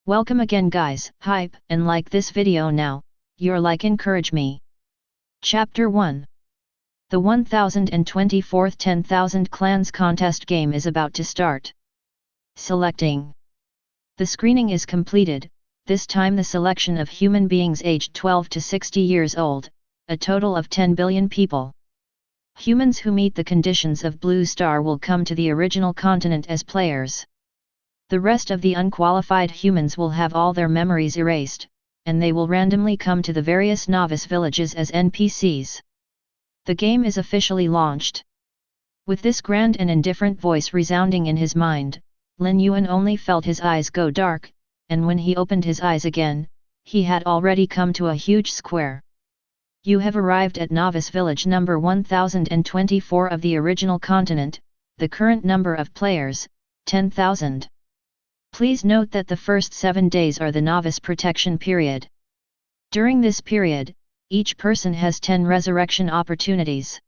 Welcome again guys, hype and like this video now, your like encourage me. Chapter 1. The 1024th 10,000 Clans Contest game is about to start. Selecting. The screening is completed, this time the selection of human beings aged 12 to 60 years old, a total of 10 billion people. Humans who meet the conditions of Blue Star will come to the original continent as players. The rest of the unqualified humans will have all their memories erased, and they will randomly come to the various novice villages as NPCs. The game is officially launched. With this grand and indifferent voice resounding in his mind, Lin Yuan only felt his eyes go dark, and when he opened his eyes again, he had already come to a huge square. You have arrived at Novice Village number 1024 of the original continent, the current number of players, 10,000. Please note that the first 7 days are the novice protection period. During this period, each person has 10 resurrection opportunities.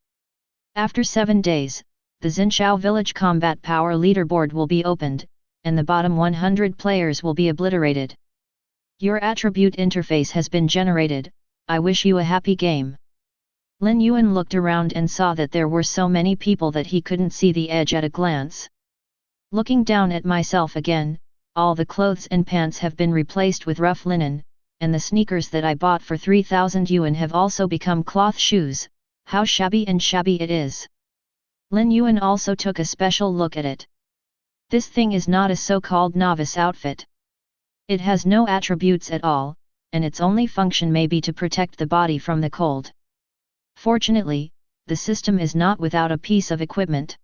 After 7 days, the Xinshou Village combat power leaderboard will be opened, and the bottom 100 players will be obliterated. Your attribute interface has been generated. I wish you a happy game. Lin Yuan looked around and saw that there were so many people that he couldn't see the edge at a glance. Looking down at myself again, all the clothes and pants have been replaced with rough linen, and the sneakers that I bought for 3,000 yuan have also become cloth shoes. How shabby it is. Lin Yuan also took a special look at it. This thing is not a so-called novice outfit. It has no attributes at all, and its only function may be to protect the body from the cold. Fortunately, the system is not without a piece of equipment.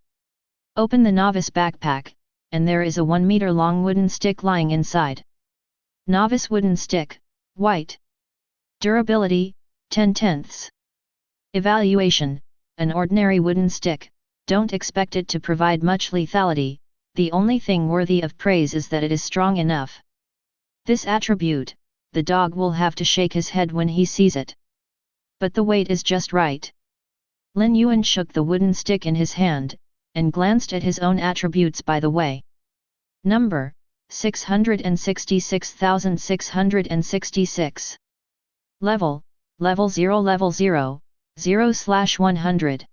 Open the novice backpack, and there is a 1 meter long wooden stick lying inside. Novice wooden stick, white. Durability, 10/10. Evaluation, an ordinary wooden stick, don't expect it to provide much lethality, the only thing worthy of praise is that it is strong enough. This attribute, the dog will have to shake his head when he sees it. But the weight is just right. Lin Yuan shook the wooden stick in his hand, and glanced at his own attributes by the way. Number, 666,666. Level 0 0/100.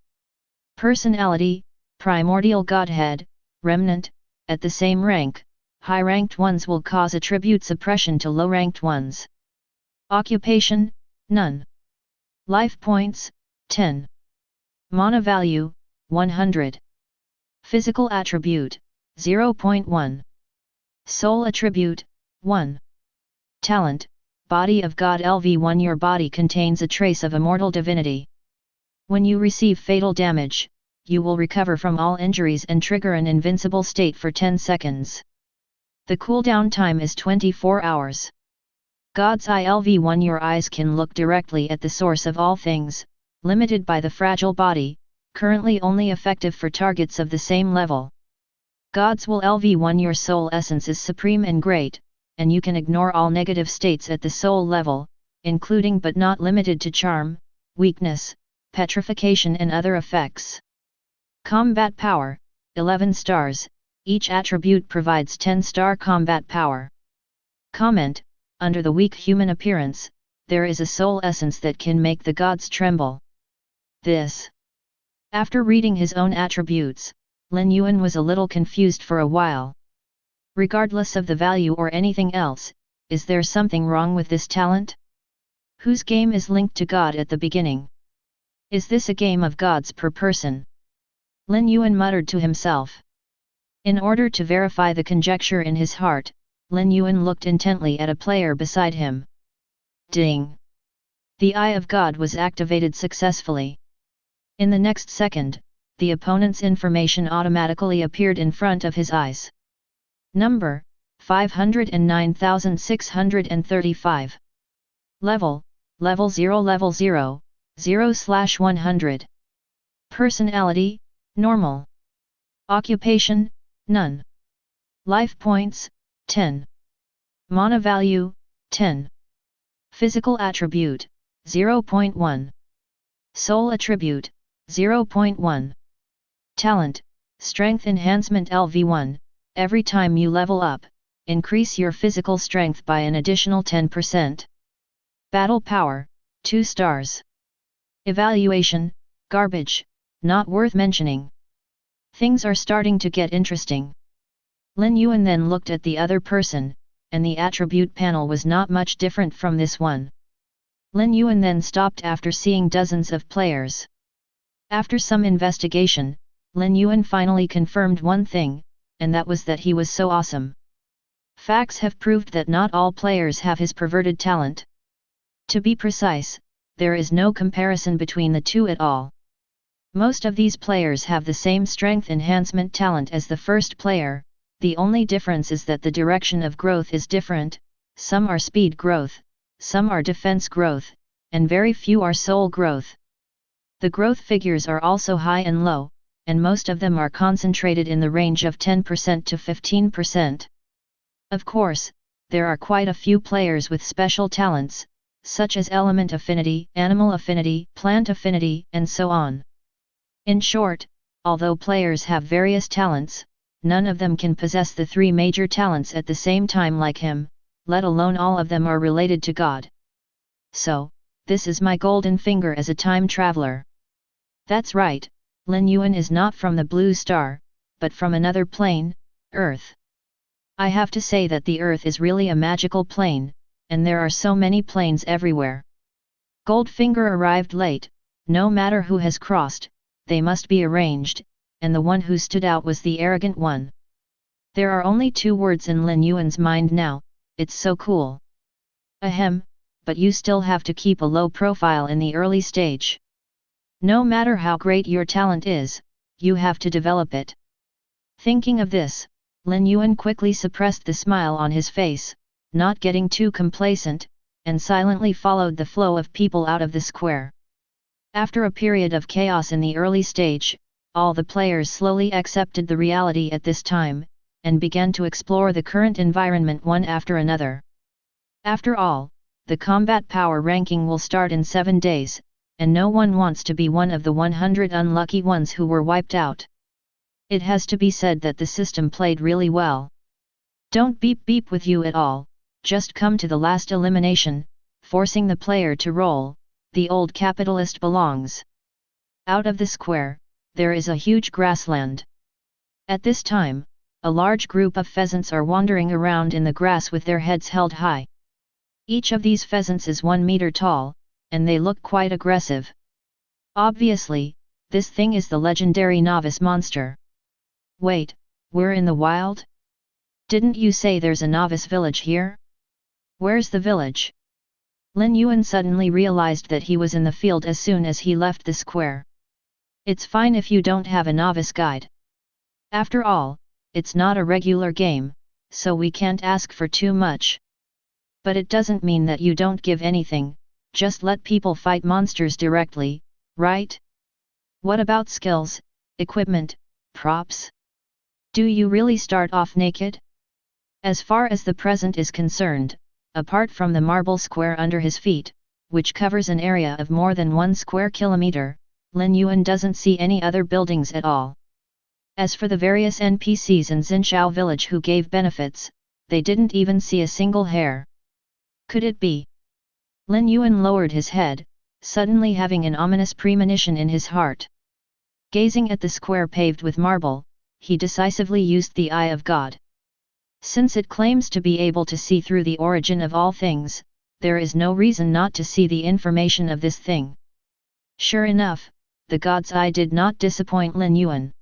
Personality, Primordial Godhead, Remnant, at the same rank. High-ranked ones will cause attribute suppression to low-ranked ones. Occupation, none. Life points, 10. Mana value, 100. Physical attribute, 0.1. Soul attribute, 1. Talent, Body of God LV1. Your body contains a trace of immortal divinity. When you receive fatal damage, you will recover from all injuries and trigger an invincible state for 10 seconds. The cooldown time is 24 hours. God's Eye LV1. Your eyes can look directly at the source of all things, limited by the fragile body, currently only effective for targets of the same level. God's Will LV1. Your soul essence is supreme and great, and you can ignore all negative states at the soul level, including but not limited to charm, weakness, petrification and other effects. Combat power, 11 stars. Each attribute provides 10-star combat power. Comment, under the weak human appearance, there is a soul essence that can make the gods tremble. This. After reading his own attributes, Lin Yuan was a little confused for a while. Regardless of the value or anything else, is there something wrong with this talent? Whose game is linked to God at the beginning? Is this a game of gods per person? Lin Yuan muttered to himself. In order to verify the conjecture in his heart, Lin Yuan looked intently at a player beside him. Ding! The Eye of God was activated successfully. In the next second, the opponent's information automatically appeared in front of his eyes. Number, 509,635. Level 0 0/100. Personality, normal. Occupation, none. Life points, 10. Mana value, 10. Physical attribute, 0.1. Soul attribute, 0.1. Talent, Strength Enhancement LV1. Every time you level up, increase your physical strength by an additional 10%. Battle power, 2 stars. Evaluation, garbage, not worth mentioning. Things are starting to get interesting. Lin Yuan then looked at the other person, and the attribute panel was not much different from this one. Lin Yuan then stopped after seeing dozens of players. After some investigation, Lin Yuan finally confirmed one thing, and that was that he was so awesome. Facts have proved that not all players have his perverted talent. To be precise, there is no comparison between the two at all. Most of these players have the same strength enhancement talent as the first player, the only difference is that the direction of growth is different, some are speed growth, some are defense growth, and very few are soul growth. The growth figures are also high and low, and most of them are concentrated in the range of 10% to 15%. Of course, there are quite a few players with special talents, such as element affinity, animal affinity, plant affinity, and so on. In short, although players have various talents, none of them can possess the 3 major talents at the same time like him, let alone all of them are related to God. So, this is my golden finger as a time traveler. That's right, Lin Yuan is not from the blue star, but from another plane, Earth. I have to say that the Earth is really a magical plane, and there are so many planes everywhere. Goldfinger arrived late, no matter who has crossed, they must be arranged, and the one who stood out was the arrogant one. There are only 2 words in Lin Yuan's mind now, it's so cool. Ahem, but you still have to keep a low profile in the early stage. No matter how great your talent is, you have to develop it. Thinking of this, Lin Yuan quickly suppressed the smile on his face, not getting too complacent, and silently followed the flow of people out of the square. After a period of chaos in the early stage, all the players slowly accepted the reality at this time, and began to explore the current environment one after another. After all, the combat power ranking will start in 7 days, and no one wants to be one of the 100 unlucky ones who were wiped out. It has to be said that the system played really well. Don't beep with you at all, just come to the last elimination, forcing the player to roll, the old capitalist belongs. Out of the square, there is a huge grassland. At this time, a large group of pheasants are wandering around in the grass with their heads held high. Each of these pheasants is 1 meter tall, and they look quite aggressive. Obviously, this thing is the legendary novice monster. Wait, we're in the wild? Didn't you say there's a novice village here? Where's the village? Lin Yuan suddenly realized that he was in the field as soon as he left the square. It's fine if you don't have a novice guide. After all, it's not a regular game, so we can't ask for too much. But it doesn't mean that you don't give anything, just let people fight monsters directly, right? What about skills, equipment, props? Do you really start off naked? As far as the present is concerned, apart from the marble square under his feet, which covers an area of more than 1 square kilometer, Lin Yuan doesn't see any other buildings at all. As for the various NPCs in Xinshou Village who gave benefits, they didn't even see a single hair. Could it be? Lin Yuan lowered his head, suddenly having an ominous premonition in his heart. Gazing at the square paved with marble, he decisively used the Eye of God. Since it claims to be able to see through the origin of all things, there is no reason not to see the information of this thing. Sure enough, the God's Eye did not disappoint Lin Yuan.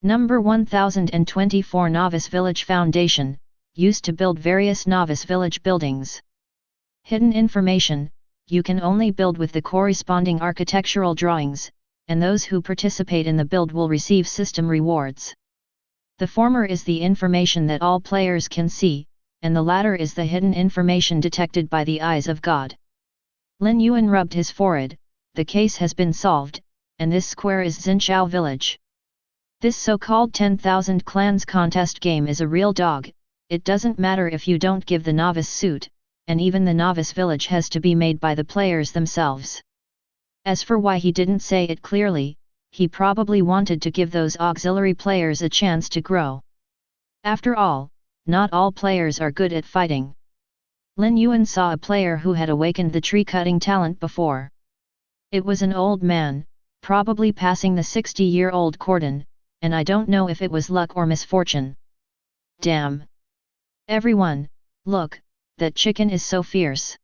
Number 1024 Novice Village Foundation, used to build various novice village buildings. Hidden information, you can only build with the corresponding architectural drawings, and those who participate in the build will receive system rewards. The former is the information that all players can see, and the latter is the hidden information detected by the eyes of God. Lin Yuan rubbed his forehead, the case has been solved, and this square is Xinshou Village. This so-called 10,000 clans contest game is a real dog, it doesn't matter if you don't give the novice suit, and even the novice village has to be made by the players themselves. As for why he didn't say it clearly, he probably wanted to give those auxiliary players a chance to grow. After all, not all players are good at fighting. Lin Yuan saw a player who had awakened the tree-cutting talent before. It was an old man, probably passing the 60-year-old cordon, and I don't know if it was luck or misfortune. Damn! Everyone, look, that chicken is so fierce!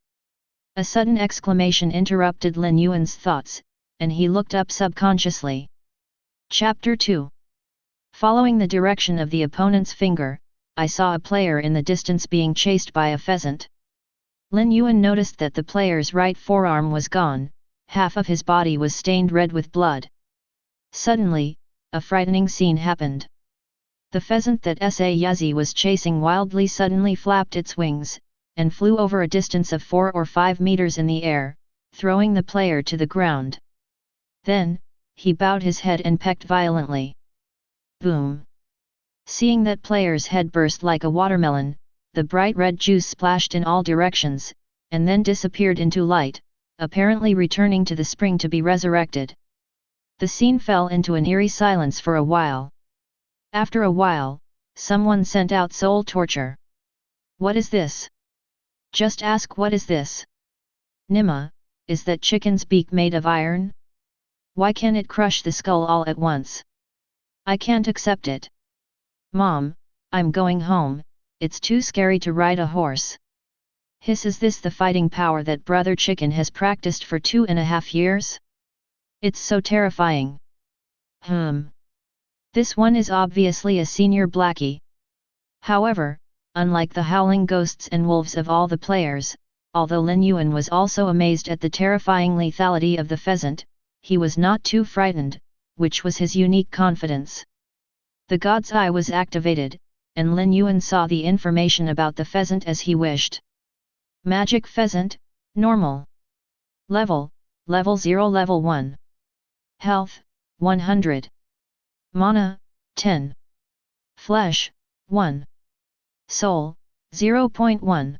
A sudden exclamation interrupted Lin Yuan's thoughts, and he looked up subconsciously. Chapter 2. Following the direction of the opponent's finger, I saw a player in the distance being chased by a pheasant. Lin Yuan noticed that the player's right forearm was gone, half of his body was stained red with blood. Suddenly, a frightening scene happened. The pheasant that Sa was chasing wildly suddenly flapped its wings, and flew over a distance of 4 or 5 meters in the air, throwing the player to the ground. Then, he bowed his head and pecked violently. Boom! Seeing that player's head burst like a watermelon, the bright red juice splashed in all directions, and then disappeared into light, apparently returning to the spring to be resurrected. The scene fell into an eerie silence for a while. After a while, someone sent out soul torture. What is this? Just ask what is this? Nima, is that chicken's beak made of iron? Why can't it crush the skull all at once? I can't accept it. Mom, I'm going home, it's too scary to ride a horse. Hiss, is this the fighting power that Brother Chicken has practiced for 2.5 years? It's so terrifying. This one is obviously a senior blackie. However, unlike the howling ghosts and wolves of all the players, although Lin Yuan was also amazed at the terrifying lethality of the pheasant, he was not too frightened, which was his unique confidence. The God's Eye was activated, and Lin Yuan saw the information about the pheasant as he wished. Magic Pheasant, Normal. Level 0, Level 1. Health, 100. Mana, 10. Flesh, 1. Soul, 0.1.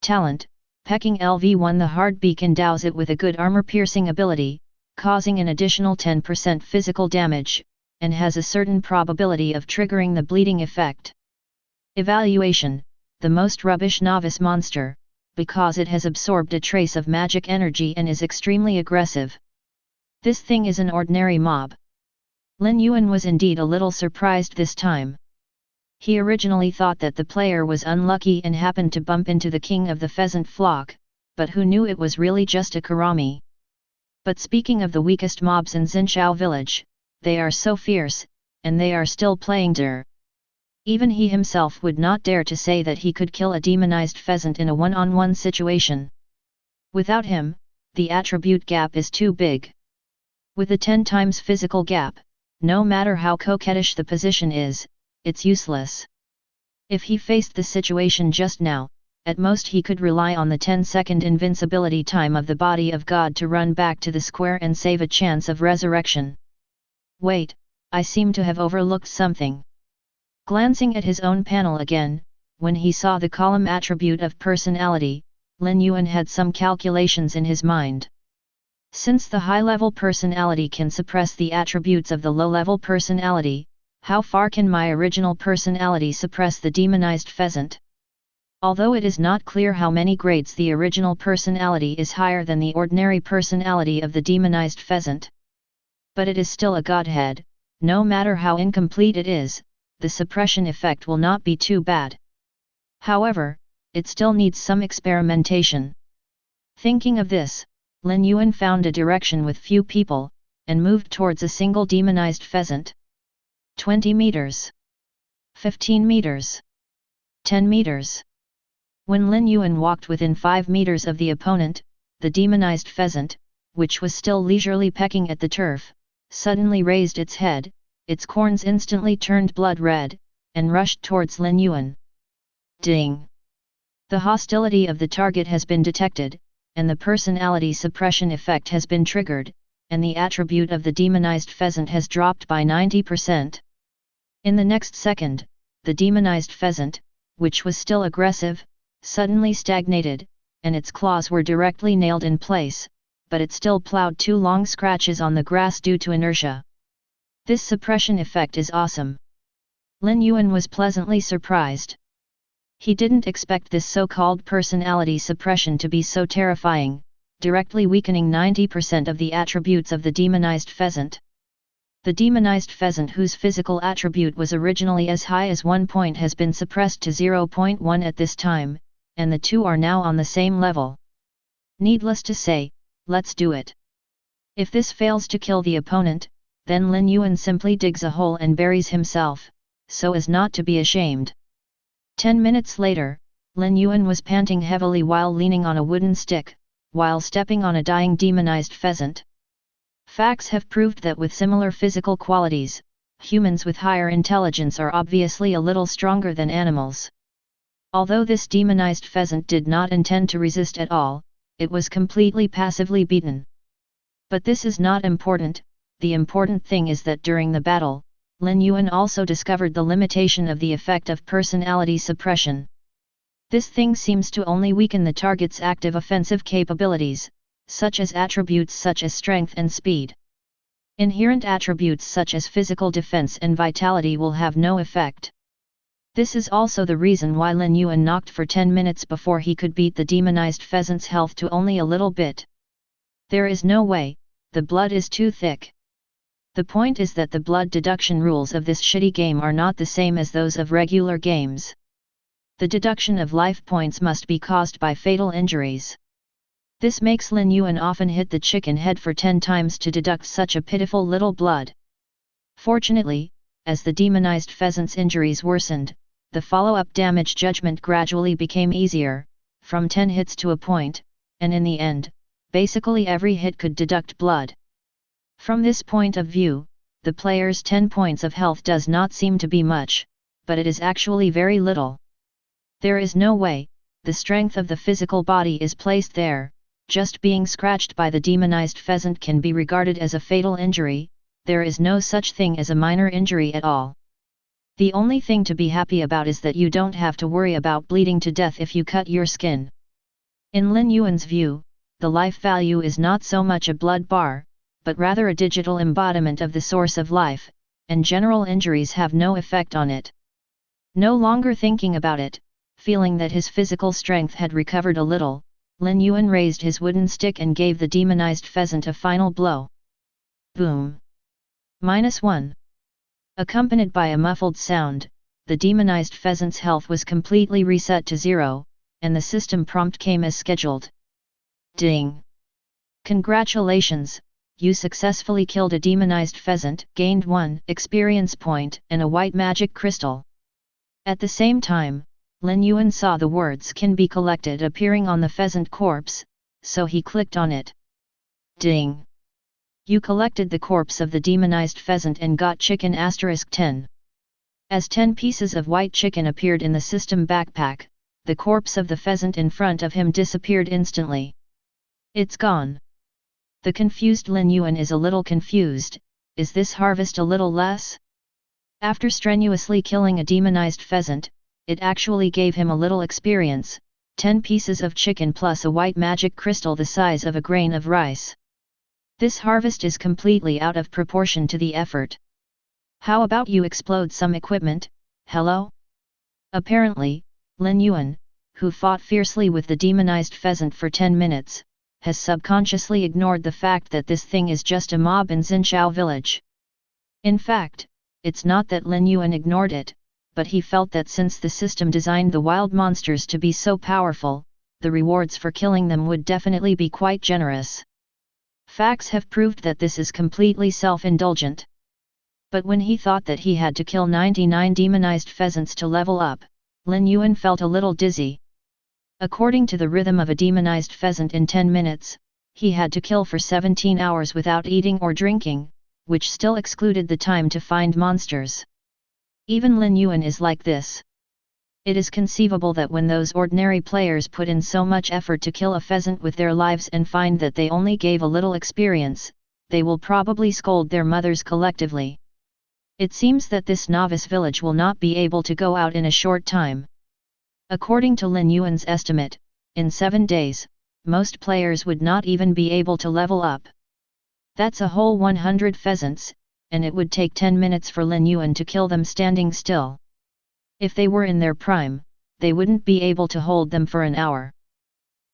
Talent, Pecking LV1. The hard beak endows it with a good armor-piercing ability, causing an additional 10% physical damage, and has a certain probability of triggering the bleeding effect. Evaluation, the most rubbish novice monster, because it has absorbed a trace of magic energy and is extremely aggressive. This thing is an ordinary mob. Lin Yuan was indeed a little surprised this time. He originally thought that the player was unlucky and happened to bump into the king of the pheasant flock, but who knew it was really just a karami. But speaking of the weakest mobs in Xinshou Village, they are so fierce, and they are still playing der. Even he himself would not dare to say that he could kill a demonized pheasant in a one-on-one situation. Without him, the attribute gap is too big. With a 10 times physical gap, no matter how coquettish the position is, it's useless. If he faced the situation just now, at most he could rely on the 10-second invincibility time of the body of God to run back to the square and save a chance of resurrection. Wait, I seem to have overlooked something. Glancing at his own panel again, when he saw the column attribute of personality, Lin Yuan had some calculations in his mind. Since the high-level personality can suppress the attributes of the low-level personality, how far can my original personality suppress the demonized pheasant? Although it is not clear how many grades the original personality is higher than the ordinary personality of the demonized pheasant. But it is still a godhead, no matter how incomplete it is, the suppression effect will not be too bad. However, it still needs some experimentation. Thinking of this, Lin Yuan found a direction with few people, and moved towards a single demonized pheasant. 20 meters. 15 meters. 10 meters. When Lin Yuan walked within 5 meters of the opponent, the demonized pheasant, which was still leisurely pecking at the turf, suddenly raised its head, its corns instantly turned blood red, and rushed towards Lin Yuan. Ding! The hostility of the target has been detected, and the personality suppression effect has been triggered, and the attribute of the demonized pheasant has dropped by 90%. In the next second, the demonized pheasant, which was still aggressive, suddenly stagnated, and its claws were directly nailed in place, but it still plowed 2 long scratches on the grass due to inertia. This suppression effect is awesome. Lin Yuan was pleasantly surprised. He didn't expect this so-called personality suppression to be so terrifying, directly weakening 90% of the attributes of the demonized pheasant. The demonized pheasant, whose physical attribute was originally as high as 1 point, has been suppressed to 0.1 at this time, and the two are now on the same level. Needless to say, let's do it. If this fails to kill the opponent, then Lin Yuan simply digs a hole and buries himself, so as not to be ashamed. 10 minutes later, Lin Yuan was panting heavily while leaning on a wooden stick, while stepping on a dying demonized pheasant. Facts have proved that with similar physical qualities, humans with higher intelligence are obviously a little stronger than animals. Although this demonized pheasant did not intend to resist at all, it was completely passively beaten. But this is not important. The important thing is that during the battle, Lin Yuan also discovered the limitation of the effect of personality suppression. This thing seems to only weaken the target's active offensive capabilities, such as attributes such as strength and speed. Inherent attributes such as physical defense and vitality will have no effect. This is also the reason why Lin Yuan knocked for 10 minutes before he could beat the demonized pheasant's health to only a little bit. There is no way, the blood is too thick. The point is that the blood deduction rules of this shitty game are not the same as those of regular games. The deduction of life points must be caused by fatal injuries. This makes Lin Yuan often hit the chicken head for 10 times to deduct such a pitiful little blood. Fortunately, as the demonized pheasant's injuries worsened, the follow-up damage judgment gradually became easier, from 10 hits to a point, and in the end, basically every hit could deduct blood. From this point of view, the player's 10 points of health does not seem to be much, but it is actually very little. There is no way, the strength of the physical body is placed there, just being scratched by the demonized pheasant can be regarded as a fatal injury. There is no such thing as a minor injury at all. The only thing to be happy about is that you don't have to worry about bleeding to death if you cut your skin. In Lin Yuan's view, the life value is not so much a blood bar, but rather a digital embodiment of the source of life, and general injuries have no effect on it. No longer thinking about it, feeling that his physical strength had recovered a little, Lin Yuan raised his wooden stick and gave the demonized pheasant a final blow. Boom! -1. Accompanied by a muffled sound, the demonized pheasant's health was completely reset to 0, and the system prompt came as scheduled. Ding! Congratulations, you successfully killed a demonized pheasant, gained 1 experience point and a white magic crystal. At the same time, Lin Yuan saw the words "can be collected" appearing on the pheasant corpse, so he clicked on it. Ding! You collected the corpse of the demonized pheasant and got chicken *10. As 10 pieces of white chicken appeared in the system backpack, the corpse of the pheasant in front of him disappeared instantly. It's gone. The confused Lin Yuan is a little confused. Is this harvest a little less? After strenuously killing a demonized pheasant, it actually gave him a little experience, 10 pieces of chicken plus a white magic crystal the size of a grain of rice. This harvest is completely out of proportion to the effort. How about you explode some equipment, hello? Apparently, Lin Yuan, who fought fiercely with the demonized pheasant for 10 minutes, has subconsciously ignored the fact that this thing is just a mob in Xinshou Village. In fact, it's not that Lin Yuan ignored it, but he felt that since the system designed the wild monsters to be so powerful, the rewards for killing them would definitely be quite generous. Facts have proved that this is completely self-indulgent. But when he thought that he had to kill 99 demonized pheasants to level up, Lin Yuan felt a little dizzy. According to the rhythm of a demonized pheasant in 10 minutes, he had to kill for 17 hours without eating or drinking, which still excluded the time to find monsters. Even Lin Yuan is like this. It is conceivable that when those ordinary players put in so much effort to kill a pheasant with their lives and find that they only gave a little experience, they will probably scold their mothers collectively. It seems that this novice village will not be able to go out in a short time. According to Lin Yuan's estimate, in 7 days, most players would not even be able to level up. That's a whole 100 pheasants, and it would take 10 minutes for Lin Yuan to kill them standing still. If they were in their prime, they wouldn't be able to hold them for an hour.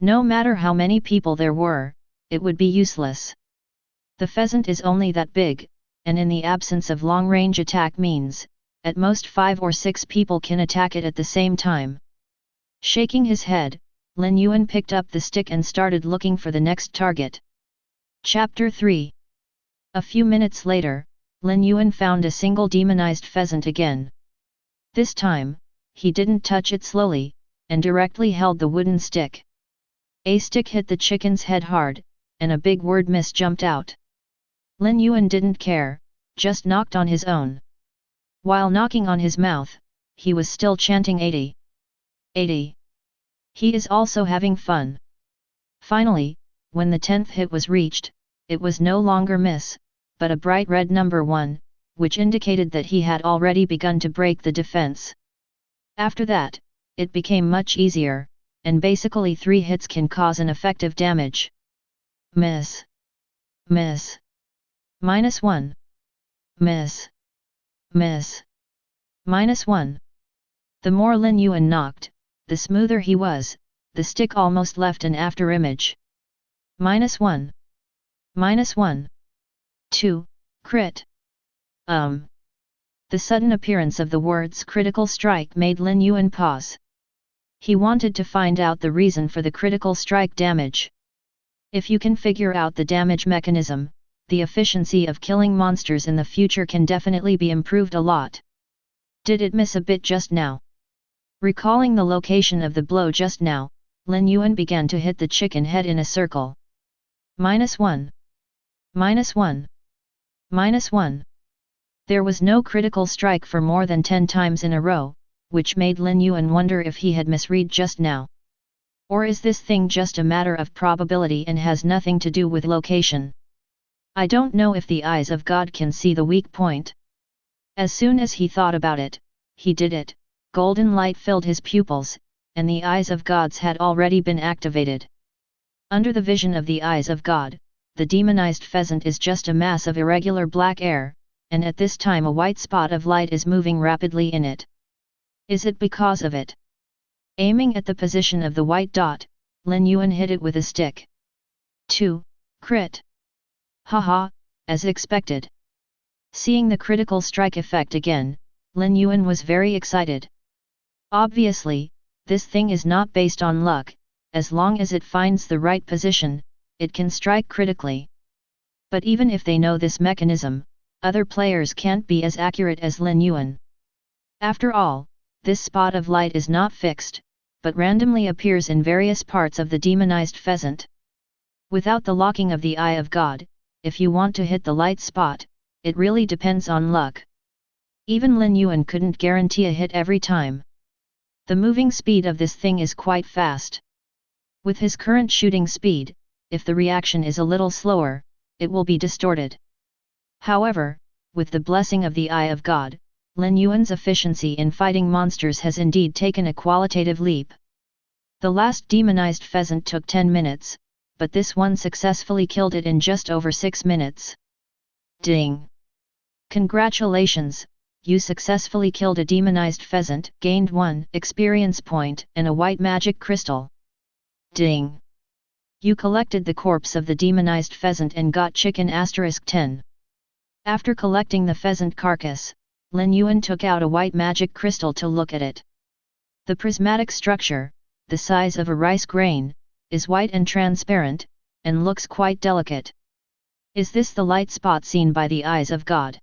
No matter how many people there were, it would be useless. The pheasant is only that big, and in the absence of long-range attack means, at most 5 or 6 people can attack it at the same time. Shaking his head, Lin Yuan picked up the stick and started looking for the next target. Chapter 3. A few minutes later, Lin Yuan found a single demonized pheasant again. This time, he didn't touch it slowly, and directly held the wooden stick. A stick hit the chicken's head hard, and a big word miss jumped out. Lin Yuan didn't care, just knocked on his own. While knocking on his mouth, he was still chanting 80. 80. He is also having fun. Finally, when the 10th hit was reached, it was no longer miss, but a bright red number 1, which indicated that he had already begun to break the defense. After that, it became much easier, and basically 3 hits can cause an effective damage. Miss. Miss. -1. Miss. Miss. -1. The more Lin Yuan knocked, the smoother he was, the stick almost left an afterimage. -1. -1. 2. Crit. The sudden appearance of the words critical strike made Lin Yuan pause. He wanted to find out the reason for the critical strike damage. If you can figure out the damage mechanism, the efficiency of killing monsters in the future can definitely be improved a lot. Did it miss a bit just now? Recalling the location of the blow just now, Lin Yuan began to hit the chicken head in a circle. -1. -1. -1. There was no critical strike for more than 10 times in a row, which made Lin Yuan wonder if he had misread just now. Or is this thing just a matter of probability and has nothing to do with location? I don't know if the eyes of God can see the weak point. As soon as he thought about it, he did it. Golden light filled his pupils, and the eyes of gods had already been activated. Under the vision of the eyes of God, the demonized pheasant is just a mass of irregular black air, and at this time a white spot of light is moving rapidly in it. Is it because of it? Aiming at the position of the white dot, Lin Yuan hit it with a stick. 2. Crit. Haha, as expected. Seeing the critical strike effect again, Lin Yuan was very excited. Obviously, this thing is not based on luck, as long as it finds the right position, it can strike critically. But even if they know this mechanism, other players can't be as accurate as Lin Yuan. After all, this spot of light is not fixed, but randomly appears in various parts of the demonized pheasant. Without the locking of the eye of God, if you want to hit the light spot, it really depends on luck. Even Lin Yuan couldn't guarantee a hit every time. The moving speed of this thing is quite fast. With his current shooting speed, if the reaction is a little slower, it will be distorted. However, with the blessing of the eye of God, Lin Yuan's efficiency in fighting monsters has indeed taken a qualitative leap. The last demonized pheasant took 10 minutes, but this one successfully killed it in just over 6 minutes. Ding! Congratulations, you successfully killed a demonized pheasant, gained 1 experience point and a white magic crystal. Ding! You collected the corpse of the demonized pheasant and got chicken *10. After collecting the pheasant carcass, Lin Yuan took out a white magic crystal to look at it. The prismatic structure, the size of a rice grain, is white and transparent, and looks quite delicate. Is this the light spot seen by the eyes of God?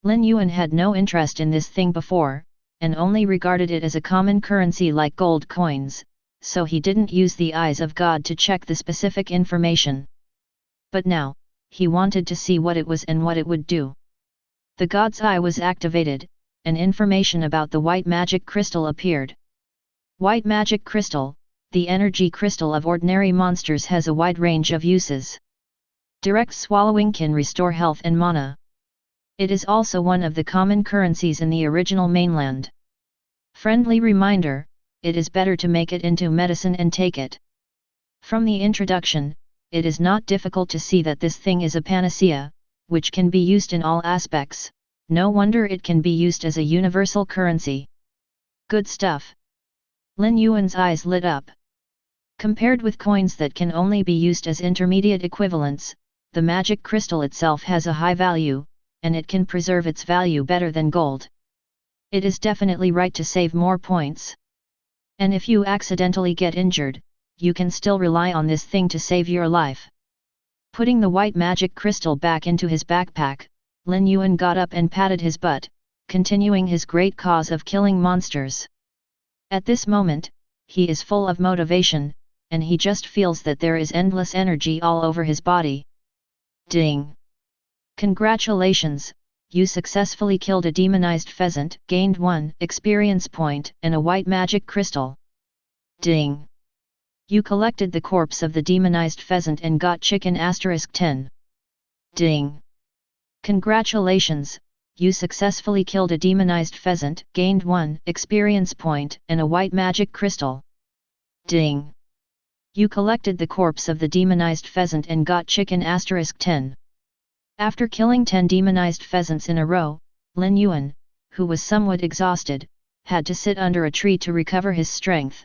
Lin Yuan had no interest in this thing before, and only regarded it as a common currency like gold coins, so he didn't use the eyes of God to check the specific information. But now, he wanted to see what it was and what it would do. The God's eye was activated, and information about the white magic crystal appeared. White magic crystal, the energy crystal of ordinary monsters, has a wide range of uses. Direct swallowing can restore health and mana. It is also one of the common currencies in the original mainland. Friendly reminder, it is better to make it into medicine and take it. From the introduction, it is not difficult to see that this thing is a panacea, which can be used in all aspects. No wonder it can be used as a universal currency. Good stuff. Lin Yuan's eyes lit up. Compared with coins that can only be used as intermediate equivalents, the magic crystal itself has a high value, and it can preserve its value better than gold. It is definitely right to save more points. And if you accidentally get injured, you can still rely on this thing to save your life. Putting the white magic crystal back into his backpack, Lin Yuan got up and patted his butt, continuing his great cause of killing monsters. At this moment, he is full of motivation, and he just feels that there is endless energy all over his body. Ding! Congratulations, you successfully killed a demonized pheasant, gained 1 experience point and a white magic crystal. Ding! You collected the corpse of the demonized pheasant and got chicken *10. Ding! Congratulations, you successfully killed a demonized pheasant, gained 1 experience point and a white magic crystal. Ding! You collected the corpse of the demonized pheasant and got chicken *10. After killing 10 demonized pheasants in a row, Lin Yuan, who was somewhat exhausted, had to sit under a tree to recover his strength.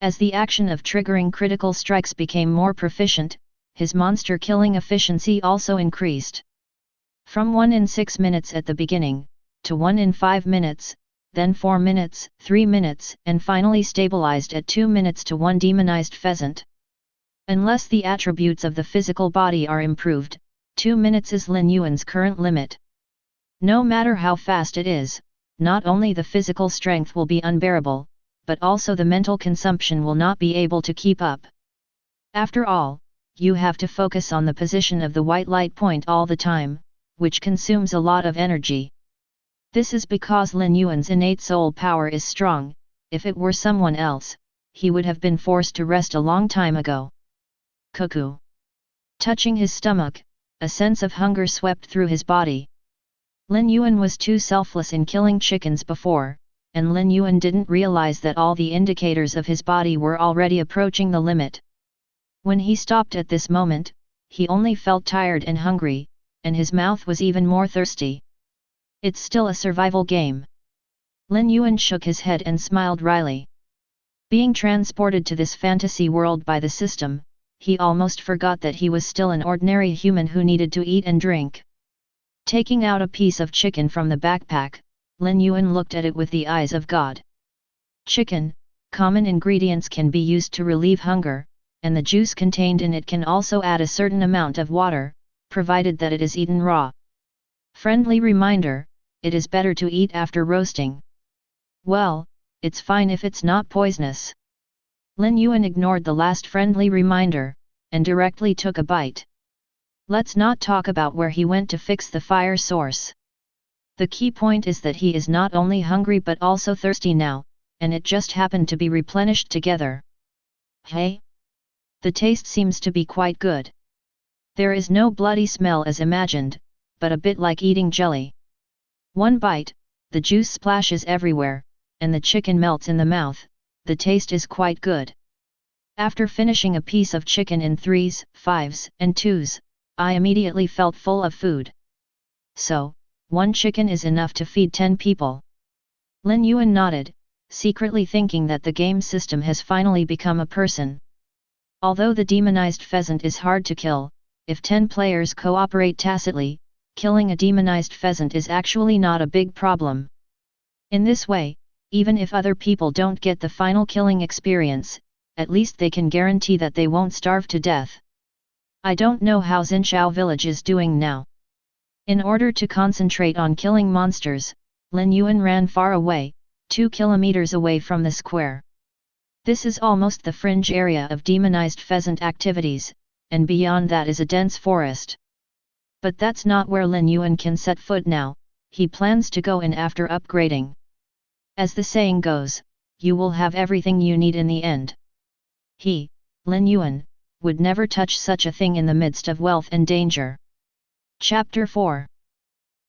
As the action of triggering critical strikes became more proficient, his monster killing efficiency also increased. From 1 in 6 minutes at the beginning, to 1 in 5 minutes, then 4 minutes, 3 minutes, and finally stabilized at 2 minutes to 1 demonized pheasant. Unless the attributes of the physical body are improved, 2 minutes is Lin Yuan's current limit. No matter how fast it is, not only the physical strength will be unbearable, but also the mental consumption will not be able to keep up. After all, you have to focus on the position of the white light point all the time, which consumes a lot of energy. This is because Lin Yuan's innate soul power is strong. If it were someone else, he would have been forced to rest a long time ago. Cuckoo! Touching his stomach, a sense of hunger swept through his body. Lin Yuan was too selfless in killing chickens before, and Lin Yuan didn't realize that all the indicators of his body were already approaching the limit. When he stopped at this moment, he only felt tired and hungry, and his mouth was even more thirsty. It's still a survival game. Lin Yuan shook his head and smiled wryly. Being transported to this fantasy world by the system, he almost forgot that he was still an ordinary human who needed to eat and drink. Taking out a piece of chicken from the backpack, Lin Yuan looked at it with the eyes of God. Chicken, common ingredients can be used to relieve hunger, and the juice contained in it can also add a certain amount of water, provided that it is eaten raw. Friendly reminder, it is better to eat after roasting. Well, it's fine if it's not poisonous. Lin Yuan ignored the last friendly reminder, and directly took a bite. Let's not talk about where he went to fix the fire source. The key point is that he is not only hungry but also thirsty now, and it just happened to be replenished together. Hey? The taste seems to be quite good. There is no bloody smell as imagined, but a bit like eating jelly. One bite, the juice splashes everywhere, and the chicken melts in the mouth. The taste is quite good. After finishing a piece of chicken in 3s, 5s, and 2s, I immediately felt full of food. So, 1 chicken is enough to feed 10 people. Lin Yuan nodded, secretly thinking that the game system has finally become a person. Although the demonized pheasant is hard to kill, if 10 players cooperate tacitly, killing a demonized pheasant is actually not a big problem. In this way, even if other people don't get the final killing experience, at least they can guarantee that they won't starve to death. I don't know how Xinshou Village is doing now. In order to concentrate on killing monsters, Lin Yuan ran far away, 2 kilometers away from the square. This is almost the fringe area of demonized pheasant activities, and beyond that is a dense forest. But that's not where Lin Yuan can set foot now. He plans to go in after upgrading. As the saying goes, you will have everything you need in the end. He, Lin Yuan, would never touch such a thing in the midst of wealth and danger. Chapter 4.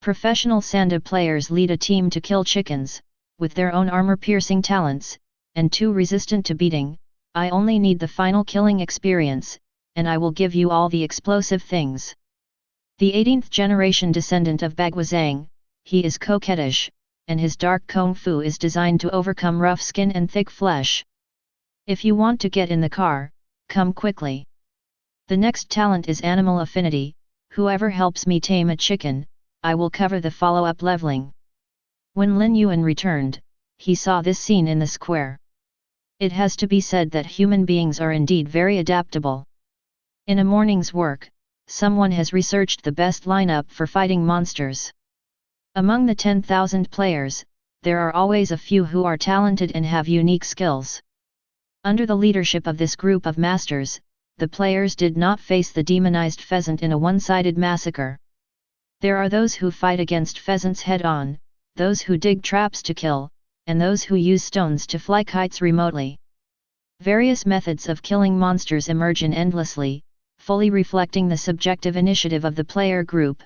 Professional Sanda players lead a team to kill chickens, with their own armor-piercing talents, and too resistant to beating. I only need the final killing experience, and I will give you all the explosive things. The 18th generation descendant of Bagwazang, he is coquettish, and his dark kung fu is designed to overcome rough skin and thick flesh. If you want to get in the car, come quickly. The next talent is animal affinity. Whoever helps me tame a chicken, I will cover the follow-up leveling. When Lin Yuan returned, he saw this scene in the square. It has to be said that human beings are indeed very adaptable. In a morning's work, someone has researched the best lineup for fighting monsters. Among the 10,000 players, there are always a few who are talented and have unique skills. Under the leadership of this group of masters, the players did not face the demonized pheasant in a one-sided massacre. There are those who fight against pheasants head-on, those who dig traps to kill, and those who use stones to fly kites remotely. Various methods of killing monsters emerge endlessly, fully reflecting the subjective initiative of the player group.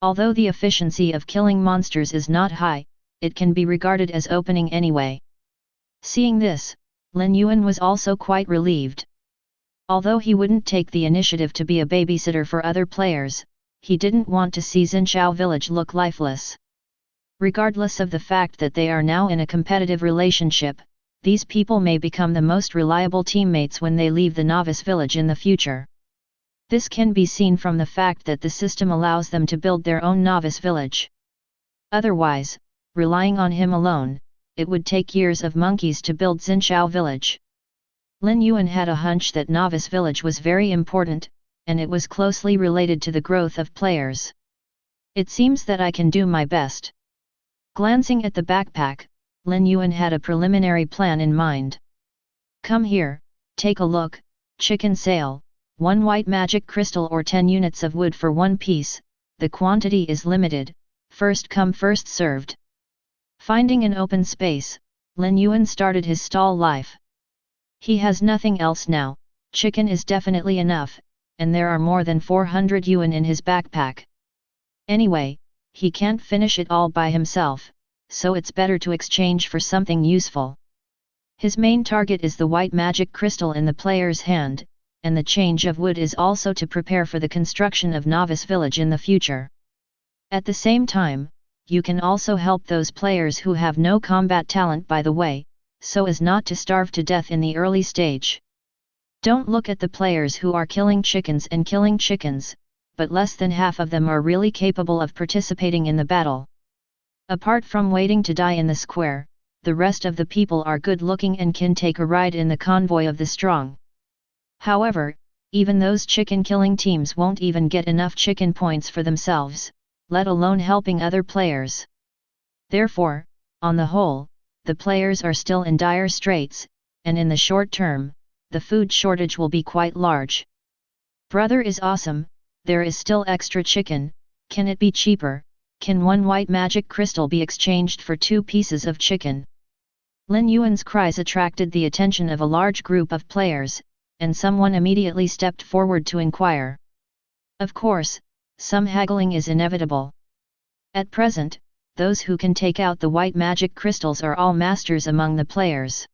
Although the efficiency of killing monsters is not high, it can be regarded as opening anyway. Seeing this, Lin Yuan was also quite relieved. Although he wouldn't take the initiative to be a babysitter for other players, he didn't want to see Xinshou Village look lifeless. Regardless of the fact that they are now in a competitive relationship, these people may become the most reliable teammates when they leave the novice village in the future. This can be seen from the fact that the system allows them to build their own novice village. Otherwise, relying on him alone, it would take years of monkeys to build Xinshou Village. Lin Yuan had a hunch that novice village was very important, and it was closely related to the growth of players. It seems that I can do my best. Glancing at the backpack, Lin Yuan had a preliminary plan in mind. Come here, take a look, chicken sale, 1 white magic crystal or 10 units of wood for 1 piece, the quantity is limited, first come first served. Finding an open space, Lin Yuan started his stall life. He has nothing else now, chicken is definitely enough, and there are more than 400 yuan in his backpack. Anyway, he can't finish it all by himself, so it's better to exchange for something useful. His main target is the white magic crystal in the player's hand, and the change of wood is also to prepare for the construction of novice village in the future. At the same time, you can also help those players who have no combat talent by the way, so as not to starve to death in the early stage. Don't look at the players who are killing chickens, but less than half of them are really capable of participating in the battle. Apart from waiting to die in the square, the rest of the people are good looking and can take a ride in the convoy of the strong. However, even those chicken killing teams won't even get enough chicken points for themselves, let alone helping other players. Therefore, on the whole, the players are still in dire straits, and in the short term, the food shortage will be quite large. Brother is awesome, there is still extra chicken, can it be cheaper, can 1 white magic crystal be exchanged for 2 pieces of chicken? Lin Yuan's cries attracted the attention of a large group of players, and someone immediately stepped forward to inquire. Of course, some haggling is inevitable. At present, those who can take out the white magic crystals are all masters among the players.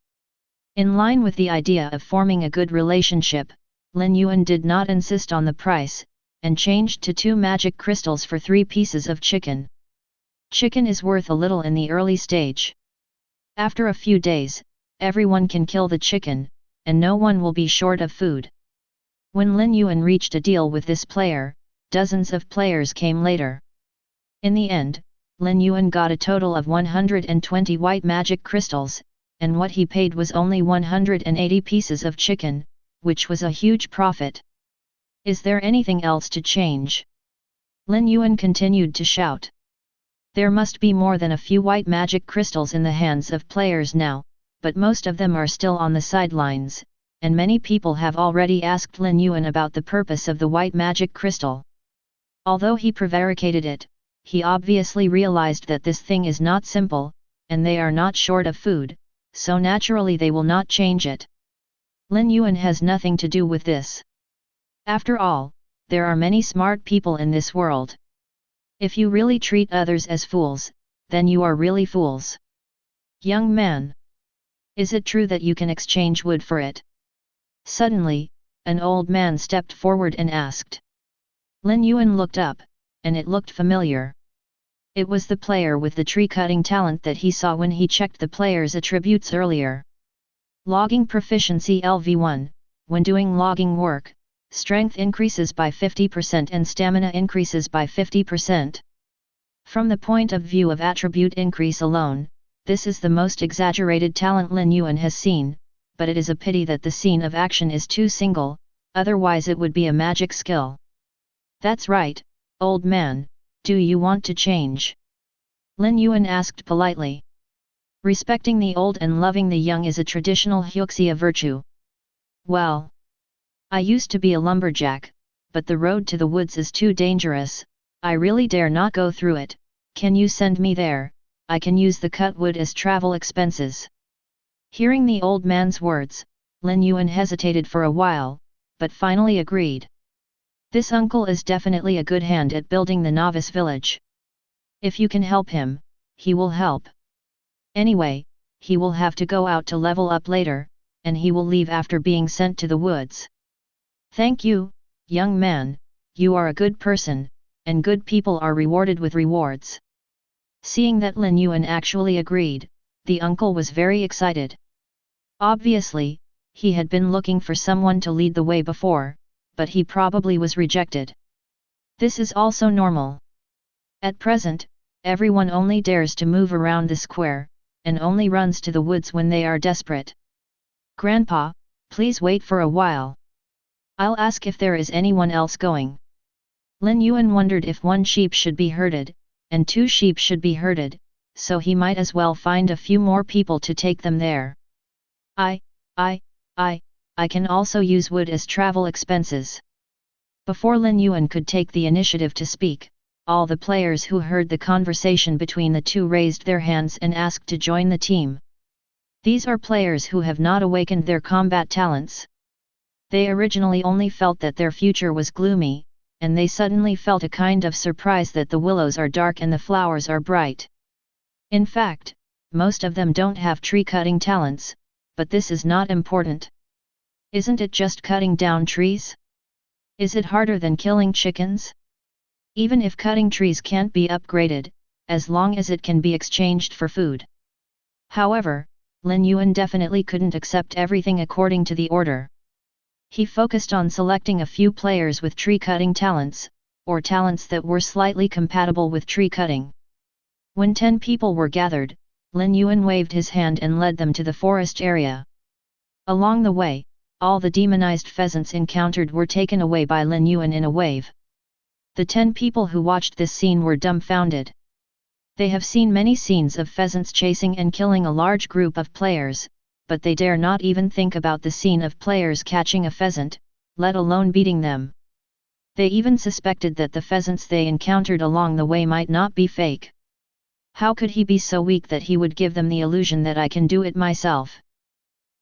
In line with the idea of forming a good relationship, Lin Yuan did not insist on the price, and changed to 2 magic crystals for 3 pieces of chicken. Chicken is worth a little in the early stage. After a few days, everyone can kill the chicken, and no one will be short of food. When Lin Yuan reached a deal with this player, dozens of players came later. In the end, Lin Yuan got a total of 120 white magic crystals, and what he paid was only 180 pieces of chicken, which was a huge profit. Is there anything else to change? Lin Yuan continued to shout. There must be more than a few white magic crystals in the hands of players now, but most of them are still on the sidelines, and many people have already asked Lin Yuan about the purpose of the white magic crystal. Although he prevaricated it, he obviously realized that this thing is not simple, and they are not short of food, so naturally they will not change it. Lin Yuan has nothing to do with this. After all, there are many smart people in this world. If you really treat others as fools, then you are really fools. Young man, is it true that you can exchange wood for it? Suddenly, an old man stepped forward and asked. Lin Yuan looked up, and it looked familiar. It was the player with the tree-cutting talent that he saw when he checked the player's attributes earlier. Logging proficiency LV1. When doing logging work, strength increases by 50% and stamina increases by 50%. From the point of view of attribute increase alone, this is the most exaggerated talent Lin Yuan has seen, but it is a pity that the scene of action is too single, otherwise it would be a magic skill. That's right, old man, do you want to change? Lin Yuan asked politely. Respecting the old and loving the young is a traditional Huxia virtue. Well, I used to be a lumberjack, but the road to the woods is too dangerous, I really dare not go through it, can you send me there, I can use the cut wood as travel expenses. Hearing the old man's words, Lin Yuan hesitated for a while, but finally agreed. This uncle is definitely a good hand at building the novice village. If you can help him, he will help. Anyway, he will have to go out to level up later, and he will leave after being sent to the woods. Thank you, young man, you are a good person, and good people are rewarded with rewards. Seeing that Lin Yuan actually agreed, the uncle was very excited. Obviously, he had been looking for someone to lead the way before, but he probably was rejected. This is also normal. At present, everyone only dares to move around the square, and only runs to the woods when they are desperate. Grandpa, please wait for a while. I'll ask if there is anyone else going. Lin Yuan wondered if 1 sheep should be herded, and 2 sheep should be herded, so he might as well find a few more people to take them there. I can also use wood as travel expenses. Before Lin Yuan could take the initiative to speak, all the players who heard the conversation between the two raised their hands and asked to join the team. These are players who have not awakened their combat talents. They originally only felt that their future was gloomy, and they suddenly felt a kind of surprise that the willows are dark and the flowers are bright. In fact, most of them don't have tree-cutting talents, but this is not important. Isn't it just cutting down trees? Is it harder than killing chickens? Even if cutting trees can't be upgraded, as long as it can be exchanged for food. However, Lin Yuan definitely couldn't accept everything according to the order. He focused on selecting a few players with tree-cutting talents, or talents that were slightly compatible with tree-cutting. When 10 people were gathered, Lin Yuan waved his hand and led them to the forest area. Along the way, all the demonized pheasants encountered were taken away by Lin Yuan in a wave. The 10 people who watched this scene were dumbfounded. They have seen many scenes of pheasants chasing and killing a large group of players, but they dare not even think about the scene of players catching a pheasant, let alone beating them. They even suspected that the pheasants they encountered along the way might not be fake. How could he be so weak that he would give them the illusion that I can do it myself?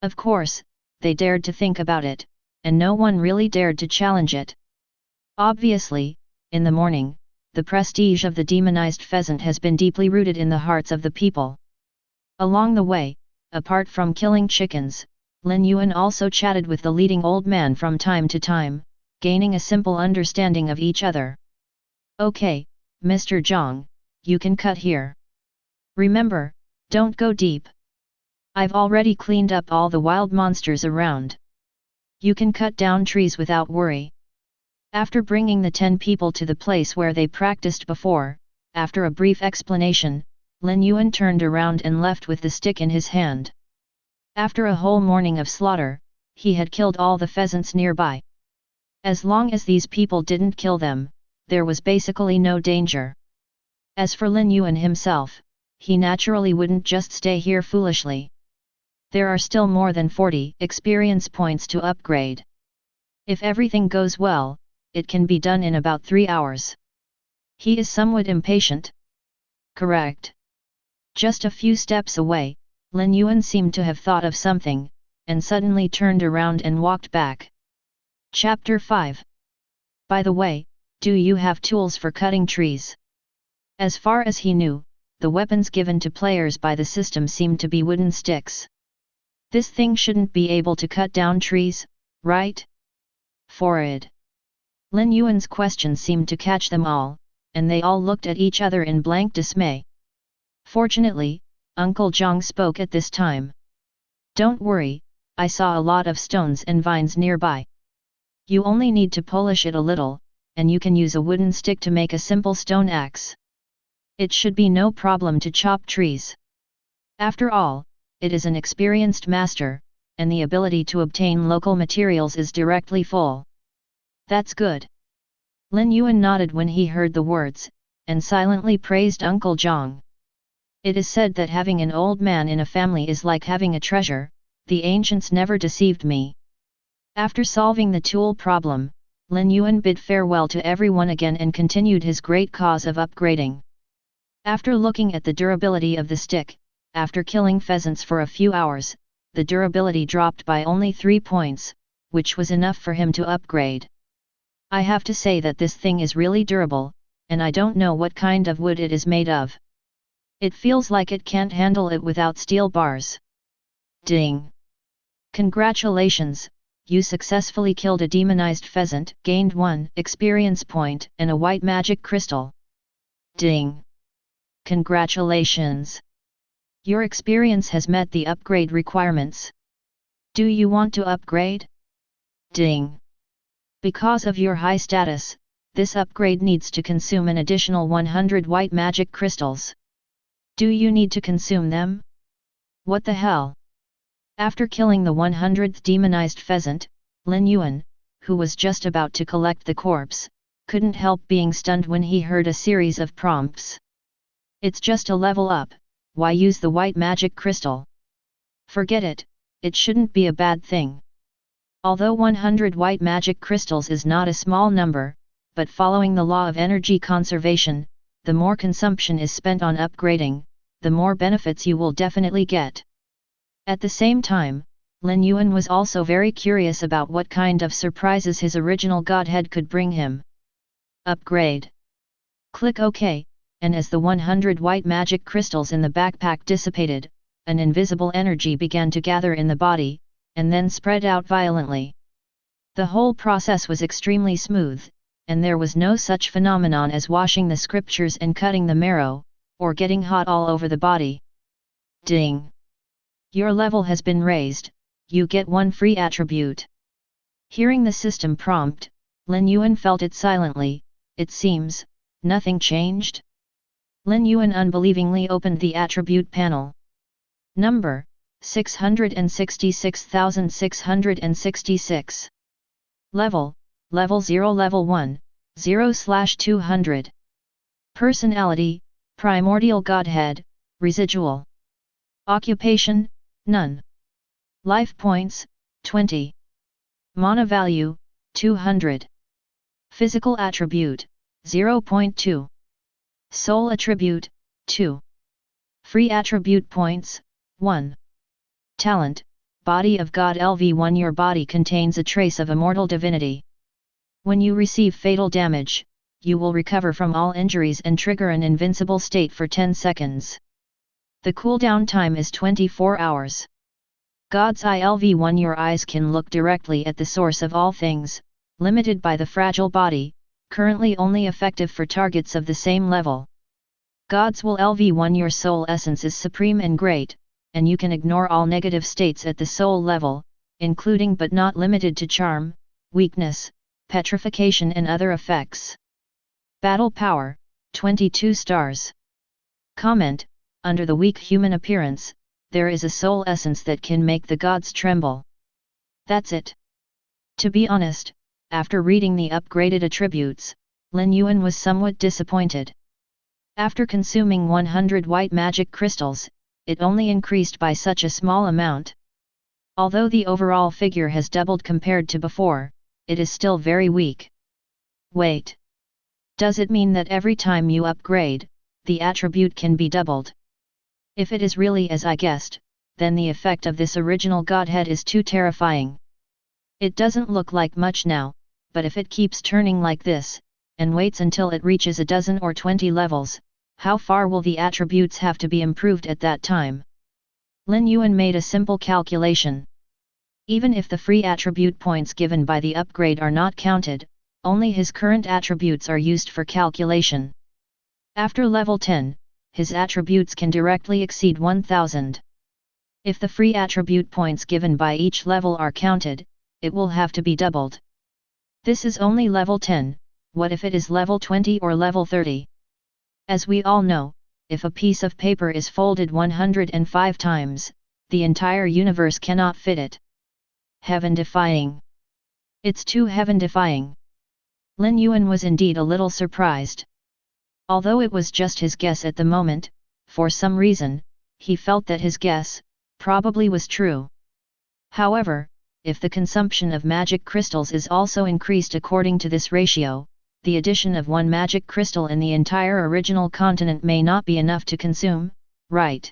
Of course, they dared to think about it, and no one really dared to challenge it. Obviously, in the morning, the prestige of the demonized pheasant has been deeply rooted in the hearts of the people. Along the way, apart from killing chickens, Lin Yuan also chatted with the leading old man from time to time, gaining a simple understanding of each other. Okay, Mr. Zhang, you can cut here. Remember, don't go deep. I've already cleaned up all the wild monsters around. You can cut down trees without worry. After bringing the 10 people to the place where they practiced before, after a brief explanation, Lin Yuan turned around and left with the stick in his hand. After a whole morning of slaughter, he had killed all the pheasants nearby. As long as these people didn't kill them, there was basically no danger. As for Lin Yuan himself, he naturally wouldn't just stay here foolishly. There are still more than 40 experience points to upgrade. If everything goes well, it can be done in about 3 hours. He is somewhat impatient. Correct. Just a few steps away, Lin Yuan seemed to have thought of something, and suddenly turned around and walked back. Chapter 5. By the way, do you have tools for cutting trees? As far as he knew, the weapons given to players by the system seemed to be wooden sticks. This thing shouldn't be able to cut down trees, right? Forward. Lin Yuan's question seemed to catch them all, and they all looked at each other in blank dismay. Fortunately, Uncle Zhang spoke at this time. Don't worry, I saw a lot of stones and vines nearby. You only need to polish it a little, and you can use a wooden stick to make a simple stone axe. It should be no problem to chop trees. After all, it is an experienced master, and the ability to obtain local materials is directly full. That's good. Lin Yuan nodded when he heard the words, and silently praised Uncle Zhang. It is said that having an old man in a family is like having a treasure. The ancients never deceived me. After solving the tool problem, Lin Yuan bid farewell to everyone again and continued his great cause of upgrading. After looking at the durability of the stick, after killing pheasants for a few hours, the durability dropped by only 3 points, which was enough for him to upgrade. I have to say that this thing is really durable, and I don't know what kind of wood it is made of. It feels like it can't handle it without steel bars. Ding! Congratulations, you successfully killed a demonized pheasant, gained 1 experience point and a white magic crystal. Ding! Congratulations! Your experience has met the upgrade requirements. Do you want to upgrade? Ding! Because of your high status, this upgrade needs to consume an additional 100 white magic crystals. Do you need to consume them? What the hell? After killing the 100th demonized pheasant, Lin Yuan, who was just about to collect the corpse, couldn't help being stunned when he heard a series of prompts. It's just a level up, why use the white magic crystal? Forget it, it shouldn't be a bad thing. Although 100 white magic crystals is not a small number, but following the law of energy conservation, the more consumption is spent on upgrading, the more benefits you will definitely get. At the same time, Lin Yuan was also very curious about what kind of surprises his original godhead could bring him. Upgrade. Click OK, and as the 100 white magic crystals in the backpack dissipated, an invisible energy began to gather in the body, and then spread out violently. The whole process was extremely smooth, and there was no such phenomenon as washing the scriptures and cutting the marrow, or getting hot all over the body. Ding! Your level has been raised, you get 1 free attribute. Hearing the system prompt, Lin Yuan felt it silently. It seems, nothing changed? Lin Yuan unbelievingly opened the attribute panel. Number, 666,666. Level 0 Level 1, 0/200. Personality, Primordial Godhead, Residual. Occupation, None. Life points, 20. Mana value, 200. Physical attribute, 0.2. Soul attribute, 2. Free attribute points, 1. Talent, Body of God LV1. Your body contains a trace of immortal divinity. When you receive fatal damage, you will recover from all injuries and trigger an invincible state for 10 seconds. The cooldown time is 24 hours. God's Eye LV1. Your eyes can look directly at the source of all things, limited by the fragile body, currently only effective for targets of the same level. God's Will LV1. Your soul essence is supreme and great, and you can ignore all negative states at the soul level, including but not limited to charm, weakness, petrification and other effects. Battle power, 22 stars. Comment, under the weak human appearance, there is a soul essence that can make the gods tremble. That's it. To be honest, after reading the upgraded attributes, Lin Yuan was somewhat disappointed. After consuming 100 white magic crystals, it only increased by such a small amount. Although the overall figure has doubled compared to before, it is still very weak. Wait. Does it mean that every time you upgrade, the attribute can be doubled? If it is really as I guessed, then the effect of this original godhead is too terrifying. It doesn't look like much now, but if it keeps turning like this, and waits until it reaches a dozen or 20 levels, how far will the attributes have to be improved at that time? Lin Yuan made a simple calculation. Even if the free attribute points given by the upgrade are not counted, only his current attributes are used for calculation. After level 10, his attributes can directly exceed 1000. If the free attribute points given by each level are counted, it will have to be doubled. This is only level 10, what if it is level 20 or level 30? As we all know, if a piece of paper is folded 105 times, the entire universe cannot fit it. Heaven-defying. It's too heaven-defying. Lin Yuan was indeed a little surprised. Although it was just his guess at the moment, for some reason, he felt that his guess probably was true. However, if the consumption of magic crystals is also increased according to this ratio, the addition of one magic crystal in the entire original continent may not be enough to consume, right?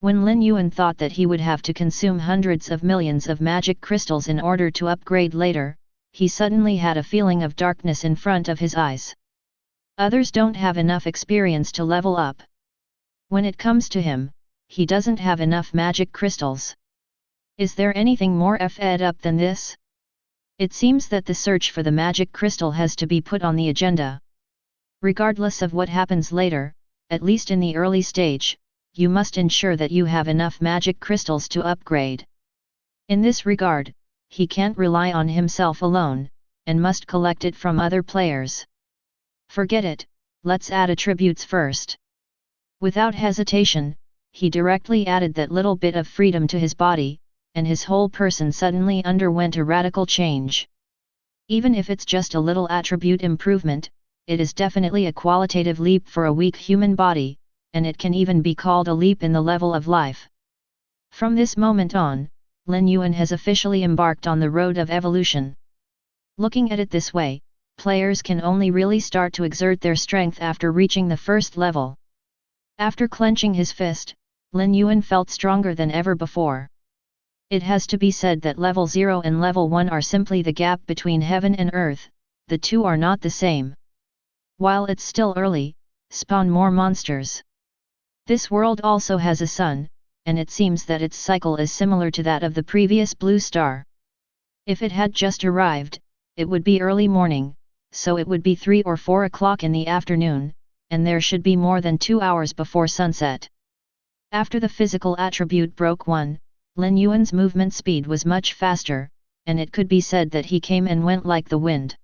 When Lin Yuan thought that he would have to consume hundreds of millions of magic crystals in order to upgrade later, he suddenly had a feeling of darkness in front of his eyes. Others don't have enough experience to level up. When it comes to him, he doesn't have enough magic crystals. Is there anything more fed up than this? It seems that the search for the magic crystal has to be put on the agenda. Regardless of what happens later, at least in the early stage, you must ensure that you have enough magic crystals to upgrade. In this regard, he can't rely on himself alone, and must collect it from other players. Forget it, let's add attributes first. Without hesitation, he directly added that little bit of freedom to his body, and his whole person suddenly underwent a radical change. Even if it's just a little attribute improvement, it is definitely a qualitative leap for a weak human body, and it can even be called a leap in the level of life. From this moment on, Lin Yuan has officially embarked on the road of evolution. Looking at it this way, players can only really start to exert their strength after reaching the first level. After clenching his fist, Lin Yuan felt stronger than ever before. It has to be said that level 0 and level 1 are simply the gap between heaven and earth, the two are not the same. While it's still early, spawn more monsters. This world also has a sun, and it seems that its cycle is similar to that of the previous blue star. If it had just arrived, it would be early morning, so it would be 3 or 4 o'clock in the afternoon, and there should be more than 2 hours before sunset. After the physical attribute broke 1, Lin Yuan's movement speed was much faster, and it could be said that he came and went like the wind.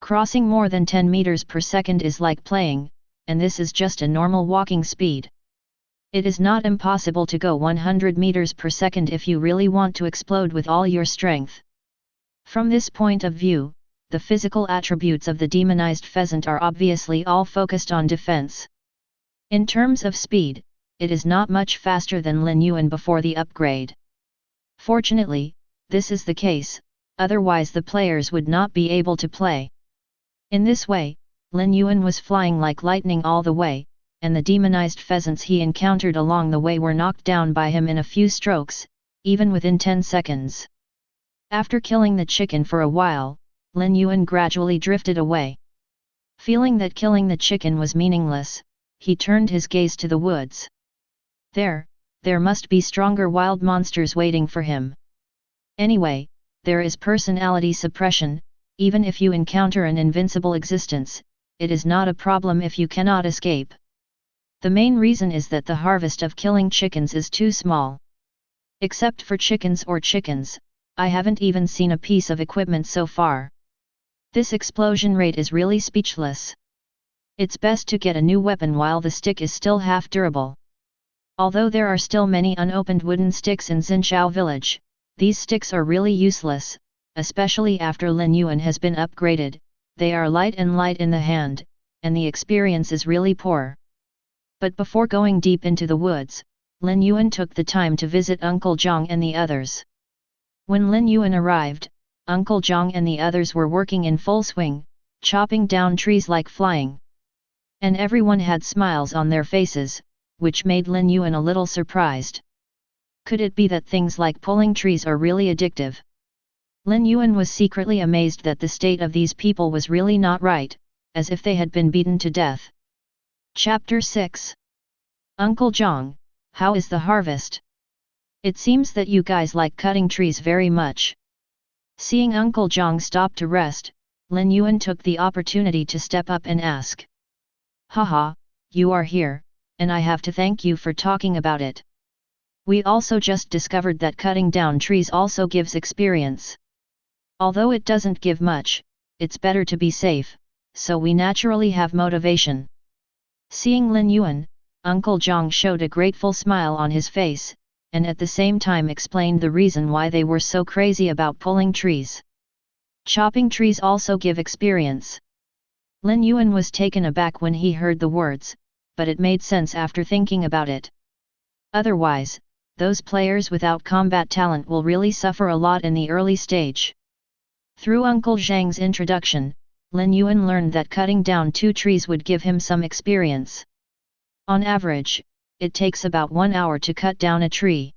Crossing more than 10 meters per second is like playing, and this is just a normal walking speed. It is not impossible to go 100 meters per second if you really want to explode with all your strength. From this point of view, the physical attributes of the demonized pheasant are obviously all focused on defense. In terms of speed, it is not much faster than Lin Yuan before the upgrade. Fortunately, this is the case, otherwise the players would not be able to play. In this way, Lin Yuan was flying like lightning all the way, and the demonized pheasants he encountered along the way were knocked down by him in a few strokes, even within 10 seconds. After killing the chicken for a while, Lin Yuan gradually drifted away. Feeling that killing the chicken was meaningless, he turned his gaze to the woods. There must be stronger wild monsters waiting for him. Anyway, there is personality suppression, even if you encounter an invincible existence, it is not a problem if you cannot escape. The main reason is that the harvest of killing chickens is too small. Except for chickens, I haven't even seen a piece of equipment so far. This explosion rate is really speechless. It's best to get a new weapon while the stick is still half durable. Although there are still many unopened wooden sticks in Xinshou Village, these sticks are really useless, especially after Lin Yuan has been upgraded. They are light in the hand, and the experience is really poor. But before going deep into the woods, Lin Yuan took the time to visit Uncle Zhang and the others. When Lin Yuan arrived, Uncle Zhang and the others were working in full swing, chopping down trees like flying. And everyone had smiles on their faces, which made Lin Yuan a little surprised. Could it be that things like pulling trees are really addictive? Lin Yuan was secretly amazed that the state of these people was really not right, as if they had been beaten to death. Chapter 6. Uncle Zhang, how is the harvest? It seems that you guys like cutting trees very much. Seeing Uncle Zhang stop to rest, Lin Yuan took the opportunity to step up and ask. Haha, you are here, and I have to thank you for talking about it. We also just discovered that cutting down trees also gives experience. Although it doesn't give much, it's better to be safe, so we naturally have motivation. Seeing Lin Yuan, Uncle Zhang showed a grateful smile on his face, and at the same time explained the reason why they were so crazy about pulling trees. Chopping trees also give experience. Lin Yuan was taken aback when he heard the words, but it made sense after thinking about it. Otherwise, those players without combat talent will really suffer a lot in the early stage. Through Uncle Zhang's introduction, Lin Yuan learned that cutting down 2 trees would give him some experience. On average, it takes about 1 hour to cut down a tree.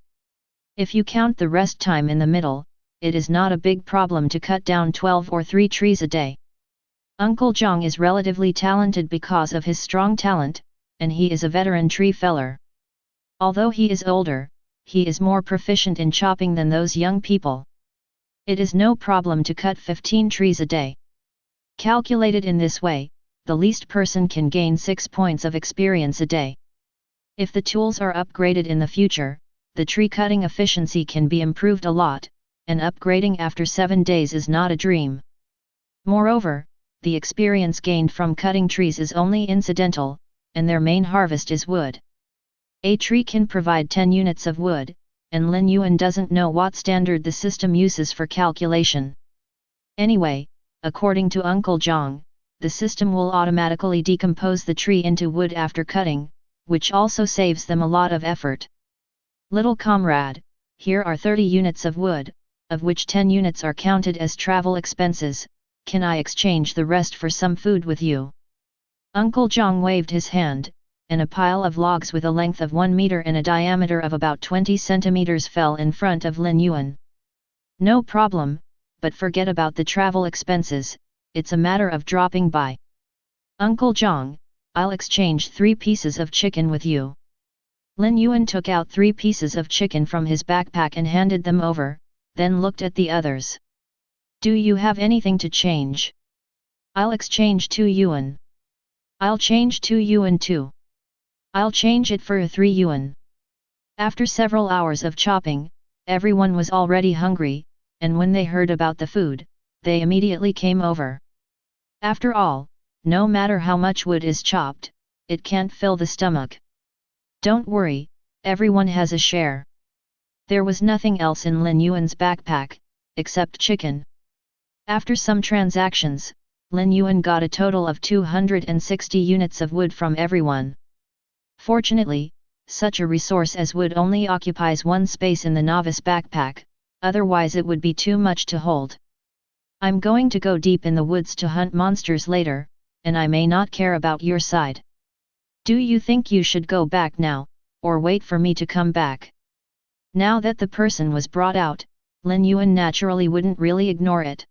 If you count the rest time in the middle, it is not a big problem to cut down 12 or 3 trees a day. Uncle Zhang is relatively talented because of his strong talent, and he is a veteran tree feller. Although he is older, he is more proficient in chopping than those young people. It is no problem to cut 15 trees a day. Calculated in this way, the least person can gain 6 points of experience a day. If the tools are upgraded in the future, the tree cutting efficiency can be improved a lot, and upgrading after 7 days is not a dream. Moreover, the experience gained from cutting trees is only incidental, and their main harvest is wood. A tree can provide 10 units of wood, and Lin Yuan doesn't know what standard the system uses for calculation. Anyway, according to Uncle Zhang, the system will automatically decompose the tree into wood after cutting, which also saves them a lot of effort. Little comrade, here are 30 units of wood, of which 10 units are counted as travel expenses. Can I exchange the rest for some food with you? Uncle Zhang waved his hand, and a pile of logs with a length of 1 meter and a diameter of about 20 centimeters fell in front of Lin Yuan. No problem, but forget about the travel expenses, it's a matter of dropping by. Uncle Zhang, I'll exchange 3 pieces of chicken with you. Lin Yuan took out 3 pieces of chicken from his backpack and handed them over, then looked at the others. Do you have anything to change? I'll exchange 2 yuan. I'll change 2 yuan too. I'll change it for 3 yuan. After several hours of chopping, everyone was already hungry, and when they heard about the food, they immediately came over. After all, no matter how much wood is chopped, it can't fill the stomach. Don't worry, everyone has a share. There was nothing else in Lin Yuan's backpack, except chicken. After some transactions, Lin Yuan got a total of 260 units of wood from everyone. Fortunately, such a resource as wood only occupies 1 space in the novice backpack, otherwise it would be too much to hold. I'm going to go deep in the woods to hunt monsters later, and I may not care about your side. Do you think you should go back now, or wait for me to come back? Now that the person was brought out, Lin Yuan naturally wouldn't really ignore it.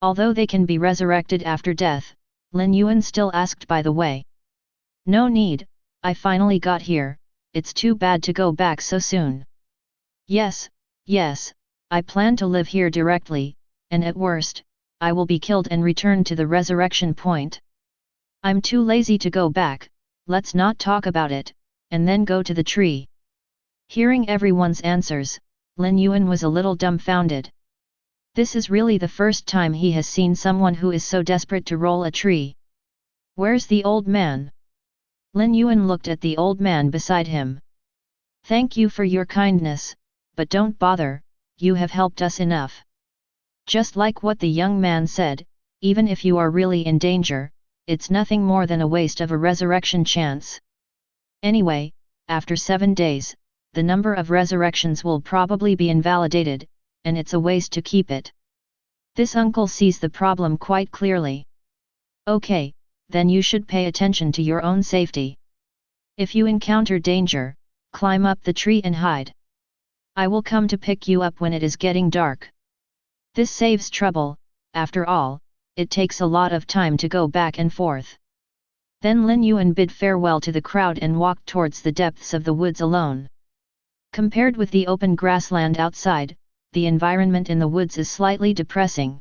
Although they can be resurrected after death, Lin Yuan still asked by the way. No need, I finally got here, it's too bad to go back so soon. Yes, I plan to live here directly, and at worst, I will be killed and return to the resurrection point. I'm too lazy to go back, let's not talk about it, and then go to the tree. Hearing everyone's answers, Lin Yuan was a little dumbfounded. This is really the first time he has seen someone who is so desperate to roll a tree. Where's the old man? Lin Yuan looked at the old man beside him. Thank you for your kindness, but don't bother, you have helped us enough. Just like what the young man said, even if you are really in danger, it's nothing more than a waste of a resurrection chance. Anyway, after 7 days, the number of resurrections will probably be invalidated, and it's a waste to keep it. This uncle sees the problem quite clearly. Okay, then you should pay attention to your own safety. If you encounter danger, climb up the tree and hide. I will come to pick you up when it is getting dark. This saves trouble, after all, it takes a lot of time to go back and forth. Then Lin Yuan bid farewell to the crowd and walked towards the depths of the woods alone. Compared with the open grassland outside, the environment in the woods is slightly depressing.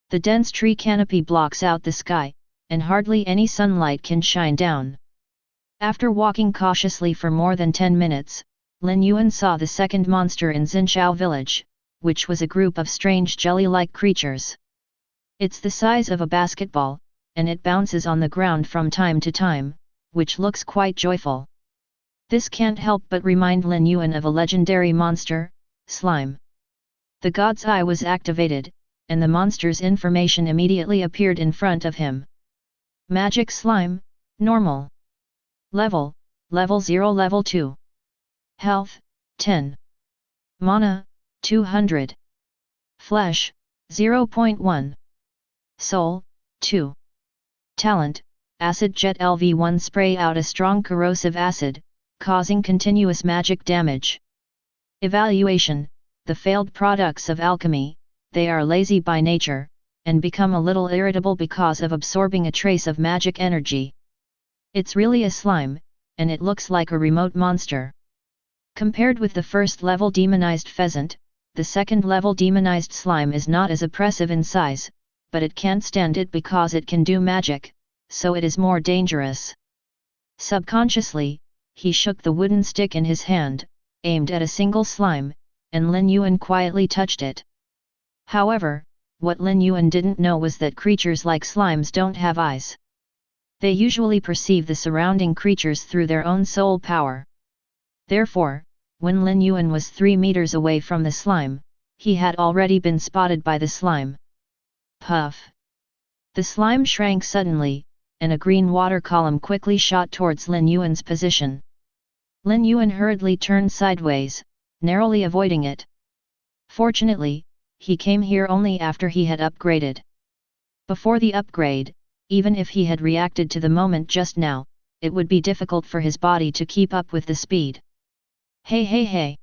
The dense tree canopy blocks out the sky, and hardly any sunlight can shine down. After walking cautiously for more than 10 minutes, Lin Yuan saw the second monster in Xinshou Village, which was a group of strange jelly-like creatures. It's the size of a basketball, and it bounces on the ground from time to time, which looks quite joyful. This can't help but remind Lin Yuan of a legendary monster, slime. The god's eye was activated, and the monster's information immediately appeared in front of him. Magic slime, normal. Level 0 level 2. Health, 10. Mana, 200. Flesh, 0.1. Soul, 2. Talent, Acid Jet LV1 spray out a strong corrosive acid, causing continuous magic damage. Evaluation, the failed products of alchemy, they are lazy by nature, and become a little irritable because of absorbing a trace of magic energy. It's really a slime, and it looks like a remote monster. Compared with the first level demonized pheasant, the second level demonized slime is not as oppressive in size, but it can't stand it because it can do magic, so it is more dangerous. Subconsciously, he shook the wooden stick in his hand, aimed at a single slime, and Lin Yuan quietly touched it. However, what Lin Yuan didn't know was that creatures like slimes don't have eyes. They usually perceive the surrounding creatures through their own soul power. Therefore, when Lin Yuan was 3 meters away from the slime, he had already been spotted by the slime. Puff! The slime shrank suddenly, and a green water column quickly shot towards Lin Yuan's position. Lin Yuan hurriedly turned sideways, narrowly avoiding it. Fortunately, he came here only after he had upgraded. Before the upgrade, even if he had reacted to the moment just now, it would be difficult for his body to keep up with the speed. Hey hey hey!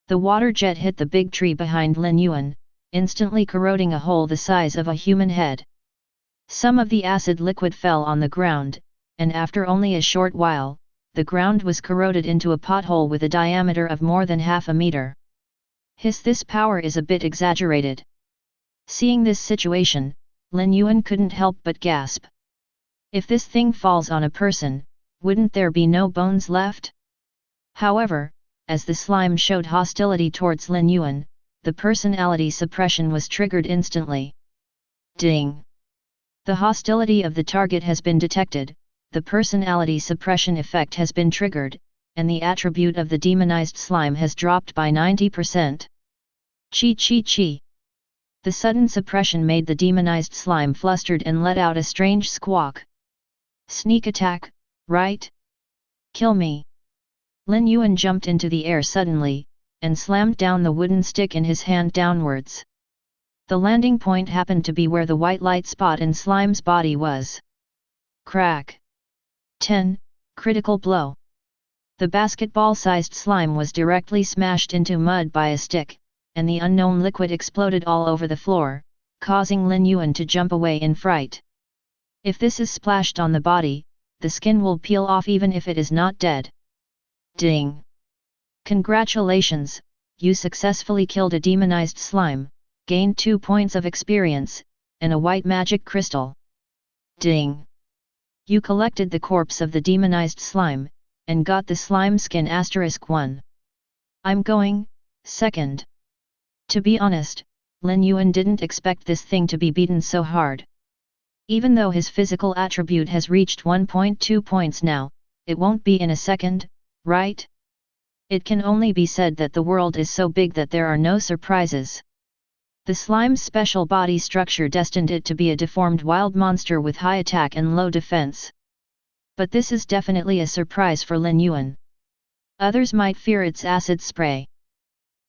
The water jet hit the big tree behind Lin Yuan, instantly corroding a hole the size of a human head. Some of the acid liquid fell on the ground, and after only a short while, the ground was corroded into a pothole with a diameter of more than half a meter. This power is a bit exaggerated. Seeing this situation, Lin Yuan couldn't help but gasp. If this thing falls on a person, wouldn't there be no bones left? However, as the slime showed hostility towards Lin Yuan, the personality suppression was triggered instantly. Ding! The hostility of the target has been detected, the personality suppression effect has been triggered, and the attribute of the demonized slime has dropped by 90%. Chi chi chi! The sudden suppression made the demonized slime flustered and let out a strange squawk. Sneak attack, right? Kill me! Lin Yuan jumped into the air suddenly, and slammed down the wooden stick in his hand downwards. The landing point happened to be where the white light spot in Slime's body was. Crack! 10. Critical blow. The basketball-sized slime was directly smashed into mud by a stick, and the unknown liquid exploded all over the floor, causing Lin Yuan to jump away in fright. If this is splashed on the body, the skin will peel off even if it is not dead. Ding! Congratulations, you successfully killed a demonized slime, gained 2 points of experience, and a white magic crystal. Ding! You collected the corpse of the demonized slime, and got the slime skin *1. I'm going, second. To be honest, Lin Yuan didn't expect this thing to be beaten so hard. Even though his physical attribute has reached 1.2 points now, it won't be in a second, right? It can only be said that the world is so big that there are no surprises. The slime's special body structure destined it to be a deformed wild monster with high attack and low defense. But this is definitely a surprise for Lin Yuan. Others might fear its acid spray.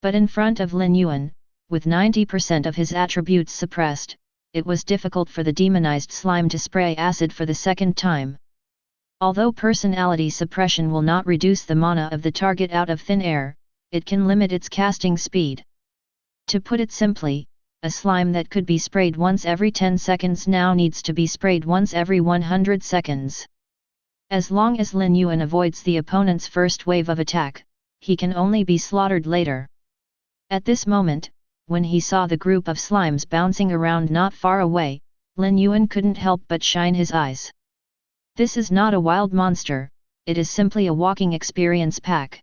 But in front of Lin Yuan, with 90% of his attributes suppressed, it was difficult for the demonized slime to spray acid for the second time. Although personality suppression will not reduce the mana of the target out of thin air, it can limit its casting speed. To put it simply, a slime that could be sprayed once every 10 seconds now needs to be sprayed once every 100 seconds. As long as Lin Yuan avoids the opponent's first wave of attack, he can only be slaughtered later. At this moment, when he saw the group of slimes bouncing around not far away, Lin Yuan couldn't help but shine his eyes. This is not a wild monster, it is simply a walking experience pack.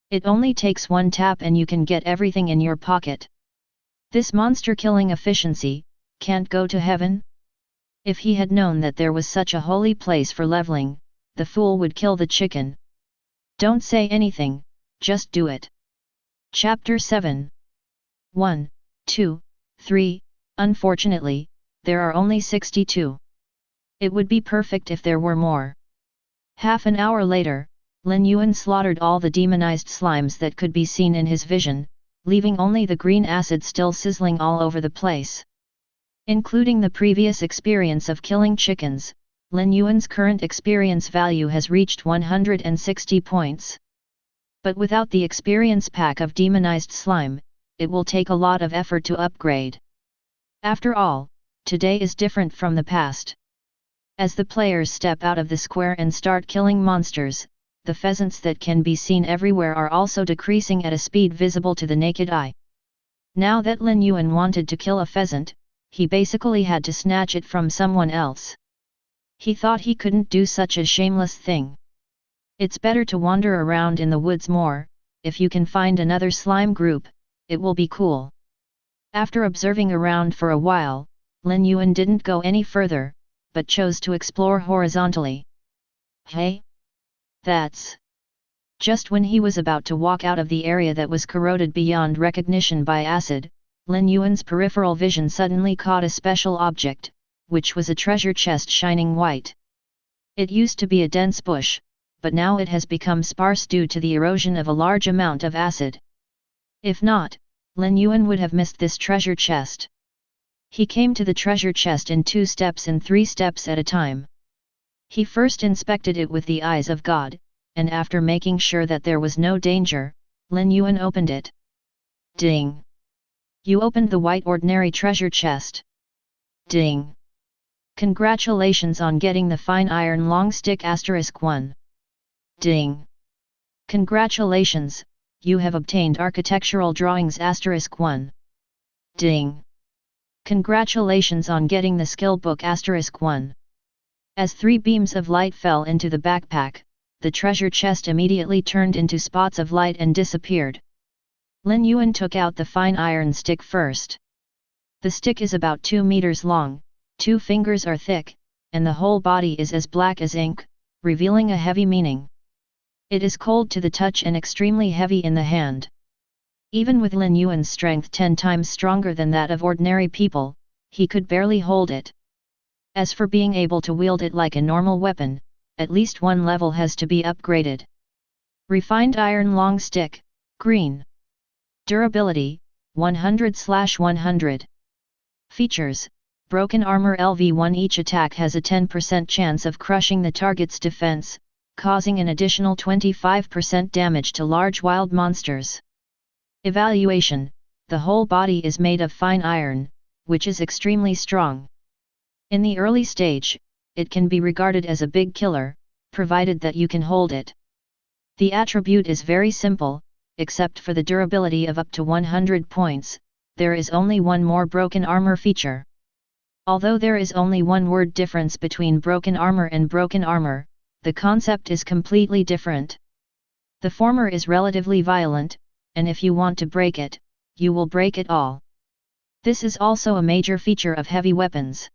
It only takes one tap and you can get everything in your pocket. This monster-killing efficiency, can't go to heaven? If he had known that there was such a holy place for leveling, the fool would kill the chicken. Don't say anything, just do it. Chapter 7. 1, 2, 3, unfortunately, there are only 62. It would be perfect if there were more. Half an hour later, Lin Yuan slaughtered all the demonized slimes that could be seen in his vision, leaving only the green acid still sizzling all over the place. Including the previous experience of killing chickens, Lin Yuan's current experience value has reached 160 points. But without the experience pack of demonized slime, it will take a lot of effort to upgrade. After all, today is different from the past. As the players step out of the square and start killing monsters, the pheasants that can be seen everywhere are also decreasing at a speed visible to the naked eye. Now that Lin Yuan wanted to kill a pheasant, he basically had to snatch it from someone else. He thought he couldn't do such a shameless thing. It's better to wander around in the woods more. If you can find another slime group, it will be cool. After observing around for a while, Lin Yuan didn't go any further, but chose to explore horizontally. Hey? That's... Just when he was about to walk out of the area that was corroded beyond recognition by acid, Lin Yuan's peripheral vision suddenly caught a special object, which was a treasure chest shining white. It used to be a dense bush, but now it has become sparse due to the erosion of a large amount of acid. If not, Lin Yuan would have missed this treasure chest. He came to the treasure chest in 2 steps and 3 steps at a time. He first inspected it with the eyes of God, and after making sure that there was no danger, Lin Yuan opened it. Ding! You opened the white ordinary treasure chest. Ding! Congratulations on getting the fine iron long stick *1. Ding! Congratulations, you have obtained architectural drawings *1. Ding! Congratulations on getting the skill book *1. As 3 beams of light fell into the backpack, the treasure chest immediately turned into spots of light and disappeared. Lin Yuan took out the fine iron stick first. The stick is about 2 meters long, 2 fingers are thick, and the whole body is as black as ink, revealing a heavy meaning. It is cold to the touch and extremely heavy in the hand. Even with Lin Yuan's strength 10 times stronger than that of ordinary people, he could barely hold it. As for being able to wield it like a normal weapon, at least one level has to be upgraded. Refined Iron Long Stick, Green. Durability, 100/100. Features, Broken Armor LV1. Each attack has a 10% chance of crushing the target's defense, causing an additional 25% damage to large wild monsters. Evaluation, the whole body is made of fine iron, which is extremely strong. In the early stage, it can be regarded as a big killer, provided that you can hold it. The attribute is very simple, except for the durability of up to 100 points, there is only one more broken armor feature. Although there is only one word difference between broken armor and broken armor, the concept is completely different. The former is relatively violent, and if you want to break it, you will break it all. This is also a major feature of heavy weapons.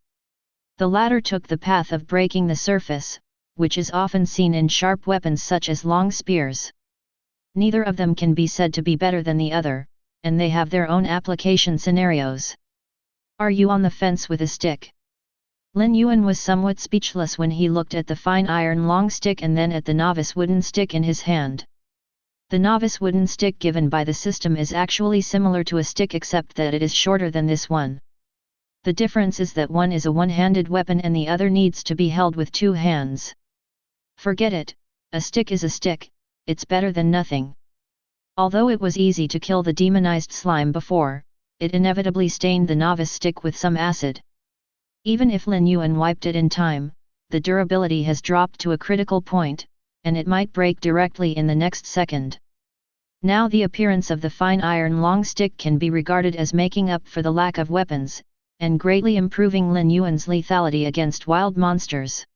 The latter took the path of breaking the surface, which is often seen in sharp weapons such as long spears. Neither of them can be said to be better than the other, and they have their own application scenarios. Are you on the fence with a stick? Lin Yuan was somewhat speechless when he looked at the fine iron long stick and then at the novice wooden stick in his hand. The novice wooden stick given by the system is actually similar to a stick except that it is shorter than this one. The difference is that one is a one-handed weapon and the other needs to be held with 2 hands. Forget it, a stick is a stick, it's better than nothing. Although it was easy to kill the demonized slime before, it inevitably stained the novice stick with some acid. Even if Lin Yuan wiped it in time, the durability has dropped to a critical point, and it might break directly in the next second. Now the appearance of the fine iron long stick can be regarded as making up for the lack of weapons, and greatly improving Lin Yuan's lethality against wild monsters.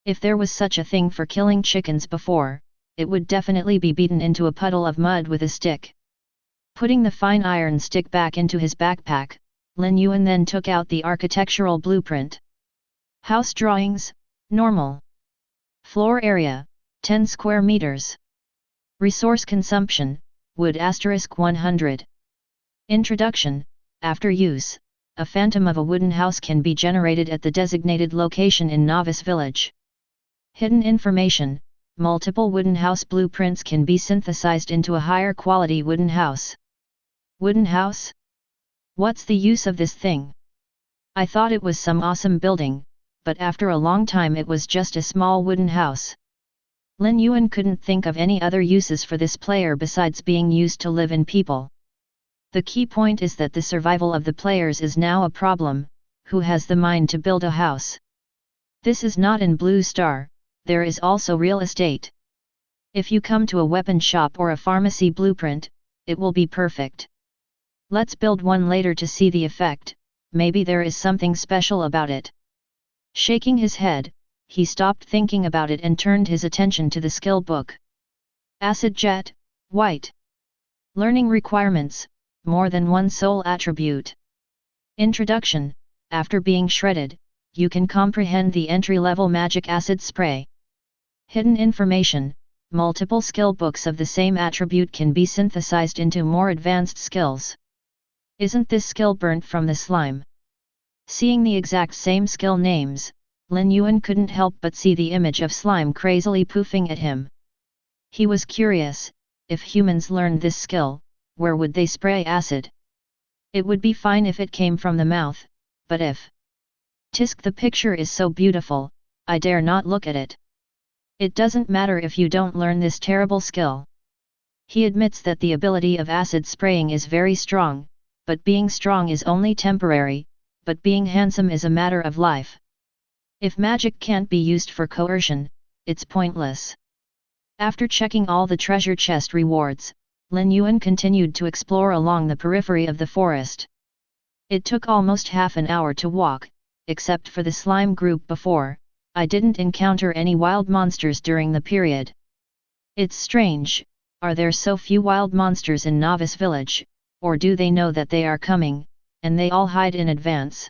If there was such a thing for killing chickens before, it would definitely be beaten into a puddle of mud with a stick. Putting the fine iron stick back into his backpack, Lin Yuan then took out the architectural blueprint. House drawings, normal. Floor area, 10 square meters. Resource consumption, wood *100. Introduction, after use, a phantom of a wooden house can be generated at the designated location in Novice Village. Hidden information, multiple wooden house blueprints can be synthesized into a higher quality wooden house. Wooden house? What's the use of this thing? I thought it was some awesome building, but after a long time it was just a small wooden house. Lin Yuan couldn't think of any other uses for this player besides being used to live in people. The key point is that the survival of the players is now a problem. Who has the mind to build a house? This is not in Blue Star, there is also real estate. If you come to a weapon shop or a pharmacy blueprint, it will be perfect. Let's build one later to see the effect, maybe there is something special about it. Shaking his head, he stopped thinking about it and turned his attention to the skill book. Acid Jet, White. Learning requirements, more than one soul attribute. Introduction, after being shredded, you can comprehend the entry-level magic acid spray. Hidden information, multiple skill books of the same attribute can be synthesized into more advanced skills. Isn't this skill burnt from the slime? Seeing the exact same skill names, Lin Yuan couldn't help but see the image of slime crazily poofing at him. He was curious, if humans learned this skill, where would they spray acid? It would be fine if it came from the mouth, but if... Tisk, the picture is so beautiful, I dare not look at it. It doesn't matter if you don't learn this terrible skill. He admits that the ability of acid spraying is very strong, but being strong is only temporary, but being handsome is a matter of life. If magic can't be used for coercion, it's pointless. After checking all the treasure chest rewards, Lin Yuan continued to explore along the periphery of the forest. It took almost half an hour to walk, except for the slime group before, I didn't encounter any wild monsters during the period. It's strange, are there so few wild monsters in Novice Village, or do they know that they are coming, and they all hide in advance?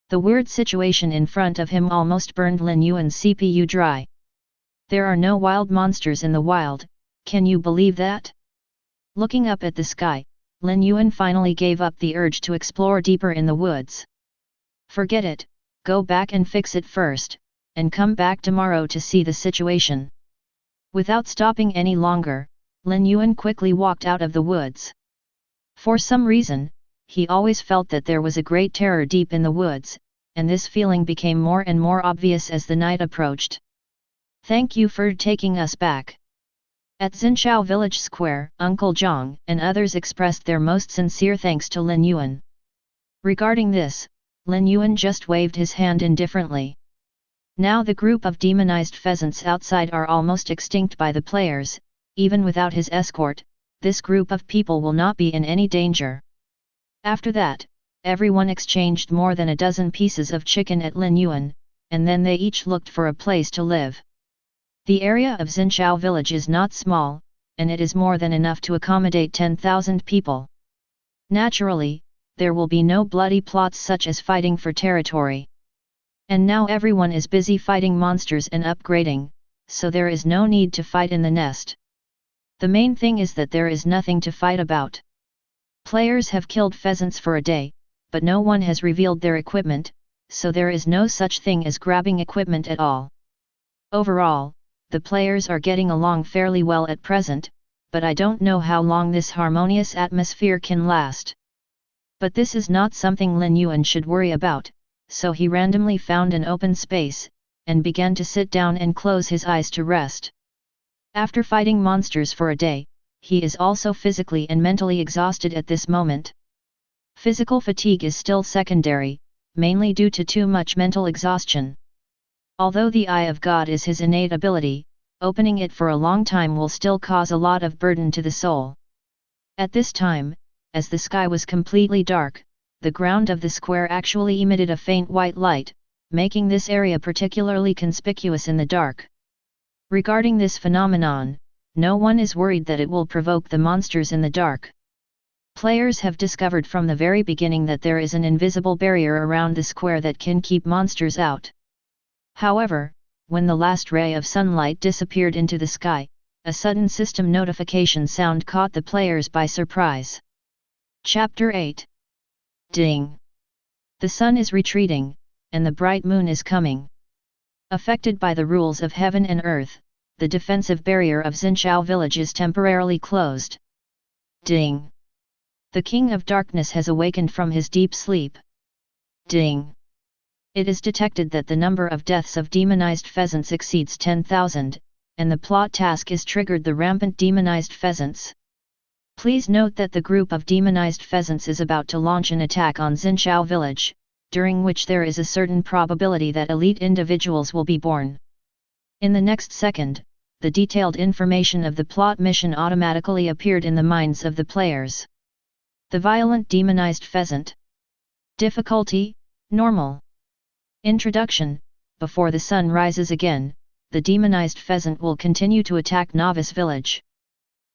The weird situation in front of him almost burned Lin Yuan's CPU dry. There are no wild monsters in the wild, can you believe that? Looking up at the sky, Lin Yuan finally gave up the urge to explore deeper in the woods. Forget it, go back and fix it first, and come back tomorrow to see the situation. Without stopping any longer, Lin Yuan quickly walked out of the woods. For some reason, he always felt that there was a great terror deep in the woods, and this feeling became more and more obvious as the night approached. Thank you for taking us back. At Xinshou Village Square, Uncle Zhang and others expressed their most sincere thanks to Lin Yuan. Regarding this, Lin Yuan just waved his hand indifferently. Now the group of demonized pheasants outside are almost extinct by the players, even without his escort, this group of people will not be in any danger. After that, everyone exchanged more than a dozen pieces of chicken at Lin Yuan, and then they each looked for a place to live. The area of Xinshou Village is not small, and it is more than enough to accommodate 10,000 people. Naturally, there will be no bloody plots such as fighting for territory. And now everyone is busy fighting monsters and upgrading, so there is no need to fight in the nest. The main thing is that there is nothing to fight about. Players have killed pheasants for a day, but no one has revealed their equipment, so there is no such thing as grabbing equipment at all. Overall, the players are getting along fairly well at present, but I don't know how long this harmonious atmosphere can last. But this is not something Lin Yuan should worry about, so he randomly found an open space, and began to sit down and close his eyes to rest. After fighting monsters for a day, he is also physically and mentally exhausted at this moment. Physical fatigue is still secondary, mainly due to too much mental exhaustion. Although the Eye of God is his innate ability, opening it for a long time will still cause a lot of burden to the soul. At this time, as the sky was completely dark, the ground of the square actually emitted a faint white light, making this area particularly conspicuous in the dark. Regarding this phenomenon, no one is worried that it will provoke the monsters in the dark. Players have discovered from the very beginning that there is an invisible barrier around the square that can keep monsters out. However, when the last ray of sunlight disappeared into the sky, a sudden system notification sound caught the players by surprise. Chapter 8. Ding! The sun is retreating, and the bright moon is coming. Affected by the rules of heaven and earth, the defensive barrier of Xinshou Village is temporarily closed. Ding! The King of Darkness has awakened from his deep sleep. Ding! It is detected that the number of deaths of demonized pheasants exceeds 10,000, and the plot task is triggered the rampant demonized pheasants. Please note that the group of demonized pheasants is about to launch an attack on Xinshou Village, during which there is a certain probability that elite individuals will be born. In the next second, the detailed information of the plot mission automatically appeared in the minds of the players. The violent demonized pheasant. Difficulty: normal. Introduction: before the sun rises again, the demonized pheasant will continue to attack Novice Village.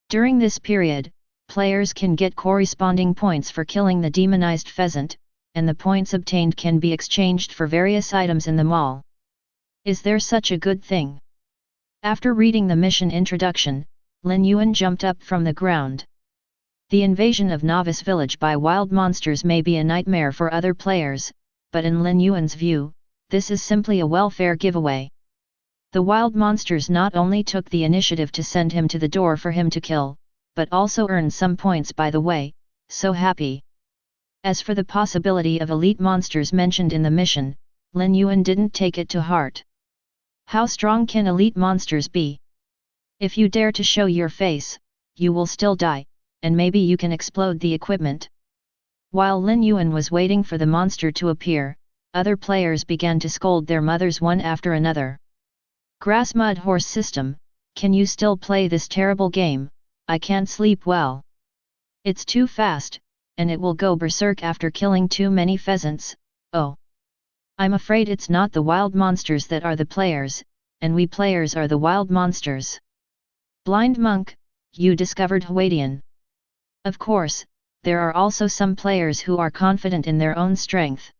During this period, players can get corresponding points for killing the demonized pheasant, and the points obtained can be exchanged for various items in the mall. Is there such a good thing? After reading the mission introduction, Lin Yuan jumped up from the ground. The invasion of Novice Village by wild monsters may be a nightmare for other players, but in Lin Yuan's view, this is simply a welfare giveaway. The wild monsters not only took the initiative to send him to the door for him to kill, but also earned some points by the way, so happy. As for the possibility of elite monsters mentioned in the mission, Lin Yuan didn't take it to heart. How strong can elite monsters be? If you dare to show your face, you will still die, and maybe you can explode the equipment. While Lin Yuan was waiting for the monster to appear, other players began to scold their mothers one after another. Grass mud horse system, can you still play this terrible game? I can't sleep well. It's too fast, and it will go berserk after killing too many pheasants. Oh! I'm afraid it's not the wild monsters that are the players, and we players are the wild monsters. Blind monk, you discovered Huadian. Of course, there are also some players who are confident in their own strength.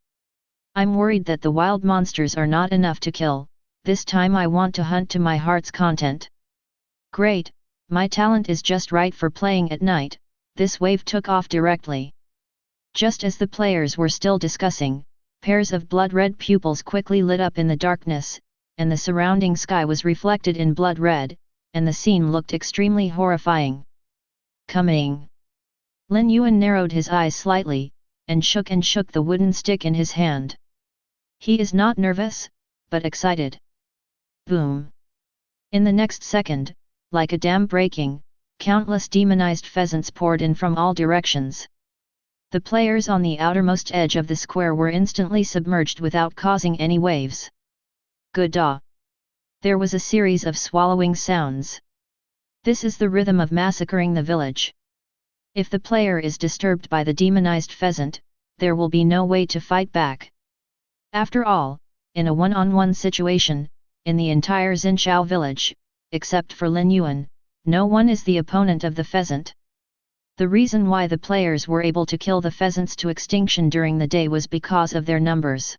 I'm worried that the wild monsters are not enough to kill. This time I want to hunt to my heart's content. Great, my talent is just right for playing at night. This wave took off directly. Just as the players were still discussing, pairs of blood-red pupils quickly lit up in the darkness, and the surrounding sky was reflected in blood red, and the scene looked extremely horrifying. Coming! Lin Yuan narrowed his eyes slightly, and shook the wooden stick in his hand. He is not nervous, but excited. Boom! In the next second, like a dam breaking, countless demonized pheasants poured in from all directions. The players on the outermost edge of the square were instantly submerged without causing any waves. Good-da! There was a series of swallowing sounds. This is the rhythm of massacring the village. If the player is disturbed by the demonized pheasant, there will be no way to fight back. After all, in a one-on-one situation, in the entire Xinshou Village, except for Lin Yuan, no one is the opponent of the pheasant. The reason why the players were able to kill the pheasants to extinction during the day was because of their numbers.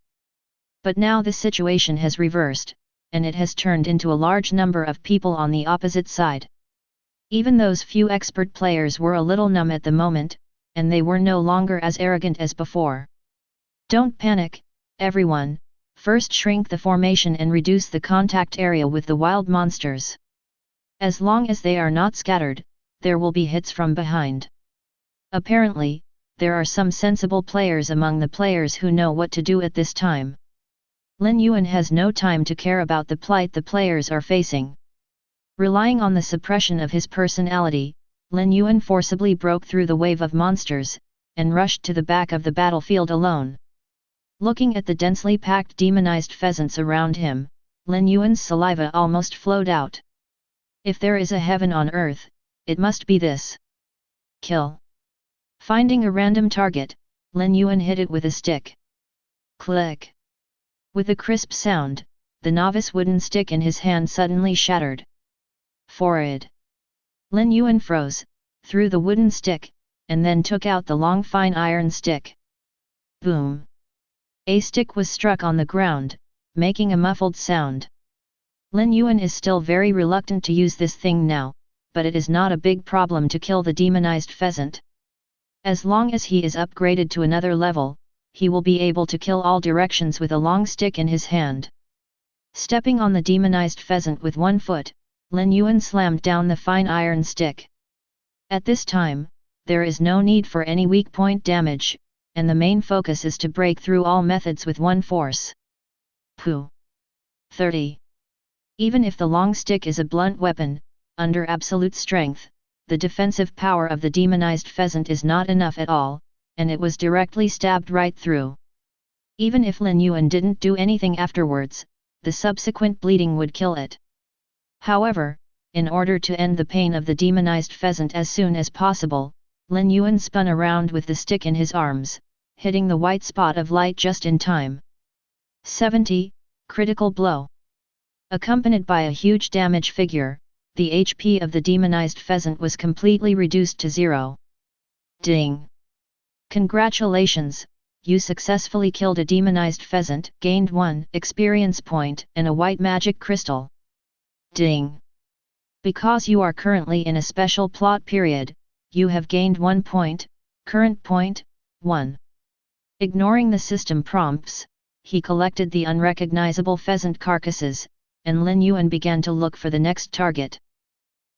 But now the situation has reversed, and it has turned into a large number of people on the opposite side. Even those few expert players were a little numb at the moment, and they were no longer as arrogant as before. Don't panic, everyone, first shrink the formation and reduce the contact area with the wild monsters. As long as they are not scattered, there will be hits from behind. Apparently, there are some sensible players among the players who know what to do at this time. Lin Yuan has no time to care about the plight the players are facing. Relying on the suppression of his personality, Lin Yuan forcibly broke through the wave of monsters, and rushed to the back of the battlefield alone. Looking at the densely packed demonized pheasants around him, Lin Yuan's saliva almost flowed out. If there is a heaven on earth, it must be this. Kill. Finding a random target, Lin Yuan hit it with a stick. Click! With a crisp sound, the novice wooden stick in his hand suddenly shattered. Forward! Lin Yuan froze, threw the wooden stick, and then took out the long fine iron stick. Boom! A stick was struck on the ground, making a muffled sound. Lin Yuan is still very reluctant to use this thing now, but it is not a big problem to kill the demonized pheasant. As long as he is upgraded to another level, he will be able to kill all directions with a long stick in his hand. Stepping on the demonized pheasant with one foot, Lin Yuan slammed down the fine iron stick. At this time, there is no need for any weak point damage, and the main focus is to break through all methods with one force. Pooh! 30. Even if the long stick is a blunt weapon, under absolute strength, the defensive power of the demonized pheasant is not enough at all, and it was directly stabbed right through. Even if Lin Yuan didn't do anything afterwards, the subsequent bleeding would kill it. However, in order to end the pain of the demonized pheasant as soon as possible, Lin Yuan spun around with the stick in his arms, hitting the white spot of light just in time. 70. Critical blow. Accompanied by a huge damage figure, the HP of the demonized pheasant was completely reduced to 0. Ding! Congratulations, you successfully killed a demonized pheasant, gained 1 experience point and a white magic crystal. Ding! Because you are currently in a special plot period, you have gained 1 point, current point, 1. Ignoring the system prompts, he collected the unrecognizable pheasant carcasses, and Lin Yuan began to look for the next target.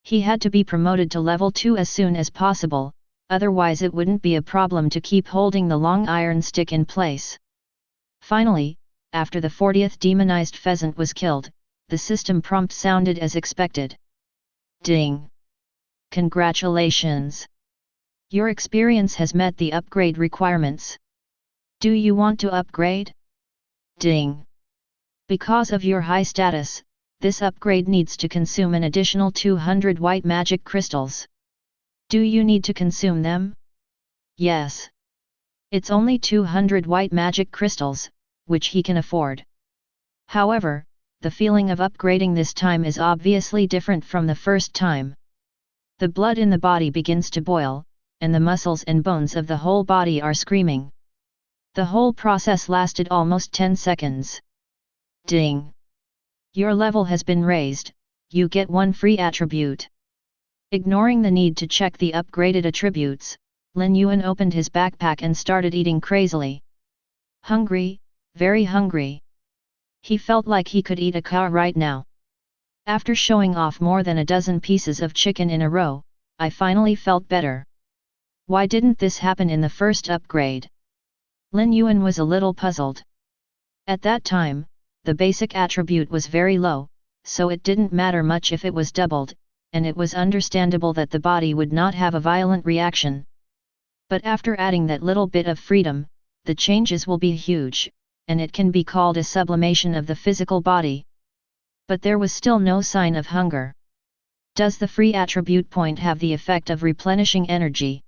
He had to be promoted to level 2 as soon as possible, otherwise it wouldn't be a problem to keep holding the long iron stick in place. Finally, after the 40th demonized pheasant was killed, the system prompt sounded as expected. Ding! Congratulations! Your experience has met the upgrade requirements. Do you want to upgrade? Ding! Because of your high status, this upgrade needs to consume an additional 200 white magic crystals. Do you need to consume them? Yes. It's only 200 white magic crystals, which he can afford. However, the feeling of upgrading this time is obviously different from the first time. The blood in the body begins to boil, and the muscles and bones of the whole body are screaming. The whole process lasted almost 10 seconds. Ding! Your level has been raised, you get 1 free attribute. Ignoring the need to check the upgraded attributes, Lin Yuan opened his backpack and started eating crazily. Hungry, very hungry. He felt like he could eat a cow right now. After showing off more than a dozen pieces of chicken in a row, I finally felt better. Why didn't this happen in the first upgrade? Lin Yuan was a little puzzled. At that time, the basic attribute was very low, so it didn't matter much if it was doubled, and it was understandable that the body would not have a violent reaction. But after adding that little bit of freedom, the changes will be huge, and it can be called a sublimation of the physical body. But there was still no sign of hunger. Does the free attribute point have the effect of replenishing energy?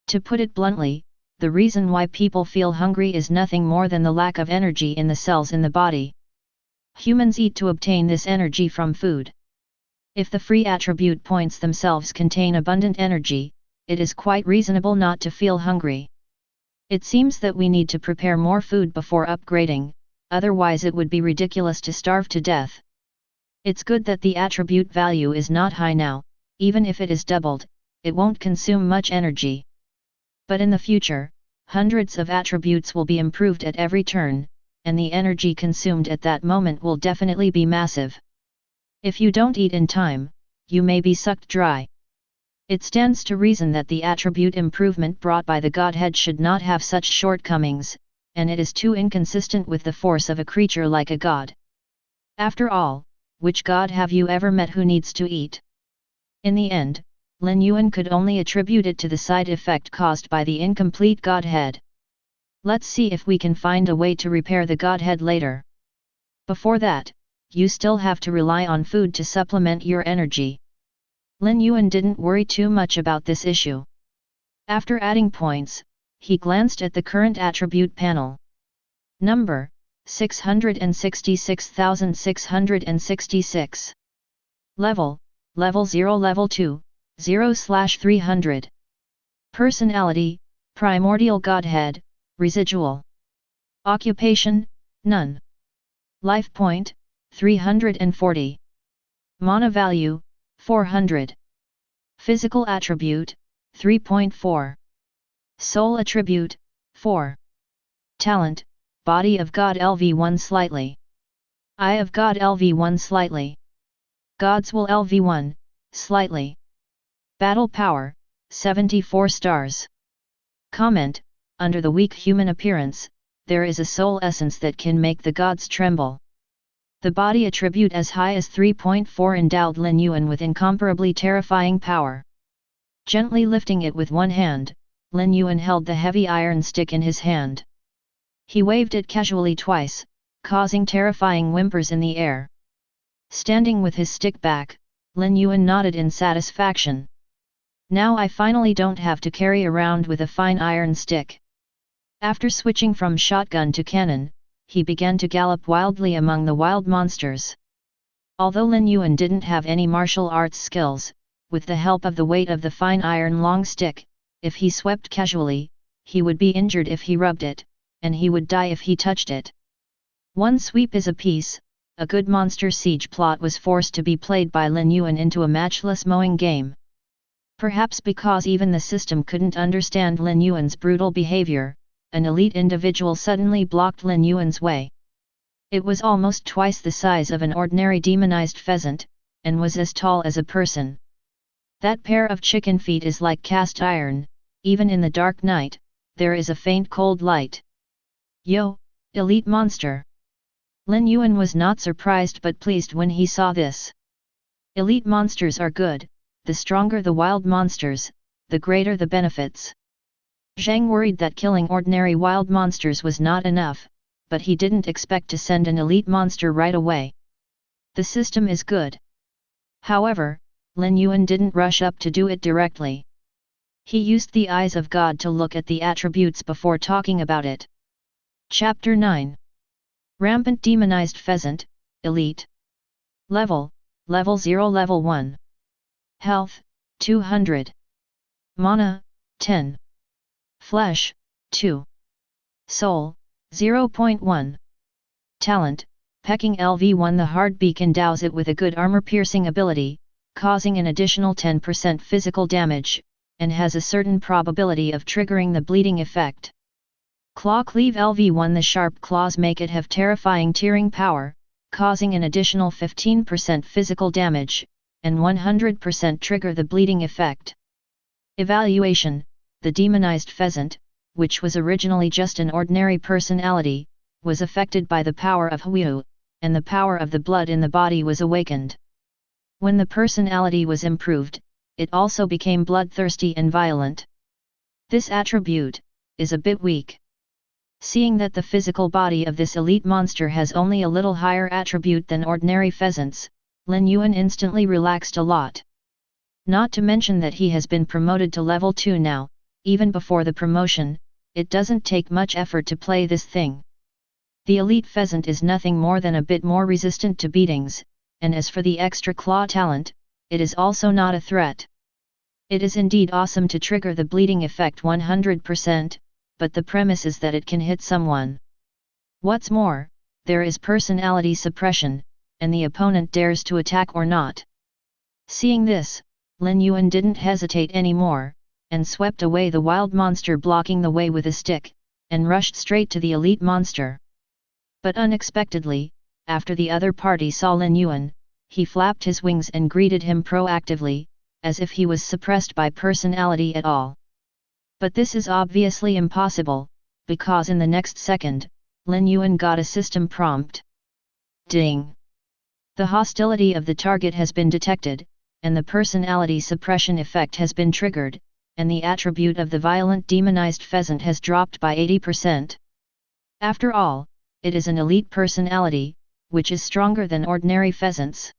To put it bluntly, the reason why people feel hungry is nothing more than the lack of energy in the cells in the body. Humans eat to obtain this energy from food. If the free attribute points themselves contain abundant energy, it is quite reasonable not to feel hungry. It seems that we need to prepare more food before upgrading, otherwise it would be ridiculous to starve to death. It's good that the attribute value is not high now, even if it is doubled, it won't consume much energy. But in the future, hundreds of attributes will be improved at every turn, and the energy consumed at that moment will definitely be massive. If you don't eat in time, you may be sucked dry. It stands to reason that the attribute improvement brought by the godhead should not have such shortcomings, and it is too inconsistent with the force of a creature like a god. After all, which god have you ever met who needs to eat? In the end, Lin Yuan could only attribute it to the side effect caused by the incomplete godhead. Let's see if we can find a way to repair the godhead later. Before that, you still have to rely on food to supplement your energy. Lin Yuan didn't worry too much about this issue. After adding points, he glanced at the current attribute panel. Number: 666,666. Level: Level 0 Level 2, 0/300. Personality: Primordial Godhead, Residual. Occupation: None. Life point: 340. Mana value: 400. Physical attribute: 3.4. Soul attribute: 4. Talent: Body of God LV1 slightly. Eye of God LV1 slightly. God's Will LV1, slightly. Battle power: 74 stars. Comment: under the weak human appearance, there is a soul essence that can make the gods tremble. The body attribute as high as 3.4 endowed Lin Yuan with incomparably terrifying power. Gently lifting it with one hand, Lin Yuan held the heavy iron stick in his hand. He waved it casually twice, causing terrifying whimpers in the air. Standing with his stick back, Lin Yuan nodded in satisfaction. Now I finally don't have to carry around with a fine iron stick. After switching from shotgun to cannon, he began to gallop wildly among the wild monsters. Although Lin Yuan didn't have any martial arts skills, with the help of the weight of the fine iron long stick, if he swept casually, he would be injured if he rubbed it, and he would die if he touched it. One sweep is a piece. A good monster siege plot was forced to be played by Lin Yuan into a matchless mowing game. Perhaps because even the system couldn't understand Lin Yuan's brutal behavior, an elite individual suddenly blocked Lin Yuan's way. It was almost twice the size of an ordinary demonized pheasant, and was as tall as a person. That pair of chicken feet is like cast iron. Even in the dark night, there is a faint cold light. Yo, elite monster! Lin Yuan was not surprised but pleased when he saw this. Elite monsters are good. The stronger the wild monsters, the greater the benefits. Zhang worried that killing ordinary wild monsters was not enough, but he didn't expect to send an elite monster right away. The system is good. However, Lin Yuan didn't rush up to do it directly. He used the eyes of God to look at the attributes before talking about it. Chapter 9. Rampant Demonized Pheasant, Elite. Level: Level 0 Level 1. Health: 200. Mana: 10. Flesh: 2. Soul: 0.1. Talent: Pecking LV1. The hard beak endows it with a good armor-piercing ability, causing an additional 10% physical damage, and has a certain probability of triggering the bleeding effect. Claw Cleave LV1. The sharp claws make it have terrifying tearing power, causing an additional 15% physical damage, and 100% trigger the bleeding effect. Evaluation: the demonized pheasant, which was originally just an ordinary personality, was affected by the power of Hu, and the power of the blood in the body was awakened. When the personality was improved, it also became bloodthirsty and violent. This attribute is a bit weak. Seeing that the physical body of this elite monster has only a little higher attribute than ordinary pheasants, Lin Yuan instantly relaxed a lot. Not to mention that he has been promoted to level 2 now. Even before the promotion, it doesn't take much effort to play this thing. The elite pheasant is nothing more than a bit more resistant to beatings, and as for the extra claw talent, it is also not a threat. It is indeed awesome to trigger the bleeding effect 100%, but the premise is that it can hit someone. What's more, there is personality suppression, and the opponent dares to attack or not. Seeing this, Lin Yuan didn't hesitate anymore, and swept away the wild monster blocking the way with a stick, and rushed straight to the elite monster. But unexpectedly, after the other party saw Lin Yuan, he flapped his wings and greeted him proactively, as if he was suppressed by personality at all. But this is obviously impossible, because in the next second, Lin Yuan got a system prompt. Ding! The hostility of the target has been detected, and the personality suppression effect has been triggered, and the attribute of the violent demonized pheasant has dropped by 80%. After all, it is an elite personality, which is stronger than ordinary pheasants.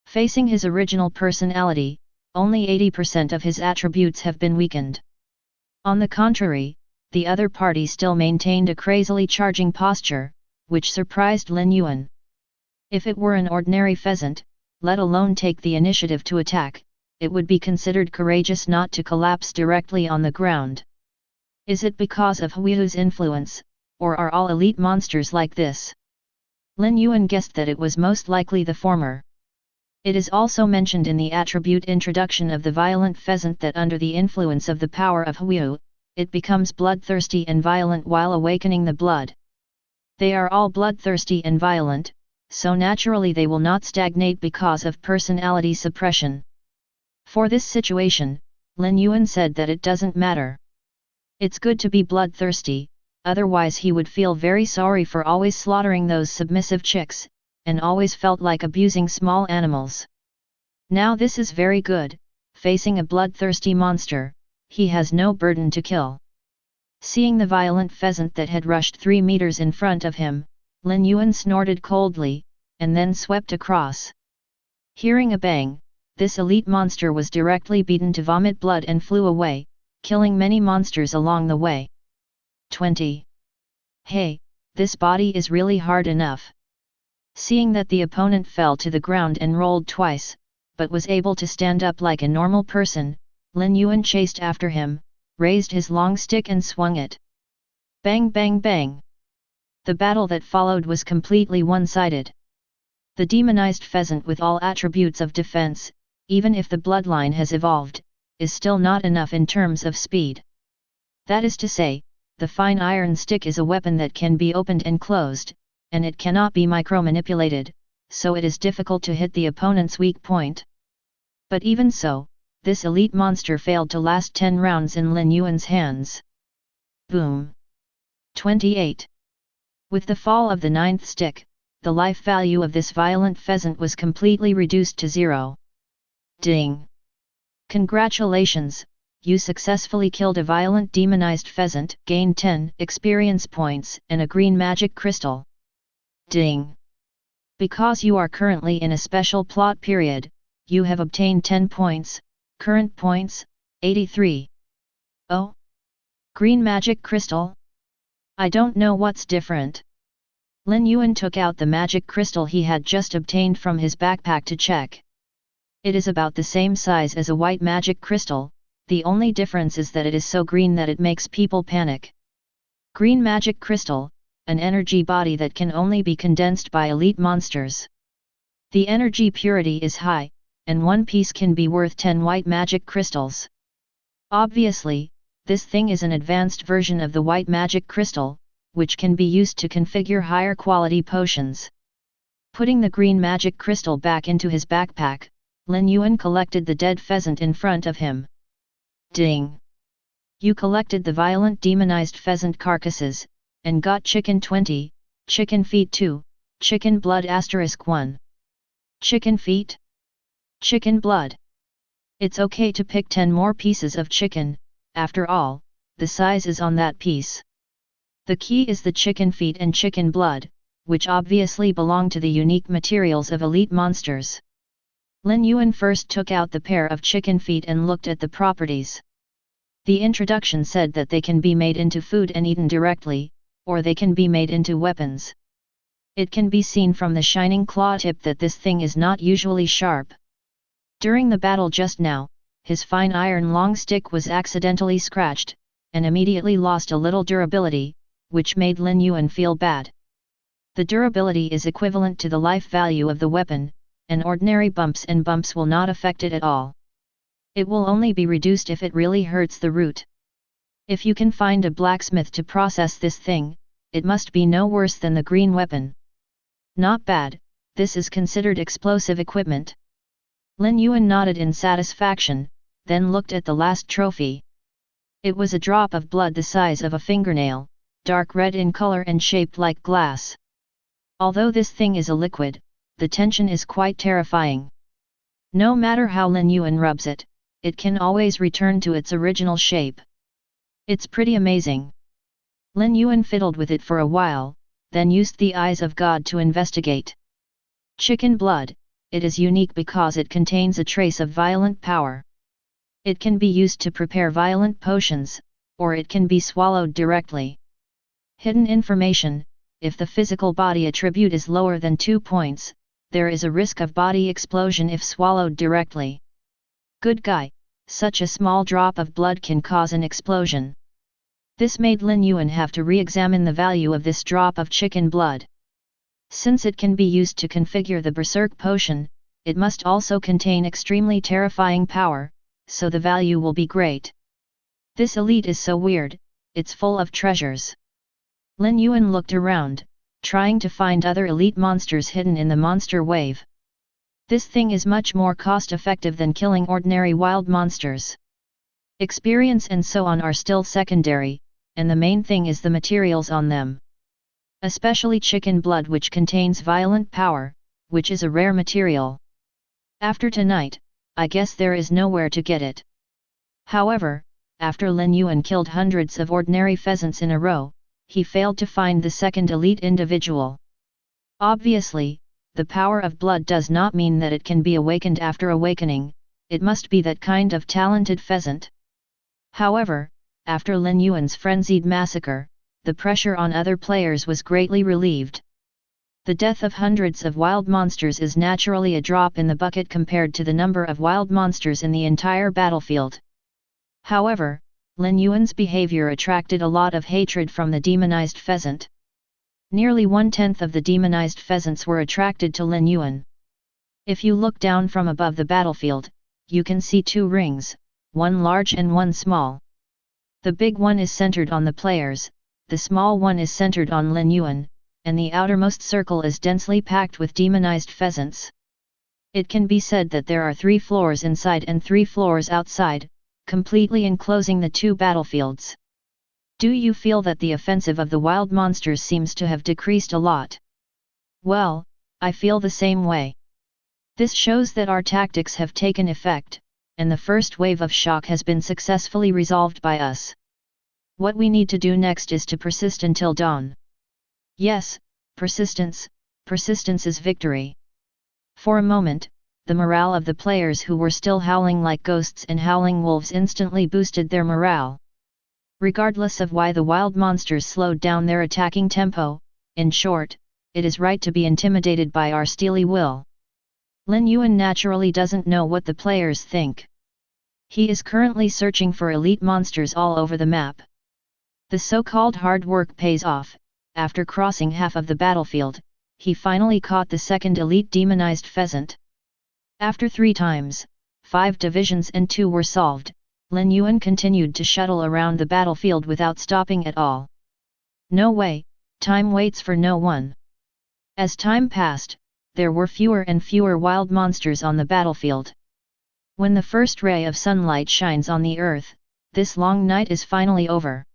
Facing his original personality, only 80% of his attributes have been weakened. On the contrary, the other party still maintained a crazily charging posture, which surprised Lin Yuan. If it were an ordinary pheasant, let alone take the initiative to attack, it would be considered courageous not to collapse directly on the ground. Is it because of Huihu's influence, or are all elite monsters like this? Lin Yuan guessed that it was most likely the former. It is also mentioned in the attribute introduction of the violent pheasant that under the influence of the power of Huihu, it becomes bloodthirsty and violent while awakening the blood. They are all bloodthirsty and violent, so naturally they will not stagnate because of personality suppression. For this situation, Lin Yuan said that it doesn't matter. It's good to be bloodthirsty, otherwise he would feel very sorry for always slaughtering those submissive chicks, and always felt like abusing small animals. Now this is very good, facing a bloodthirsty monster, he has no burden to kill. Seeing the violent pheasant that had rushed 3 meters in front of him, Lin Yuan snorted coldly, and then swept across. Hearing a bang, this elite monster was directly beaten to vomit blood and flew away, killing many monsters along the way. 20. Hey, this body is really hard enough. Seeing that the opponent fell to the ground and rolled twice, but was able to stand up like a normal person, Lin Yuan chased after him, raised his long stick and swung it. Bang bang bang! The battle that followed was completely one-sided. The demonized pheasant with all attributes of defense, even if the bloodline has evolved, is still not enough in terms of speed. That is to say, the fine iron stick is a weapon that can be opened and closed, and it cannot be micro-manipulated, so it is difficult to hit the opponent's weak point. But even so, this elite monster failed to last 10 rounds in Lin Yuan's hands. Boom! 28. With the fall of the 9th stick, the life value of this violent pheasant was completely reduced to 0. Ding! Congratulations, you successfully killed a violent demonized pheasant, gained 10 experience points and a green magic crystal. Ding! Because you are currently in a special plot period, you have obtained 10 points, current points, 83. Oh? Green magic crystal? I don't know what's different. Lin Yuan took out the magic crystal he had just obtained from his backpack to check. It is about the same size as a white magic crystal, the only difference is that it is so green that it makes people panic. Green magic crystal, an energy body that can only be condensed by elite monsters. The energy purity is high, and one piece can be worth 10 white magic crystals. Obviously, this thing is an advanced version of the white magic crystal, which can be used to configure higher quality potions. Putting the green magic crystal back into his backpack, Lin Yuan collected the dead pheasant in front of him. Ding! You collected the violent demonized pheasant carcasses, and got chicken 20, chicken feet 2, chicken blood *1. Chicken feet? Chicken blood. It's okay to pick 10 more pieces of chicken, after all, the size is on that piece. The key is the chicken feet and chicken blood, which obviously belong to the unique materials of elite monsters. Lin Yuan first took out the pair of chicken feet and looked at the properties. The introduction said that they can be made into food and eaten directly, or they can be made into weapons. It can be seen from the shining claw tip that this thing is not usually sharp. During the battle just now, his fine iron long stick was accidentally scratched, and immediately lost a little durability, which made Lin Yuan feel bad. The durability is equivalent to the life value of the weapon, and ordinary bumps will not affect it at all. It will only be reduced if it really hurts the root. If you can find a blacksmith to process this thing, it must be no worse than the green weapon. Not bad, this is considered explosive equipment. Lin Yuan nodded in satisfaction, then looked at the last trophy. It was a drop of blood the size of a fingernail, dark red in color and shaped like glass. Although this thing is a liquid, the tension is quite terrifying. No matter how Lin Yuan rubs it, it can always return to its original shape. It's pretty amazing. Lin Yuan fiddled with it for a while, then used the eyes of God to investigate. Chicken blood, it is unique because it contains a trace of violent power. It can be used to prepare violent potions, or it can be swallowed directly. Hidden information: if the physical body attribute is lower than 2 points, there is a risk of body explosion if swallowed directly. Good guy, such a small drop of blood can cause an explosion. This made Lin Yuan have to re-examine the value of this drop of chicken blood. Since it can be used to configure the Berserk potion, it must also contain extremely terrifying power, so the value will be great. This elite is so weird, it's full of treasures. Lin Yuan looked around, trying to find other elite monsters hidden in the monster wave. This thing is much more cost-effective than killing ordinary wild monsters. Experience and so on are still secondary, and the main thing is the materials on them. Especially chicken blood, which contains violent power, which is a rare material. After tonight, I guess there is nowhere to get it. However, after Lin Yuan killed hundreds of ordinary pheasants in a row, he failed to find the second elite individual. Obviously, the power of blood does not mean that it can be awakened after awakening, it must be that kind of talented pheasant. However, after Lin Yuan's frenzied massacre, the pressure on other players was greatly relieved. The death of hundreds of wild monsters is naturally a drop in the bucket compared to the number of wild monsters in the entire battlefield. However, Lin Yuan's behavior attracted a lot of hatred from the demonized pheasant. Nearly 1/10 of the demonized pheasants were attracted to Lin Yuan. If you look down from above the battlefield, you can see 2 rings, one large and one small. The big one is centered on the players, the small one is centered on Lin Yuan, and the outermost circle is densely packed with demonized pheasants. It can be said that there are 3 floors inside and 3 floors outside, completely enclosing the 2 battlefields. Do you feel that the offensive of the wild monsters seems to have decreased a lot? Well, I feel the same way. This shows that our tactics have taken effect, and the first wave of shock has been successfully resolved by us. What we need to do next is to persist until dawn. Yes, persistence is victory. For a moment, the morale of the players who were still howling like ghosts and howling wolves instantly boosted their morale. Regardless of why the wild monsters slowed down their attacking tempo, in short, it is right to be intimidated by our steely will. Lin Yuan naturally doesn't know what the players think. He is currently searching for elite monsters all over the map. The so-called hard work pays off. After crossing half of the battlefield, he finally caught the second elite demonized pheasant. After 3 times, 5 divisions and 2 were solved, Lin Yuan continued to shuttle around the battlefield without stopping at all. No way, time waits for no one. As time passed, there were fewer and fewer wild monsters on the battlefield. When the first ray of sunlight shines on the earth, this long night is finally over.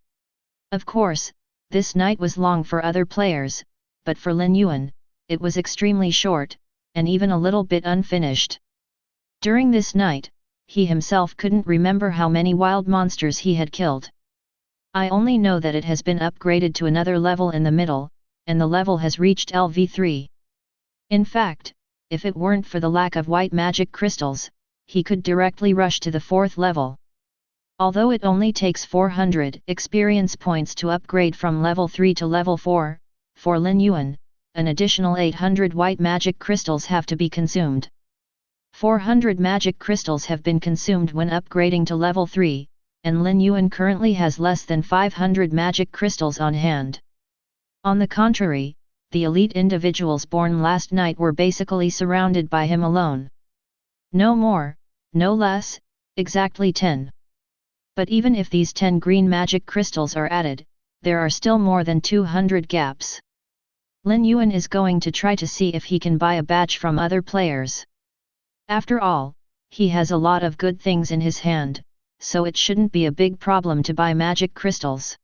Of course, this night was long for other players, but for Lin Yuan, it was extremely short, and even a little bit unfinished. During this night, he himself couldn't remember how many wild monsters he had killed. I only know that it has been upgraded to another level in the middle, and the level has reached LV3. In fact, if it weren't for the lack of white magic crystals, he could directly rush to the 4th level. Although it only takes 400 experience points to upgrade from level 3 to level 4, for Lin Yuan, an additional 800 white magic crystals have to be consumed. 400 magic crystals have been consumed when upgrading to level 3, and Lin Yuan currently has less than 500 magic crystals on hand. On the contrary, the elite individuals born last night were basically surrounded by him alone. No more, no less, exactly 10. But even if these 10 green magic crystals are added, there are still more than 200 gaps. Lin Yuan is going to try to see if he can buy a badge from other players. After all, he has a lot of good things in his hand, so it shouldn't be a big problem to buy magic crystals.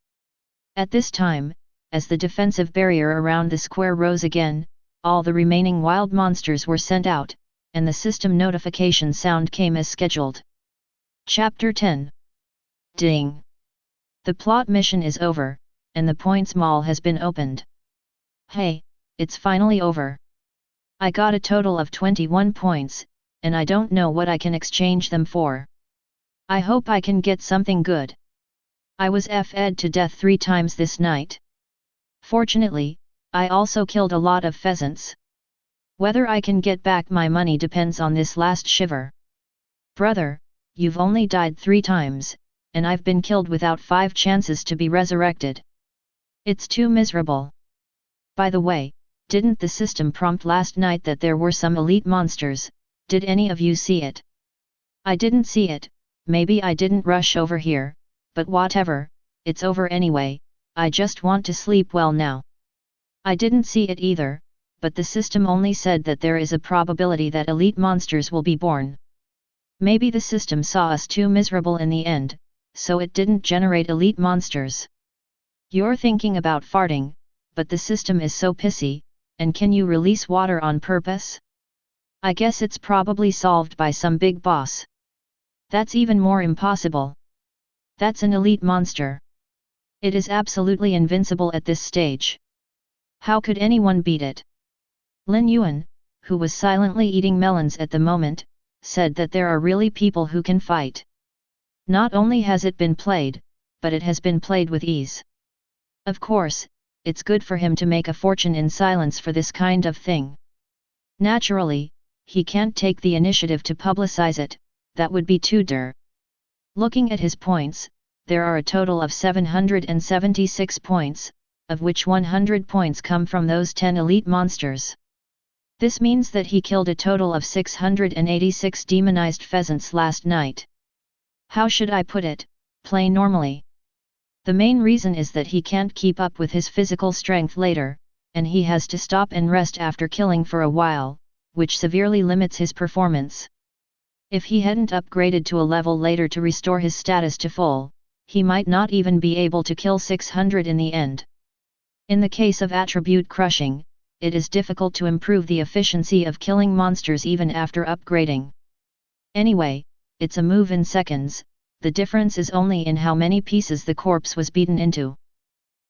At this time, as the defensive barrier around the square rose again, all the remaining wild monsters were sent out, and the system notification sound came as scheduled. Chapter 10. Ding! The plot mission is over, and the points mall has been opened. Hey, it's finally over. I got a total of 21 points, and I don't know what I can exchange them for. I hope I can get something good. I was fed to death 3 times this night. Fortunately, I also killed a lot of pheasants. Whether I can get back my money depends on this last shiver. Brother, you've only died 3 times, and I've been killed without 5 chances to be resurrected. It's too miserable. By the way, didn't the system prompt last night that there were some elite monsters? Did any of you see it? I didn't see it, maybe I didn't rush over here, but whatever, it's over anyway, I just want to sleep well now. I didn't see it either, but the system only said that there is a probability that elite monsters will be born. Maybe the system saw us too miserable in the end, so it didn't generate elite monsters. You're thinking about farting, but the system is so pissy, and can you release water on purpose? I guess it's probably solved by some big boss. That's even more impossible. That's an elite monster. It is absolutely invincible at this stage. How could anyone beat it? Lin Yuan, who was silently eating melons at the moment, said that there are really people who can fight. Not only has it been played, but it has been played with ease. Of course, it's good for him to make a fortune in silence for this kind of thing. Naturally, he can't take the initiative to publicize it, that would be too dur. Looking at his points, there are a total of 776 points, of which 100 points come from those 10 elite monsters. This means that he killed a total of 686 demonized pheasants last night. How should I put it? Play normally. The main reason is that he can't keep up with his physical strength later, and he has to stop and rest after killing for a while, which severely limits his performance. If he hadn't upgraded to a level later to restore his status to full, he might not even be able to kill 600 in the end. In the case of attribute crushing, it is difficult to improve the efficiency of killing monsters even after upgrading. Anyway, it's a move in seconds, the difference is only in how many pieces the corpse was beaten into.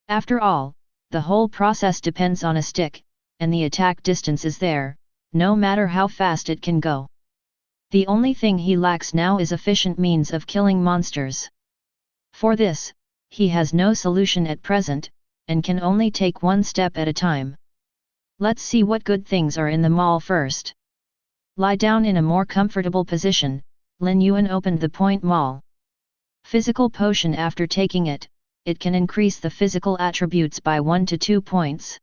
After all, the whole process depends on a stick, and the attack distance is there, no matter how fast it can go. The only thing he lacks now is efficient means of killing monsters. For this, he has no solution at present, and can only take one step at a time. Let's see what good things are in the mall first. Lie down in a more comfortable position, Lin Yuan opened the point mall. Physical potion. After taking it, it can increase the physical attributes by 1 to 2 points.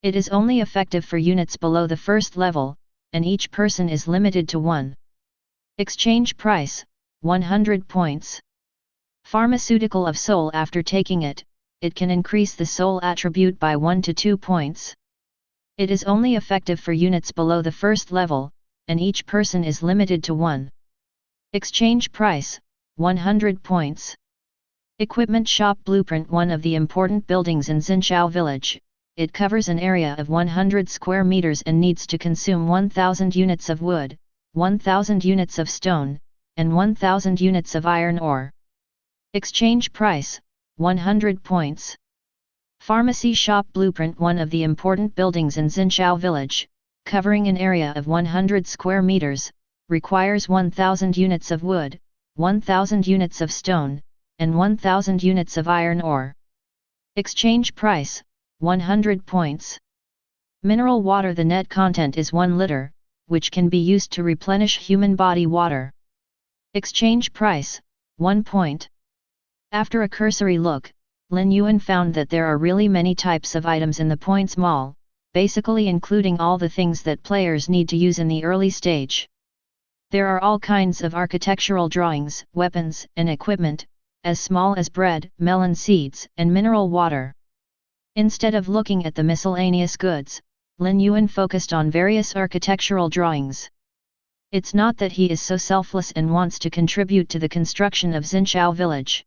It is only effective for units below the first level, and each person is limited to 1. Exchange price, 100 points. Pharmaceutical of soul. After taking it, it can increase the soul attribute by 1 to 2 points. It is only effective for units below the first level, and each person is limited to 1. Exchange price, 100 points. Equipment shop. Blueprint. One of the important buildings in Xinshou Village, it covers an area of 100 square meters and needs to consume 1000 units of wood, 1000 units of stone, and 1000 units of iron ore. Exchange price, 100 points. Pharmacy shop. Blueprint. One of the important buildings in Xinshou Village, covering an area of 100 square meters, requires 1000 units of wood, 1000 units of stone, and 1000 units of iron ore. Exchange price, 100 points. Mineral water. The net content is 1 liter, which can be used to replenish human body water. Exchange price, 1 point. After a cursory look, Lin Yuan found that there are really many types of items in the points mall, basically including all the things that players need to use in the early stage. There are all kinds of architectural drawings, weapons, and equipment, as small as bread, melon seeds, and mineral water. Instead of looking at the miscellaneous goods, Lin Yuan focused on various architectural drawings. It's not that he is so selfless and wants to contribute to the construction of Xinshou Village.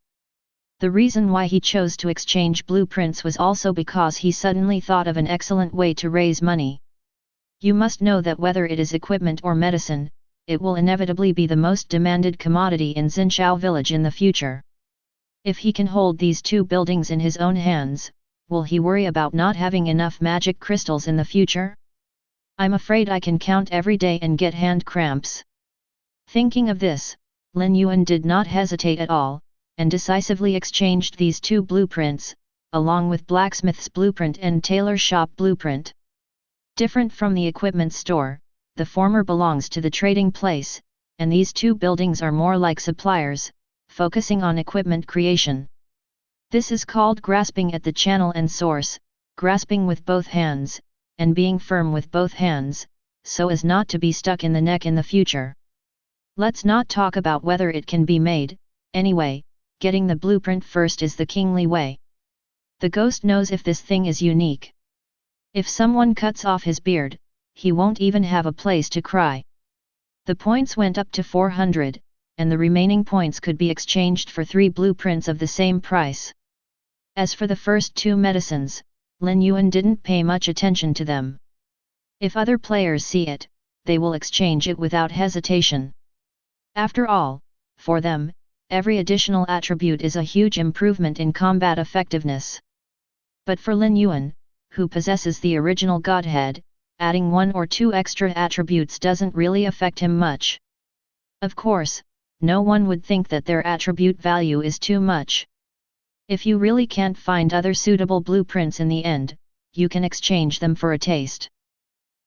The reason why he chose to exchange blueprints was also because he suddenly thought of an excellent way to raise money. You must know that whether it is equipment or medicine, it will inevitably be the most demanded commodity in Xinshou Village in the future. If he can hold these 2 buildings in his own hands, will he worry about not having enough magic crystals in the future? I'm afraid I can count every day and get hand cramps. Thinking of this, Lin Yuan did not hesitate at all, and decisively exchanged these two blueprints, along with blacksmith's blueprint and tailor shop blueprint. Different from the equipment store, the former belongs to the trading place, and these two buildings are more like suppliers, focusing on equipment creation. This is called grasping at the channel and source, grasping with both hands, and being firm with both hands, so as not to be stuck in the neck in the future. Let's not talk about whether it can be made, anyway, getting the blueprint first is the kingly way. The ghost knows if this thing is unique. If someone cuts off his beard, he won't even have a place to cry. The points went up to 400, and the remaining points could be exchanged for 3 blueprints of the same price. As for the first 2 medicines, Lin Yuan didn't pay much attention to them. If other players see it, they will exchange it without hesitation. After all, for them, every additional attribute is a huge improvement in combat effectiveness. But for Lin Yuan, who possesses the original godhead, adding 1 or 2 extra attributes doesn't really affect him much. Of course, no one would think that their attribute value is too much. If you really can't find other suitable blueprints in the end, you can exchange them for a taste.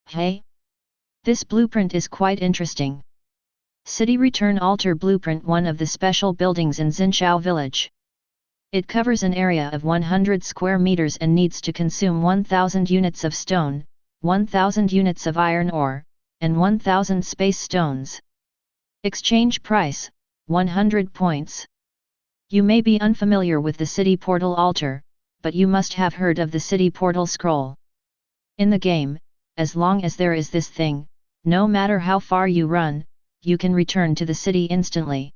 Hey! This blueprint is quite interesting. City Return Altar Blueprint, one of the special buildings in Xinshou Village. It covers an area of 100 square meters and needs to consume 1000 units of stone, 1000 units of iron ore, and 1000 space stones. Exchange price, 100 points. You may be unfamiliar with the City Portal Altar, but you must have heard of the City Portal Scroll. In the game, as long as there is this thing, no matter how far you run, you can return to the city instantly.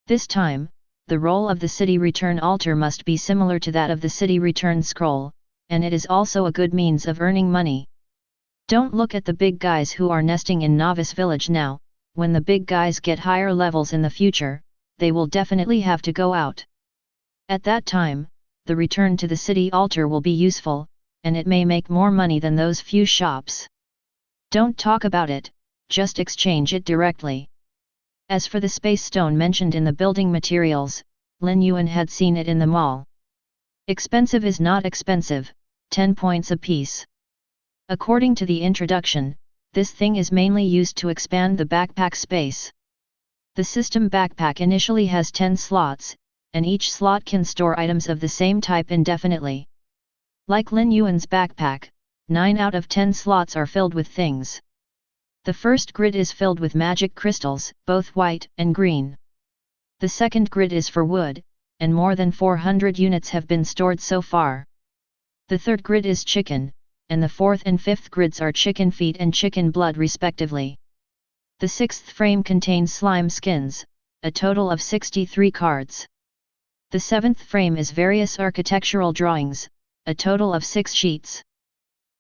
This time, the role of the City Return Altar must be similar to that of the City Return Scroll, and it is also a good means of earning money. Don't look at the big guys who are nesting in Novice Village now. When the big guys get higher levels in the future, they will definitely have to go out. At that time, the return to the city altar will be useful, and it may make more money than those few shops. Don't talk about it, just exchange it directly. As for the space stone mentioned in the building materials, Lin Yuan had seen it in the mall. Expensive is not expensive, 10 points apiece. According to the introduction, this thing is mainly used to expand the backpack space. The system backpack initially has 10 slots, and each slot can store items of the same type indefinitely. Like Lin Yuan's backpack, 9 out of 10 slots are filled with things. The first grid is filled with magic crystals, both white and green. The second grid is for wood, and more than 400 units have been stored so far. The third grid is chicken, and the fourth and fifth grids are chicken feet and chicken blood respectively. The sixth frame contains slime skins, a total of 63 cards. The seventh frame is various architectural drawings, a total of 6 sheets.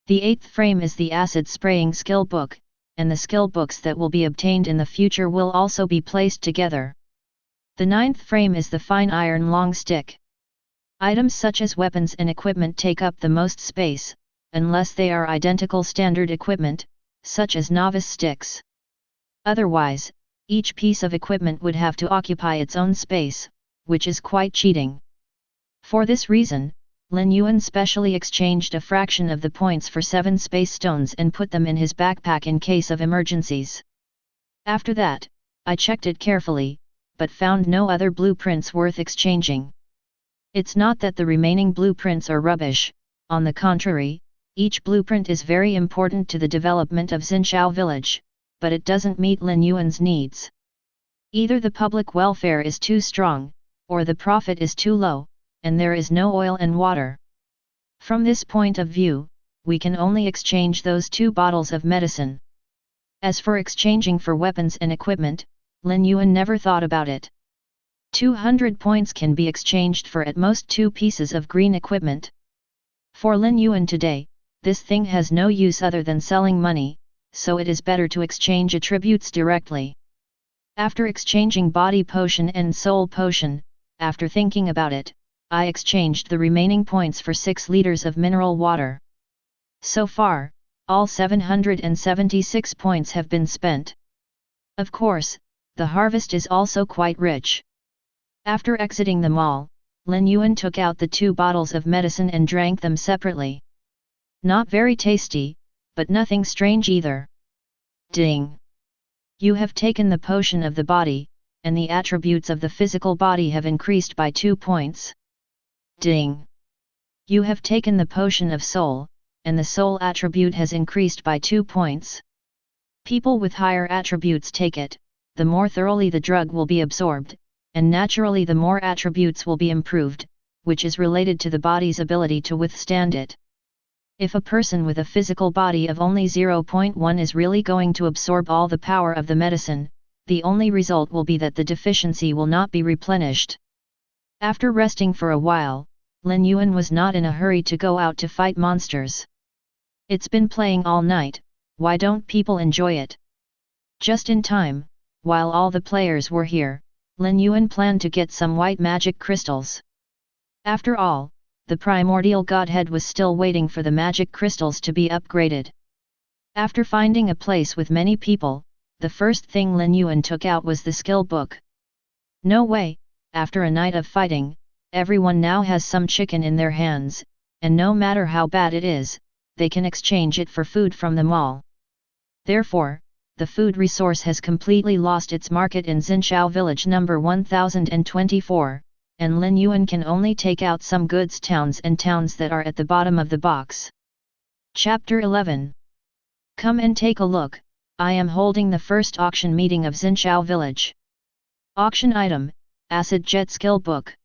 The eighth frame is the acid spraying skill book, and the skill books that will be obtained in the future will also be placed together. The ninth frame is the fine iron long stick. Items such as weapons and equipment take up the most space, unless they are identical standard equipment, such as novice sticks. Otherwise, each piece of equipment would have to occupy its own space, which is quite cheating. For this reason, Lin Yuan specially exchanged a fraction of the points for 7 space stones and put them in his backpack in case of emergencies. After that, I checked it carefully, but found no other blueprints worth exchanging. It's not that the remaining blueprints are rubbish, on the contrary, each blueprint is very important to the development of Xinshou Village, but it doesn't meet Lin Yuan's needs. Either the public welfare is too strong, or the profit is too low, and there is no oil and water. From this point of view, we can only exchange those 2 bottles of medicine. As for exchanging for weapons and equipment, Lin Yuan never thought about it. 200 points can be exchanged for at most 2 pieces of green equipment. For Lin Yuan today, this thing has no use other than selling money, so it is better to exchange attributes directly. After exchanging body potion and soul potion, after thinking about it, I exchanged the remaining points for 6 liters of mineral water. So far, all 776 points have been spent. Of course, the harvest is also quite rich. After exiting the mall, Lin Yuan took out the 2 bottles of medicine and drank them separately. Not very tasty, but nothing strange either. Ding! You have taken the potion of the body, and the attributes of the physical body have increased by 2 points. Ding! You have taken the potion of soul, and the soul attribute has increased by 2 points. People with higher attributes take it, the more thoroughly the drug will be absorbed, and naturally the more attributes will be improved, which is related to the body's ability to withstand it. If a person with a physical body of only 0.1 is really going to absorb all the power of the medicine, the only result will be that the deficiency will not be replenished. After resting for a while, Lin Yuan was not in a hurry to go out to fight monsters. It's been playing all night, why don't people enjoy it? Just in time, while all the players were here, Lin Yuan planned to get some white magic crystals. After all, the primordial godhead was still waiting for the magic crystals to be upgraded. After finding a place with many people, the first thing Lin Yuan took out was the skill book. No way, after a night of fighting, everyone now has some chicken in their hands, and no matter how bad it is, they can exchange it for food from the mall. Therefore, the food resource has completely lost its market in Xinshou Village number 1024, and Lin Yuan can only take out some goods towns that are at the bottom of the box. Chapter 11. Come and take a look, I am holding the first auction meeting of Xinshou Village. Auction item, Acid Jet Skill Book.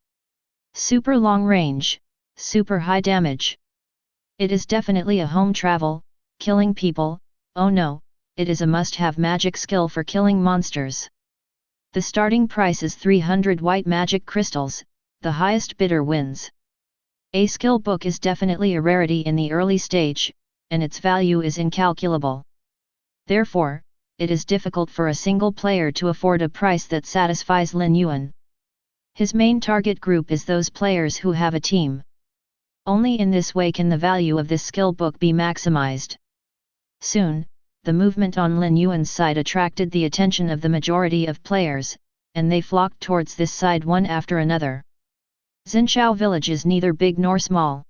Super long range, super high damage. It is definitely a home travel, killing people, oh no, it is a must-have magic skill for killing monsters. The starting price is 300 white magic crystals, the highest bidder wins. A skill book is definitely a rarity in the early stage, and its value is incalculable. Therefore, it is difficult for a single player to afford a price that satisfies Lin Yuan. His main target group is those players who have a team. Only in this way can the value of this skill book be maximized. Soon, the movement on Lin Yuan's side attracted the attention of the majority of players, and they flocked towards this side one after another. Xinshou Village is neither big nor small.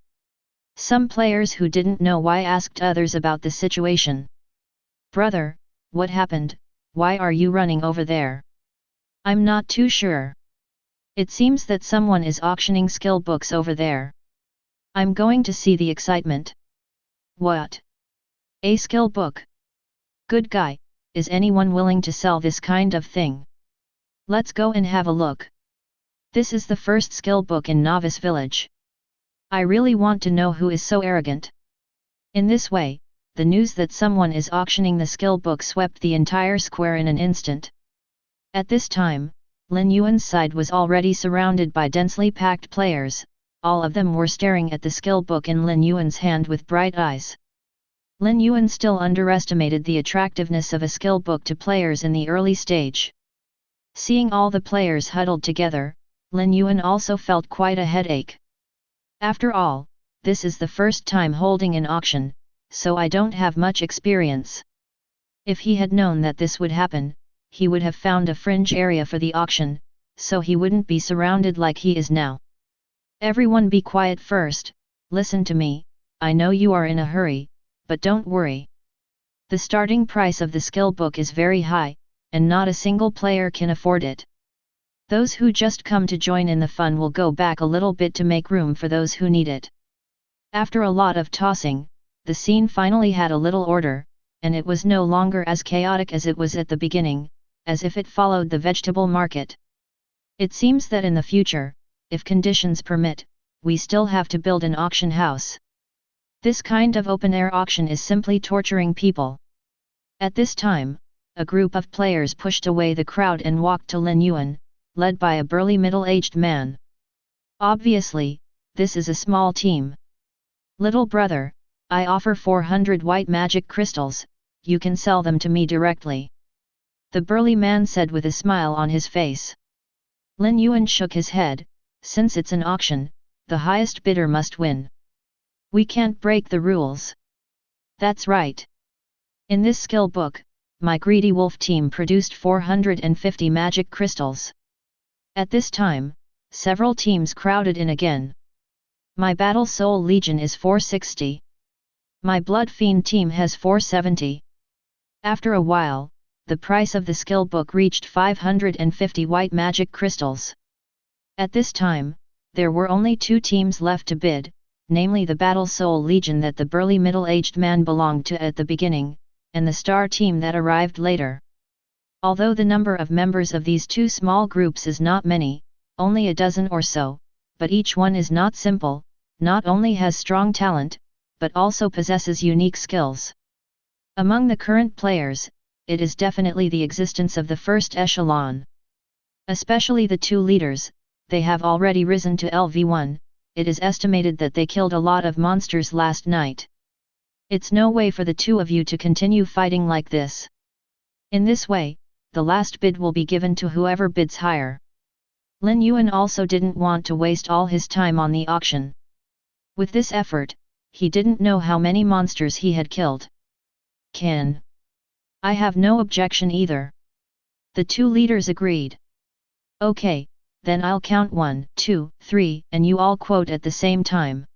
Some players who didn't know why asked others about the situation. Brother, what happened, why are you running over there? I'm not too sure. It seems that someone is auctioning skill books over there. I'm going to see the excitement. What? A skill book? Good guy, is anyone willing to sell this kind of thing? Let's go and have a look. This is the first skill book in Novice Village. I really want to know who is so arrogant. In this way, the news that someone is auctioning the skill book swept the entire square in an instant. At this time, Lin Yuan's side was already surrounded by densely packed players, all of them were staring at the skill book in Lin Yuan's hand with bright eyes. Lin Yuan still underestimated the attractiveness of a skill book to players in the early stage. Seeing all the players huddled together, Lin Yuan also felt quite a headache. After all, this is the first time holding an auction, so I don't have much experience. If he had known that this would happen, he would have found a fringe area for the auction, so he wouldn't be surrounded like he is now. Everyone be quiet first, listen to me, I know you are in a hurry, but don't worry. The starting price of the skill book is very high, and not a single player can afford it. Those who just come to join in the fun will go back a little bit to make room for those who need it. After a lot of tossing, the scene finally had a little order, and it was no longer as chaotic as it was at the beginning, as if it followed the vegetable market. It seems that in the future, if conditions permit, we still have to build an auction house. This kind of open-air auction is simply torturing people. At this time, a group of players pushed away the crowd and walked to Lin Yuan, led by a burly middle-aged man. Obviously, this is a small team. Little brother, I offer 400 white magic crystals, you can sell them to me directly. The burly man said with a smile on his face. Lin Yuan shook his head, since it's an auction, the highest bidder must win. We can't break the rules. That's right. In this skill book, my greedy wolf team produced 450 magic crystals. At this time, several teams crowded in again. My Battle Soul Legion is 460. My Blood Fiend team has 470. After a while, the price of the skill book reached 550 white magic crystals. At this time, there were only 2 teams left to bid, namely the Battle Soul Legion that the burly middle-aged man belonged to at the beginning, and the Star team that arrived later. Although the number of members of these 2 small groups is not many, only a dozen or so, but each one is not simple, not only has strong talent, but also possesses unique skills. Among the current players, it is definitely the existence of the first echelon. Especially the 2 leaders, they have already risen to LV1, it is estimated that they killed a lot of monsters last night. It's no way for the 2 of you to continue fighting like this. In this way, the last bid will be given to whoever bids higher. Lin Yuan also didn't want to waste all his time on the auction. With this effort, he didn't know how many monsters he had killed. I have no objection either. The 2 leaders agreed. Okay, then I'll count 1, 2, 3, and you all quote at the same time.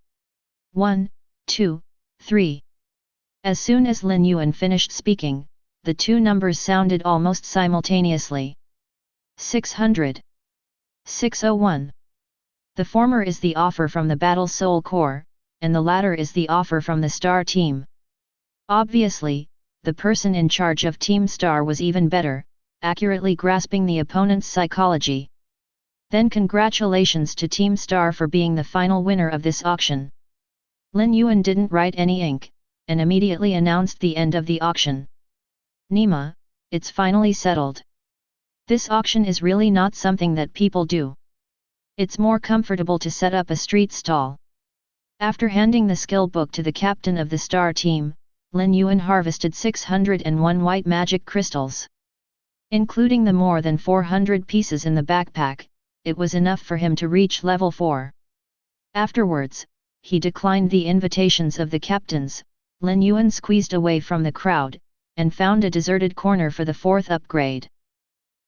1, 2, 3. As soon as Lin Yuan finished speaking, the 2 numbers sounded almost simultaneously. 600. 601. The former is the offer from the Battle Soul Corps, and the latter is the offer from the Star team. Obviously, the person in charge of Team Star was even better, accurately grasping the opponent's psychology. Then congratulations to Team Star for being the final winner of this auction. Lin Yuan didn't write any ink, and immediately announced the end of the auction. Nima, it's finally settled. This auction is really not something that people do. It's more comfortable to set up a street stall. After handing the skill book to the captain of the Star team, Lin Yuan harvested 601 white magic crystals. Including the more than 400 pieces in the backpack, it was enough for him to reach level 4. Afterwards, he declined the invitations of the captains. Lin Yuan squeezed away from the crowd, and found a deserted corner for the 4th upgrade.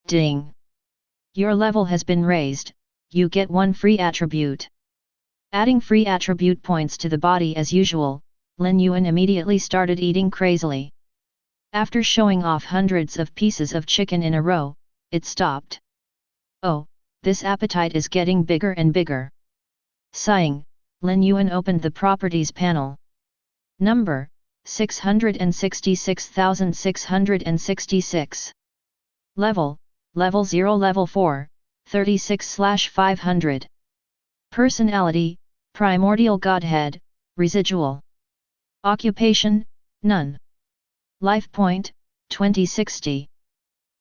Ding! Your level has been raised, you get 1 free attribute. Adding free attribute points to the body as usual, Lin Yuan immediately started eating crazily. After showing off hundreds of pieces of chicken in a row, it stopped. Oh, this appetite is getting bigger and bigger. Sighing, Lin Yuan opened the properties panel. Number, 666,666. Level, Level 0 Level 4, 36/500. Personality, Primordial Godhead, Residual. Occupation, None. Life point, 2060.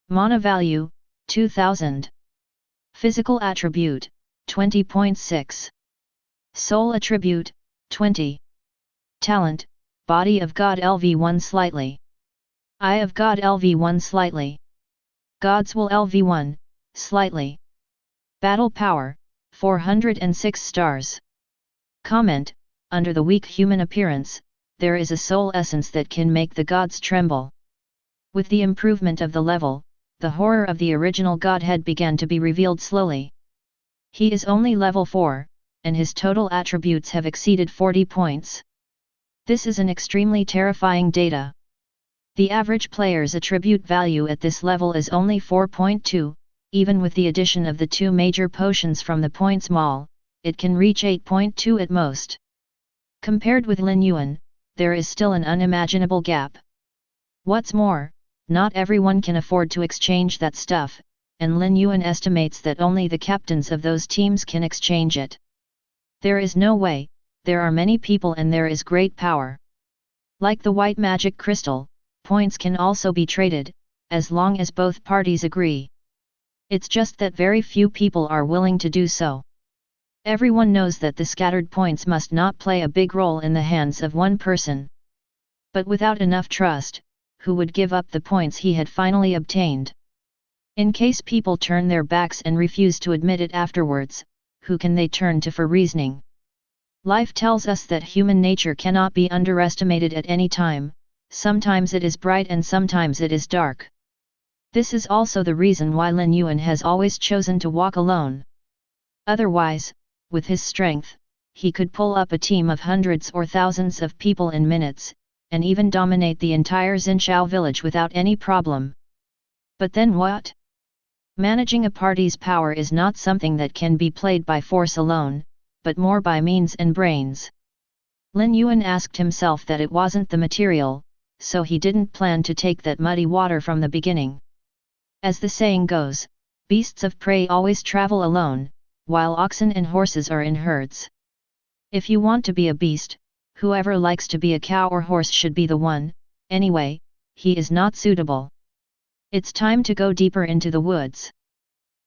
Mana value, 2000. Physical attribute, 20.6. Soul attribute, 20. Talent, Body of God LV1 slightly. Eye of God LV1 slightly. God's Will LV1, slightly. Battle power, 406 stars. Comment, under the weak human appearance, there is a soul essence that can make the gods tremble. With the improvement of the level, the horror of the original godhead began to be revealed slowly. He is only level 4, and his total attributes have exceeded 40 points. This is an extremely terrifying data. The average player's attribute value at this level is only 4.2, even with the addition of the 2 major potions from the points mall, it can reach 8.2 at most. Compared with Lin Yuan, there is still an unimaginable gap. What's more, not everyone can afford to exchange that stuff, and Lin Yuan estimates that only the captains of those teams can exchange it. There is no way, there are many people and there is great power. Like the white magic crystal, points can also be traded, as long as both parties agree. It's just that very few people are willing to do so. Everyone knows that the scattered points must not play a big role in the hands of one person. But without enough trust, who would give up the points he had finally obtained? In case people turn their backs and refuse to admit it afterwards, who can they turn to for reasoning? Life tells us that human nature cannot be underestimated at any time, sometimes it is bright and sometimes it is dark. This is also the reason why Lin Yuan has always chosen to walk alone. Otherwise, with his strength, he could pull up a team of hundreds or thousands of people in minutes, and even dominate the entire Xinshou village without any problem. But then what? Managing a party's power is not something that can be played by force alone, but more by means and brains. Lin Yuan asked himself that it wasn't the material, so he didn't plan to take that muddy water from the beginning. As the saying goes, beasts of prey always travel alone, while oxen and horses are in herds. If you want to be a beast, whoever likes to be a cow or horse should be the one. Anyway, he is not suitable. It's time to go deeper into the woods.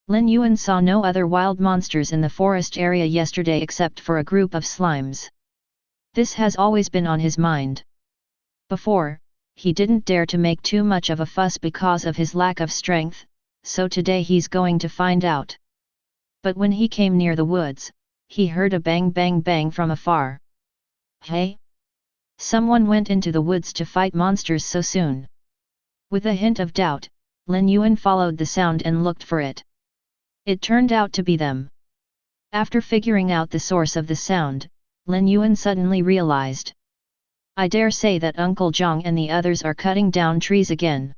Lin Yuan saw no other wild monsters in the forest area yesterday except for a group of slimes. This has always been on his mind. Before, he didn't dare to make too much of a fuss because of his lack of strength, so today he's going to find out. But when he came near the woods, he heard a bang bang bang from afar. Hey? Someone went into the woods to fight monsters so soon. With a hint of doubt, Lin Yuan followed the sound and looked for it. It turned out to be them. After figuring out the source of the sound, Lin Yuan suddenly realized. I dare say that Uncle Zhang and the others are cutting down trees again.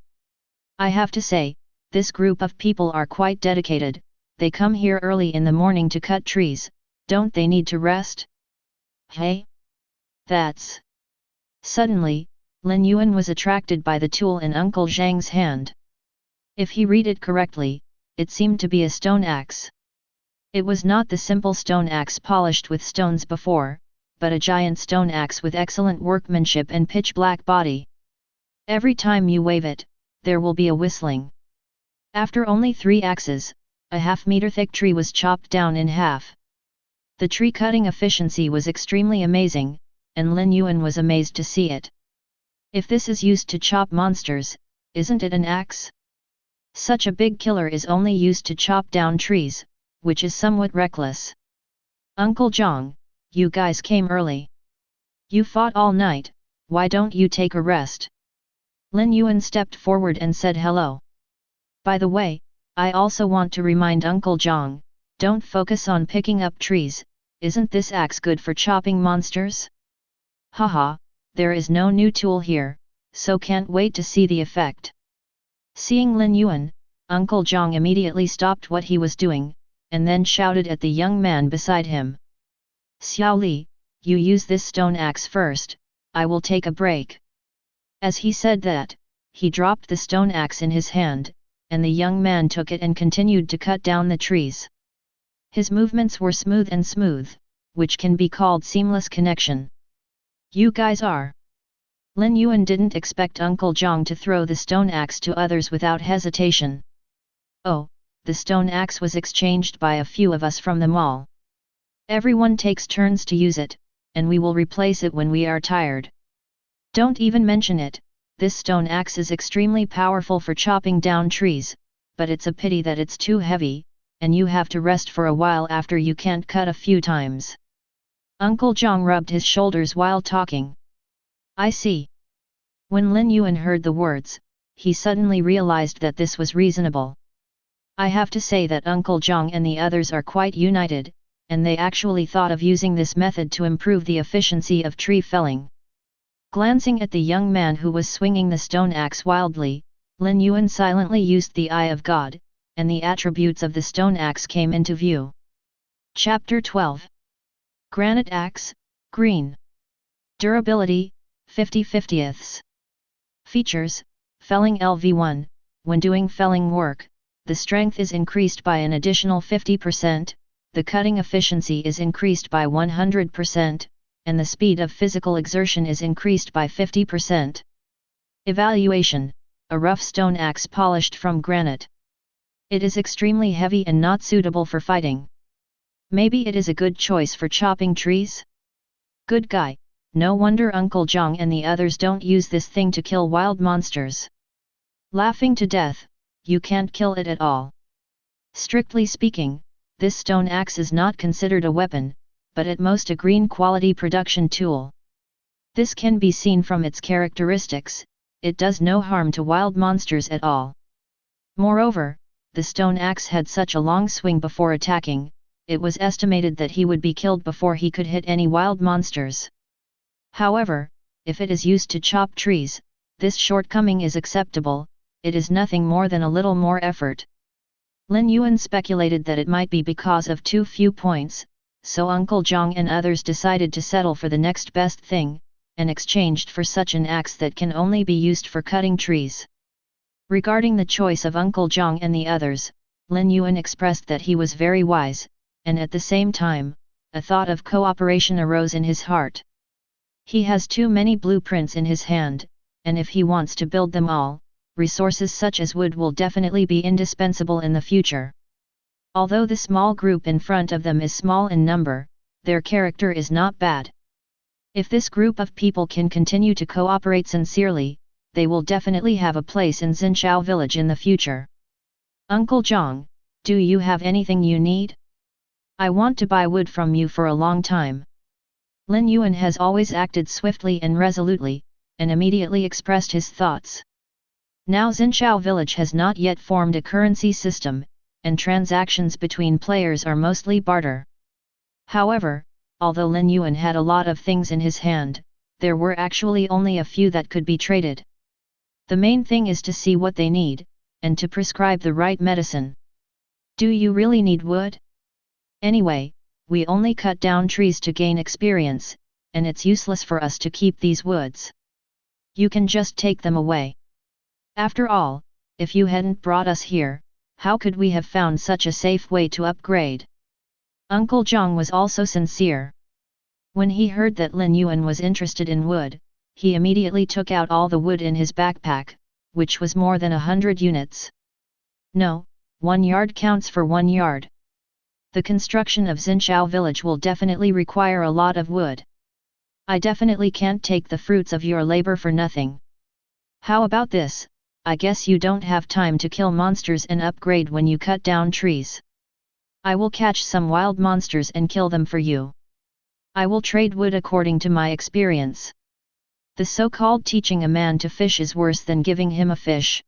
I have to say, this group of people are quite dedicated. They come here early in the morning to cut trees, don't they need to rest? Hey? That's... Suddenly, Lin Yuan was attracted by the tool in Uncle Zhang's hand. If he read it correctly, it seemed to be a stone axe. It was not the simple stone axe polished with stones before, but a giant stone axe with excellent workmanship and pitch-black body. Every time you wave it, there will be a whistling. After only 3 axes, a half-meter thick tree was chopped down in half. The tree-cutting efficiency was extremely amazing, and Lin Yuan was amazed to see it. If this is used to chop monsters, isn't it an axe? Such a big killer is only used to chop down trees, which is somewhat reckless. Uncle Zhang, you guys came early. You fought all night, why don't you take a rest? Lin Yuan stepped forward and said hello. By the way, I also want to remind Uncle Zhang, don't focus on picking up trees, isn't this axe good for chopping monsters? Haha, there is no new tool here, so can't wait to see the effect. Seeing Lin Yuan, Uncle Zhang immediately stopped what he was doing, and then shouted at the young man beside him. Xiao Li, you use this stone axe first, I will take a break. As he said that, he dropped the stone axe in his hand, and the young man took it and continued to cut down the trees. His movements were smooth, which can be called seamless connection. You guys are. Lin Yuan didn't expect Uncle Zhang to throw the stone axe to others without hesitation. Oh, the stone axe was exchanged by a few of us from the mall. Everyone takes turns to use it, and we will replace it when we are tired. Don't even mention it, this stone axe is extremely powerful for chopping down trees, but it's a pity that it's too heavy, and you have to rest for a while after you can't cut a few times. Uncle Zhang rubbed his shoulders while talking. I see. When Lin Yuan heard the words, he suddenly realized that this was reasonable. I have to say that Uncle Zhang and the others are quite united, and they actually thought of using this method to improve the efficiency of tree felling. Glancing at the young man who was swinging the stone axe wildly, Lin Yuan silently used the Eye of God, and the attributes of the stone axe came into view. Chapter 12. Granite Axe, Green. Durability, 50/50ths. Features, Felling LV1, when doing felling work, the strength is increased by an additional 50%, the cutting efficiency is increased by 100%, and the speed of physical exertion is increased by 50%. Evaluation, a rough stone axe polished from granite. It is extremely heavy and not suitable for fighting. Maybe it is a good choice for chopping trees? Good guy, no wonder Uncle Zhang and the others don't use this thing to kill wild monsters. Laughing to death, you can't kill it at all. Strictly speaking, this stone axe is not considered a weapon, but at most a green quality production tool. This can be seen from its characteristics, it does no harm to wild monsters at all. Moreover, the stone axe had such a long swing before attacking, it was estimated that he would be killed before he could hit any wild monsters. However, if it is used to chop trees, this shortcoming is acceptable, it is nothing more than a little more effort. Lin Yuan speculated that it might be because of too few points, so Uncle Zhang and others decided to settle for the next best thing, and exchanged for such an axe that can only be used for cutting trees. Regarding the choice of Uncle Zhang and the others, Lin Yuan expressed that he was very wise, and at the same time, a thought of cooperation arose in his heart. He has too many blueprints in his hand, and if he wants to build them all, resources such as wood will definitely be indispensable in the future. Although the small group in front of them is small in number, their character is not bad. If this group of people can continue to cooperate sincerely, they will definitely have a place in Xinshou Village in the future. Uncle Zhang, do you have anything you need? I want to buy wood from you for a long time. Lin Yuan has always acted swiftly and resolutely, and immediately expressed his thoughts. Now Xinshou Village has not yet formed a currency system, and transactions between players are mostly barter. However, although Lin Yuan had a lot of things in his hand, there were actually only a few that could be traded. The main thing is to see what they need, and to prescribe the right medicine. Do you really need wood? Anyway, we only cut down trees to gain experience, and it's useless for us to keep these woods. You can just take them away. After all, if you hadn't brought us here, how could we have found such a safe way to upgrade? Uncle Zhang was also sincere. When he heard that Lin Yuan was interested in wood, he immediately took out all the wood in his backpack, which was more than 100 units. No, 1 yard counts for 1 yard. The construction of Xinshou Village will definitely require a lot of wood. I definitely can't take the fruits of your labor for nothing. How about this? I guess you don't have time to kill monsters and upgrade when you cut down trees. I will catch some wild monsters and kill them for you. I will trade wood according to my experience. The so-called teaching a man to fish is worse than giving him a fish.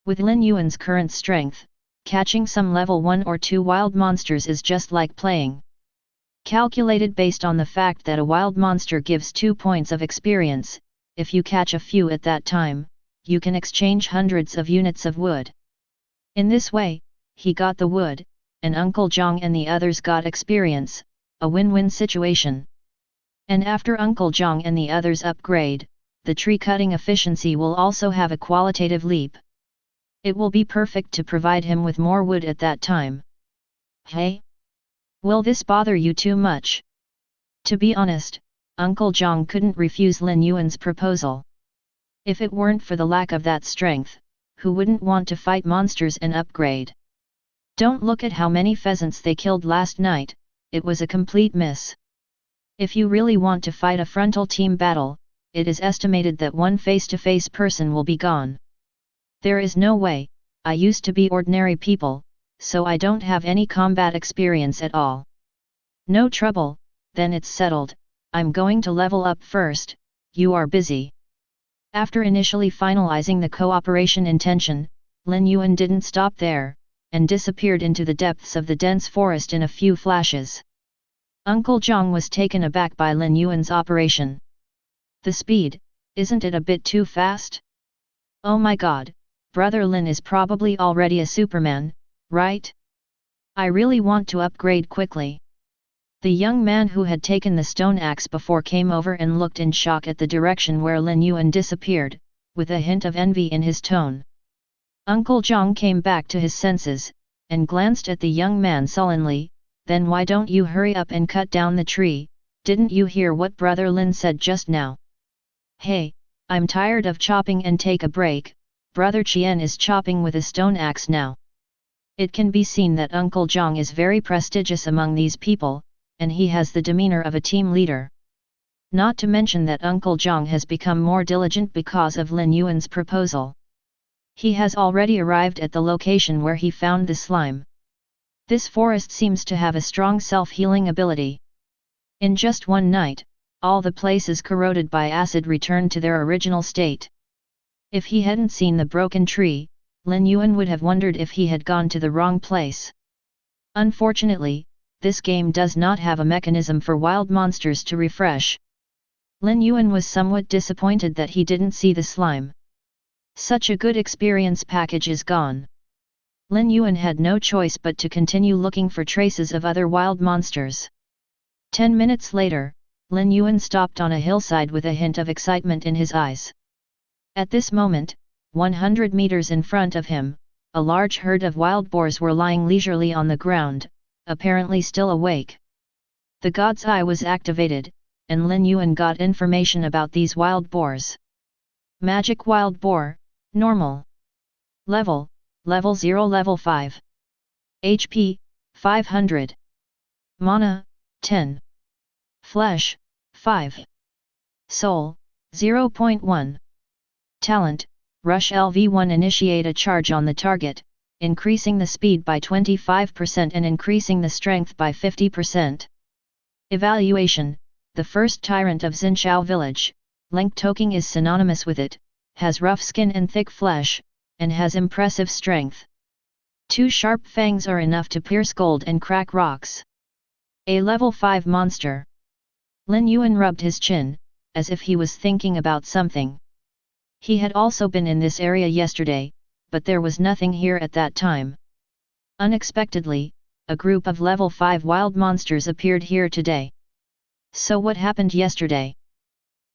With Lin Yuan's current strength, catching some level 1 or 2 wild monsters is just like playing. Calculated based on the fact that a wild monster gives 2 points of experience, if you catch a few at that time, you can exchange hundreds of units of wood. In this way, he got the wood, and Uncle Zhang and the others got experience, a win-win situation. And after Uncle Zhang and the others upgrade, the tree cutting efficiency will also have a qualitative leap. It will be perfect to provide him with more wood at that time. Hey? Will this bother you too much? To be honest, Uncle Zhang couldn't refuse Lin Yuan's proposal. If it weren't for the lack of that strength, who wouldn't want to fight monsters and upgrade? Don't look at how many pheasants they killed last night, it was a complete miss. If you really want to fight a frontal team battle, it is estimated that one face-to-face person will be gone. There is no way, I used to be ordinary people, so I don't have any combat experience at all. No trouble, then it's settled, I'm going to level up first, you are busy. After initially finalizing the cooperation intention, Lin Yuan didn't stop there, and disappeared into the depths of the dense forest in a few flashes. Uncle Zhang was taken aback by Lin Yuan's operation. The speed, isn't it a bit too fast? Oh my god, Brother Lin is probably already a Superman, right? I really want to upgrade quickly. The young man who had taken the stone axe before came over and looked in shock at the direction where Lin Yuan disappeared, with a hint of envy in his tone. Uncle Zhang came back to his senses, and glanced at the young man sullenly. Then why don't you hurry up and cut down the tree? Didn't you hear what Brother Lin said just now? Hey, I'm tired of chopping and take a break. Brother Qian is chopping with a stone axe now. It can be seen that Uncle Zhang is very prestigious among these people, and he has the demeanor of a team leader. Not to mention that Uncle Zhang has become more diligent because of Lin Yuan's proposal. He has already arrived at the location where he found the slime. This forest seems to have a strong self-healing ability. In just one night, all the places corroded by acid returned to their original state. If he hadn't seen the broken tree, Lin Yuan would have wondered if he had gone to the wrong place. Unfortunately, this game does not have a mechanism for wild monsters to refresh. Lin Yuan was somewhat disappointed that he didn't see the slime. Such a good experience package is gone. Lin Yuan had no choice but to continue looking for traces of other wild monsters. 10 minutes later, Lin Yuan stopped on a hillside with a hint of excitement in his eyes. At this moment, 100 meters in front of him, a large herd of wild boars were lying leisurely on the ground, apparently still awake. The god's eye was activated, and Lin Yuan got information about these wild boars. Magic wild boar, normal. Level 0 level 5. HP, 500. Mana, 10. Flesh, 5. Soul, 0.1. Talent, Rush LV1 initiate a charge on the target, increasing the speed by 25% and increasing the strength by 50%. Evaluation, the first tyrant of Xinshou Village, Leng Toking is synonymous with it, has rough skin and thick flesh, and has impressive strength. 2 sharp fangs are enough to pierce gold and crack rocks. A level 5 monster. Lin Yuan rubbed his chin, as if he was thinking about something. He had also been in this area yesterday, but there was nothing here at that time. Unexpectedly, a group of level 5 wild monsters appeared here today. So what happened yesterday?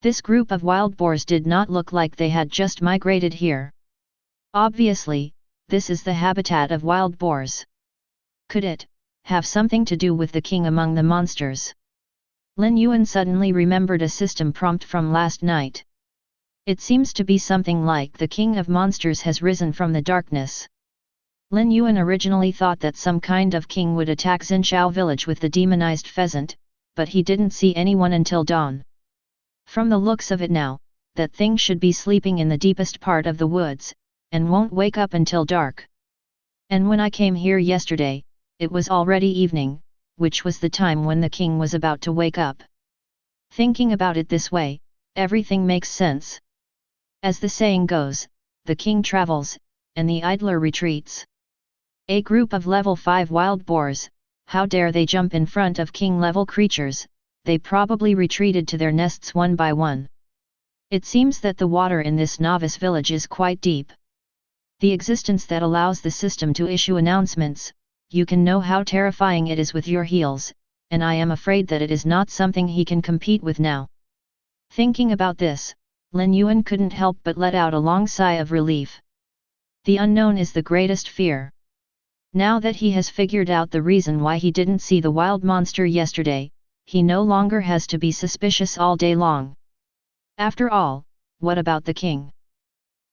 This group of wild boars did not look like they had just migrated here. Obviously, this is the habitat of wild boars. Could it have something to do with the king among the monsters? Lin Yuan suddenly remembered a system prompt from last night. It seems to be something like the king of monsters has risen from the darkness. Lin Yuan originally thought that some kind of king would attack Xinshou Village with the demonized pheasant, but he didn't see anyone until dawn. From the looks of it now, that thing should be sleeping in the deepest part of the woods, and won't wake up until dark. And when I came here yesterday, it was already evening, which was the time when the king was about to wake up. Thinking about it this way, everything makes sense. As the saying goes, the king travels, and the idler retreats. A group of level 5 wild boars, how dare they jump in front of king-level creatures, they probably retreated to their nests one by one. It seems that the water in this novice village is quite deep. The existence that allows the system to issue announcements, you can know how terrifying it is with your heels, and I am afraid that it is not something he can compete with now. Thinking about this, Lin Yuan couldn't help but let out a long sigh of relief. The unknown is the greatest fear. Now that he has figured out the reason why he didn't see the wild monster yesterday, he no longer has to be suspicious all day long. After all, what about the king?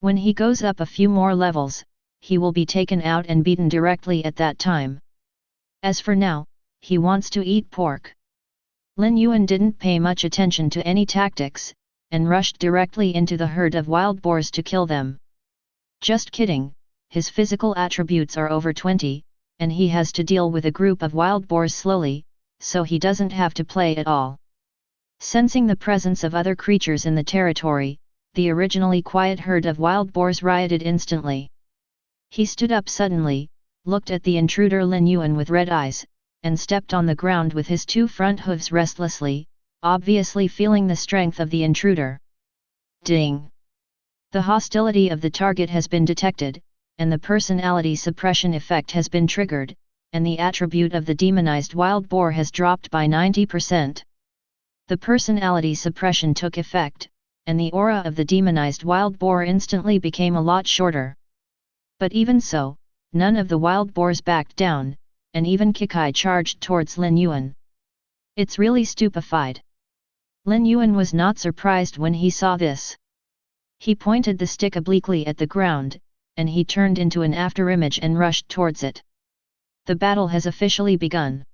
When he goes up a few more levels, he will be taken out and beaten directly at that time. As for now, he wants to eat pork. Lin Yuan didn't pay much attention to any tactics, and rushed directly into the herd of wild boars to kill them. Just kidding, his physical attributes are over 20, and he has to deal with a group of wild boars slowly, so he doesn't have to play at all. Sensing the presence of other creatures in the territory, the originally quiet herd of wild boars rioted instantly. He stood up suddenly, looked at the intruder Lin Yuan with red eyes, and stepped on the ground with his 2 front hooves restlessly, obviously feeling the strength of the intruder. Ding! The hostility of the target has been detected, and the personality suppression effect has been triggered, and the attribute of the demonized wild boar has dropped by 90%. The personality suppression took effect, and the aura of the demonized wild boar instantly became a lot shorter. But even so, none of the wild boars backed down, and even Kikai charged towards Lin Yuan. It's really stupefied. Lin Yuan was not surprised when he saw this. He pointed the stick obliquely at the ground, and he turned into an afterimage and rushed towards it. The battle has officially begun.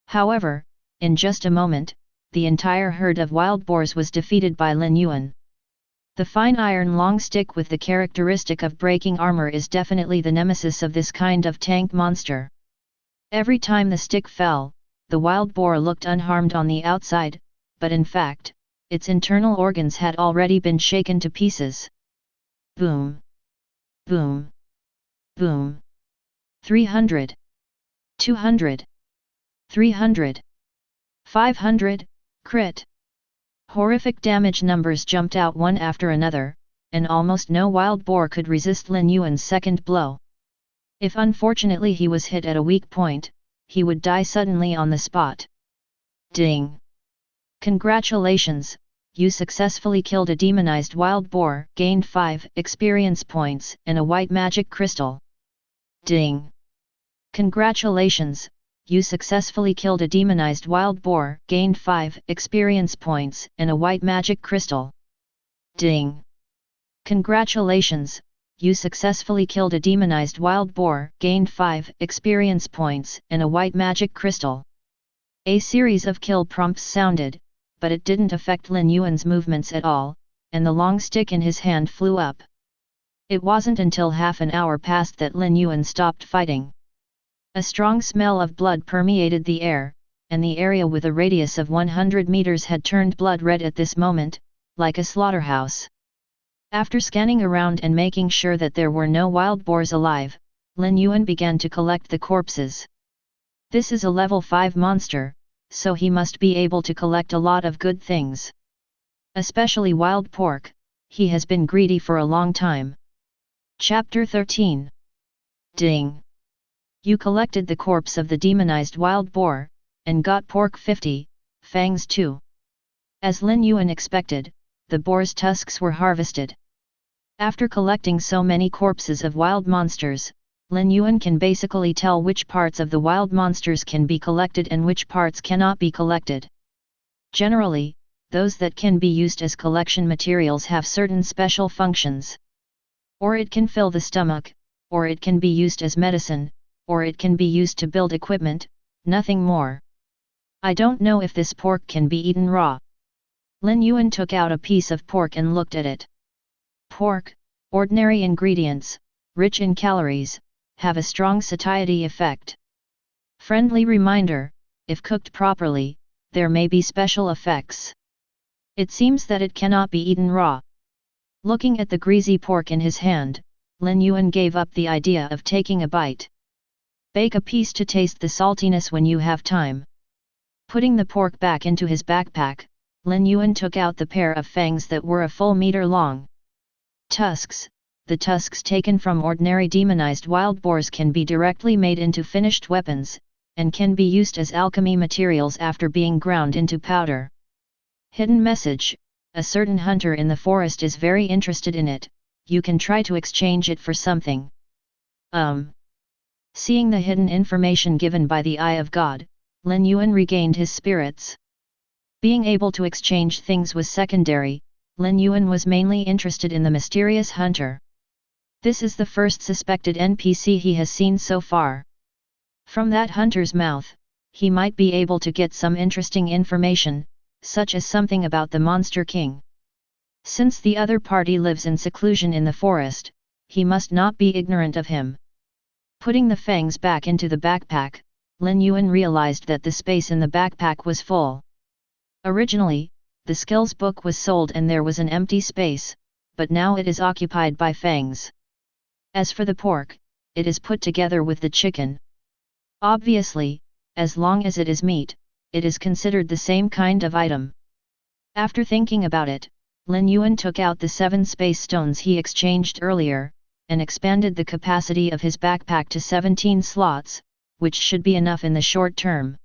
However, in just a moment, the entire herd of wild boars was defeated by Lin Yuan. The fine iron long stick with the characteristic of breaking armor is definitely the nemesis of this kind of tank monster. Every time the stick fell, the wild boar looked unharmed on the outside, but in fact, its internal organs had already been shaken to pieces. Boom! Boom! Boom! 300! 200! 300. 500, crit. Horrific damage numbers jumped out one after another, and almost no wild boar could resist Lin Yuan's second blow. If unfortunately he was hit at a weak point, he would die suddenly on the spot. Ding! Congratulations, you successfully killed a demonized wild boar, gained 5 experience points and a white magic crystal. Ding! Congratulations, you successfully killed a demonized wild boar, gained 5 experience points and a white magic crystal. Ding! Congratulations, you successfully killed a demonized wild boar, gained 5 experience points and a white magic crystal. A series of kill prompts sounded, but it didn't affect Lin Yuan's movements at all, and the long stick in his hand flew up. It wasn't until half an hour passed that Lin Yuan stopped fighting. A strong smell of blood permeated the air, and the area with a radius of 100 meters had turned blood red at this moment, like a slaughterhouse. After scanning around and making sure that there were no wild boars alive, Lin Yuan began to collect the corpses. This is a level 5 monster, so he must be able to collect a lot of good things. Especially wild pork, he has been greedy for a long time. Chapter 13. Ding! You collected the corpse of the demonized wild boar, and got pork 50, fangs 2. As Lin Yuan expected, the boar's tusks were harvested. After collecting so many corpses of wild monsters, Lin Yuan can basically tell which parts of the wild monsters can be collected and which parts cannot be collected. Generally, those that can be used as collection materials have certain special functions. Or it can fill the stomach, or it can be used as medicine, or it can be used to build equipment, nothing more. I don't know if this pork can be eaten raw. Lin Yuan took out a piece of pork and looked at it. Pork, ordinary ingredients, rich in calories, have a strong satiety effect. Friendly reminder, if cooked properly, there may be special effects. It seems that it cannot be eaten raw. Looking at the greasy pork in his hand, Lin Yuan gave up the idea of taking a bite. Bake a piece to taste the saltiness when you have time. Putting the pork back into his backpack, Lin Yuan took out the pair of fangs that were a full meter long. Tusks. The tusks taken from ordinary demonized wild boars can be directly made into finished weapons, and can be used as alchemy materials after being ground into powder. Hidden message: a certain hunter in the forest is very interested in it, you can try to exchange it for something. Seeing the hidden information given by the Eye of God, Lin Yuan regained his spirits. Being able to exchange things was secondary, Lin Yuan was mainly interested in the mysterious hunter. This is the first suspected NPC he has seen so far. From that hunter's mouth, he might be able to get some interesting information, such as something about the Monster King. Since the other party lives in seclusion in the forest, he must not be ignorant of him. Putting the fangs back into the backpack, Lin Yuan realized that the space in the backpack was full. Originally, the skills book was sold and there was an empty space, but now it is occupied by fangs. As for the pork, it is put together with the chicken. Obviously, as long as it is meat, it is considered the same kind of item. After thinking about it, Lin Yuan took out the 7 space stones he exchanged earlier, and expanded the capacity of his backpack to 17 slots, which should be enough in the short term.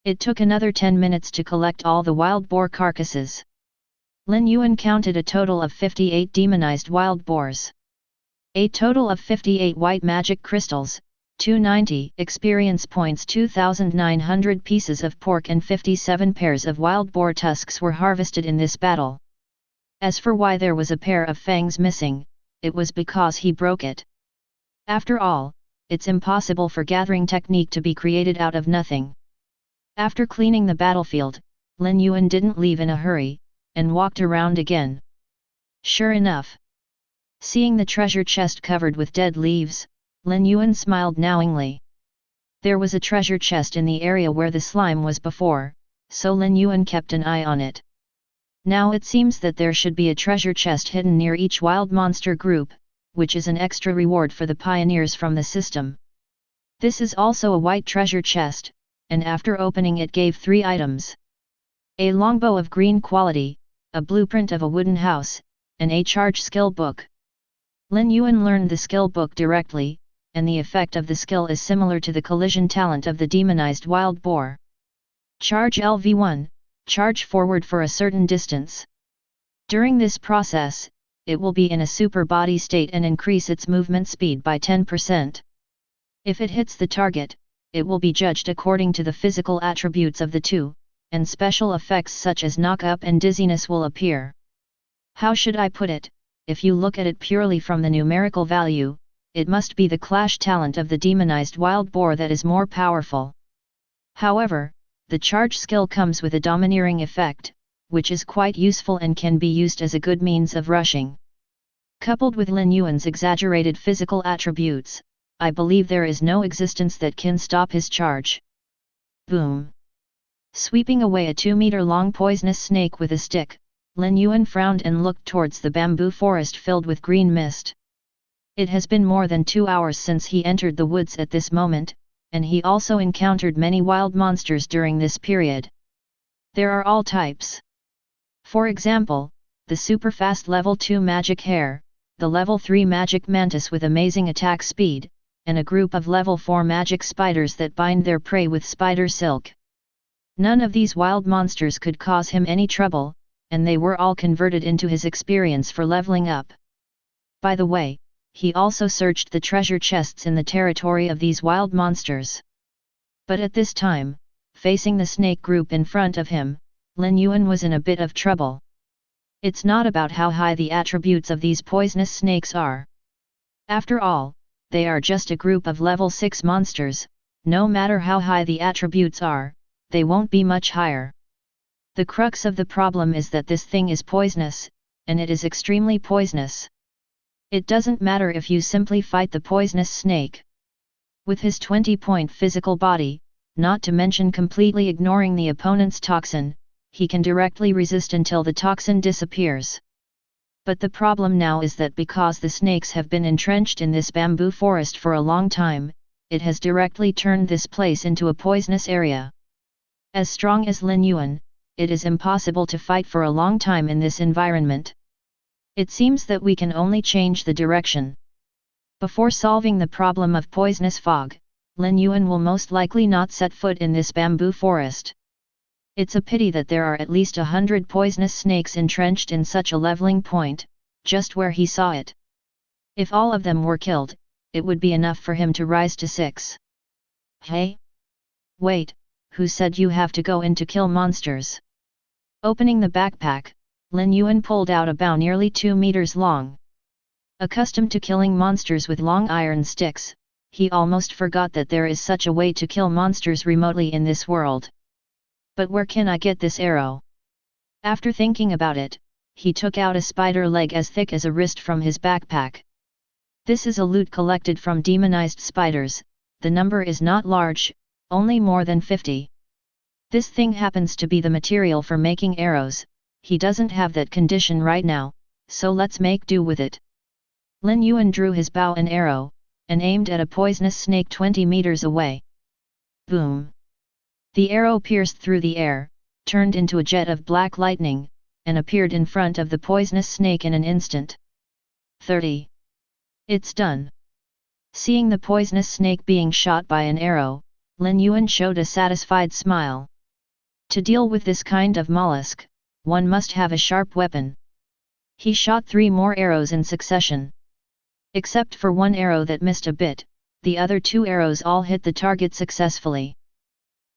It took another 10 minutes to collect all the wild boar carcasses. Lin Yuan counted a total of 58 demonized wild boars. A total of 58 white magic crystals, 290 experience points, 2,900 pieces of pork and 57 pairs of wild boar tusks were harvested in this battle. As for why there was a pair of fangs missing, it was because he broke it. After all, it's impossible for gathering technique to be created out of nothing. After cleaning the battlefield, Lin Yuan didn't leave in a hurry, and walked around again. Sure enough. Seeing the treasure chest covered with dead leaves, Lin Yuan smiled knowingly. There was a treasure chest in the area where the slime was before, so Lin Yuan kept an eye on it. Now it seems that there should be a treasure chest hidden near each wild monster group, which is an extra reward for the pioneers from the system. This is also a white treasure chest, and after opening it gave 3 items. A longbow of green quality, a blueprint of a wooden house, and a charge skill book. Lin Yuan learned the skill book directly, and the effect of the skill is similar to the collision talent of the demonized wild boar. Charge LV1, charge forward for a certain distance. During this process, it will be in a super body state and increase its movement speed by 10%. If it hits the target, it will be judged according to the physical attributes of the two, and special effects such as knock-up and dizziness will appear. How should I put it? If you look at it purely from the numerical value, it must be the clash talent of the demonized wild boar that is more powerful. However, the charge skill comes with a domineering effect, which is quite useful and can be used as a good means of rushing. Coupled with Lin Yuan's exaggerated physical attributes, I believe there is no existence that can stop his charge. Boom! Sweeping away a 2-meter-long poisonous snake with a stick, Lin Yuan frowned and looked towards the bamboo forest filled with green mist. It has been more than 2 hours since he entered the woods at this moment, and he also encountered many wild monsters during this period. There are all types. For example, the super-fast level 2 magic hare, the level 3 magic mantis with amazing attack speed, and a group of level 4 magic spiders that bind their prey with spider silk. None of these wild monsters could cause him any trouble, and they were all converted into his experience for leveling up. By the way, he also searched the treasure chests in the territory of these wild monsters. But at this time, facing the snake group in front of him, Lin Yuan was in a bit of trouble. It's not about how high the attributes of these poisonous snakes are. After all, they are just a group of level 6 monsters, no matter how high the attributes are, they won't be much higher. The crux of the problem is that this thing is poisonous, and it is extremely poisonous. It doesn't matter if you simply fight the poisonous snake. With his 20-point physical body, not to mention completely ignoring the opponent's toxin, he can directly resist until the toxin disappears. But the problem now is that because the snakes have been entrenched in this bamboo forest for a long time, it has directly turned this place into a poisonous area. As strong as Lin Yuan, it is impossible to fight for a long time in this environment. It seems that we can only change the direction. Before solving the problem of poisonous fog, Lin Yuan will most likely not set foot in this bamboo forest. It's a pity that there are at least 100 poisonous snakes entrenched in such a leveling point, just where he saw it. If all of them were killed, it would be enough for him to rise to 6. Hey? Wait, who said you have to go in to kill monsters? Opening the backpack, Lin Yuan pulled out a bow nearly 2 meters long. Accustomed to killing monsters with long iron sticks, he almost forgot that there is such a way to kill monsters remotely in this world. But where can I get this arrow? After thinking about it, he took out a spider leg as thick as a wrist from his backpack. This is a loot collected from demonized spiders, the number is not large, only more than 50. This thing happens to be the material for making arrows, he doesn't have that condition right now, so let's make do with it. Lin Yuan drew his bow and arrow, and aimed at a poisonous snake 20 meters away. Boom! The arrow pierced through the air, turned into a jet of black lightning, and appeared in front of the poisonous snake in an instant. 30. It's done. Seeing the poisonous snake being shot by an arrow, Lin Yuan showed a satisfied smile. To deal with this kind of mollusk, one must have a sharp weapon. He shot 3 more arrows in succession. Except for one arrow that missed a bit, the other 2 arrows all hit the target successfully.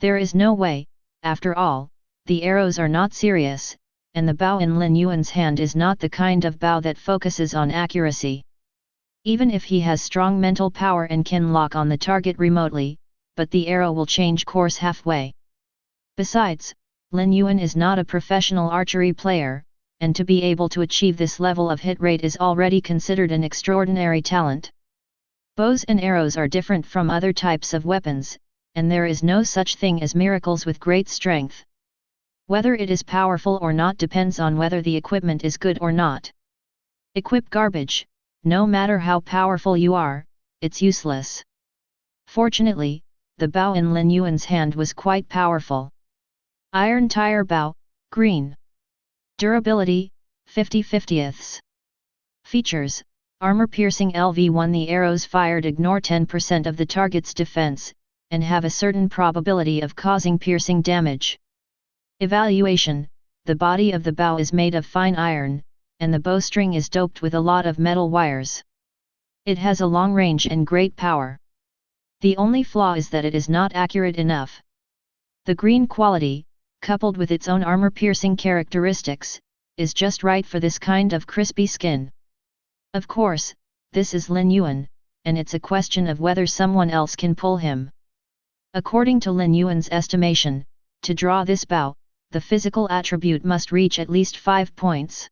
There is no way, after all, the arrows are not serious, and the bow in Lin Yuan's hand is not the kind of bow that focuses on accuracy. Even if he has strong mental power and can lock on the target remotely, but the arrow will change course halfway. Besides, Lin Yuan is not a professional archery player, and to be able to achieve this level of hit rate is already considered an extraordinary talent. Bows and arrows are different from other types of weapons, and there is no such thing as miracles with great strength. Whether it is powerful or not depends on whether the equipment is good or not. Equip garbage, no matter how powerful you are, it's useless. Fortunately, the bow in Lin Yuan's hand was quite powerful. Iron tire bow, green. Durability, 50/50ths. Features: armor-piercing LV1. The arrows fired ignore 10% of the target's defense, and have a certain probability of causing piercing damage. Evaluation: the body of the bow is made of fine iron, and the bowstring is doped with a lot of metal wires. It has a long range and great power. The only flaw is that it is not accurate enough. The green quality, coupled with its own armor-piercing characteristics, is just right for this kind of crispy skin. Of course, this is Lin Yuan, and it's a question of whether someone else can pull him. According to Lin Yuan's estimation, to draw this bow, the physical attribute must reach at least 5 points.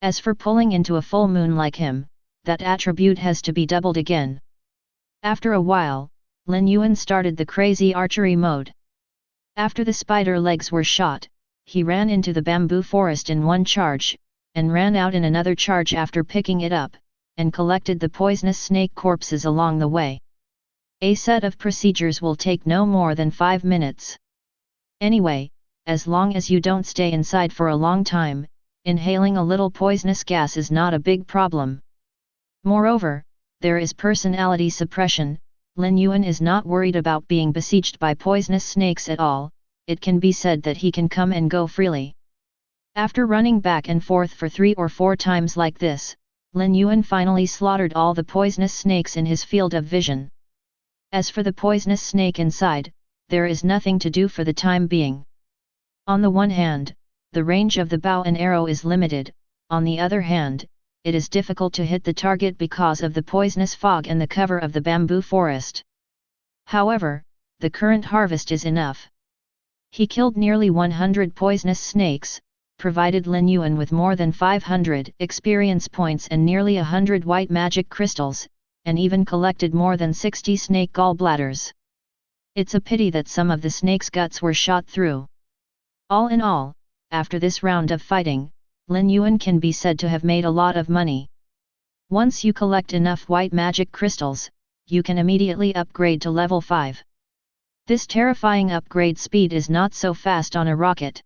As for pulling into a full moon like him, that attribute has to be doubled again. After a while, Lin Yuan started the crazy archery mode. After the spider legs were shot, he ran into the bamboo forest in one charge, and ran out in another charge after picking it up, and collected the poisonous snake corpses along the way. A set of procedures will take no more than 5 minutes. Anyway, as long as you don't stay inside for a long time, inhaling a little poisonous gas is not a big problem. Moreover, there is personality suppression. Lin Yuan is not worried about being besieged by poisonous snakes at all. It can be said that he can come and go freely. After running back and forth for 3 or 4 times like this, Lin Yuan finally slaughtered all the poisonous snakes in his field of vision. As for the poisonous snake inside, there is nothing to do for the time being. On the one hand, the range of the bow and arrow is limited. On the other hand, it is difficult to hit the target because of the poisonous fog and the cover of the bamboo forest. However, the current harvest is enough. He killed nearly 100 poisonous snakes, provided Lin Yuan with more than 500 experience points and nearly 100 white magic crystals, and even collected more than 60 snake gallbladders. It's a pity that some of the snake's guts were shot through. All in all, after this round of fighting, Lin Yuan can be said to have made a lot of money. Once you collect enough white magic crystals, you can immediately upgrade to level 5. This terrifying upgrade speed is not so fast on a rocket.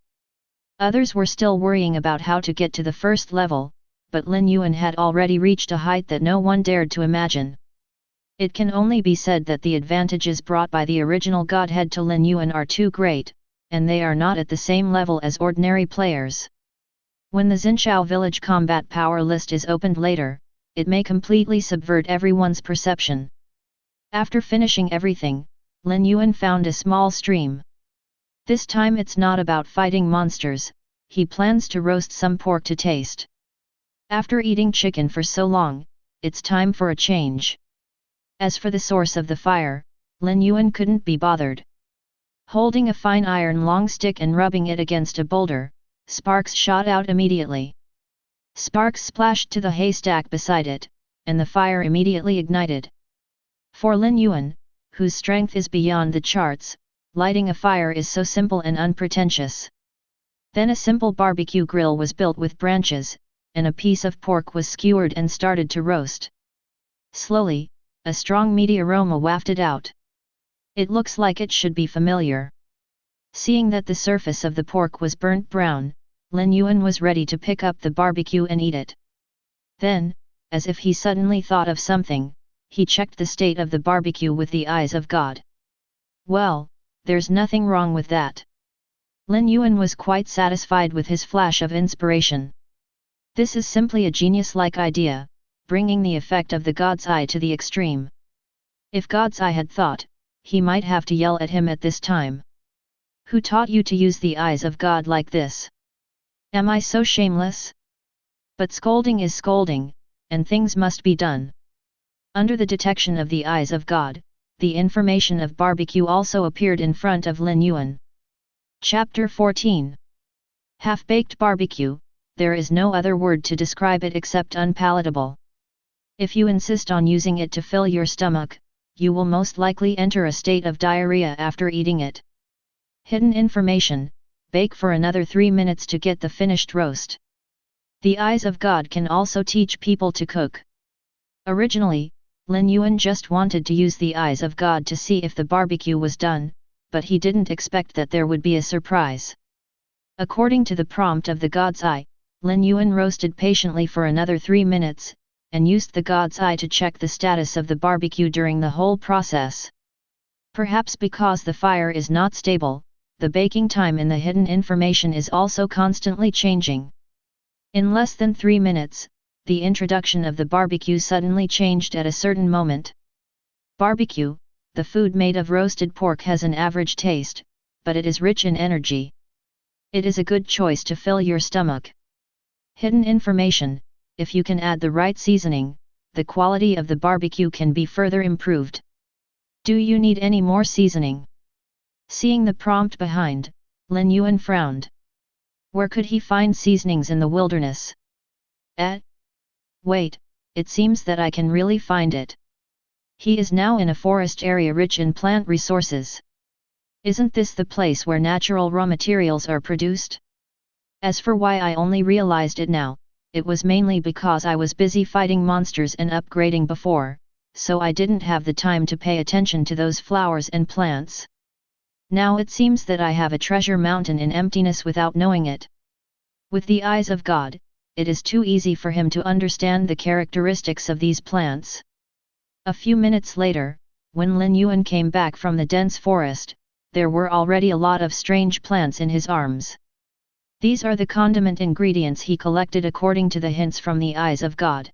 Others were still worrying about how to get to the first level, but Lin Yuan had already reached a height that no one dared to imagine. It can only be said that the advantages brought by the original godhead to Lin Yuan are too great, and they are not at the same level as ordinary players. When the Xinshou Village combat power list is opened later, it may completely subvert everyone's perception. After finishing everything, Lin Yuan found a small stream. This time it's not about fighting monsters, he plans to roast some pork to taste. After eating chicken for so long, it's time for a change. As for the source of the fire, Lin Yuan couldn't be bothered. Holding a fine iron long stick and rubbing it against a boulder, sparks shot out immediately. Sparks splashed to the haystack beside it, and the fire immediately ignited. For Lin Yuan, whose strength is beyond the charts, lighting a fire is so simple and unpretentious. Then a simple barbecue grill was built with branches, and a piece of pork was skewered and started to roast. Slowly, a strong meaty aroma wafted out. It looks like it should be familiar. Seeing that the surface of the pork was burnt brown, Lin Yuan was ready to pick up the barbecue and eat it. Then, as if he suddenly thought of something, he checked the state of the barbecue with the eyes of God. Well, there's nothing wrong with that. Lin Yuan was quite satisfied with his flash of inspiration. This is simply a genius-like idea, bringing the effect of the God's eye to the extreme. If God's eye had thought, he might have to yell at him at this time. Who taught you to use the eyes of God like this? Am I so shameless? But scolding is scolding, and things must be done. Under the detection of the eyes of God, the information of barbecue also appeared in front of Lin Yuan. Chapter 14. Half-baked barbecue, there is no other word to describe it except unpalatable. If you insist on using it to fill your stomach, you will most likely enter a state of diarrhea after eating it. Hidden information: bake for another 3 minutes to get the finished roast. The eyes of God can also teach people to cook. Originally, Lin Yuan just wanted to use the eyes of God to see if the barbecue was done, but he didn't expect that there would be a surprise. According to the prompt of the God's eye, Lin Yuan roasted patiently for another 3 minutes, and used the God's eye to check the status of the barbecue during the whole process. Perhaps because the fire is not stable, the baking time in the hidden information is also constantly changing. In less than 3 minutes, the introduction of the barbecue suddenly changed at a certain moment. Barbecue, the food made of roasted pork, has an average taste, but it is rich in energy. It is a good choice to fill your stomach. Hidden information: if you can add the right seasoning, the quality of the barbecue can be further improved. Do you need any more seasoning? Seeing the prompt behind, Lin Yuan frowned. Where could he find seasonings in the wilderness? Wait, it seems that I can really find it. He is now in a forest area rich in plant resources. Isn't this the place where natural raw materials are produced? As for why I only realized it now, it was mainly because I was busy fighting monsters and upgrading before, so I didn't have the time to pay attention to those flowers and plants. Now it seems that I have a treasure mountain in emptiness without knowing it. With the eyes of God, it is too easy for him to understand the characteristics of these plants. A few minutes later, when Lin Yuan came back from the dense forest, there were already a lot of strange plants in his arms. These are the condiment ingredients he collected according to the hints from the eyes of God.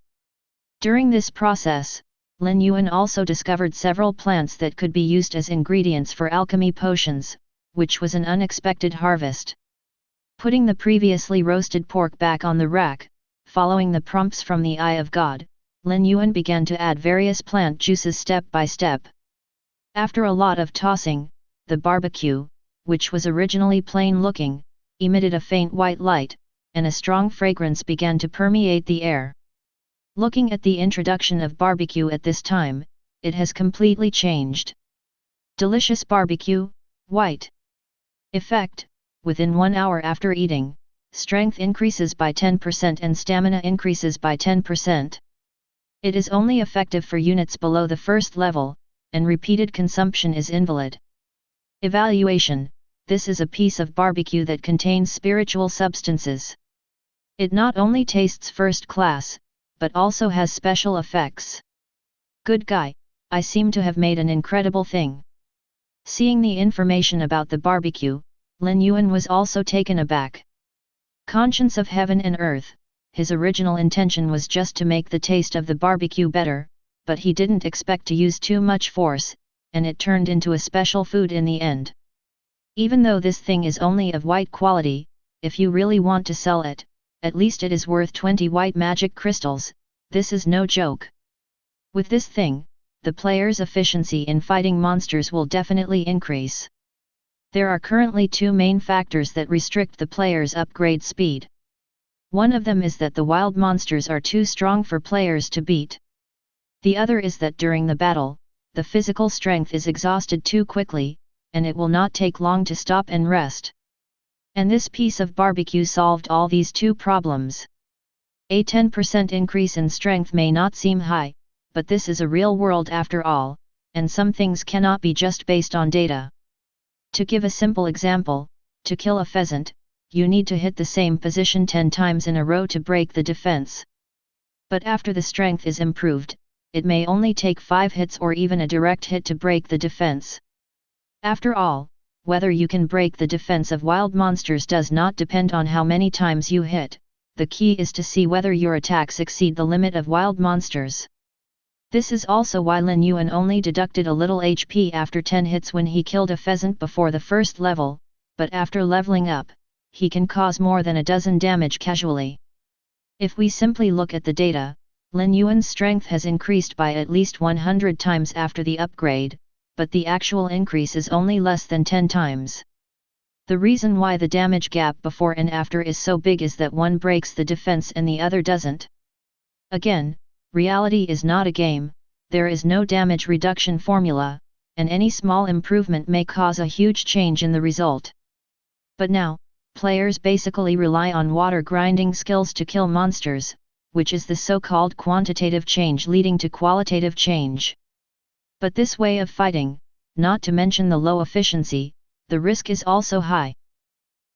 During this process, Lin Yuan also discovered several plants that could be used as ingredients for alchemy potions, which was an unexpected harvest. Putting the previously roasted pork back on the rack, following the prompts from the eye of God, Lin Yuan began to add various plant juices step by step. After a lot of tossing, the barbecue, which was originally plain-looking, emitted a faint white light, and a strong fragrance began to permeate the air. Looking at the introduction of barbecue at this time, it has completely changed. Delicious barbecue, white. Effect: within 1 hour after eating, strength increases by 10% and stamina increases by 10%. It is only effective for units below the first level, and repeated consumption is invalid. Evaluation: this is a piece of barbecue that contains spiritual substances. It not only tastes first class, but also has special effects. Good guy, I seem to have made an incredible thing. Seeing the information about the barbecue, Lin Yuan was also taken aback. Conscious of heaven and earth, his original intention was just to make the taste of the barbecue better, but he didn't expect to use too much force, and it turned into a special food in the end. Even though this thing is only of white quality, if you really want to sell it, at least it is worth 20 white magic crystals. This is no joke. With this thing, the player's efficiency in fighting monsters will definitely increase. There are currently 2 main factors that restrict the player's upgrade speed. One of them is that the wild monsters are too strong for players to beat. The other is that during the battle, the physical strength is exhausted too quickly, and it will not take long to stop and rest. And this piece of barbecue solved all these 2 problems. A 10% increase in strength may not seem high, but this is a real world after all, and some things cannot be just based on data. To give a simple example, to kill a pheasant, you need to hit the same position 10 times in a row to break the defense. But after the strength is improved, it may only take 5 hits or even a direct hit to break the defense. After all, whether you can break the defense of wild monsters does not depend on how many times you hit, the key is to see whether your attacks exceed the limit of wild monsters. This is also why Lin Yuan only deducted a little HP after 10 hits when he killed a pheasant before the first level, but after leveling up, he can cause more than a dozen damage casually. If we simply look at the data, Lin Yuan's strength has increased by at least 100 times after the upgrade, but the actual increase is only less than 10 times. The reason why the damage gap before and after is so big is that one breaks the defense and the other doesn't. Again, reality is not a game, there is no damage reduction formula, and any small improvement may cause a huge change in the result. But now, players basically rely on water grinding skills to kill monsters, which is the so-called quantitative change leading to qualitative change. But this way of fighting, not to mention the low efficiency, the risk is also high.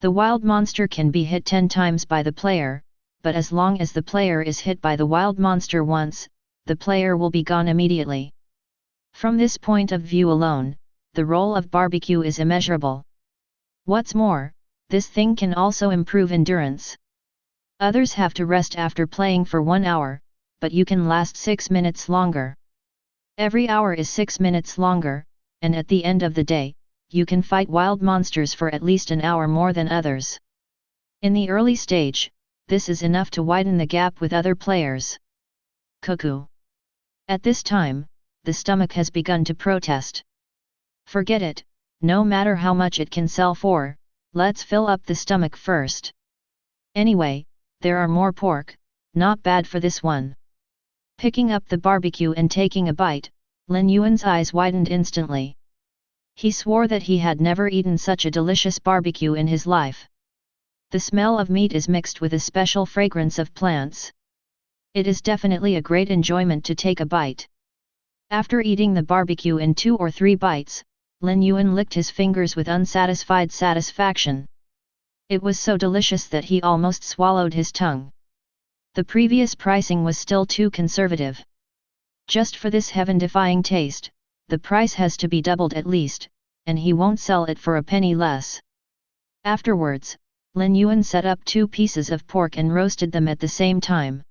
The wild monster can be hit 10 times by the player, but as long as the player is hit by the wild monster once, the player will be gone immediately. From this point of view alone, the role of barbecue is immeasurable. What's more, this thing can also improve endurance. Others have to rest after playing for 1 hour, but you can last 6 minutes longer. Every hour is 6 minutes longer, and at the end of the day, you can fight wild monsters for at least an hour more than others. In the early stage, this is enough to widen the gap with other players. Cuckoo. At this time, the stomach has begun to protest. Forget it, no matter how much it can sell for, let's fill up the stomach first. Anyway, there are more pork, not bad for this one. Picking up the barbecue and taking a bite, Lin Yuan's eyes widened instantly. He swore that he had never eaten such a delicious barbecue in his life. The smell of meat is mixed with a special fragrance of plants. It is definitely a great enjoyment to take a bite. After eating the barbecue in 2 or 3 bites, Lin Yuan licked his fingers with unsatisfied satisfaction. It was so delicious that he almost swallowed his tongue. The previous pricing was still too conservative. Just for this heaven-defying taste, the price has to be doubled at least, and he won't sell it for a penny less. Afterwards, Lin Yuan set up 2 pieces of pork and roasted them at the same time.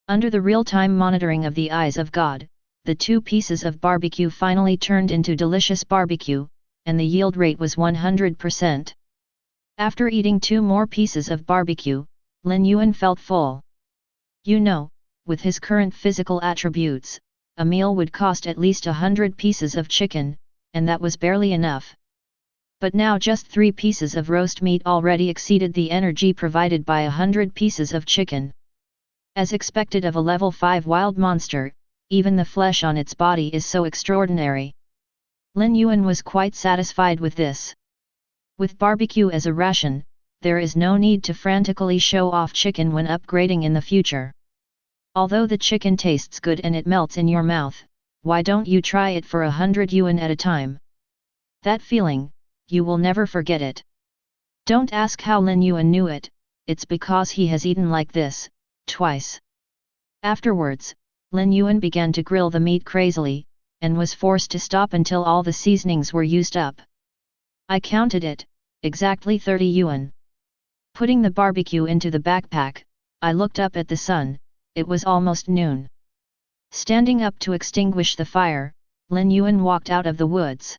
Under the real-time monitoring of the eyes of God, the 2 pieces of barbecue finally turned into delicious barbecue, and the yield rate was 100%. After eating 2 more pieces of barbecue, Lin Yuan felt full. You know, with his current physical attributes, a meal would cost at least 100 pieces of chicken, and that was barely enough. But now just 3 pieces of roast meat already exceeded the energy provided by 100 pieces of chicken. As expected of a level 5 wild monster, even the flesh on its body is so extraordinary. Lin Yuan was quite satisfied with this. With barbecue as a ration, there is no need to frantically show off chicken when upgrading in the future. Although the chicken tastes good and it melts in your mouth, why don't you try it for 100 yuan at a time? That feeling, you will never forget it. Don't ask how Lin Yuan knew it, it's because he has eaten like this, twice. Afterwards, Lin Yuan began to grill the meat crazily, and was forced to stop until all the seasonings were used up. I counted it, exactly 30 yuan. Putting the barbecue into the backpack, I looked up at the sun. It was almost noon. Standing up to extinguish the fire, Lin Yuan walked out of the woods.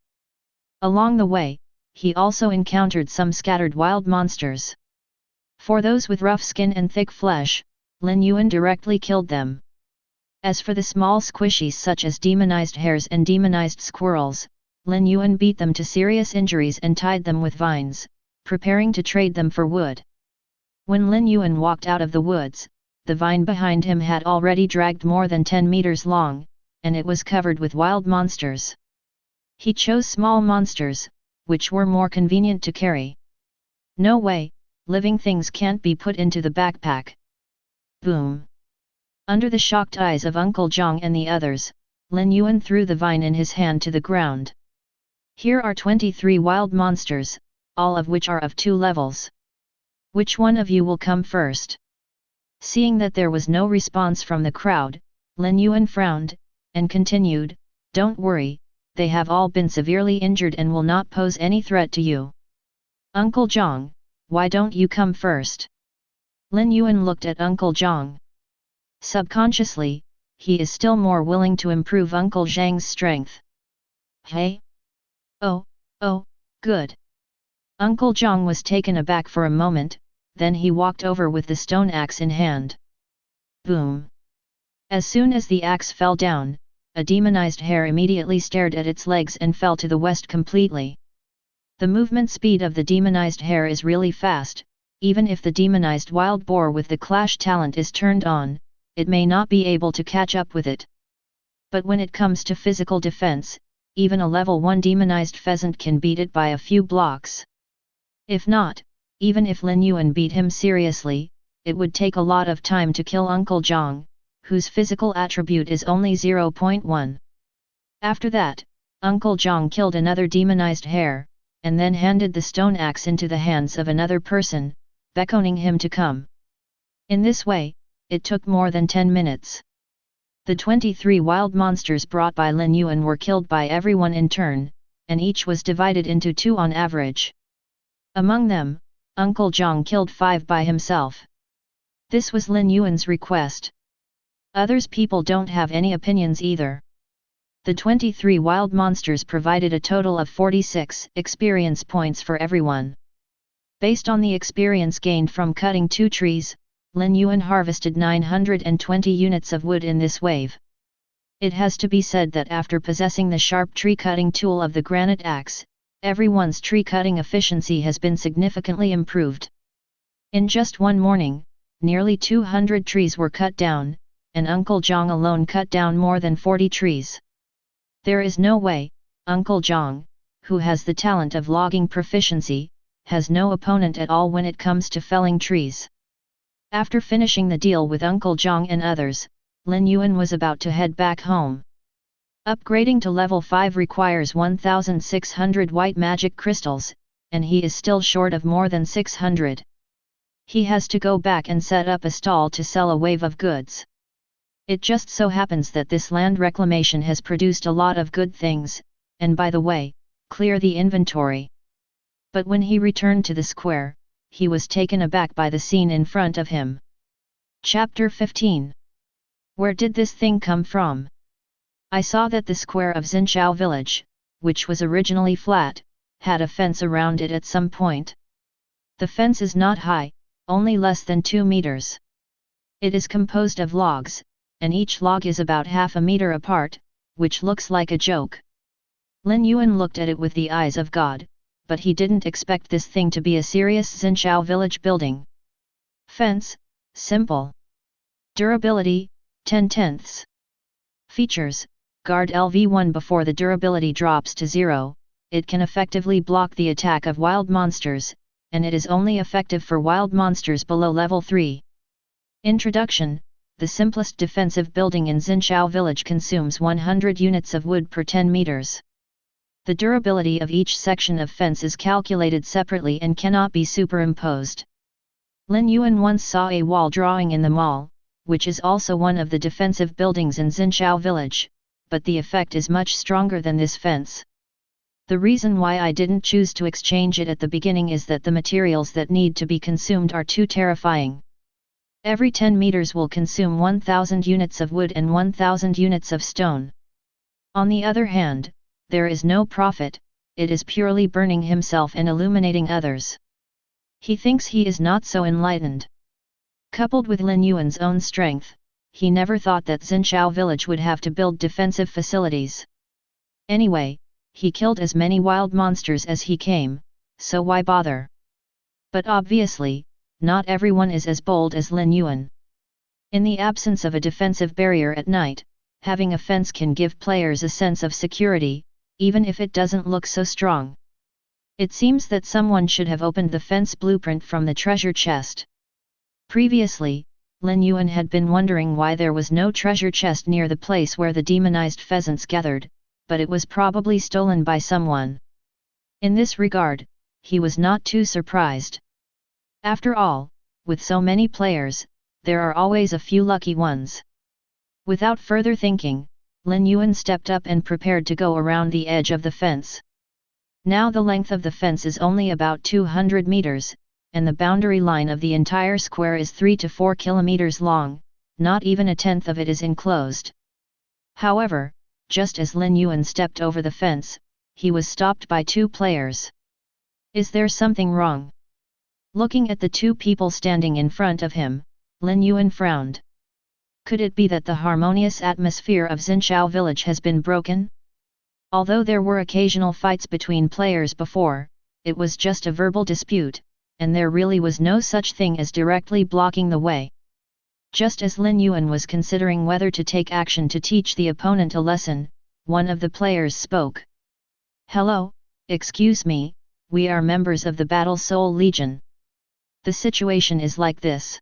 Along the way, he also encountered some scattered wild monsters. For those with rough skin and thick flesh, Lin Yuan directly killed them. As for the small squishies such as demonized hares and demonized squirrels, Lin Yuan beat them to serious injuries and tied them with vines, preparing to trade them for wood. When Lin Yuan walked out of the woods, the vine behind him had already dragged more than 10 meters long, and it was covered with wild monsters. He chose small monsters, which were more convenient to carry. No way, living things can't be put into the backpack. Boom! Under the shocked eyes of Uncle Zhang and the others, Lin Yuan threw the vine in his hand to the ground. Here are 23 wild monsters, all of which are of 2 levels. Which one of you will come first? Seeing that there was no response from the crowd, Lin Yuan frowned, and continued, Don't worry, they have all been severely injured and will not pose any threat to you. Uncle Zhang, why don't you come first? Lin Yuan looked at Uncle Zhang. Subconsciously, he is still more willing to improve Uncle Zhang's strength. Hey? Oh, good. Uncle Zhang was taken aback for a moment, then he walked over with the stone axe in hand. Boom! As soon as the axe fell down, a demonized hare immediately stared at its legs and fell to the west completely. The movement speed of the demonized hare is really fast. Even if the demonized wild boar with the clash talent is turned on, it may not be able to catch up with it. But when it comes to physical defense, even a level 1 demonized pheasant can beat it by a few blocks. If not, even if Lin Yuan beat him seriously, it would take a lot of time to kill Uncle Zhang, whose physical attribute is only 0.1. After that, Uncle Zhang killed another demonized hare, and then handed the stone axe into the hands of another person, beckoning him to come. In this way, it took more than 10 minutes. The 23 wild monsters brought by Lin Yuan were killed by everyone in turn, and each was divided into 2 on average. Among them, Uncle Zhang killed 5 by himself. This was Lin Yuan's request. Others people don't have any opinions either. The 23 wild monsters provided a total of 46 experience points for everyone. Based on the experience gained from cutting 2 trees, Lin Yuan harvested 920 units of wood in this wave. It has to be said that after possessing the sharp tree-cutting tool of the granite axe, everyone's tree-cutting efficiency has been significantly improved. In just one morning, nearly 200 trees were cut down, and Uncle Zhang alone cut down more than 40 trees. There is no way, Uncle Zhang, who has the talent of logging proficiency, has no opponent at all when it comes to felling trees. After finishing the deal with Uncle Zhang and others, Lin Yuan was about to head back home. Upgrading to level 5 requires 1,600 white magic crystals, and he is still short of more than 600. He has to go back and set up a stall to sell a wave of goods. It just so happens that this land reclamation has produced a lot of good things, and by the way, clear the inventory. But when he returned to the square, he was taken aback by the scene in front of him. Chapter 15. Where did this thing come from? I saw that the square of Xinshou Village, which was originally flat, had a fence around it at some point. The fence is not high, only less than 2 meters. It is composed of logs, and each log is about half a meter apart, which looks like a joke. Lin Yuan looked at it with the eyes of God, but he didn't expect this thing to be a serious Xinshou Village building. Fence, simple. Durability, 10/10. Features, guard LV1 before the durability drops to 0, it can effectively block the attack of wild monsters, and it is only effective for wild monsters below level 3. Introduction. The simplest defensive building in Xinshou Village consumes 100 units of wood per 10 meters. The durability of each section of fence is calculated separately and cannot be superimposed. Lin Yuan once saw a wall drawing in the mall, which is also one of the defensive buildings in Xinshou Village, but the effect is much stronger than this fence. The reason why I didn't choose to exchange it at the beginning is that the materials that need to be consumed are too terrifying. Every 10 meters will consume 1,000 units of wood and 1,000 units of stone. On the other hand, there is no profit, it is purely burning himself and illuminating others. He thinks he is not so enlightened. Coupled with Lin Yuan's own strength, he never thought that Xinshou Village would have to build defensive facilities. Anyway, he killed as many wild monsters as he came, so why bother? But obviously, not everyone is as bold as Lin Yuan. In the absence of a defensive barrier at night, having a fence can give players a sense of security, even if it doesn't look so strong. It seems that someone should have opened the fence blueprint from the treasure chest. Previously, Lin Yuan had been wondering why there was no treasure chest near the place where the demonized pheasants gathered, but it was probably stolen by someone. In this regard, he was not too surprised. After all, with so many players, there are always a few lucky ones. Without further thinking, Lin Yuan stepped up and prepared to go around the edge of the fence. Now the length of the fence is only about 200 meters, and the boundary line of the entire square is 3 to 4 kilometers long, not even a tenth of it is enclosed. However, just as Lin Yuan stepped over the fence, he was stopped by 2 players. Is there something wrong? Looking at the 2 people standing in front of him, Lin Yuan frowned. Could it be that the harmonious atmosphere of Xinshou Village has been broken? Although there were occasional fights between players before, it was just a verbal dispute, and there really was no such thing as directly blocking the way. Just as Lin Yuan was considering whether to take action to teach the opponent a lesson, one of the players spoke. Hello, excuse me, we are members of the Battle Soul Legion. The situation is like this.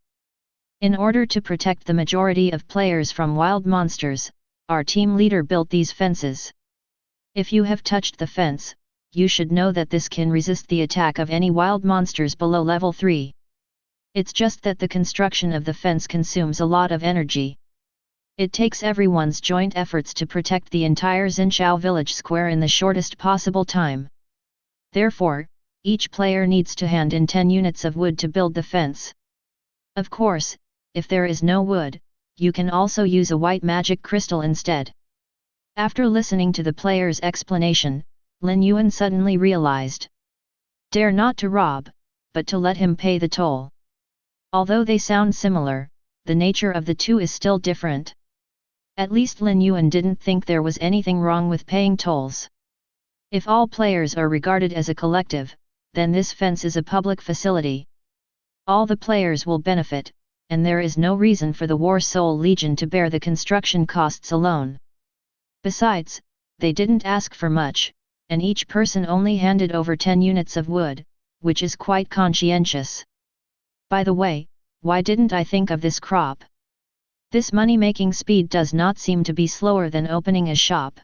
In order to protect the majority of players from wild monsters, our team leader built these fences. If you have touched the fence, you should know that this can resist the attack of any wild monsters below level 3. It's just that the construction of the fence consumes a lot of energy. It takes everyone's joint efforts to protect the entire Xinshou Village square in the shortest possible time. Therefore, each player needs to hand in 10 units of wood to build the fence. Of course, if there is no wood, you can also use a white magic crystal instead. After listening to the player's explanation, Lin Yuan suddenly realized. Dare not to rob, but to let him pay the toll. Although they sound similar, the nature of the two is still different. At least Lin Yuan didn't think there was anything wrong with paying tolls. If all players are regarded as a collective, then this fence is a public facility. All the players will benefit, and there is no reason for the War Soul Legion to bear the construction costs alone. Besides, they didn't ask for much, and each person only handed over 10 units of wood, which is quite conscientious. By the way, why didn't I think of this crop? This money-making speed does not seem to be slower than opening a shop.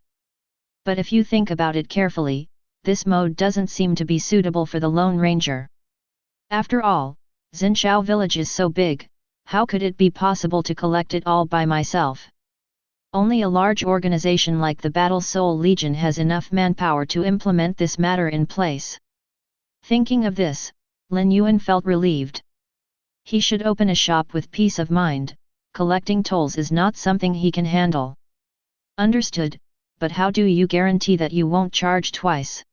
But if you think about it carefully, this mode doesn't seem to be suitable for the Lone Ranger. After all, Xinshou Village is so big, how could it be possible to collect it all by myself? Only a large organization like the Battle Soul Legion has enough manpower to implement this matter in place. Thinking of this, Lin Yuan felt relieved. He should open a shop with peace of mind. Collecting tolls is not something he can handle. Understood, but how do you guarantee that you won't charge twice?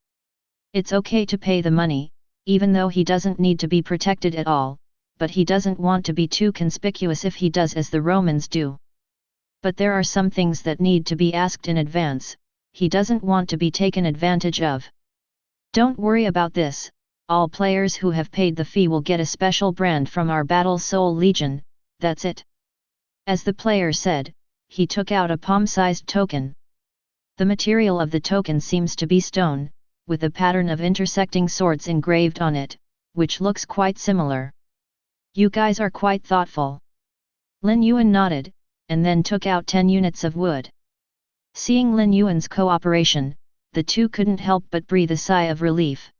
It's okay to pay the money, even though he doesn't need to be protected at all, but he doesn't want to be too conspicuous if he does as the Romans do. But there are some things that need to be asked in advance, he doesn't want to be taken advantage of. Don't worry about this, all players who have paid the fee will get a special brand from our Battle Soul Legion, that's it. As the player said, he took out a palm-sized token. The material of the token seems to be stone, with a pattern of intersecting swords engraved on it, which looks quite similar. You guys are quite thoughtful. Lin Yuan nodded, and then took out 10 units of wood. Seeing Lin Yuan's cooperation, the two couldn't help but breathe a sigh of relief.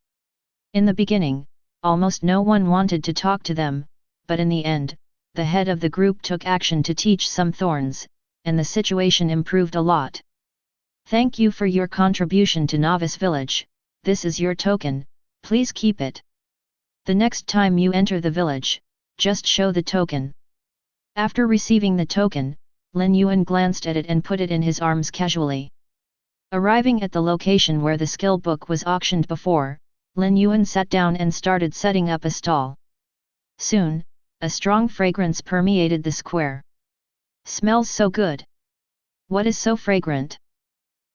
In the beginning, almost no one wanted to talk to them, but in the end, the head of the group took action to teach some thorns, and the situation improved a lot. Thank you for your contribution to Novice Village, this is your token, please keep it. The next time you enter the village, just show the token. After receiving the token, Lin Yuan glanced at it and put it in his arms casually. Arriving at the location where the skill book was auctioned before, Lin Yuan sat down and started setting up a stall. Soon, a strong fragrance permeated the square. Smells so good. What is so fragrant?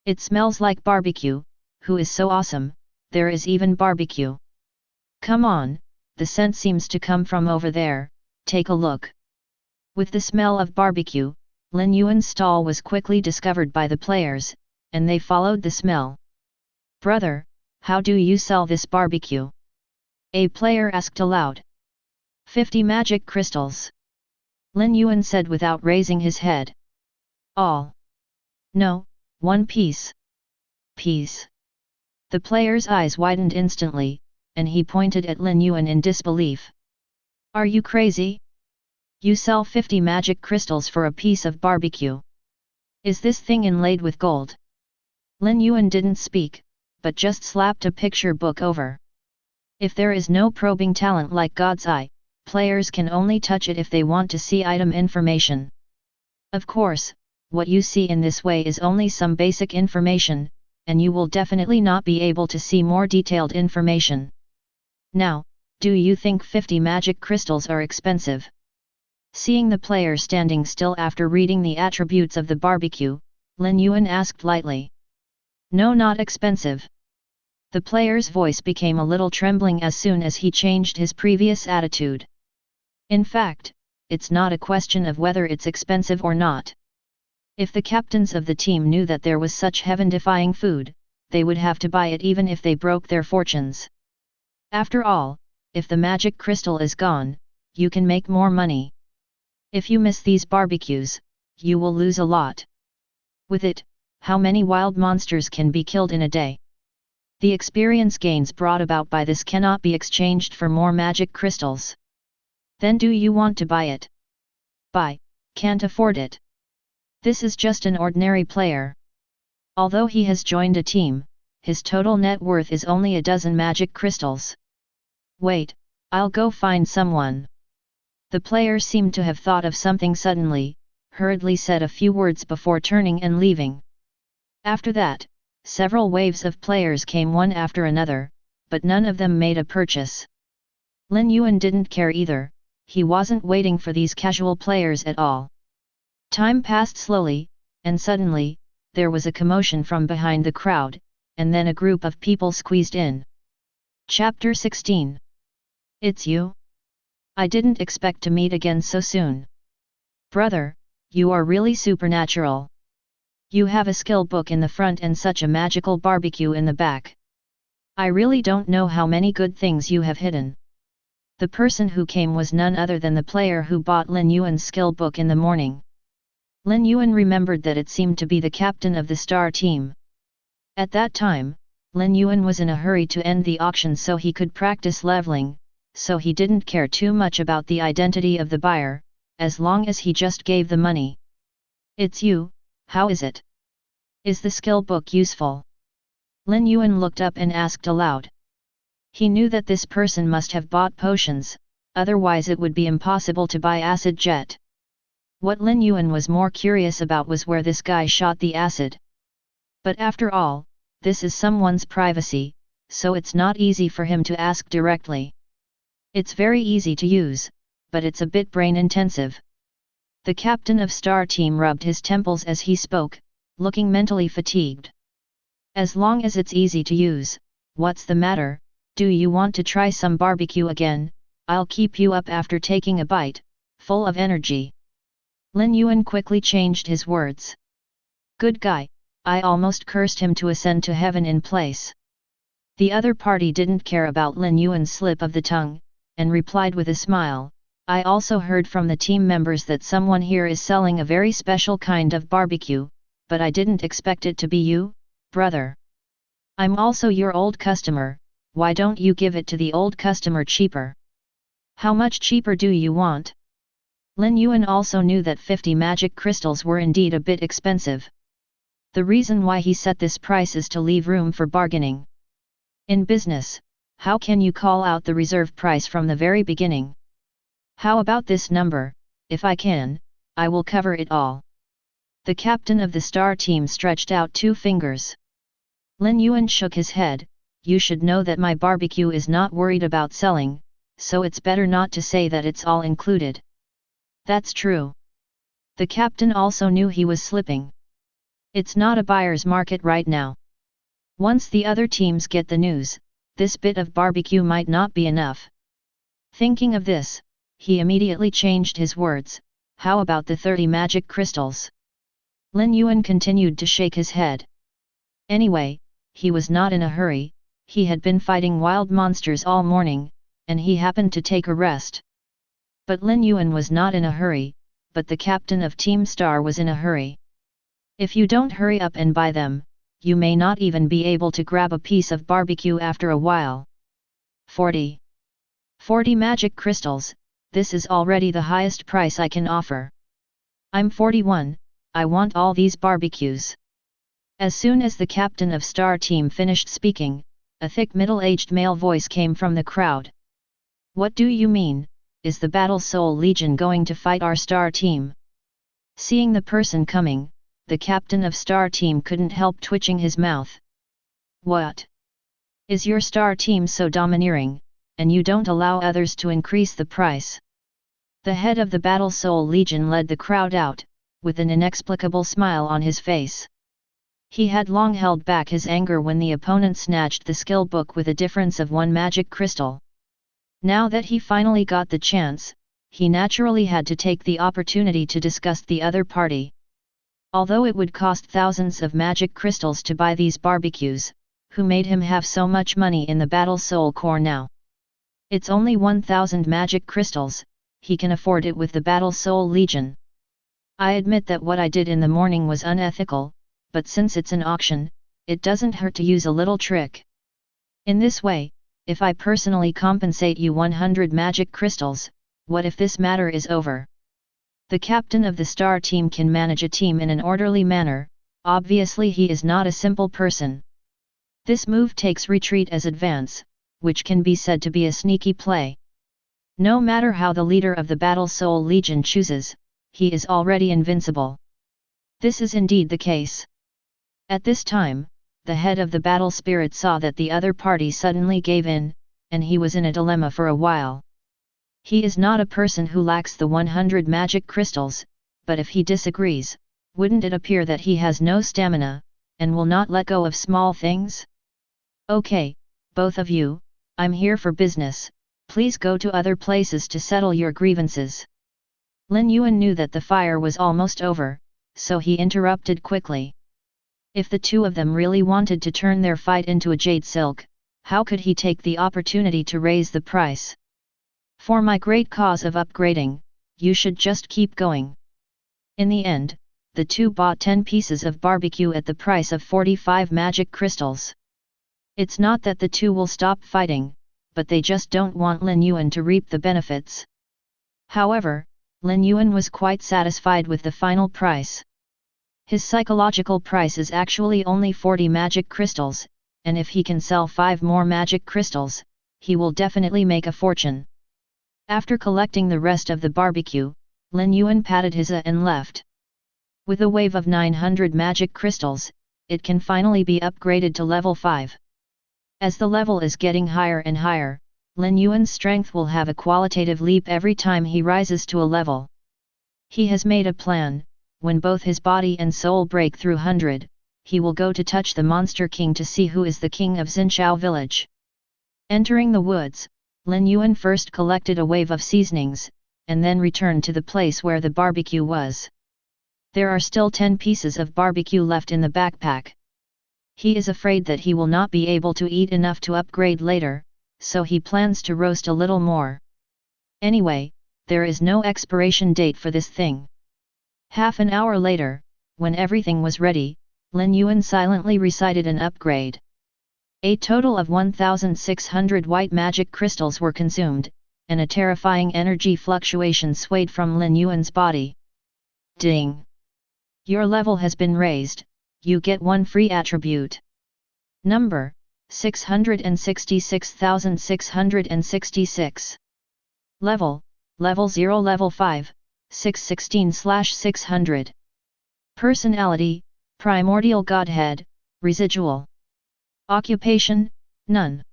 It smells like barbecue. Who is so awesome? There is even barbecue. Come on, the scent seems to come from over there, take a look. With the smell of barbecue, Lin Yuan's stall was quickly discovered by the players, and they followed the smell. Brother, how do you sell this barbecue? A player asked aloud. 50 magic crystals. Lin Yuan said without raising his head. All? No, 1 piece. Piece. The player's eyes widened instantly, and he pointed at Lin Yuan in disbelief. Are you crazy? You sell 50 magic crystals for a piece of barbecue. Is this thing inlaid with gold? Lin Yuan didn't speak, but just slapped a picture book over. If there is no probing talent like God's Eye, players can only touch it if they want to see item information. Of course, what you see in this way is only some basic information, and you will definitely not be able to see more detailed information. Now, do you think 50 magic crystals are expensive? Seeing the player standing still after reading the attributes of the barbecue, Lin Yuan asked lightly. No, not expensive. The player's voice became a little trembling as soon as he changed his previous attitude. In fact, it's not a question of whether it's expensive or not. If the captains of the team knew that there was such heaven-defying food, they would have to buy it even if they broke their fortunes. After all, if the magic crystal is gone, you can make more money. If you miss these barbecues, you will lose a lot. With it, how many wild monsters can be killed in a day? The experience gains brought about by this cannot be exchanged for more magic crystals. Then do you want to buy it? Buy, can't afford it. This is just an ordinary player. Although he has joined a team, his total net worth is only a dozen magic crystals. Wait, I'll go find someone. The player seemed to have thought of something suddenly, hurriedly said a few words before turning and leaving. After that, several waves of players came one after another, but none of them made a purchase. Lin Yuan didn't care either, he wasn't waiting for these casual players at all. Time passed slowly, and suddenly, there was a commotion from behind the crowd, and then a group of people squeezed in. Chapter 16. It's you? I didn't expect to meet again so soon. Brother, you are really supernatural. You have a skill book in the front and such a magical barbecue in the back. I really don't know how many good things you have hidden. The person who came was none other than the player who bought Lin Yuan's skill book in the morning. Lin Yuan remembered that it seemed to be the captain of the star team. At that time, Lin Yuan was in a hurry to end the auction so he could practice leveling, so he didn't care too much about the identity of the buyer, as long as he just gave the money. It's you, how is it? Is the skill book useful? Lin Yuan looked up and asked aloud. He knew that this person must have bought potions, otherwise it would be impossible to buy acid jet. What Lin Yuan was more curious about was where this guy shot the acid. But after all, this is someone's privacy, so it's not easy for him to ask directly. It's very easy to use, but it's a bit brain-intensive. The captain of Star Team rubbed his temples as he spoke, looking mentally fatigued. As long as it's easy to use, what's the matter? Do you want to try some barbecue again? I'll keep you up after taking a bite, full of energy. Lin Yuan quickly changed his words. Good guy, I almost cursed him to ascend to heaven in place. The other party didn't care about Lin Yuan's slip of the tongue, and replied with a smile, I also heard from the team members that someone here is selling a very special kind of barbecue, but I didn't expect it to be you, brother. I'm also your old customer, why don't you give it to the old customer cheaper? How much cheaper do you want? Lin Yuan also knew that 50 magic crystals were indeed a bit expensive. The reason why he set this price is to leave room for bargaining. In business, how can you call out the reserve price from the very beginning? How about this number? If I can, I will cover it all. The captain of the star team stretched out 2 fingers. Lin Yuan shook his head, you should know that my barbecue is not worried about selling, so it's better not to say that it's all included. That's true. The captain also knew he was slipping. It's not a buyer's market right now. Once the other teams get the news, this bit of barbecue might not be enough. Thinking of this, he immediately changed his words, how about the 30 magic crystals? Lin Yuan continued to shake his head. Anyway, he was not in a hurry, he had been fighting wild monsters all morning, and he happened to take a rest. But Lin Yuan was not in a hurry, but the captain of Team Star was in a hurry. If you don't hurry up and buy them, you may not even be able to grab a piece of barbecue after a while. 40 magic crystals, this is already the highest price I can offer. I'm 41, I want all these barbecues. As soon as the captain of Star Team finished speaking, a thick middle-aged male voice came from the crowd. What do you mean? Is the Battle Soul Legion going to fight our Star Team? Seeing the person coming, the captain of Star Team couldn't help twitching his mouth. What? Is your Star Team so domineering, and you don't allow others to increase the price? The head of the Battle Soul Legion led the crowd out, with an inexplicable smile on his face. He had long held back his anger when the opponent snatched the skill book with a difference of 1 magic crystal. Now that he finally got the chance, he naturally had to take the opportunity to disgust the other party. Although it would cost thousands of magic crystals to buy these barbecues, who made him have so much money in the Battle Soul Core now? It's only 1,000 magic crystals, he can afford it with the Battle Soul Legion. I admit that what I did in the morning was unethical, but since it's an auction, it doesn't hurt to use a little trick. In this way, if I personally compensate you 100 magic crystals, what if this matter is over? The captain of the star team can manage a team in an orderly manner, obviously he is not a simple person. This move takes retreat as advance, which can be said to be a sneaky play. No matter how the leader of the Battle Soul Legion chooses, he is already invincible. This is indeed the case. At this time, the head of the battle spirit saw that the other party suddenly gave in, and he was in a dilemma for a while. He is not a person who lacks the 100 magic crystals, but if he disagrees, wouldn't it appear that he has no stamina, and will not let go of small things? Okay, both of you, I'm here for business, please go to other places to settle your grievances. Lin Yuan knew that the fire was almost over, so he interrupted quickly. If the two of them really wanted to turn their fight into a jade silk, how could he take the opportunity to raise the price? For my great cause of upgrading, you should just keep going. In the end, the two bought 10 pieces of barbecue at the price of 45 magic crystals. It's not that the two will stop fighting, but they just don't want Lin Yuan to reap the benefits. However, Lin Yuan was quite satisfied with the final price. His psychological price is actually only 40 magic crystals, and if he can sell 5 more magic crystals, he will definitely make a fortune. After collecting the rest of the barbecue, Lin Yuan patted his and left. With a wave of 900 magic crystals, it can finally be upgraded to level 5. As the level is getting higher and higher, Lin Yuan's strength will have a qualitative leap every time he rises to a level. He has made a plan. When both his body and soul break through 100, he will go to touch the Monster King to see who is the king of Xinshou Village. Entering the woods, Lin Yuan first collected a wave of seasonings, and then returned to the place where the barbecue was. There are still 10 pieces of barbecue left in the backpack. He is afraid that he will not be able to eat enough to upgrade later, so he plans to roast a little more. Anyway, there is no expiration date for this thing. Half an hour later, when everything was ready, Lin Yuan silently recited an upgrade. A total of 1,600 white magic crystals were consumed, and a terrifying energy fluctuation swayed from Lin Yuan's body. Ding! Your level has been raised, you get one free attribute. Number: 666,666. Level: Level 0 Level 5. 616/600. Personality: Primordial Godhead, Residual. Occupation: None.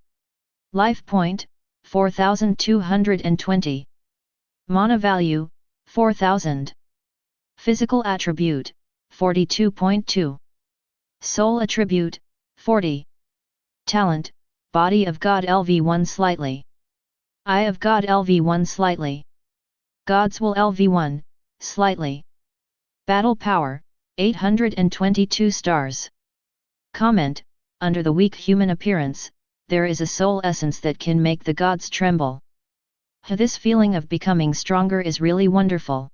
Life point: 4220. Mana value: 4000. Physical attribute: 42.2. Soul attribute: 40. Talent: Body of God LV1 slightly. Eye of God LV1 slightly. God's Will LV1, slightly. Battle Power, 822 stars. Comment: under the weak human appearance, there is a soul essence that can make the gods tremble. This feeling of becoming stronger is really wonderful.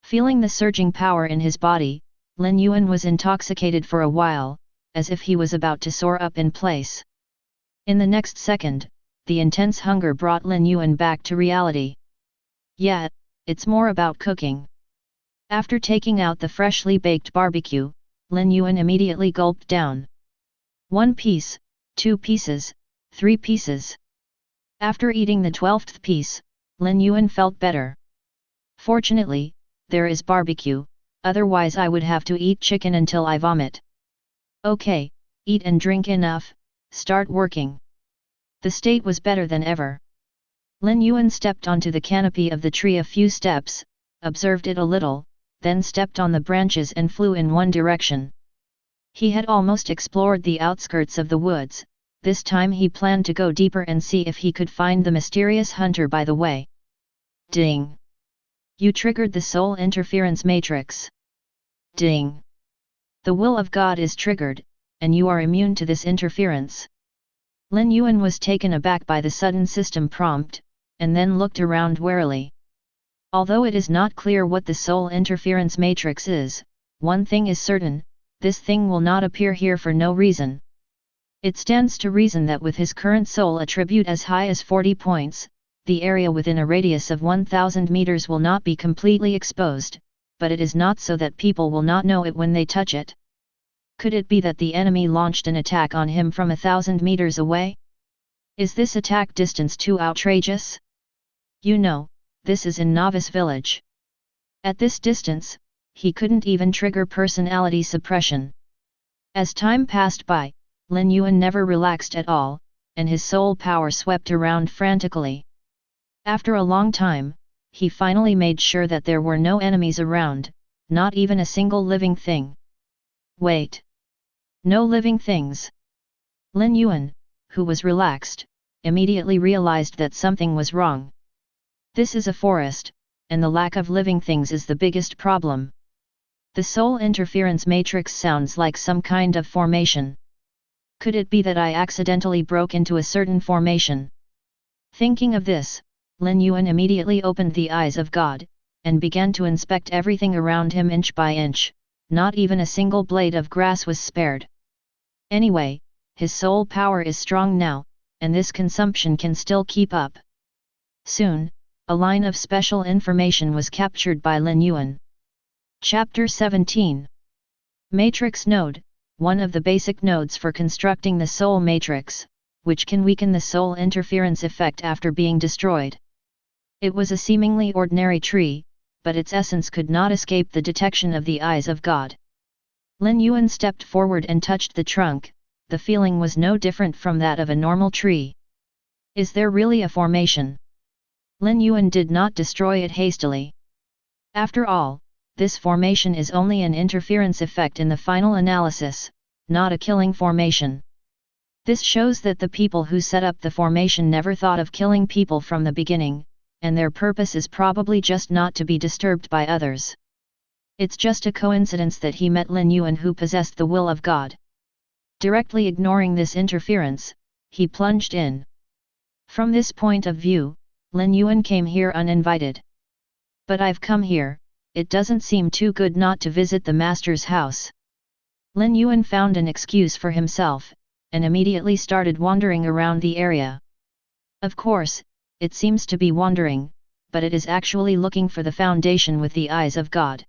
Feeling the surging power in his body, Lin Yuan was intoxicated for a while, as if he was about to soar up in place. In the next second, the intense hunger brought Lin Yuan back to reality. Yeah, it's more about cooking. After taking out the freshly baked barbecue, Lin Yuan immediately gulped down. 1 piece, 2 pieces, 3 pieces. After eating the 12th piece, Lin Yuan felt better. Fortunately, there is barbecue, otherwise I would have to eat chicken until I vomit. Okay, eat and drink enough, start working. The state was better than ever. Lin Yuan stepped onto the canopy of the tree a few steps, observed it a little, then stepped on the branches and flew in one direction. He had almost explored the outskirts of the woods, this time he planned to go deeper and see if he could find the mysterious hunter by the way. Ding! You triggered the soul interference matrix. Ding! The will of God is triggered, and you are immune to this interference. Lin Yuan was taken aback by the sudden system prompt, and then looked around warily. Although it is not clear what the soul interference matrix is, one thing is certain, this thing will not appear here for no reason. It stands to reason that with his current soul attribute as high as 40 points, the area within a radius of 1000 meters will not be completely exposed, but it is not so that people will not know it when they touch it. Could it be that the enemy launched an attack on him from 1000 meters away? Is this attack distance too outrageous? You know, this is in Novice Village. At this distance, he couldn't even trigger personality suppression. As time passed by, Lin Yuan never relaxed at all, and his soul power swept around frantically. After a long time, he finally made sure that there were no enemies around, not even a single living thing. Wait! No living things! Lin Yuan, who was relaxed, immediately realized that something was wrong. This is a forest, and the lack of living things is the biggest problem. The soul interference matrix sounds like some kind of formation. Could it be that I accidentally broke into a certain formation? Thinking of this, Lin Yuan immediately opened the eyes of God, and began to inspect everything around him inch by inch. Not even a single blade of grass was spared. Anyway, his soul power is strong now, and this consumption can still keep up. Soon, a line of special information was captured by Lin Yuan. Chapter 17. Matrix Node, one of the basic nodes for constructing the soul matrix, which can weaken the soul interference effect after being destroyed. It was a seemingly ordinary tree, but its essence could not escape the detection of the eyes of God. Lin Yuan stepped forward and touched the trunk. The feeling was no different from that of a normal tree. Is there really a formation? Lin Yuan did not destroy it hastily. After all, this formation is only an interference effect in the final analysis, not a killing formation. This shows that the people who set up the formation never thought of killing people from the beginning, and their purpose is probably just not to be disturbed by others. It's just a coincidence that he met Lin Yuan, who possessed the will of God. Directly ignoring this interference, he plunged in. From this point of view, Lin Yuan came here uninvited. But I've come here, it doesn't seem too good not to visit the master's house. Lin Yuan found an excuse for himself, and immediately started wandering around the area. Of course, it seems to be wandering, but it is actually looking for the foundation with the eyes of God.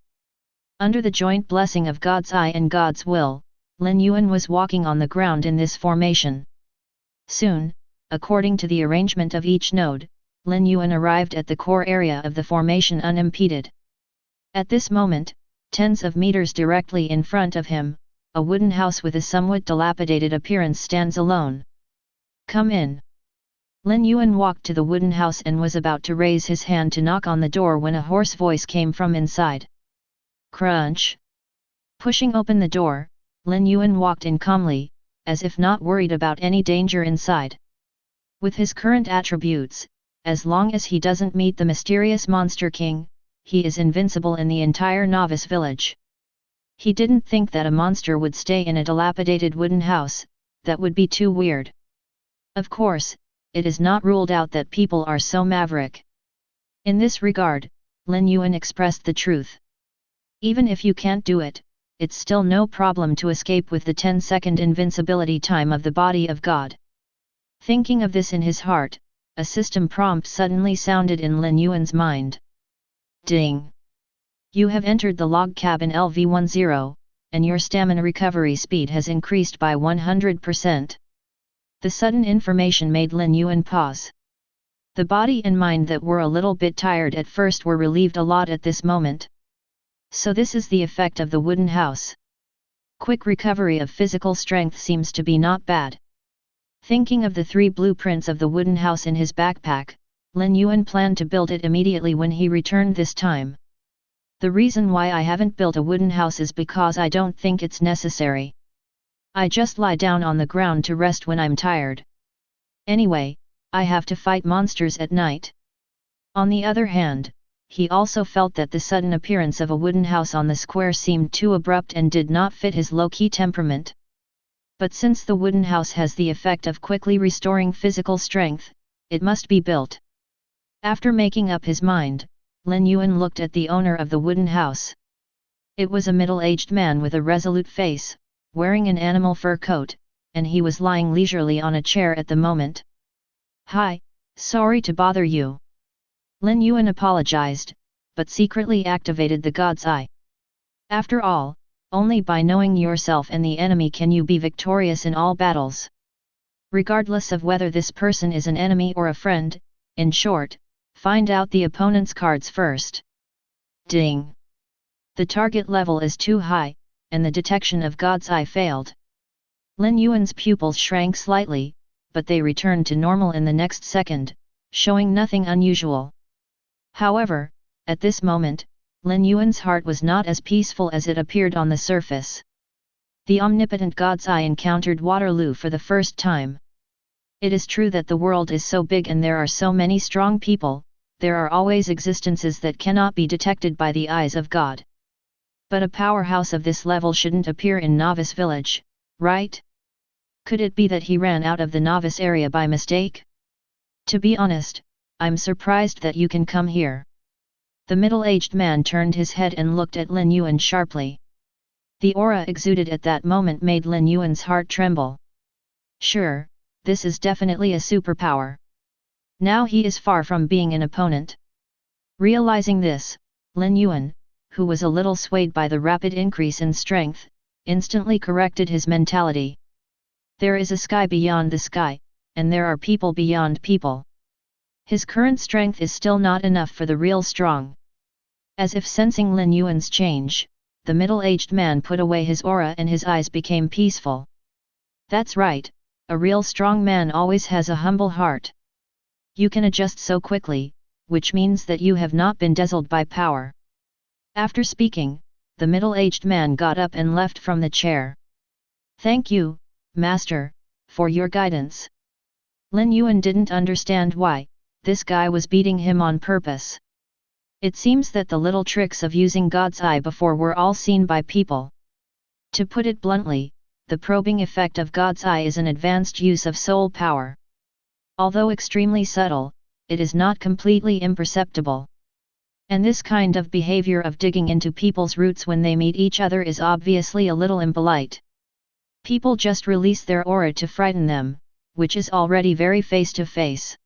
Under the joint blessing of God's eye and God's will, Lin Yuan was walking on the ground in this formation. Soon, according to the arrangement of each node, Lin Yuan arrived at the core area of the formation unimpeded. At this moment, tens of meters directly in front of him, a wooden house with a somewhat dilapidated appearance stands alone. Come in. Lin Yuan walked to the wooden house and was about to raise his hand to knock on the door when a hoarse voice came from inside. Crunch! Pushing open the door, Lin Yuan walked in calmly, as if not worried about any danger inside. With his current attributes, as long as he doesn't meet the mysterious Monster King, he is invincible in the entire Novice Village. He didn't think that a monster would stay in a dilapidated wooden house, that would be too weird. Of course, it is not ruled out that people are so maverick. In this regard, Lin Yuan expressed the truth. Even if you can't do it, it's still no problem to escape with the 10-second invincibility time of the body of God. Thinking of this in his heart, a system prompt suddenly sounded in Lin Yuan's mind. Ding! You have entered the log cabin LV10, and your stamina recovery speed has increased by 100%. The sudden information made Lin Yuan pause. The body and mind that were a little bit tired at first were relieved a lot at this moment. So this is the effect of the wooden house. Quick recovery of physical strength seems to be not bad. Thinking of the 3 blueprints of the wooden house in his backpack, Lin Yuan planned to build it immediately when he returned this time. The reason why I haven't built a wooden house is because I don't think it's necessary. I just lie down on the ground to rest when I'm tired. Anyway, I have to fight monsters at night. On the other hand, he also felt that the sudden appearance of a wooden house on the square seemed too abrupt and did not fit his low-key temperament. But since the wooden house has the effect of quickly restoring physical strength, it must be built. After making up his mind, Lin Yuan looked at the owner of the wooden house. It was a middle-aged man with a resolute face, wearing an animal fur coat, and he was lying leisurely on a chair at the moment. "Hi, sorry to bother you." Lin Yuan apologized, but secretly activated the God's Eye. After all, only by knowing yourself and the enemy can you be victorious in all battles. Regardless of whether this person is an enemy or a friend, in short, find out the opponent's cards first. Ding! The target level is too high, and the detection of God's Eye failed. Lin Yuan's pupils shrank slightly, but they returned to normal in the next second, showing nothing unusual. However, at this moment, Lin Yuan's heart was not as peaceful as it appeared on the surface. The omnipotent God's Eye encountered Waterloo for the first time. It is true that the world is so big and there are so many strong people, there are always existences that cannot be detected by the eyes of God. But a powerhouse of this level shouldn't appear in Novice Village, right? Could it be that he ran out of the Novice area by mistake? To be honest, I'm surprised that you can come here. The middle-aged man turned his head and looked at Lin Yuan sharply. The aura exuded at that moment made Lin Yuan's heart tremble. Sure, this is definitely a superpower. Now he is far from being an opponent. Realizing this, Lin Yuan, who was a little swayed by the rapid increase in strength, instantly corrected his mentality. There is a sky beyond the sky, and there are people beyond people. His current strength is still not enough for the real strong. As if sensing Lin Yuan's change, the middle-aged man put away his aura and his eyes became peaceful. That's right, a real strong man always has a humble heart. You can adjust so quickly, which means that you have not been dazzled by power. After speaking, the middle-aged man got up and left from the chair. Thank you, Master, for your guidance. Lin Yuan didn't understand why this guy was beating him on purpose. It seems that the little tricks of using God's Eye before were all seen by people. To put it bluntly, the probing effect of God's Eye is an advanced use of soul power. Although extremely subtle, it is not completely imperceptible. And this kind of behavior of digging into people's roots when they meet each other is obviously a little impolite. People just release their aura to frighten them, which is already very face-to-face.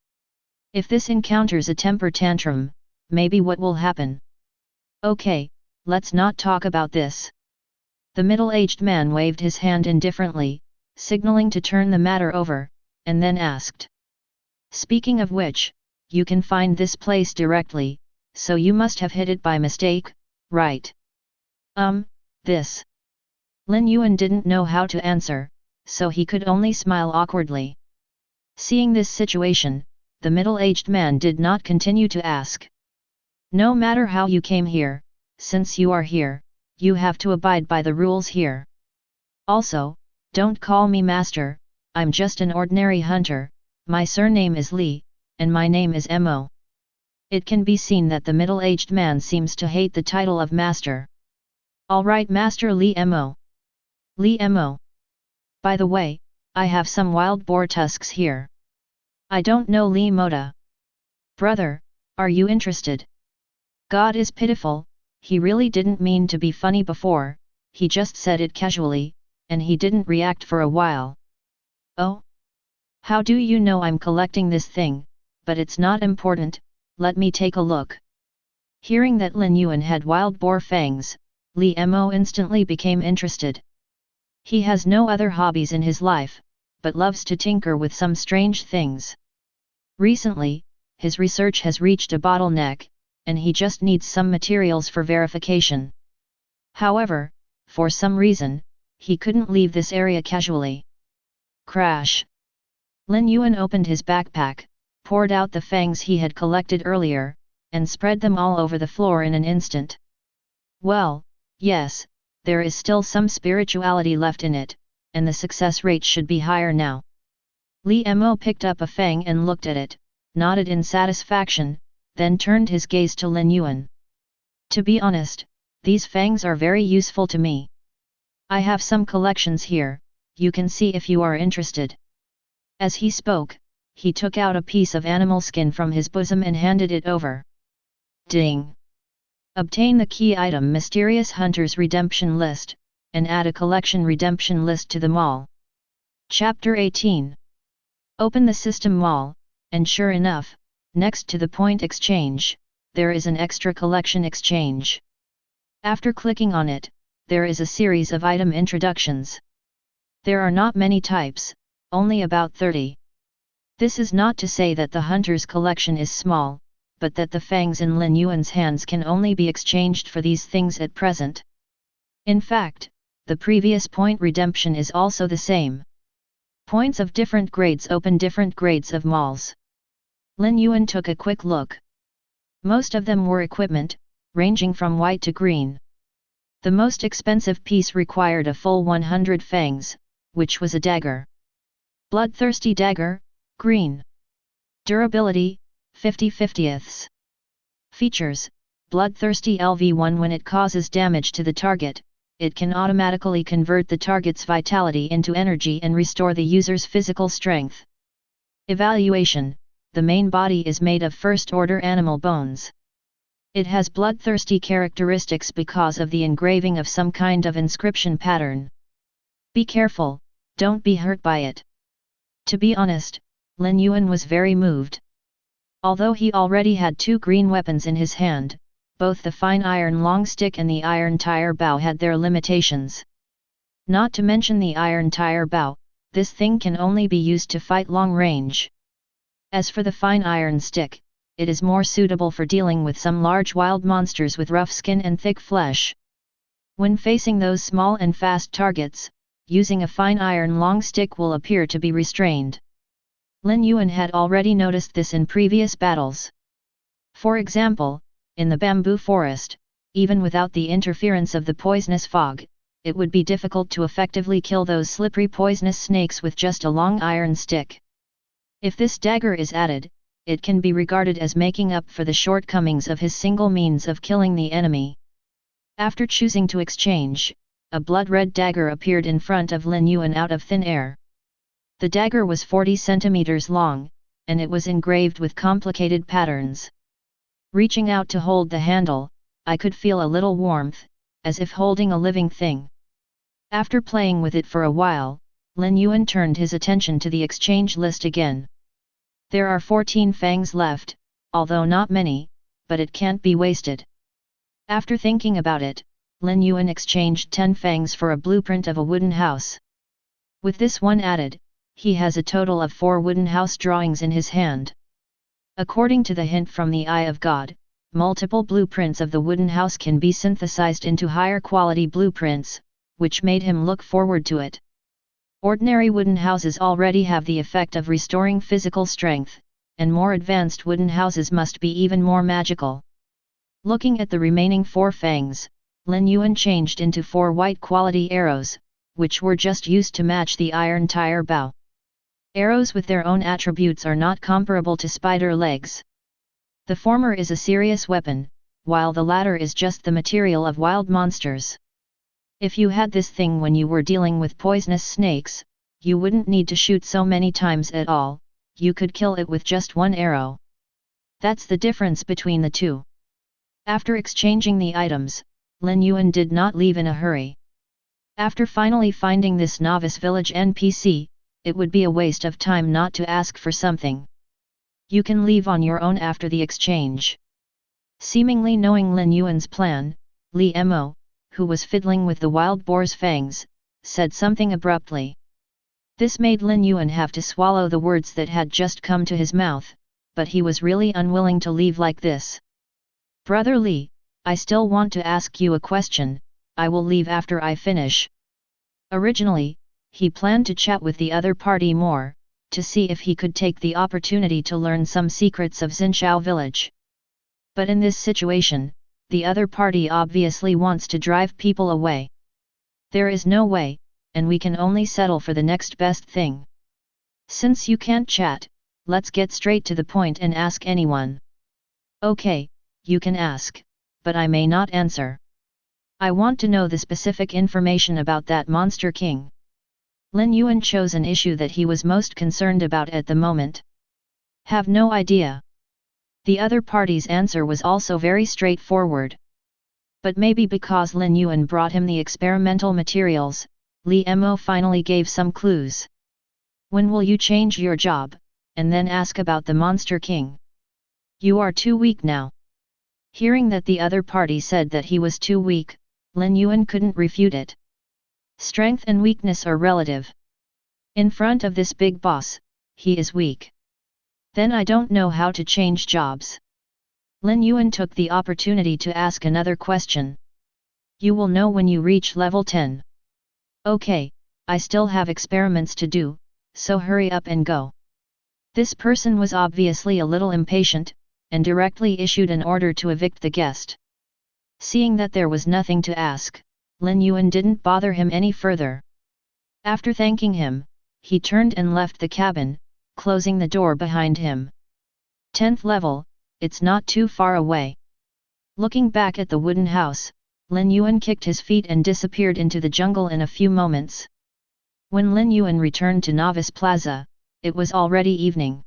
If this encounters a temper tantrum, maybe what will happen? Okay, let's not talk about this. The middle-aged man waved his hand indifferently, signaling to turn the matter over, and then asked. Speaking of which, you can find this place directly, so you must have hit it by mistake, right? This. Lin Yuan didn't know how to answer, so he could only smile awkwardly. Seeing this situation, the middle-aged man did not continue to ask. No matter how you came here, since you are here, you have to abide by the rules here. Also, don't call me master, I'm just an ordinary hunter, my surname is Li, and my name is Mo. It can be seen that the middle-aged man seems to hate the title of master. Alright, Master Li Mo. Li Mo. By the way, I have some wild boar tusks here. I don't know Li Moda. Brother, are you interested? God is pitiful, he really didn't mean to be funny before, he just said it casually, and he didn't react for a while. Oh? How do you know I'm collecting this thing, but it's not important, let me take a look. Hearing that Lin Yuan had wild boar fangs, Li Mo instantly became interested. He has no other hobbies in his life, but loves to tinker with some strange things. Recently, his research has reached a bottleneck, and he just needs some materials for verification. However, for some reason, he couldn't leave this area casually. Crash! Lin Yuan opened his backpack, poured out the fangs he had collected earlier, and spread them all over the floor in an instant. Well, yes, there is still some spirituality left in it, and the success rate should be higher now. Li Mo picked up a fang and looked at it, nodded in satisfaction, then turned his gaze to Lin Yuan. To be honest, these fangs are very useful to me. I have some collections here, you can see if you are interested. As he spoke, he took out a piece of animal skin from his bosom and handed it over. Ding! Obtain the key item Mysterious Hunter's Redemption List, and add a collection redemption list to the mall. Chapter 18. Open the system mall, and sure enough, next to the point exchange, there is an extra collection exchange. After clicking on it, there is a series of item introductions. There are not many types, only about 30. This is not to say that the hunter's collection is small, but that the fangs in Lin Yuan's hands can only be exchanged for these things at present. In fact, the previous point redemption is also the same. Points of different grades open different grades of malls. Lin Yuan took a quick look. Most of them were equipment, ranging from white to green. The most expensive piece required a full 100 fangs, which was a dagger. Bloodthirsty dagger, green. Durability, 50/50ths. Features: Bloodthirsty LV1. When it causes damage to the target, it can automatically convert the target's vitality into energy and restore the user's physical strength. Evaluation: the main body is made of first-order animal bones. It has bloodthirsty characteristics because of the engraving of some kind of inscription pattern. Be careful, don't be hurt by it. To be honest, Lin Yuan was very moved. Although he already had 2 green weapons in his hand, both the fine iron long stick and the iron tire bow had their limitations. Not to mention the iron tire bow, this thing can only be used to fight long range. As for the fine iron stick, it is more suitable for dealing with some large wild monsters with rough skin and thick flesh. When facing those small and fast targets, using a fine iron long stick will appear to be restrained. Lin Yuan had already noticed this in previous battles. For example, in the bamboo forest, even without the interference of the poisonous fog, it would be difficult to effectively kill those slippery poisonous snakes with just a long iron stick. If this dagger is added, it can be regarded as making up for the shortcomings of his single means of killing the enemy. After choosing to exchange, a blood-red dagger appeared in front of Lin Yuan out of thin air. The dagger was 40 centimeters long, and it was engraved with complicated patterns. Reaching out to hold the handle, I could feel a little warmth, as if holding a living thing. After playing with it for a while, Lin Yuan turned his attention to the exchange list again. There are 14 fangs left, although not many, but it can't be wasted. After thinking about it, Lin Yuan exchanged 10 fangs for a blueprint of a wooden house. With this one added, he has a total of 4 wooden house drawings in his hand. According to the hint from the Eye of God, multiple blueprints of the wooden house can be synthesized into higher quality blueprints, which made him look forward to it. Ordinary wooden houses already have the effect of restoring physical strength, and more advanced wooden houses must be even more magical. Looking at the remaining 4 fangs, Lin Yuan changed into 4 white quality arrows, which were just used to match the iron tire bow. Arrows with their own attributes are not comparable to spider legs. The former is a serious weapon, while the latter is just the material of wild monsters. If you had this thing when you were dealing with poisonous snakes, you wouldn't need to shoot so many times at all, you could kill it with just 1 arrow. That's the difference between the two. After exchanging the items, Lin Yuan did not leave in a hurry. After finally finding this novice village NPC, it would be a waste of time not to ask for something. You can leave on your own after the exchange. Seemingly knowing Lin Yuan's plan, Li Mo, who was fiddling with the wild boar's fangs, said something abruptly. This made Lin Yuan have to swallow the words that had just come to his mouth, but he was really unwilling to leave like this. Brother Li, I still want to ask you a question, I will leave after I finish. Originally, he planned to chat with the other party more, to see if he could take the opportunity to learn some secrets of Xinshou Village. But in this situation, the other party obviously wants to drive people away. There is no way, and we can only settle for the next best thing. Since you can't chat, let's get straight to the point and ask anyone. Okay, you can ask, but I may not answer. I want to know the specific information about that Monster King. Lin Yuan chose an issue that he was most concerned about at the moment. Have no idea. The other party's answer was also very straightforward. But maybe because Lin Yuan brought him the experimental materials, Li Mo finally gave some clues. When will you change your job, and then ask about the Monster King? You are too weak now. Hearing that the other party said that he was too weak, Lin Yuan couldn't refute it. Strength and weakness are relative. In front of this big boss, he is weak. Then I don't know how to change jobs. Lin Yuan took the opportunity to ask another question. You will know when you reach level 10. Okay, I still have experiments to do, so hurry up and go. This person was obviously a little impatient, and directly issued an order to evict the guest. Seeing that there was nothing to ask, Lin Yuan didn't bother him any further. After thanking him, he turned and left the cabin, closing the door behind him. 10th level, it's not too far away. Looking back at the wooden house, Lin Yuan kicked his feet and disappeared into the jungle in a few moments. When Lin Yuan returned to Novice Plaza, it was already evening.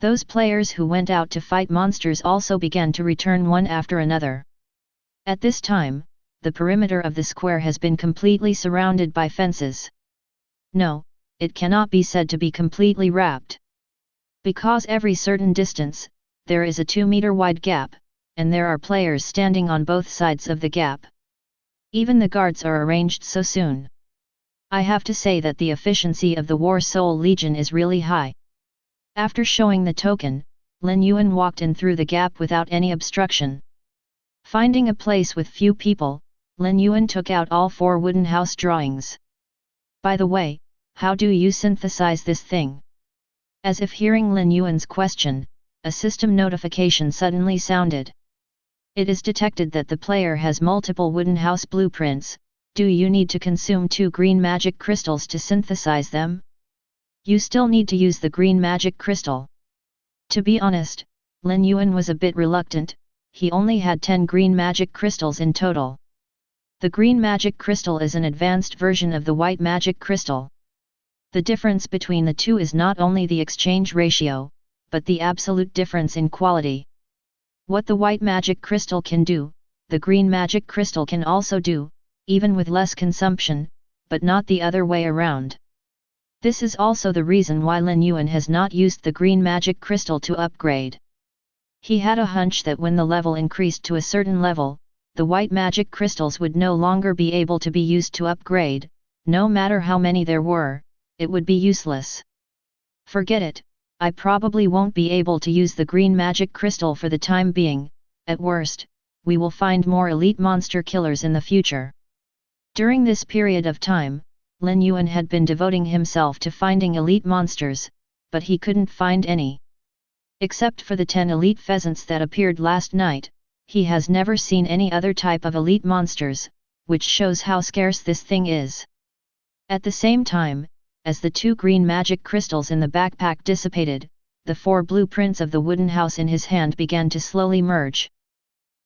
Those players who went out to fight monsters also began to return one after another. At this time, the perimeter of the square has been completely surrounded by fences. No, it cannot be said to be completely wrapped. Because every certain distance, there is a 2-meter wide gap, and there are players standing on both sides of the gap. Even the guards are arranged so soon. I have to say that the efficiency of the War Soul Legion is really high. After showing the token, Lin Yuan walked in through the gap without any obstruction. Finding a place with few people, Lin Yuan took out all 4 wooden house drawings. By the way, how do you synthesize this thing? As if hearing Lin Yuan's question, a system notification suddenly sounded. It is detected that the player has multiple wooden house blueprints. Do you need to consume 2 green magic crystals to synthesize them? You still need to use the green magic crystal. To be honest, Lin Yuan was a bit reluctant. He only had 10 green magic crystals in total. The green magic crystal is an advanced version of the white magic crystal. The difference between the two is not only the exchange ratio, but the absolute difference in quality. What the white magic crystal can do, the green magic crystal can also do, even with less consumption, but not the other way around. This is also the reason why Lin Yuan has not used the green magic crystal to upgrade. He had a hunch that when the level increased to a certain level, the white magic crystals would no longer be able to be used to upgrade. No matter how many there were, it would be useless. Forget it, I probably won't be able to use the green magic crystal for the time being. At worst, we will find more elite monster killers in the future. During this period of time, Lin Yuan had been devoting himself to finding elite monsters, but he couldn't find any. Except for the 10 elite pheasants that appeared last night, he has never seen any other type of elite monsters, which shows how scarce this thing is. At the same time, as the 2 green magic crystals in the backpack dissipated, the 4 blueprints of the wooden house in his hand began to slowly merge.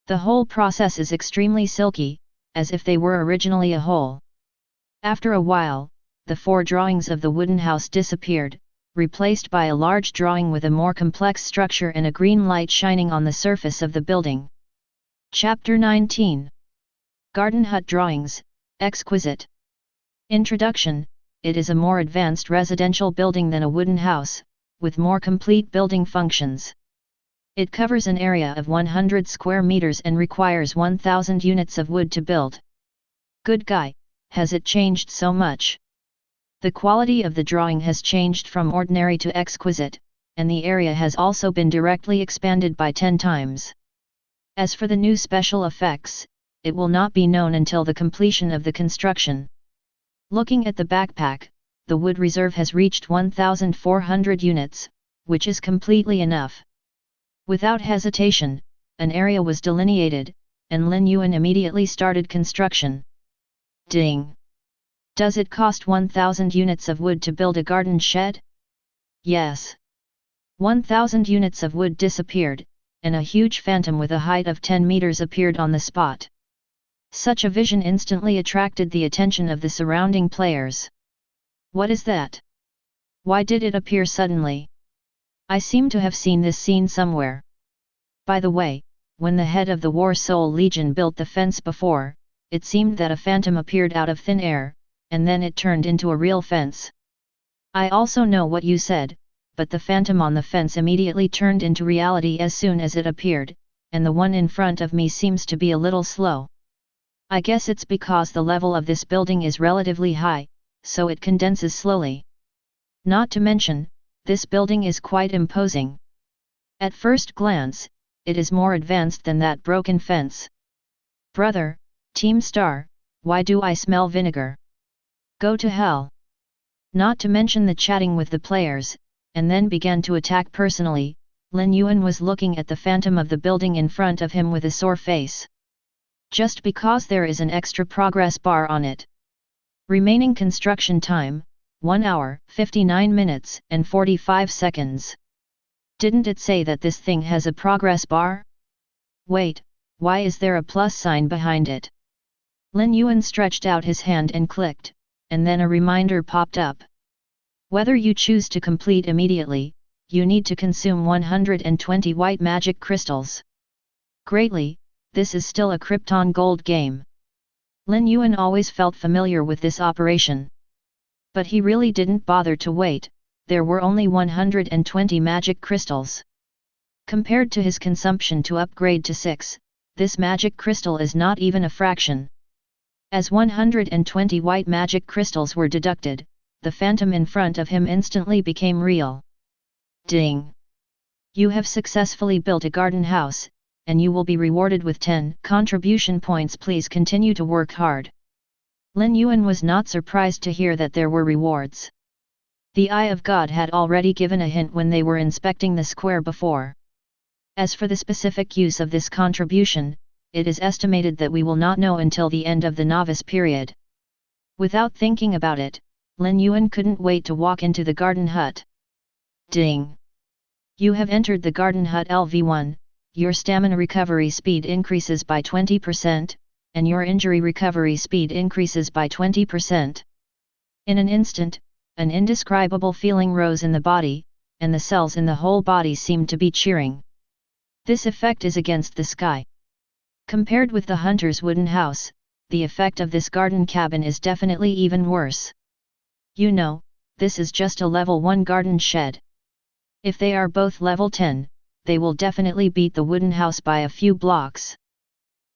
The whole process is extremely silky, as if they were originally a whole. After a while, the 4 drawings of the wooden house disappeared, replaced by a large drawing with a more complex structure and a green light shining on the surface of the building. Chapter 19. Garden Hut Drawings, Exquisite. Introduction. It is a more advanced residential building than a wooden house, with more complete building functions. It covers an area of 100 square meters and requires 1000 units of wood to build. Good guy, has it changed so much? The quality of the drawing has changed from ordinary to exquisite, and the area has also been directly expanded by 10 times. As for the new special effects, it will not be known until the completion of the construction. Looking at the backpack, the wood reserve has reached 1400 units, which is completely enough. Without hesitation, an area was delineated, and Lin Yuan immediately started construction. Ding! Does it cost 1000 units of wood to build a garden shed? Yes. 1000 units of wood disappeared, and a huge phantom with a height of 10 meters appeared on the spot. Such a vision instantly attracted the attention of the surrounding players. What is that? Why did it appear suddenly? I seem to have seen this scene somewhere. By the way, when the head of the War Soul Legion built the fence before, it seemed that a phantom appeared out of thin air, and then it turned into a real fence. I also know what you said, but the phantom on the fence immediately turned into reality as soon as it appeared, and the one in front of me seems to be a little slow. I guess it's because the level of this building is relatively high, so it condenses slowly. Not to mention, this building is quite imposing. At first glance, it is more advanced than that broken fence. Brother, Team Star, why do I smell vinegar? Go to hell. Not to mention the chatting with the players, and then began to attack personally. Lin Yuan was looking at the phantom of the building in front of him with a sore face. Just because there is an extra progress bar on it. Remaining construction time, 1 hour, 59 minutes, and 45 seconds. Didn't it say that this thing has a progress bar? Wait, why is there a plus sign behind it? Lin Yuan stretched out his hand and clicked, and then a reminder popped up. Whether you choose to complete immediately, you need to consume 120 white magic crystals. Greatly, this is still a Krypton Gold game. Lin Yuan always felt familiar with this operation. But he really didn't bother to wait, there were only 120 magic crystals. Compared to his consumption to upgrade to 6, this magic crystal is not even a fraction. As 120 white magic crystals were deducted, the phantom in front of him instantly became real. Ding! You have successfully built a garden house, and you will be rewarded with 10 contribution points. Please continue to work hard. Lin Yuan was not surprised to hear that there were rewards. The Eye of God had already given a hint when they were inspecting the square before. As for the specific use of this contribution, it is estimated that we will not know until the end of the novice period. Without thinking about it, Lin Yuan couldn't wait to walk into the garden hut. Ding! You have entered the garden hut LV1, your stamina recovery speed increases by 20%, and your injury recovery speed increases by 20%. In an instant, an indescribable feeling rose in the body, and the cells in the whole body seemed to be cheering. This effect is against the sky. Compared with the hunter's wooden house, the effect of this garden cabin is definitely even worse. You know, this is just a level 1 garden shed. If they are both level 10, they will definitely beat the wooden house by a few blocks.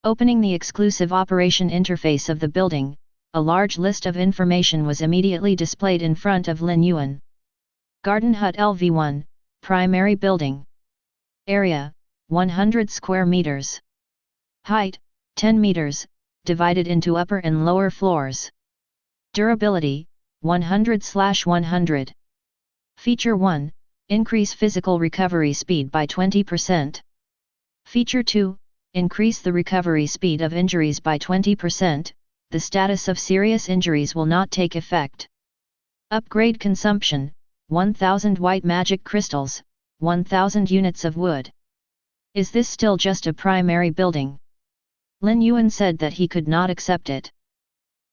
Opening the exclusive operation interface of the building, a large list of information was immediately displayed in front of Lin Yuan. Garden Hut LV1, Primary Building. Area, 100 square meters. Height, 10 meters, divided into upper and lower floors. Durability, 100/100. Feature 1, increase physical recovery speed by 20%. Feature 2, increase the recovery speed of injuries by 20%. The status of serious injuries will not take effect. Upgrade consumption, 1000 white magic crystals, 1000 units of wood. Is this still just a primary building? Lin Yuan said that he could not accept it.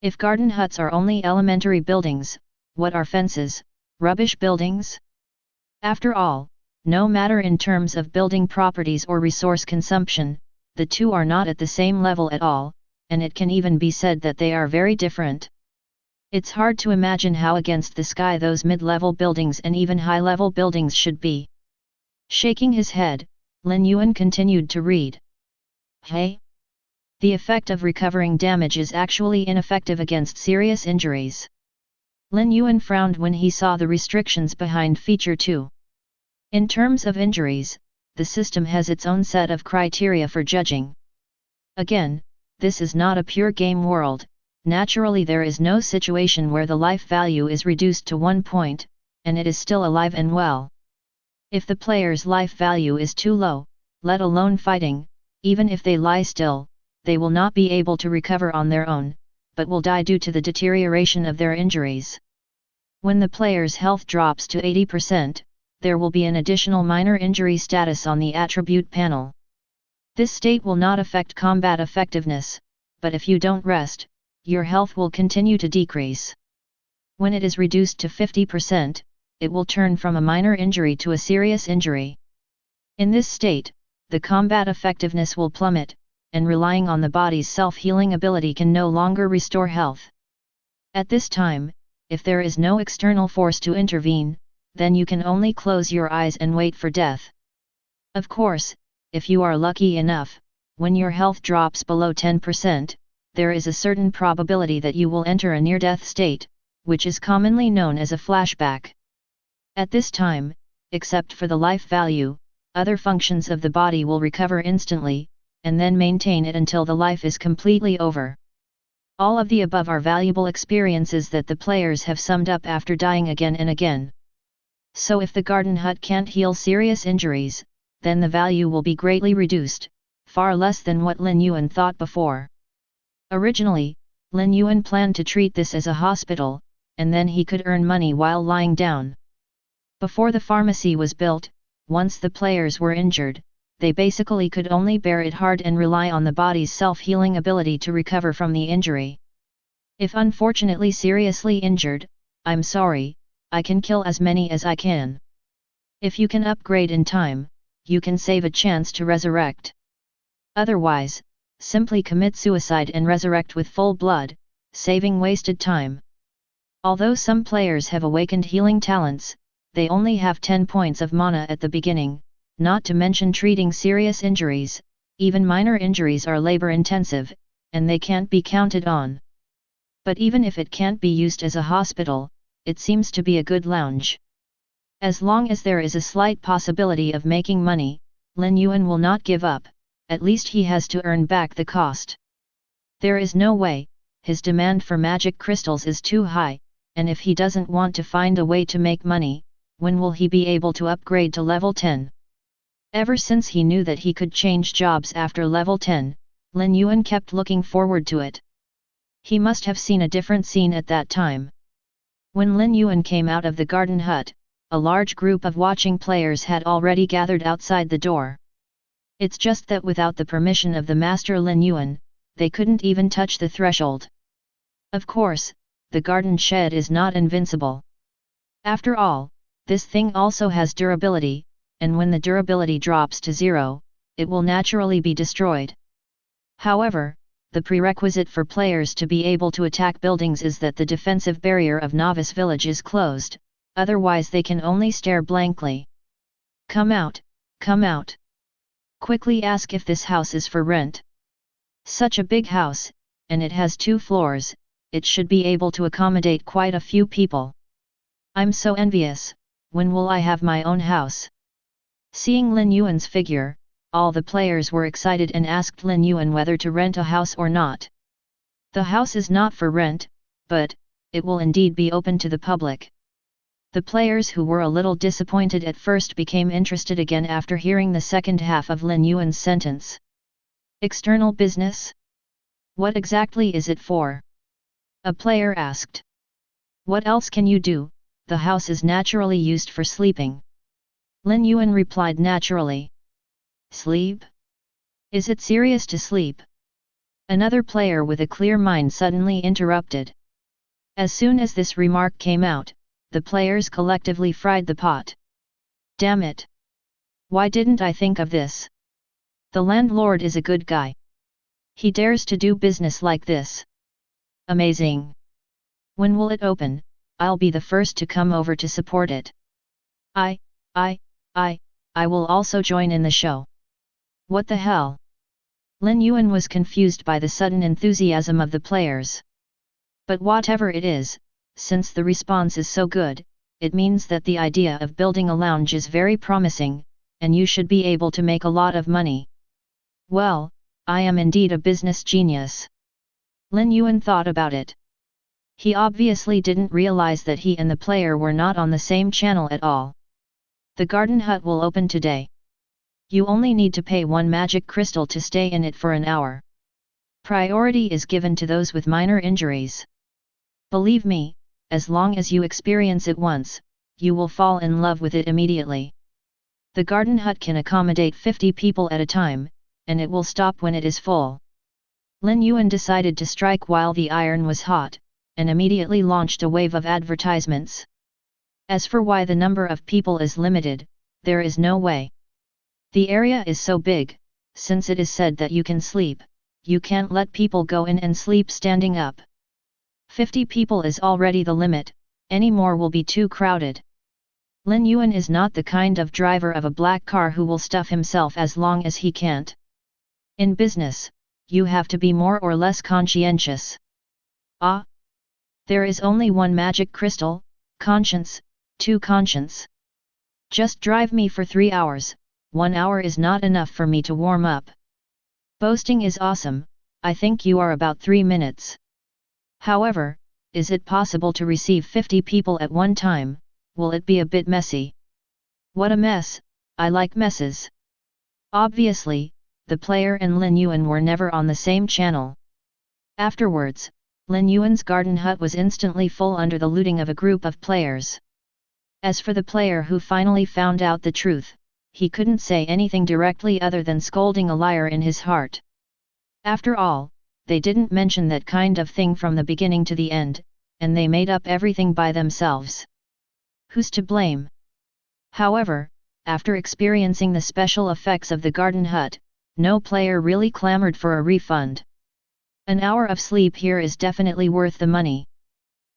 If garden huts are only elementary buildings, what are fences, rubbish buildings? After all, no matter in terms of building properties or resource consumption, the two are not at the same level at all, and it can even be said that they are very different. It's hard to imagine how against the sky those mid-level buildings and even high-level buildings should be. Shaking his head, Lin Yuan continued to read. Hey? The effect of recovering damage is actually ineffective against serious injuries. Lin Yuan frowned when he saw the restrictions behind Feature 2. In terms of injuries, the system has its own set of criteria for judging. Again, this is not a pure game world. Naturally there is no situation where the life value is reduced to 1 point, and it is still alive and well. If the player's life value is too low, let alone fighting, even if they lie still, they will not be able to recover on their own, but will die due to the deterioration of their injuries. When the player's health drops to 80%, there will be an additional minor injury status on the attribute panel. This state will not affect combat effectiveness, but if you don't rest, your health will continue to decrease. When it is reduced to 50%, it will turn from a minor injury to a serious injury. In this state, the combat effectiveness will plummet, and relying on the body's self-healing ability can no longer restore health. At this time, if there is no external force to intervene, then you can only close your eyes and wait for death. Of course, if you are lucky enough, when your health drops below 10%, there is a certain probability that you will enter a near-death state, which is commonly known as a flashback. At this time, except for the life value, other functions of the body will recover instantly, and then maintain it until the life is completely over. All of the above are valuable experiences that the players have summed up after dying again and again. So if the garden hut can't heal serious injuries, then the value will be greatly reduced, far less than what Lin Yuan thought before. Originally, Lin Yuan planned to treat this as a hospital, and then he could earn money while lying down. Before the pharmacy was built, once the players were injured, they basically could only bear it hard and rely on the body's self-healing ability to recover from the injury. If unfortunately seriously injured, I'm sorry, I can kill as many as I can. If you can upgrade in time, you can save a chance to resurrect. Otherwise, simply commit suicide and resurrect with full blood, saving wasted time. Although some players have awakened healing talents, they only have 10 points of mana at the beginning, not to mention treating serious injuries. Even minor injuries are labor-intensive, and they can't be counted on. But even if it can't be used as a hospital, it seems to be a good lounge. As long as there is a slight possibility of making money, Lin Yuan will not give up, at least he has to earn back the cost. There is no way, his demand for magic crystals is too high, and if he doesn't want to find a way to make money, when will he be able to upgrade to level 10? Ever since he knew that he could change jobs after level 10, Lin Yuan kept looking forward to it. He must have seen a different scene at that time. When Lin Yuan came out of the garden hut, a large group of watching players had already gathered outside the door. It's just that without the permission of the master Lin Yuan, they couldn't even touch the threshold. Of course, the garden shed is not invincible. After all, this thing also has durability, and when the durability drops to 0, it will naturally be destroyed. However, the prerequisite for players to be able to attack buildings is that the defensive barrier of Novice Village is closed, otherwise they can only stare blankly. Come out, come out. Quickly ask if this house is for rent. Such a big house, and it has 2 floors, it should be able to accommodate quite a few people. I'm so envious, when will I have my own house? Seeing Lin Yuan's figure, all the players were excited and asked Lin Yuan whether to rent a house or not. The house is not for rent, but it will indeed be open to the public. The players who were a little disappointed at first became interested again after hearing the second half of Lin Yuan's sentence. External business? What exactly is it for? A player asked. What else can you do? The house is naturally used for sleeping. Lin Yuan replied naturally. Sleep? Is it serious to sleep? Another player with a clear mind suddenly interrupted. As soon as this remark came out, the players collectively fried the pot. Damn it! Why didn't I think of this? The landlord is a good guy. He dares to do business like this. Amazing! When will it open? I'll be the first to come over to support it. I will also join in the show. What the hell? Lin Yuan was confused by the sudden enthusiasm of the players. But whatever it is, since the response is so good, it means that the idea of building a lounge is very promising, and you should be able to make a lot of money. Well, I am indeed a business genius. Lin Yuan thought about it. He obviously didn't realize that he and the player were not on the same channel at all. The garden hut will open today. You only need to pay 1 magic crystal to stay in it for an hour. Priority is given to those with minor injuries. Believe me, as long as you experience it once, you will fall in love with it immediately. The garden hut can accommodate 50 people at a time, and it will stop when it is full. Lin Yuan decided to strike while the iron was hot, and immediately launched a wave of advertisements. As for why the number of people is limited, there is no way. The area is so big, since it is said that you can sleep, you can't let people go in and sleep standing up. 50 people is already the limit, any more will be too crowded. Lin Yuan is not the kind of driver of a black car who will stuff himself as long as he can't. In business, you have to be more or less conscientious. Ah! There is only one magic crystal, conscience, 2 conscience. Just drive me for 3 hours, 1 hour is not enough for me to warm up. Boasting is awesome, I think you are about 3 minutes. However, is it possible to receive 50 people at one time? Will it be a bit messy? What a mess, I like messes. Obviously, the player and Lin Yuan were never on the same channel. Afterwards, Lin Yuan's garden hut was instantly full under the looting of a group of players. As for the player who finally found out the truth, he couldn't say anything directly other than scolding a liar in his heart. After all, they didn't mention that kind of thing from the beginning to the end, and they made up everything by themselves. Who's to blame? However, after experiencing the special effects of the garden hut, no player really clamored for a refund. An hour of sleep here is definitely worth the money.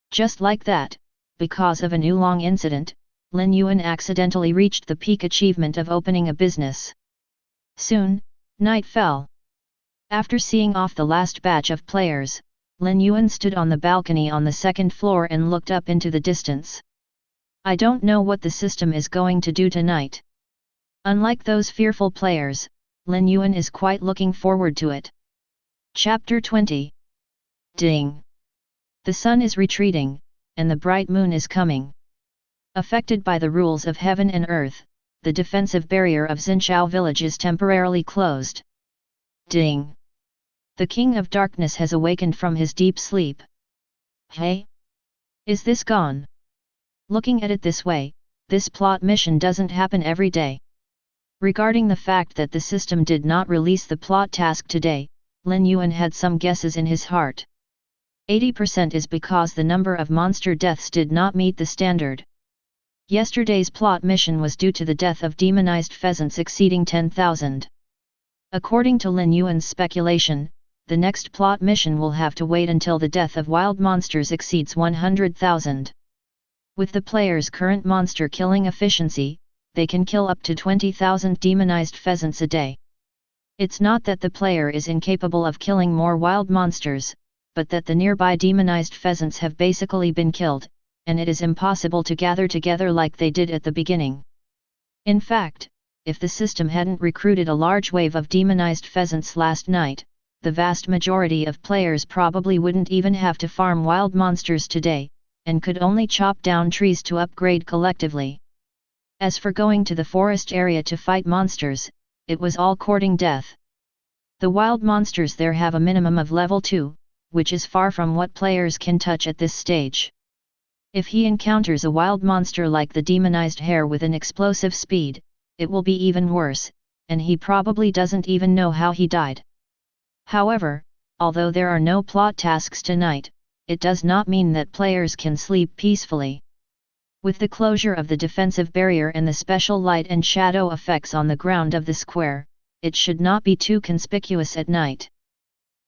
Just like that, because of an oolong incident, Lin Yuan accidentally reached the peak achievement of opening a business. Soon, night fell. After seeing off the last batch of players, Lin Yuan stood on the balcony on the second floor and looked up into the distance. I don't know what the system is going to do tonight. Unlike those fearful players, Lin Yuan is quite looking forward to it. Chapter 20. Ding! The sun is retreating, and the bright moon is coming. Affected by the rules of heaven and earth, the defensive barrier of Xinshou Village is temporarily closed. Ding! The King of Darkness has awakened from his deep sleep. Hey? Is this gone? Looking at it this way, this plot mission doesn't happen every day. Regarding the fact that the system did not release the plot task today, Lin Yuan had some guesses in his heart. 80% is because the number of monster deaths did not meet the standard. Yesterday's plot mission was due to the death of demonized pheasants exceeding 10,000. According to Lin Yuan's speculation, the next plot mission will have to wait until the death of wild monsters exceeds 100,000. With the player's current monster killing efficiency, they can kill up to 20,000 demonized pheasants a day. It's not that the player is incapable of killing more wild monsters, but that the nearby demonized pheasants have basically been killed, and it is impossible to gather together like they did at the beginning. In fact, if the system hadn't recruited a large wave of demonized pheasants last night, the vast majority of players probably wouldn't even have to farm wild monsters today, and could only chop down trees to upgrade collectively. As for going to the forest area to fight monsters, it was all courting death. The wild monsters there have a minimum of level 2, which is far from what players can touch at this stage. If he encounters a wild monster like the demonized hare with an explosive speed, it will be even worse, and he probably doesn't even know how he died. However, although there are no plot tasks tonight, it does not mean that players can sleep peacefully. With the closure of the defensive barrier and the special light and shadow effects on the ground of the square, it should not be too conspicuous at night.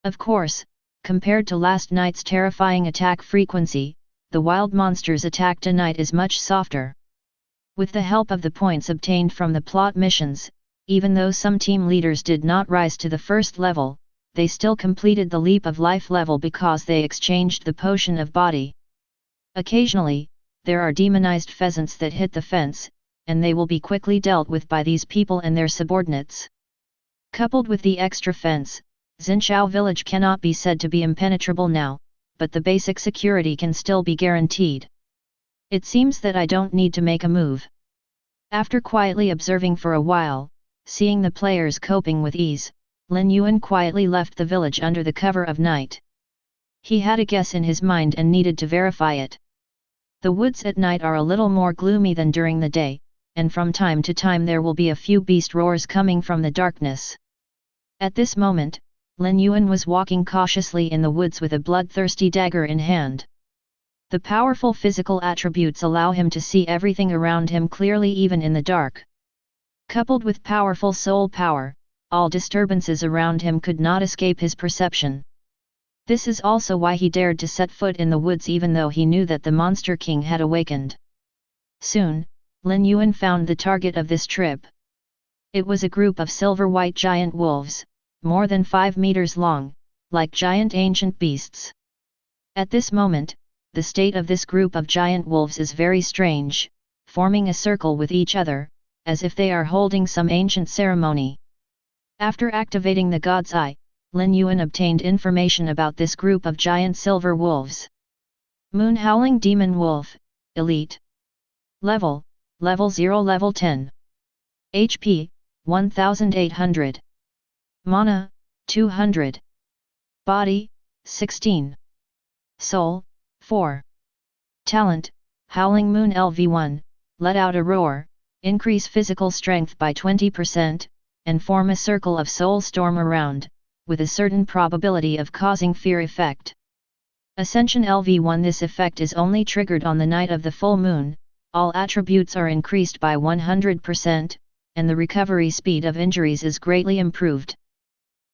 Of course, compared to last night's terrifying attack frequency, the wild monsters' attack tonight is much softer. With the help of the points obtained from the plot missions, even though some team leaders did not rise to the first level, they still completed the leap of life level because they exchanged the potion of body. Occasionally, there are demonized pheasants that hit the fence, and they will be quickly dealt with by these people and their subordinates. Coupled with the extra fence, Xinshou Village cannot be said to be impenetrable now, but the basic security can still be guaranteed. It seems that I don't need to make a move. After quietly observing for a while, seeing the players coping with ease, Lin Yuan quietly left the village under the cover of night. He had a guess in his mind and needed to verify it. The woods at night are a little more gloomy than during the day, and from time to time there will be a few beast roars coming from the darkness. At this moment, Lin Yuan was walking cautiously in the woods with a bloodthirsty dagger in hand. The powerful physical attributes allow him to see everything around him clearly even in the dark. Coupled with powerful soul power, all disturbances around him could not escape his perception. This is also why he dared to set foot in the woods even though he knew that the Monster King had awakened. Soon, Lin Yuan found the target of this trip. It was a group of silver-white giant wolves, more than 5 meters long, like giant ancient beasts. At this moment, the state of this group of giant wolves is very strange, forming a circle with each other, as if they are holding some ancient ceremony. After activating the God's Eye, Lin Yuan obtained information about this group of giant silver wolves. Moon Howling Demon Wolf, Elite. Level 0 Level 10. HP, 1800. Mana, 200. Body, 16. Soul, 4. Talent, Howling Moon LV1, let out a roar, increase physical strength by 20%, and form a circle of soul storm around, with a certain probability of causing fear effect. Ascension LV1. This effect is only triggered on the night of the full moon, all attributes are increased by 100%, and the recovery speed of injuries is greatly improved.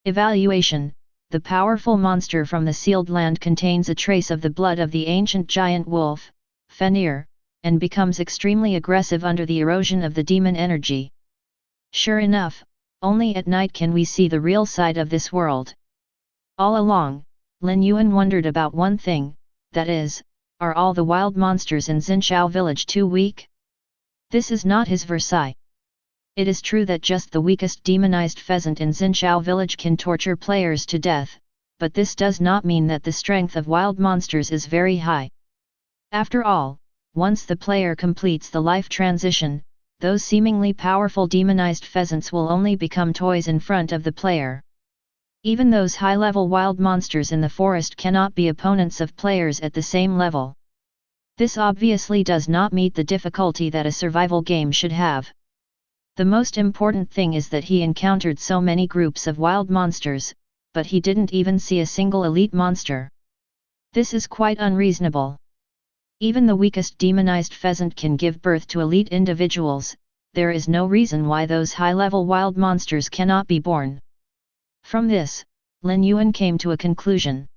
Evaluation: the powerful monster from the sealed land contains a trace of the blood of the ancient giant wolf, Fenrir, and becomes extremely aggressive under the erosion of the demon energy. Sure enough, only at night can we see the real side of this world. All along, Lin Yuan wondered about one thing, that is, are all the wild monsters in Xinshou Village too weak? This is not his Versailles. It is true that just the weakest demonized pheasant in Xinshou Village can torture players to death, but this does not mean that the strength of wild monsters is very high. After all, once the player completes the life transition, those seemingly powerful demonized pheasants will only become toys in front of the player. Even those high-level wild monsters in the forest cannot be opponents of players at the same level. This obviously does not meet the difficulty that a survival game should have. The most important thing is that he encountered so many groups of wild monsters, but he didn't even see a single elite monster. This is quite unreasonable. Even the weakest demonized pheasant can give birth to elite individuals, there is no reason why those high-level wild monsters cannot be born. From this, Lin Yuan came to a conclusion.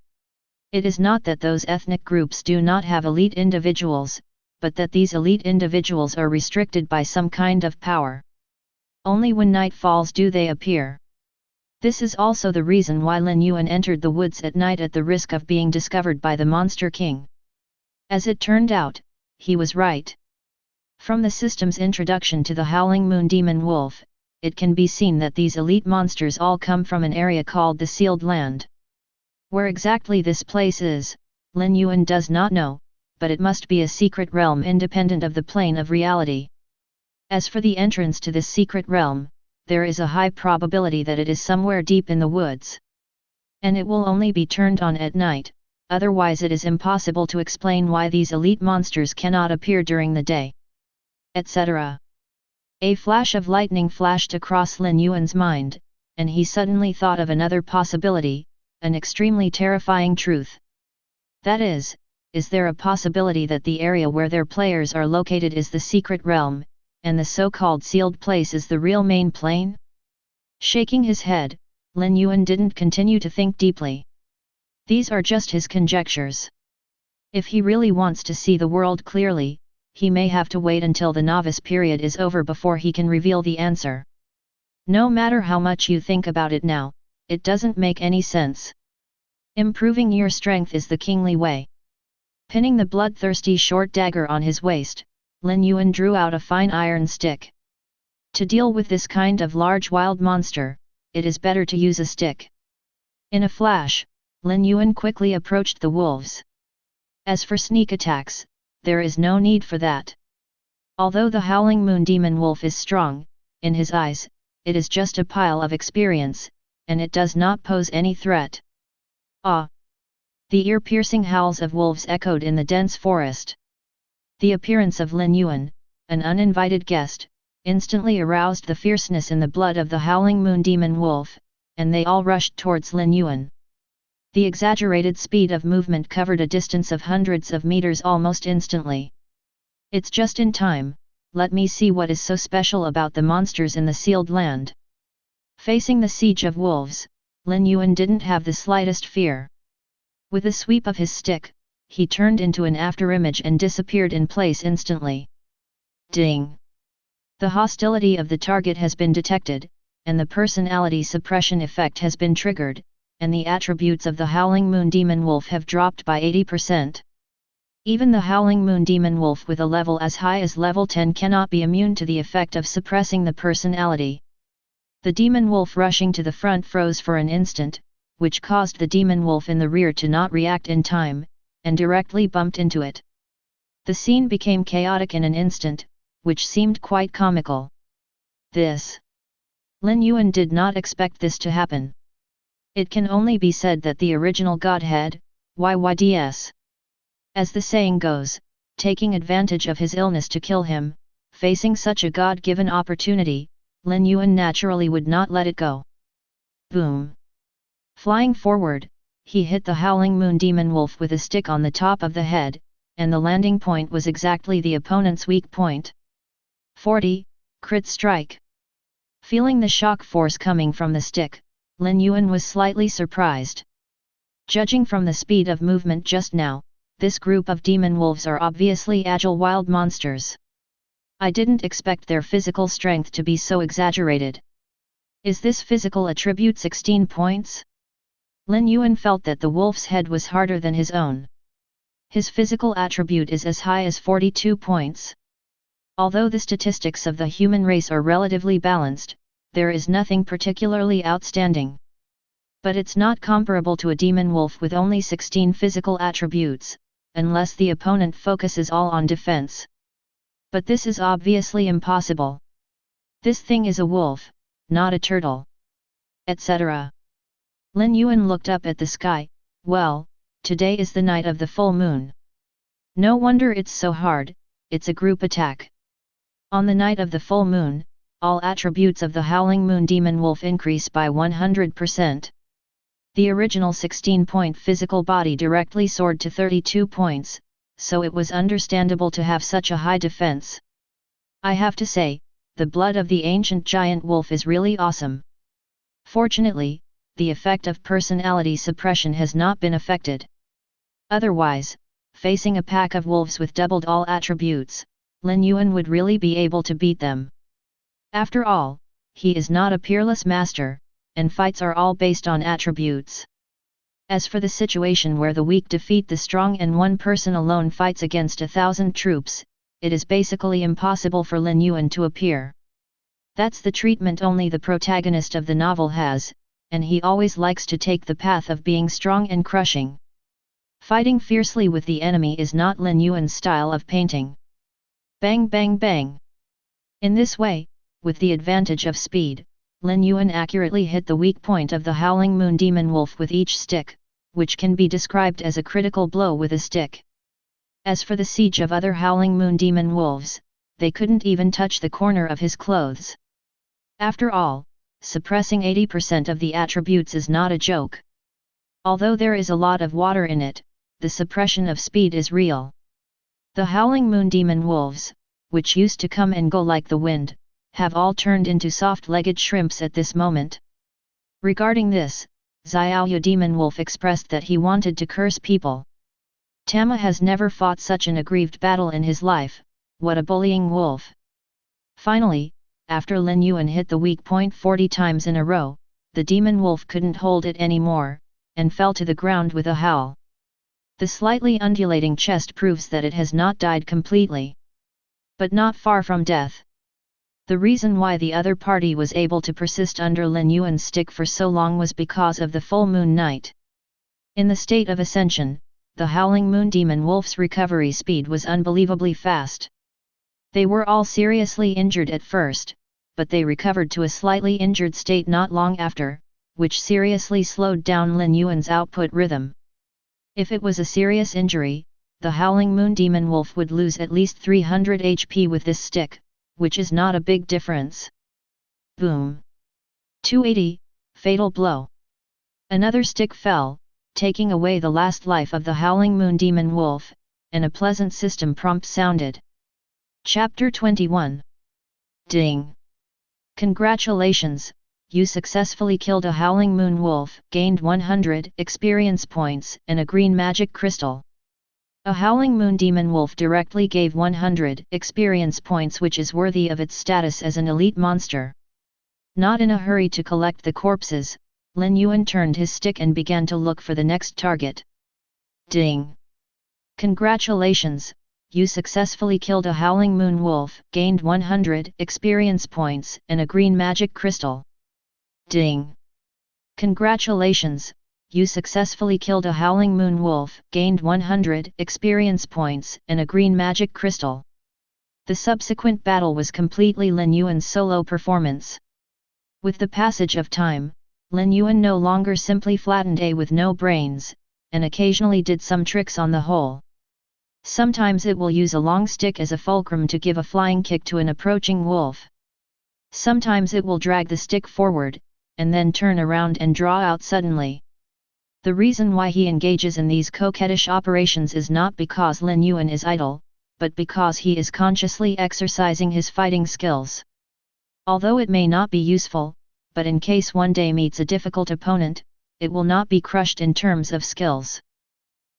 It is not that those ethnic groups do not have elite individuals, but that these elite individuals are restricted by some kind of power. Only when night falls do they appear. This is also the reason why Lin Yuan entered the woods at night at the risk of being discovered by the Monster King. As it turned out, he was right. From the system's introduction to the Howling Moon Demon Wolf, it can be seen that these elite monsters all come from an area called the Sealed Land. Where exactly this place is, Lin Yuan does not know, but it must be a secret realm independent of the plane of reality. As for the entrance to this secret realm, there is a high probability that it is somewhere deep in the woods. And it will only be turned on at night, otherwise it is impossible to explain why these elite monsters cannot appear during the day. Etc. A flash of lightning flashed across Lin Yuan's mind, and he suddenly thought of another possibility, an extremely terrifying truth. That is there a possibility that the area where their players are located is the secret realm, and the so-called sealed place is the real main plane? Shaking his head, Lin Yuan didn't continue to think deeply. These are just his conjectures. If he really wants to see the world clearly, he may have to wait until the novice period is over before he can reveal the answer. No matter how much you think about it now, it doesn't make any sense. Improving your strength is the kingly way. Pinning the bloodthirsty short dagger on his waist, Lin Yuan drew out a fine iron stick. To deal with this kind of large wild monster, it is better to use a stick. In a flash, Lin Yuan quickly approached the wolves. As for sneak attacks, there is no need for that. Although the Howling Moon Demon Wolf is strong, in his eyes, it is just a pile of experience, and it does not pose any threat. Ah! The ear-piercing howls of wolves echoed in the dense forest. The appearance of Lin Yuan, an uninvited guest, instantly aroused the fierceness in the blood of the Howling Moon Demon Wolf, and they all rushed towards Lin Yuan. The exaggerated speed of movement covered a distance of hundreds of meters almost instantly. It's just in time, let me see what is so special about the monsters in the sealed land. Facing the siege of wolves, Lin Yuan didn't have the slightest fear. With a sweep of his stick, he turned into an afterimage and disappeared in place instantly. Ding! The hostility of the target has been detected, and the personality suppression effect has been triggered, and the attributes of the Howling Moon Demon Wolf have dropped by 80%. Even the Howling Moon Demon Wolf with a level as high as level 10 cannot be immune to the effect of suppressing the personality. The Demon Wolf rushing to the front froze for an instant, which caused the Demon Wolf in the rear to not react in time, and directly bumped into it. The scene became chaotic in an instant, which seemed quite comical. Lin Yuan did not expect this to happen. It can only be said that the original godhead, YYDS. As the saying goes, taking advantage of his illness to kill him, facing such a god-given opportunity, Lin Yuan naturally would not let it go. Boom! Flying forward, he hit the Howling Moon Demon Wolf with a stick on the top of the head, and the landing point was exactly the opponent's weak point. 40, crit strike. Feeling the shock force coming from the stick, Lin Yuan was slightly surprised. Judging from the speed of movement just now, this group of demon wolves are obviously agile wild monsters. I didn't expect their physical strength to be so exaggerated. Is this physical attribute 16 points? Lin Yuan felt that the wolf's head was harder than his own. His physical attribute is as high as 42 points. Although the statistics of the human race are relatively balanced, there is nothing particularly outstanding. But it's not comparable to a demon wolf with only 16 physical attributes, unless the opponent focuses all on defense. But this is obviously impossible. This thing is a wolf, not a turtle. Etc. Lin Yuan looked up at the sky. Well, today is the night of the full moon. No wonder it's so hard, it's a group attack. On the night of the full moon, all attributes of the Howling Moon Demon Wolf increase by 100%. The original 16-point physical body directly soared to 32 points, so it was understandable to have such a high defense. I have to say, the blood of the ancient giant wolf is really awesome. Fortunately, the effect of personality suppression has not been affected. Otherwise, facing a pack of wolves with doubled all attributes, Lin Yuan would really be able to beat them. After all, he is not a peerless master, and fights are all based on attributes. As for the situation where the weak defeat the strong and one person alone fights against 1,000 troops, it is basically impossible for Lin Yuan to appear. That's the treatment only the protagonist of the novel has, and he always likes to take the path of being strong and crushing. Fighting fiercely with the enemy is not Lin Yuan's style of painting. Bang bang bang. In this way, with the advantage of speed, Lin Yuan accurately hit the weak point of the Howling Moon Demon Wolf with each stick, which can be described as a critical blow with a stick. As for the siege of other Howling Moon Demon Wolves, they couldn't even touch the corner of his clothes. After all, suppressing 80% of the attributes is not a joke. Although there is a lot of water in it, the suppression of speed is real. The Howling Moon Demon Wolves, which used to come and go like the wind, have all turned into soft-legged shrimps at this moment. Regarding this, Xiaoyu Demon Wolf expressed that he wanted to curse people. Tama has never fought such an aggrieved battle in his life, what a bullying wolf. Finally, after Lin Yuan hit the weak point 40 times in a row, the demon wolf couldn't hold it anymore, and fell to the ground with a howl. The slightly undulating chest proves that it has not died completely. But not far from death. The reason why the other party was able to persist under Lin Yuan's stick for so long was because of the full moon night. In the state of ascension, the Howling Moon Demon Wolf's recovery speed was unbelievably fast. They were all seriously injured at first, but they recovered to a slightly injured state not long after, which seriously slowed down Lin Yuan's output rhythm. If it was a serious injury, the Howling Moon Demon Wolf would lose at least 300 HP with this stick, which is not a big difference. Boom! 280, fatal blow. Another stick fell, taking away the last life of the Howling Moon Demon Wolf, and a pleasant system prompt sounded. Chapter 21. Ding! Congratulations, you successfully killed a Howling Moon Wolf, gained 100 experience points and a green magic crystal. A Howling Moon Demon Wolf directly gave 100 experience points, which is worthy of its status as an elite monster. Not in a hurry to collect the corpses, Lin Yuan turned his stick and began to look for the next target. Ding! Congratulations, you successfully killed a Howling Moon Wolf, gained 100 experience points and a green magic crystal. Ding! Congratulations, you successfully killed a Howling Moon Wolf, gained 100 experience points and a green magic crystal. The subsequent battle was completely Lin Yuan's solo performance. With the passage of time, Lin Yuan no longer simply flattened A with no brains, and occasionally did some tricks on the hole. Sometimes it will use a long stick as a fulcrum to give a flying kick to an approaching wolf. Sometimes it will drag the stick forward, and then turn around and draw out suddenly. The reason why he engages in these coquettish operations is not because Lin Yuan is idle, but because he is consciously exercising his fighting skills. Although it may not be useful, but in case one day meets a difficult opponent, it will not be crushed in terms of skills.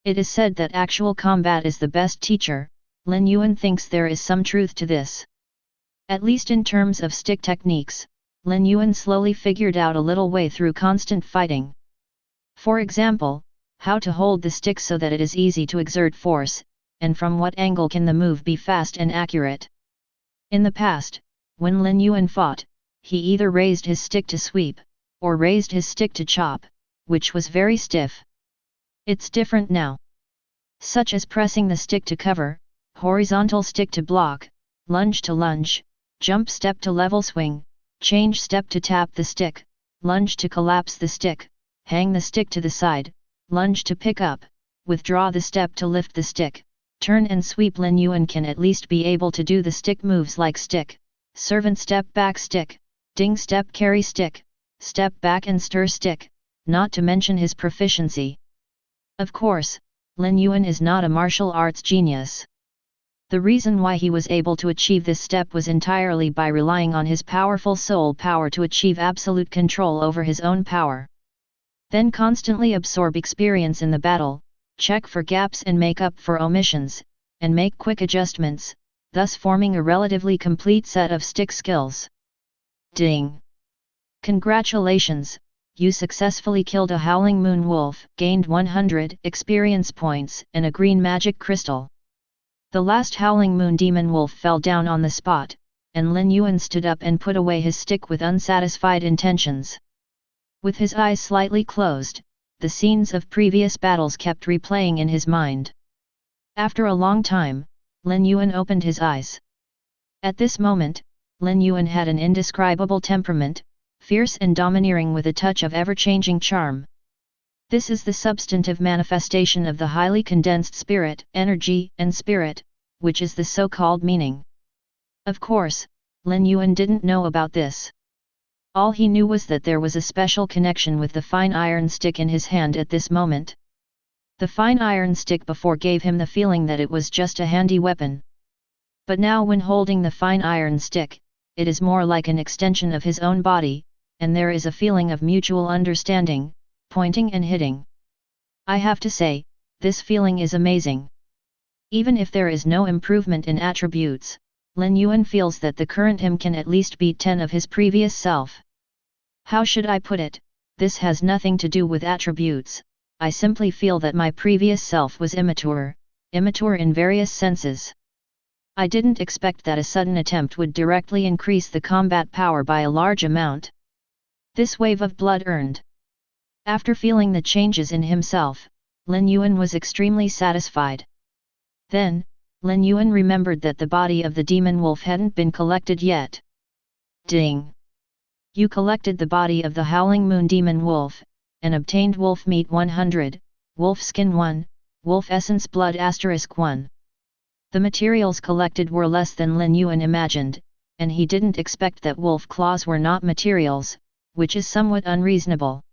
It is said that actual combat is the best teacher. Lin Yuan thinks there is some truth to this. At least in terms of stick techniques, Lin Yuan slowly figured out a little way through constant fighting. For example, how to hold the stick so that it is easy to exert force, and from what angle can the move be fast and accurate. In the past, when Lin Yuan fought, he either raised his stick to sweep, or raised his stick to chop, which was very stiff. It's different now. Such as pressing the stick to cover, horizontal stick to block, lunge to lunge, jump step to level swing, change step to tap the stick, lunge to collapse the stick, hang the stick to the side, lunge to pick up, withdraw the step to lift the stick, turn and sweep. Lin Yuan can at least be able to do the stick moves like stick, servant step back stick, ding step carry stick, step back and stir stick, not to mention his proficiency. Of course, Lin Yuan is not a martial arts genius. The reason why he was able to achieve this step was entirely by relying on his powerful soul power to achieve absolute control over his own power. Then constantly absorb experience in the battle, check for gaps and make up for omissions, and make quick adjustments, thus forming a relatively complete set of stick skills. Ding! Congratulations, you successfully killed a Howling Moon Wolf, gained 100 experience points and a green magic crystal. The last Howling Moon Demon Wolf fell down on the spot, and Lin Yuan stood up and put away his stick with unsatisfied intentions. With his eyes slightly closed, the scenes of previous battles kept replaying in his mind. After a long time, Lin Yuan opened his eyes. At this moment, Lin Yuan had an indescribable temperament, fierce and domineering with a touch of ever-changing charm. This is the substantive manifestation of the highly condensed spirit, energy, and spirit, which is the so-called meaning. Of course, Lin Yuan didn't know about this. All he knew was that there was a special connection with the fine iron stick in his hand at this moment. The fine iron stick before gave him the feeling that it was just a handy weapon. But now when holding the fine iron stick, it is more like an extension of his own body, and there is a feeling of mutual understanding, pointing and hitting. I have to say, this feeling is amazing. Even if there is no improvement in attributes, Lin Yuan feels that the current him can at least beat 10 of his previous self. How should I put it? This has nothing to do with attributes. I simply feel that my previous self was immature in various senses. I didn't expect that a sudden attempt would directly increase the combat power by a large amount. This wave of blood earned. After feeling the changes in himself, Lin Yuan was extremely satisfied. Then, Lin Yuan remembered that the body of the demon wolf hadn't been collected yet. Ding! You collected the body of the Howling Moon Demon Wolf, and obtained wolf meat 100, wolf skin 1, wolf essence blood *1. The materials collected were less than Lin Yuan imagined, and he didn't expect that wolf claws were not materials, which is somewhat unreasonable.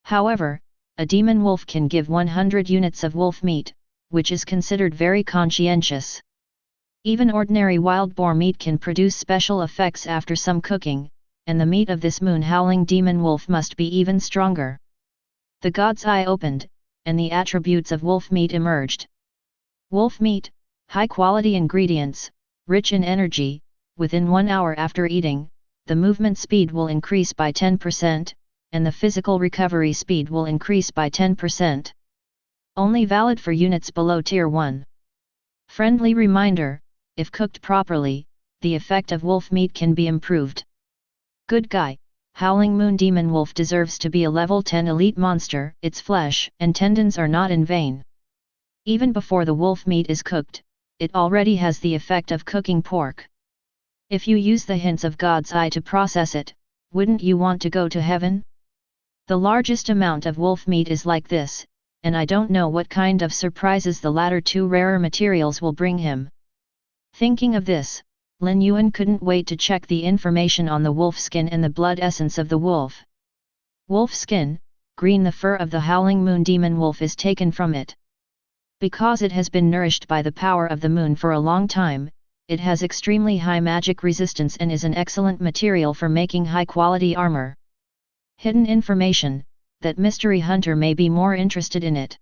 However, a demon wolf can give 100 units of wolf meat, which is considered very conscientious. Even ordinary wild boar meat can produce special effects after some cooking, and the meat of this moon-howling demon wolf must be even stronger. The god's eye opened, and the attributes of wolf meat emerged. Wolf meat, high-quality ingredients, rich in energy. Within 1 hour after eating, the movement speed will increase by 10%, and the physical recovery speed will increase by 10%. Only valid for units below Tier 1. Friendly reminder, if cooked properly, the effect of wolf meat can be improved. Good guy, Howling Moon Demon Wolf deserves to be a level 10 elite monster. Its flesh and tendons are not in vain. Even before the wolf meat is cooked, it already has the effect of cooking pork. If you use the hints of God's eye to process it, wouldn't you want to go to heaven? The largest amount of wolf meat is like this, and I don't know what kind of surprises the latter two rarer materials will bring him. Thinking of this, Lin Yuan couldn't wait to check the information on the wolf skin and the blood essence of the wolf. Wolf skin, green. The fur of the Howling Moon Demon Wolf is taken from it. Because it has been nourished by the power of the moon for a long time, it has extremely high magic resistance and is an excellent material for making high-quality armor. Hidden information, that mystery hunter may be more interested in it.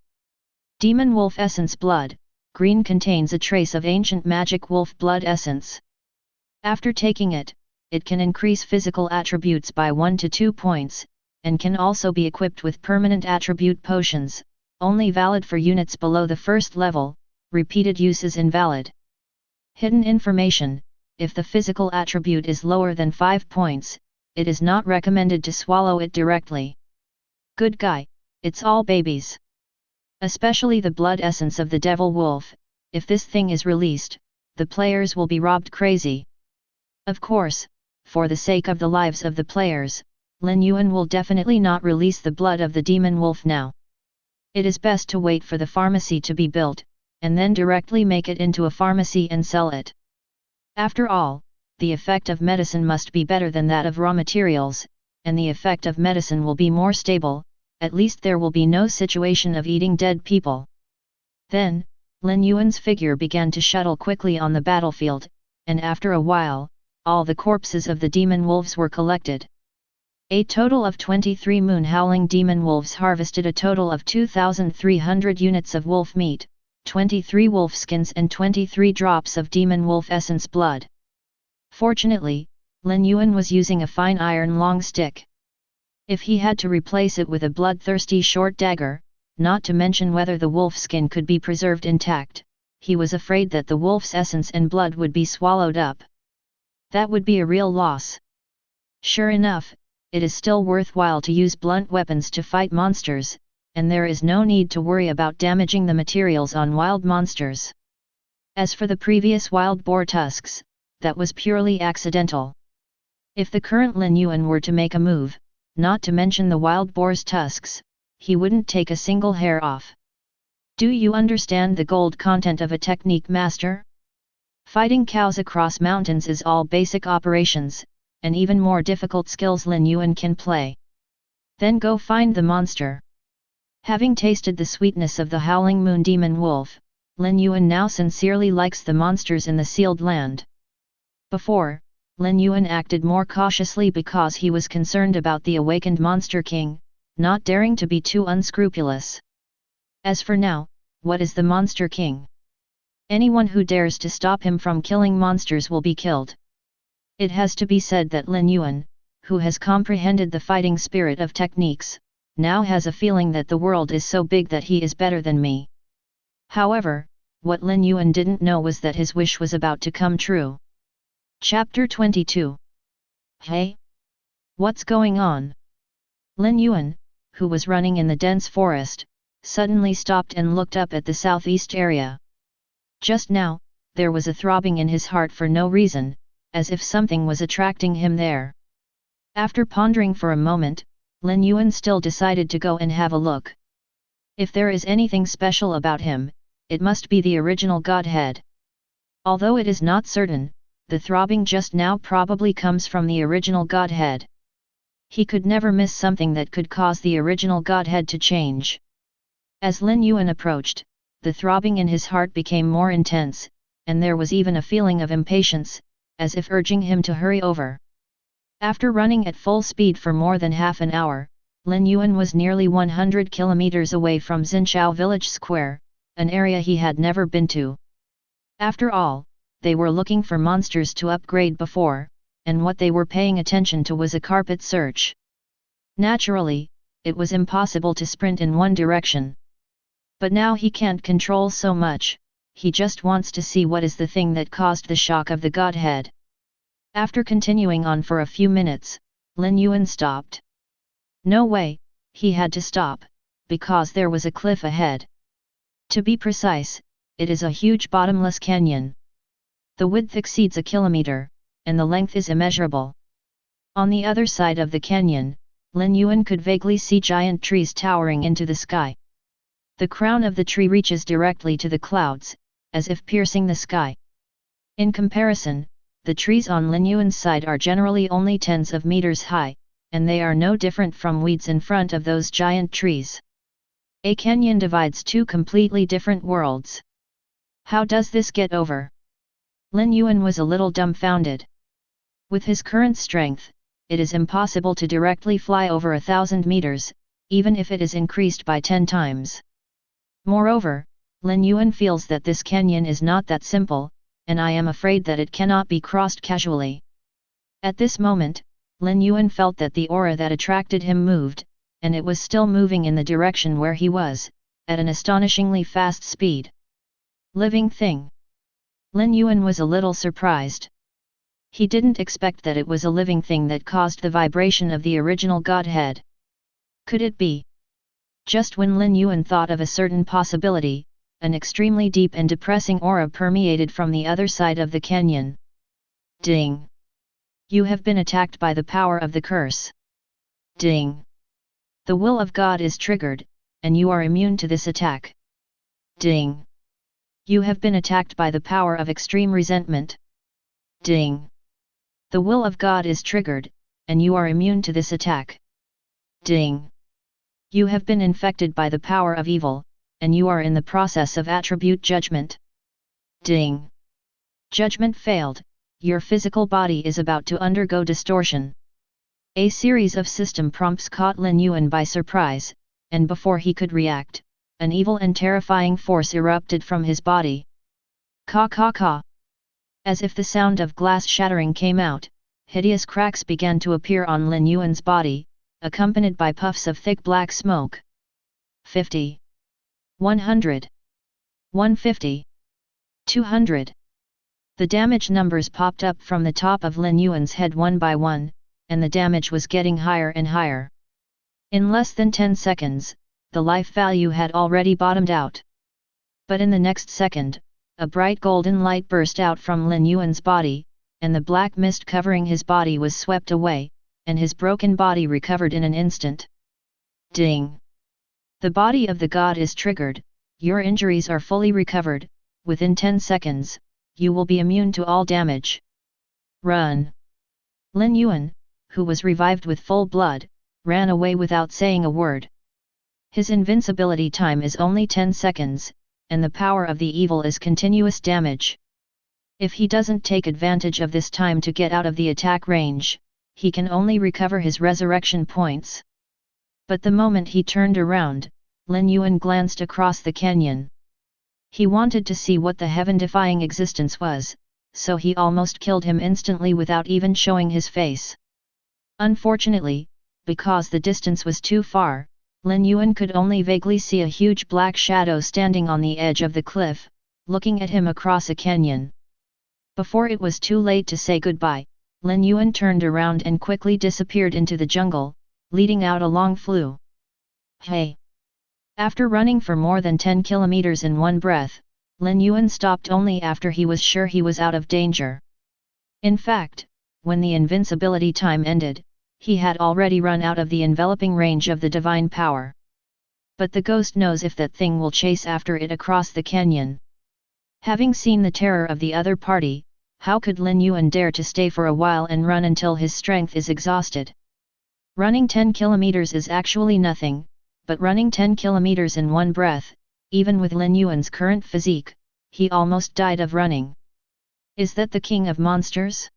Demon Wolf Essence Blood, green, contains a trace of ancient magic wolf blood essence. After taking it, it can increase physical attributes by 1 to 2 points, and can also be equipped with permanent attribute potions, only valid for units below the first level. Repeated use is invalid. Hidden information, if the physical attribute is lower than 5 points, it is not recommended to swallow it directly. Good guy, it's all babies. Especially the blood essence of the devil wolf. If this thing is released, the players will be robbed crazy. Of course, for the sake of the lives of the players, Lin Yuan will definitely not release the blood of the demon wolf now. It is best to wait for the pharmacy to be built, and then directly make it into a pharmacy and sell it. After all, the effect of medicine must be better than that of raw materials, and the effect of medicine will be more stable. At least there will be no situation of eating dead people. Then, Lin Yuan's figure began to shuttle quickly on the battlefield, and after a while, all the corpses of the demon wolves were collected. A total of 23 moon-howling demon wolves harvested a total of 2,300 units of wolf meat, 23 wolf skins and 23 drops of demon wolf essence blood. Fortunately, Lin Yuan was using a fine iron long stick. If he had to replace it with a bloodthirsty short dagger, not to mention whether the wolf skin could be preserved intact, he was afraid that the wolf's essence and blood would be swallowed up. That would be a real loss. Sure enough, it is still worthwhile to use blunt weapons to fight monsters, and there is no need to worry about damaging the materials on wild monsters. As for the previous wild boar tusks, that was purely accidental. If the current Lin Yuan were to make a move, not to mention the wild boar's tusks, he wouldn't take a single hair off. Do you understand the gold content of a technique master? Fighting cows across mountains is all basic operations, and even more difficult skills Lin Yuan can play. Then go find the monster. Having tasted the sweetness of the Howling Moon Demon Wolf, Lin Yuan now sincerely likes the monsters in the sealed land. Before, Lin Yuan acted more cautiously because he was concerned about the awakened Monster King, not daring to be too unscrupulous. As for now, what is the Monster King? Anyone who dares to stop him from killing monsters will be killed. It has to be said that Lin Yuan, who has comprehended the fighting spirit of techniques, now has a feeling that the world is so big that he is better than me. However, what Lin Yuan didn't know was that his wish was about to come true. Chapter 22. Hey? What's going on? Lin Yuan, who was running in the dense forest, suddenly stopped and looked up at the southeast area. Just now, there was a throbbing in his heart for no reason, as if something was attracting him there. After pondering for a moment, Lin Yuan still decided to go and have a look. If there is anything special about him, it must be the original godhead. Although it is not certain, the throbbing just now probably comes from the original godhead. He could never miss something that could cause the original godhead to change. As Lin Yuan approached, the throbbing in his heart became more intense, and there was even a feeling of impatience, as if urging him to hurry over. After running at full speed for more than half an hour, Lin Yuan was nearly 100 kilometers away from Xinshou Village Square, an area he had never been to. After all, they were looking for monsters to upgrade before, and what they were paying attention to was a carpet search. Naturally, it was impossible to sprint in one direction. But now he can't control so much, he just wants to see what is the thing that caused the shock of the godhead. After continuing on for a few minutes, Lin Yuan stopped. No way, he had to stop, because there was a cliff ahead. To be precise, it is a huge bottomless canyon. The width exceeds a kilometer, and the length is immeasurable. On the other side of the canyon, Lin Yuan could vaguely see giant trees towering into the sky. The crown of the tree reaches directly to the clouds, as if piercing the sky. In comparison, the trees on Lin Yuan's side are generally only tens of meters high, and they are no different from weeds in front of those giant trees. A canyon divides two completely different worlds. How does this get over? Lin Yuan was a little dumbfounded. With his current strength, it is impossible to directly fly over 1,000 meters, even if it is increased by 10 times. Moreover, Lin Yuan feels that this canyon is not that simple, and I am afraid that it cannot be crossed casually. At this moment, Lin Yuan felt that the aura that attracted him moved, and it was still moving in the direction where he was, at an astonishingly fast speed. Living thing. Lin Yuan was a little surprised. He didn't expect that it was a living thing that caused the vibration of the original godhead. Could it be? Just when Lin Yuan thought of a certain possibility, an extremely deep and depressing aura permeated from the other side of the canyon. Ding! You have been attacked by the power of the curse. Ding! The will of God is triggered, and you are immune to this attack. Ding! You have been attacked by the power of extreme resentment. Ding! The will of God is triggered, and you are immune to this attack. Ding! You have been infected by the power of evil, and you are in the process of attribute judgment. Ding! Judgment failed, your physical body is about to undergo distortion. A series of system prompts caught Lin Yuan by surprise, and before he could react, an evil and terrifying force erupted from his body. Ka ka ka! As if the sound of glass shattering came out, hideous cracks began to appear on Lin Yuan's body, accompanied by puffs of thick black smoke. 50. 100. 150. 200. The damage numbers popped up from the top of Lin Yuan's head one by one, and the damage was getting higher and higher. In less than 10 seconds, the life value had already bottomed out. But in the next second, a bright golden light burst out from Lin Yuan's body, and the black mist covering his body was swept away, and his broken body recovered in an instant. Ding! The body of the god is triggered, your injuries are fully recovered, within 10 seconds, you will be immune to all damage. Run! Lin Yuan, who was revived with full blood, ran away without saying a word. His invincibility time is only 10 seconds, and the power of the evil is continuous damage. If he doesn't take advantage of this time to get out of the attack range, he can only recover his resurrection points. But the moment he turned around, Lin Yuan glanced across the canyon. He wanted to see what the heaven-defying existence was, so he almost killed him instantly without even showing his face. Unfortunately, because the distance was too far, Lin Yuan could only vaguely see a huge black shadow standing on the edge of the cliff, looking at him across a canyon. Before it was too late to say goodbye, Lin Yuan turned around and quickly disappeared into the jungle, leading out a long flue. Hey! After running for more than 10 kilometers in one breath, Lin Yuan stopped only after he was sure he was out of danger. In fact, when the invincibility time ended, he had already run out of the enveloping range of the divine power. But the ghost knows if that thing will chase after it across the canyon. Having seen the terror of the other party, how could Lin Yuan dare to stay for a while and run until his strength is exhausted? Running 10 kilometers is actually nothing, but running 10 kilometers in one breath, even with Lin Yuan's current physique, he almost died of running. Is that the king of monsters?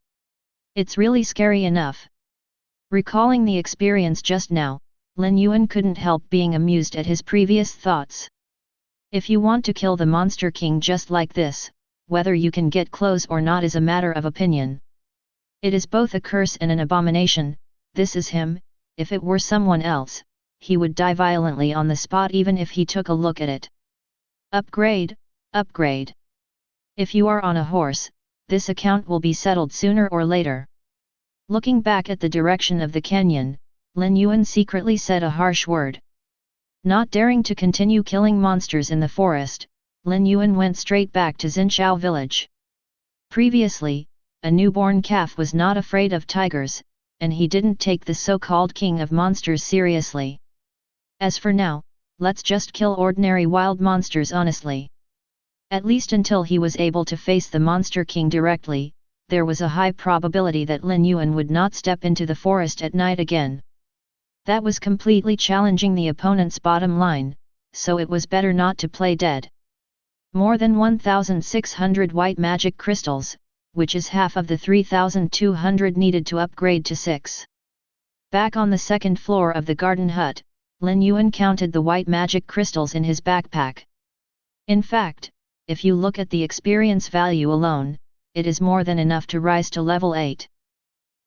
It's really scary enough. Recalling the experience just now, Lin Yuan couldn't help being amused at his previous thoughts. If you want to kill the monster king just like this, whether you can get close or not is a matter of opinion. It is both a curse and an abomination. This is him. If it were someone else, he would die violently on the spot even if he took a look at it. Upgrade, upgrade. If you are on a horse, this account will be settled sooner or later. Looking back at the direction of the canyon, Lin Yuan secretly said a harsh word. Not daring to continue killing monsters in the forest, Lin Yuan went straight back to Xinshou Village. Previously, a newborn calf was not afraid of tigers, and he didn't take the so-called king of monsters seriously. As for now, let's just kill ordinary wild monsters honestly. At least until he was able to face the monster king directly, there was a high probability that Lin Yuan would not step into the forest at night again. That was completely challenging the opponent's bottom line, so it was better not to play dead. More than 1,600 white magic crystals, which is half of the 3,200 needed to upgrade to 6. Back on the second floor of the garden hut, Lin Yuan counted the white magic crystals in his backpack. In fact, if you look at the experience value alone, it is more than enough to rise to level 8.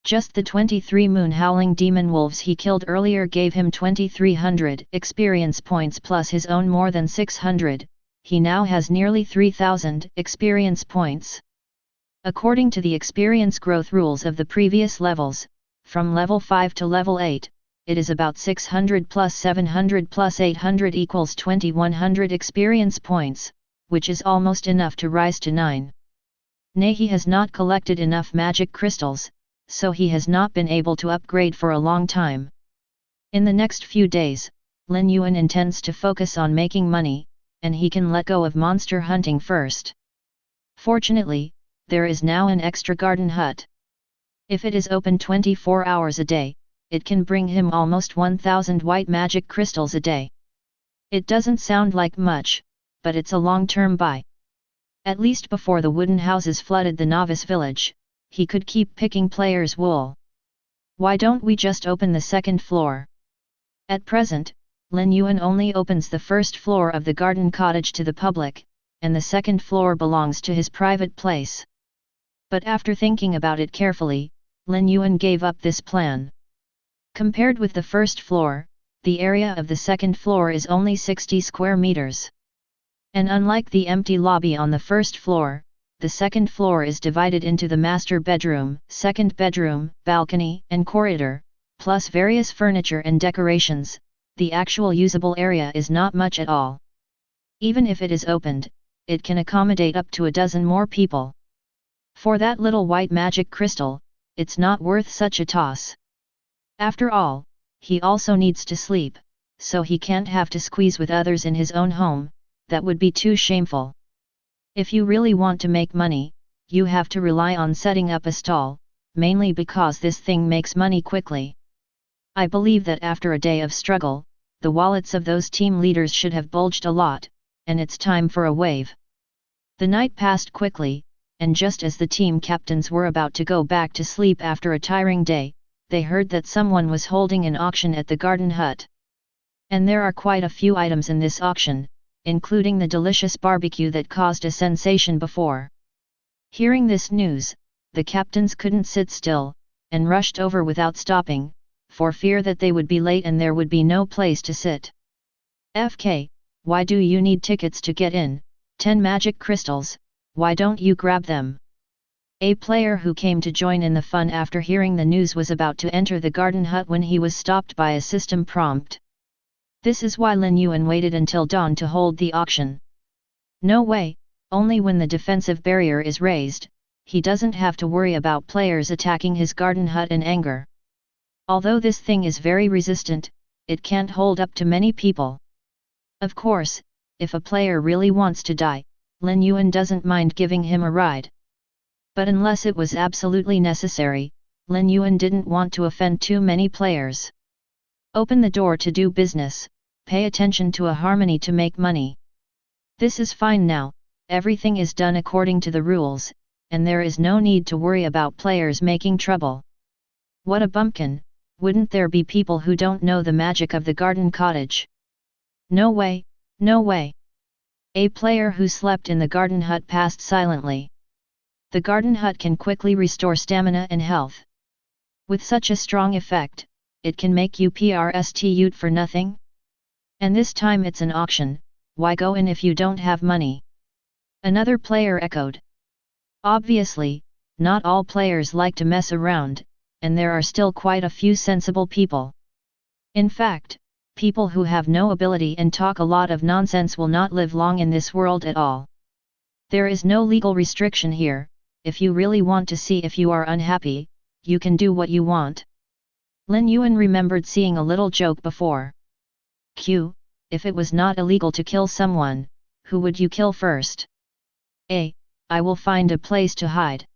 Just the 23 moon howling demon wolves he killed earlier gave him 2,300 experience points plus his own more than 600, he now has nearly 3,000 experience points. According to the experience growth rules of the previous levels, from level 5 to level 8, it is about 600 plus 700 plus 800 equals 2,100 experience points, which is almost enough to rise to 9. Nay, he has not collected enough magic crystals, so he has not been able to upgrade for a long time. In the next few days, Lin Yuan intends to focus on making money, and he can let go of monster hunting first. Fortunately, there is now an extra garden hut. If it is open 24 hours a day, it can bring him almost 1,000 white magic crystals a day. It doesn't sound like much, but it's a long-term buy. At least before the wooden houses flooded the novice village, he could keep picking players' wool. Why don't we just open the second floor? At present, Lin Yuan only opens the first floor of the garden cottage to the public, and the second floor belongs to his private place. But after thinking about it carefully, Lin Yuan gave up this plan. Compared with the first floor, the area of the second floor is only 60 square meters. And unlike the empty lobby on the first floor, the second floor is divided into the master bedroom, second bedroom, balcony, and corridor, plus various furniture and decorations. The actual usable area is not much at all. Even if it is opened, it can accommodate up to a dozen more people. For that little white magic crystal, it's not worth such a toss. After all, he also needs to sleep, so he can't have to squeeze with others in his own home. That would be too shameful. If you really want to make money, you have to rely on setting up a stall, mainly because this thing makes money quickly. I believe that after a day of struggle, the wallets of those team leaders should have bulged a lot, and it's time for a wave. The night passed quickly, and just as the team captains were about to go back to sleep after a tiring day, they heard that someone was holding an auction at the garden hut. And there are quite a few items in this auction, including the delicious barbecue that caused a sensation before. Hearing this news, the captains couldn't sit still, and rushed over without stopping, for fear that they would be late and there would be no place to sit. FK, why do you need tickets to get in? 10 magic crystals, why don't you grab them? A player who came to join in the fun after hearing the news was about to enter the garden hut when he was stopped by a system prompt. This is why Lin Yuan waited until dawn to hold the auction. No way, only when the defensive barrier is raised, he doesn't have to worry about players attacking his garden hut in anger. Although this thing is very resistant, it can't hold up to many people. Of course, if a player really wants to die, Lin Yuan doesn't mind giving him a ride. But unless it was absolutely necessary, Lin Yuan didn't want to offend too many players. Open the door to do business, pay attention to a harmony to make money. This is fine now, everything is done according to the rules, and there is no need to worry about players making trouble. What a bumpkin, wouldn't there be people who don't know the magic of the garden cottage? No way, no way. A player who slept in the garden hut passed silently. The garden hut can quickly restore stamina and health. With such a strong effect, it can make you prst for nothing? And this time it's an auction, why go in if you don't have money? Another player echoed. Obviously, not all players like to mess around, and there are still quite a few sensible people. In fact, people who have no ability and talk a lot of nonsense will not live long in this world at all. There is no legal restriction here. If you really want to see if you are unhappy, you can do what you want. Lin Yuan remembered seeing a little joke before. If it was not illegal to kill someone, who would you kill first? I will find a place to hide.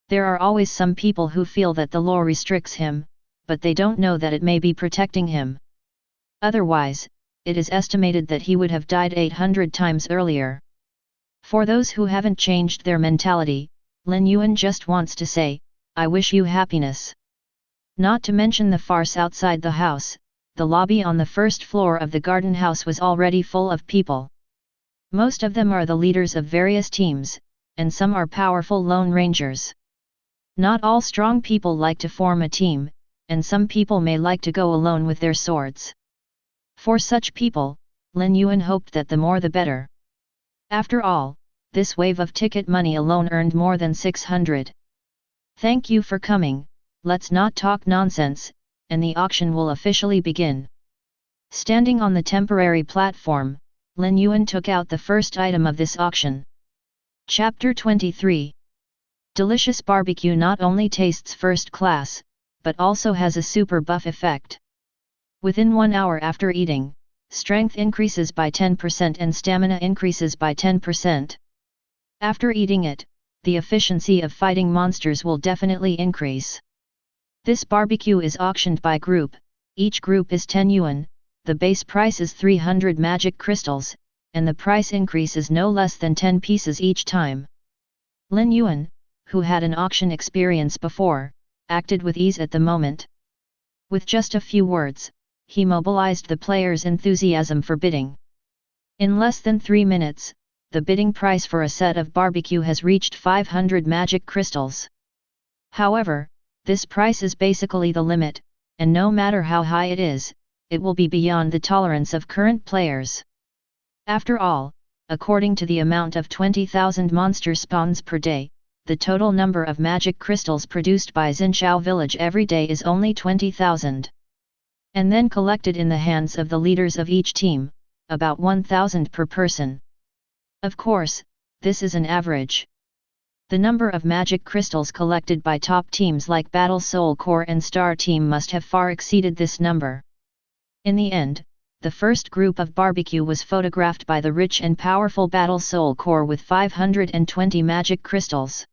There are always some people who feel that the law restricts him, but they don't know that it may be protecting him. Otherwise, it is estimated that he would have died 800 times earlier. For those who haven't changed their mentality, Lin Yuan just wants to say, I wish you happiness. Not to mention the farce outside the house, the lobby on the first floor of the garden house was already full of people. Most of them are the leaders of various teams, and some are powerful lone rangers. Not all strong people like to form a team, and some people may like to go alone with their swords. For such people, Lin Yuan hoped that the more the better. After all, this wave of ticket money alone earned more than 600. Thank you for coming, let's not talk nonsense, and the auction will officially begin. Standing on the temporary platform, Lin Yuan took out the first item of this auction. Chapter 23. Delicious barbecue not only tastes first class, but also has a super buff effect. Within 1 hour after eating, strength increases by 10% and stamina increases by 10%. After eating it, the efficiency of fighting monsters will definitely increase. This barbecue is auctioned by group, each group is 10 yuan, the base price is 300 magic crystals, and the price increase is no less than 10 pieces each time. Lin Yuan, who had an auction experience before, acted with ease at the moment. With just a few words, he mobilized the players' enthusiasm for bidding. In less than 3 minutes, the bidding price for a set of barbecue has reached 500 magic crystals. However, this price is basically the limit, and no matter how high it is, it will be beyond the tolerance of current players. After all, according to the amount of 20,000 monster spawns per day, the total number of magic crystals produced by Xinshou Village every day is only 20,000. And then collected in the hands of the leaders of each team, about 1,000 per person. Of course, this is an average. The number of magic crystals collected by top teams like Battle Soul Core and Star Team must have far exceeded this number. In the end, the first group of barbecue was photographed by the rich and powerful Battle Soul Core with 520 magic crystals.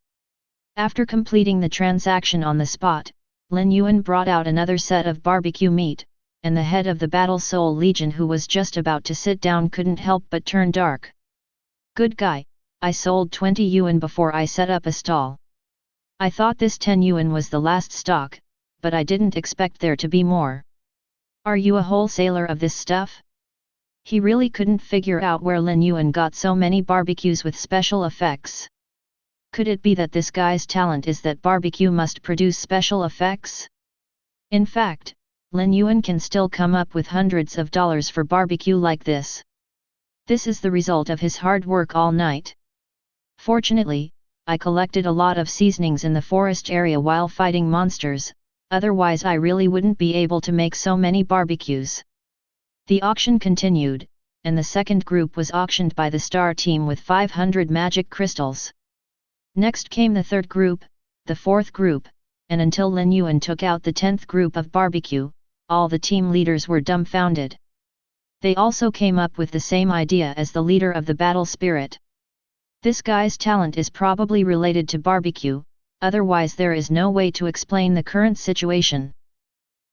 After completing the transaction on the spot, Lin Yuan brought out another set of barbecue meat, and the head of the Battle Soul Legion who was just about to sit down couldn't help but turn dark. Good guy, I sold 20 yuan before I set up a stall. I thought this 10 yuan was the last stock, but I didn't expect there to be more. Are you a wholesaler of this stuff? He really couldn't figure out where Lin Yuan got so many barbecues with special effects. Could it be that this guy's talent is that barbecue must produce special effects? In fact, Lin Yuan can still come up with hundreds of dollars for barbecue like this. This is the result of his hard work all night. Fortunately, I collected a lot of seasonings in the forest area while fighting monsters, otherwise I really wouldn't be able to make so many barbecues. The auction continued, and the second group was auctioned by the Star Team with 500 magic crystals. Next came the third group, the fourth group, and until Lin Yuan took out the 10th group of barbecue, all the team leaders were dumbfounded. They also came up with the same idea as the leader of the battle spirit. This guy's talent is probably related to barbecue, otherwise there is no way to explain the current situation.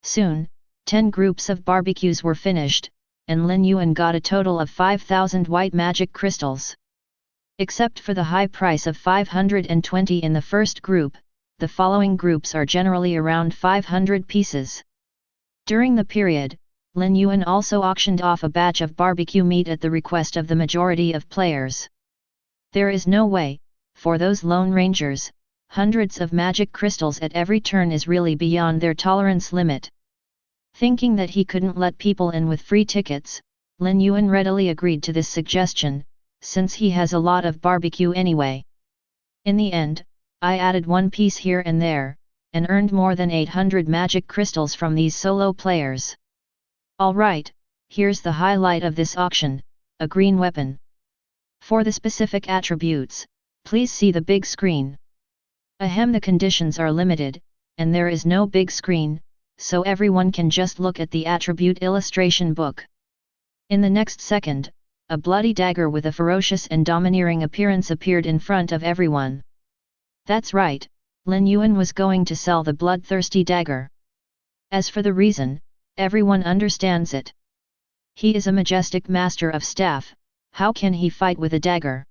Soon, 10 groups of barbecues were finished, and Lin Yuan got a total of 5,000 white magic crystals. Except for the high price of 520 in the first group, the following groups are generally around 500 pieces. During the period, Lin Yuan also auctioned off a batch of barbecue meat at the request of the majority of players. There is no way, for those Lone Rangers, hundreds of magic crystals at every turn is really beyond their tolerance limit. Thinking that he couldn't let people in with free tickets, Lin Yuan readily agreed to this suggestion, since he has a lot of barbecue anyway. In the end, I added one piece here and there, and earned more than 800 magic crystals from these solo players. Alright, here's the highlight of this auction, a green weapon. For the specific attributes, please see the big screen. Ahem, the conditions are limited, and there is no big screen, so everyone can just look at the attribute illustration book. In the next second, a bloody dagger with a ferocious and domineering appearance appeared in front of everyone. That's right, Lin Yuan was going to sell the bloodthirsty dagger. As for the reason, everyone understands it. He is a majestic master of staff, how can he fight with a dagger?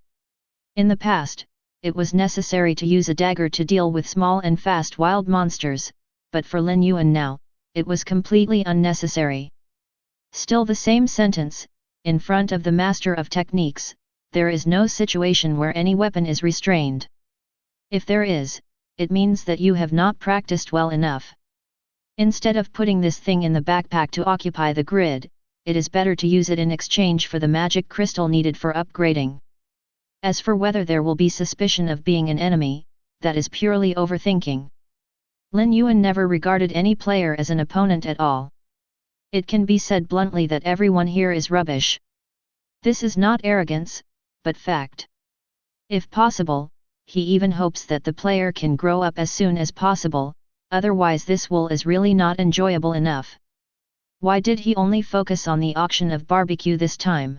In the past, it was necessary to use a dagger to deal with small and fast wild monsters, but for Lin Yuan now, it was completely unnecessary. Still the same sentence, in front of the master of techniques, there is no situation where any weapon is restrained. If there is, it means that you have not practiced well enough. Instead of putting this thing in the backpack to occupy the grid, it is better to use it in exchange for the magic crystal needed for upgrading. As for whether there will be suspicion of being an enemy, that is purely overthinking. Lin Yuan never regarded any player as an opponent at all. It can be said bluntly that everyone here is rubbish. This is not arrogance, but fact. If possible, he even hopes that the player can grow up as soon as possible, otherwise this wool is really not enjoyable enough. Why did he only focus on the auction of barbecue this time?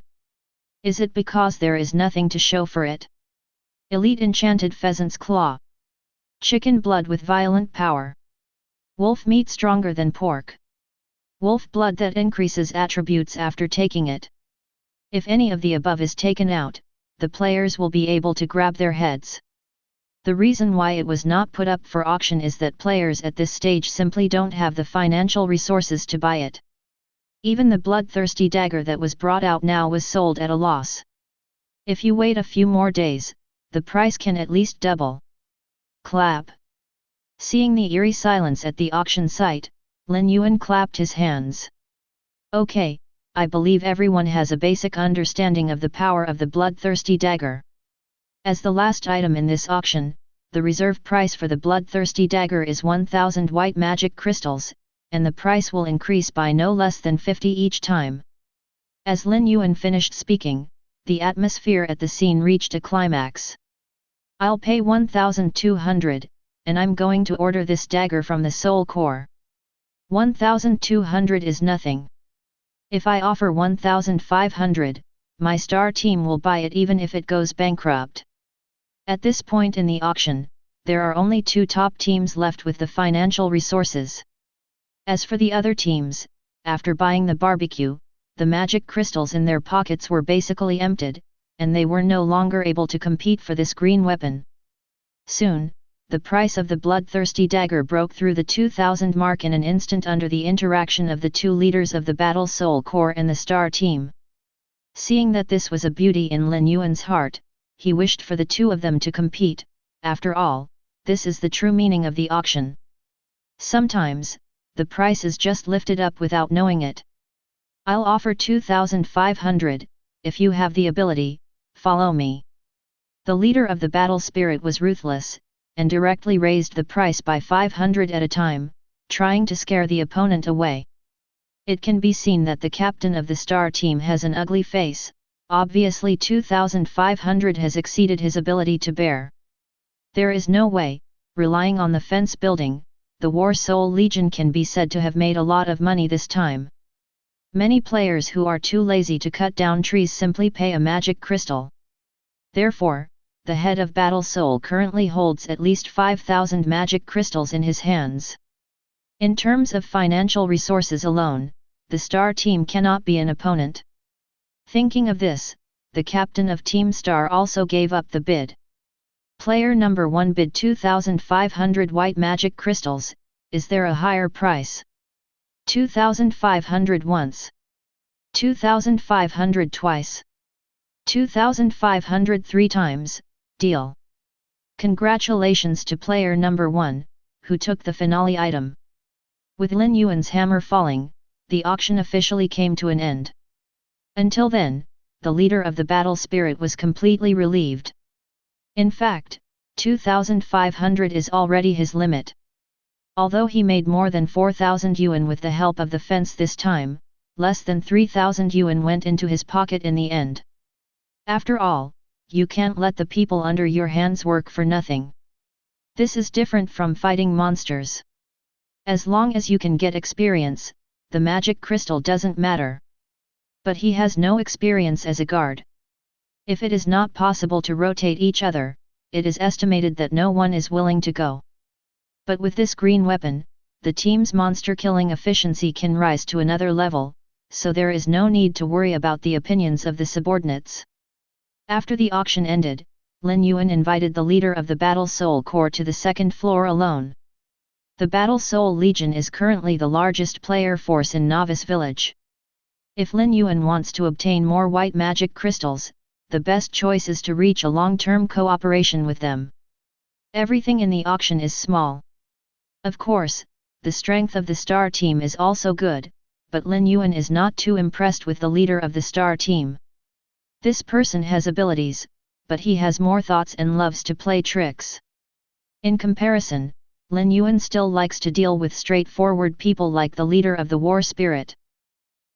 Is it because there is nothing to show for it? Elite enchanted pheasant's claw. Chicken blood with violent power. Wolf meat stronger than pork. Wolf blood that increases attributes after taking it. If any of the above is taken out, the players will be able to grab their heads. The reason why it was not put up for auction is that players at this stage simply don't have the financial resources to buy it. Even the bloodthirsty dagger that was brought out now was sold at a loss. If you wait a few more days, the price can at least double. Clap. Seeing the eerie silence at the auction site, Lin Yuan clapped his hands. Okay, I believe everyone has a basic understanding of the power of the bloodthirsty dagger. As the last item in this auction, the reserve price for the bloodthirsty dagger is 1000 white magic crystals, and the price will increase by no less than 50 each time. As Lin Yuan finished speaking, the atmosphere at the scene reached a climax. I'll pay 1200, and I'm going to order this dagger from the Soul Core. 1200 is nothing. If I offer 1500, my star team will buy it even if it goes bankrupt. At this point in the auction, there are only two top teams left with the financial resources. As for the other teams, after buying the barbecue, the magic crystals in their pockets were basically emptied, and they were no longer able to compete for this green weapon. Soon, the price of the bloodthirsty dagger broke through the 2000 mark in an instant under the interaction of the two leaders of the Battle Soul Core and the Star Team. Seeing that this was a beauty in Lin Yuan's heart, he wished for the two of them to compete. After all, this is the true meaning of the auction. Sometimes, the price is just lifted up without knowing it. I'll offer 2500, if you have the ability, follow me. The leader of the battle spirit was ruthless, and directly raised the price by 500 at a time, trying to scare the opponent away. It can be seen that the captain of the star team has an ugly face. Obviously 2500 has exceeded his ability to bear. There is no way, relying on the fence building, the War Soul Legion can be said to have made a lot of money this time. Many players who are too lazy to cut down trees simply pay a magic crystal. Therefore, the head of Battle Soul currently holds at least 5000 magic crystals in his hands. In terms of financial resources alone, the star team cannot be an opponent. Thinking of this, the captain of Team Star also gave up the bid. Player number 1 bid 2,500 white magic crystals. Is there a higher price? 2,500 once. 2,500 twice. 2,500 three times, deal. Congratulations to player number 1, who took the finale item. With Lin Yuan's hammer falling, the auction officially came to an end. Until then, the leader of the battle spirit was completely relieved. In fact, 2,500 is already his limit. Although he made more than 4,000 yuan with the help of the fence this time, less than 3,000 yuan went into his pocket in the end. After all, you can't let the people under your hands work for nothing. This is different from fighting monsters. As long as you can get experience, the magic crystal doesn't matter. But he has no experience as a guard. If it is not possible to rotate each other, it is estimated that no one is willing to go. But with this green weapon, the team's monster killing efficiency can rise to another level, so there is no need to worry about the opinions of the subordinates. After the auction ended, Lin Yuan invited the leader of the Battle Soul Corps to the second floor alone. The Battle Soul Legion is currently the largest player force in Novice Village. If Lin Yuan wants to obtain more white magic crystals, the best choice is to reach a long-term cooperation with them. Everything in the auction is small. Of course, the strength of the star team is also good, but Lin Yuan is not too impressed with the leader of the star team. This person has abilities, but he has more thoughts and loves to play tricks. In comparison, Lin Yuan still likes to deal with straightforward people like the leader of the war spirit.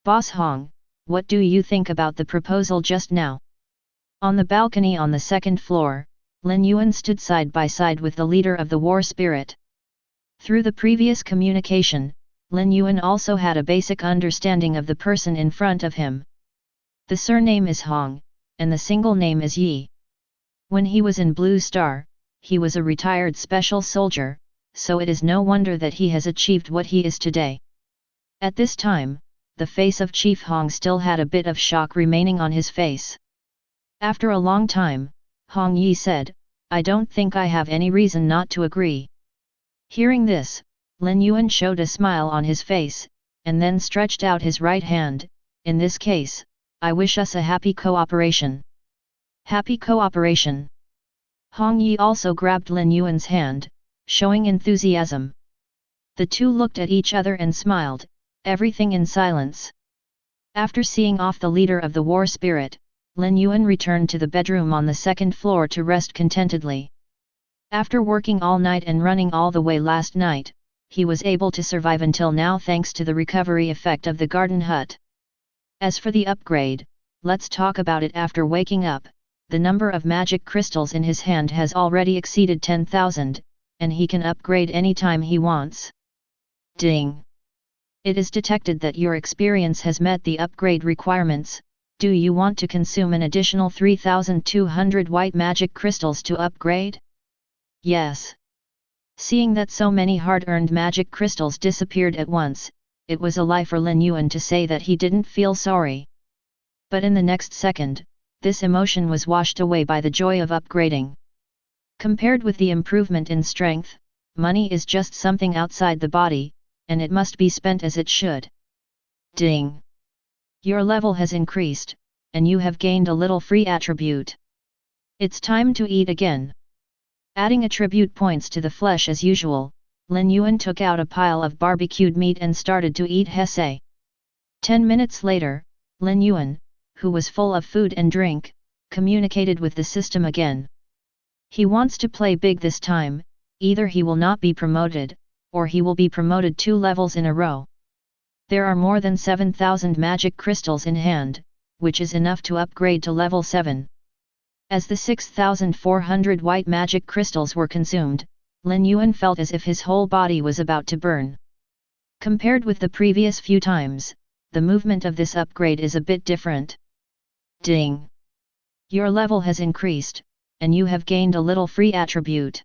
Boss Hong, what do you think about the proposal just now? On the balcony on the second floor, Lin Yuan stood side by side with the leader of the war spirit. Through the previous communication, Lin Yuan also had a basic understanding of the person in front of him. The surname is Hong, and the single name is Yi. When he was in Blue Star, he was a retired special soldier, so it is no wonder that he has achieved what he is today. At this time, the face of Chief Hong still had a bit of shock remaining on his face. After a long time, Hong Yi said, "I don't think I have any reason not to agree." Hearing this, Lin Yuan showed a smile on his face, and then stretched out his right hand. "In this case, I wish us a happy cooperation." Happy cooperation. Hong Yi also grabbed Lin Yuan's hand, showing enthusiasm. The two looked at each other and smiled, everything in silence. After seeing off the leader of the war spirit, Lin Yuan returned to the bedroom on the second floor to rest contentedly. After working all night and running all the way last night, he was able to survive until now thanks to the recovery effect of the garden hut. As for the upgrade, let's talk about it after waking up. The number of magic crystals in his hand has already exceeded 10,000, and he can upgrade anytime he wants. Ding! It is detected that your experience has met the upgrade requirements. Do you want to consume an additional 3,200 white magic crystals to upgrade? Yes. Seeing that so many hard-earned magic crystals disappeared at once, it was a lie for Lin Yuan to say that he didn't feel sorry. But in the next second, this emotion was washed away by the joy of upgrading. Compared with the improvement in strength, money is just something outside the body, and it must be spent as it should. Ding! Your level has increased, and you have gained a little free attribute. It's time to eat again. Adding attribute points to the flesh as usual, Lin Yuan took out a pile of barbecued meat and started to eat hesse. 10 minutes later, Lin Yuan, who was full of food and drink, communicated with the system again. He wants to play big this time. Either he will not be promoted, or he will be promoted 2 levels in a row. There are more than 7,000 magic crystals in hand, which is enough to upgrade to level 7. As the 6,400 white magic crystals were consumed, Lin Yuan felt as if his whole body was about to burn. Compared with the previous few times, the movement of this upgrade is a bit different. Ding! Your level has increased, and you have gained a little free attribute.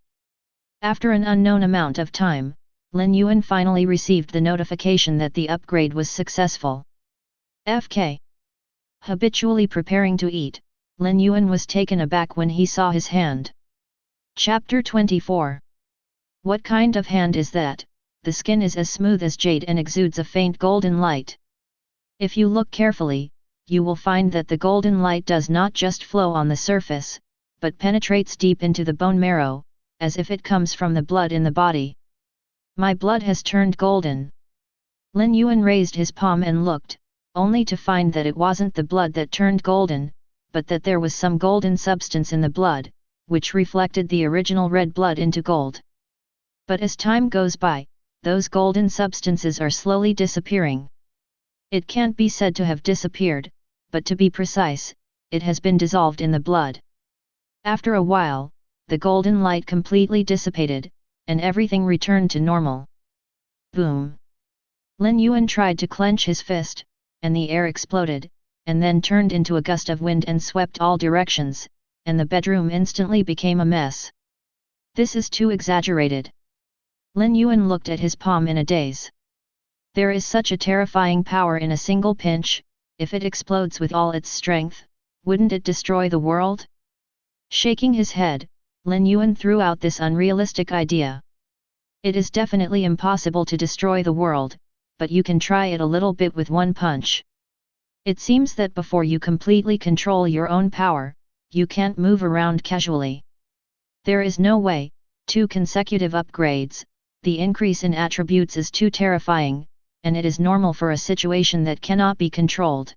After an unknown amount of time, Lin Yuan finally received the notification that the upgrade was successful. FK. Habitually preparing to eat, Lin Yuan was taken aback when he saw his hand. Chapter 24. What kind of hand is that? The skin is as smooth as jade and exudes a faint golden light. If you look carefully, you will find that the golden light does not just flow on the surface, but penetrates deep into the bone marrow, as if it comes from the blood in the body. My blood has turned golden. Lin Yuan raised his palm and looked, only to find that it wasn't the blood that turned golden, but that there was some golden substance in the blood, which reflected the original red blood into gold. But as time goes by, those golden substances are slowly disappearing. It can't be said to have disappeared, but to be precise, it has been dissolved in the blood. After a while, the golden light completely dissipated, and everything returned to normal. Boom! Lin Yuan tried to clench his fist, and the air exploded, and then turned into a gust of wind and swept all directions, and the bedroom instantly became a mess. This is too exaggerated. Lin Yuan looked at his palm in a daze. There is such a terrifying power in a single pinch. If it explodes with all its strength, wouldn't it destroy the world? Shaking his head, Lin Yuan threw out this unrealistic idea. It is definitely impossible to destroy the world, but you can try it a little bit with one punch. It seems that before you completely control your own power, you can't move around casually. There is no way. 2 consecutive upgrades, the increase in attributes is too terrifying, and it is normal for a situation that cannot be controlled.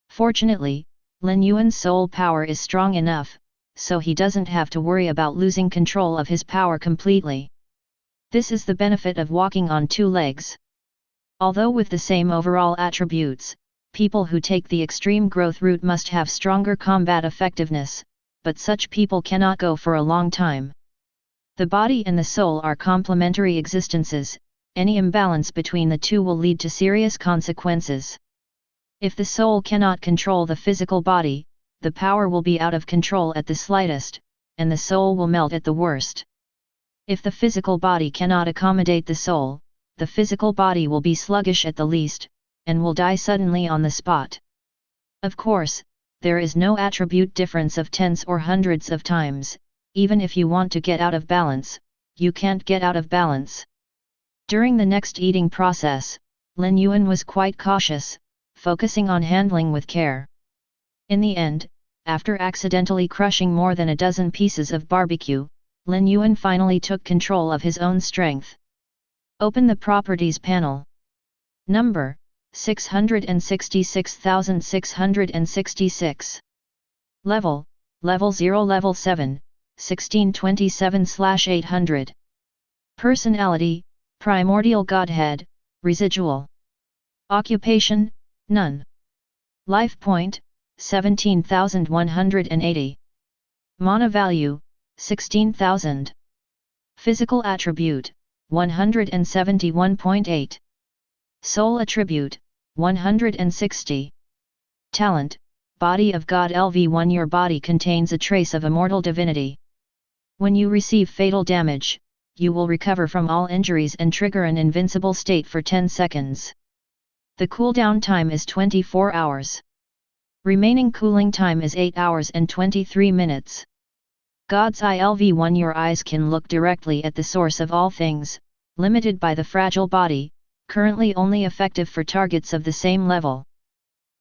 Fortunately, Lin Yuan's soul power is strong enough, so he doesn't have to worry about losing control of his power completely. This is the benefit of walking on 2 legs. Although with the same overall attributes, people who take the extreme growth route must have stronger combat effectiveness, but such people cannot go for a long time. The body and the soul are complementary existences. Any imbalance between the two will lead to serious consequences. If the soul cannot control the physical body, the power will be out of control at the slightest, and the soul will melt at the worst. If the physical body cannot accommodate the soul, the physical body will be sluggish at the least, and will die suddenly on the spot. Of course, there is no attribute difference of tens or hundreds of times. Even if you want to get out of balance, you can't get out of balance. During the next eating process, Lin Yuan was quite cautious, focusing on handling with care. In the end, after accidentally crushing more than a dozen pieces of barbecue, Lin Yuan finally took control of his own strength. Open the Properties panel. Number 666,666. Level 0 Level 7, 1627/800. Personality, Primordial Godhead, Residual. Occupation, None. Life point, 17,180. Mana value, 16,000. Physical attribute, 171.8. Soul attribute, 160. Talent, Body of God LV1. Your body contains a trace of immortal divinity. When you receive fatal damage, you will recover from all injuries and trigger an invincible state for 10 seconds. The cooldown time is 24 hours. Remaining cooling time is 8 hours and 23 minutes. God's Eye LV1. Your eyes can look directly at the source of all things, limited by the fragile body, currently only effective for targets of the same level.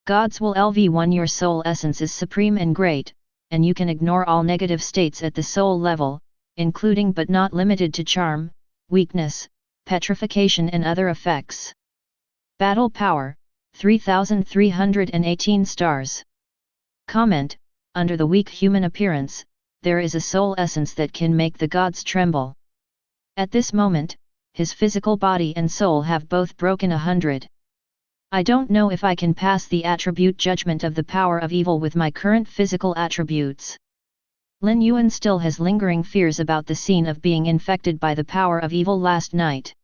God's Will LV1. Your soul essence is supreme and great, and you can ignore all negative states at the soul level, including but not limited to charm, weakness, petrification and other effects. Battle power, 3,318 stars. Comment, under the weak human appearance, there is a soul essence that can make the gods tremble. At this moment, his physical body and soul have both broken 100. I don't know if I can pass the attribute judgment of the power of evil with my current physical attributes. Lin Yuan still has lingering fears about the scene of being infected by the power of evil last night.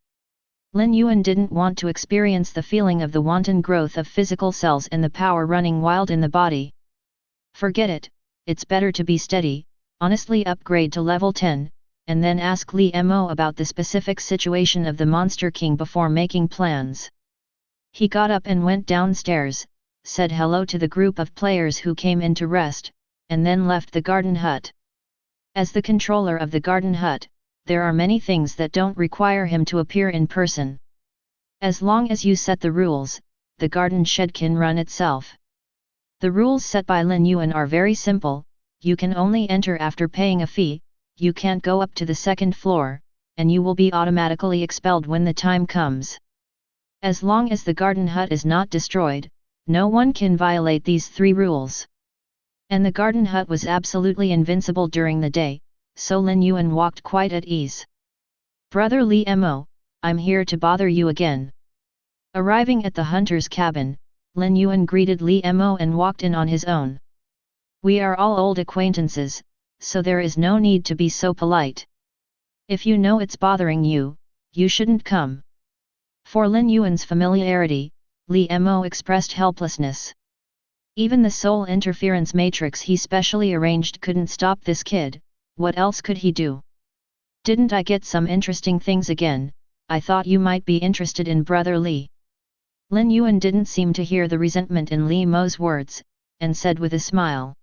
Lin Yuan didn't want to experience the feeling of the wanton growth of physical cells and the power running wild in the body. Forget it, it's better to be steady, honestly upgrade to level 10, and then ask Li Mo about the specific situation of the Monster King before making plans. He got up and went downstairs, said hello to the group of players who came in to rest, and then left the garden hut. As the controller of the garden hut, there are many things that don't require him to appear in person. As long as you set the rules, the garden shed can run itself. The rules set by Lin Yuan are very simple: you can only enter after paying a fee, you can't go up to the second floor, and you will be automatically expelled when the time comes. As long as the garden hut is not destroyed, no one can violate these 3 rules. And the garden hut was absolutely invincible during the day, so Lin Yuan walked quite at ease. "Brother Li Mo, I'm here to bother you again." Arriving at the hunter's cabin, Lin Yuan greeted Li Mo and walked in on his own. "We are all old acquaintances, so there is no need to be so polite. If you know it's bothering you, you shouldn't come." For Lin Yuan's familiarity, Li Mo expressed helplessness. Even the soul interference matrix he specially arranged couldn't stop this kid. What else could he do? "Didn't I get some interesting things again? I thought you might be interested in Brother Li." Lin Yuan didn't seem to hear the resentment in Li Mo's words, and said with a smile,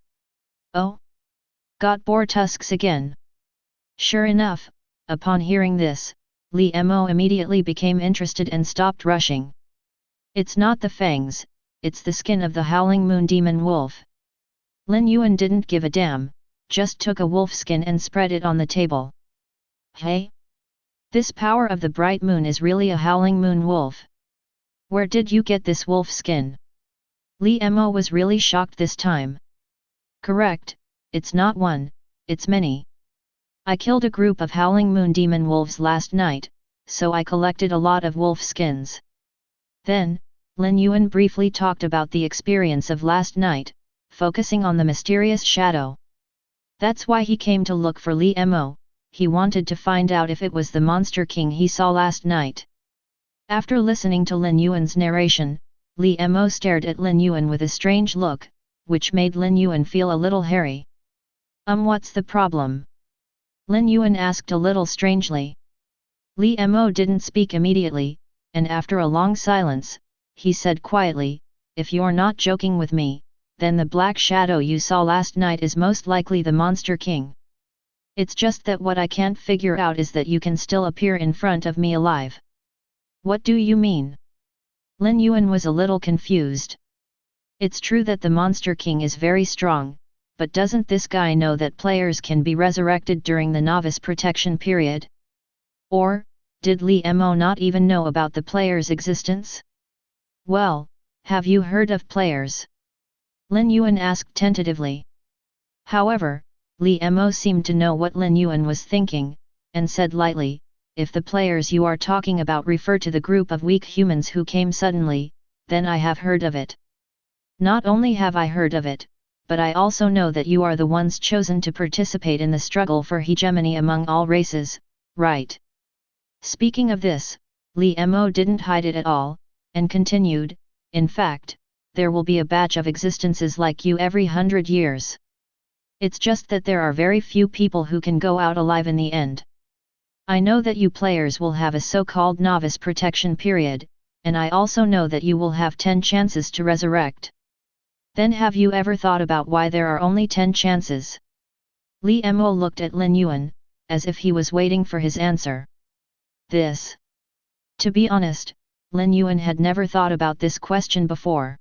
"Oh? Got boar tusks again?" Sure enough, upon hearing this, Li Mo immediately became interested and stopped rushing. "It's not the fangs, it's the skin of the howling moon demon wolf." Lin Yuan didn't give a damn, just took a wolf skin and spread it on the table. "Hey? This power of the bright moon is really a howling moon wolf. Where did you get this wolf skin?" Li Mo was really shocked this time. "Correct, it's not one, it's many. I killed a group of howling moon demon wolves last night, so I collected a lot of wolf skins." Then, Lin Yuan briefly talked about the experience of last night, focusing on the mysterious shadow. That's why he came to look for Li Mo. He wanted to find out if it was the monster king he saw last night. After listening to Lin Yuan's narration, Li Mo stared at Lin Yuan with a strange look, which made Lin Yuan feel a little hairy. What's the problem?" Lin Yuan asked a little strangely. Li Mo didn't speak immediately, and after a long silence, he said quietly, "If you're not joking with me, then the black shadow you saw last night is most likely the monster king. It's just that what I can't figure out is that you can still appear in front of me alive." "What do you mean?" Lin Yuan was a little confused. "It's true that the monster king is very strong, but doesn't this guy know that players can be resurrected during the novice protection period? Or, did Li Mo not even know about the player's existence?" "Well, have you heard of players?" Lin Yuan asked tentatively. However, Li Mo seemed to know what Lin Yuan was thinking, and said lightly, "If the players you are talking about refer to the group of weak humans who came suddenly, then I have heard of it. Not only have I heard of it, but I also know that you are the ones chosen to participate in the struggle for hegemony among all races, right?" Speaking of this, Li Mo didn't hide it at all, and continued, "In fact, there will be a batch of existences like you every 100 years. It's just that there are very few people who can go out alive in the end. I know that you players will have a so-called novice protection period, and I also know that you will have 10 chances to resurrect. Then have you ever thought about why there are only 10 chances?" Li Mo looked at Lin Yuan, as if he was waiting for his answer. This. To be honest, Lin Yuan had never thought about this question before.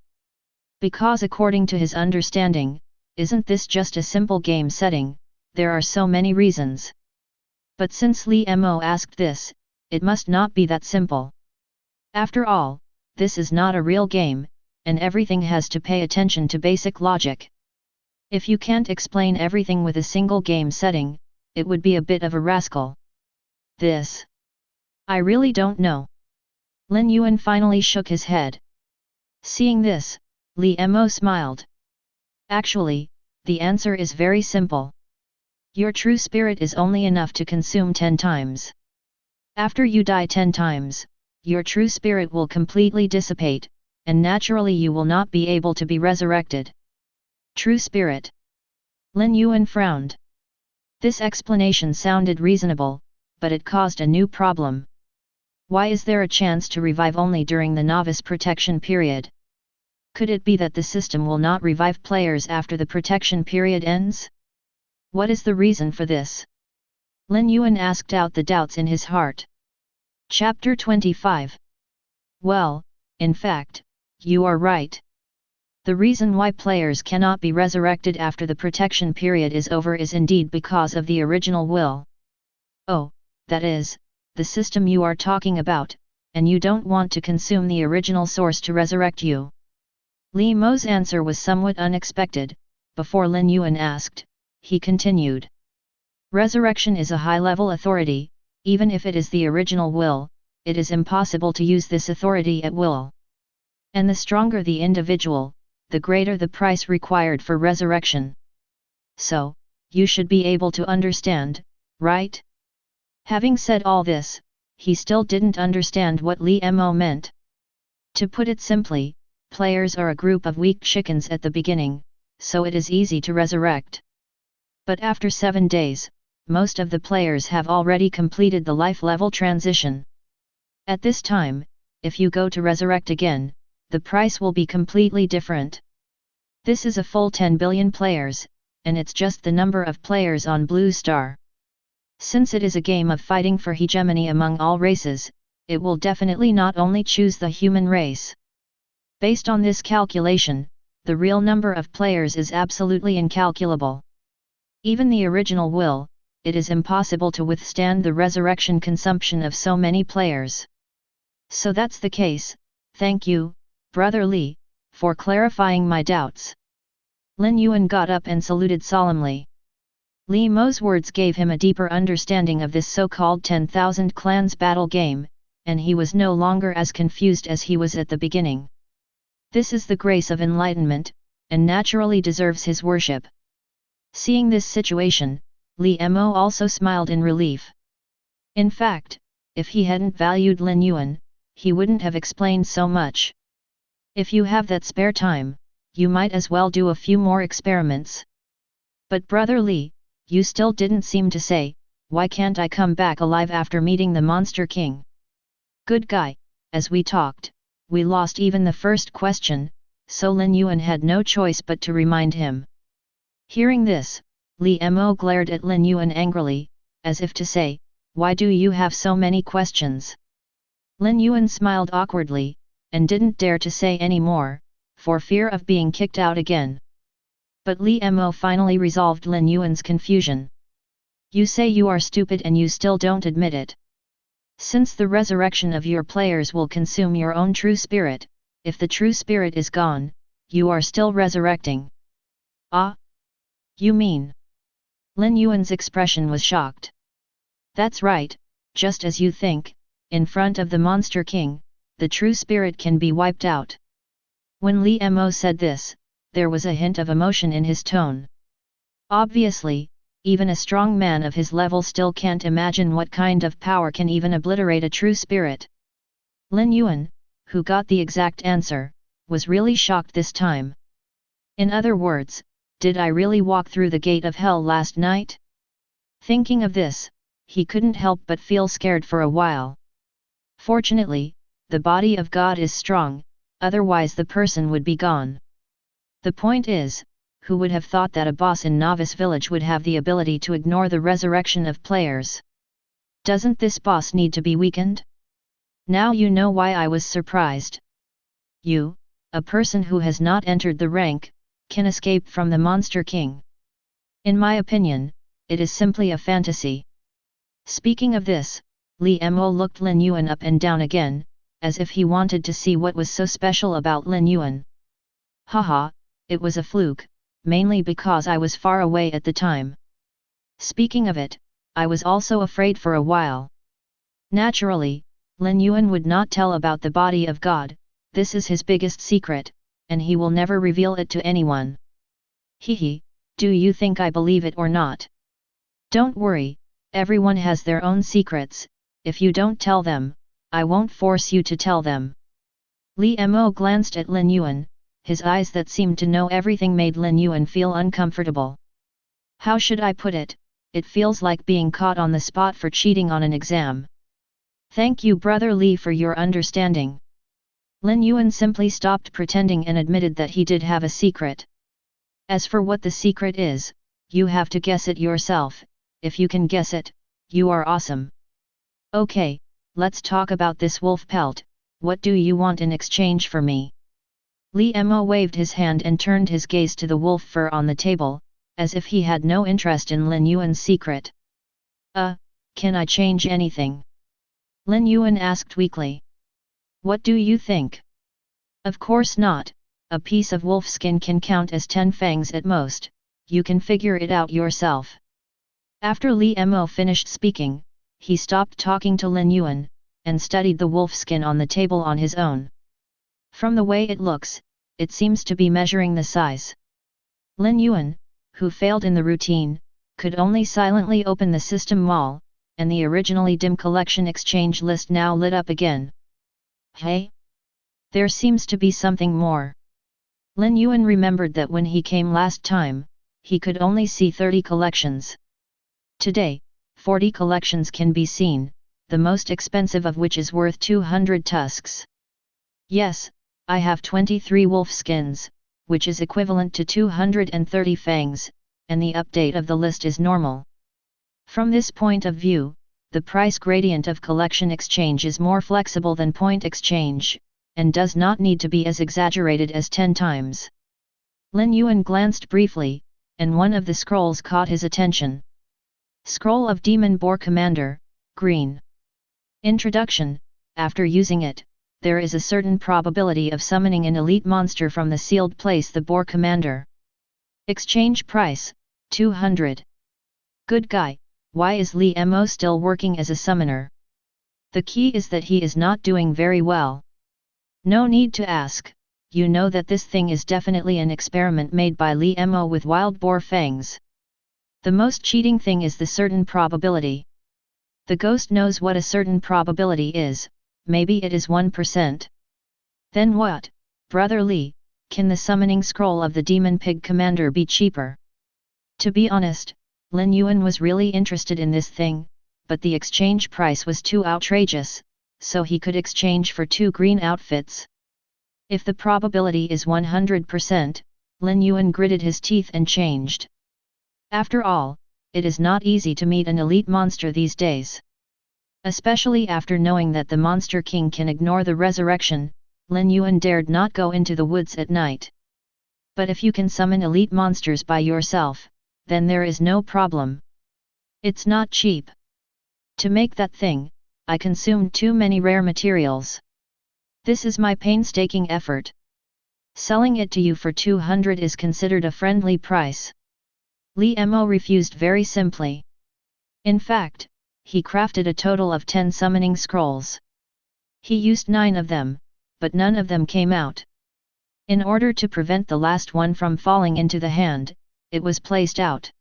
Because according to his understanding, isn't this just a simple game setting, there are so many reasons. But since Li Mo asked this, it must not be that simple. After all, this is not a real game, and everything has to pay attention to basic logic. If you can't explain everything with a single game setting, it would be a bit of a rascal. This. I really don't know. Lin Yuan finally shook his head. Seeing this, Li Mo smiled. Actually, the answer is very simple. Your true spirit is only enough to consume 10 times. After you die 10 times, your true spirit will completely dissipate, and naturally you will not be able to be resurrected. True spirit. Lin Yuan frowned. This explanation sounded reasonable, but it caused a new problem. Why is there a chance to revive only during the novice protection period? Could it be that the system will not revive players after the protection period ends? What is the reason for this? Lin Yuan asked out the doubts in his heart. Chapter 25. Well, in fact, you are right. The reason why players cannot be resurrected after the protection period is over is indeed because of the original will. Oh, that is, the system you are talking about, and you don't want to consume the original source to resurrect you. Li Mo's answer was somewhat unexpected. Before Lin Yuan asked, he continued. Resurrection is a high-level authority. Even if it is the original will, it is impossible to use this authority at will. And the stronger the individual, the greater the price required for resurrection. So, you should be able to understand, right? Having said all this, he still didn't understand what Li Mo meant. To put it simply, players are a group of weak chickens at the beginning, so it is easy to resurrect. But after 7 days, most of the players have already completed the life level transition. At this time, if you go to resurrect again, the price will be completely different. This is a full 10 billion players, and it's just the number of players on Blue Star. Since it is a game of fighting for hegemony among all races, it will definitely not only choose the human race. Based on this calculation, the real number of players is absolutely incalculable. Even the original will, it is impossible to withstand the resurrection consumption of so many players. So that's the case. Thank you, Brother Li, for clarifying my doubts. Lin Yuan got up and saluted solemnly. Li Mo's words gave him a deeper understanding of this so-called 10,000 clans battle game, and he was no longer as confused as he was at the beginning. This is the grace of enlightenment, and naturally deserves his worship. Seeing this situation, Li Mo also smiled in relief. In fact, if he hadn't valued Lin Yuan, he wouldn't have explained so much. If you have that spare time, you might as well do a few more experiments. But Brother Li, you still didn't seem to say, why can't I come back alive after meeting the Monster King? Good guy, as we talked, we lost even the first question, so Lin Yuan had no choice but to remind him. Hearing this, Li Mo glared at Lin Yuan angrily, as if to say, why do you have so many questions? Lin Yuan smiled awkwardly, and didn't dare to say any more, for fear of being kicked out again. But Li Mo finally resolved Lin Yuan's confusion. You say you are stupid and you still don't admit it. Since the resurrection of your players will consume your own true spirit, if the true spirit is gone, you are still resurrecting. Ah? You mean? Lin Yuan's expression was shocked. That's right, just as you think, in front of the Monster King, the true spirit can be wiped out. When Li Mo said this, there was a hint of emotion in his tone. Obviously, even a strong man of his level still can't imagine what kind of power can even obliterate a true spirit. Lin Yuan, who got the exact answer, was really shocked this time. In other words, did I really walk through the gate of hell last night? Thinking of this, he couldn't help but feel scared for a while. Fortunately, the body of God is strong, otherwise the person would be gone. The point is, who would have thought that a boss in Novice Village would have the ability to ignore the resurrection of players? Doesn't this boss need to be weakened? Now you know why I was surprised. You, a person who has not entered the rank, can escape from the Monster King. In my opinion, it is simply a fantasy. Speaking of this, Li Mo looked Lin Yuan up and down again, as if he wanted to see what was so special about Lin Yuan. Haha, it was a fluke, mainly because I was far away at the time. Speaking of it, I was also afraid for a while. Naturally, Lin Yuan would not tell about the body of God, this is his biggest secret, and he will never reveal it to anyone. Hehe, do you think I believe it or not? Don't worry, everyone has their own secrets, if you don't tell them, I won't force you to tell them. Li Mo glanced at Lin Yuan, his eyes that seemed to know everything made Lin Yuan feel uncomfortable. How should I put it, it feels like being caught on the spot for cheating on an exam. Thank you Brother Li for your understanding. Lin Yuan simply stopped pretending and admitted that he did have a secret. As for what the secret is, you have to guess it yourself. If you can guess it, you are awesome. Okay, let's talk about this wolf pelt. What do you want in exchange for me? Li Mo waved his hand and turned his gaze to the wolf fur on the table, as if he had no interest in Lin Yuan's secret. Can I change anything? Lin Yuan asked weakly. What do you think? Of course not, a piece of wolf skin can count as 10 fangs at most, you can figure it out yourself. After Li Mo finished speaking, he stopped talking to Lin Yuan, and studied the wolf skin on the table on his own. From the way it looks, it seems to be measuring the size. Lin Yuan, who failed in the routine, could only silently open the system wall, and the originally dim collection exchange list now lit up again. Hey? There seems to be something more. Lin Yuan remembered that when he came last time, he could only see 30 collections. Today, 40 collections can be seen, the most expensive of which is worth 200 tusks. Yes, I have 23 wolf skins, which is equivalent to 230 fangs, and the update of the list is normal. From this point of view, the price gradient of collection exchange is more flexible than point exchange, and does not need to be as exaggerated as 10 times. Lin Yuan glanced briefly, and one of the scrolls caught his attention. Scroll of Demon Boar Commander, green. Introduction: after using it, there is a certain probability of summoning an elite monster from the sealed place, the Boar Commander. Exchange price, 200. Good guy, why is Li Mo still working as a summoner? The key is that he is not doing very well. No need to ask, you know that this thing is definitely an experiment made by Li Mo with wild boar fangs. The most cheating thing is the certain probability. The ghost knows what a certain probability is, maybe it is 1%. Then what, Brother Li, can the summoning scroll of the Demon Pig Commander be cheaper? To be honest, Lin Yuan was really interested in this thing, but the exchange price was too outrageous, so he could exchange for 2 green outfits. If the probability is 100%, Lin Yuan gritted his teeth and changed. After all, it is not easy to meet an elite monster these days. Especially after knowing that the Monster King can ignore the resurrection, Lin Yuan dared not go into the woods at night. But if you can summon elite monsters by yourself, then there is no problem. It's not cheap. To make that thing, I consumed too many rare materials. This is my painstaking effort. Selling it to you for 200 is considered a friendly price. Li Mo refused very simply. In fact, he crafted a total of 10 summoning scrolls. He used 9 of them, but none of them came out. In order to prevent the last one from falling into the hand, it was placed out.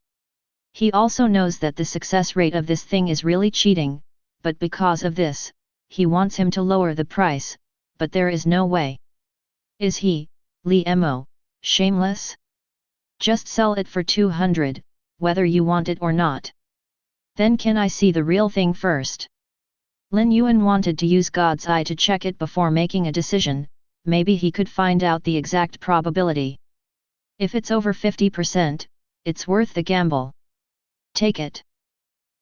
He also knows that the success rate of this thing is really cheating, but because of this, he wants him to lower the price, but there is no way. Is he, Li Mo, shameless? Just sell it for 200, whether you want it or not. Then can I see the real thing first? Lin Yuan wanted to use God's eye to check it before making a decision, maybe he could find out the exact probability. If it's over 50%, it's worth the gamble. Take it.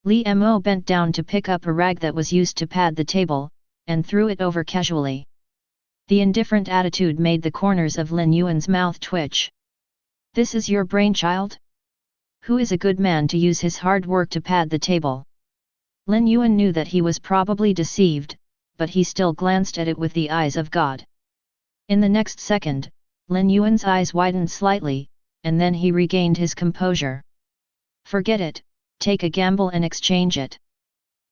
Li Mo bent down to pick up a rag that was used to pad the table, and threw it over casually. The indifferent attitude made the corners of Lin Yuan's mouth twitch. This is your brainchild? Who is a good man to use his hard work to pad the table? Lin Yuan knew that he was probably deceived, but he still glanced at it with the eyes of God. In the next second, Lin Yuan's eyes widened slightly, and then he regained his composure. Forget it, take a gamble and exchange it.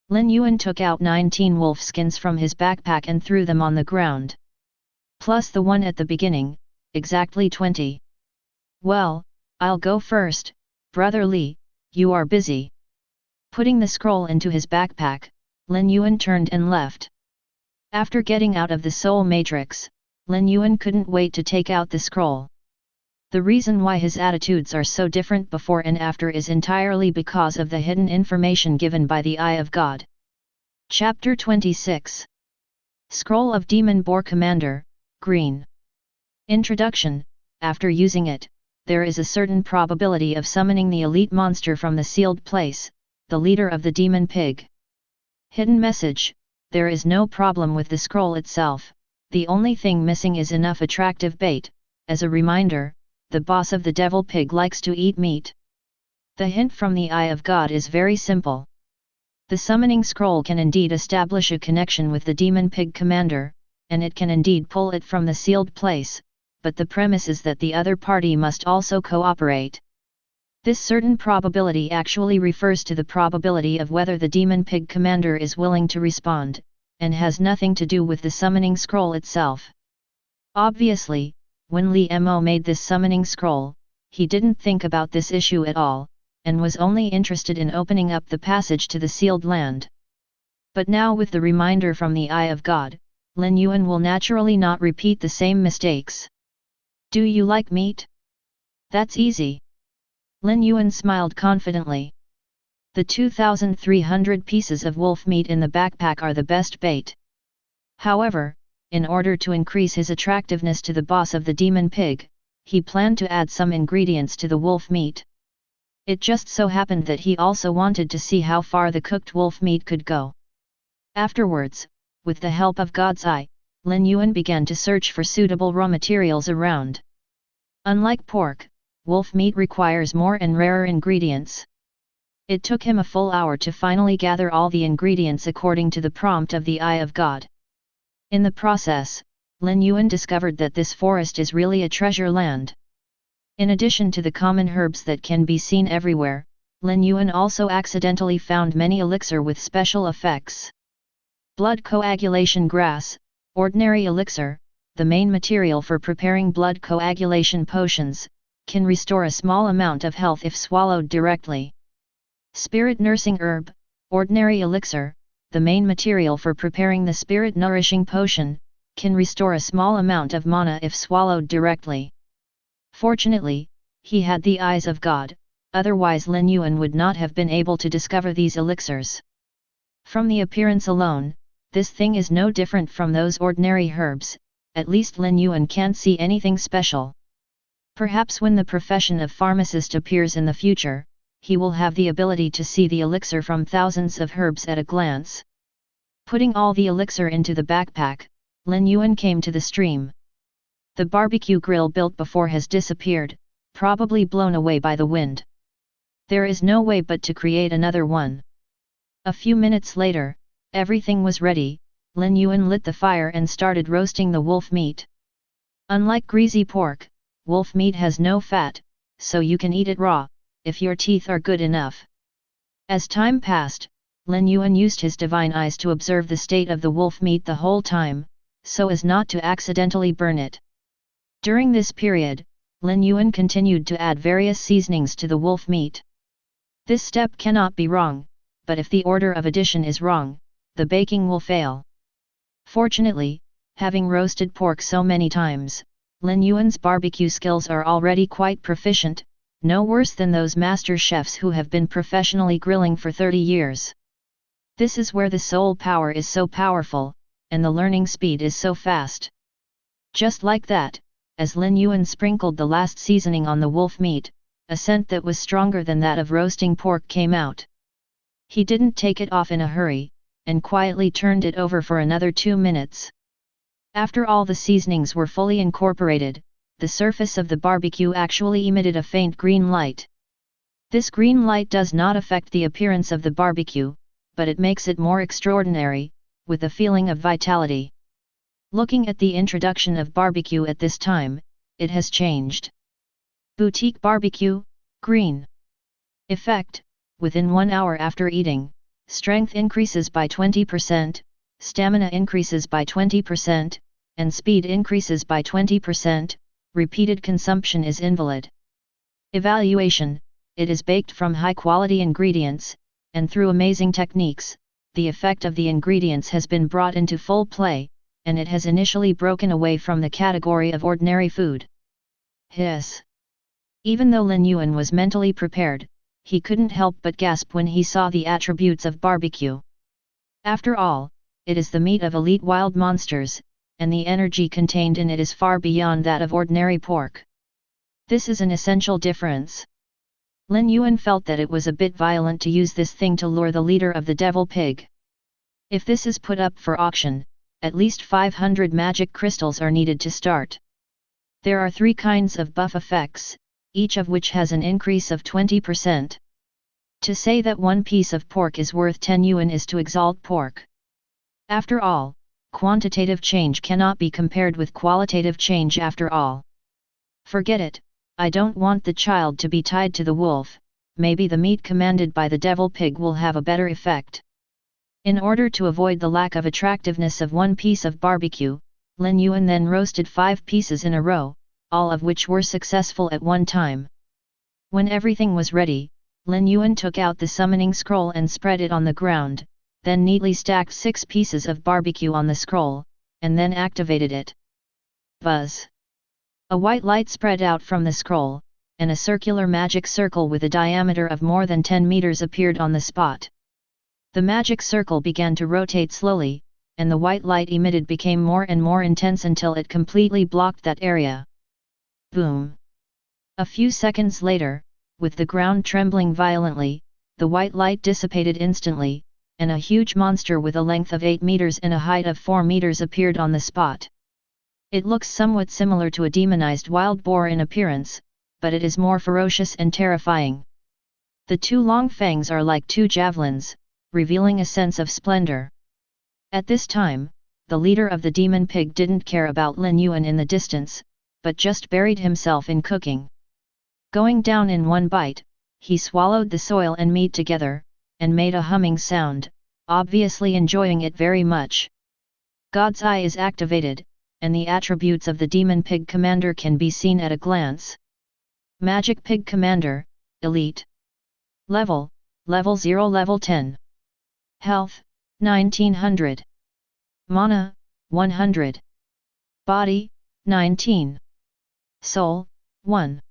Lin Yuan took out 19 wolf skins from his backpack and threw them on the ground. Plus the one at the beginning, exactly 20. Well, I'll go first, Brother Li, you are busy. Putting the scroll into his backpack, Lin Yuan turned and left. After getting out of the soul matrix, Lin Yuan couldn't wait to take out the scroll. The reason why his attitudes are so different before and after is entirely because of the hidden information given by the Eye of God. Chapter 26. Scroll of Demon Boar Commander, green. Introduction. After using it, there is a certain probability of summoning the elite monster from the sealed place, the leader of the demon pig. Hidden message. There is no problem with the scroll itself, the only thing missing is enough attractive bait. As a reminder, the boss of the devil pig likes to eat meat. The hint from the Eye of God is very simple. The summoning scroll can indeed establish a connection with the demon pig commander, and it can indeed pull it from the sealed place, but the premise is that the other party must also cooperate. This certain probability actually refers to the probability of whether the demon pig commander is willing to respond, and has nothing to do with the summoning scroll itself. Obviously, when Li Mo made this summoning scroll, he didn't think about this issue at all, and was only interested in opening up the passage to the sealed land. But now with the reminder from the Eye of God, Lin Yuan will naturally not repeat the same mistakes. Do you like meat? That's easy. Lin Yuan smiled confidently. The 2,300 pieces of wolf meat in the backpack are the best bait. However, in order to increase his attractiveness to the boss of the demon pig, he planned to add some ingredients to the wolf meat. It just so happened that he also wanted to see how far the cooked wolf meat could go. Afterwards, with the help of God's Eye, Lin Yuan began to search for suitable raw materials around. Unlike pork, wolf meat requires more and rarer ingredients. It took him a full hour to finally gather all the ingredients according to the prompt of the Eye of God. In the process, Lin Yuan discovered that this forest is really a treasure land. In addition to the common herbs that can be seen everywhere, Lin Yuan also accidentally found many elixir with special effects. Blood coagulation grass, ordinary elixir, the main material for preparing blood coagulation potions, can restore a small amount of health if swallowed directly. Spirit nursing herb, ordinary elixir, the main material for preparing the spirit nourishing potion, can restore a small amount of mana if swallowed directly. Fortunately, he had the eyes of God, otherwise Lin Yuan would not have been able to discover these elixirs. From the appearance alone, this thing is no different from those ordinary herbs, at least Lin Yuan can't see anything special. Perhaps when the profession of pharmacist appears in the future, he will have the ability to see the elixir from thousands of herbs at a glance. Putting all the elixir into the backpack, Lin Yuan came to the stream. The barbecue grill built before has disappeared, probably blown away by the wind. There is no way but to create another one. A few minutes later, everything was ready. Lin Yuan lit the fire and started roasting the wolf meat. Unlike greasy pork, wolf meat has no fat, so you can eat it raw, if your teeth are good enough. As time passed, Lin Yuan used his divine eyes to observe the state of the wolf meat the whole time, so as not to accidentally burn it. During this period, Lin Yuan continued to add various seasonings to the wolf meat. This step cannot be wrong, but if the order of addition is wrong, the baking will fail. Fortunately, having roasted pork so many times, Lin Yuan's barbecue skills are already quite proficient, no worse than those master chefs who have been professionally grilling for 30 years. This is where the soul power is so powerful, and the learning speed is so fast. Just like that, as Lin Yuan sprinkled the last seasoning on the wolf meat, a scent that was stronger than that of roasting pork came out. He didn't take it off in a hurry, and quietly turned it over for another 2 minutes. After all the seasonings were fully incorporated, the surface of the barbecue actually emitted a faint green light. This green light does not affect the appearance of the barbecue, but it makes it more extraordinary, with a feeling of vitality. Looking at the introduction of barbecue at this time, it has changed. Boutique barbecue, green. Effect: within 1 hour after eating, strength increases by 20%, stamina increases by 20%, and speed increases by 20%, repeated consumption is invalid. Evaluation: it is baked from high-quality ingredients, and through amazing techniques, the effect of the ingredients has been brought into full play, and it has initially broken away from the category of ordinary food. Hiss! Even though Lin Yuan was mentally prepared, he couldn't help but gasp when he saw the attributes of barbecue. After all, it is the meat of elite wild monsters, and the energy contained in it is far beyond that of ordinary pork. This is an essential difference. Lin Yuan felt that it was a bit violent to use this thing to lure the leader of the devil pig. If this is put up for auction, at least 500 magic crystals are needed to start. There are 3 kinds of buff effects, each of which has an increase of 20%. To say that one piece of pork is worth 10 yuan is to exalt pork. After all, quantitative change cannot be compared with qualitative change after all. Forget it, I don't want the child to be tied to the wolf, maybe the meat commanded by the devil pig will have a better effect. In order to avoid the lack of attractiveness of one piece of barbecue, Lin Yuan then roasted 5 pieces in a row, all of which were successful at one time. When everything was ready, Lin Yuan took out the summoning scroll and spread it on the ground, then neatly stacked 6 pieces of barbecue on the scroll, and then activated it. Buzz! A white light spread out from the scroll, and a circular magic circle with a diameter of more than 10 meters appeared on the spot. The magic circle began to rotate slowly, and the white light emitted became more and more intense until it completely blocked that area. Boom! A few seconds later, with the ground trembling violently, the white light dissipated instantly, and a huge monster with a length of 8 meters and a height of 4 meters appeared on the spot. It looks somewhat similar to a demonized wild boar in appearance, but it is more ferocious and terrifying. The 2 long fangs are like 2 javelins, revealing a sense of splendor. At this time, the leader of the demon pig didn't care about Lin Yuan in the distance, but just buried himself in cooking. Going down in one bite, he swallowed the soil and meat together, and made a humming sound, obviously enjoying it very much. God's eye is activated, and the attributes of the demon pig commander can be seen at a glance. Magic pig commander, elite. Level 0 level 10. Health, 1900. Mana, 100. Body, 19. Soul, 1.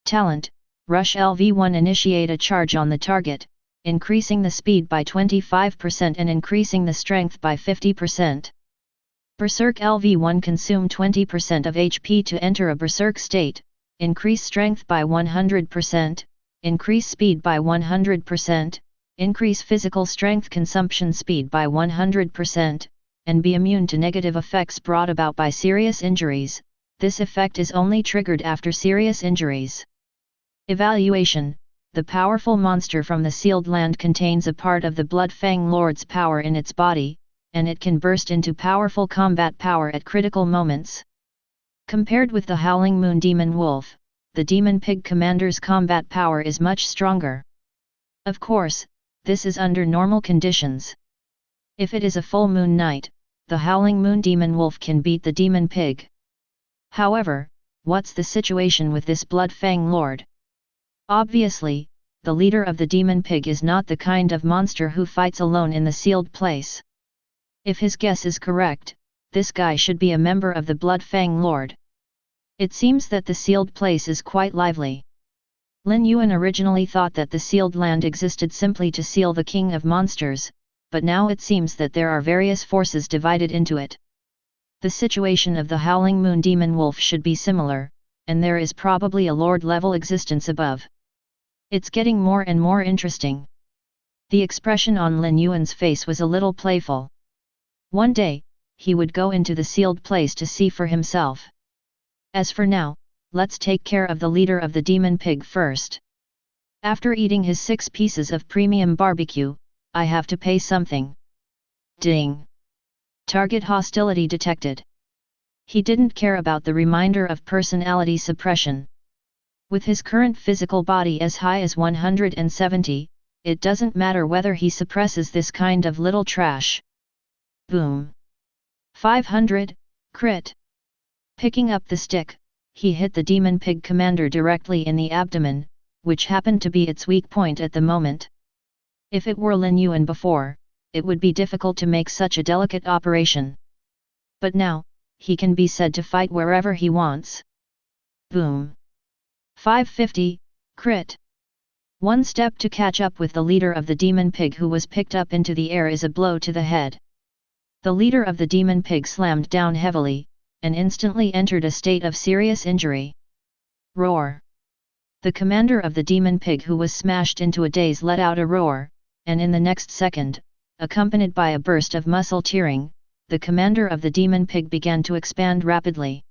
Talent, Rush LV1 initiate a charge on the target, increasing the speed by 25% and increasing the strength by 50%. Berserk LV1 consume 20% of HP to enter a berserk state, increase strength by 100%, increase speed by 100%, increase physical strength consumption speed by 100%, and be immune to negative effects brought about by serious injuries. This effect is only triggered after serious injuries. Evaluation: the powerful monster from the sealed land contains a part of the Blood Fang Lord's power in its body, and it can burst into powerful combat power at critical moments. Compared with the Howling Moon Demon Wolf, the Demon Pig Commander's combat power is much stronger. Of course, this is under normal conditions. If it is a full moon night, the Howling Moon Demon Wolf can beat the Demon Pig. However, what's the situation with this Blood Fang Lord? Obviously, the leader of the Demon Pig is not the kind of monster who fights alone in the sealed place. If his guess is correct, this guy should be a member of the Blood Fang Lord. It seems that the sealed place is quite lively. Lin Yuan originally thought that the sealed land existed simply to seal the king of monsters, but now it seems that there are various forces divided into it. The situation of the Howling Moon Demon Wolf should be similar, and there is probably a lord-level existence above. It's getting more and more interesting. The expression on Lin Yuan's face was a little playful. One day, he would go into the sealed place to see for himself. As for now, let's take care of the leader of the demon pig first. After eating his 6 pieces of premium barbecue, I have to pay something. Ding! Target hostility detected. He didn't care about the reminder of personality suppression. With his current physical body as high as 170, it doesn't matter whether he suppresses this kind of little trash. Boom! 500, crit! Picking up the stick, he hit the demon pig commander directly in the abdomen, which happened to be its weak point at the moment. If it were Lin Yuan before, it would be difficult to make such a delicate operation. But now, he can be said to fight wherever he wants. Boom! 550, crit! One step to catch up with the leader of the demon pig who was picked up into the air is a blow to the head. The leader of the demon pig slammed down heavily, and instantly entered a state of serious injury. Roar! The commander of the demon pig, who was smashed into a daze, let out a roar, and in the next second, accompanied by a burst of muscle tearing, the commander of the demon pig began to expand rapidly.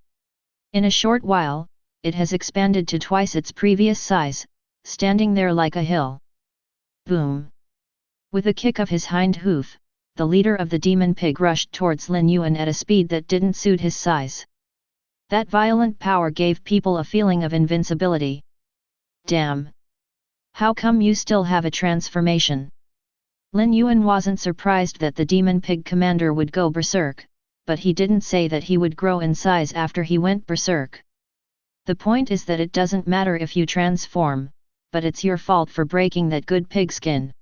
In a short while, it has expanded to twice its previous size, standing there like a hill. Boom! With a kick of his hind hoof, the leader of the demon pig rushed towards Lin Yuan at a speed that didn't suit his size. That violent power gave people a feeling of invincibility. Damn! How come you still have a transformation? Lin Yuan wasn't surprised that the demon pig commander would go berserk, but he didn't say that he would grow in size after he went berserk. The point is that it doesn't matter if you transform, but it's your fault for breaking that good pig skin.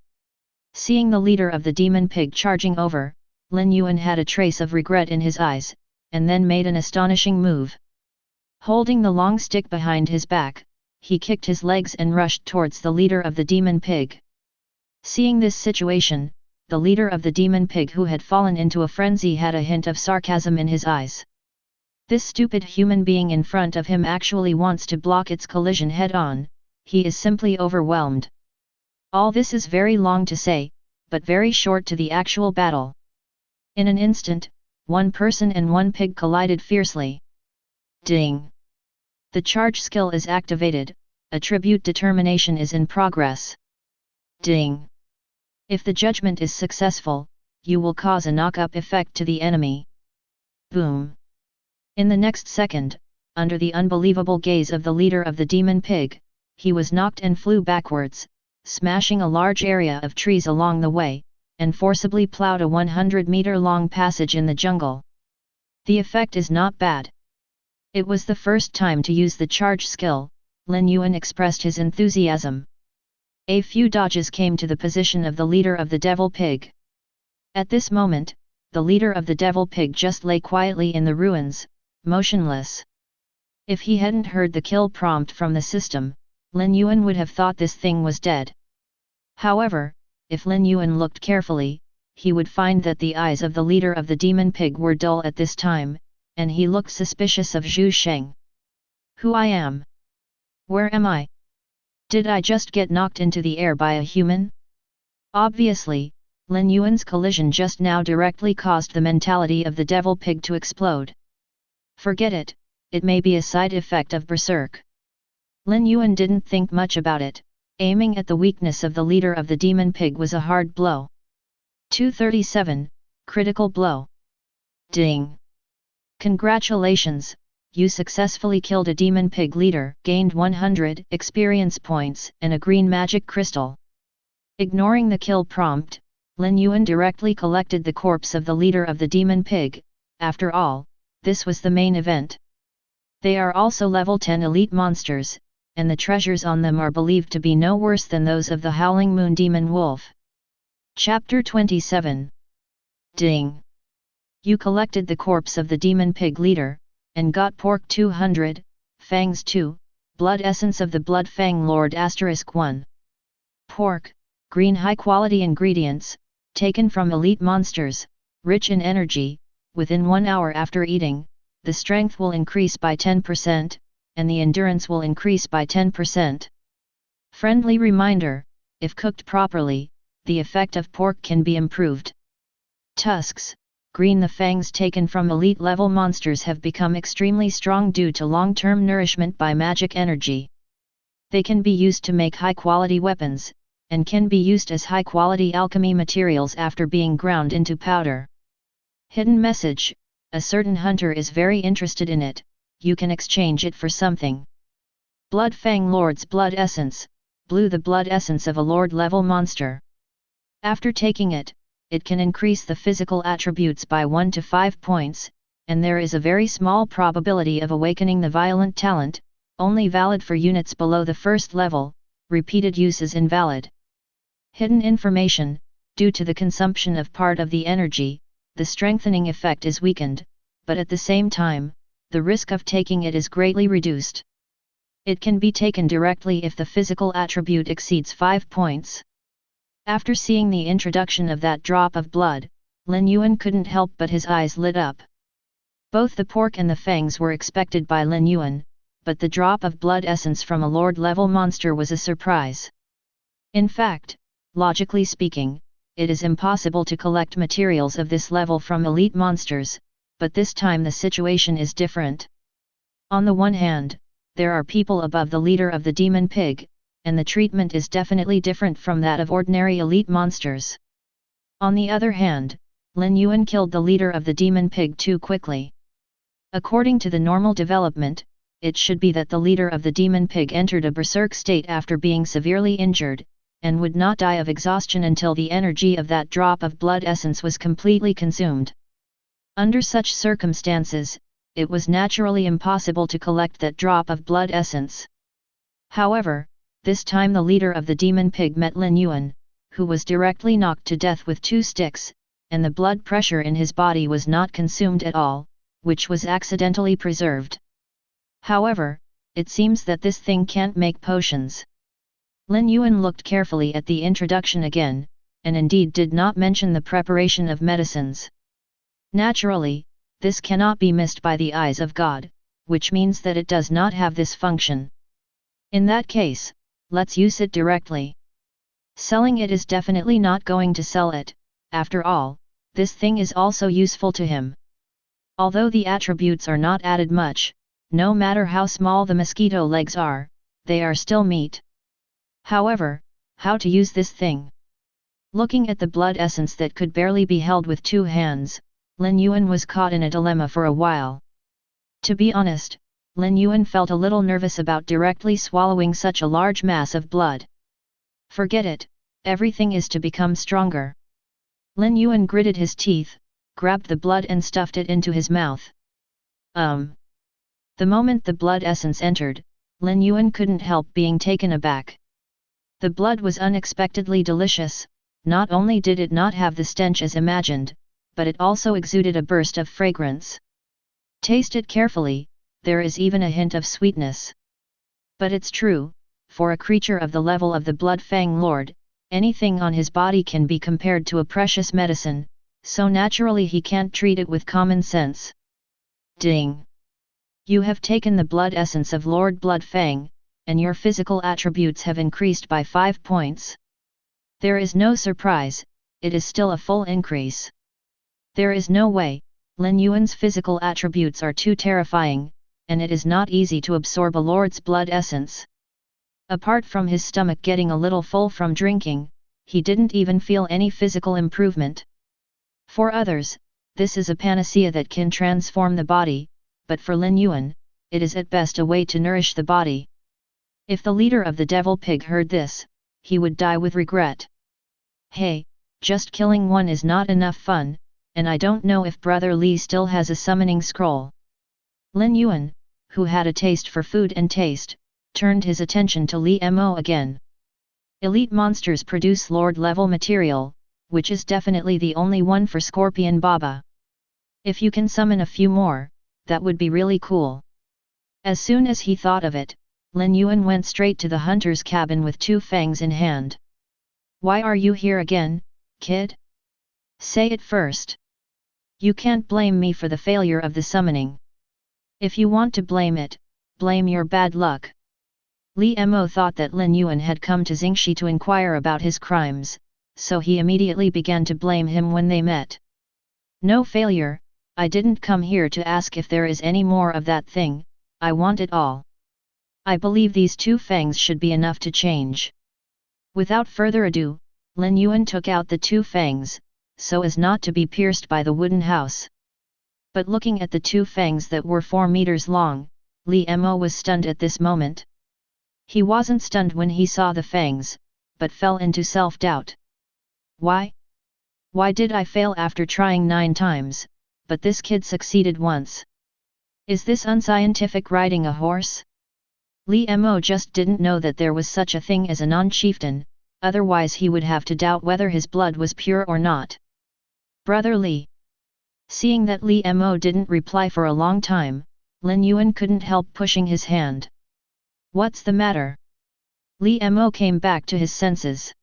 Seeing the leader of the demon pig charging over, Lin Yuan had a trace of regret in his eyes, and then made an astonishing move. Holding the long stick behind his back, he kicked his legs and rushed towards the leader of the demon pig. Seeing this situation, the leader of the demon pig, who had fallen into a frenzy, had a hint of sarcasm in his eyes. This stupid human being in front of him actually wants to block its collision head-on. He is simply overwhelmed. All this is very long to say, but very short to the actual battle. In an instant, one person and one pig collided fiercely. Ding! The charge skill is activated, attribute determination is in progress. Ding! If the judgment is successful, you will cause a knock-up effect to the enemy. Boom! In the next second, under the unbelievable gaze of the leader of the demon pig, he was knocked and flew backwards, smashing a large area of trees along the way, and forcibly plowed a 100-meter-long passage in the jungle. The effect is not bad. It was the first time to use the charge skill. Lin Yuan expressed his enthusiasm. A few dodges came to the position of the leader of the devil pig. At this moment, the leader of the devil pig just lay quietly in the ruins, motionless. If he hadn't heard the kill prompt from the system, Lin Yuan would have thought this thing was dead. However, if Lin Yuan looked carefully, he would find that the eyes of the leader of the demon pig were dull at this time, and he looked suspicious of Zhu Sheng. Who I am? Where am I? Did I just get knocked into the air by a human? Obviously, Lin Yuan's collision just now directly caused the mentality of the devil pig to explode. Forget it, it may be a side effect of berserk. Lin Yuan didn't think much about it. Aiming at the weakness of the leader of the demon pig was a hard blow. 237, critical blow. Ding! Congratulations, you successfully killed a demon pig leader, gained 100 experience points and a green magic crystal. Ignoring the kill prompt, Lin Yuan directly collected the corpse of the leader of the demon pig. After all, this was the main event. They are also level 10 elite monsters, and the treasures on them are believed to be no worse than those of the Howling Moon Demon Wolf. Chapter 27. Ding! You collected the corpse of the demon pig leader, and got pork 200, fangs 2, blood essence of the blood fang lord *1. Pork, green high-quality ingredients, taken from elite monsters, rich in energy. Within 1 hour after eating, the strength will increase by 10%, and the endurance will increase by 10%. Friendly reminder, if cooked properly, the effect of pork can be improved. Tusks, green. The fangs taken from elite level monsters have become extremely strong due to long-term nourishment by magic energy. They can be used to make high-quality weapons, and can be used as high-quality alchemy materials after being ground into powder. Hidden message, a certain hunter is very interested in it, you can exchange it for something. Blood Fang Lord's blood essence, blue. The blood essence of a lord level monster. After taking it, it can increase the physical attributes by 1 to 5 points, and there is a very small probability of awakening the violent talent, only valid for units below the first level, repeated use is invalid. Hidden information, due to the consumption of part of the energy, the strengthening effect is weakened, but at the same time, the risk of taking it is greatly reduced. It can be taken directly if the physical attribute exceeds 5 points. After seeing the introduction of that drop of blood, Lin Yuan couldn't help but his eyes lit up. Both the pork and the fangs were expected by Lin Yuan, but the drop of blood essence from a lord-level monster was a surprise. In fact, logically speaking, it is impossible to collect materials of this level from elite monsters, but this time the situation is different. On the one hand, there are people above the leader of the demon pig, and the treatment is definitely different from that of ordinary elite monsters. On the other hand, Lin Yuan killed the leader of the demon pig too quickly. According to the normal development, it should be that the leader of the demon pig entered a berserk state after being severely injured, and would not die of exhaustion until the energy of that drop of blood essence was completely consumed. Under such circumstances, it was naturally impossible to collect that drop of blood essence. However, this time the leader of the demon pig met Lin Yuan, who was directly knocked to death with 2 sticks, and the blood pressure in his body was not consumed at all, which was accidentally preserved. However, it seems that this thing can't make potions. Lin Yuan looked carefully at the introduction again, and indeed did not mention the preparation of medicines. Naturally, this cannot be missed by the eyes of God, which means that it does not have this function. In that case, let's use it directly. Selling it is definitely not going to sell it, after all, this thing is also useful to him. Although the attributes are not added much, no matter how small the mosquito legs are, they are still meat. However, how to use this thing? Looking at the blood essence that could barely be held with 2 hands, Lin Yuan was caught in a dilemma for a while. To be honest, Lin Yuan felt a little nervous about directly swallowing such a large mass of blood. Forget it, everything is to become stronger. Lin Yuan gritted his teeth, grabbed the blood and stuffed it into his mouth. The moment the blood essence entered, Lin Yuan couldn't help being taken aback. The blood was unexpectedly delicious. Not only did it not have the stench as imagined, but it also exuded a burst of fragrance. Taste it carefully, there is even a hint of sweetness. But it's true, for a creature of the level of the Blood Fang Lord, anything on his body can be compared to a precious medicine, so naturally he can't treat it with common sense. Ding! You have taken the blood essence of Lord Blood Fang, and your physical attributes have increased by 5 points. There is no surprise, it is still a full increase. There is no way, Lin Yuan's physical attributes are too terrifying, and it is not easy to absorb a lord's blood essence. Apart from his stomach getting a little full from drinking, he didn't even feel any physical improvement. For others, this is a panacea that can transform the body, but for Lin Yuan, it is at best a way to nourish the body. If the leader of the devil pig heard this, he would die with regret. Hey, just killing one is not enough fun, and I don't know if Brother Li still has a summoning scroll. Lin Yuan, who had a taste for food and taste, turned his attention to Li Mo again. Elite monsters produce lord-level material, which is definitely the only one for Scorpion Baba. If you can summon a few more, that would be really cool. As soon as he thought of it, Lin Yuan went straight to the hunter's cabin with 2 fangs in hand. Why are you here again, kid? Say it first. You can't blame me for the failure of the summoning. If you want to blame it, blame your bad luck. Li Mo thought that Lin Yuan had come to Xinshou to inquire about his crimes, so he immediately began to blame him when they met. No failure, I didn't come here to ask if there is any more of that thing, I want it all. I believe these 2 fangs should be enough to change. Without further ado, Lin Yuan took out the 2 fangs, so as not to be pierced by the wooden house. But looking at the 2 fangs that were 4 meters long, Li Mo was stunned at this moment. He wasn't stunned when he saw the fangs, but fell into self-doubt. Why? Why did I fail after trying 9 times, but this kid succeeded once? Is this unscientific riding a horse? Li Mo just didn't know that there was such a thing as a non-chieftain, otherwise he would have to doubt whether his blood was pure or not. Brother Li. Seeing that Li Mo didn't reply for a long time, Lin Yuan couldn't help pushing his hand. What's the matter? Li Mo came back to his senses.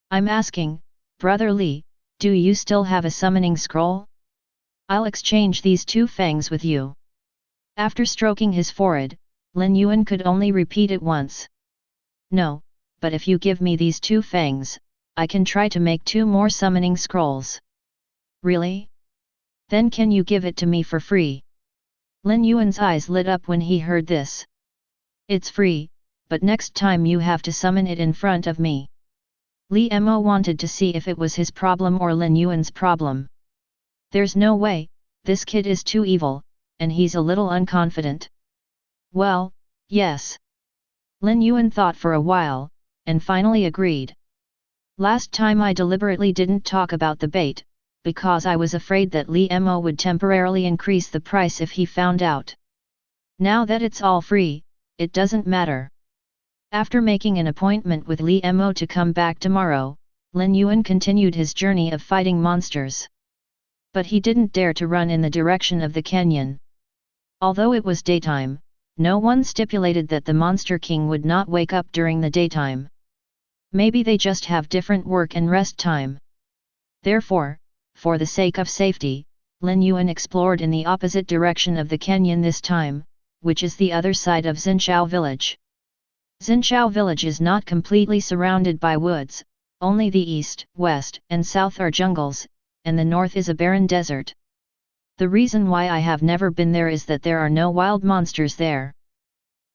I'm asking, Brother Li, Do you still have a summoning scroll? I'll exchange these 2 fangs with you. After stroking his forehead, Lin Yuan could only repeat it once. No, but if you give me these 2 fangs, I can try to make 2 more summoning scrolls. Really? Then can you give it to me for free? Lin Yuan's eyes lit up when he heard this. It's free, but next time you have to summon it in front of me. Li Mo wanted to see if it was his problem or Lin Yuan's problem. There's no way, this kid is too evil, and he's a little unconfident. Well, yes. Lin Yuan thought for a while, and finally agreed. Last time I deliberately didn't talk about the bait, because I was afraid that Li Mo would temporarily increase the price if he found out. Now that it's all free, it doesn't matter. After making an appointment with Li Mo to come back tomorrow, Lin Yuan continued his journey of fighting monsters. But he didn't dare to run in the direction of the canyon. Although it was daytime, no one stipulated that the Monster King would not wake up during the daytime. Maybe they just have different work and rest time. Therefore, for the sake of safety, Lin Yuan explored in the opposite direction of the canyon this time, which is the other side of Xinshou Village. Xinshou Village is not completely surrounded by woods, only the east, west, and south are jungles, and the north is a barren desert. The reason why I have never been there is that there are no wild monsters there.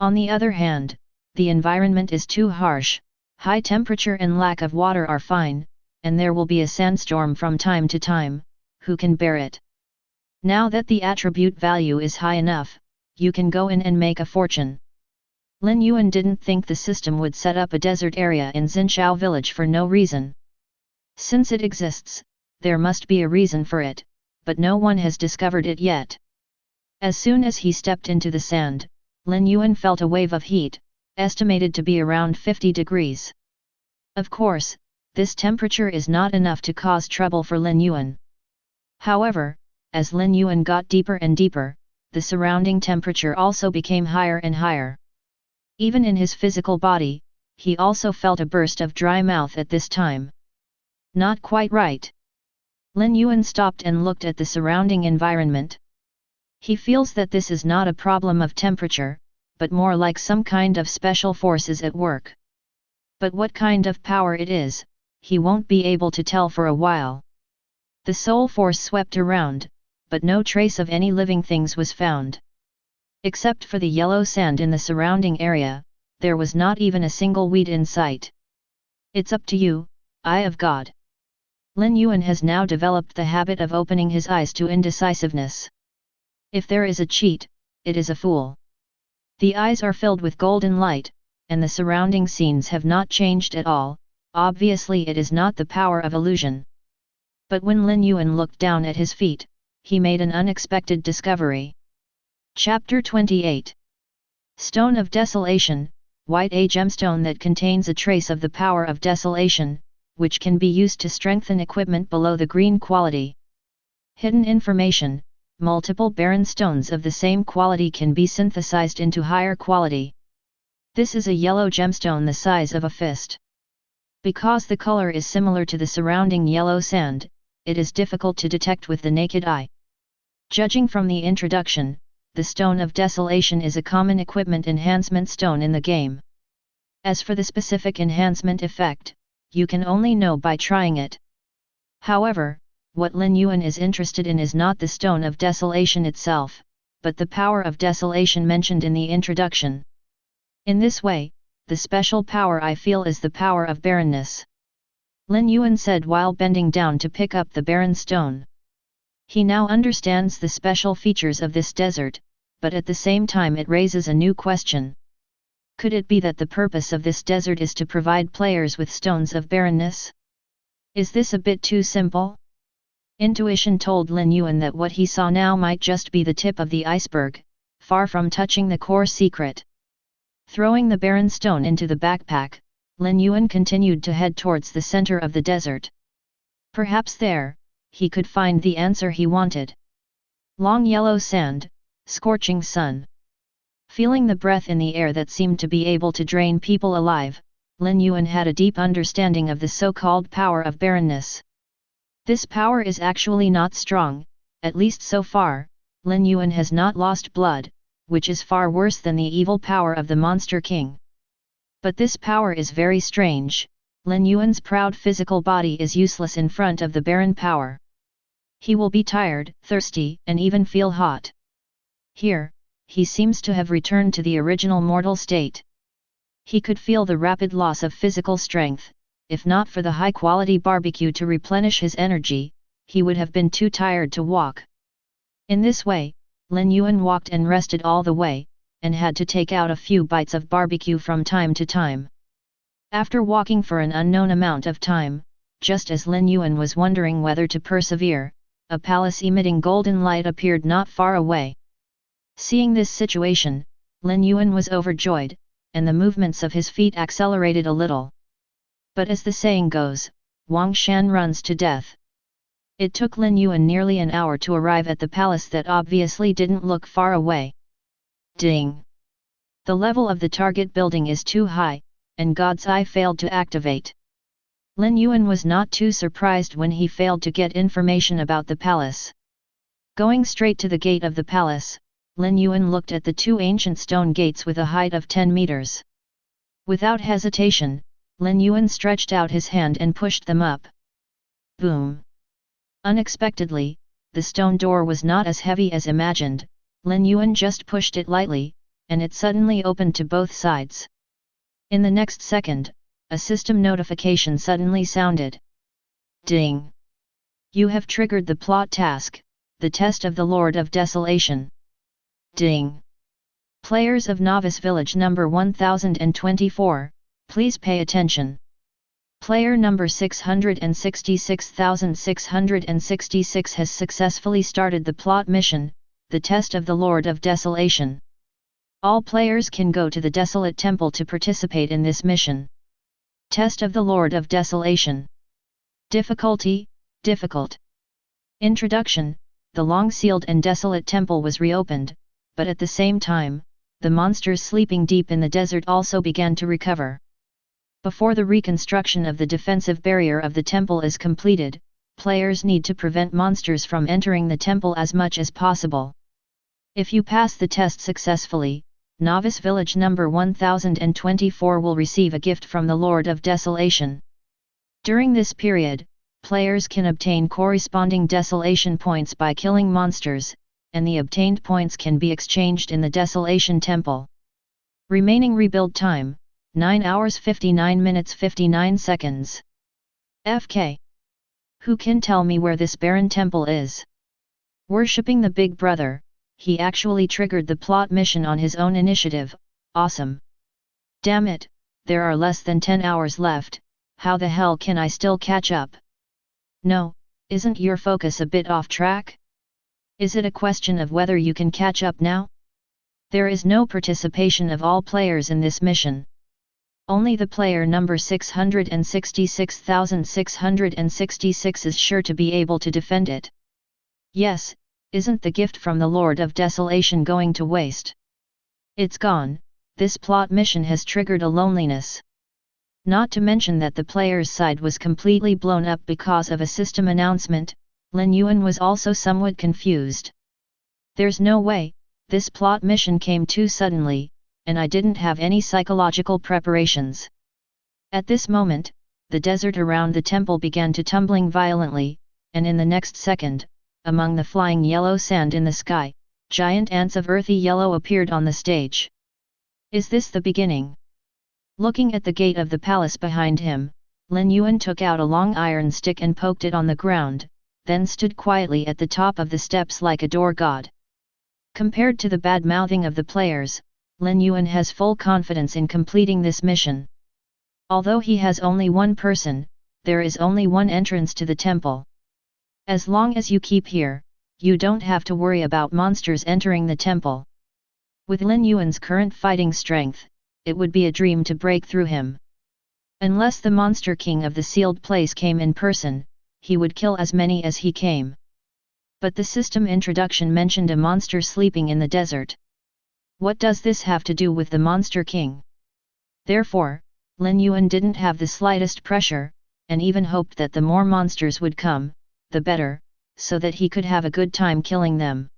On the other hand, the environment is too harsh, high temperature and lack of water are fine, and there will be a sandstorm from time to time, who can bear it? Now that the attribute value is high enough, you can go in and make a fortune. Lin Yuan didn't think the system would set up a desert area in Xinshou Village for no reason. Since it exists, there must be a reason for it, but no one has discovered it yet. As soon as he stepped into the sand, Lin Yuan felt a wave of heat, estimated to be around 50 degrees. Of course, this temperature is not enough to cause trouble for Lin Yuan. However, as Lin Yuan got deeper and deeper, the surrounding temperature also became higher and higher. Even in his physical body, he also felt a burst of dry mouth at this time. Not quite right. Lin Yuan stopped and looked at the surrounding environment. He feels that this is not a problem of temperature, but more like some kind of special forces at work. But what kind of power it is, he won't be able to tell for a while. The soul force swept around, but no trace of any living things was found. Except for the yellow sand in the surrounding area, there was not even a single weed in sight. It's up to you, Eye of God. Lin Yuan has now developed the habit of opening his eyes to indecisiveness. If there is a cheat, it is a fool. The eyes are filled with golden light, and the surrounding scenes have not changed at all. Obviously it is not the power of illusion. But when Lin Yuan looked down at his feet, he made an unexpected discovery. Chapter 28. Stone of Desolation, white a gemstone that contains a trace of the power of desolation, which can be used to strengthen equipment below the green quality. Hidden information, multiple barren stones of the same quality can be synthesized into higher quality. This is a yellow gemstone the size of a fist. Because the color is similar to the surrounding yellow sand, it is difficult to detect with the naked eye. Judging from the introduction, the Stone of Desolation is a common equipment enhancement stone in the game. As for the specific enhancement effect, you can only know by trying it. However, what Lin Yuan is interested in is not the Stone of Desolation itself, but the power of desolation mentioned in the introduction. In this way, the special power I feel is the power of barrenness. Lin Yuan said while bending down to pick up the barren stone. He now understands the special features of this desert, but at the same time it raises a new question. Could it be that the purpose of this desert is to provide players with stones of barrenness? Is this a bit too simple? Intuition told Lin Yuan that what he saw now might just be the tip of the iceberg, far from touching the core secret. Throwing the barren stone into the backpack, Lin Yuan continued to head towards the center of the desert. Perhaps there, he could find the answer he wanted. Long yellow sand, scorching sun. Feeling the breath in the air that seemed to be able to drain people alive, Lin Yuan had a deep understanding of the so-called power of barrenness. This power is actually not strong, at least so far. Lin Yuan has not lost blood, which is far worse than the evil power of the Monster King. But this power is very strange. Lin Yuan's proud physical body is useless in front of the barren power. He will be tired, thirsty, and even feel hot. Here, he seems to have returned to the original mortal state. He could feel the rapid loss of physical strength. If not for the high-quality barbecue to replenish his energy, he would have been too tired to walk. In this way, Lin Yuan walked and rested all the way, and had to take out a few bites of barbecue from time to time. After walking for an unknown amount of time, just as Lin Yuan was wondering whether to persevere, a palace emitting golden light appeared not far away. Seeing this situation, Lin Yuan was overjoyed, and the movements of his feet accelerated a little. But as the saying goes, Wang Shan runs to death. It took Lin Yuan nearly an hour to arrive at the palace that obviously didn't look far away. Ding! The level of the target building is too high, and God's Eye failed to activate. Lin Yuan was not too surprised when he failed to get information about the palace. Going straight to the gate of the palace, Lin Yuan looked at the two ancient stone gates with a height of 10 meters. Without hesitation, Lin Yuan stretched out his hand and pushed them up. Boom! Unexpectedly, the stone door was not as heavy as imagined. Lin Yuan just pushed it lightly, and it suddenly opened to both sides. In the next second, a system notification suddenly sounded. Ding! You have triggered the plot task, the test of the Lord of Desolation. Ding! Players of Novice Village number 1024, please pay attention. Player number 666,666 has successfully started the plot mission, the test of the Lord of Desolation. All players can go to the Desolate Temple to participate in this mission. Test of the Lord of Desolation. Difficulty, difficult. Introduction: the long-sealed and desolate temple was reopened, but at the same time, the monsters sleeping deep in the desert also began to recover. Before the reconstruction of the defensive barrier of the temple is completed, players need to prevent monsters from entering the temple as much as possible. If you pass the test successfully, Novice Village number 1024 will receive a gift from the Lord of Desolation. During this period, players can obtain corresponding desolation points by killing monsters, and the obtained points can be exchanged in the Desolation Temple. Remaining rebuild time: 9 hours 59 minutes 59 seconds. FK. Who can tell me where this barren temple is? Worshipping the Big Brother, he actually triggered the plot mission on his own initiative. Awesome. Damn it, there are less than 10 hours left, how the hell can I still catch up? No, isn't your focus a bit off track? Is it a question of whether you can catch up now? There is no participation of all players in this mission. Only the player number 666,666 is sure to be able to defend it. Yes, isn't the gift from the Lord of Desolation going to waste? It's gone. This plot mission has triggered a loneliness. Not to mention that the player's side was completely blown up because of a system announcement. Lin Yuan was also somewhat confused. There's no way, this plot mission came too suddenly, and I didn't have any psychological preparations. At this moment, the desert around the temple began to tumbling violently, and in the next second, among the flying yellow sand in the sky, giant ants of earthy yellow appeared on the stage. Is this the beginning? Looking at the gate of the palace behind him, Lin Yuan took out a long iron stick and poked it on the ground, then stood quietly at the top of the steps like a door god. Compared to the bad-mouthing of the players, Lin Yuan has full confidence in completing this mission. Although he has only one person, there is only one entrance to the temple. As long as you keep here, you don't have to worry about monsters entering the temple. With Lin Yuan's current fighting strength, it would be a dream to break through him. Unless the Monster King of the sealed place came in person, he would kill as many as he came. But the system introduction mentioned a monster sleeping in the desert. What does this have to do with the Monster King? Therefore, Lin Yuan didn't have the slightest pressure, and even hoped that the more monsters would come, the better, so that he could have a good time killing them.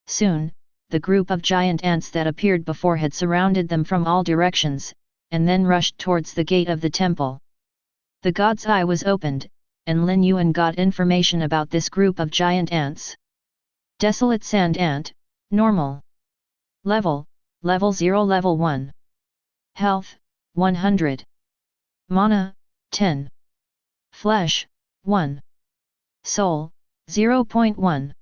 Soon, the group of giant ants that appeared before had surrounded them from all directions, and then rushed towards the gate of the temple. The god's eye was opened, and Lin Yuan got information about this group of giant ants. Desolate Sand Ant, Normal. Level 0 Level 1. Health, 100. Mana, 10. Flesh, 1. Soul, 0.1.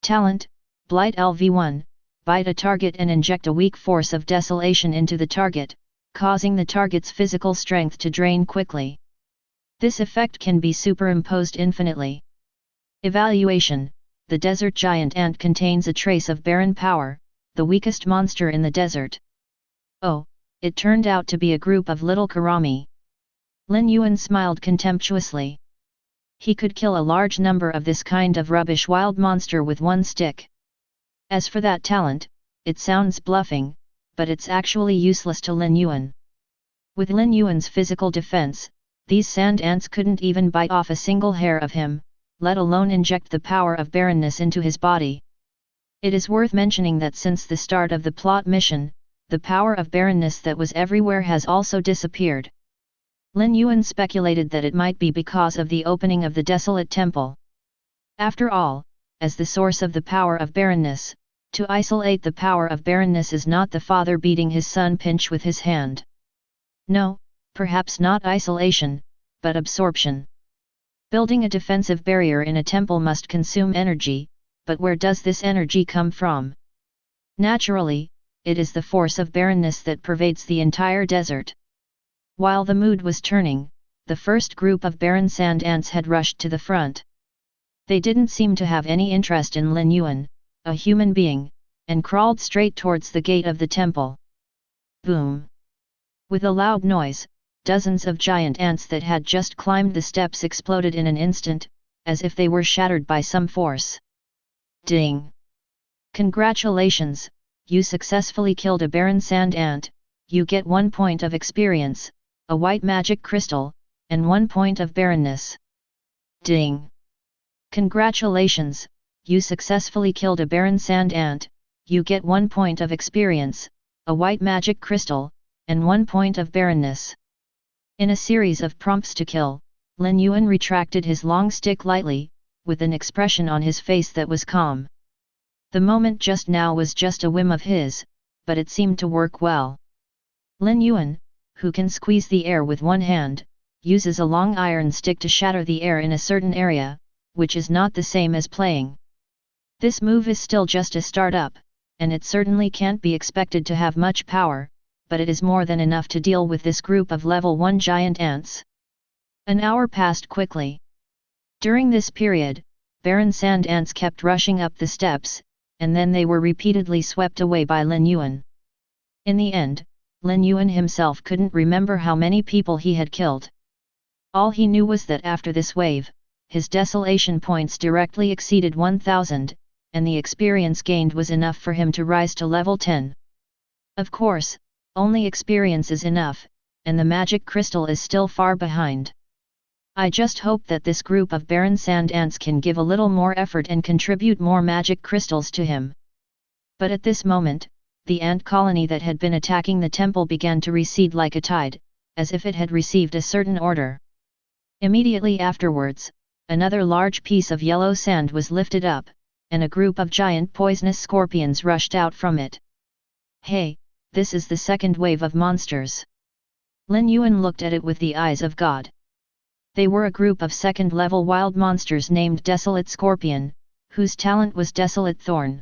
Talent, Blight LV1, bite a target and inject a weak force of desolation into the target, causing the target's physical strength to drain quickly. This effect can be superimposed infinitely. Evaluation: the desert giant ant contains a trace of barren power, the weakest monster in the desert. Oh, it turned out to be a group of little karami. Lin Yuan smiled contemptuously. He could kill a large number of this kind of rubbish wild monster with one stick. As for that talent, it sounds bluffing, but it's actually useless to Lin Yuan. With Lin Yuan's physical defense, these sand ants couldn't even bite off a single hair of him, let alone inject the power of barrenness into his body. It is worth mentioning that since the start of the plot mission, the power of barrenness that was everywhere has also disappeared. Lin Yuan speculated that it might be because of the opening of the desolate temple. After all, as the source of the power of barrenness, to isolate the power of barrenness is not the father beating his son pinch with his hand. No, perhaps not isolation, but absorption. Building a defensive barrier in a temple must consume energy, but where does this energy come from? Naturally, it is the force of barrenness that pervades the entire desert. While the mood was turning, the first group of barren sand ants had rushed to the front. They didn't seem to have any interest in Lin Yuan, a human being, and crawled straight towards the gate of the temple. Boom! With a loud noise, dozens of giant ants that had just climbed the steps exploded in an instant, as if they were shattered by some force. Ding! Congratulations, you successfully killed a barren sand ant, you get 1 point of experience, a white magic crystal, and 1 point of barrenness. Ding! Congratulations, you successfully killed a barren sand ant, you get 1 point of experience, a white magic crystal, and 1 point of barrenness. In a series of prompts to kill, Lin Yuan retracted his long stick lightly, with an expression on his face that was calm. The moment just now was just a whim of his, but it seemed to work well. Lin Yuan, who can squeeze the air with one hand, uses a long iron stick to shatter the air in a certain area, which is not the same as playing. This move is still just a start-up, and it certainly can't be expected to have much power, but it is more than enough to deal with this group of level 1 giant ants. An hour passed quickly. During this period, barren sand ants kept rushing up the steps, and then they were repeatedly swept away by Lin Yuan. In the end, Lin Yuan himself couldn't remember how many people he had killed. All he knew was that after this wave, his desolation points directly exceeded 1000, and the experience gained was enough for him to rise to level 10. Of course, only experience is enough, and the magic crystal is still far behind. I just hope that this group of barren sand ants can give a little more effort and contribute more magic crystals to him. But at this moment, the ant colony that had been attacking the temple began to recede like a tide, as if it had received a certain order. Immediately afterwards, another large piece of yellow sand was lifted up, and a group of giant poisonous scorpions rushed out from it. Hey, this is the second wave of monsters. Lin Yuan looked at it with the eyes of God. They were a group of second-level wild monsters named Desolate Scorpion, whose talent was Desolate Thorn.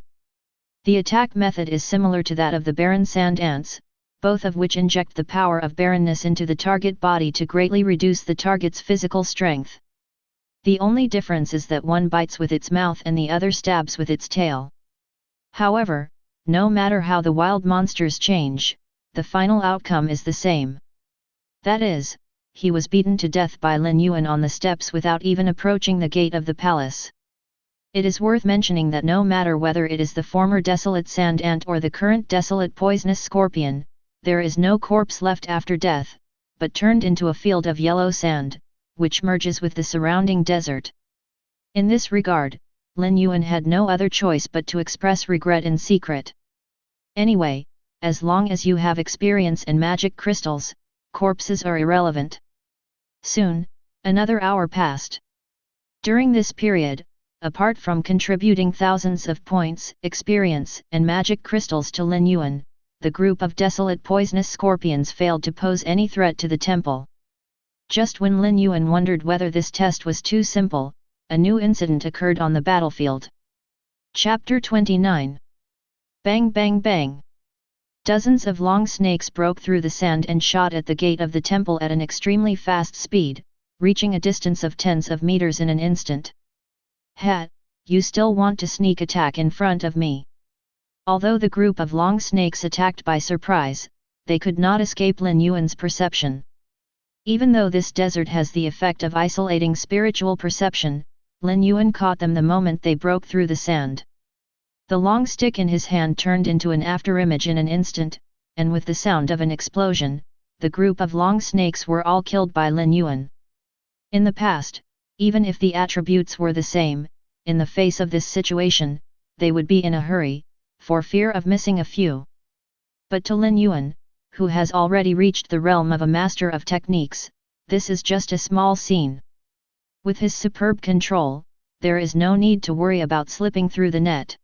The attack method is similar to that of the barren sand ants, both of which inject the power of barrenness into the target body to greatly reduce the target's physical strength. The only difference is that one bites with its mouth and the other stabs with its tail. However, no matter how the wild monsters change, the final outcome is the same. That is, he was beaten to death by Lin Yuan on the steps without even approaching the gate of the palace. It is worth mentioning that no matter whether it is the former desolate sand ant or the current desolate poisonous scorpion, there is no corpse left after death, but turned into a field of yellow sand, which merges with the surrounding desert. In this regard, Lin Yuan had no other choice but to express regret in secret. Anyway, as long as you have experience in magic crystals, corpses are irrelevant. Soon, another hour passed. During this period, apart from contributing thousands of points, experience, and magic crystals to Lin Yuan, the group of desolate poisonous scorpions failed to pose any threat to the temple. Just when Lin Yuan wondered whether this test was too simple, a new incident occurred on the battlefield. Chapter 29. Bang bang bang. Dozens of long snakes broke through the sand and shot at the gate of the temple at an extremely fast speed, reaching a distance of tens of meters in an instant. Ha! You still want to sneak attack in front of me? Although the group of long snakes attacked by surprise, they could not escape Lin Yuan's perception. Even though this desert has the effect of isolating spiritual perception, Lin Yuan caught them the moment they broke through the sand. The long stick in his hand turned into an afterimage in an instant, and with the sound of an explosion, the group of long snakes were all killed by Lin Yuan. In the past, even if the attributes were the same, in the face of this situation, they would be in a hurry, for fear of missing a few. But to Lin Yuan, who has already reached the realm of a master of techniques, this is just a small scene. With his superb control, there is no need to worry about slipping through the net.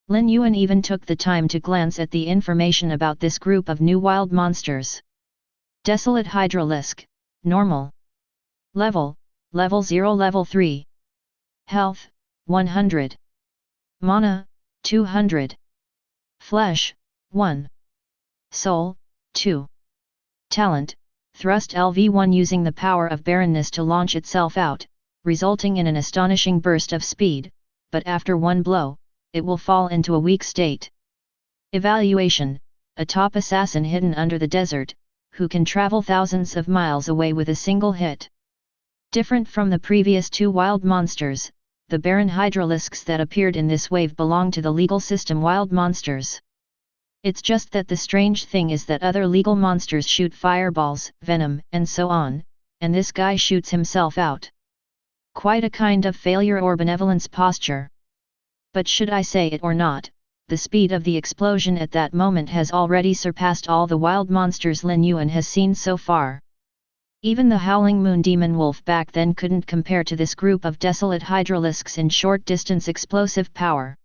Lin Yuan even took the time to glance at the information about this group of new wild monsters. Desolate Hydralisk, Normal. Level 0 Level 3. Health, 100. Mana, 200. Flesh, 1. Soul, 2. Talent, Thrust LV1 using the power of barrenness to launch itself out, resulting in an astonishing burst of speed, but after one blow, it will fall into a weak state. Evaluation, a top assassin hidden under the desert, who can travel thousands of miles away with a single hit. Different from the previous two wild monsters, the barren hydralisks that appeared in this wave belong to the legal system wild monsters. It's just that the strange thing is that other legal monsters shoot fireballs, venom, and so on, and this guy shoots himself out. Quite a kind of failure or benevolence posture. But should I say it or not, the speed of the explosion at that moment has already surpassed all the wild monsters Lin Yuan has seen so far. Even the howling moon demon wolf back then couldn't compare to this group of desolate hydralisks in short-distance explosive power.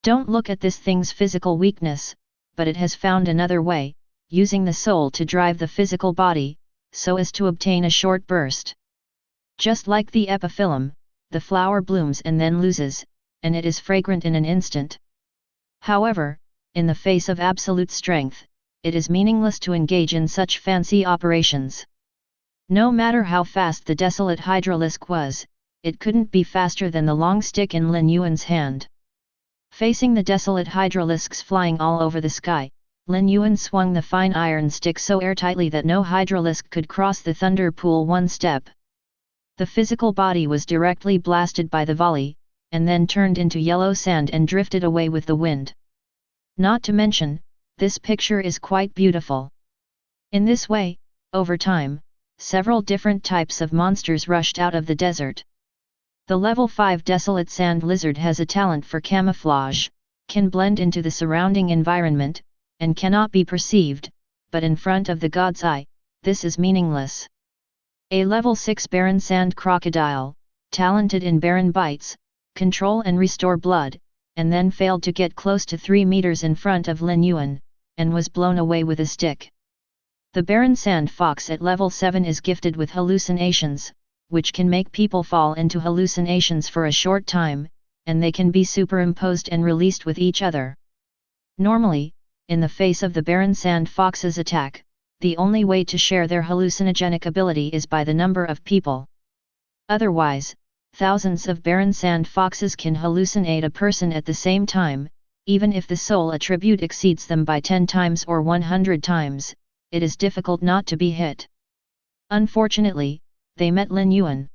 Don't look at this thing's physical weakness, but it has found another way, using the soul to drive the physical body, so as to obtain a short burst. Just like the epiphyllum, the flower blooms and then loses, and it is fragrant in an instant. However, in the face of absolute strength, it is meaningless to engage in such fancy operations. No matter how fast the desolate hydralisk was, it couldn't be faster than the long stick in Lin Yuan's hand. Facing the desolate hydralisks flying all over the sky, Lin Yuan swung the fine iron stick so airtightly that no hydralisk could cross the thunder pool one step. The physical body was directly blasted by the volley, and then turned into yellow sand and drifted away with the wind. Not to mention, this picture is quite beautiful. In this way, over time, several different types of monsters rushed out of the desert. The level 5 desolate sand lizard has a talent for camouflage, can blend into the surrounding environment, and cannot be perceived, but in front of the god's eye, this is meaningless. A level 6 barren sand crocodile, talented in barren bites, control and restore blood, and then failed to get close to 3 meters in front of Lin Yuan, and was blown away with a stick. The barren sand fox at level 7 is gifted with hallucinations, which can make people fall into hallucinations for a short time, and they can be superimposed and released with each other. Normally, in the face of the barren sand fox's attack, the only way to share their hallucinogenic ability is by the number of people. Otherwise, thousands of barren sand foxes can hallucinate a person at the same time, even if the soul attribute exceeds them by 10 times or 100 times, it is difficult not to be hit. Unfortunately, they met Lin Yuan.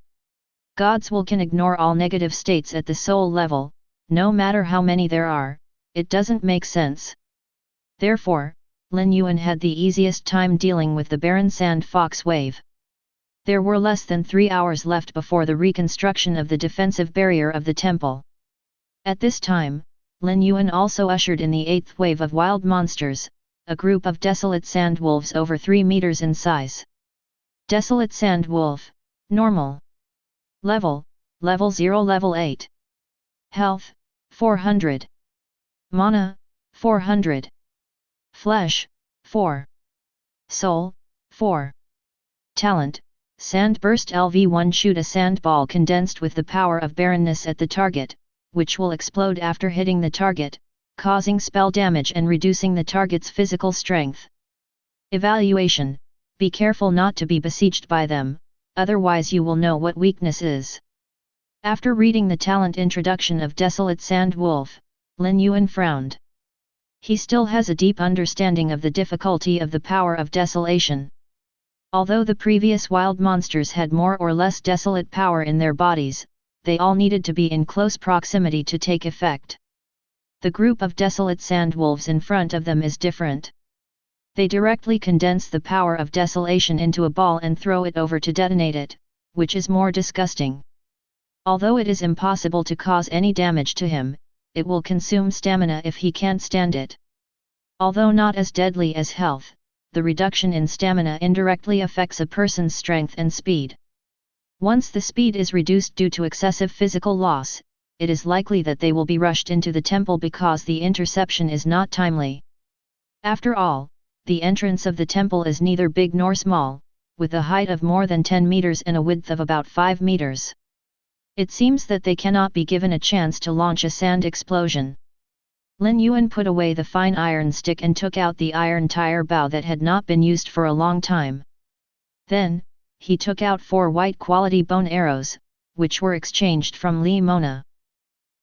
God's will can ignore all negative states at the soul level, no matter how many there are, it doesn't make sense. Therefore, Lin Yuan had the easiest time dealing with the barren sand fox wave. There were less than 3 hours left before the reconstruction of the defensive barrier of the temple. At this time, Lin Yuan also ushered in the 8th wave of wild monsters, a group of desolate sand wolves over 3 meters in size. Desolate sand wolf, normal. Level 0 level 8. Health, 400. Mana, 400. Flesh, 4. Soul, 4. Talent, Sand Burst LV1. Shoot a sand ball condensed with the power of barrenness at the target, which will explode after hitting the target, causing spell damage and reducing the target's physical strength. Evaluation: be careful not to be besieged by them, otherwise you will know what weakness is. After reading the talent introduction of Desolate Sand Wolf, Lin Yuan frowned. He still has a deep understanding of the difficulty of the power of desolation. Although the previous wild monsters had more or less desolate power in their bodies, they all needed to be in close proximity to take effect. The group of desolate sand wolves in front of them is different. They directly condense the power of desolation into a ball and throw it over to detonate it, which is more disgusting. Although it is impossible to cause any damage to him, it will consume stamina if he can't stand it. Although not as deadly as health, the reduction in stamina indirectly affects a person's strength and speed. Once the speed is reduced due to excessive physical loss, it is likely that they will be rushed into the temple because the interception is not timely. After all, the entrance of the temple is neither big nor small, with a height of more than 10 meters and a width of about 5 meters. It seems that they cannot be given a chance to launch a sand explosion. Lin Yuan put away the fine iron stick and took out the iron tire bow that had not been used for a long time. Then, he took out 4 white quality bone arrows, which were exchanged from Li Mona.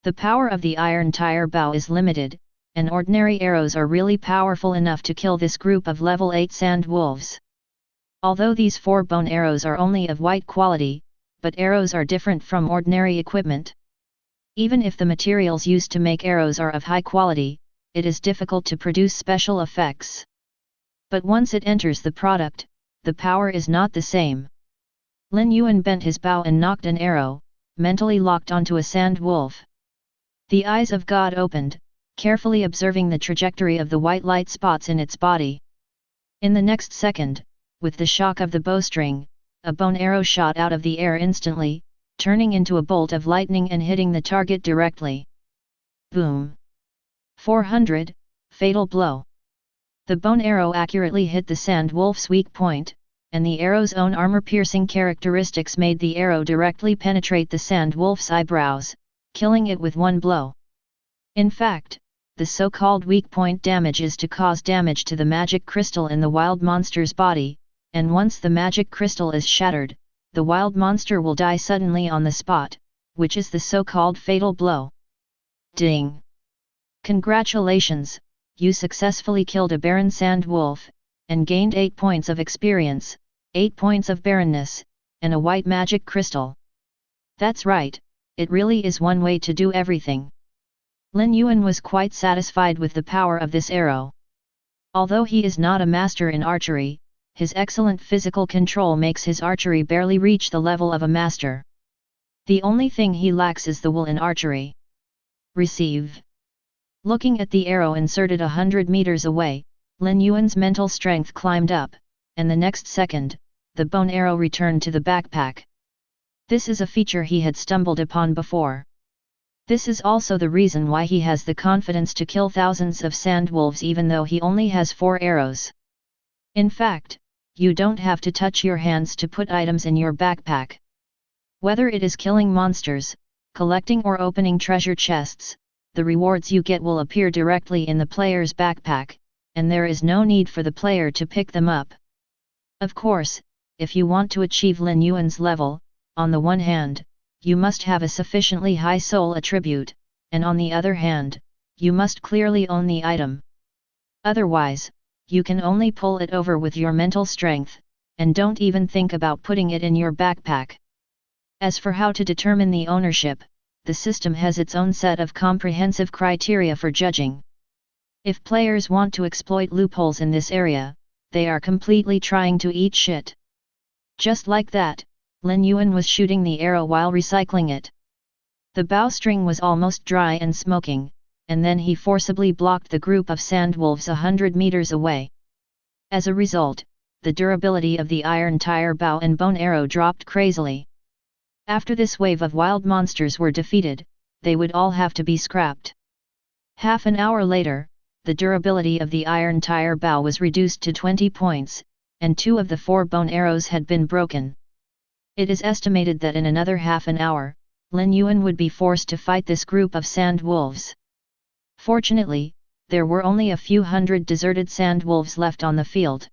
The power of the iron tire bow is limited, and ordinary arrows are really powerful enough to kill this group of level 8 sand wolves. Although these 4 bone arrows are only of white quality, but arrows are different from ordinary equipment. Even if the materials used to make arrows are of high quality, it is difficult to produce special effects. But once it enters the product, the power is not the same. Lin Yuan bent his bow and knocked an arrow, mentally locked onto a sand wolf. The eyes of God opened, carefully observing the trajectory of the white light spots in its body. In the next second, with the shock of the bowstring, a bone arrow shot out of the air instantly, turning into a bolt of lightning and hitting the target directly. Boom! 400, fatal blow. The bone arrow accurately hit the sand wolf's weak point, and the arrow's own armor-piercing characteristics made the arrow directly penetrate the sand wolf's eyebrows, killing it with one blow. In fact, the so-called weak point damage is to cause damage to the magic crystal in the wild monster's body, and once the magic crystal is shattered, the wild monster will die suddenly on the spot, which is the so-called fatal blow. Ding! Congratulations, you successfully killed a barren sand wolf, and gained 8 points of experience, 8 points of barrenness, and a white magic crystal. That's right, it really is one way to do everything. Lin Yuan was quite satisfied with the power of this arrow. Although he is not a master in archery, his excellent physical control makes his archery barely reach the level of a master. The only thing he lacks is the will in archery. Receive. Looking at the arrow inserted 100 meters away, Lin Yuan's mental strength climbed up, and the next second, the bone arrow returned to the backpack. This is a feature he had stumbled upon before. This is also the reason why he has the confidence to kill thousands of sand wolves even though he only has 4 arrows. In fact, you don't have to touch your hands to put items in your backpack. Whether it is killing monsters, collecting or opening treasure chests, the rewards you get will appear directly in the player's backpack, and there is no need for the player to pick them up. Of course, if you want to achieve Lin Yuan's level, on the one hand, you must have a sufficiently high soul attribute, and on the other hand, you must clearly own the item. Otherwise, you can only pull it over with your mental strength, and don't even think about putting it in your backpack. As for how to determine the ownership, the system has its own set of comprehensive criteria for judging. If players want to exploit loopholes in this area, they are completely trying to eat shit. Just like that, Lin Yuan was shooting the arrow while recycling it. The bowstring was almost dry and smoking, and then he forcibly blocked the group of sandwolves 100 meters away. As a result, the durability of the iron tire bow and bone arrow dropped crazily. After this wave of wild monsters were defeated, they would all have to be scrapped. Half an hour later, the durability of the iron tire bow was reduced to 20 points, and 2 of the 4 bone arrows had been broken. It is estimated that in another half an hour, Lin Yuan would be forced to fight this group of sand wolves. Fortunately, there were only a few hundred deserted sand wolves left on the field.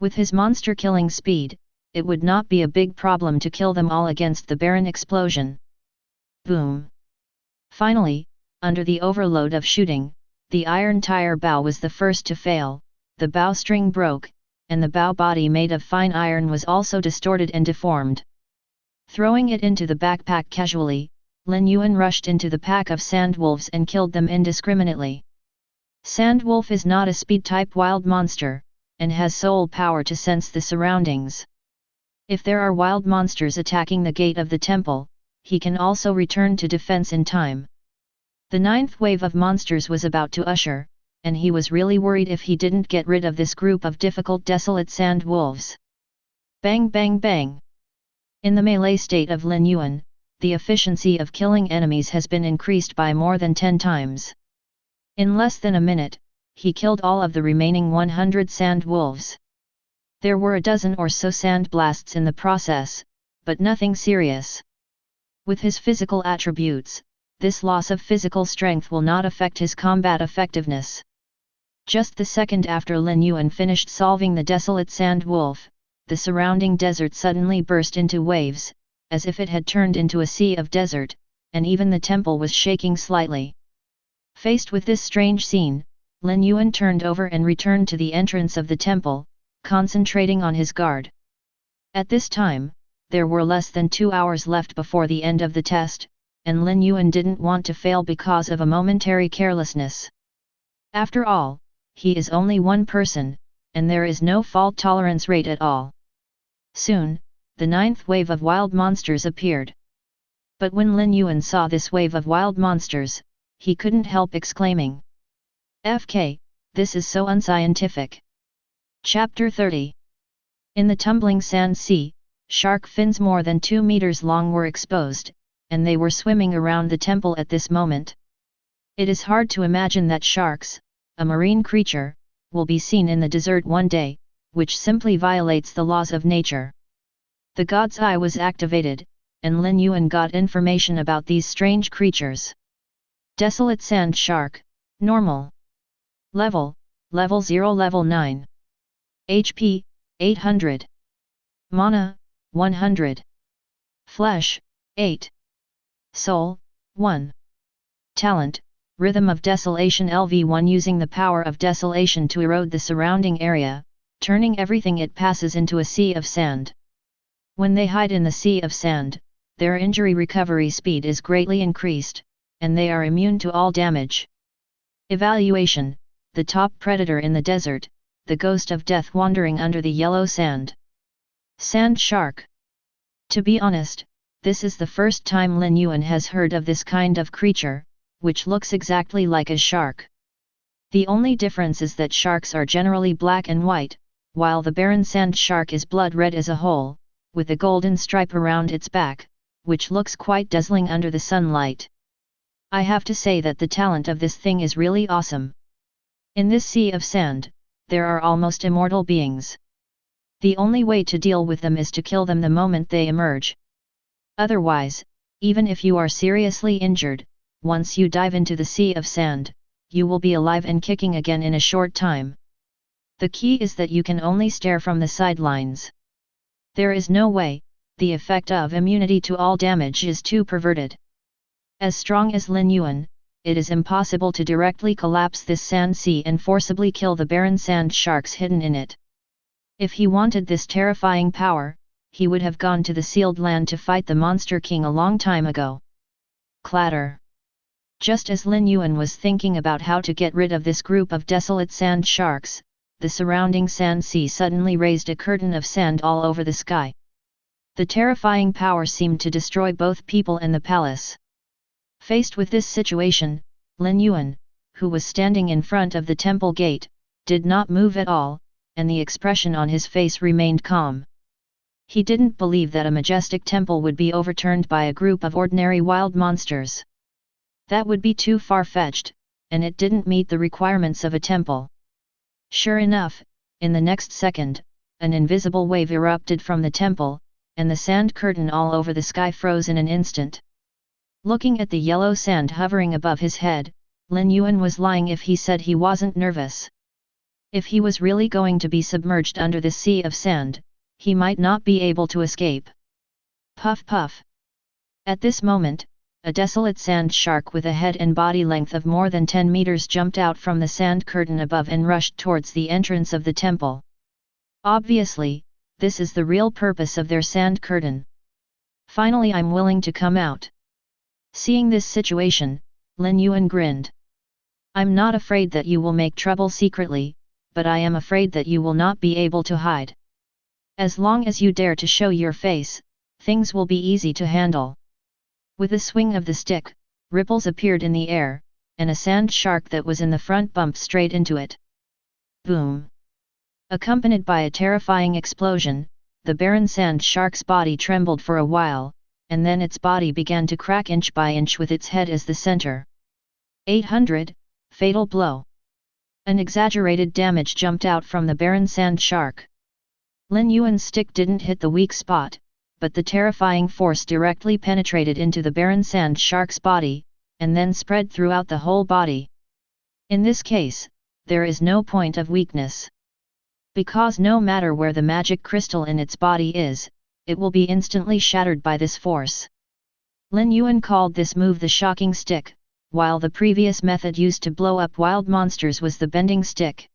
With his monster-killing speed, it would not be a big problem to kill them all against the barren explosion. Boom! Finally, under the overload of shooting, the iron tire bow was the first to fail, the bowstring broke, and the bow body made of fine iron was also distorted and deformed. Throwing it into the backpack casually, Lin Yuan rushed into the pack of sandwolves and killed them indiscriminately. Sandwolf is not a speed-type wild monster, and has soul power to sense the surroundings. If there are wild monsters attacking the gate of the temple, he can also return to defense in time. The 9th wave of monsters was about to usher, and he was really worried if he didn't get rid of this group of difficult desolate sand wolves. Bang bang bang! In the melee state of Lin Yuan, the efficiency of killing enemies has been increased by more than 10 times. In less than a minute, he killed all of the remaining 100 sand wolves. There were a dozen or so sand blasts in the process, but nothing serious. With his physical attributes, this loss of physical strength will not affect his combat effectiveness. Just the second after Lin Yuan finished solving the desolate sand wolf, the surrounding desert suddenly burst into waves, as if it had turned into a sea of desert, and even the temple was shaking slightly. Faced with this strange scene, Lin Yuan turned over and returned to the entrance of the temple, concentrating on his guard. At this time, there were less than 2 hours left before the end of the test, and Lin Yuan didn't want to fail because of a momentary carelessness. After all, he is only one person, and there is no fault tolerance rate at all. Soon, the 9th wave of wild monsters appeared. But when Lin Yuan saw this wave of wild monsters, he couldn't help exclaiming, "FK, this is so unscientific." Chapter 30. In the tumbling sand sea, shark fins more than 2 meters long were exposed, and they were swimming around the temple at this moment. It is hard to imagine that sharks, a marine creature, will be seen in the desert one day, which simply violates the laws of nature. The god's eye was activated, and Lin Yuan got information about these strange creatures. Desolate sand shark, normal. Level 0 level 9. HP, 800. Mana, 100. Flesh, 8. Soul, 1. Talent, Rhythm of Desolation LV1 using the power of desolation to erode the surrounding area, turning everything it passes into a sea of sand. When they hide in the sea of sand, their injury recovery speed is greatly increased, and they are immune to all damage. Evaluation: the top predator in the desert, the ghost of death wandering under the yellow sand. Sand shark. To be honest, this is the first time Lin Yuan has heard of this kind of creature, which looks exactly like a shark. The only difference is that sharks are generally black and white, while the barren sand shark is blood red as a whole, with a golden stripe around its back, which looks quite dazzling under the sunlight. I have to say that the talent of this thing is really awesome. In this sea of sand, there are almost immortal beings. The only way to deal with them is to kill them the moment they emerge. Otherwise, even if you are seriously injured, once you dive into the sea of sand, you will be alive and kicking again in a short time. The key is that you can only stare from the sidelines. There is no way, the effect of immunity to all damage is too perverted. As strong as Lin Yuan, it is impossible to directly collapse this sand sea and forcibly kill the barren sand sharks hidden in it. If he wanted this terrifying power, he would have gone to the sealed land to fight the Monster King a long time ago. Clatter. Just as Lin Yuan was thinking about how to get rid of this group of desolate sand sharks, the surrounding sand sea suddenly raised a curtain of sand all over the sky. The terrifying power seemed to destroy both people and the palace. Faced with this situation, Lin Yuan, who was standing in front of the temple gate, did not move at all, and the expression on his face remained calm. He didn't believe that a majestic temple would be overturned by a group of ordinary wild monsters. That would be too far-fetched, and it didn't meet the requirements of a temple. Sure enough, in the next second, an invisible wave erupted from the temple, and the sand curtain all over the sky froze in an instant. Looking at the yellow sand hovering above his head, Lin Yuan was lying if he said he wasn't nervous. If he was really going to be submerged under the sea of sand, he might not be able to escape. Puff puff. At this moment, a desolate sand shark with a head and body length of more than 10 meters jumped out from the sand curtain above and rushed towards the entrance of the temple. Obviously, this is the real purpose of their sand curtain. Finally, I'm willing to come out. Seeing this situation, Lin Yuan grinned. I'm not afraid that you will make trouble secretly, but I am afraid that you will not be able to hide. As long as you dare to show your face, things will be easy to handle. With a swing of the stick, ripples appeared in the air, and a sand shark that was in the front bumped straight into it. Boom! Accompanied by a terrifying explosion, the barren sand shark's body trembled for a while, and then its body began to crack inch by inch with its head as the center. 800, fatal blow. An exaggerated damage jumped out from the barren sand shark. Lin Yuan's stick didn't hit the weak spot, but the terrifying force directly penetrated into the barren sand shark's body, and then spread throughout the whole body. In this case, there is no point of weakness. Because no matter where the magic crystal in its body is, it will be instantly shattered by this force. Lin Yuan called this move the shocking stick, while the previous method used to blow up wild monsters was the bending stick.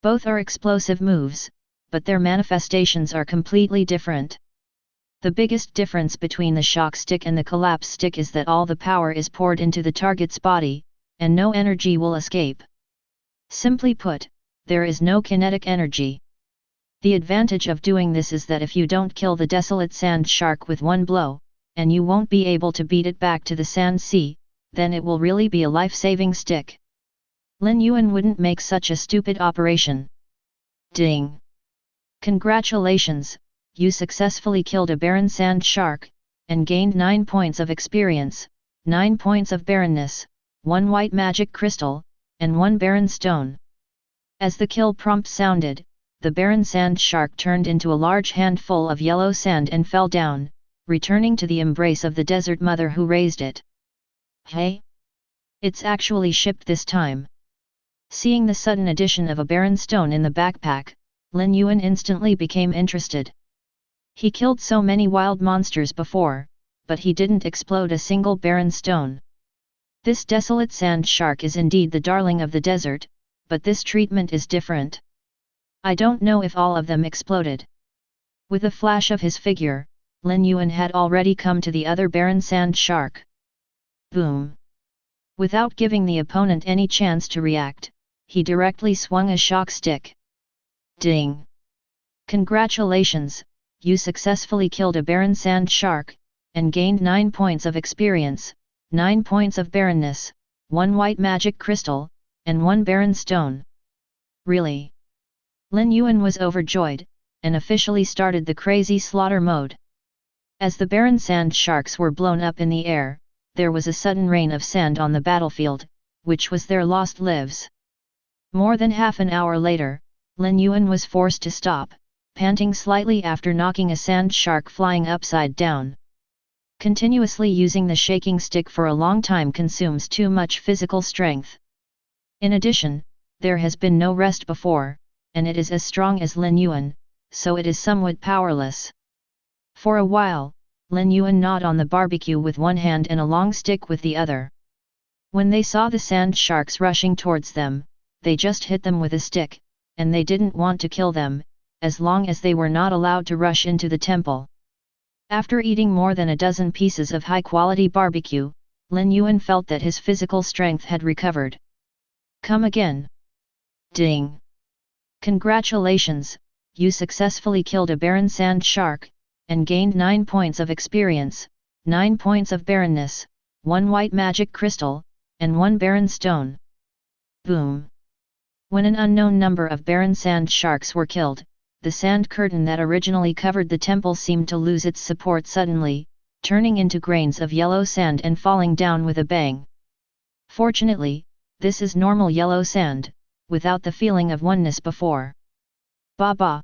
Both are explosive moves, but their manifestations are completely different. The biggest difference between the shock stick and the collapse stick is that all the power is poured into the target's body, and no energy will escape. Simply put, there is no kinetic energy. The advantage of doing this is that if you don't kill the desolate sand shark with one blow, and you won't be able to beat it back to the sand sea, then it will really be a life-saving stick. Lin Yuan wouldn't make such a stupid operation. Ding! Congratulations, you successfully killed a barren sand shark, and gained 9 points of experience, 9 points of barrenness, 1 white magic crystal, and 1 barren stone. As the kill prompt sounded, the barren sand shark turned into a large handful of yellow sand and fell down, returning to the embrace of the desert mother who raised it. Hey! It's actually shipped this time. Seeing the sudden addition of a barren stone in the backpack, Lin Yuan instantly became interested. He killed so many wild monsters before, but he didn't explode a single barren stone. This desolate sand shark is indeed the darling of the desert, but this treatment is different. I don't know if all of them exploded. With a flash of his figure, Lin Yuan had already come to the other barren sand shark. Boom! Without giving the opponent any chance to react, he directly swung a shock stick. Ding! Congratulations, you successfully killed a barren sand shark, and gained 9 points of experience, 9 points of barrenness, 1 white magic crystal, and 1 barren stone. Really? Lin Yuan was overjoyed, and officially started the crazy slaughter mode. As the barren sand sharks were blown up in the air, there was a sudden rain of sand on the battlefield, which was their lost lives. More than half an hour later, Lin Yuan was forced to stop, panting slightly after knocking a sand shark flying upside down. Continuously using the shaking stick for a long time consumes too much physical strength. In addition, there has been no rest before, and it is as strong as Lin Yuan, so it is somewhat powerless. For a while, Lin Yuan gnawed on the barbecue with one hand and a long stick with the other. When they saw the sand sharks rushing towards them, they just hit them with a stick, and they didn't want to kill them, as long as they were not allowed to rush into the temple. After eating more than a dozen pieces of high-quality barbecue, Lin Yuan felt that his physical strength had recovered. Come again! Ding! Congratulations, you successfully killed a barren sand shark, and gained 9 points of experience, 9 points of barrenness, 1 white magic crystal, and 1 barren stone. Boom! When an unknown number of barren sand sharks were killed, the sand curtain that originally covered the temple seemed to lose its support suddenly, turning into grains of yellow sand and falling down with a bang. Fortunately, this is normal yellow sand, without the feeling of oneness before. Ba.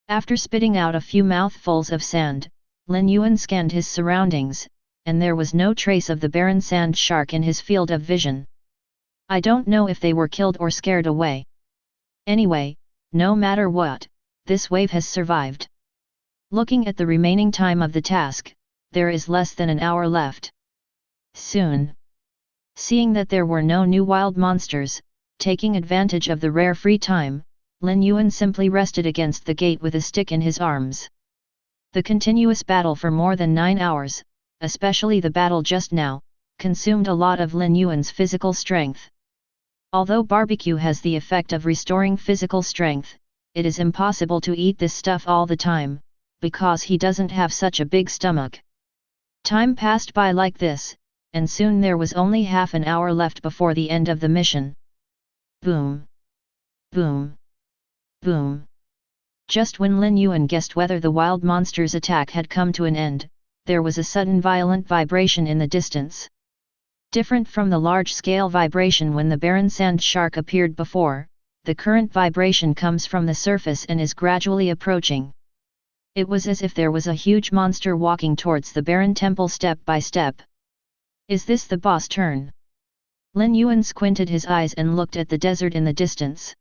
After spitting out a few mouthfuls of sand, Lin Yuan scanned his surroundings, and there was no trace of the barren sand shark in his field of vision. I don't know if they were killed or scared away. Anyway, no matter what, this wave has survived. Looking at the remaining time of the task, there is less than an hour left. Soon. Seeing that there were no new wild monsters, taking advantage of the rare free time, Lin Yuan simply rested against the gate with a stick in his arms. The continuous battle for more than 9 hours, especially the battle just now, consumed a lot of Lin Yuan's physical strength. Although barbecue has the effect of restoring physical strength, it is impossible to eat this stuff all the time, because he doesn't have such a big stomach. Time passed by like this, and soon there was only half an hour left before the end of the mission. Boom! Boom! Boom! Just when Lin Yuan guessed whether the wild monster's attack had come to an end, there was a sudden violent vibration in the distance. Different from the large-scale vibration when the barren sand shark appeared before, the current vibration comes from the surface and is gradually approaching. It was as if there was a huge monster walking towards the barren temple step by step. Is this the boss turn? Lin Yuan squinted his eyes and looked at the desert in the distance.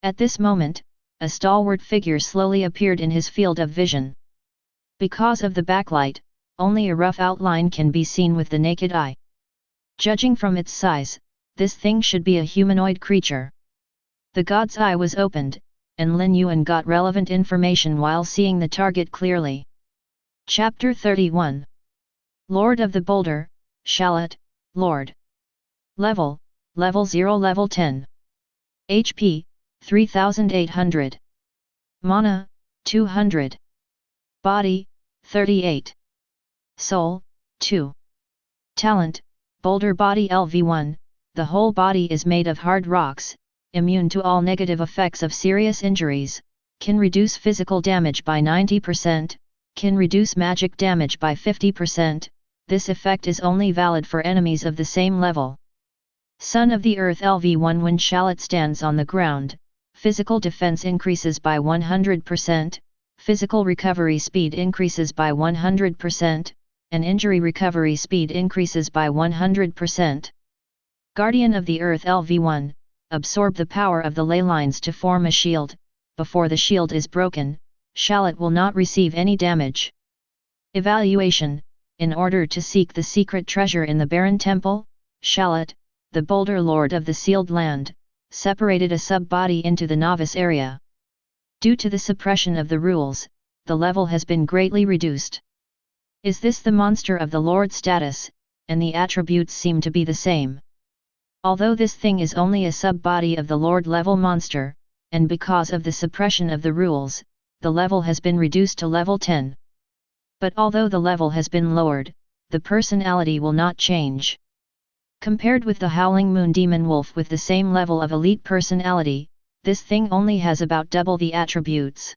At this moment, a stalwart figure slowly appeared in his field of vision. Because of the backlight, only a rough outline can be seen with the naked eye. Judging from its size, this thing should be a humanoid creature. The god's eye was opened, and Lin Yuan got relevant information while seeing the target clearly. Chapter 31. Lord of the Boulder, Shallot, Lord. Level 0 level 10. HP, 3800. Mana, 200. Body, 38. Soul, 2. Talent, Boulder Body LV1, the whole body is made of hard rocks, immune to all negative effects of serious injuries, can reduce physical damage by 90%, can reduce magic damage by 50%, this effect is only valid for enemies of the same level. Son of the Earth LV1 when Shallot stands on the ground, physical defense increases by 100%, physical recovery speed increases by 100%, and injury recovery speed increases by 100%. Guardian of the Earth LV1, absorb the power of the ley lines to form a shield. Before the shield is broken, Shallot will not receive any damage. Evaluation: in order to seek the secret treasure in the barren temple, Shallot, the Boulder Lord of the Sealed Land, separated a sub-body into the novice area. Due to the suppression of the rules, the level has been greatly reduced. Is this the monster of the Lord status, and the attributes seem to be the same? Although this thing is only a sub-body of the Lord level monster, and because of the suppression of the rules, the level has been reduced to level 10. But although the level has been lowered, the personality will not change. Compared with the Howling Moon Demon Wolf with the same level of elite personality, this thing only has about double the attributes.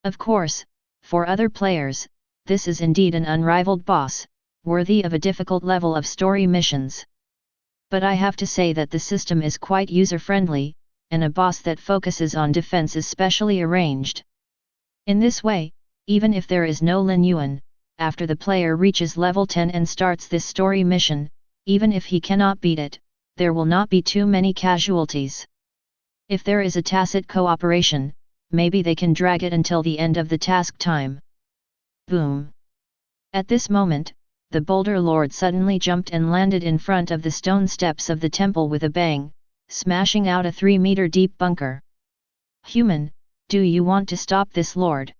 Of course, for other players, this is indeed an unrivaled boss, worthy of a difficult level of story missions. But I have to say that the system is quite user-friendly, and a boss that focuses on defense is specially arranged. In this way, even if there is no Lin Yuan, after the player reaches level 10 and starts this story mission, even if he cannot beat it, there will not be too many casualties. If there is a tacit cooperation, maybe they can drag it until the end of the task time. Boom! At this moment, the Boulder Lord suddenly jumped and landed in front of the stone steps of the temple with a bang, smashing out a 3-meter-deep bunker. Human, do you want to stop this Lord?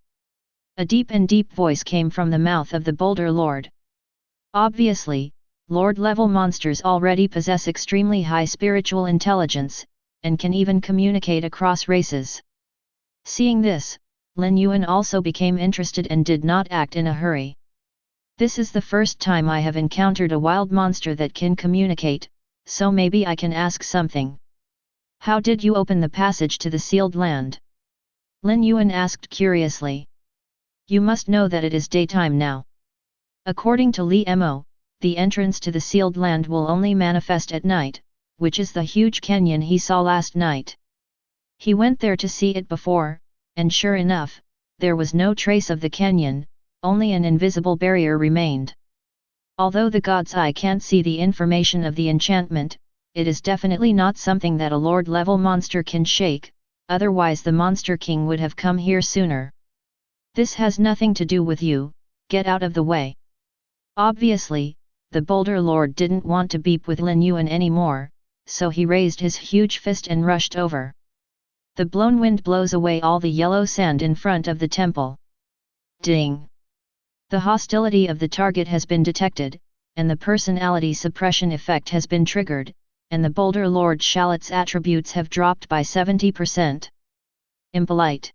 A deep voice came from the mouth of the Boulder Lord. Obviously, Lord-level monsters already possess extremely high spiritual intelligence, and can even communicate across races. Seeing this, Lin Yuan also became interested and did not act in a hurry. This is the first time I have encountered a wild monster that can communicate, so maybe I can ask something. How did you open the passage to the sealed land? Lin Yuan asked curiously. You must know that it is daytime now. According to Li Mo, the entrance to the sealed land will only manifest at night, which is the huge canyon he saw last night. He went there to see it before, and sure enough, there was no trace of the canyon, only an invisible barrier remained. Although the god's eye can't see the information of the enchantment, it is definitely not something that a lord-level monster can shake, otherwise the Monster King would have come here sooner. This has nothing to do with you, get out of the way. Obviously, the Boulder Lord didn't want to beep with Lin Yuan anymore, so he raised his huge fist and rushed over. The blown wind blows away all the yellow sand in front of the temple. Ding! The hostility of the target has been detected, and the personality suppression effect has been triggered, and the Boulder Lord Shallot's attributes have dropped by 70%. Impolite.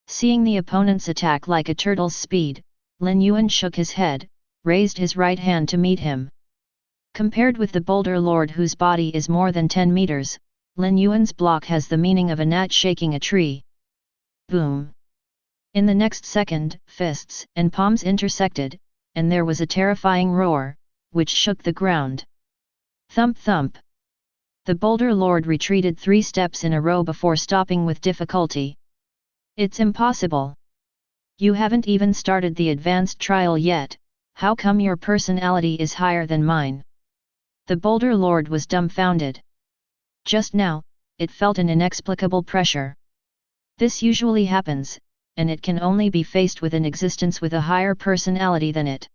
Seeing the opponent's attack like a turtle's speed, Lin Yuan shook his head, raised his right hand to meet him. Compared with the Boulder Lord whose body is more than 10 meters, Lin Yuan's block has the meaning of a gnat shaking a tree. Boom! In the next second, fists and palms intersected, and there was a terrifying roar, which shook the ground. Thump thump! The Boulder Lord retreated 3 steps in a row before stopping with difficulty. It's impossible! You haven't even started the advanced trial yet, how come your personality is higher than mine? The Boulder Lord was dumbfounded. Just now, it felt an inexplicable pressure. This usually happens, and it can only be faced with an existence with a higher personality than it.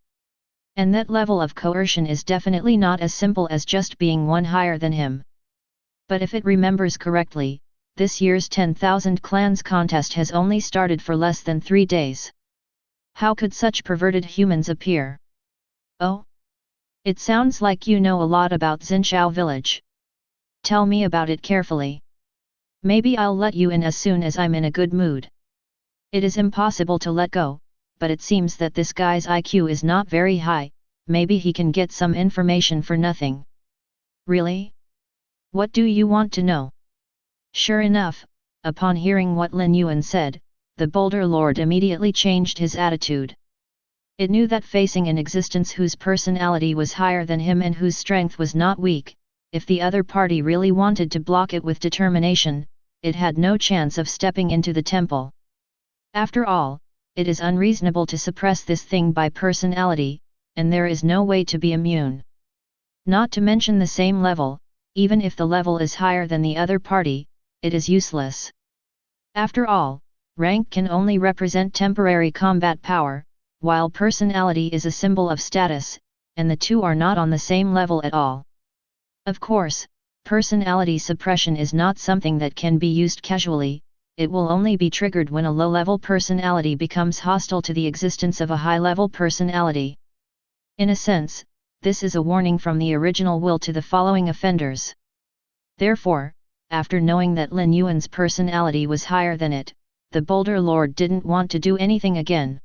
And that level of coercion is definitely not as simple as just being one higher than him. But if it remembers correctly, this year's 10,000 clans contest has only started for less than 3 days. How could such perverted humans appear? Oh? It sounds like you know a lot about Xinshou Village. Tell me about it carefully. Maybe I'll let you in as soon as I'm in a good mood. It is impossible to let go, but it seems that this guy's IQ is not very high, maybe he can get some information for nothing. Really? What do you want to know? Sure enough, upon hearing what Lin Yuan said, the Boulder Lord immediately changed his attitude. It knew that facing an existence whose personality was higher than him and whose strength was not weak, if the other party really wanted to block it with determination, it had no chance of stepping into the temple. After all, it is unreasonable to suppress this thing by personality, and there is no way to be immune. Not to mention the same level, even if the level is higher than the other party, it is useless. After all, rank can only represent temporary combat power, while personality is a symbol of status, and the two are not on the same level at all. Of course, personality suppression is not something that can be used casually, it will only be triggered when a low-level personality becomes hostile to the existence of a high-level personality. In a sense, this is a warning from the original will to the following offenders. Therefore, after knowing that Lin Yuan's personality was higher than it, the Boulder Lord didn't want to do anything again.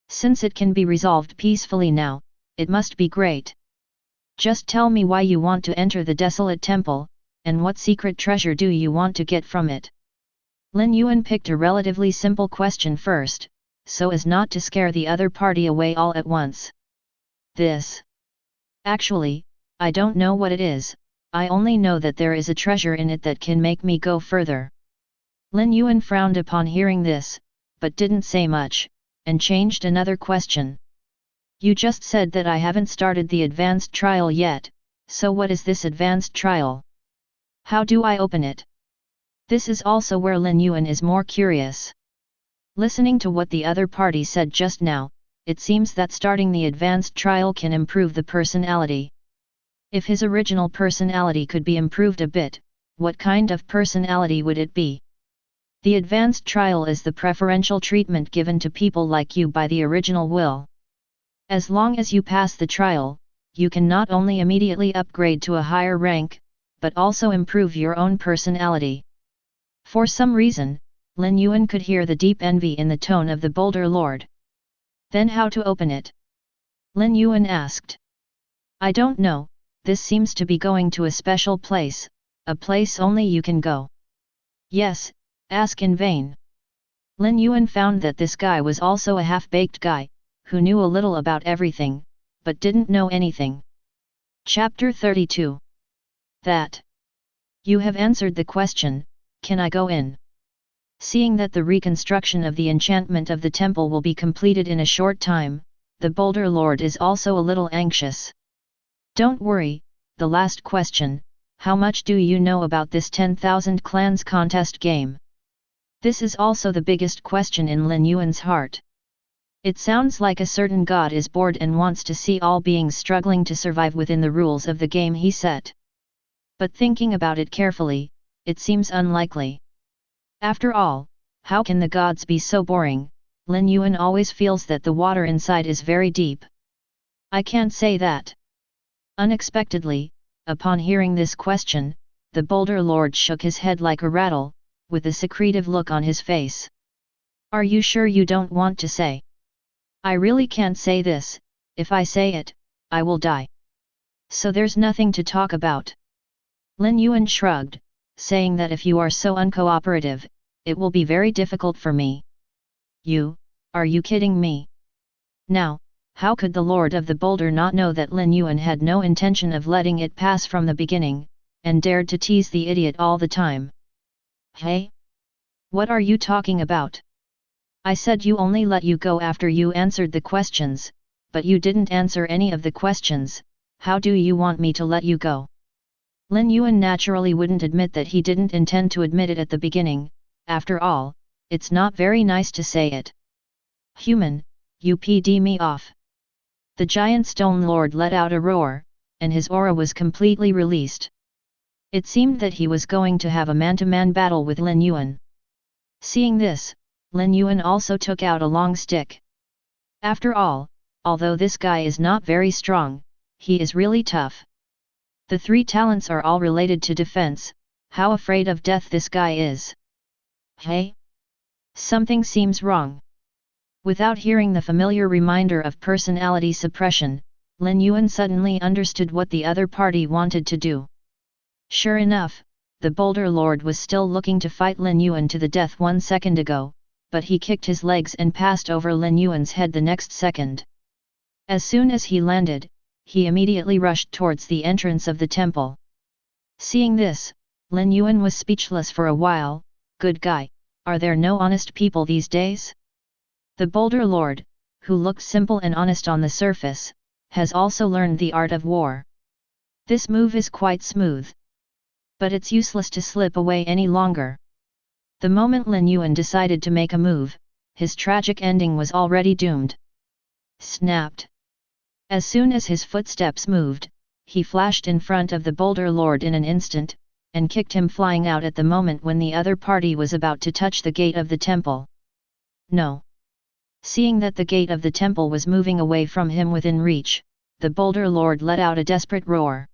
Since it can be resolved peacefully now, it must be great. Just tell me why you want to enter the desolate temple, and what secret treasure do you want to get from it? Lin Yuan picked a relatively simple question first, so as not to scare the other party away all at once. This. Actually, I don't know what it is, I only know that there is a treasure in it that can make me go further. Lin Yuan frowned upon hearing this, but didn't say much, and changed another question. You just said that I haven't started the advanced trial yet, so what is this advanced trial? How do I open it? This is also where Lin Yuan is more curious. Listening to what the other party said just now, it seems that starting the advanced trial can improve the personality. If his original personality could be improved a bit, what kind of personality would it be? The advanced trial is the preferential treatment given to people like you by the original will. As long as you pass the trial, you can not only immediately upgrade to a higher rank, but also improve your own personality. For some reason, Lin Yuan could hear the deep envy in the tone of the Boulder Lord. Then how to open it? Lin Yuan asked. I don't know, this seems to be going to a special place, a place only you can go. Yes, ask in vain. Lin Yuan found that this guy was also a half-baked guy, who knew a little about everything, but didn't know anything. Chapter 32. That. You have answered the question, can I go in? Seeing that the reconstruction of the enchantment of the temple will be completed in a short time, the Boulder Lord is also a little anxious. Don't worry, the last question, how much do you know about this 10,000 clans contest game? This is also the biggest question in Lin Yuan's heart. It sounds like a certain god is bored and wants to see all beings struggling to survive within the rules of the game he set. But thinking about it carefully, it seems unlikely. After all, how can the gods be so boring? Lin Yuan always feels that the water inside is very deep. I can't say that. Unexpectedly, upon hearing this question, the Boulder Lord shook his head like a rattle, with a secretive look on his face. Are you sure you don't want to say? I really can't say this, if I say it, I will die. So there's nothing to talk about. Lin Yuan shrugged, saying that if you are so uncooperative, it will be very difficult for me. Are you kidding me? Now, how could the Lord of the Boulder not know that Lin Yuan had no intention of letting it pass from the beginning, and dared to tease the idiot all the time? Hey? What are you talking about? I said you only let you go after you answered the questions, but you didn't answer any of the questions, how do you want me to let you go? Lin Yuan naturally wouldn't admit that he didn't intend to admit it at the beginning, after all, it's not very nice to say it. Human, you pd me off. The giant stone lord let out a roar, and his aura was completely released. It seemed that he was going to have a man-to-man battle with Lin Yuan. Seeing this, Lin Yuan also took out a long stick. After all, although this guy is not very strong, he is really tough. The three talents are all related to defense, how afraid of death this guy is. Hey? Something seems wrong. Without hearing the familiar reminder of personality suppression, Lin Yuan suddenly understood what the other party wanted to do. Sure enough, the Boulder Lord was still looking to fight Lin Yuan to the death 1 second ago, but he kicked his legs and passed over Lin Yuan's head the next second. As soon as he landed, he immediately rushed towards the entrance of the temple. Seeing this, Lin Yuan was speechless for a while. Good guy, are there no honest people these days? The Boulder Lord, who looked simple and honest on the surface, has also learned the art of war. This move is quite smooth. But it's useless to slip away any longer. The moment Lin Yuan decided to make a move, his tragic ending was already doomed. Snapped. As soon as his footsteps moved, he flashed in front of the Boulder Lord in an instant, and kicked him flying out at the moment when the other party was about to touch the gate of the temple. No. Seeing that the gate of the temple was moving away from him within reach, the Boulder Lord let out a desperate roar.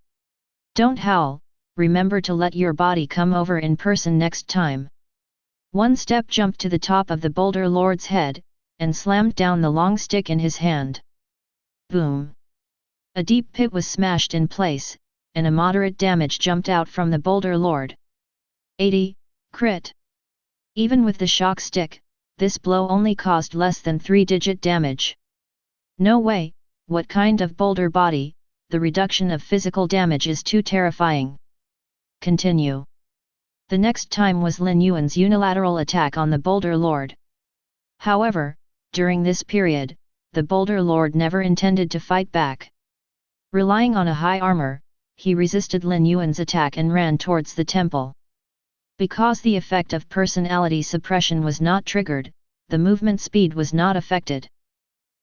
Don't howl, remember to let your body come over in person next time. One step jumped to the top of the Boulder Lord's head, and slammed down the long stick in his hand. Boom! A deep pit was smashed in place, and a moderate damage jumped out from the Boulder Lord. 80, crit. Even with the shock stick, this blow only caused less than 3-digit damage. No way, what kind of boulder body, the reduction of physical damage is too terrifying. Continue. The next time was Lin Yuan's unilateral attack on the Boulder Lord. However, during this period, the Boulder Lord never intended to fight back. Relying on a high armor, he resisted Lin Yuan's attack and ran towards the temple. Because the effect of personality suppression was not triggered, the movement speed was not affected.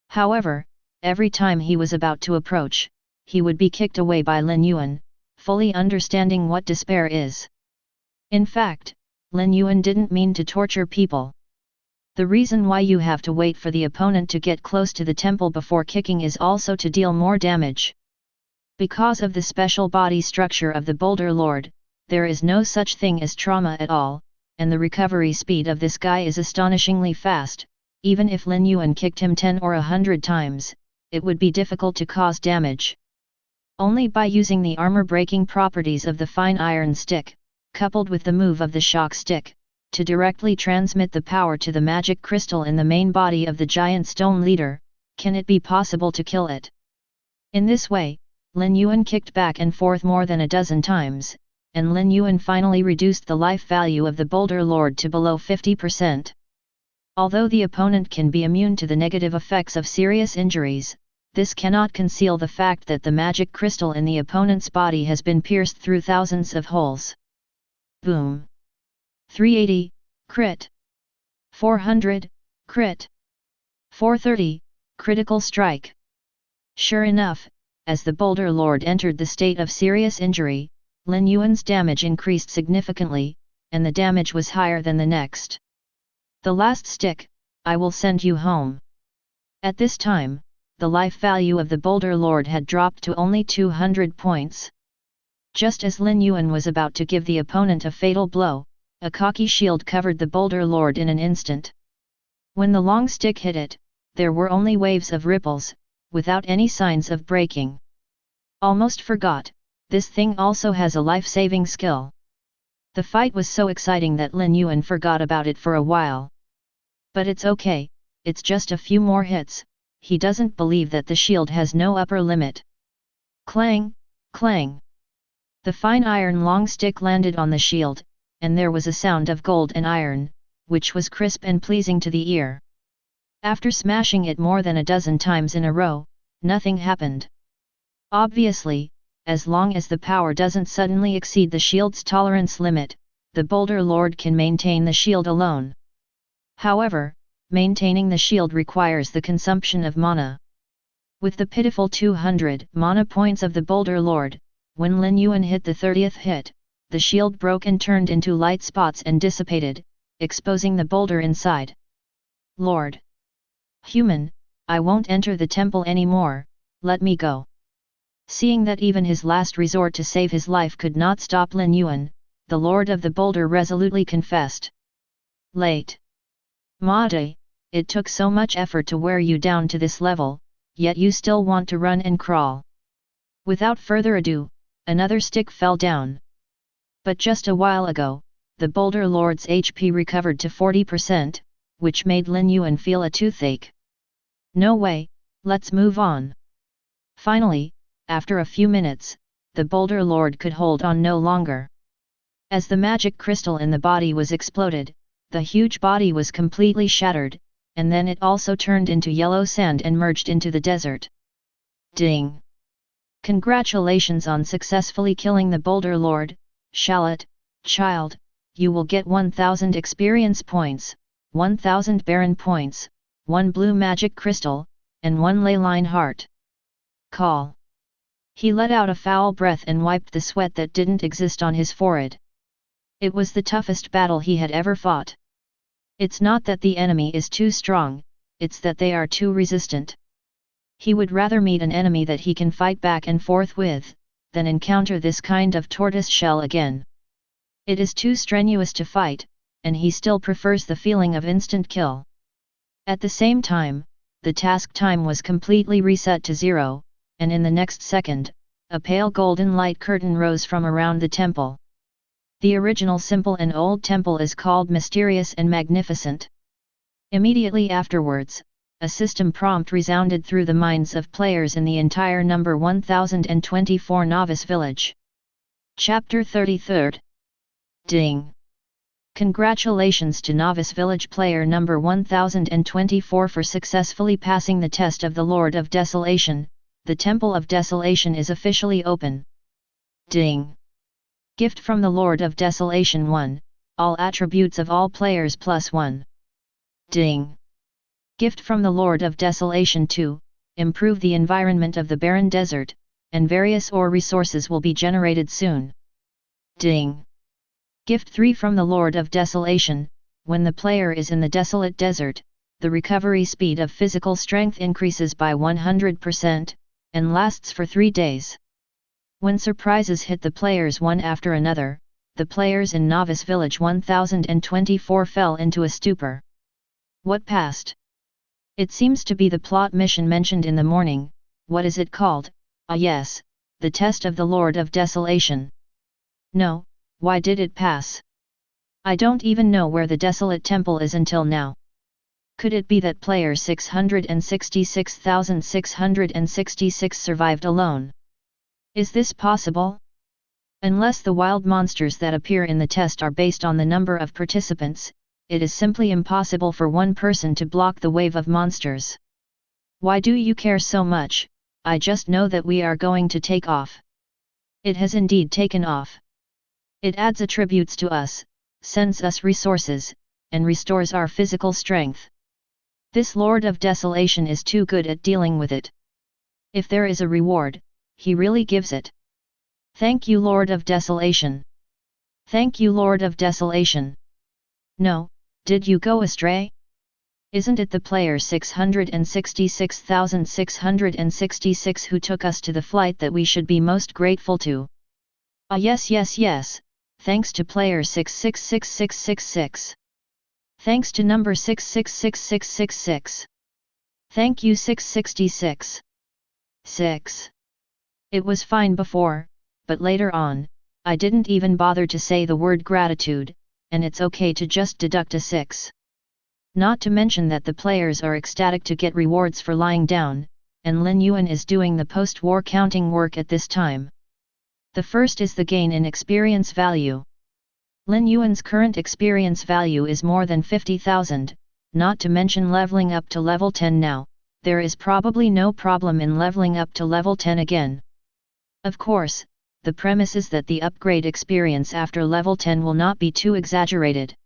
However, every time he was about to approach, he would be kicked away by Lin Yuan, fully understanding what despair is. In fact, Lin Yuan didn't mean to torture people. The reason why you have to wait for the opponent to get close to the temple before kicking is also to deal more damage. Because of the special body structure of the Boulder Lord, there is no such thing as trauma at all, and the recovery speed of this guy is astonishingly fast. Even if Lin Yuan kicked him 10 or 100 times, it would be difficult to cause damage. Only by using the armor-breaking properties of the fine iron stick, coupled with the move of the shock stick, to directly transmit the power to the magic crystal in the main body of the giant stone leader, can it be possible to kill it. In this way, Lin Yuan kicked back and forth more than a dozen times, and Lin Yuan finally reduced the life value of the Boulder Lord to below 50%. Although the opponent can be immune to the negative effects of serious injuries, this cannot conceal the fact that the magic crystal in the opponent's body has been pierced through thousands of holes. Boom! 380, crit. 400, crit. 430, critical strike. Sure enough, as the Boulder Lord entered the state of serious injury, Lin Yuan's damage increased significantly, and the damage was higher than the next. The last stick, I will send you home. At this time, the life value of the Boulder Lord had dropped to only 200 points. Just as Lin Yuan was about to give the opponent a fatal blow, a cocky shield covered the Boulder Lord in an instant. When the long stick hit it, there were only waves of ripples, without any signs of breaking. Almost forgot, this thing also has a life-saving skill. The fight was so exciting that Lin Yuan forgot about it for a while. But it's okay, it's just a few more hits, he doesn't believe that the shield has no upper limit. Clang, clang. The fine iron long stick landed on the shield, and there was a sound of gold and iron, which was crisp and pleasing to the ear. After smashing it more than a dozen times in a row, nothing happened. Obviously, as long as the power doesn't suddenly exceed the shield's tolerance limit, the Boulder Lord can maintain the shield alone. However, maintaining the shield requires the consumption of mana. With the pitiful 200 mana points of the Boulder Lord, when Lin Yuan hit the 30th hit, the shield broke and turned into light spots and dissipated, exposing the boulder inside. Lord! Human, I won't enter the temple anymore, let me go. Seeing that even his last resort to save his life could not stop Lin Yuan, the Lord of the Boulder resolutely confessed. Late. Mate, it took so much effort to wear you down to this level, yet you still want to run and crawl. Without further ado, another stick fell down. But just a while ago, the Boulder Lord's HP recovered to 40%, which made Lin Yuan feel a toothache. No way, let's move on. Finally, after a few minutes, the Boulder Lord could hold on no longer. As the magic crystal in the body was exploded, the huge body was completely shattered, and then it also turned into yellow sand and merged into the desert. Ding! Congratulations on successfully killing the Boulder Lord, Shallot, child, you will get 1000 experience points, 1000 Baron points, 1 blue magic crystal, and 1 ley line heart. Call. He let out a foul breath and wiped the sweat that didn't exist on his forehead. It was the toughest battle he had ever fought. It's not that the enemy is too strong, it's that they are too resistant. He would rather meet an enemy that he can fight back and forth with, than encounter this kind of tortoise shell again. It is too strenuous to fight, and he still prefers the feeling of instant kill. At the same time, the task time was completely reset to 0, and in the next second, a pale golden light curtain rose from around the temple. The original simple and old temple is called Mysterious and Magnificent. Immediately afterwards, a system prompt resounded through the minds of players in the entire number 1024 Novice Village. Chapter 33. Ding! Congratulations to Novice Village player number 1024 for successfully passing the test of the Lord of Desolation. The Temple of Desolation is officially open. Ding! Gift from the Lord of Desolation 1, all attributes of all players +1. Ding! Gift from the Lord of Desolation 2, improve the environment of the barren desert, and various ore resources will be generated soon. Ding! Gift 3 from the Lord of Desolation, when the player is in the desolate desert, the recovery speed of physical strength increases by 100%, and lasts for 3 days. When surprises hit the players one after another, the players in Novice Village 1024 fell into a stupor. What passed? It seems to be the plot mission mentioned in the morning. What is it called? Ah yes, the test of the Lord of Desolation. No, why did it pass? I don't even know where the desolate temple is until now. Could it be that player 666,666 survived alone? Is this possible? Unless the wild monsters that appear in the test are based on the number of participants, it is simply impossible for one person to block the wave of monsters. Why do you care so much? I just know that we are going to take off. It has indeed taken off. It adds attributes to us, sends us resources, and restores our physical strength. This Lord of Desolation is too good at dealing with it. If there is a reward, he really gives it. Thank you, Lord of Desolation. Thank you, Lord of Desolation. No, did you go astray? Isn't it the player 666,666 who took us to the flight that we should be most grateful to? Ah yes, thanks to player 666666. Thanks to number 666666. Thank you 666. 6. It was fine before, but later on, I didn't even bother to say the word gratitude, and it's okay to just deduct a 6. Not to mention that the players are ecstatic to get rewards for lying down, and Lin Yuan is doing the post-war counting work at this time. The first is the gain in experience value. Lin Yuan's current experience value is more than 50,000, not to mention leveling up to level 10 now, there is probably no problem in leveling up to level 10 again. Of course, the premise is that the upgrade experience after level 10 will not be too exaggerated.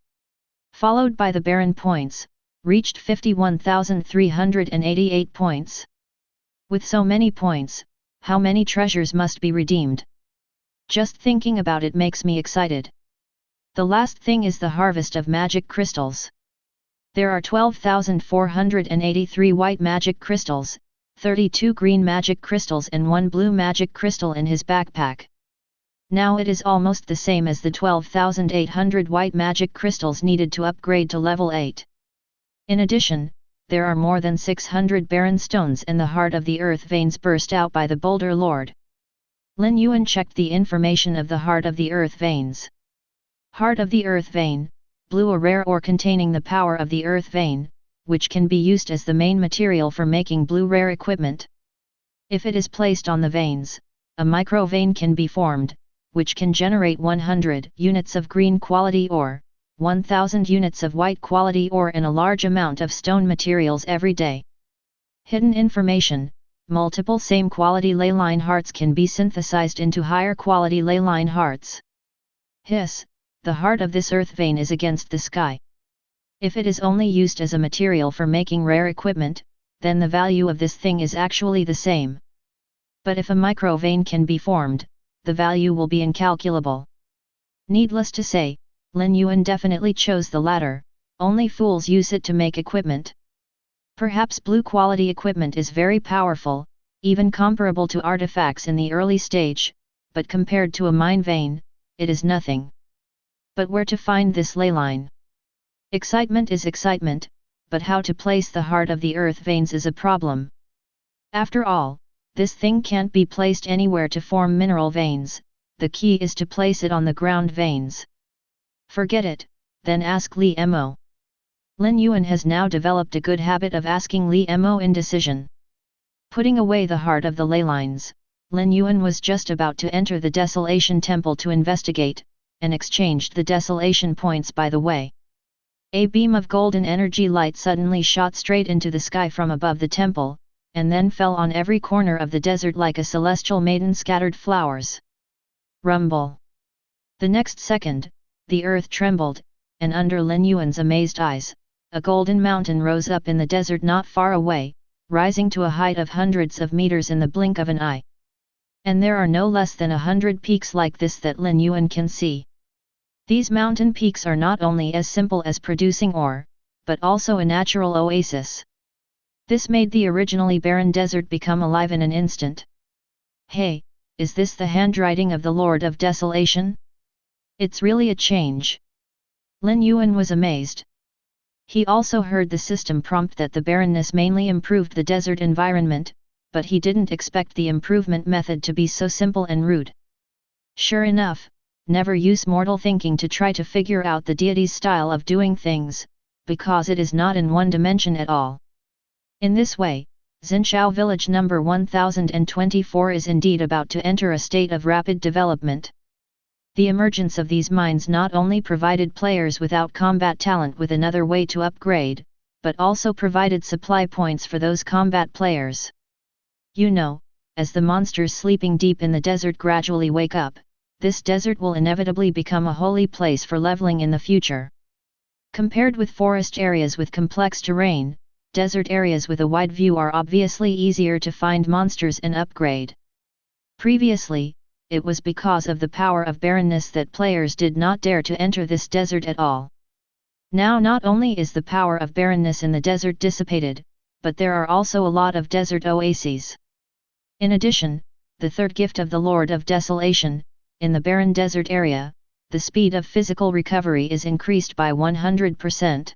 Followed by the Baron points, reached 51,388 points. With so many points, how many treasures must be redeemed? Just thinking about it makes me excited. The last thing is the harvest of magic crystals. There are 12,483 white magic crystals, 32 green magic crystals and 1 blue magic crystal in his backpack. Now it is almost the same as the 12,800 white magic crystals needed to upgrade to level 8. In addition, there are more than 600 barren stones and the heart of the earth veins burst out by the Boulder Lord. Lin Yuan checked the information of the heart of the earth veins. Heart of the earth vein, blue, a rare ore containing the power of the earth vein, which can be used as the main material for making blue rare equipment. If it is placed on the veins, a micro vein can be formed, which can generate 100 units of green quality ore, 1000 units of white quality ore and a large amount of stone materials every day. Hidden information: multiple same quality ley line hearts can be synthesized into higher quality ley line hearts. Hiss, the heart of this earth vein is against the sky. If it is only used as a material for making rare equipment, then the value of this thing is actually the same. But if a micro vein can be formed, the value will be incalculable. Needless to say, Lin Yuan definitely chose the latter, only fools use it to make equipment. Perhaps blue quality equipment is very powerful, even comparable to artifacts in the early stage, but compared to a mine vein, it is nothing. But where to find this ley line? Excitement is excitement, but how to place the heart of the earth veins is a problem. After all, this thing can't be placed anywhere to form mineral veins, the key is to place it on the ground veins. Forget it, then ask Li Mo. Lin Yuan has now developed a good habit of asking Li Mo indecision. Putting away the heart of the ley lines, Lin Yuan was just about to enter the Desolation Temple to investigate, and exchanged the Desolation points by the way. A beam of golden energy light suddenly shot straight into the sky from above the temple, and then fell on every corner of the desert like a celestial maiden scattered flowers. Rumble. The next second, the earth trembled, and under Lin Yuan's amazed eyes, a golden mountain rose up in the desert not far away, rising to a height of hundreds of meters in the blink of an eye. And there are no less than 100 peaks like this that Lin Yuan can see. These mountain peaks are not only as simple as producing ore, but also a natural oasis. This made the originally barren desert become alive in an instant. Hey, is this the handwriting of the Lord of Desolation? It's really a change. Lin Yuan was amazed. He also heard the system prompt that the barrenness mainly improved the desert environment, but he didn't expect the improvement method to be so simple and rude. Sure enough, never use mortal thinking to try to figure out the deity's style of doing things, because it is not in one dimension at all. In this way, Xinshou Village number 1024 is indeed about to enter a state of rapid development. The emergence of these mines not only provided players without combat talent with another way to upgrade, but also provided supply points for those combat players. You know, as the monsters sleeping deep in the desert gradually wake up, this desert will inevitably become a holy place for leveling in the future. Compared with forest areas with complex terrain, desert areas with a wide view are obviously easier to find monsters and upgrade. Previously, it was because of the power of barrenness that players did not dare to enter this desert at all. Now not only is the power of barrenness in the desert dissipated, but there are also a lot of desert oases. In addition, the third gift of the Lord of Desolation, in the barren desert area, the speed of physical recovery is increased by 100%.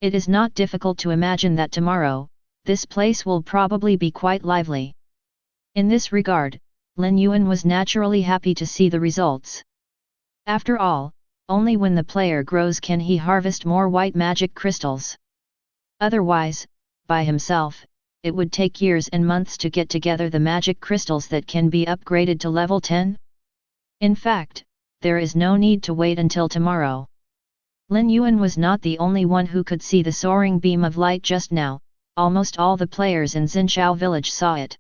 It is not difficult to imagine that tomorrow, this place will probably be quite lively. In this regard, Lin Yuan was naturally happy to see the results. After all, only when the player grows can he harvest more white magic crystals. Otherwise, by himself, it would take years and months to get together the magic crystals that can be upgraded to level 10. In fact, there is no need to wait until tomorrow. Lin Yuan was not the only one who could see the soaring beam of light just now, almost all the players in Xinshou Village saw it.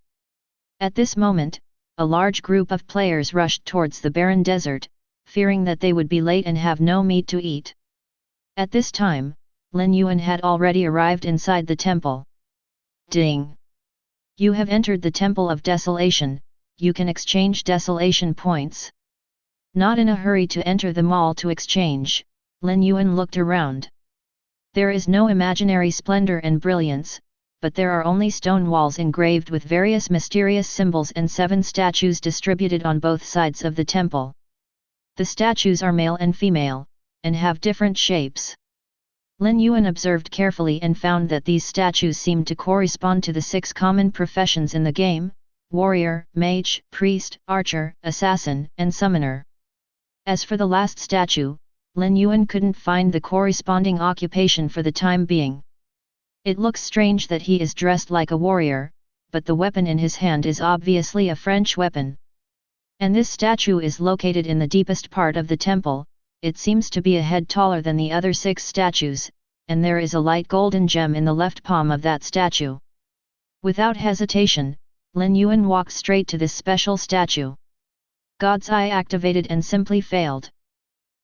At this moment, a large group of players rushed towards the barren desert, fearing that they would be late and have no meat to eat. At this time, Lin Yuan had already arrived inside the temple. Ding! You have entered the Temple of Desolation, you can exchange desolation points. Not in a hurry to enter the mall to exchange, Lin Yuan looked around. There is no imaginary splendor and brilliance, but there are only stone walls engraved with various mysterious symbols and 7 statues distributed on both sides of the temple. The statues are male and female, and have different shapes. Lin Yuan observed carefully and found that these statues seemed to correspond to the 6 common professions in the game: warrior, mage, priest, archer, assassin, and summoner. As for the last statue, Lin Yuan couldn't find the corresponding occupation for the time being. It looks strange that he is dressed like a warrior, but the weapon in his hand is obviously a French weapon. And this statue is located in the deepest part of the temple. It seems to be a head taller than the other 6 statues, and there is a light golden gem in the left palm of that statue. Without hesitation, Lin Yuan walked straight to this special statue. God's Eye activated and simply failed.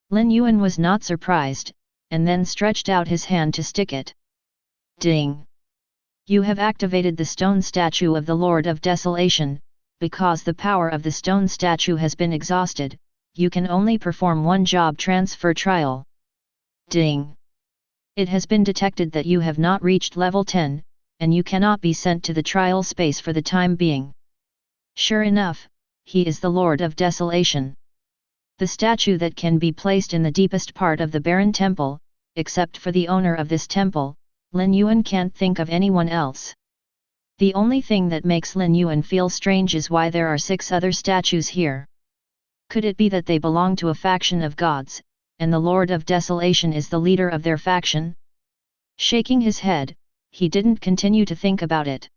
Lin Yuan was not surprised, and then stretched out his hand to stick it. Ding! You have activated the stone statue of the Lord of Desolation. Because the power of the stone statue has been exhausted, you can only perform one job transfer trial. Ding! It has been detected that you have not reached level 10, and you cannot be sent to the trial space for the time being. Sure enough, he is the Lord of Desolation. The statue that can be placed in the deepest part of the barren temple, except for the owner of this temple, Lin Yuan can't think of anyone else. The only thing that makes Lin Yuan feel strange is why there are 6 other statues here. Could it be that they belong to a faction of gods, and the Lord of Desolation is the leader of their faction? Shaking his head, he didn't continue to think about it.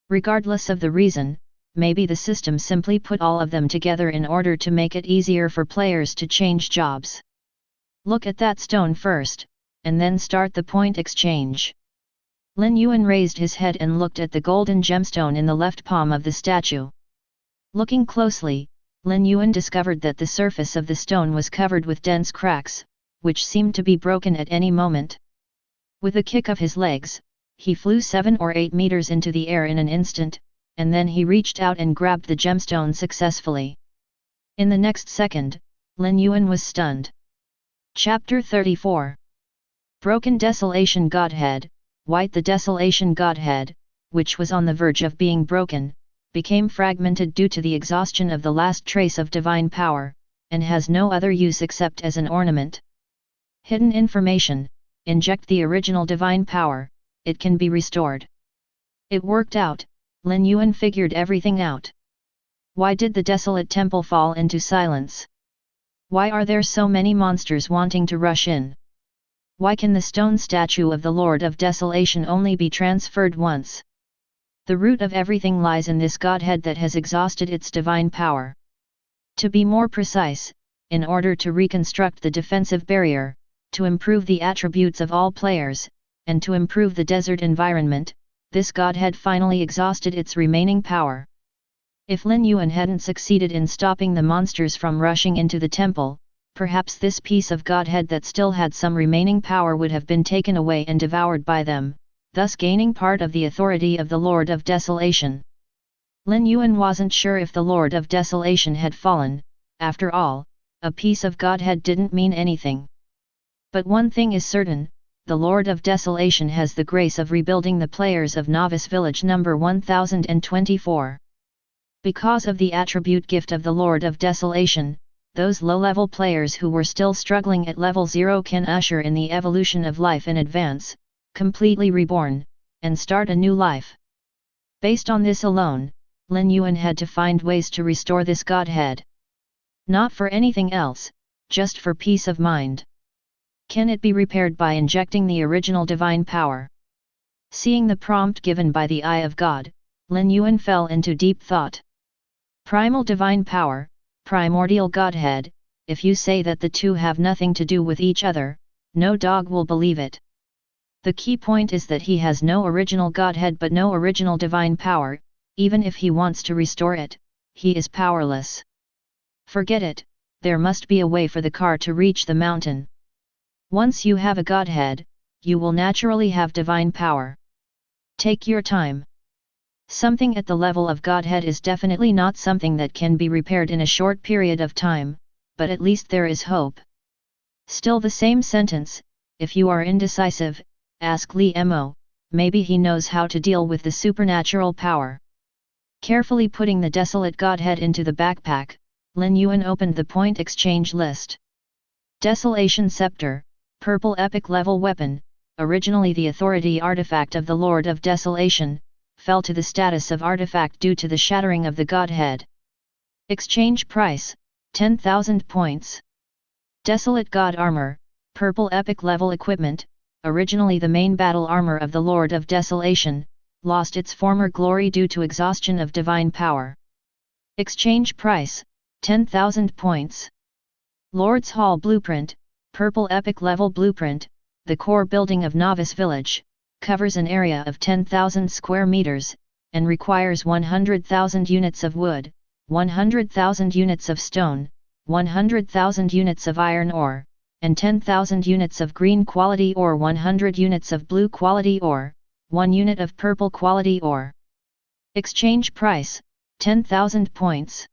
Regardless of the reason, maybe the system simply put all of them together in order to make it easier for players to change jobs. Look at that stone first, and then start the point exchange. Lin Yuan raised his head and looked at the golden gemstone in the left palm of the statue. Looking closely, Lin Yuan discovered that the surface of the stone was covered with dense cracks, which seemed to be broken at any moment. With a kick of his legs, he flew 7 or 8 meters into the air in an instant, and then he reached out and grabbed the gemstone successfully. In the next second, Lin Yuan was stunned. Chapter 34. Broken Desolation Godhead. White. The Desolation Godhead, which was on the verge of being broken, became fragmented due to the exhaustion of the last trace of divine power, and has no other use except as an ornament. Hidden information: inject the original divine power, it can be restored. It worked out, Lin Yuan figured everything out. Why did the desolate temple fall into silence? Why are there so many monsters wanting to rush in? Why can the stone statue of the Lord of Desolation only be transferred once? The root of everything lies in this godhead that has exhausted its divine power. To be more precise, in order to reconstruct the defensive barrier, to improve the attributes of all players, and to improve the desert environment, this godhead finally exhausted its remaining power. If Lin Yuan hadn't succeeded in stopping the monsters from rushing into the temple, perhaps this piece of godhead that still had some remaining power would have been taken away and devoured by them, thus gaining part of the authority of the Lord of Desolation. Lin Yuan wasn't sure if the Lord of Desolation had fallen. After all, a piece of godhead didn't mean anything. But one thing is certain, the Lord of Desolation has the grace of rebuilding the players of Novice Village number 1024. Because of the attribute gift of the Lord of Desolation, those low-level players who were still struggling at level 0 can usher in the evolution of life in advance, completely reborn, and start a new life. Based on this alone, Lin Yuan had to find ways to restore this godhead. Not for anything else, just for peace of mind. Can it be repaired by injecting the original divine power? Seeing the prompt given by the Eye of God, Lin Yuan fell into deep thought. Primal divine power, primordial godhead, if you say that the two have nothing to do with each other, no dog will believe it. The key point is that he has no original godhead but no original divine power. Even if he wants to restore it, he is powerless. Forget it, there must be a way for the car to reach the mountain. Once you have a godhead, you will naturally have divine power. Take your time. Something at the level of godhead is definitely not something that can be repaired in a short period of time, but at least there is hope. Still the same sentence: if you are indecisive, ask Li Mo, maybe he knows how to deal with the supernatural power. Carefully putting the desolate godhead into the backpack, Lin Yuan opened the point exchange list. Desolation Scepter, Purple Epic Level Weapon, originally the authority artifact of the Lord of Desolation, fell to the status of artifact due to the shattering of the godhead. Exchange price, 10,000 points. Desolate God Armor, Purple Epic Level Equipment, originally the main battle armor of the Lord of Desolation, lost its former glory due to exhaustion of divine power. Exchange price, 10,000 points. Lord's Hall Blueprint, Purple Epic Level Blueprint, the core building of Novice Village, covers an area of 10,000 square meters, and requires 100,000 units of wood, 100,000 units of stone, 100,000 units of iron ore, and 10,000 units of green quality ore, 100 units of blue quality ore, 1 unit of purple quality ore. Exchange price, 10,000 points.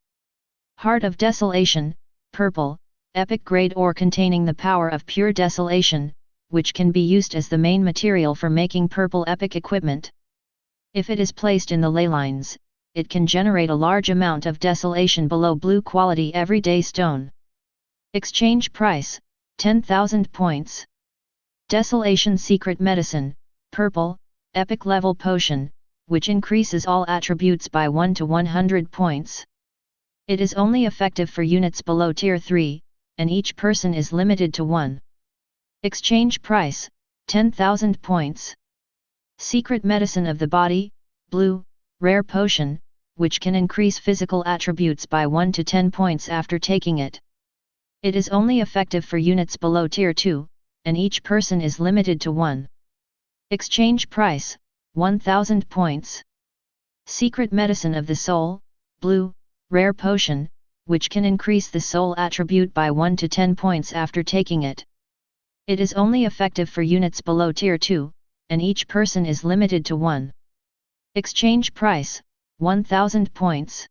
Heart of Desolation, Purple, Epic grade ore containing the power of pure desolation, which can be used as the main material for making purple epic equipment. If it is placed in the ley lines, it can generate a large amount of desolation below blue quality everyday stone. Exchange price, 10,000 points. Desolation Secret Medicine, Purple, Epic Level Potion, which increases all attributes by 1 to 100 points. It is only effective for units below Tier 3, and each person is limited to 1. Exchange price, 10,000 points. Secret Medicine of the Body, Blue, Rare Potion, which can increase physical attributes by 1 to 10 points after taking it. It is only effective for units below Tier 2, and each person is limited to 1. Exchange price, 1,000 points. Secret Medicine of the Soul, Blue, Rare Potion, which can increase the soul attribute by 1 to 10 points after taking it. It is only effective for units below Tier 2, and each person is limited to 1. Exchange price, 1,000 points.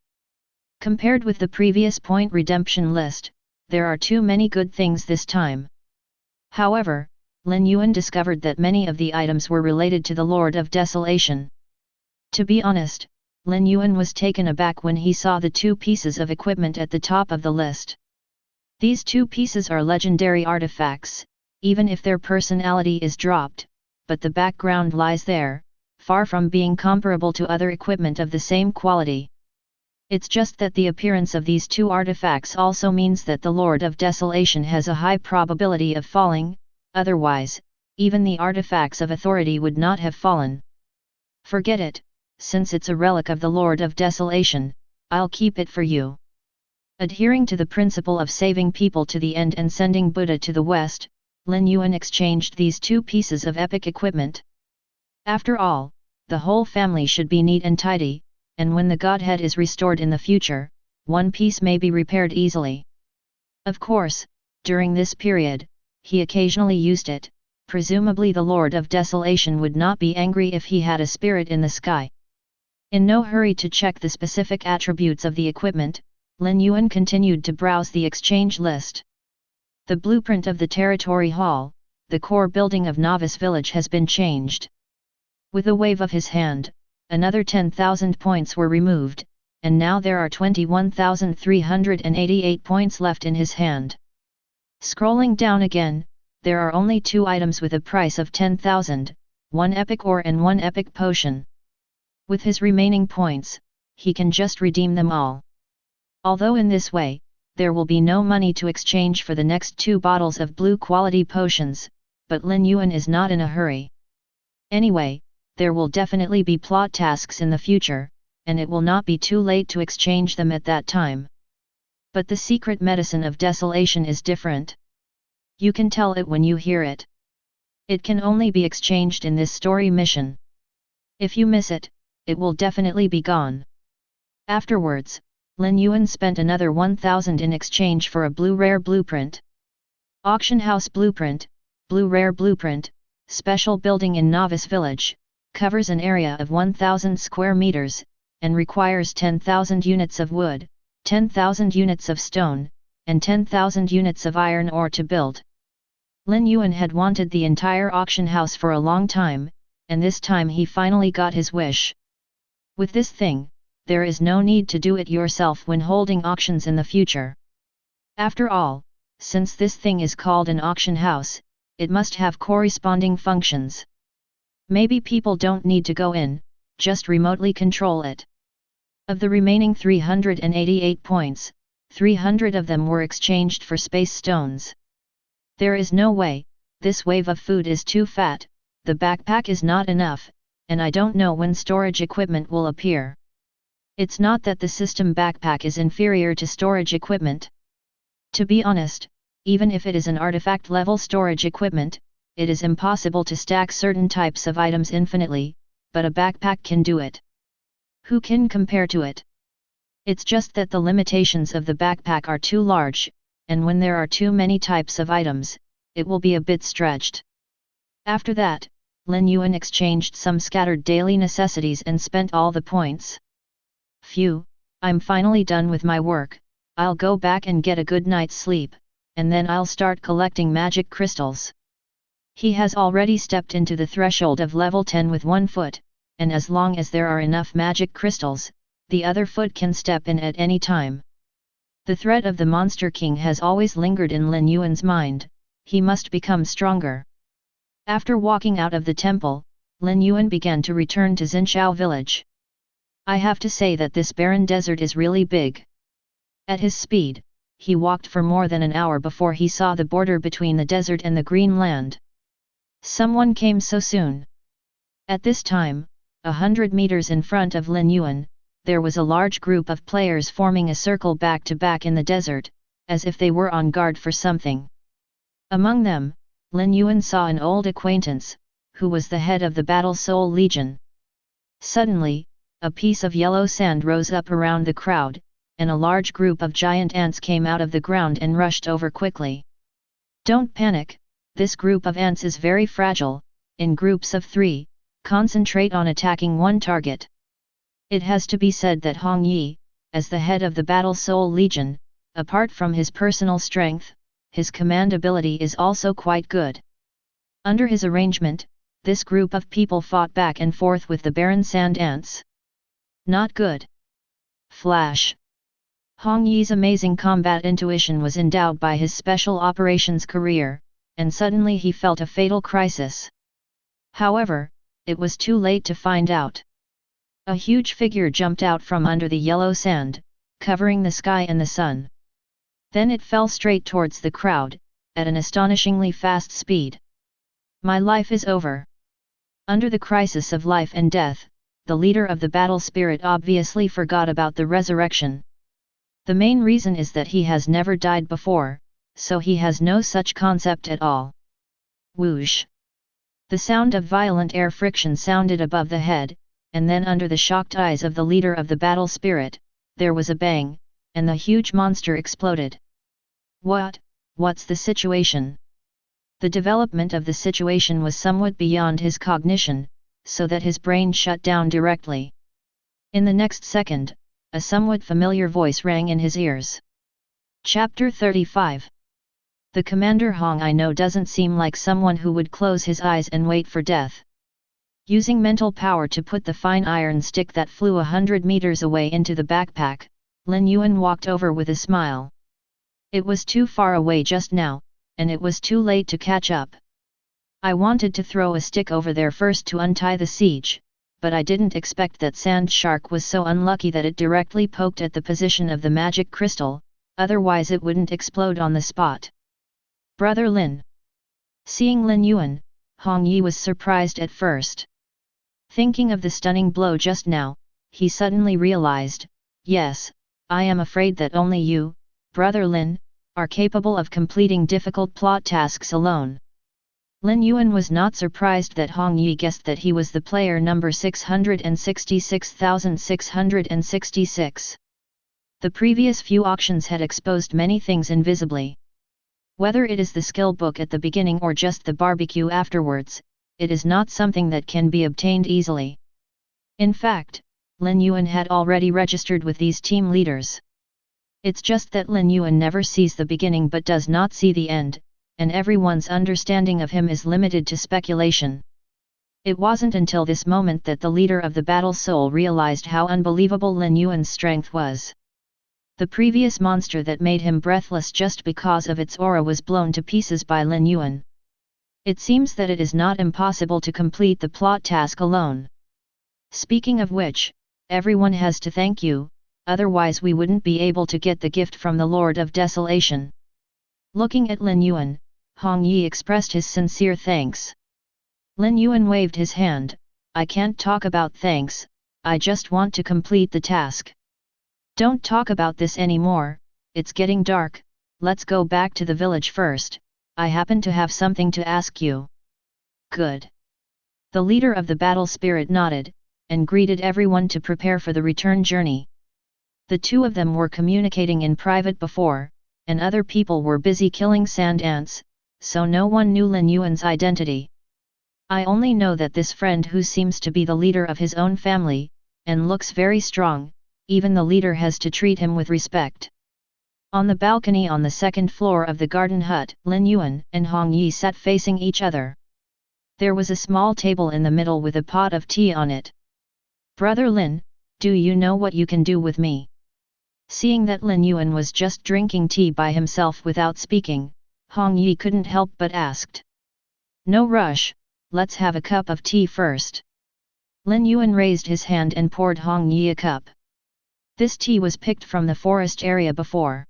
Compared with the previous point redemption list, there are too many good things this time. However, Lin Yuan discovered that many of the items were related to the Lord of Desolation. To be honest, Lin Yuan was taken aback when he saw the 2 pieces of equipment at the top of the list. These two pieces are legendary artifacts, even if their personality is dropped, but the background lies there, far from being comparable to other equipment of the same quality. It's just that the appearance of these two artifacts also means that the Lord of Desolation has a high probability of falling, otherwise, even the artifacts of authority would not have fallen. Forget it, since it's a relic of the Lord of Desolation, I'll keep it for you. Adhering to the principle of saving people to the end and sending Buddha to the west, Lin Yuan exchanged these two pieces of epic equipment. After all, the whole family should be neat and tidy, and when the godhead is restored in the future, one piece may be repaired easily. Of course, during this period, he occasionally used it. Presumably the Lord of Desolation would not be angry if he had a spirit in the sky. In no hurry to check the specific attributes of the equipment, Lin Yuan continued to browse the exchange list. The blueprint of the territory hall, the core building of Novice Village, has been changed. With a wave of his hand, another 10,000 points were removed, and now there are 21,388 points left in his hand. Scrolling down again, there are only 2 items with a price of 10,000, one epic ore and one epic potion. With his remaining points, he can just redeem them all. Although in this way, there will be no money to exchange for the next 2 bottles of blue quality potions, but Lin Yuan is not in a hurry. Anyway, there will definitely be plot tasks in the future, and it will not be too late to exchange them at that time. But the secret medicine of desolation is different. You can tell it when you hear it. It can only be exchanged in this story mission. If you miss it, it will definitely be gone. Afterwards, Lin Yuan spent another 1,000 in exchange for a blue rare blueprint. Auction house blueprint, blue rare blueprint, special building in Novice Village, covers an area of 1,000 square meters, and requires 10,000 units of wood, 10,000 units of stone, and 10,000 units of iron ore to build. Lin Yuan had wanted the entire auction house for a long time, and this time he finally got his wish. With this thing, there is no need to do it yourself when holding auctions in the future. After all, since this thing is called an auction house, it must have corresponding functions. Maybe people don't need to go in, just remotely control it. Of the remaining 388 points, 300 of them were exchanged for space stones. There is no way, this wave of food is too fat, the backpack is not enough, and I don't know when storage equipment will appear. It's not that the system backpack is inferior to storage equipment. To be honest, even if it is an artifact level storage equipment, it is impossible to stack certain types of items infinitely, but a backpack can do it. Who can compare to it? It's just that the limitations of the backpack are too large, and when there are too many types of items, it will be a bit stretched. After that, Lin Yuan exchanged some scattered daily necessities and spent all the points. Phew, I'm finally done with my work. I'll go back and get a good night's sleep, and then I'll start collecting magic crystals. He has already stepped into the threshold of level 10 with one foot, and as long as there are enough magic crystals, the other foot can step in at any time. The threat of the Monster King has always lingered in Lin Yuan's mind. He must become stronger. After walking out of the temple, Lin Yuan began to return to Xinshou Village. I have to say that this barren desert is really big. At his speed, he walked for more than an hour before he saw the border between the desert and the green land. Someone came so soon. At this time, 100 meters in front of Lin Yuan, there was a large group of players forming a circle back to back in the desert, as if they were on guard for something. Among them, Lin Yuan saw an old acquaintance, who was the head of the Battle Soul Legion. Suddenly, a piece of yellow sand rose up around the crowd, and a large group of giant ants came out of the ground and rushed over quickly. Don't panic, this group of ants is very fragile. In groups of 3, concentrate on attacking one target. It has to be said that Hong Yi, as the head of the Battle Soul Legion, apart from his personal strength, his command ability is also quite good. Under his arrangement, this group of people fought back and forth with the barren sand ants. Not good. Flash. Hong Yi's amazing combat intuition was endowed by his special operations career, and suddenly he felt a fatal crisis. However, it was too late to find out. A huge figure jumped out from under the yellow sand, covering the sky and the sun. Then it fell straight towards the crowd, at an astonishingly fast speed. My life is over. Under the crisis of life and death, the leader of the battle spirit obviously forgot about the resurrection. The main reason is that he has never died before, so he has no such concept at all. Whoosh! The sound of violent air friction sounded above the head, and then under the shocked eyes of the leader of the battle spirit, there was a bang, and the huge monster exploded. What's the situation? The development of the situation was somewhat beyond his cognition, so that his brain shut down directly. In the next second, a somewhat familiar voice rang in his ears. Chapter 35. The Commander Hong I know doesn't seem like someone who would close his eyes and wait for death. Using mental power to put the fine iron stick that flew 100 meters away into the backpack, Lin Yuan walked over with a smile. It was too far away just now, and it was too late to catch up. I wanted to throw a stick over there first to untie the siege, but I didn't expect that Sand Shark was so unlucky that it directly poked at the position of the magic crystal, otherwise it wouldn't explode on the spot. Brother Lin. Seeing Lin Yuan, Hong Yi was surprised at first. Thinking of the stunning blow just now, he suddenly realized, yes, I am afraid that only you, Brother Lin, are capable of completing difficult plot tasks alone. Lin Yuan was not surprised that Hong Yi guessed that he was the player number 666,666. The previous few auctions had exposed many things invisibly. Whether it is the skill book at the beginning or just the barbecue afterwards, it is not something that can be obtained easily. In fact, Lin Yuan had already registered with these team leaders. It's just that Lin Yuan never sees the beginning but does not see the end, and everyone's understanding of him is limited to speculation. It wasn't until this moment that the leader of the battle soul realized how unbelievable Lin Yuan's strength was. The previous monster that made him breathless just because of its aura was blown to pieces by Lin Yuan. It seems that it is not impossible to complete the plot task alone. Speaking of which, everyone has to thank you, otherwise we wouldn't be able to get the gift from the Lord of Desolation. Looking at Lin Yuan, Hong Yi expressed his sincere thanks. Lin Yuan waved his hand. I can't talk about thanks, I just want to complete the task. Don't talk about this anymore, it's getting dark, let's go back to the village first, I happen to have something to ask you. Good. The leader of the battle spirit nodded, and greeted everyone to prepare for the return journey. The two of them were communicating in private before, and other people were busy killing sand ants, so no one knew Lin Yuan's identity. I only know that this friend who seems to be the leader of his own family, and looks very strong, even the leader has to treat him with respect. On the balcony on the second floor of the garden hut, Lin Yuan and Hong Yi sat facing each other. There was a small table in the middle with a pot of tea on it. Brother Lin, do you know what you can do with me? Seeing that Lin Yuan was just drinking tea by himself without speaking, Hong Yi couldn't help but asked. No rush, let's have a cup of tea first. Lin Yuan raised his hand and poured Hong Yi a cup. This tea was picked from the forest area before.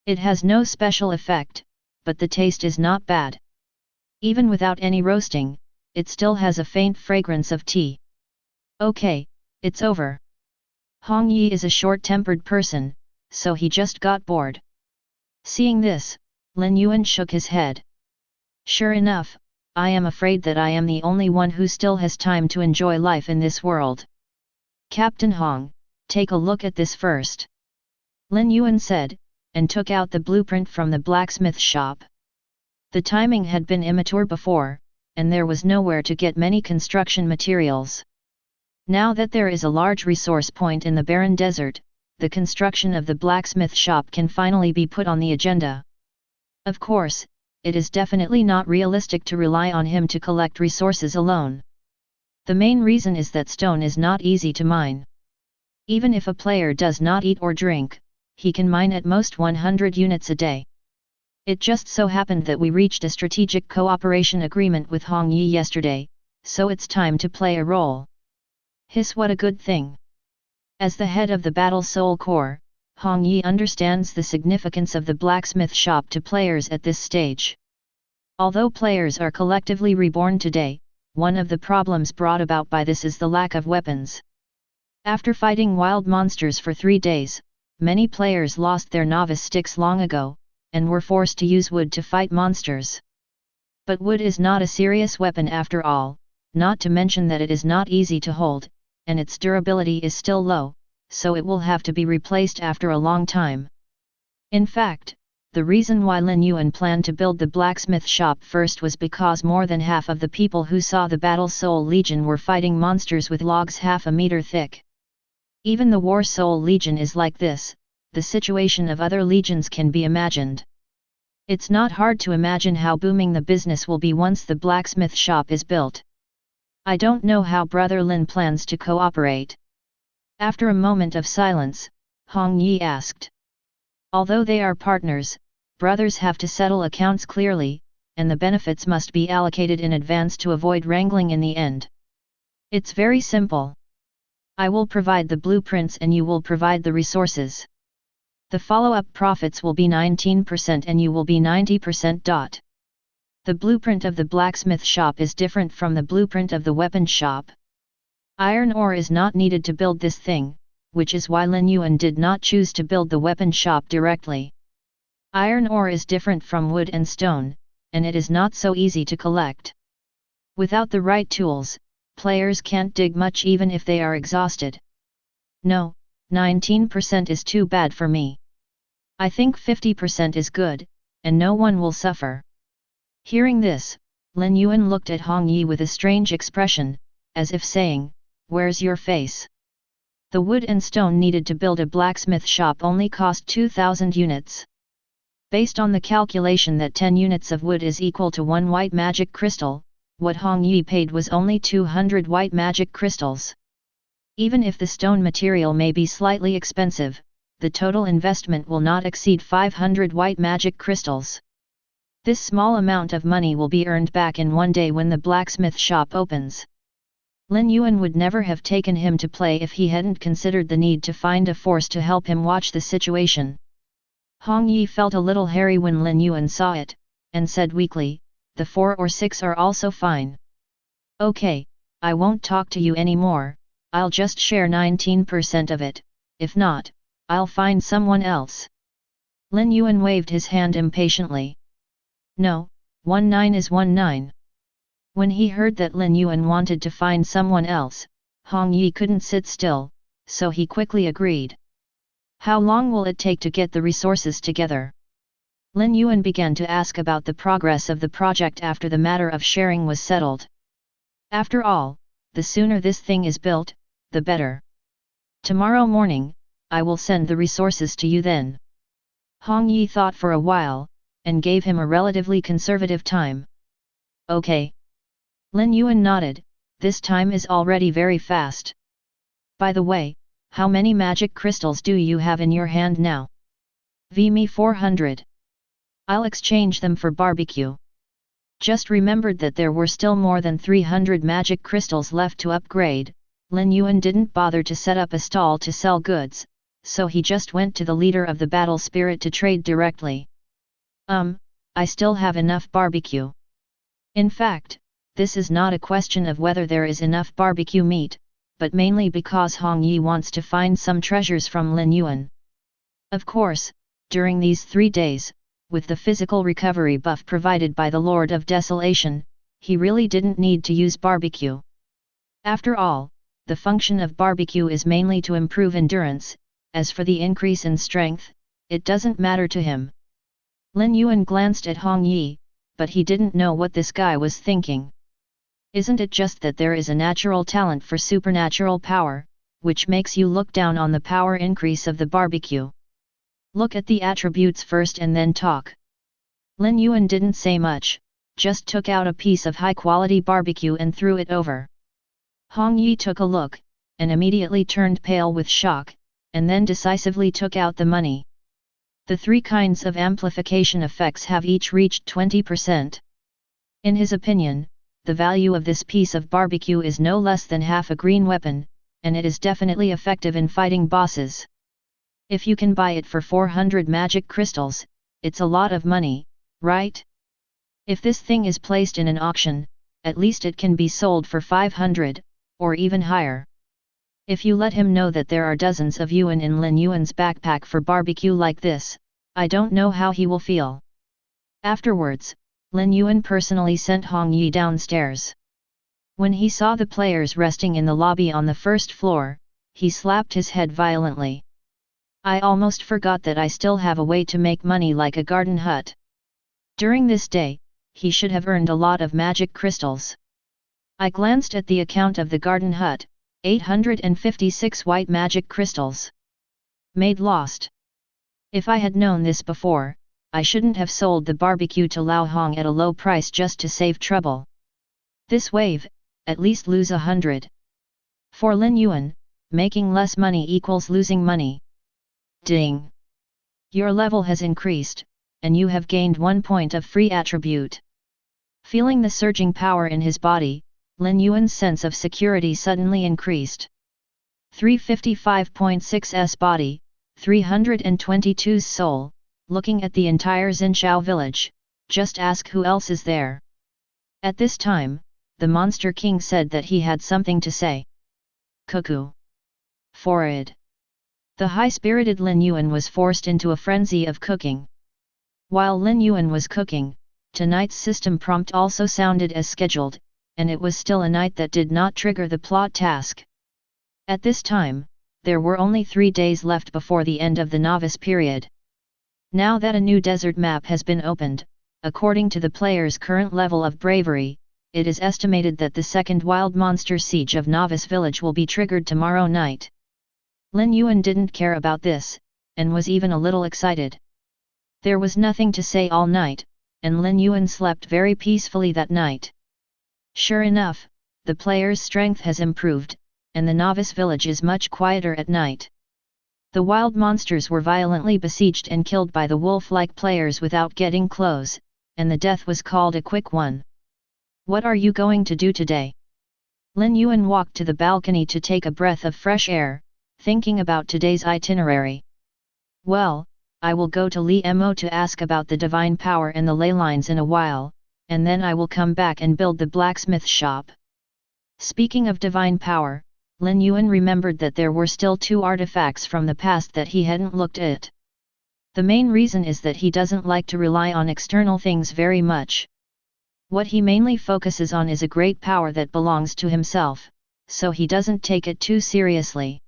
It has no special effect, but the taste is not bad. Even without any roasting, it still has a faint fragrance of tea. Okay, it's over. Hong Yi is a short-tempered person, so he just got bored. Seeing this, Lin Yuan shook his head. Sure enough, I am afraid that I am the only one who still has time to enjoy life in this world. Captain Hong, take a look at this first. Lin Yuan said, and took out the blueprint from the blacksmith shop. The timing had been immature before, and there was nowhere to get many construction materials. Now that there is a large resource point in the barren desert, the construction of the blacksmith shop can finally be put on the agenda. Of course, it is definitely not realistic to rely on him to collect resources alone. The main reason is that stone is not easy to mine. Even if a player does not eat or drink, he can mine at most 100 units a day. It just so happened that we reached a strategic cooperation agreement with Hong Yi yesterday, so it's time to play a role. Hiss, what a good thing. As the head of the Battle Soul Corps, Hong Yi understands the significance of the blacksmith shop to players at this stage. Although players are collectively reborn today, one of the problems brought about by this is the lack of weapons. After fighting wild monsters for 3 days, many players lost their novice sticks long ago, and were forced to use wood to fight monsters. But wood is not a serious weapon after all, not to mention that it is not easy to hold, and its durability is still low, so it will have to be replaced after a long time. In fact, the reason why Lin Yuan planned to build the blacksmith shop first was because more than half of the people who saw the Battle Soul Legion were fighting monsters with logs half a meter thick. Even the War Soul Legion is like this. The situation of other legions can be imagined. It's not hard to imagine how booming the business will be once the blacksmith shop is built. I don't know how Brother Lin plans to cooperate. After a moment of silence, Hong Yi asked. Although they are partners, brothers have to settle accounts clearly, and the benefits must be allocated in advance to avoid wrangling in the end. It's very simple. I will provide the blueprints and you will provide the resources. The follow-up profits will be 19% and you will be 90%. The blueprint of the blacksmith shop is different from the blueprint of the weapon shop. Iron ore is not needed to build this thing, which is why Lin Yuan did not choose to build the weapon shop directly. Iron ore is different from wood and stone, and it is not so easy to collect. Without the right tools, players can't dig much even if they are exhausted. No, 19% is too bad for me. I think 50% is good, and no one will suffer. Hearing this, Lin Yuan looked at Hong Yi with a strange expression, as if saying, "Where's your face?" The wood and stone needed to build a blacksmith shop only cost 2,000 units. Based on the calculation that 10 units of wood is equal to 1 white magic crystal, what Hong Yi paid was only 200 white magic crystals. Even if the stone material may be slightly expensive, the total investment will not exceed 500 white magic crystals. This small amount of money will be earned back in one day when the blacksmith shop opens. Lin Yuan would never have taken him to play if he hadn't considered the need to find a force to help him watch the situation. Hong Yi felt a little hairy when Lin Yuan saw it, and said weakly, "The 4 or 6 are also fine. Okay, I won't talk to you anymore, I'll just share 19% of it, if not, I'll find someone else." Lin Yuan waved his hand impatiently. "No, 19 is 19. When he heard that Lin Yuan wanted to find someone else, Hong Yi couldn't sit still, so he quickly agreed. "How long will it take to get the resources together?" Lin Yuan began to ask about the progress of the project after the matter of sharing was settled. After all, the sooner this thing is built, the better. "Tomorrow morning, I will send the resources to you then." Hong Yi thought for a while, and gave him a relatively conservative time. "Okay." Lin Yuan nodded, "This time is already very fast. By the way, how many magic crystals do you have in your hand now?" "Me 400. I'll exchange them for barbecue." Just remembered that there were still more than 300 magic crystals left to upgrade. Lin Yuan didn't bother to set up a stall to sell goods, so he just went to the leader of the battle spirit to trade directly. I still have enough barbecue. In fact, this is not a question of whether there is enough barbecue meat, but mainly because Hong Yi wants to find some treasures from Lin Yuan. Of course, during these 3 days, with the physical recovery buff provided by the Lord of Desolation, he really didn't need to use barbecue. After all, the function of barbecue is mainly to improve endurance. As for the increase in strength, it doesn't matter to him. Lin Yuan glanced at Hong Yi, but he didn't know what this guy was thinking. Isn't it just that there is a natural talent for supernatural power, which makes you look down on the power increase of the barbecue? Look at the attributes first and then talk. Lin Yuan didn't say much, just took out a piece of high-quality barbecue and threw it over. Hong Yi took a look, and immediately turned pale with shock, and then decisively took out the money. The three kinds of amplification effects have each reached 20%. In his opinion, the value of this piece of barbecue is no less than half a green weapon, and it is definitely effective in fighting bosses. If you can buy it for 400 magic crystals, it's a lot of money, right? If this thing is placed in an auction, at least it can be sold for 500, or even higher. If you let him know that there are dozens of yuan in Lin Yuan's backpack for barbecue like this, I don't know how he will feel. Afterwards, Lin Yuan personally sent Hong Yi downstairs. When he saw the players resting in the lobby on the first floor, he slapped his head violently. I almost forgot that I still have a way to make money like a garden hut. During this day, he should have earned a lot of magic crystals. I glanced at the account of the garden hut, 856 white magic crystals. Made lost. If I had known this before, I shouldn't have sold the barbecue to Lao Hong at a low price just to save trouble. This wave, at least lose 100. For Lin Yuan, making less money equals losing money. Ding! Your level has increased, and you have gained 1 point of free attribute. Feeling the surging power in his body, Lin Yuan's sense of security suddenly increased. 355.6's body, 322's soul, looking at the entire Xinshou Village, just ask who else is there. At this time, the Monster King said that he had something to say. Cuckoo. Forward. The high-spirited Lin Yuan was forced into a frenzy of cooking. While Lin Yuan was cooking, tonight's system prompt also sounded as scheduled, and it was still a night that did not trigger the plot task. At this time, there were only 3 days left before the end of the novice period. Now that a new desert map has been opened, according to the player's current level of bravery, it is estimated that the second wild monster siege of Novice Village will be triggered tomorrow night. Lin Yuan didn't care about this, and was even a little excited. There was nothing to say all night, and Lin Yuan slept very peacefully that night. Sure enough, the player's strength has improved, and the Novice Village is much quieter at night. The wild monsters were violently besieged and killed by the wolf-like players without getting close, and the death was called a quick one. What are you going to do today? Lin Yuan walked to the balcony to take a breath of fresh air, thinking about today's itinerary. Well, I will go to Li Mo to ask about the divine power and the ley lines in a while, and then I will come back and build the blacksmith shop. Speaking of divine power, Lin Yuan remembered that there were still 2 artifacts from the past that he hadn't looked at. The main reason is that he doesn't like to rely on external things very much. What he mainly focuses on is a great power that belongs to himself, so he doesn't take it too seriously.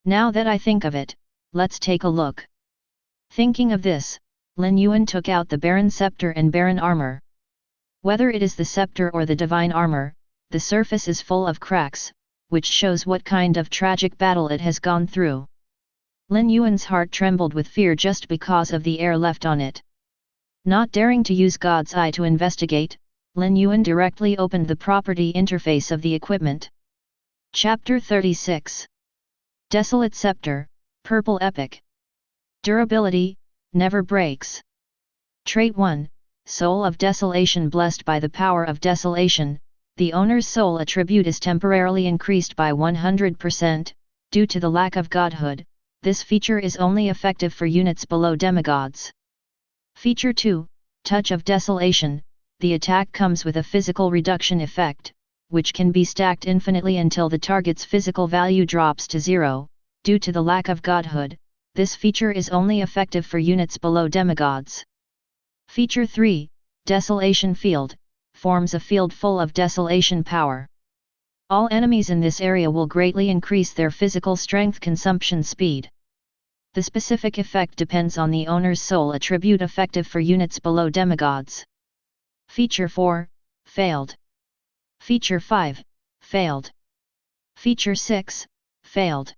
Now that I think of it, let's take a look. Thinking of this, Lin Yuan took out the Baron Scepter and Baron Armor. Whether it is the scepter or the divine armor, the surface is full of cracks, which shows what kind of tragic battle it has gone through. Lin Yuan's heart trembled with fear just because of the air left on it. Not daring to use God's eye to investigate, Lin Yuan directly opened the property interface of the equipment. Chapter 36. Desolate Scepter, Purple Epic. Durability, never breaks. Trait 1, Soul of Desolation. Blessed by the power of desolation, the owner's soul attribute is temporarily increased by 100%, due to the lack of godhood. This feature is only effective for units below demigods. Feature 2, Touch of Desolation. The attack comes with a physical reduction effect, which can be stacked infinitely until the target's physical value drops to 0, due to the lack of godhood. This feature is only effective for units below demigods. Feature 3, Desolation Field, forms a field full of desolation power. All enemies in this area will greatly increase their physical strength consumption speed. The specific effect depends on the owner's soul attribute, effective for units below demigods. Feature 4, Failed. Feature 5, Failed. Feature 6, Failed.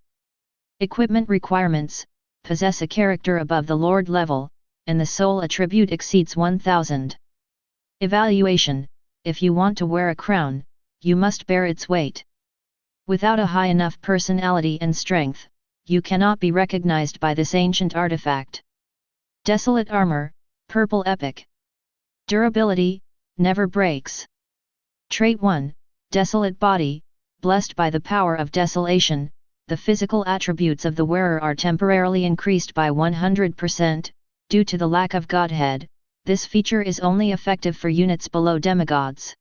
Equipment requirements: possess a character above the Lord level, and the soul attribute exceeds 1000. Evaluation: if you want to wear a crown, you must bear its weight. Without a high enough personality and strength, you cannot be recognized by this ancient artifact. Desolate armor, purple epic. Durability, never breaks. Trait 1, desolate body, blessed by the power of desolation, the physical attributes of the wearer are temporarily increased by 100%, due to the lack of godhead. This feature is only effective for units below demigods.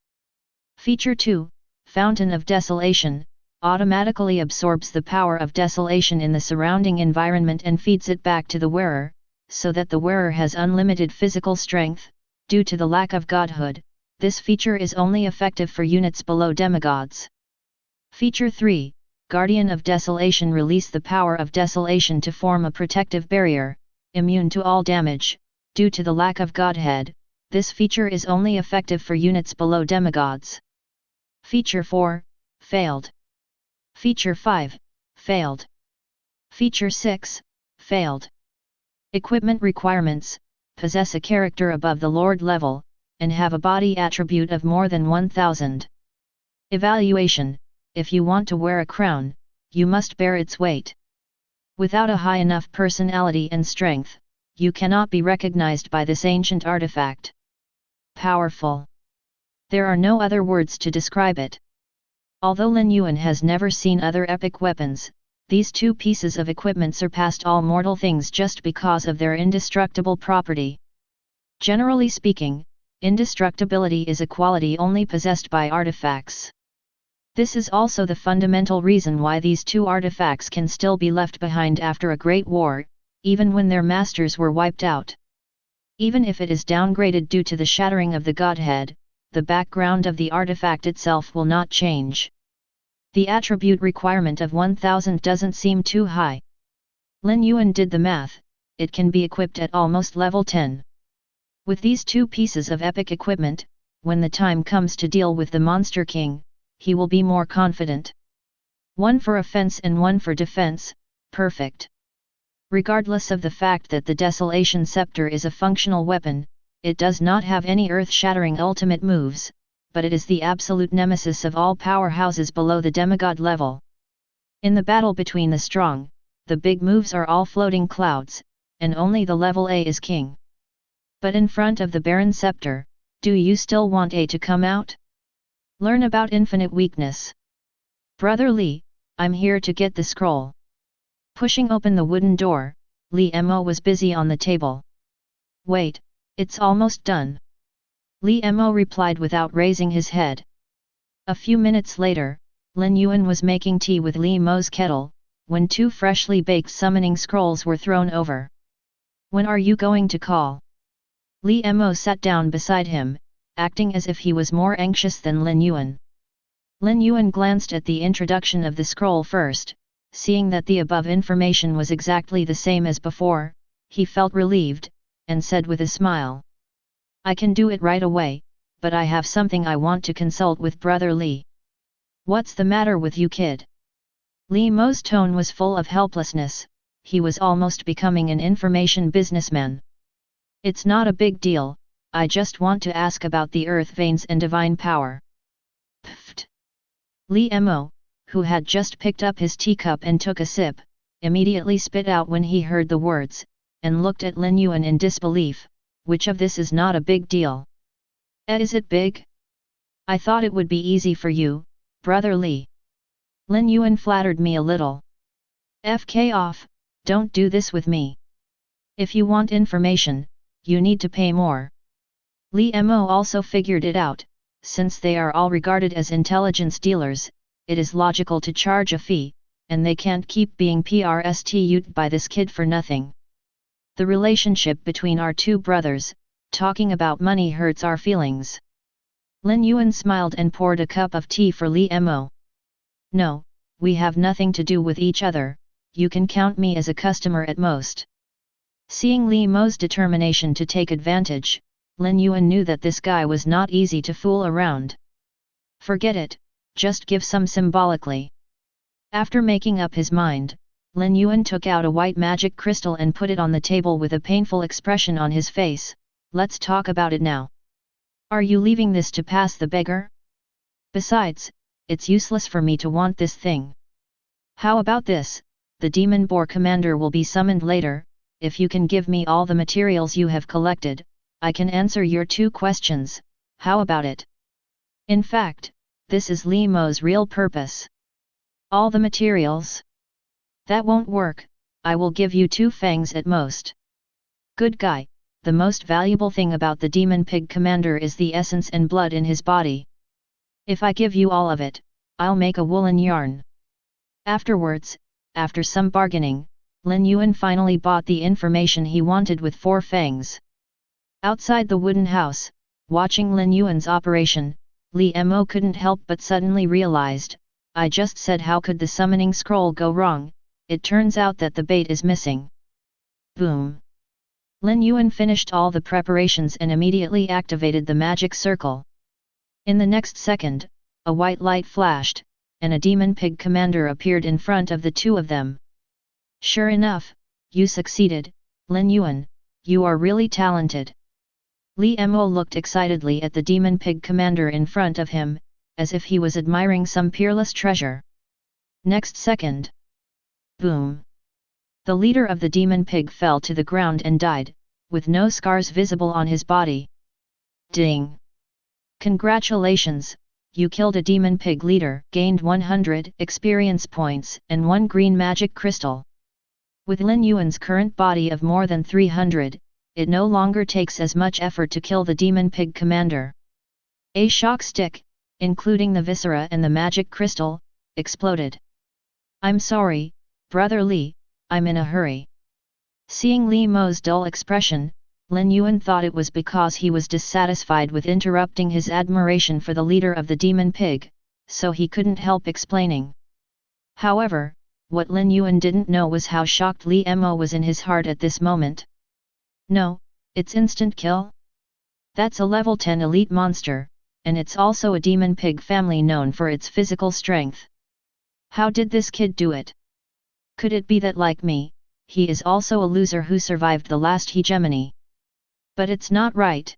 Feature 2, Fountain of Desolation, automatically absorbs the power of desolation in the surrounding environment and feeds it back to the wearer, so that the wearer has unlimited physical strength. Due to the lack of godhood, this feature is only effective for units below demigods. Feature 3, Guardian of Desolation, release the power of desolation to form a protective barrier, immune to all damage. Due to the lack of godhead, this feature is only effective for units below demigods. Feature 4, failed. Feature 5, failed. Feature 6, failed. Equipment requirements: possess a character above the Lord level, and have a body attribute of more than 1000. Evaluation: if you want to wear a crown, you must bear its weight. Without a high enough personality and strength, you cannot be recognized by this ancient artifact. Powerful. There are no other words to describe it. Although Lin Yuan has never seen other epic weapons, these two pieces of equipment surpassed all mortal things just because of their indestructible property. Generally speaking, indestructibility is a quality only possessed by artifacts. This is also the fundamental reason why these two artifacts can still be left behind after a great war, even when their masters were wiped out. Even if it is downgraded due to the shattering of the godhead, the background of the artifact itself will not change. The attribute requirement of 1000 doesn't seem too high. Lin Yuan did the math, it can be equipped at almost level 10. With these two pieces of epic equipment, when the time comes to deal with the Monster King, he will be more confident. One for offense and one for defense, perfect. Regardless of the fact that the Desolation Scepter is a functional weapon, it does not have any earth-shattering ultimate moves, but it is the absolute nemesis of all powerhouses below the demigod level. In the battle between the strong, the big moves are all floating clouds, and only the level A is king. But in front of the Barren Scepter, do you still want A to come out? Learn about infinite weakness. Brother Li, I'm here to get the scroll. Pushing open the wooden door, Li Mo was busy on the table. Wait, it's almost done. Li Mo replied without raising his head. A few minutes later, Lin Yuan was making tea with Li Mo's kettle, when two freshly baked summoning scrolls were thrown over. When are you going to call? Li Mo sat down beside him, acting as if he was more anxious than Lin Yuan. Lin Yuan glanced at the introduction of the scroll first. Seeing that the above information was exactly the same as before, he felt relieved, and said with a smile. I can do it right away, but I have something I want to consult with Brother Li. What's the matter with you, kid? Li Mo's tone was full of helplessness, he was almost becoming an information businessman. It's not a big deal, I just want to ask about the earth veins and divine power. Pfft. Li Mo, who had just picked up his teacup and took a sip, immediately spit out when he heard the words, and looked at Lin Yuan in disbelief. Which of this is not a big deal? Is it big? I thought it would be easy for you, Brother Li. Lin Yuan flattered me a little. FK off, don't do this with me. If you want information, you need to pay more. Li Mo also figured it out, since they are all regarded as intelligence dealers. It is logical to charge a fee, and they can't keep being pursued by this kid for nothing. The relationship between our two brothers, talking about money hurts our feelings. Lin Yuan smiled and poured a cup of tea for Li Mo. No, we have nothing to do with each other, you can count me as a customer at most. Seeing Li Mo's determination to take advantage, Lin Yuan knew that this guy was not easy to fool around. Forget it. Just give some symbolically. After making up his mind, Lin Yuan took out a white magic crystal and put it on the table with a painful expression on his face. Let's talk about it now. Are you leaving this to pass the beggar? Besides, it's useless for me to want this thing. How about this? the demon boar commander will be summoned later. If you can give me all the materials you have collected, I can answer your 2 questions, how about it? In fact, this is Li Mo's real purpose. All the materials? That won't work, I will give you 2 fangs at most. Good guy, the most valuable thing about the demon pig commander is the essence and blood in his body. If I give you all of it, I'll make a woolen yarn. Afterwards, after some bargaining, Lin Yuan finally bought the information he wanted with 4 fangs. Outside the wooden house, watching Lin Yuan's operation, Li Mo couldn't help but suddenly realized, I just said how could the summoning scroll go wrong, it turns out that the bait is missing. Boom! Lin Yuan finished all the preparations and immediately activated the magic circle. In the next second, a white light flashed, and a demon pig commander appeared in front of the 2 of them. Sure enough, you succeeded, Lin Yuan, you are really talented. Li Mo looked excitedly at the demon pig commander in front of him, as if he was admiring some peerless treasure. Next second. Boom! The leader of the demon pig fell to the ground and died, with no scars visible on his body. Ding! Congratulations, you killed a demon pig leader, gained 100 experience points and 1 green magic crystal. With Lin Yuan's current body of more than 300, it no longer takes as much effort to kill the demon pig commander. A shock stick, including the viscera and the magic crystal, exploded. I'm sorry, Brother Li, I'm in a hurry. Seeing Li Mo's dull expression, Lin Yuan thought it was because he was dissatisfied with interrupting his admiration for the leader of the demon pig, so he couldn't help explaining. However, what Lin Yuan didn't know was how shocked Li Mo was in his heart at this moment. No, it's instant kill? That's a level 10 elite monster, and it's also a demon pig family known for its physical strength. How did this kid do it? Could it be that like me, he is also a loser who survived the last hegemony? But it's not right.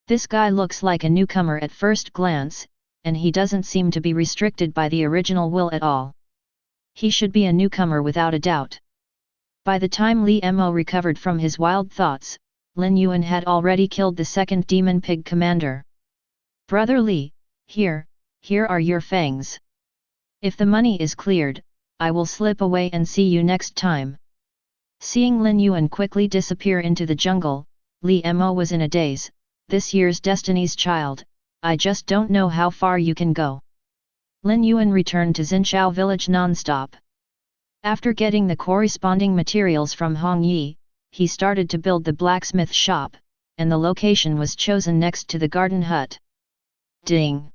This guy looks like a newcomer at first glance, and he doesn't seem to be restricted by the original will at all. He should be a newcomer without a doubt. By the time Li Mo recovered from his wild thoughts, Lin Yuan had already killed the 2nd demon pig commander. Brother Li, here are your fangs. If the money is cleared, I will slip away and see you next time. Seeing Lin Yuan quickly disappear into the jungle, Li Mo was in a daze. This year's Destiny's Child, I just don't know how far you can go. Lin Yuan returned to Xinshou Village non-stop. After getting the corresponding materials from Hong Yi, he started to build the blacksmith shop, and the location was chosen next to the garden hut. Ding!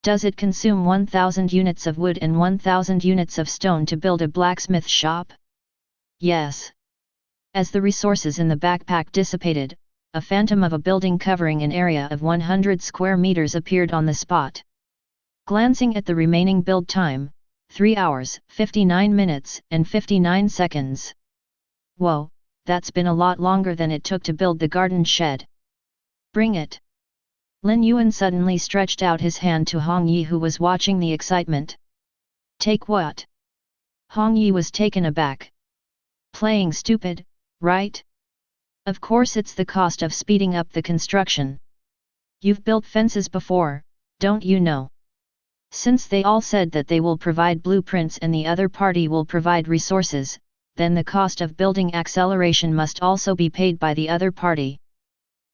Does it consume 1000 units of wood and 1000 units of stone to build a blacksmith shop? Yes. As the resources in the backpack dissipated, a phantom of a building covering an area of 100 square meters appeared on the spot. Glancing at the remaining build time, 3 hours, 59 minutes, and 59 seconds. Whoa, that's been a lot longer than it took to build the garden shed. Bring it! Lin Yuan suddenly stretched out his hand to Hong Yi, who was watching the excitement. Take what? Hong Yi was taken aback. Playing stupid, right? Of course it's the cost of speeding up the construction. You've built fences before, don't you know? Since they all said that they will provide blueprints and the other party will provide resources, then the cost of building acceleration must also be paid by the other party.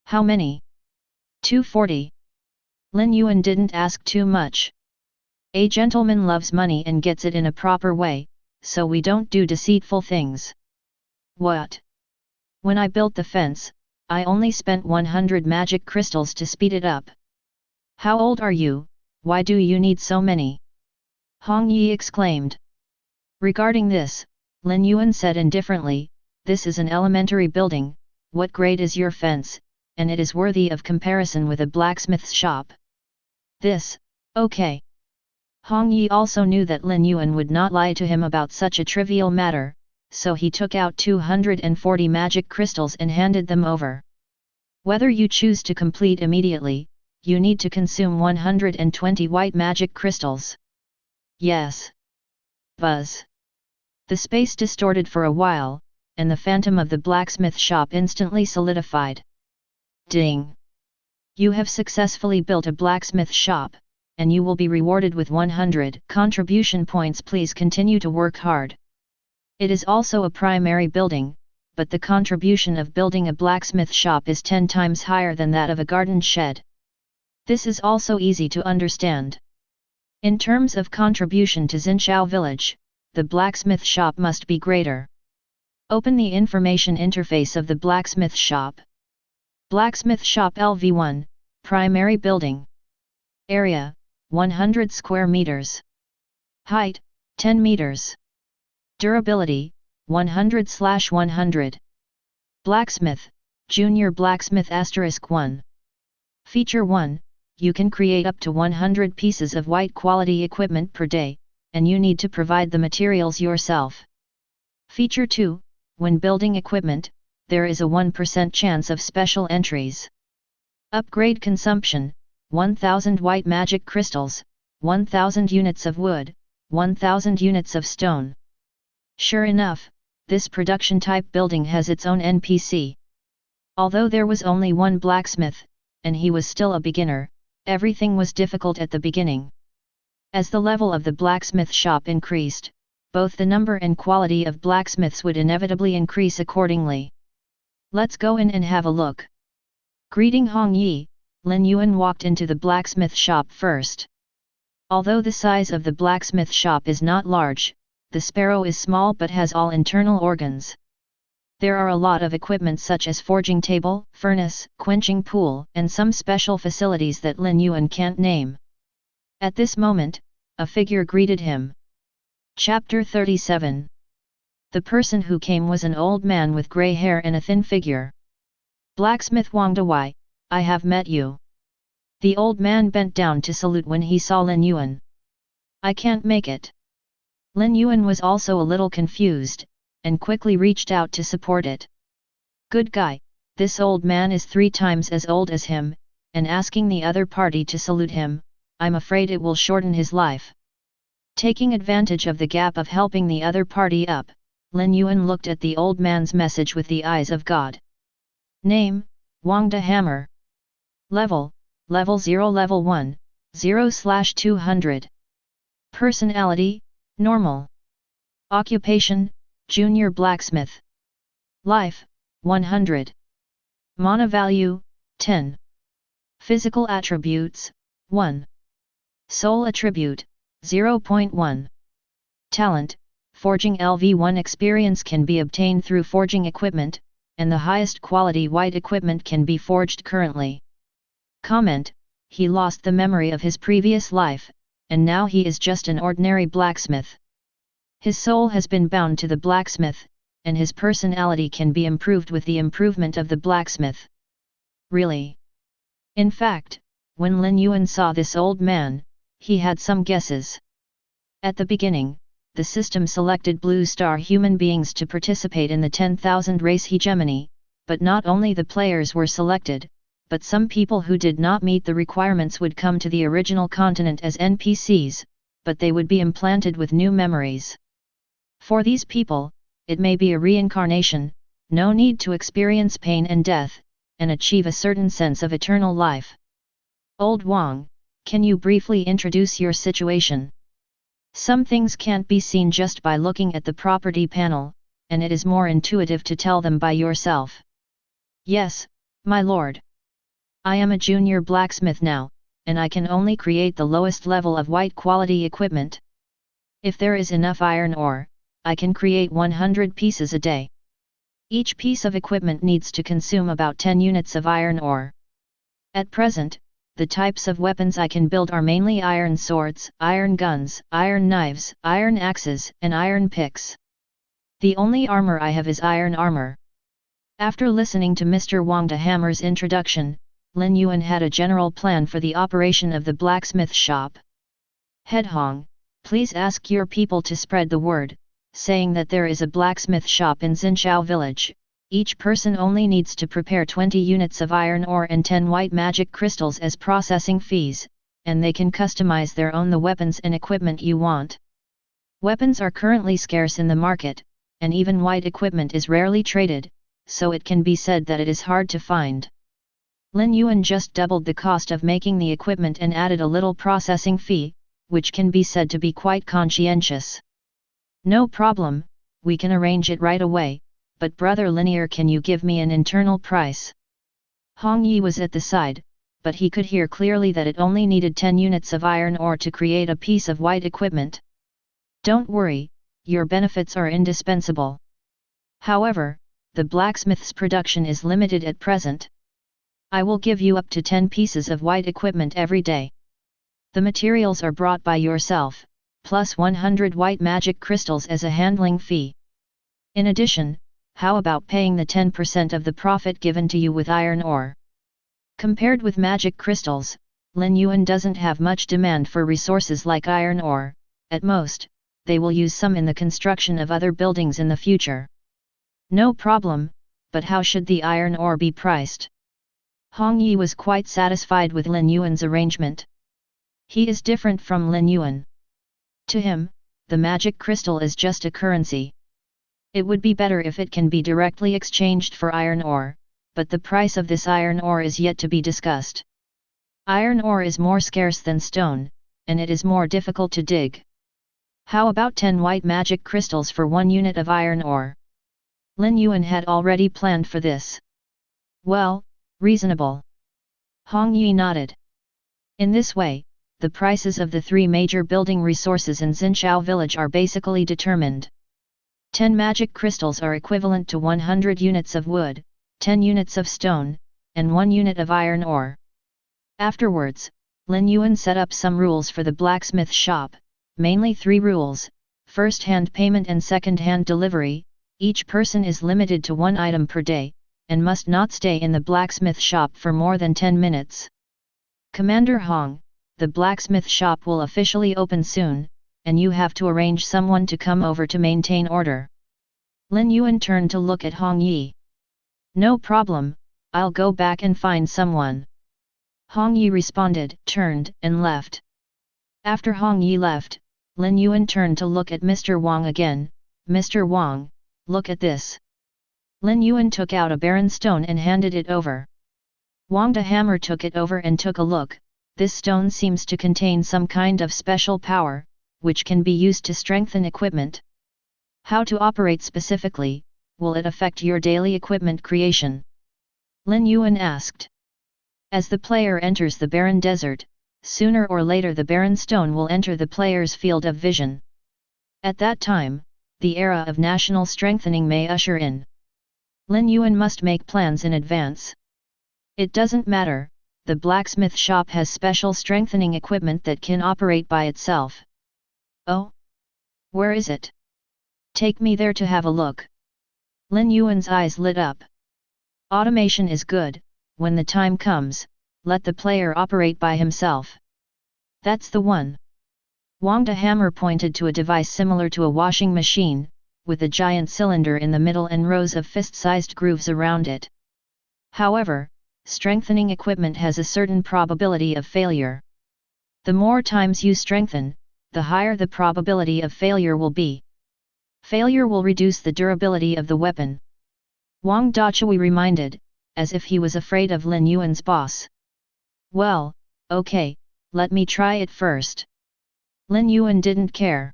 How many? 240. Lin Yuan didn't ask too much. A gentleman loves money and gets it in a proper way, so we don't do deceitful things. What? When I built the fence, I only spent 100 magic crystals to speed it up. How old are you? Why do you need so many? Hong Yi exclaimed. Regarding this, Lin Yuan said indifferently, this is an elementary building, what grade is your fence, and it is worthy of comparison with a blacksmith's shop. This, okay. Hong Yi also knew that Lin Yuan would not lie to him about such a trivial matter, so he took out 240 magic crystals and handed them over. Whether you choose to complete immediately, you need to consume 120 white magic crystals. Yes. Buzz. The space distorted for a while, and the phantom of the blacksmith shop instantly solidified. Ding! You have successfully built a blacksmith shop, and you will be rewarded with 100 contribution points. Please continue to work hard. It is also a primary building, but the contribution of building a blacksmith shop is 10 times higher than that of a garden shed. This is also easy to understand. In terms of contribution to Xinshou Village, the blacksmith shop must be greater. Open the information interface of the blacksmith shop. Blacksmith shop LV1, primary building. Area, 100 square meters. Height, 10 meters. Durability, 100/100. Blacksmith, Junior Blacksmith *1. Feature 1, you can create up to 100 pieces of white quality equipment per day, and you need to provide the materials yourself. Feature 2, when building equipment, there is a 1% chance of special entries. Upgrade consumption, 1000 white magic crystals, 1000 units of wood, 1000 units of stone. Sure enough, this production type building has its own NPC. Although there was only one blacksmith, and he was still a beginner, everything was difficult at the beginning. As the level of the blacksmith shop increased, both the number and quality of blacksmiths would inevitably increase accordingly. Let's go in and have a look. Greeting Hong Yi, Lin Yuan walked into the blacksmith shop first. Although the size of the blacksmith shop is not large, the sparrow is small but has all internal organs. There are a lot of equipment such as forging table, furnace, quenching pool, and some special facilities that Lin Yuan can't name. At this moment, a figure greeted him. Chapter 37. The person who came was an old man with grey hair and a thin figure. Blacksmith Wang Dawai, I have met you. The old man bent down to salute when he saw Lin Yuan. I can't make it. Lin Yuan was also a little confused, and quickly reached out to support it. Good guy, this old man is 3 times as old as him, and asking the other party to salute him, I'm afraid it will shorten his life. Taking advantage of the gap of helping the other party up, Lin Yuan looked at the old man's message with the eyes of God. Name, Wang Da Hammer. Level 0 Level 1, 0/200. Personality, Normal. Occupation, Junior Blacksmith. Life, 100. Mana value, 10. Physical attributes, 1. Soul attribute, 0.1. Talent, Forging LV1 experience can be obtained through forging equipment, and the highest quality white equipment can be forged currently. Comment, he lost the memory of his previous life, and now he is just an ordinary blacksmith. His soul has been bound to the blacksmith, and his personality can be improved with the improvement of the blacksmith. Really? In fact, when Lin Yuan saw this old man, he had some guesses. At the beginning, the system selected blue star human beings to participate in the 10,000 race hegemony, but not only the players were selected, but some people who did not meet the requirements would come to the original continent as NPCs, but they would be implanted with new memories. For these people, it may be a reincarnation, no need to experience pain and death, and achieve a certain sense of eternal life. Old Wang, can you briefly introduce your situation? Some things can't be seen just by looking at the property panel, and it is more intuitive to tell them by yourself. Yes, my lord. I am a junior blacksmith now, and I can only create the lowest level of white quality equipment. If there is enough iron ore, I can create 100 pieces a day. Each piece of equipment needs to consume about 10 units of iron ore. At present, the types of weapons I can build are mainly iron swords, iron guns, iron knives, iron axes, and iron picks. The only armor I have is iron armor. After listening to Mr. Wang Da Hammer's introduction, Lin Yuan had a general plan for the operation of the blacksmith shop. Head Hong, please ask your people to spread the word, saying that there is a blacksmith shop in Xinshou Village. Each person only needs to prepare 20 units of iron ore and 10 white magic crystals as processing fees, and they can customize their own the weapons and equipment you want. Weapons are currently scarce in the market, and even white equipment is rarely traded, so it can be said that it is hard to find. Lin Yuan just doubled the cost of making the equipment and added a little processing fee, which can be said to be quite conscientious. No problem, we can arrange it right away, but brother Linear, can you give me an internal price? Hong Yi was at the side, but he could hear clearly that it only needed 10 units of iron ore to create a piece of white equipment. Don't worry, your benefits are indispensable. However, the blacksmith's production is limited at present. I will give you up to 10 pieces of white equipment every day. The materials are brought by yourself, plus 100 white magic crystals as a handling fee. In addition, how about paying the 10% of the profit given to you with iron ore? Compared with magic crystals, Lin Yuan doesn't have much demand for resources like iron ore. At most, they will use some in the construction of other buildings in the future. No problem, but how should the iron ore be priced? Hong Yi was quite satisfied with Lin Yuan's arrangement. He is different from Lin Yuan. To him, the magic crystal is just a currency. It would be better if it can be directly exchanged for iron ore, but the price of this iron ore is yet to be discussed. Iron ore is more scarce than stone, and it is more difficult to dig. How about 10 white magic crystals for 1 unit of iron ore? Lin Yuan had already planned for this. Well, reasonable. Hong Yi nodded. In this way, the prices of the 3 major building resources in Xinshou Village are basically determined. 10 magic crystals are equivalent to 100 units of wood, 10 units of stone, and 1 unit of iron ore. Afterwards, Lin Yuan set up some rules for the blacksmith shop, mainly 3 rules: first-hand payment and second-hand delivery. Each person is limited to 1 item per day, and must not stay in the blacksmith shop for more than 10 minutes. Commander Hong, the blacksmith shop will officially open soon, and you have to arrange someone to come over to maintain order. Lin Yuan turned to look at Hong Yi. No problem, I'll go back and find someone. Hong Yi responded, turned, and left. After Hong Yi left, Lin Yuan turned to look at Mr. Wang again. Mr. Wang, look at this. Lin Yuan took out a barren stone and handed it over. Wang the Hammer took it over and took a look. This stone seems to contain some kind of special power, which can be used to strengthen equipment. How to operate specifically? Will it affect your daily equipment creation? Lin Yuan asked. As the player enters the barren desert, sooner or later the barren stone will enter the player's field of vision. At that time, the era of national strengthening may usher in. Lin Yuan must make plans in advance. It doesn't matter, the blacksmith shop has special strengthening equipment that can operate by itself. Oh? Where is it? Take me there to have a look. Lin Yuan's eyes lit up. Automation is good. When the time comes, let the player operate by himself. That's the one. Wang the Hammer pointed to a device similar to a washing machine, with a giant cylinder in the middle and rows of fist-sized grooves around it. However, strengthening equipment has a certain probability of failure. The more times you strengthen, the higher the probability of failure will be. Failure will reduce the durability of the weapon. Wang Dachui reminded, as if he was afraid of Lin Yuan's boss. Well, okay, let me try it first. Lin Yuan didn't care.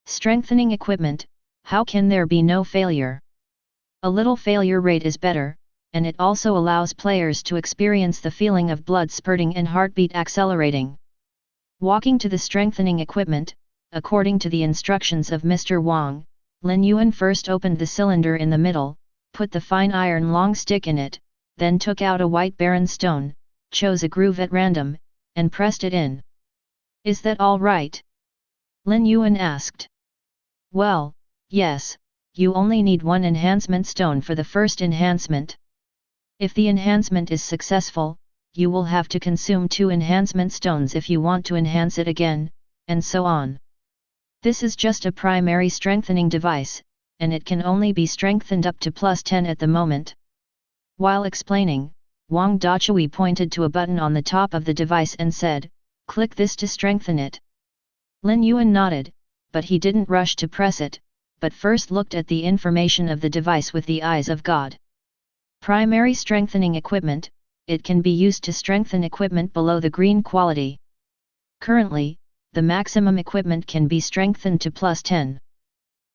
Strengthening equipment, how can there be no failure? A little failure rate is better, and it also allows players to experience the feeling of blood spurting and heartbeat accelerating. Walking to the strengthening equipment, according to the instructions of Mr. Wang, Lin Yuan first opened the cylinder in the middle, put the fine iron long stick in it, then took out a white barren stone, chose a groove at random, and pressed it in. Is that all right? Lin Yuan asked. Well, yes, you only need 1 enhancement stone for the first enhancement. If the enhancement is successful, you will have to consume 2 enhancement stones if you want to enhance it again, and so on. This is just a primary strengthening device, and it can only be strengthened up to +10 at the moment. While explaining, Wang Dachui pointed to a button on the top of the device and said, click this to strengthen it. Lin Yuan nodded, but he didn't rush to press it, but first looked at the information of the device with the eyes of God. Primary strengthening equipment, it can be used to strengthen equipment below the green quality. Currently, the maximum equipment can be strengthened to +10.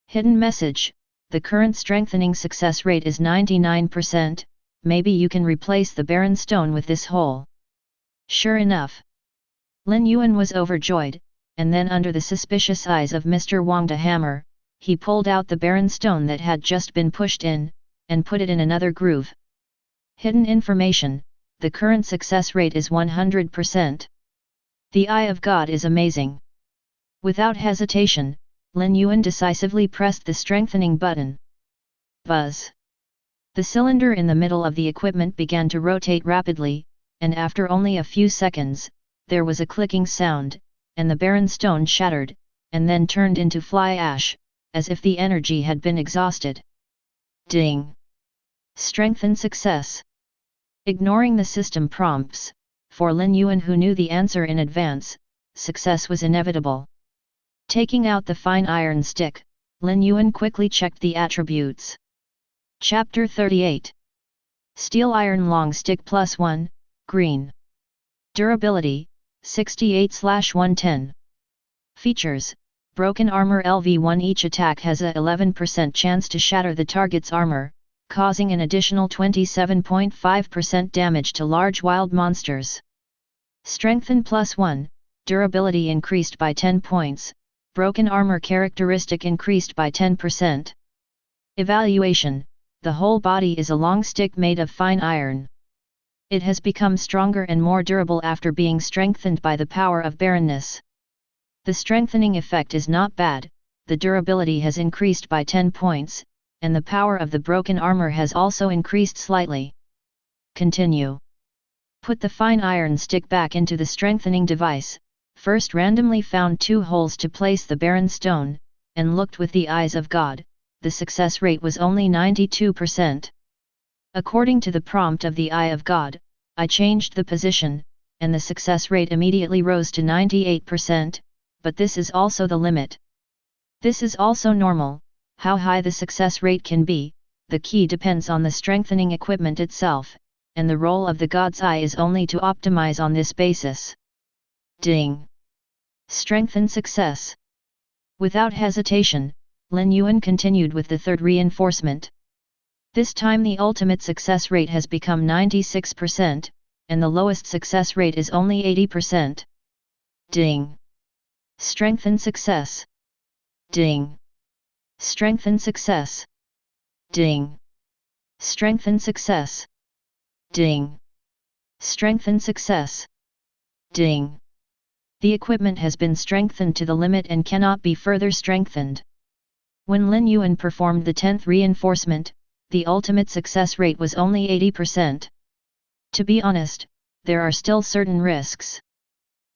Hidden message, the current strengthening success rate is 99%, maybe you can replace the barren stone with this hole. Sure enough. Lin Yuan was overjoyed, and then under the suspicious eyes of Mr. Wang the Hammer, he pulled out the barren stone that had just been pushed in, and put it in another groove. Hidden information, the current success rate is 100%. The eye of God is amazing. Without hesitation, Lin Yuan decisively pressed the strengthening button. Buzz! The cylinder in the middle of the equipment began to rotate rapidly, and after only a few seconds, there was a clicking sound, and the barren stone shattered, and then turned into fly ash, as if the energy had been exhausted. Ding! Strength and success. Ignoring the system prompts, for Lin Yuan who knew the answer in advance, success was inevitable. Taking out the fine iron stick, Lin Yuan quickly checked the attributes. Chapter 38. Steel Iron Long Stick +1, Green. Durability, 68/110. Features, Broken Armor LV1. Each attack has a 11% chance to shatter the target's armor, causing an additional 27.5% damage to large wild monsters. Strengthen +1, durability increased by 10 points, broken armor characteristic increased by 10%. Evaluation, the whole body is a long stick made of fine iron. It has become stronger and more durable after being strengthened by the power of barrenness. The strengthening effect is not bad, the durability has increased by 10 points, and the power of the broken armor has also increased slightly. Continue. Put the fine iron stick back into the strengthening device, first randomly found 2 holes to place the barren stone, and looked with the eyes of God. The success rate was only 92%. According to the prompt of the eye of God, I changed the position, and the success rate immediately rose to 98%, but this is also the limit. This is also normal. How high the success rate can be, the key depends on the strengthening equipment itself, and the role of the God's eye is only to optimize on this basis. Ding! Strengthen success. Without hesitation, Lin Yuan continued with the third reinforcement. This time the ultimate success rate has become 96%, and the lowest success rate is only 80%. Ding! Strengthen success. Ding! Strengthen success. Ding! Strengthen success. Ding! Strengthen success. Ding! The equipment has been strengthened to the limit and cannot be further strengthened. When Lin Yuan performed the 10th reinforcement, the ultimate success rate was only 80%. To be honest, there are still certain risks.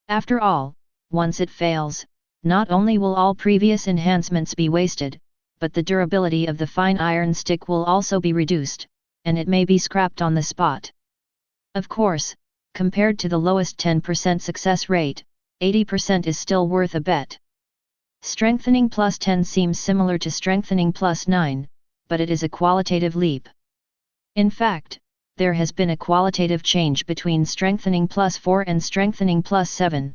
After all, once it fails, not only will all previous enhancements be wasted, but the durability of the fine iron stick will also be reduced, and it may be scrapped on the spot. Of course, compared to the lowest 10% success rate, 80% is still worth a bet. Strengthening +10 seems similar to strengthening +9, but it is a qualitative leap. In fact, there has been a qualitative change between strengthening +4 and strengthening +7.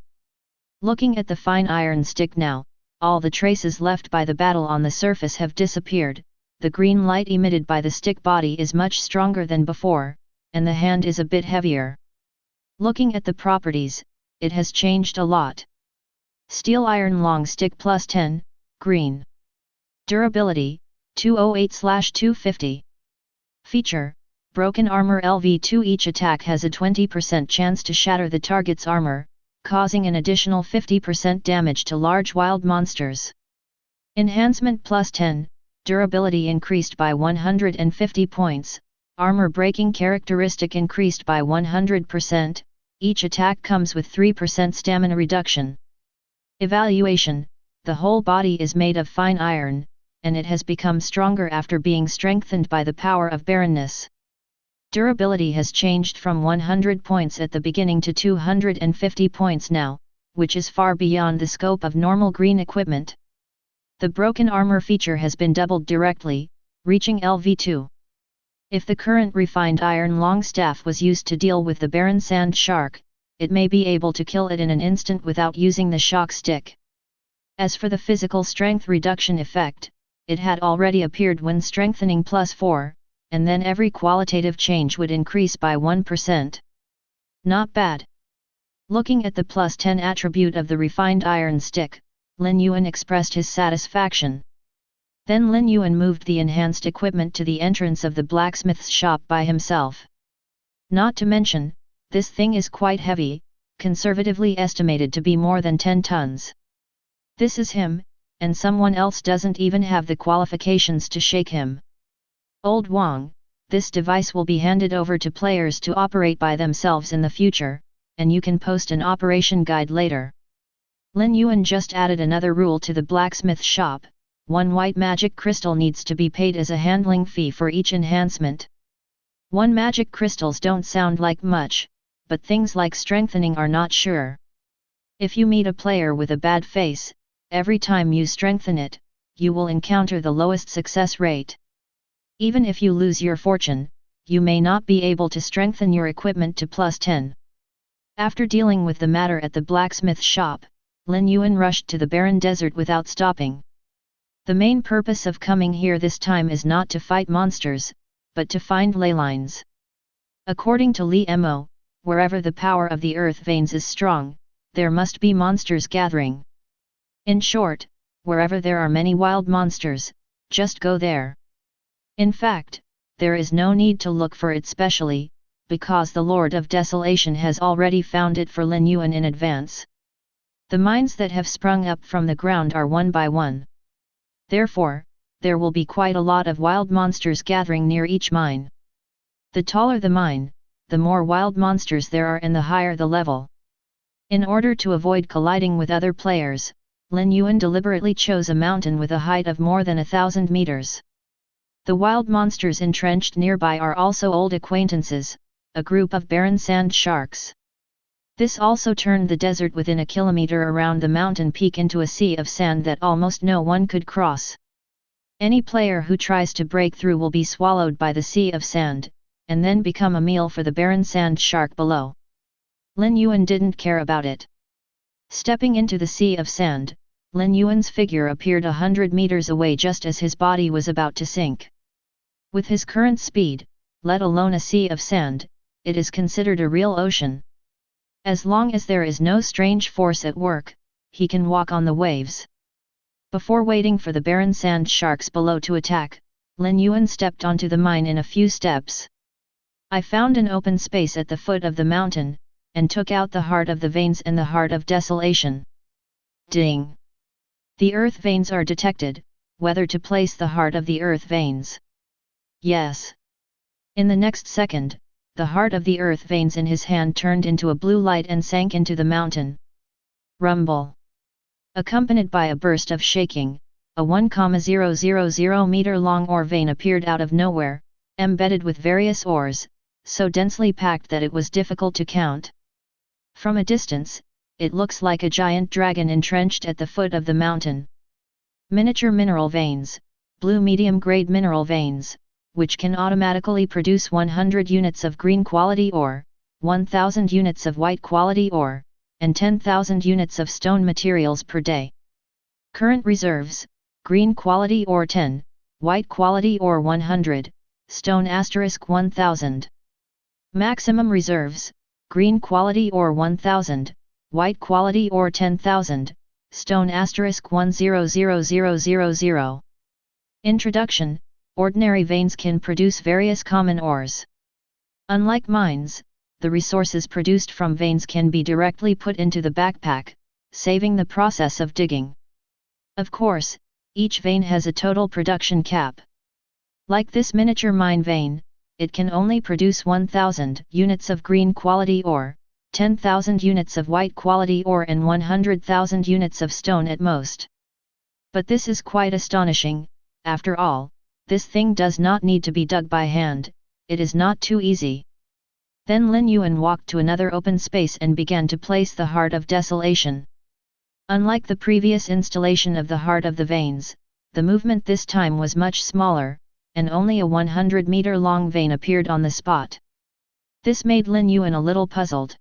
Looking at the fine iron stick now, all the traces left by the battle on the surface have disappeared, the green light emitted by the stick body is much stronger than before, and the hand is a bit heavier. Looking at the properties, it has changed a lot. Steel Iron Long Stick +10, Green. Durability, 208/250. Feature, Broken Armor LV2. Each attack has a 20% chance to shatter the target's armor, causing an additional 50% damage to large wild monsters. Enhancement +10, durability increased by 150 points, armor breaking characteristic increased by 100%, each attack comes with 3% stamina reduction. Evaluation, the whole body is made of fine iron, and it has become stronger after being strengthened by the power of barrenness. Durability has changed from 100 points at the beginning to 250 points now, which is far beyond the scope of normal green equipment. The broken armor feature has been doubled directly, reaching LV2. If the current refined iron longstaff was used to deal with the barren sand shark, it may be able to kill it in an instant without using the shock stick. As for the physical strength reduction effect, it had already appeared when strengthening +4, and then every qualitative change would increase by 1%. Not bad. Looking at the +10 attribute of the refined iron stick, Lin Yuan expressed his satisfaction. Then Lin Yuan moved the enhanced equipment to the entrance of the blacksmith's shop by himself. Not to mention, this thing is quite heavy, conservatively estimated to be more than 10 tons. This is him, and someone else doesn't even have the qualifications to shake him. Old Wang, this device will be handed over to players to operate by themselves in the future, and you can post an operation guide later. Lin Yuan just added another rule to the blacksmith shop: 1 white magic crystal needs to be paid as a handling fee for each enhancement. 1 magic crystals don't sound like much, but things like strengthening are not sure. If you meet a player with a bad face, every time you strengthen it, you will encounter the lowest success rate. Even if you lose your fortune, you may not be able to strengthen your equipment to +10. After dealing with the matter at the blacksmith shop, Lin Yuan rushed to the barren desert without stopping. The main purpose of coming here this time is not to fight monsters, but to find ley lines. According to Li Mo, wherever the power of the earth veins is strong, there must be monsters gathering. In short, wherever there are many wild monsters, just go there. In fact, there is no need to look for it specially, because the Lord of Desolation has already found it for Lin Yuan in advance. The mines that have sprung up from the ground are one by one. Therefore, there will be quite a lot of wild monsters gathering near each mine. The taller the mine, the more wild monsters there are and the higher the level. In order to avoid colliding with other players, Lin Yuan deliberately chose a mountain with a height of more than 1,000 meters. The wild monsters entrenched nearby are also old acquaintances, a group of barren sand sharks. This also turned the desert within a kilometer around the mountain peak into a sea of sand that almost no one could cross. Any player who tries to break through will be swallowed by the sea of sand, and then become a meal for the barren sand shark below. Lin Yuan didn't care about it. Stepping into the sea of sand, Lin Yuan's figure appeared 100 meters away just as his body was about to sink. With his current speed, let alone a sea of sand, it is considered a real ocean. As long as there is no strange force at work, he can walk on the waves. Before waiting for the barren sand sharks below to attack, Lin Yuan stepped onto the mine in a few steps. I found an open space at the foot of the mountain, and took out the heart of the veins and the heart of desolation. Ding! The earth veins are detected, whether to place the heart of the earth veins. Yes. In the next second, the heart of the earth veins in his hand turned into a blue light and sank into the mountain. Rumble. Accompanied by a burst of shaking, a 1,000 meter long ore vein appeared out of nowhere, embedded with various ores, so densely packed that it was difficult to count. From a distance, it looks like a giant dragon entrenched at the foot of the mountain. Miniature mineral veins, blue medium-grade mineral veins, which can automatically produce 100 units of green quality ore, 1,000 units of white quality ore, and 10,000 units of stone materials per day. Current reserves: green quality ore 10, white quality ore 100, stone * 1000. Maximum reserves: green quality ore 1000, white quality ore 10,000, stone * 100000. Introduction: ordinary veins can produce various common ores. Unlike mines, the resources produced from veins can be directly put into the backpack, saving the process of digging. Of course, each vein has a total production cap. Like this miniature mine vein, it can only produce 1,000 units of green quality ore, 10,000 units of white quality ore and 100,000 units of stone at most. But this is quite astonishing. After all, this thing does not need to be dug by hand, it is not too easy. Then Lin Yuan walked to another open space and began to place the heart of desolation. Unlike the previous installation of the heart of the veins, the movement this time was much smaller, and only a 100-meter-long vein appeared on the spot. This made Lin Yuan a little puzzled.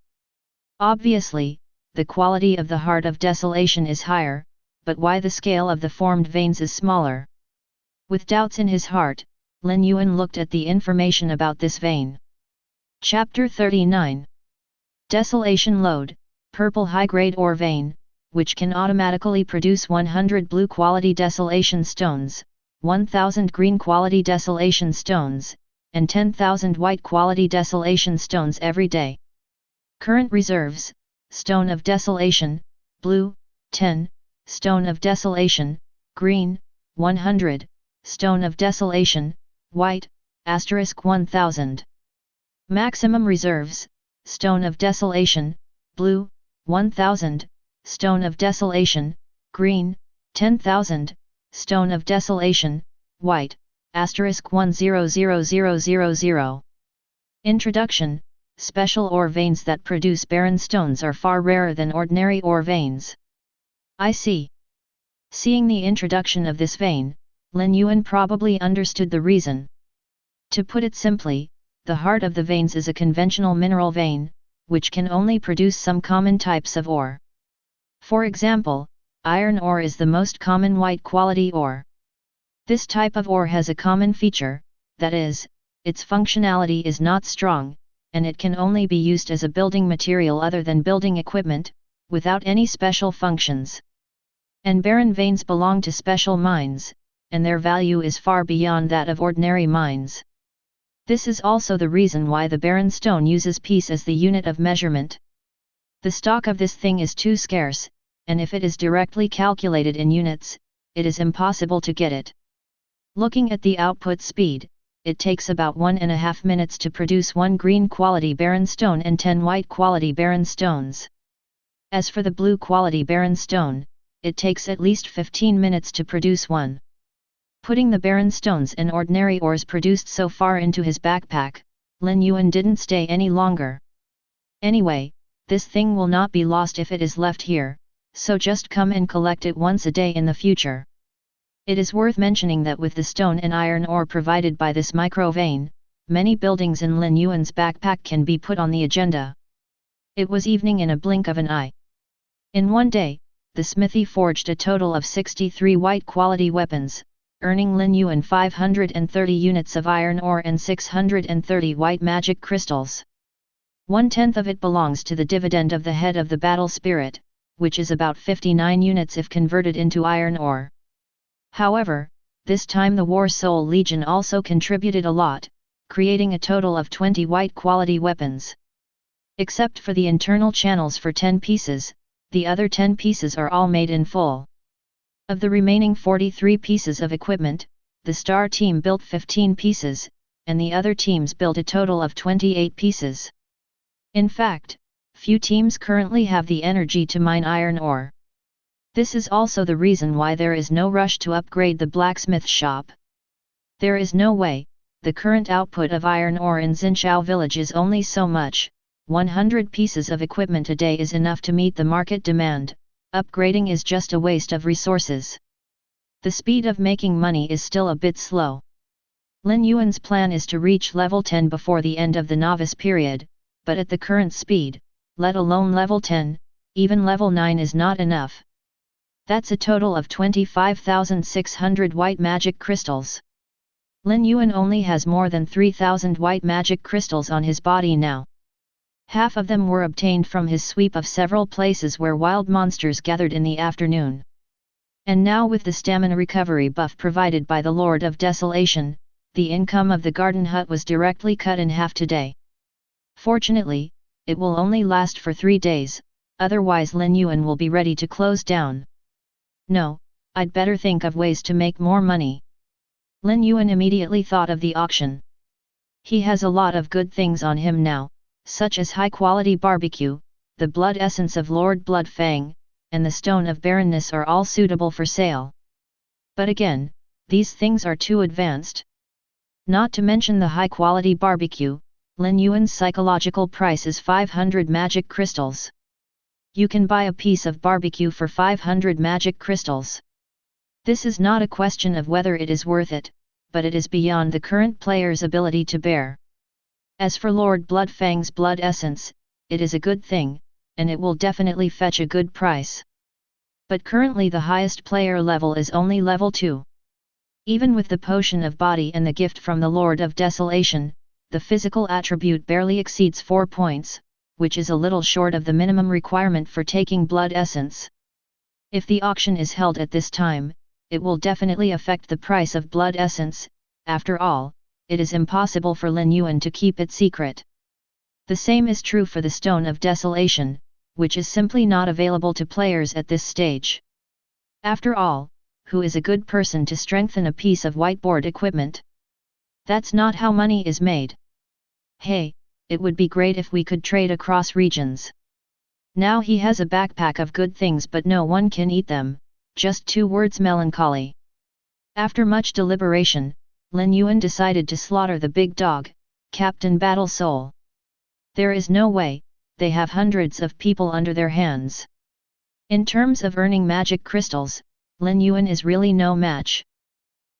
Obviously, the quality of the heart of desolation is higher, but why the scale of the formed veins is smaller? With doubts in his heart, Lin Yuan looked at the information about this vein. Chapter 39. Desolation Lode, Purple High-Grade Ore Vein, which can automatically produce 100 blue quality desolation stones, 1000 green quality desolation stones, and 10,000 white quality desolation stones every day. Current reserves: Stone of Desolation, blue, 10, Stone of Desolation, green, 100, Stone of Desolation, white, *1000. Maximum reserves: Stone of Desolation, blue, 1000, Stone of Desolation, green, 10,000, Stone of Desolation, white, *100000. Introduction: Special ore veins that produce barren stones are far rarer than ordinary ore veins. I see. Seeing the introduction of this vein, Lin Yuan probably understood the reason. To put it simply, the heart of the veins is a conventional mineral vein, which can only produce some common types of ore. For example, iron ore is the most common white quality ore. This type of ore has a common feature, that is, its functionality is not strong, and it can only be used as a building material other than building equipment, without any special functions. And barren veins belong to special mines, and their value is far beyond that of ordinary mines. This is also the reason why the barren stone uses piece as the unit of measurement. The stock of this thing is too scarce, and if it is directly calculated in units, it is impossible to get it. Looking at the output speed, it takes about 1.5 minutes to produce 1 green quality barren stone and 10 white quality barren stones. As for the blue quality barren stone, it takes at least 15 minutes to produce one. Putting the barren stones and ordinary ores produced so far into his backpack, Lin Yuan didn't stay any longer. Anyway, this thing will not be lost if it is left here, so just come and collect it once a day in the future. It is worth mentioning that with the stone and iron ore provided by this micro vein, many buildings in Lin Yuan's backpack can be put on the agenda. It was evening in a blink of an eye. In one day, the smithy forged a total of 63 white quality weapons, earning Lin Yuan 530 units of iron ore and 630 white magic crystals. 1/10 of it belongs to the dividend of the head of the battle spirit, which is about 59 units if converted into iron ore. However, this time the War Soul Legion also contributed a lot, creating a total of 20 white quality weapons. Except for the internal channels for 10 pieces, the other 10 pieces are all made in full. Of the remaining 43 pieces of equipment, the Star team built 15 pieces, and the other teams built a total of 28 pieces. In fact, few teams currently have the energy to mine iron ore. This is also the reason why there is no rush to upgrade the blacksmith shop. There is no way, the current output of iron ore in Xinshou Village is only so much, 100 pieces of equipment a day is enough to meet the market demand, upgrading is just a waste of resources. The speed of making money is still a bit slow. Lin Yuan's plan is to reach level 10 before the end of the novice period, but at the current speed, let alone level 10, even level 9 is not enough. That's a total of 25,600 white magic crystals. Lin Yuan only has more than 3,000 white magic crystals on his body now. Half of them were obtained from his sweep of several places where wild monsters gathered in the afternoon. And now with the stamina recovery buff provided by the Lord of Desolation, the income of the garden hut was directly cut in half today. Fortunately, it will only last for 3 days, otherwise Lin Yuan will be ready to close down. No, I'd better think of ways to make more money. Lin Yuan immediately thought of the auction. He has a lot of good things on him now, such as high-quality barbecue, the blood essence of Lord Blood Fang, and the stone of barrenness are all suitable for sale. But again, these things are too advanced. Not to mention the high-quality barbecue, Lin Yuan's psychological price is 500 magic crystals. You can buy a piece of barbecue for 500 magic crystals. This is not a question of whether it is worth it, but it is beyond the current player's ability to bear. As for Lord Bloodfang's blood essence, it is a good thing, and it will definitely fetch a good price. But currently the highest player level is only level 2. Even with the potion of body and the gift from the Lord of Desolation, the physical attribute barely exceeds 4 points, which is a little short of the minimum requirement for taking blood essence. If the auction is held at this time, it will definitely affect the price of blood essence. After all, it is impossible for Lin Yuan to keep it secret. The same is true for the Stone of Desolation, which is simply not available to players at this stage. After all, who is a good person to strengthen a piece of whiteboard equipment? That's not how money is made. Hey, it would be great if we could trade across regions. Now he has a backpack of good things but no one can eat them, just 2 words: melancholy. After much deliberation, Lin Yuan decided to slaughter the big dog, Captain Battle Soul. There is no way, they have hundreds of people under their hands. In terms of earning magic crystals, Lin Yuan is really no match.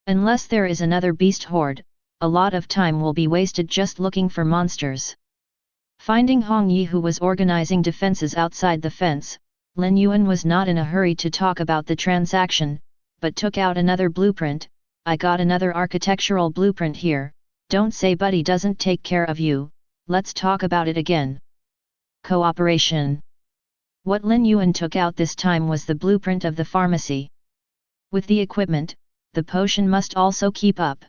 Unless there is another beast horde, a lot of time will be wasted just looking for monsters. Finding Hong Yi, who was organizing defenses outside the fence, Lin Yuan was not in a hurry to talk about the transaction, but took out another blueprint. I got another architectural blueprint here. Don't say Buddy doesn't take care of you, let's talk about it again. Cooperation. What Lin Yuan took out this time was the blueprint of the pharmacy. With the equipment, the potion must also keep up.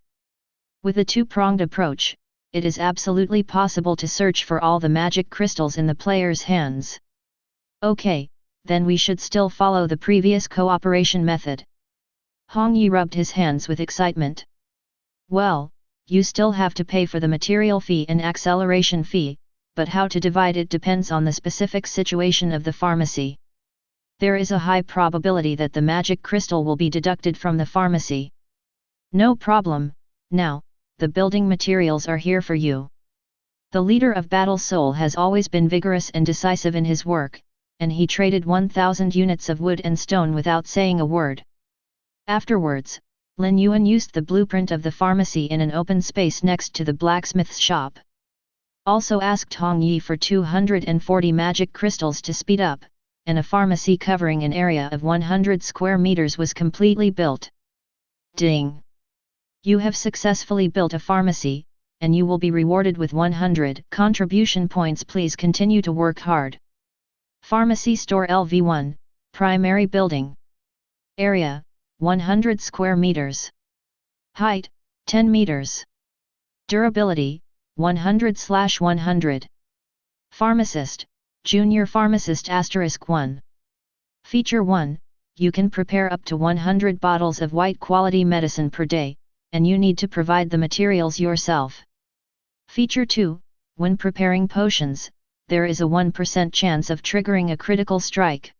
With a 2-pronged approach, it is absolutely possible to search for all the magic crystals in the player's hands. Okay, then we should still follow the previous cooperation method. Hong Yi rubbed his hands with excitement. Well, you still have to pay for the material fee and acceleration fee, but how to divide it depends on the specific situation of the pharmacy. There is a high probability that the magic crystal will be deducted from the pharmacy. No problem. Now, the building materials are here for you. The leader of Battle Soul has always been vigorous and decisive in his work, and he traded 1,000 units of wood and stone without saying a word. Afterwards, Lin Yuan used the blueprint of the pharmacy in an open space next to the blacksmith's shop. Also asked Hong Yi for 240 magic crystals to speed up, and a pharmacy covering an area of 100 square meters was completely built. Ding! You have successfully built a pharmacy, and you will be rewarded with 100 contribution points. Please continue to work hard. Pharmacy Store LV1, Primary Building. Area, 100 square meters. Height, 10 meters. Durability, 100/100. Pharmacist, Junior Pharmacist *1. Feature 1, you can prepare up to 100 bottles of white quality medicine per day, and you need to provide the materials yourself. Feature 2, when preparing potions, there is a 1% chance of triggering a critical strike.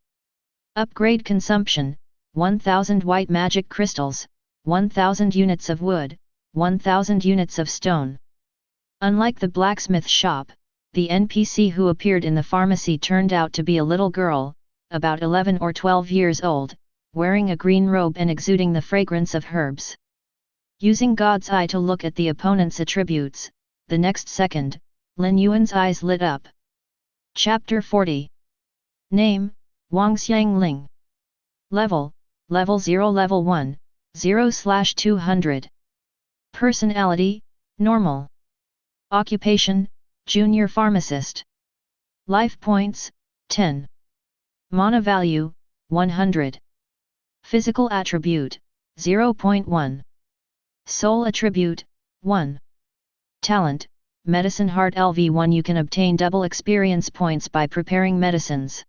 Upgrade consumption, 1000 white magic crystals, 1000 units of wood, 1000 units of stone. Unlike the blacksmith shop, the NPC who appeared in the pharmacy turned out to be a little girl, about 11 or 12 years old, wearing a green robe and exuding the fragrance of herbs. Using God's eye to look at the opponent's attributes, the next second, Lin Yuan's eyes lit up. Chapter 40. Name, Wang Xiangling. Level 0 Level 1, 0/200. Personality, normal. Occupation, junior pharmacist. Life points, 10. Mana value, 100. Physical attribute, 0.1. Soul attribute, 1. Talent, Medicine Heart LV1. You can obtain double experience points by preparing medicines.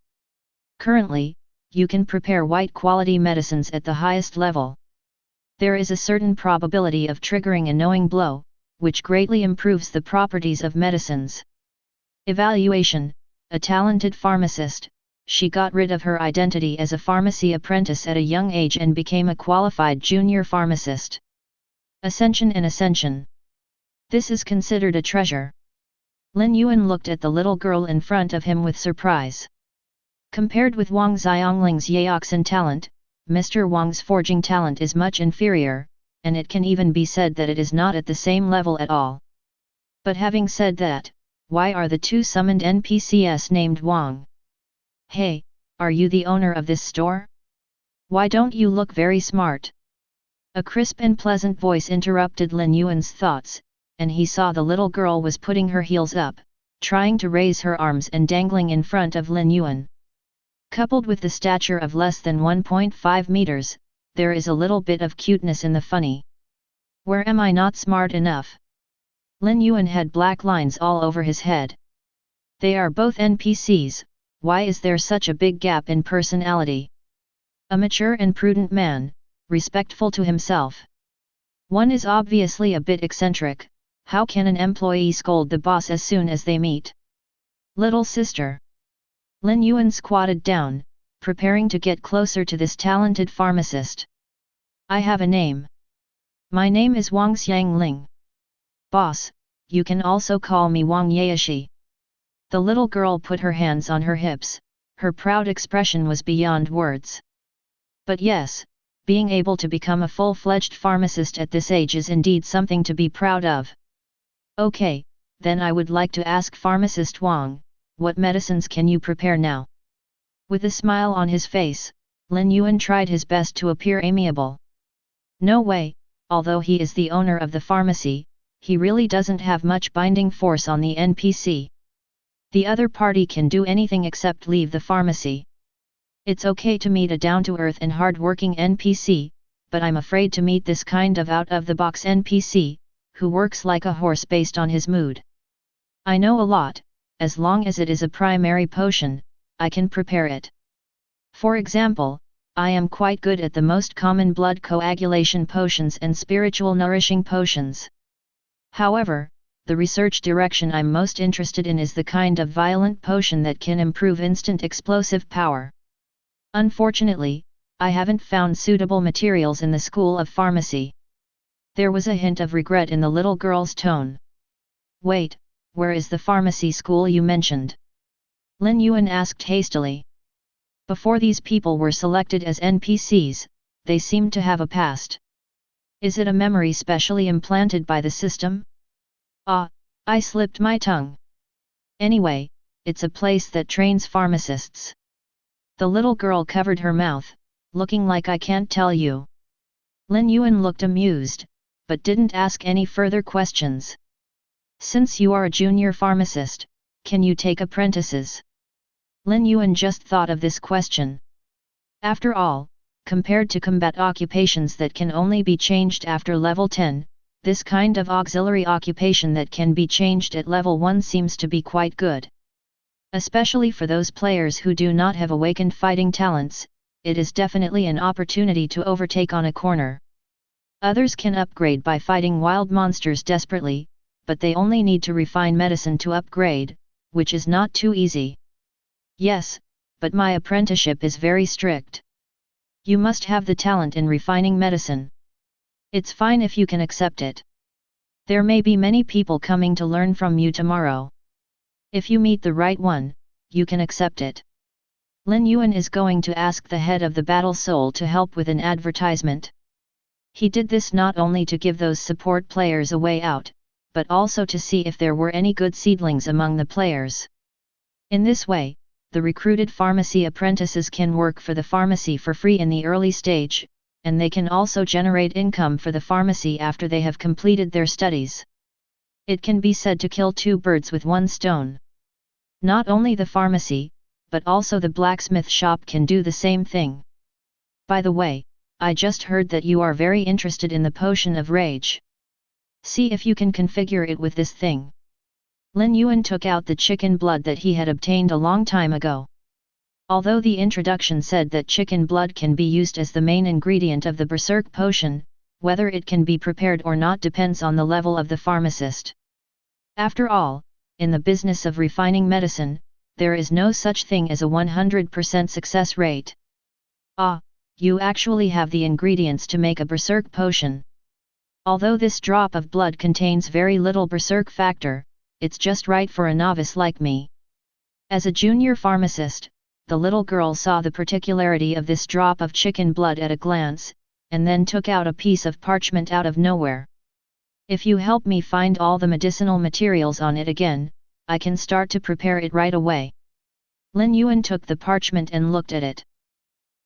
Currently, you can prepare white quality medicines at the highest level. There is a certain probability of triggering a knowing blow, which greatly improves the properties of medicines. Evaluation, a talented pharmacist, she got rid of her identity as a pharmacy apprentice at a young age and became a qualified junior pharmacist. Ascension and Ascension. This is considered a treasure. Lin Yuan looked at the little girl in front of him with surprise. Compared with Wang Xiangling's Yaoxin talent, Mr. Wang's forging talent is much inferior, and it can even be said that it is not at the same level at all. But having said that, why are the two summoned NPCs named Wang? Hey, are you the owner of this store? Why don't you look very smart? A crisp and pleasant voice interrupted Lin Yuan's thoughts, and he saw the little girl was putting her heels up, trying to raise her arms and dangling in front of Lin Yuan. Coupled with the stature of less than 1.5 meters, there is a little bit of cuteness in the funny. Where am I not smart enough? Lin Yuan had black lines all over his head. They are both NPCs, why is there such a big gap in personality? A mature and prudent man, respectful to himself. One is obviously a bit eccentric, how can an employee scold the boss as soon as they meet? Little sister. Lin Yuan squatted down, preparing to get closer to this talented pharmacist. I have a name. My name is Wang Xiangling. Boss, you can also call me Wang Yaoshi. The little girl put her hands on her hips, her proud expression was beyond words. But yes, being able to become a full-fledged pharmacist at this age is indeed something to be proud of. Okay, then I would like to ask Pharmacist Wang, what medicines can you prepare now? With a smile on his face, Lin Yuan tried his best to appear amiable. No way, although he is the owner of the pharmacy, he really doesn't have much binding force on the NPC. The other party can do anything except leave the pharmacy. It's okay to meet a down-to-earth and hard-working NPC, but I'm afraid to meet this kind of out-of-the-box NPC, who works like a horse based on his mood. I know a lot. As long as it is a primary potion, I can prepare it. For example, I am quite good at the most common blood coagulation potions and spiritual nourishing potions. However, the research direction I'm most interested in is the kind of violent potion that can improve instant explosive power. Unfortunately, I haven't found suitable materials in the School of Pharmacy. There was a hint of regret in the little girl's tone. Wait. Where is the pharmacy school you mentioned? Lin Yuan asked hastily. Before these people were selected as NPCs, they seemed to have a past. Is it a memory specially implanted by the system? Ah, I slipped my tongue. Anyway, it's a place that trains pharmacists. The little girl covered her mouth, looking like I can't tell you. Lin Yuan looked amused, but didn't ask any further questions. Since you are a junior pharmacist, can you take apprentices? Lin Yuan just thought of this question. After all, compared to combat occupations that can only be changed after level 10, this kind of auxiliary occupation that can be changed at level 1 seems to be quite good. Especially for those players who do not have awakened fighting talents, it is definitely an opportunity to overtake on a corner. Others can upgrade by fighting wild monsters desperately, but they only need to refine medicine to upgrade, which is not too easy. Yes, but my apprenticeship is very strict. You must have the talent in refining medicine. It's fine if you can accept it. There may be many people coming to learn from you tomorrow. If you meet the right one, you can accept it. Lin Yuan is going to ask the head of the battle soul to help with an advertisement. He did this not only to give those support players a way out, but also to see if there were any good seedlings among the players. In this way, the recruited pharmacy apprentices can work for the pharmacy for free in the early stage, and they can also generate income for the pharmacy after they have completed their studies. It can be said to kill two birds with one stone. Not only the pharmacy, but also the blacksmith shop can do the same thing. By the way, I just heard that you are very interested in the potion of rage. See if you can configure it with this thing. Lin Yuan took out the chicken blood that he had obtained a long time ago. Although the introduction said that chicken blood can be used as the main ingredient of the berserk potion, whether it can be prepared or not depends on the level of the pharmacist. After all, in the business of refining medicine, there is no such thing as a 100% success rate. Ah, you actually have the ingredients to make a berserk potion. Although this drop of blood contains very little berserk factor, it's just right for a novice like me. As a junior pharmacist, the little girl saw the particularity of this drop of chicken blood at a glance, and then took out a piece of parchment out of nowhere. If you help me find all the medicinal materials on it again, I can start to prepare it right away. Lin Yuan took the parchment and looked at it.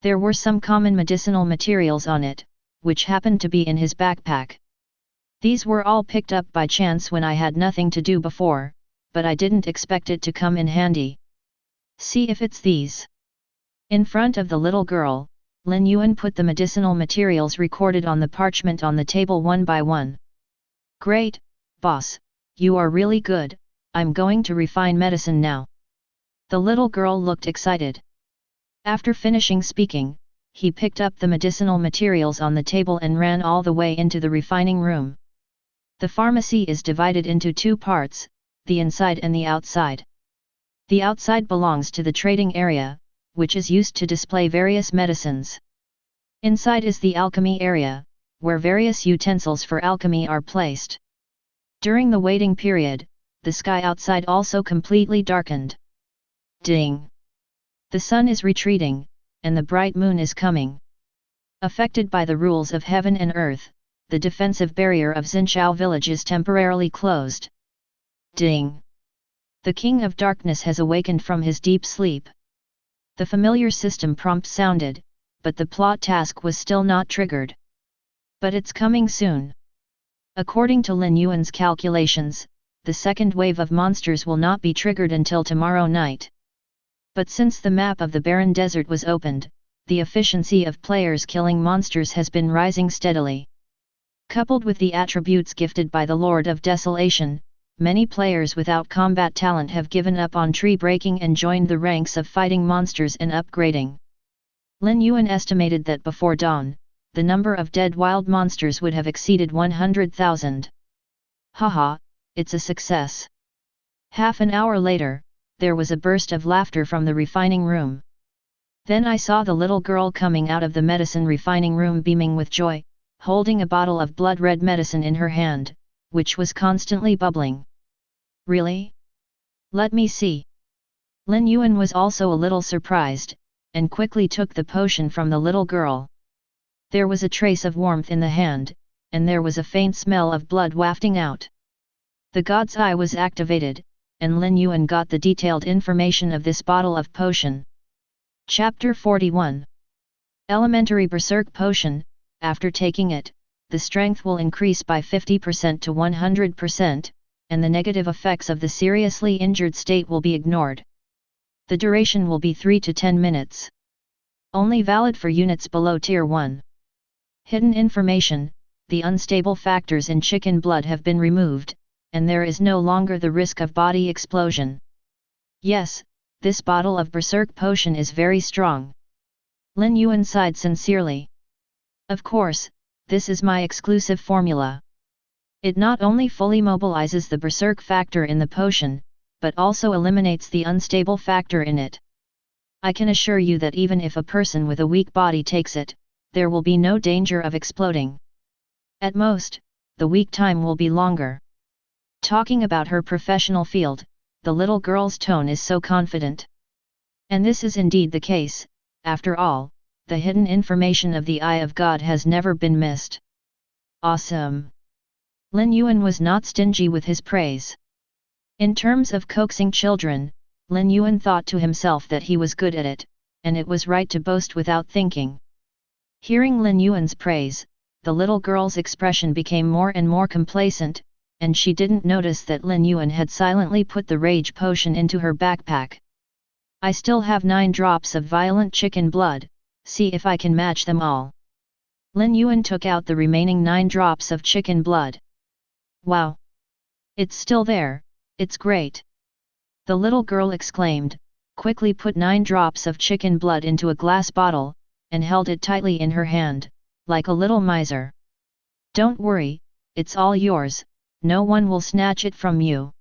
There were some common medicinal materials on it, which happened to be in his backpack. These were all picked up by chance when I had nothing to do before, but I didn't expect it to come in handy. See if it's these. In front of the little girl, Lin Yuan put the medicinal materials recorded on the parchment on the table one by one. Great, boss, you are really good, I'm going to refine medicine now. The little girl looked excited. After finishing speaking, he picked up the medicinal materials on the table and ran all the way into the refining room. The pharmacy is divided into two parts, the inside and the outside. The outside belongs to the trading area, which is used to display various medicines. Inside is the alchemy area, where various utensils for alchemy are placed. During the waiting period, the sky outside also completely darkened. Ding! The sun is retreating, and the bright moon is coming. Affected by the rules of heaven and earth, the defensive barrier of Xinshou Village is temporarily closed. Ding! The King of Darkness has awakened from his deep sleep. The familiar system prompt sounded, but the plot task was still not triggered. But it's coming soon. According to Lin Yuan's calculations, the second wave of monsters will not be triggered until tomorrow night. But since the map of the barren desert was opened, the efficiency of players killing monsters has been rising steadily. Coupled with the attributes gifted by the Lord of Desolation, many players without combat talent have given up on tree breaking and joined the ranks of fighting monsters and upgrading. Lin Yuan estimated that before dawn, the number of dead wild monsters would have exceeded 100,000. Haha, it's a success. Half an hour later, there was a burst of laughter from the refining room. Then I saw the little girl coming out of the medicine refining room beaming with joy, holding a bottle of blood-red medicine in her hand, which was constantly bubbling. Really? Let me see. Lin Yuan was also a little surprised, and quickly took the potion from the little girl. There was a trace of warmth in the hand, and there was a faint smell of blood wafting out. The god's eye was activated, and Lin Yuan got the detailed information of this bottle of potion. Chapter 41. Elementary Berserk Potion. After taking it, the strength will increase by 50% to 100%, and the negative effects of the seriously injured state will be ignored. The duration will be 3 to 10 minutes. Only valid for units below Tier 1. Hidden information: the unstable factors in chicken blood have been removed, and there is no longer the risk of body explosion. Yes, this bottle of Berserk Potion is very strong. Lin Yuan sighed sincerely. Of course, this is my exclusive formula. It not only fully mobilizes the Berserk factor in the potion, but also eliminates the unstable factor in it. I can assure you that even if a person with a weak body takes it, there will be no danger of exploding. At most, the weak time will be longer. Talking about her professional field, the little girl's tone is so confident. And this is indeed the case. After all, the hidden information of the Eye of God has never been missed. Awesome! Lin Yuan was not stingy with his praise. In terms of coaxing children, Lin Yuan thought to himself that he was good at it, and it was right to boast without thinking. Hearing Lin Yuan's praise, the little girl's expression became more and more complacent, and she didn't notice that Lin Yuan had silently put the rage potion into her backpack. I still have 9 drops of violent chicken blood, see if I can match them all. Lin Yuan took out the remaining 9 drops of chicken blood. Wow! It's still there, it's great! The little girl exclaimed, quickly put 9 drops of chicken blood into a glass bottle, and held it tightly in her hand, like a little miser. Don't worry, it's all yours, no one will snatch it from you.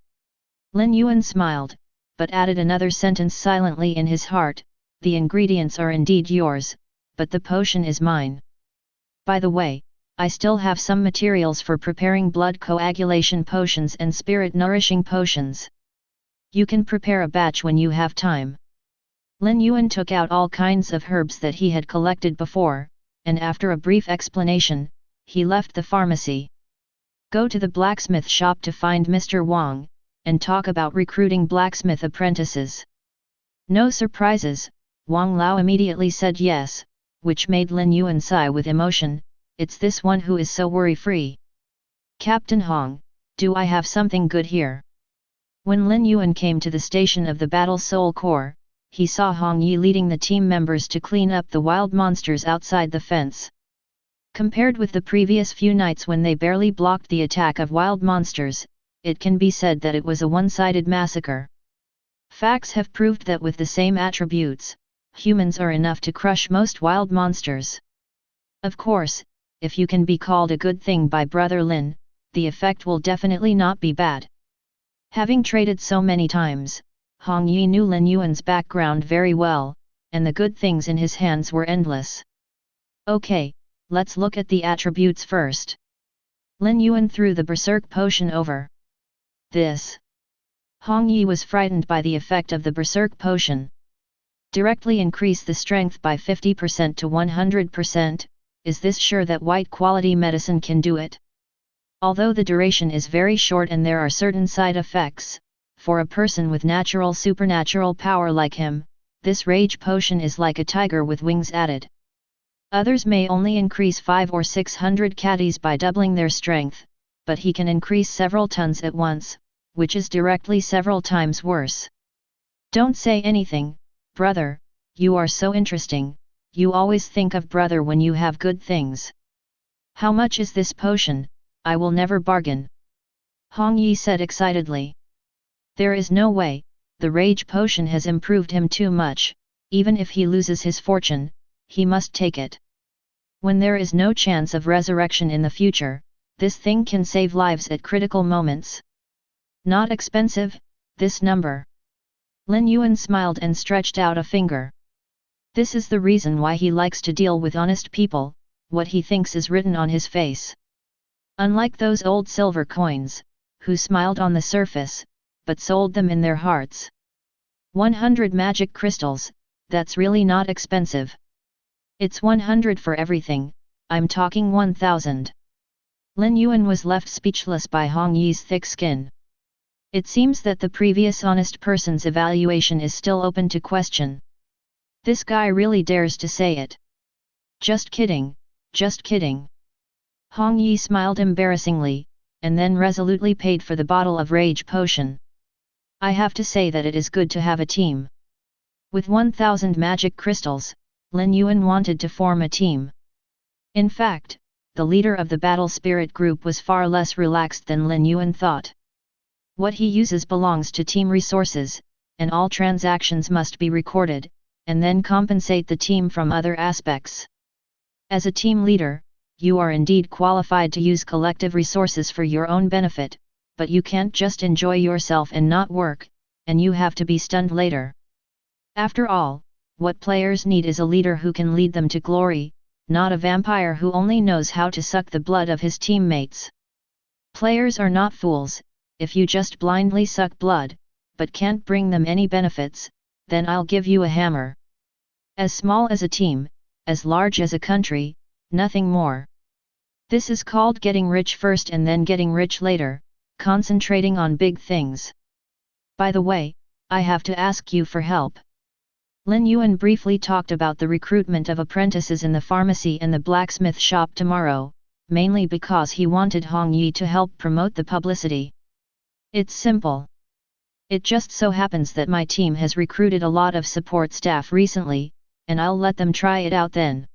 Lin Yuan smiled, but added another sentence silently in his heart: the ingredients are indeed yours, but the potion is mine. By the way, I still have some materials for preparing blood coagulation potions and spirit nourishing potions. You can prepare a batch when you have time. Lin Yuan took out all kinds of herbs that he had collected before, and after a brief explanation, he left the pharmacy. Go to the blacksmith shop to find Mr. Wang, and talk about recruiting blacksmith apprentices. No surprises, Wang Lao immediately said yes, which made Lin Yuan sigh with emotion. It's this one who is so worry-free. Captain Hong, do I have something good here? When Lin Yuan came to the station of the Battle Soul Corps, he saw Hong Yi leading the team members to clean up the wild monsters outside the fence. Compared with the previous few nights when they barely blocked the attack of wild monsters, it can be said that it was a one-sided massacre. Facts have proved that with the same attributes, humans are enough to crush most wild monsters. Of course, if you can be called a good thing by Brother Lin, the effect will definitely not be bad. Having traded so many times, Hong Yi knew Lin Yuan's background very well, and the good things in his hands were endless. Okay, let's look at the attributes first. Lin Yuan threw the Berserk Potion over. This. Hong Yi was frightened by the effect of the Berserk Potion. Directly increase the strength by 50% to 100%, is this sure that white quality medicine can do it? Although the duration is very short and there are certain side effects, for a person with natural supernatural power like him, this rage potion is like a tiger with wings added. Others may only increase 500 or 600 catties by doubling their strength, but he can increase several tons at once, which is directly several times worse. Don't say anything, brother, you are so interesting, you always think of brother when you have good things. How much is this potion? I will never bargain. Hong Yi said excitedly. There is no way, the rage potion has improved him too much, even if he loses his fortune, he must take it. When there is no chance of resurrection in the future, this thing can save lives at critical moments. Not expensive, this number. Lin Yuan smiled and stretched out a finger. This is the reason why he likes to deal with honest people, what he thinks is written on his face. Unlike those old silver coins, who smiled on the surface, but sold them in their hearts. 100 magic crystals, that's really not expensive. It's 100 for everything, I'm talking 1000. Lin Yuan was left speechless by Hong Yi's thick skin. It seems that the previous honest person's evaluation is still open to question. This guy really dares to say it. Just kidding, just kidding. Hong Yi smiled embarrassingly, and then resolutely paid for the bottle of rage potion. I have to say that it is good to have a team. With 1000 magic crystals, Lin Yuan wanted to form a team. In fact, the leader of the battle spirit group was far less relaxed than Lin Yuan thought. What he uses belongs to team resources, and all transactions must be recorded, and then compensate the team from other aspects. As a team leader, you are indeed qualified to use collective resources for your own benefit, but you can't just enjoy yourself and not work, and you have to be stunned later. After all, what players need is a leader who can lead them to glory, not a vampire who only knows how to suck the blood of his teammates. Players are not fools. If you just blindly suck blood, but can't bring them any benefits, then I'll give you a hammer. As small as a team, as large as a country, nothing more. This is called getting rich first and then getting rich later, concentrating on big things. By the way, I have to ask you for help. Lin Yuan briefly talked about the recruitment of apprentices in the pharmacy and the blacksmith shop tomorrow, mainly because he wanted Hong Yi to help promote the publicity. It's simple. It just so happens that my team has recruited a lot of support staff recently, and I'll let them try it out then.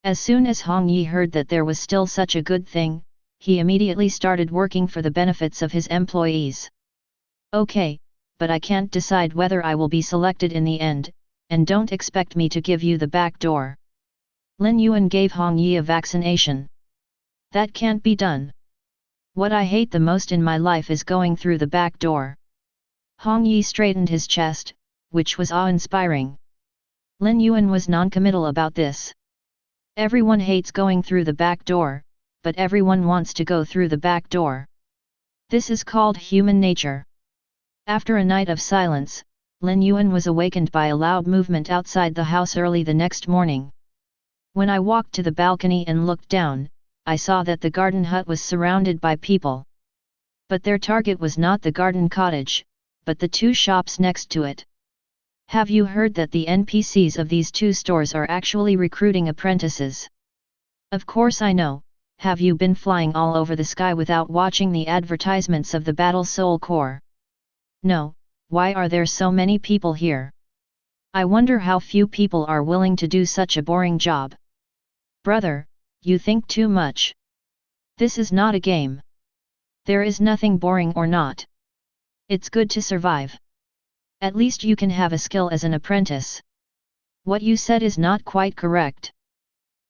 As soon as Hong Yi heard that there was still such a good thing, he immediately started working for the benefits of his employees. Okay, but I can't decide whether I will be selected in the end, and don't expect me to give you the back door. Lin Yuan gave Hong Yi a vaccination. That can't be done. What I hate the most in my life is going through the back door. Hong Yi straightened his chest, which was awe-inspiring. Lin Yuan was non-committal about this. Everyone hates going through the back door, but everyone wants to go through the back door. This is called human nature. After a night of silence, Lin Yuan was awakened by a loud movement outside the house early the next morning. When I walked to the balcony and looked down, I saw that the garden hut was surrounded by people. But their target was not the garden cottage, but the two shops next to it. Have you heard that the NPCs of these two stores are actually recruiting apprentices? Of course I know. Have you been flying all over the sky without watching the advertisements of the Battle Soul Core? No, why are there so many people here? I wonder how few people are willing to do such a boring job. Brother, you think too much. This is not a game. There is nothing boring or not. It's good to survive. At least you can have a skill as an apprentice. What you said is not quite correct.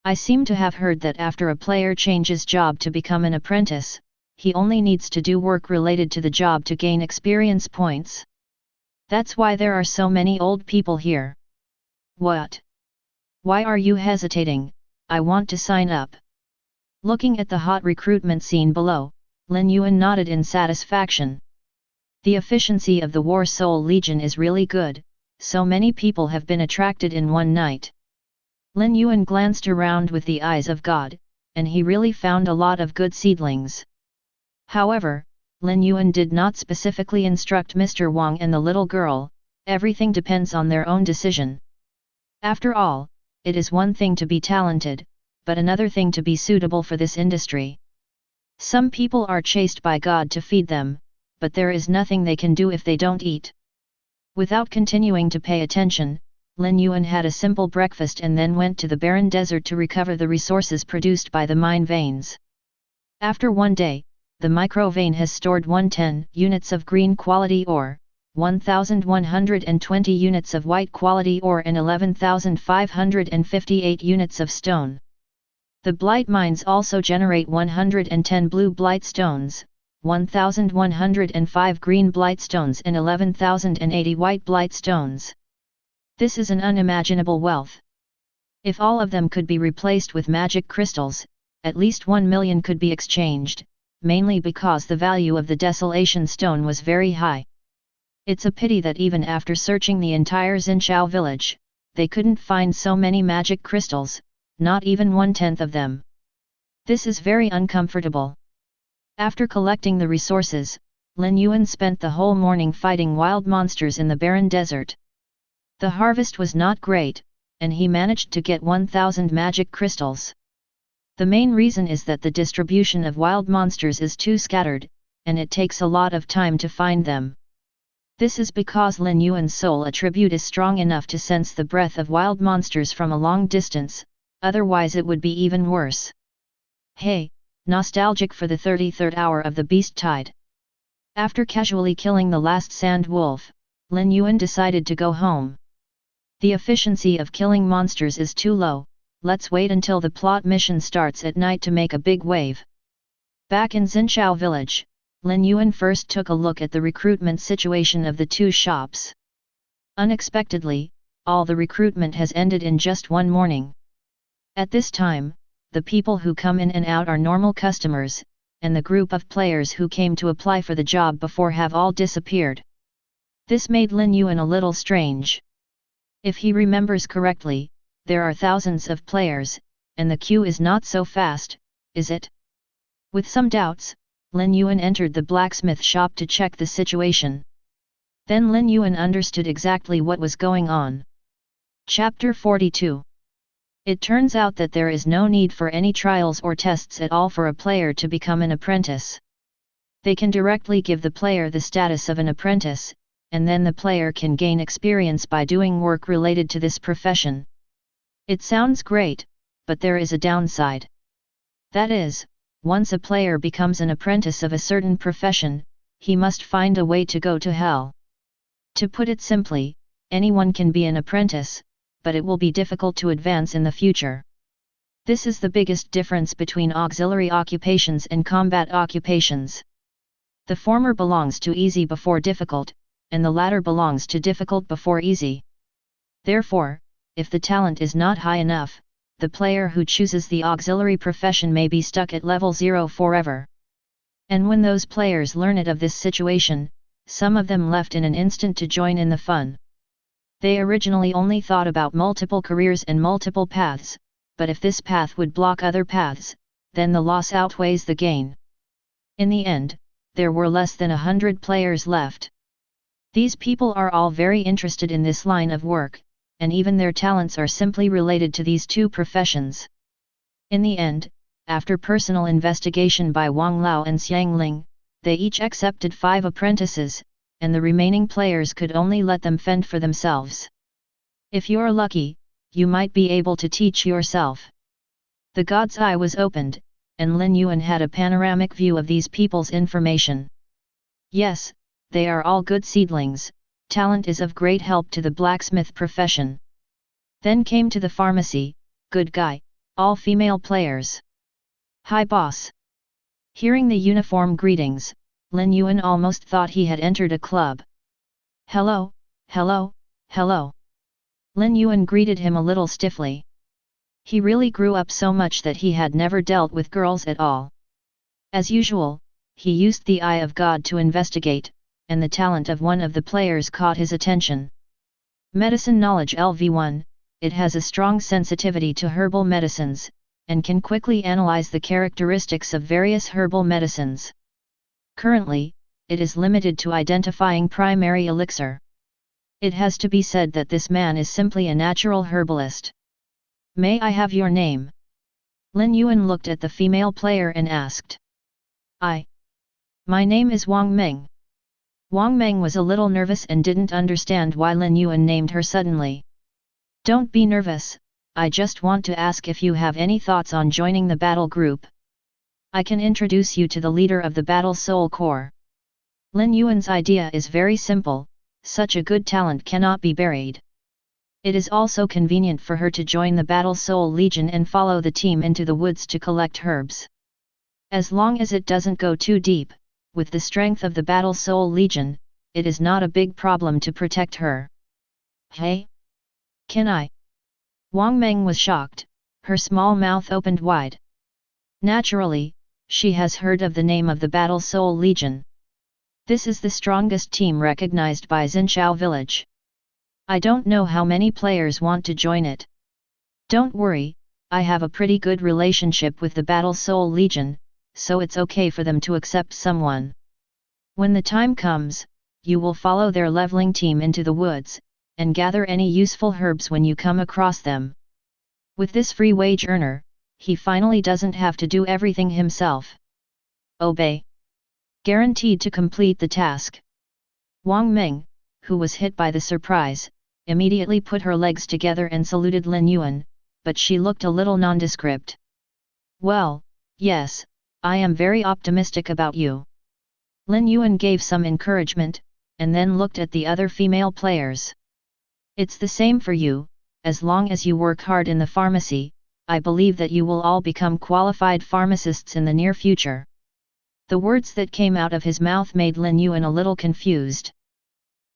I seem to have heard that after a player changes job to become an apprentice, he only needs to do work related to the job to gain experience points. That's why there are so many old people here. What? Why are you hesitating? I want to sign up. Looking at the hot recruitment scene below, Lin Yuan nodded in satisfaction. The efficiency of the War Soul Legion is really good, so many people have been attracted in one night. Lin Yuan glanced around with the eyes of God, and he really found a lot of good seedlings. However, Lin Yuan did not specifically instruct Mr. Wang and the little girl, everything depends on their own decision. After all, it is one thing to be talented, but another thing to be suitable for this industry. Some people are chased by God to feed them, but there is nothing they can do if they don't eat. Without continuing to pay attention, Lin Yuan had a simple breakfast and then went to the barren desert to recover the resources produced by the mine veins. After one day, the micro vein has stored 110 units of green quality ore, 1,120 units of white quality ore and 11,558 units of stone. The blight mines also generate 110 blue blight stones, 1,105 green blight stones and 11,080 white blight stones. This is an unimaginable wealth. If all of them could be replaced with magic crystals, at least 1 million could be exchanged, mainly because the value of the desolation stone was very high. It's a pity that even after searching the entire Xinshou Village, they couldn't find so many magic crystals, not even 1/10 of them. This is very uncomfortable. After collecting the resources, Lin Yuan spent the whole morning fighting wild monsters in the barren desert. The harvest was not great, and he managed to get 1,000 magic crystals. The main reason is that the distribution of wild monsters is too scattered, and it takes a lot of time to find them. This is because Lin Yuan's soul attribute is strong enough to sense the breath of wild monsters from a long distance, otherwise it would be even worse. Hey, nostalgic for the 33rd hour of the beast tide. After casually killing the last sand wolf, Lin Yuan decided to go home. The efficiency of killing monsters is too low, let's wait until the plot mission starts at night to make a big wave. Back in Xinshou Village, Lin Yuan first took a look at the recruitment situation of the two shops. Unexpectedly, all the recruitment has ended in just one morning. At this time, the people who come in and out are normal customers, and the group of players who came to apply for the job before have all disappeared. This made Lin Yuan a little strange. If he remembers correctly, there are thousands of players, and the queue is not so fast, is it? With some doubts, Lin Yuan entered the blacksmith shop to check the situation. Then Lin Yuan understood exactly what was going on. Chapter 42. It turns out that there is no need for any trials or tests at all for a player to become an apprentice. They can directly give the player the status of an apprentice, and then the player can gain experience by doing work related to this profession. It sounds great, but there is a downside. That is, once a player becomes an apprentice of a certain profession, he must find a way to go to hell. To put it simply, anyone can be an apprentice, but it will be difficult to advance in the future. This is the biggest difference between auxiliary occupations and combat occupations. The former belongs to easy before difficult, and the latter belongs to difficult before easy. Therefore, if the talent is not high enough, the player who chooses the auxiliary profession may be stuck at level 0 forever. And when those players learn it of this situation, some of them left in an instant to join in the fun. They originally only thought about multiple careers and multiple paths, but if this path would block other paths, then the loss outweighs the gain. In the end, there were less than 100 players left. These people are all very interested in this line of work, and even their talents are simply related to these two professions. In the end, after personal investigation by Wang Lao and Xiang Ling, they each accepted 5 apprentices, and the remaining players could only let them fend for themselves. If you're lucky, you might be able to teach yourself. The god's eye was opened, and Lin Yuan had a panoramic view of these people's information. Yes, they are all good seedlings, talent is of great help to the blacksmith profession. Then came to the pharmacy, good guy, all female players. Hi boss. Hearing the uniform greetings, Lin Yuan almost thought he had entered a club. Hello, hello, hello. Lin Yuan greeted him a little stiffly. He really grew up so much that he had never dealt with girls at all. As usual, he used the eye of God to investigate, and the talent of one of the players caught his attention. Medicine knowledge LV1, it has a strong sensitivity to herbal medicines, and can quickly analyze the characteristics of various herbal medicines. Currently, it is limited to identifying primary elixir. It has to be said that this man is simply a natural herbalist. May I have your name? Lin Yuan looked at the female player and asked. My name is Wang Meng. Wang Meng was a little nervous and didn't understand why Lin Yuan named her suddenly. Don't be nervous, I just want to ask if you have any thoughts on joining the battle group. I can introduce you to the leader of the Battle Soul Corps. Lin Yuan's idea is very simple, such a good talent cannot be buried. It is also convenient for her to join the Battle Soul Legion and follow the team into the woods to collect herbs. As long as it doesn't go too deep, with the strength of the Battle Soul Legion, it is not a big problem to protect her. Hey? Can I? Wang Meng was shocked, her small mouth opened wide. Naturally, she has heard of the name of the Battle Soul Legion. This is the strongest team recognized by Xinshou Village. I don't know how many players want to join it. Don't worry, I have a pretty good relationship with the Battle Soul Legion, so it's okay for them to accept someone. When the time comes, you will follow their leveling team into the woods, and gather any useful herbs when you come across them. With this free wage earner, he finally doesn't have to do everything himself. Obey. Guaranteed to complete the task. Wang Meng, who was hit by the surprise, immediately put her legs together and saluted Lin Yuan, but she looked a little nondescript. Well, yes, I am very optimistic about you. Lin Yuan gave some encouragement, and then looked at the other female players. It's the same for you, as long as you work hard in the pharmacy, I believe that you will all become qualified pharmacists in the near future. The words that came out of his mouth made Lin Yuan a little confused.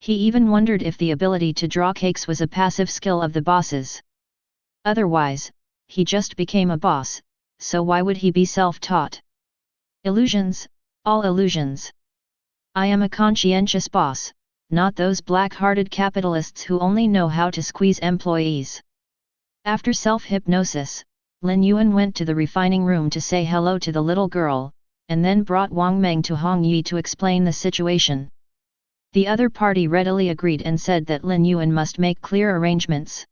He even wondered if the ability to draw cakes was a passive skill of the boss's. Otherwise, he just became a boss, so why would he be self-taught? Illusions, all illusions. I am a conscientious boss, not those black-hearted capitalists who only know how to squeeze employees. After self-hypnosis, Lin Yuan went to the refining room to say hello to the little girl, and then brought Wang Meng to Hong Yi to explain the situation. The other party readily agreed and said that Lin Yuan must make clear arrangements.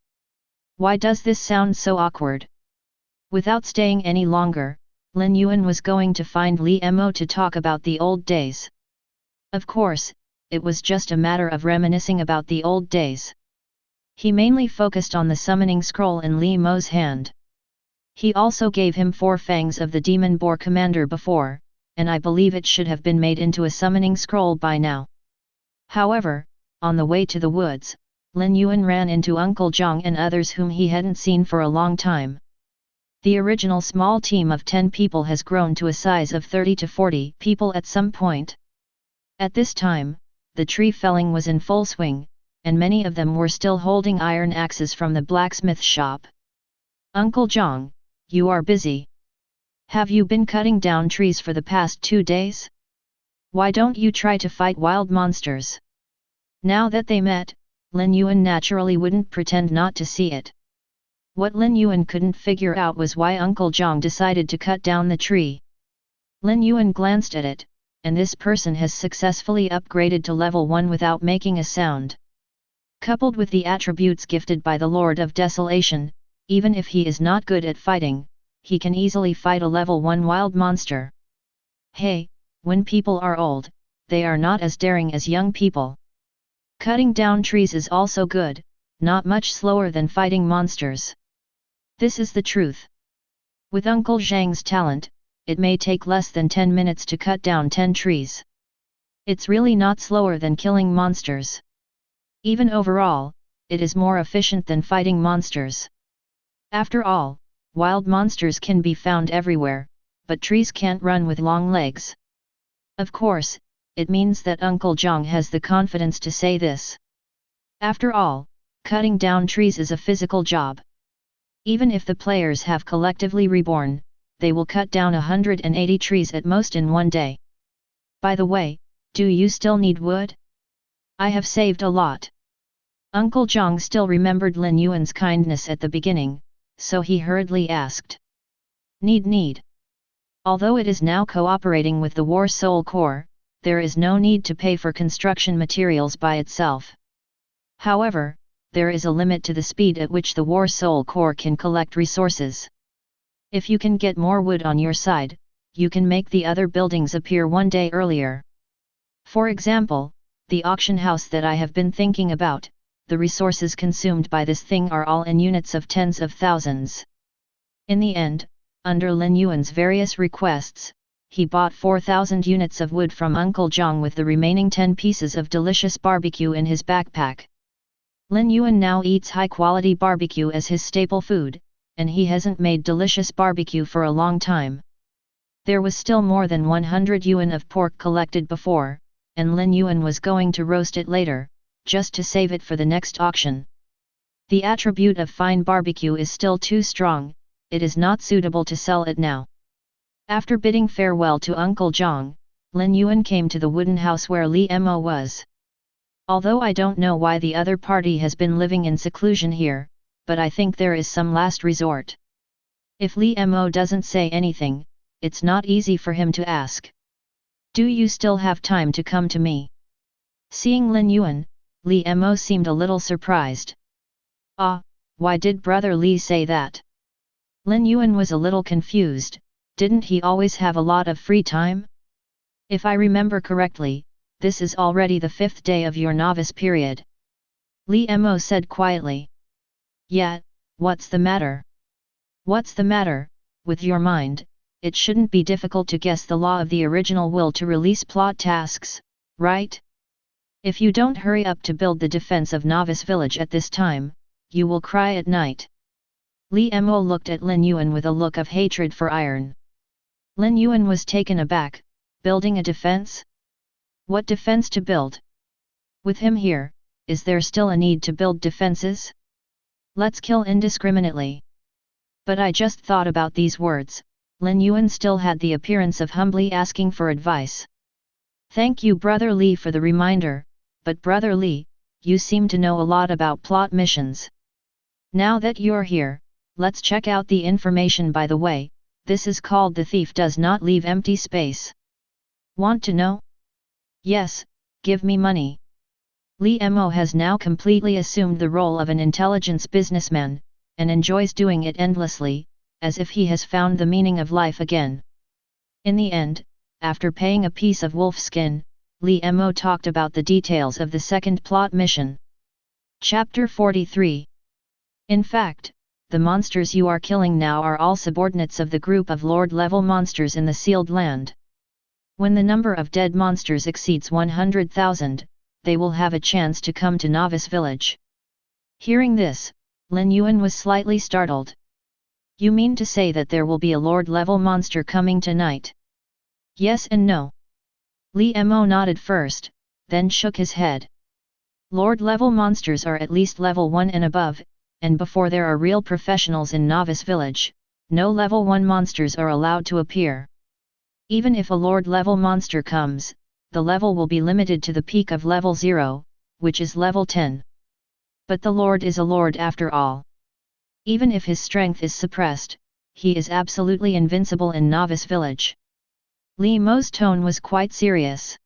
Why does this sound so awkward? Without staying any longer, Lin Yuan was going to find Li Mo to talk about the old days. Of course, it was just a matter of reminiscing about the old days. He mainly focused on the summoning scroll in Li Mo's hand. He also gave him 4 fangs of the demon boar commander before, and I believe it should have been made into a summoning scroll by now. However, on the way to the woods, Lin Yuan ran into Uncle Zhang and others whom he hadn't seen for a long time. The original small team of 10 people has grown to a size of 30 to 40 people at some point. At this time, the tree felling was in full swing, and many of them were still holding iron axes from the blacksmith shop. Uncle Zhang, you are busy. Have you been cutting down trees for the past 2 days? Why don't you try to fight wild monsters? Now that they met, Lin Yuan naturally wouldn't pretend not to see it. What Lin Yuan couldn't figure out was why Uncle Zhang decided to cut down the tree. Lin Yuan glanced at it, and this person has successfully upgraded to level 1 without making a sound. Coupled with the attributes gifted by the Lord of Desolation, even if he is not good at fighting, he can easily fight a level 1 wild monster. Hey, when people are old, they are not as daring as young people. Cutting down trees is also good, not much slower than fighting monsters. This is the truth. With Uncle Zhang's talent, it may take less than 10 minutes to cut down 10 trees. It's really not slower than killing monsters. Even overall, it is more efficient than fighting monsters. After all, wild monsters can be found everywhere, but trees can't run with long legs. Of course, it means that Uncle Zhang has the confidence to say this. After all, cutting down trees is a physical job. Even if the players have collectively reborn, they will cut down 180 trees at most in one day. By the way, do you still need wood? I have saved a lot. Uncle Zhang still remembered Lin Yuan's kindness at the beginning, so he hurriedly asked. Need. Although it is now cooperating with the War Soul Core, there is no need to pay for construction materials by itself. However, there is a limit to the speed at which the War Soul Core can collect resources. If you can get more wood on your side, you can make the other buildings appear one day earlier. For example, the auction house that I have been thinking about, the resources consumed by this thing are all in units of tens of thousands. In the end, under Lin Yuan's various requests, he bought 4,000 units of wood from Uncle Zhang with the remaining 10 pieces of delicious barbecue in his backpack. Lin Yuan now eats high-quality barbecue as his staple food, and he hasn't made delicious barbecue for a long time. There was still more than 100 yuan of pork collected before, and Lin Yuan was going to roast it later, just to save it for the next auction. The attribute of fine barbecue is still too strong, it is not suitable to sell it now. After bidding farewell to Uncle Zhang, Lin Yuan came to the wooden house where Li Mo was. Although I don't know why the other party has been living in seclusion here, but I think there is some last resort. If Li Mo doesn't say anything, it's not easy for him to ask. Do you still have time to come to me? Seeing Lin Yuan, Li Mo seemed a little surprised. Ah, why did Brother Li say that? Lin Yuan was a little confused, didn't he always have a lot of free time? If I remember correctly, this is already the 5th day of your novice period. Li Mo said quietly. Yeah, what's the matter? What's the matter, with your mind? It shouldn't be difficult to guess the law of the original will to release plot tasks, right? If you don't hurry up to build the defense of Novice Village at this time, you will cry at night. Li Mo looked at Lin Yuan with a look of hatred for iron. Lin Yuan was taken aback. Building a defense? What defense to build? With him here, is there still a need to build defenses? Let's kill indiscriminately. But I just thought about these words. Lin Yuan still had the appearance of humbly asking for advice. Thank you Brother Li for the reminder, but Brother Li, you seem to know a lot about plot missions. Now that you're here, let's check out the information. By the way, this is called The Thief Does Not Leave Empty Space. Want to know? Yes, give me money. Li Mo has now completely assumed the role of an intelligence businessman, and enjoys doing it endlessly, as if he has found the meaning of life again. In the end, after paying a piece of wolf skin, Li Mo talked about the details of the second plot mission. Chapter 43. In fact, the monsters you are killing now are all subordinates of the group of Lord-level monsters in the sealed land. When the number of dead monsters exceeds 100,000, they will have a chance to come to Novice Village. Hearing this, Lin Yuan was slightly startled. You mean to say that there will be a Lord-level monster coming tonight? Yes and no. Li Mo nodded first, then shook his head. Lord-level monsters are at least level 1 and above, and before there are real professionals in Novice Village, no level 1 monsters are allowed to appear. Even if a Lord-level monster comes, the level will be limited to the peak of level 0, which is level 10. But the Lord is a Lord after all. Even if his strength is suppressed, he is absolutely invincible in Novice Village. Li Mo's tone was quite serious.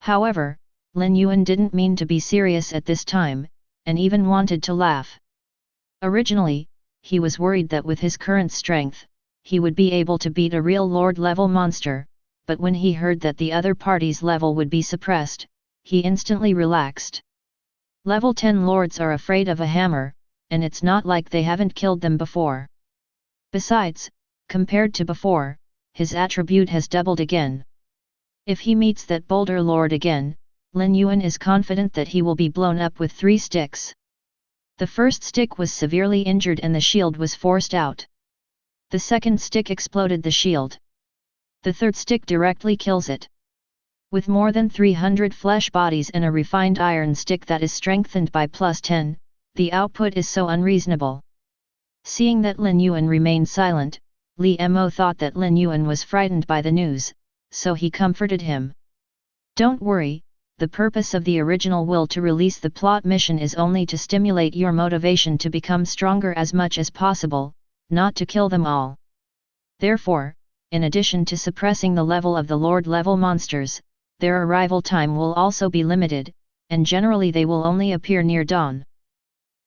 However, Lin Yuan didn't mean to be serious at this time, and even wanted to laugh. Originally, he was worried that with his current strength, he would be able to beat a real Lord-level monster, but when he heard that the other party's level would be suppressed, he instantly relaxed. Level 10 Lords are afraid of a hammer, and it's not like they haven't killed them before. Besides, compared to before, his attribute has doubled again. If he meets that Boulder Lord again, Lin Yuan is confident that he will be blown up with 3 sticks. The first stick was severely injured and the shield was forced out. The second stick exploded the shield. The third stick directly kills it. With more than 300 flesh bodies and a refined iron stick that is strengthened by +10, the output is so unreasonable. Seeing that Lin Yuan remained silent, Li Mo thought that Lin Yuan was frightened by the news, so he comforted him. Don't worry, the purpose of the original will to release the plot mission is only to stimulate your motivation to become stronger as much as possible, not to kill them all. Therefore, in addition to suppressing the level of the Lord-level monsters, their arrival time will also be limited, and generally they will only appear near dawn.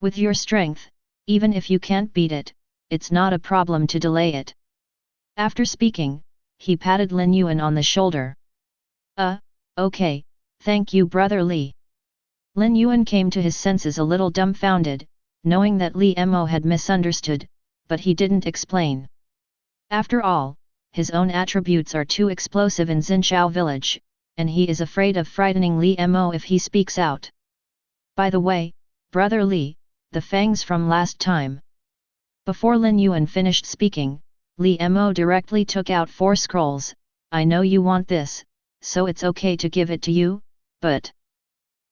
With your strength, even if you can't beat it, it's not a problem to delay it. After speaking, he patted Lin Yuan on the shoulder. Okay, thank you Brother Li. Lin Yuan came to his senses a little dumbfounded, knowing that Li Mo had misunderstood, but he didn't explain. After all, his own attributes are too explosive in Xinshou Village, and he is afraid of frightening Li Mo if he speaks out. By the way, Brother Li, the fangs from last time. Before Lin Yuan finished speaking, Li Mo directly took out 4 scrolls. I know you want this, so it's okay to give it to you, but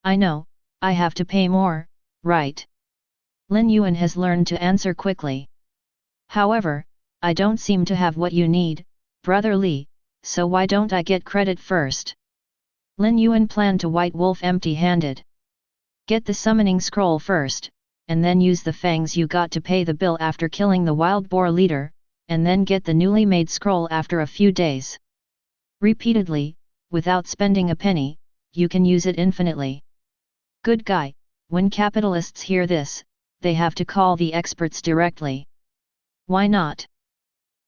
I know, I have to pay more, right? Lin Yuan has learned to answer quickly. However, I don't seem to have what you need, Brother Li, so why don't I get credit first? Lin Yuan planned to White Wolf empty-handed. Get the summoning scroll first, and then use the fangs you got to pay the bill after killing the wild boar leader, and then get the newly made scroll after a few days. Repeatedly, without spending a penny, you can use it infinitely. Good guy, when capitalists hear this, they have to call the experts directly. Why not?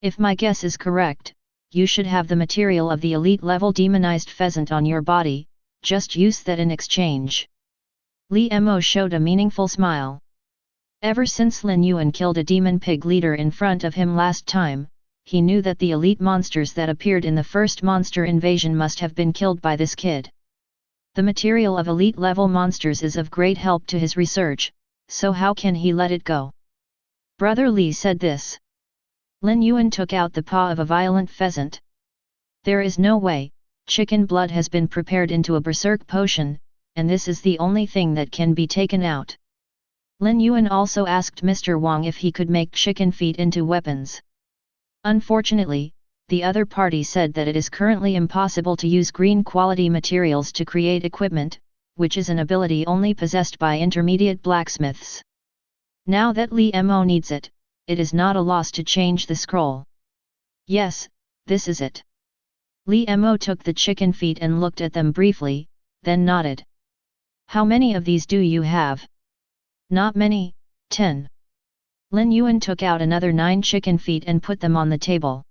If my guess is correct, you should have the material of the elite-level demonized pheasant on your body, just use that in exchange. Li Mo showed a meaningful smile. Ever since Lin Yuan killed a demon pig leader in front of him last time, he knew that the elite monsters that appeared in the first monster invasion must have been killed by this kid. The material of elite-level monsters is of great help to his research, so how can he let it go? Brother Li said this. Lin Yuan took out the paw of a violent pheasant. There is no way, chicken blood has been prepared into a berserk potion, and this is the only thing that can be taken out. Lin Yuan also asked Mr. Wang if he could make chicken feet into weapons. Unfortunately, the other party said that it is currently impossible to use green quality materials to create equipment, which is an ability only possessed by intermediate blacksmiths. Now that Li Mo needs it, it is not a loss to change the scroll. Yes, this is it. Li Mo took the chicken feet and looked at them briefly, then nodded. How many of these do you have? Not many, 10. Lin Yuan took out another 9 chicken feet and put them on the table.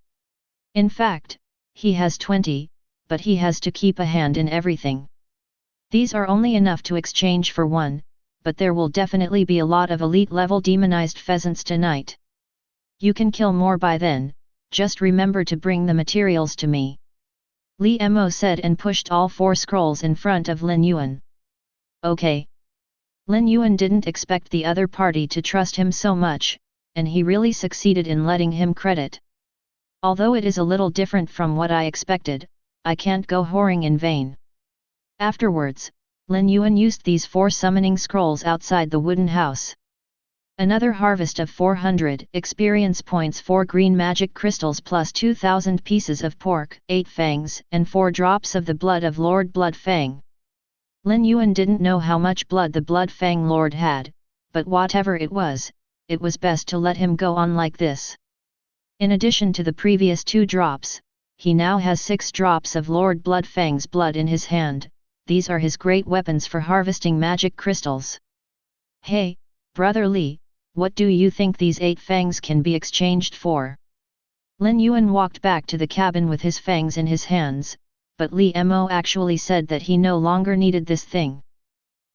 In fact, he has 20, but he has to keep a hand in everything. These are only enough to exchange for 1, but there will definitely be a lot of elite-level demonized pheasants tonight. You can kill more by then, just remember to bring the materials to me. Li Mo said and pushed all 4 scrolls in front of Lin Yuan. Okay. Lin Yuan didn't expect the other party to trust him so much, and he really succeeded in letting him credit. Although it is a little different from what I expected, I can't go whoring in vain. Afterwards, Lin Yuan used these 4 summoning scrolls outside the wooden house. Another harvest of 400 experience points, 4 green magic crystals plus 2000 pieces of pork, 8 fangs, and 4 drops of the blood of Lord Blood Fang. Lin Yuan didn't know how much blood the Blood Fang Lord had, but whatever it was best to let him go on like this. In addition to the previous 2 drops, he now has 6 drops of Lord Blood Fang's blood in his hand. These are his great weapons for harvesting magic crystals. Hey, Brother Li, what do you think these 8 fangs can be exchanged for? Lin Yuan walked back to the cabin with his fangs in his hands, but Li Mo actually said that he no longer needed this thing.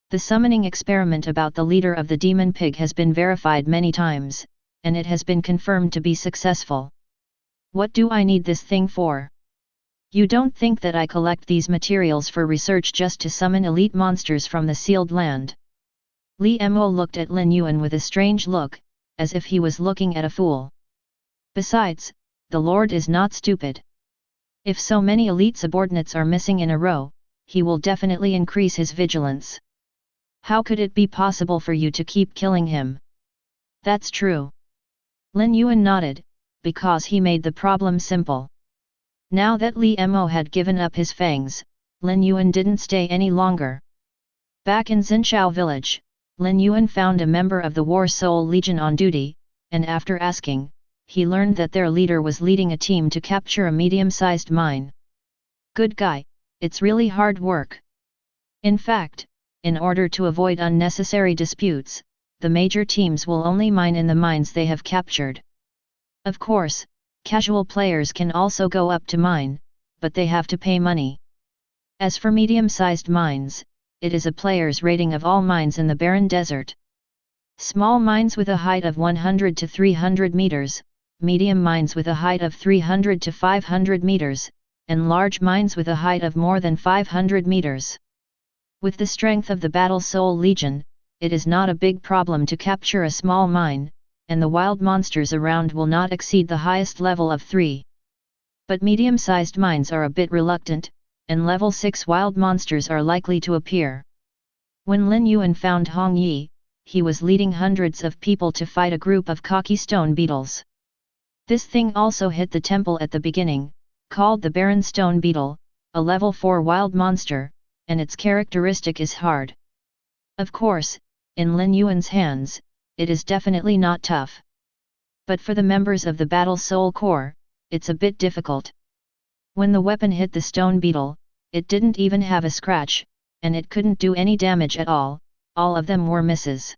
The summoning experiment about the leader of the demon pig has been verified many times, and it has been confirmed to be successful. What do I need this thing for? You don't think that I collect these materials for research just to summon elite monsters from the sealed land? Li Mo looked at Lin Yuan with a strange look, as if he was looking at a fool. Besides, the Lord is not stupid. If so many elite subordinates are missing in a row, he will definitely increase his vigilance. How could it be possible for you to keep killing him? That's true. Lin Yuan nodded, because he made the problem simple. Now that Li Mo had given up his fangs, Lin Yuan didn't stay any longer. Back in Xinshou Village, Lin Yuan found a member of the War Soul Legion on duty, and after asking, he learned that their leader was leading a team to capture a medium-sized mine. Good guy, it's really hard work. In fact, in order to avoid unnecessary disputes, the major teams will only mine in the mines they have captured. Of course, casual players can also go up to mine, but they have to pay money. As for medium-sized mines, it is a player's rating of all mines in the barren desert. Small mines with a height of 100 to 300 meters, medium mines with a height of 300 to 500 meters, and large mines with a height of more than 500 meters. With the strength of the Battle Soul Legion, it is not a big problem to capture a small mine, and the wild monsters around will not exceed the highest level of 3. But medium-sized mines are a bit reluctant, and level 6 wild monsters are likely to appear. When Lin Yuan found Hong Yi, he was leading hundreds of people to fight a group of cocky stone beetles. This thing also hit the temple at the beginning, called the Barren Stone Beetle, a level 4 wild monster, and its characteristic is hard. Of course, in Lin Yuan's hands, it is definitely not tough. But for the members of the Battle Soul Corps, it's a bit difficult. When the weapon hit the stone beetle, it didn't even have a scratch, and it couldn't do any damage at all of them were misses.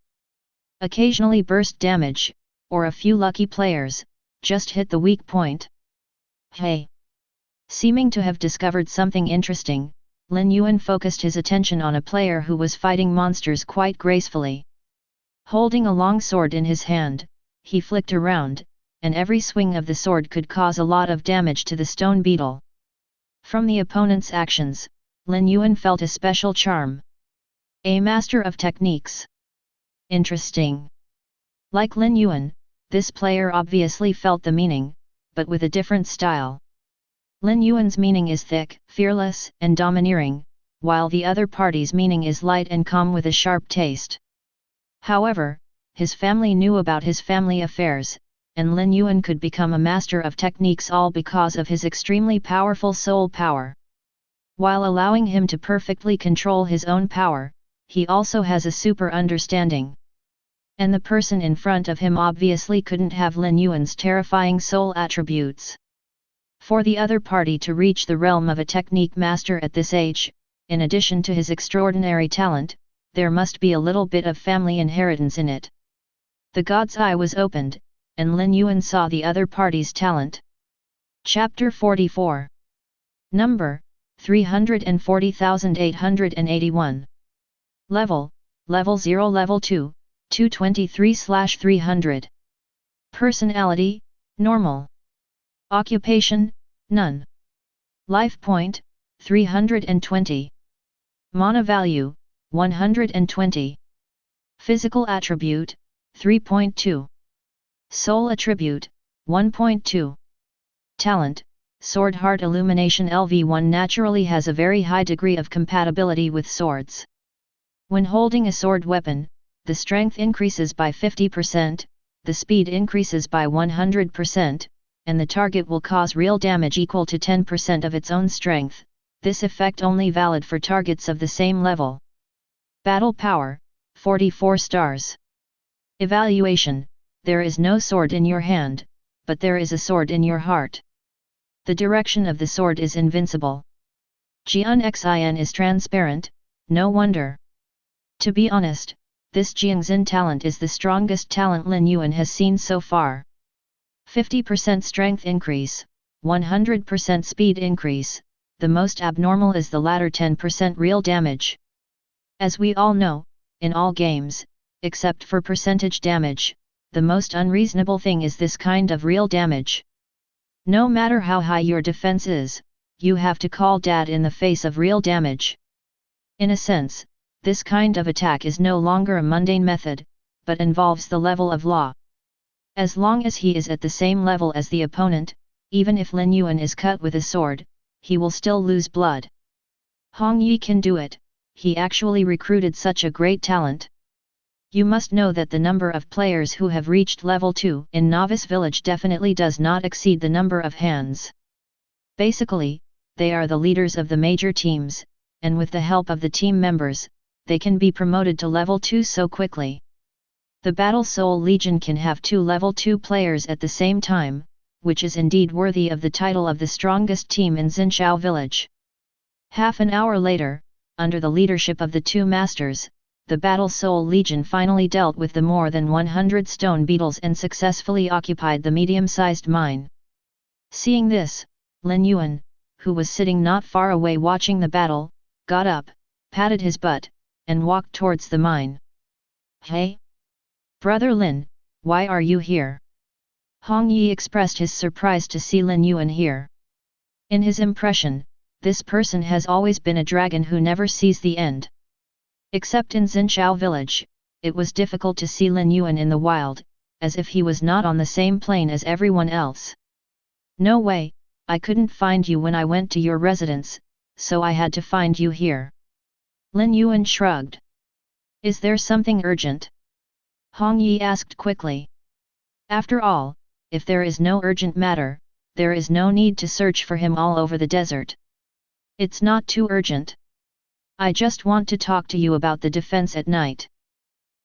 Occasionally burst damage, or a few lucky players just hit the weak point. Hey! Seeming to have discovered something interesting, Lin Yuan focused his attention on a player who was fighting monsters quite gracefully. Holding a long sword in his hand, he flicked around, and every swing of the sword could cause a lot of damage to the stone beetle. From the opponent's actions, Lin Yuan felt a special charm. A master of techniques. Interesting. Like Lin Yuan, this player obviously felt the meaning, but with a different style. Lin Yuan's meaning is thick, fearless, and domineering, while the other party's meaning is light and calm with a sharp taste. However, his family knew about his family affairs, and Lin Yuan could become a master of techniques all because of his extremely powerful soul power. While allowing him to perfectly control his own power, he also has a super understanding. And the person in front of him obviously couldn't have Lin Yuan's terrifying soul attributes. For the other party to reach the realm of a technique master at this age, in addition to his extraordinary talent, there must be a little bit of family inheritance in it. The God's Eye was opened, and Lin Yuan saw the other party's talent. Chapter 44. Number, 340,881. Level 0 Level 2, 223/300. Personality, Normal. Occupation, None. Life point, 320. Mana value, 120. Physical attribute, 3.2. Soul attribute, 1.2. Talent, Sword Heart Illumination LV1 naturally has a very high degree of compatibility with swords. When holding a sword weapon, the strength increases by 50%, the speed increases by 100%, and the target will cause real damage equal to 10% of its own strength, this effect only valid for targets of the same level. Battle Power, 44 stars. Evaluation, there is no sword in your hand, but there is a sword in your heart. The direction of the sword is invincible. Jian is transparent, no wonder. To be honest, this Jiangxin talent is the strongest talent Lin Yuan has seen so far. 50% strength increase, 100% speed increase, the most abnormal is the latter 10% real damage. As we all know, in all games, except for percentage damage, the most unreasonable thing is this kind of real damage. No matter how high your defense is, you have to call dad in the face of real damage. In a sense, this kind of attack is no longer a mundane method, but involves the level of law. As long as he is at the same level as the opponent, even if Lin Yuan is cut with a sword, he will still lose blood. Hong Yi can do it, he actually recruited such a great talent. You must know that the number of players who have reached level 2 in Novice Village definitely does not exceed the number of hands. Basically, they are the leaders of the major teams, and with the help of the team members, they can be promoted to level 2 so quickly. The Battle Soul Legion can have 2 level 2 players at the same time, which is indeed worthy of the title of the strongest team in Xinshou Village. Half an hour later, under the leadership of the 2 masters, the Battle Soul Legion finally dealt with the more than 100 stone beetles and successfully occupied the medium-sized mine. Seeing this, Lin Yuan, who was sitting not far away watching the battle, got up, patted his butt, and walked towards the mine. "Hey? Brother Lin, why are you here?" Hong Yi expressed his surprise to see Lin Yuan here. In his impression, this person has always been a dragon who never sees the end. Except in Xinshou Village, it was difficult to see Lin Yuan in the wild, as if he was not on the same plane as everyone else. "No way, I couldn't find you when I went to your residence, so I had to find you here." Lin Yuan shrugged. "Is there something urgent?" Hong Yi asked quickly. After all, if there is no urgent matter, there is no need to search for him all over the desert. "It's not too urgent. I just want to talk to you about the defense at night.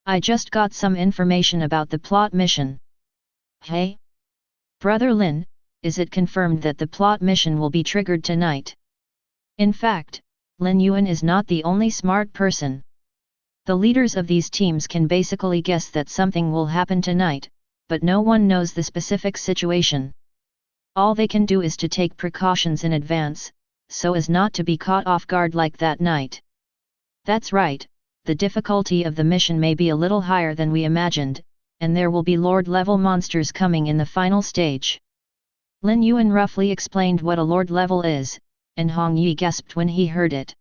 I just got some information about the plot mission." "Hey? Brother Lin, is it confirmed that the plot mission will be triggered tonight?" In fact, Lin Yuan is not the only smart person. The leaders of these teams can basically guess that something will happen tonight, but no one knows the specific situation. All they can do is to take precautions in advance, so as not to be caught off guard like that night. That's right, the difficulty of the mission may be a little higher than we imagined, and there will be Lord-level monsters coming in the final stage. Lin Yuan roughly explained what a Lord level is, and Hong Yi gasped when he heard it.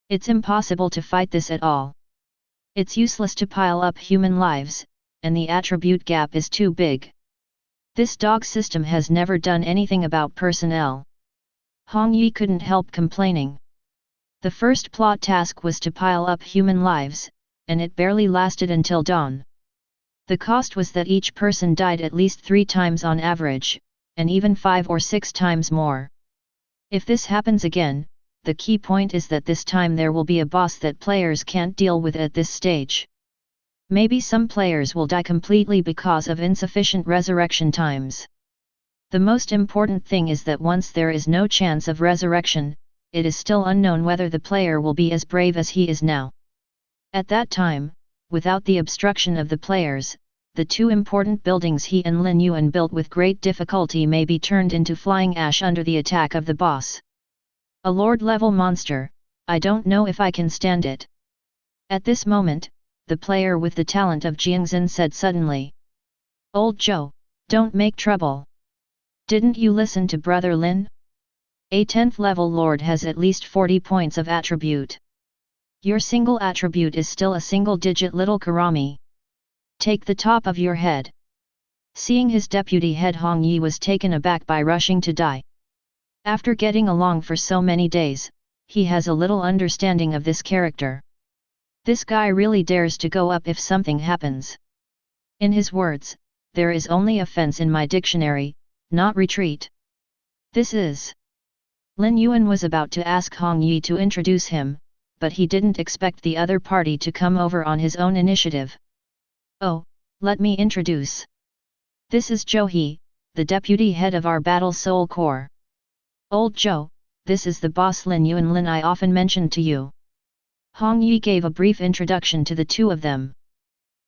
It's impossible to fight this at all. It's useless to pile up human lives, and the attribute gap is too big. This dog system has never done anything about personnel. Hong Yi couldn't help complaining. The first plot task was to pile up human lives, and it barely lasted until dawn. The cost was that each person died at least 3 times on average, and even 5 or 6 times more. If this happens again, the key point is that this time there will be a boss that players can't deal with at this stage. Maybe some players will die completely because of insufficient resurrection times. The most important thing is that once there is no chance of resurrection, it is still unknown whether the player will be as brave as he is now. At that time, without the obstruction of the players, the 2 important buildings he and Lin Yuan built with great difficulty may be turned into flying ash under the attack of the boss. A Lord-level monster, I don't know if I can stand it. At this moment, the player with the talent of Jiangxin said suddenly. "Old Joe, don't make trouble. Didn't you listen to Brother Lin? A 10th level Lord has at least 40 points of attribute. Your single attribute is still a single-digit little Karami. Take the top of your head." Seeing his deputy head, Hong Yi was taken aback by rushing to die. After getting along for so many days, he has a little understanding of this character. This guy really dares to go up if something happens. In his words, there is only offense in my dictionary, not retreat. This is. Lin Yuan was about to ask Hong Yi to introduce him, but he didn't expect the other party to come over on his own initiative. Oh, let me introduce. This is Zhou He, the deputy head of our Battle Soul Corps. Old Zhou, this is the boss Lin Yuan Lin I often mentioned to you. Hong Yi gave a brief introduction to the two of them.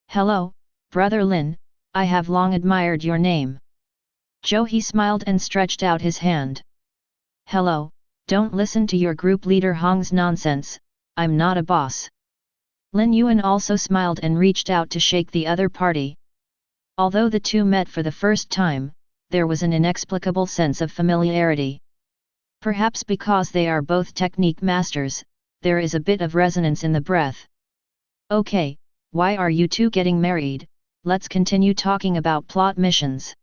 Hello, brother Lin, I have long admired your name. Zhou He smiled and stretched out his hand. Hello, don't listen to your group leader Hong's nonsense, I'm not a boss. Lin Yuan also smiled and reached out to shake the other party. Although the two met for the first time, there was an inexplicable sense of familiarity. Perhaps because they are both technique masters, there is a bit of resonance in the breath. Okay, why are you two getting married? Let's continue talking about plot missions.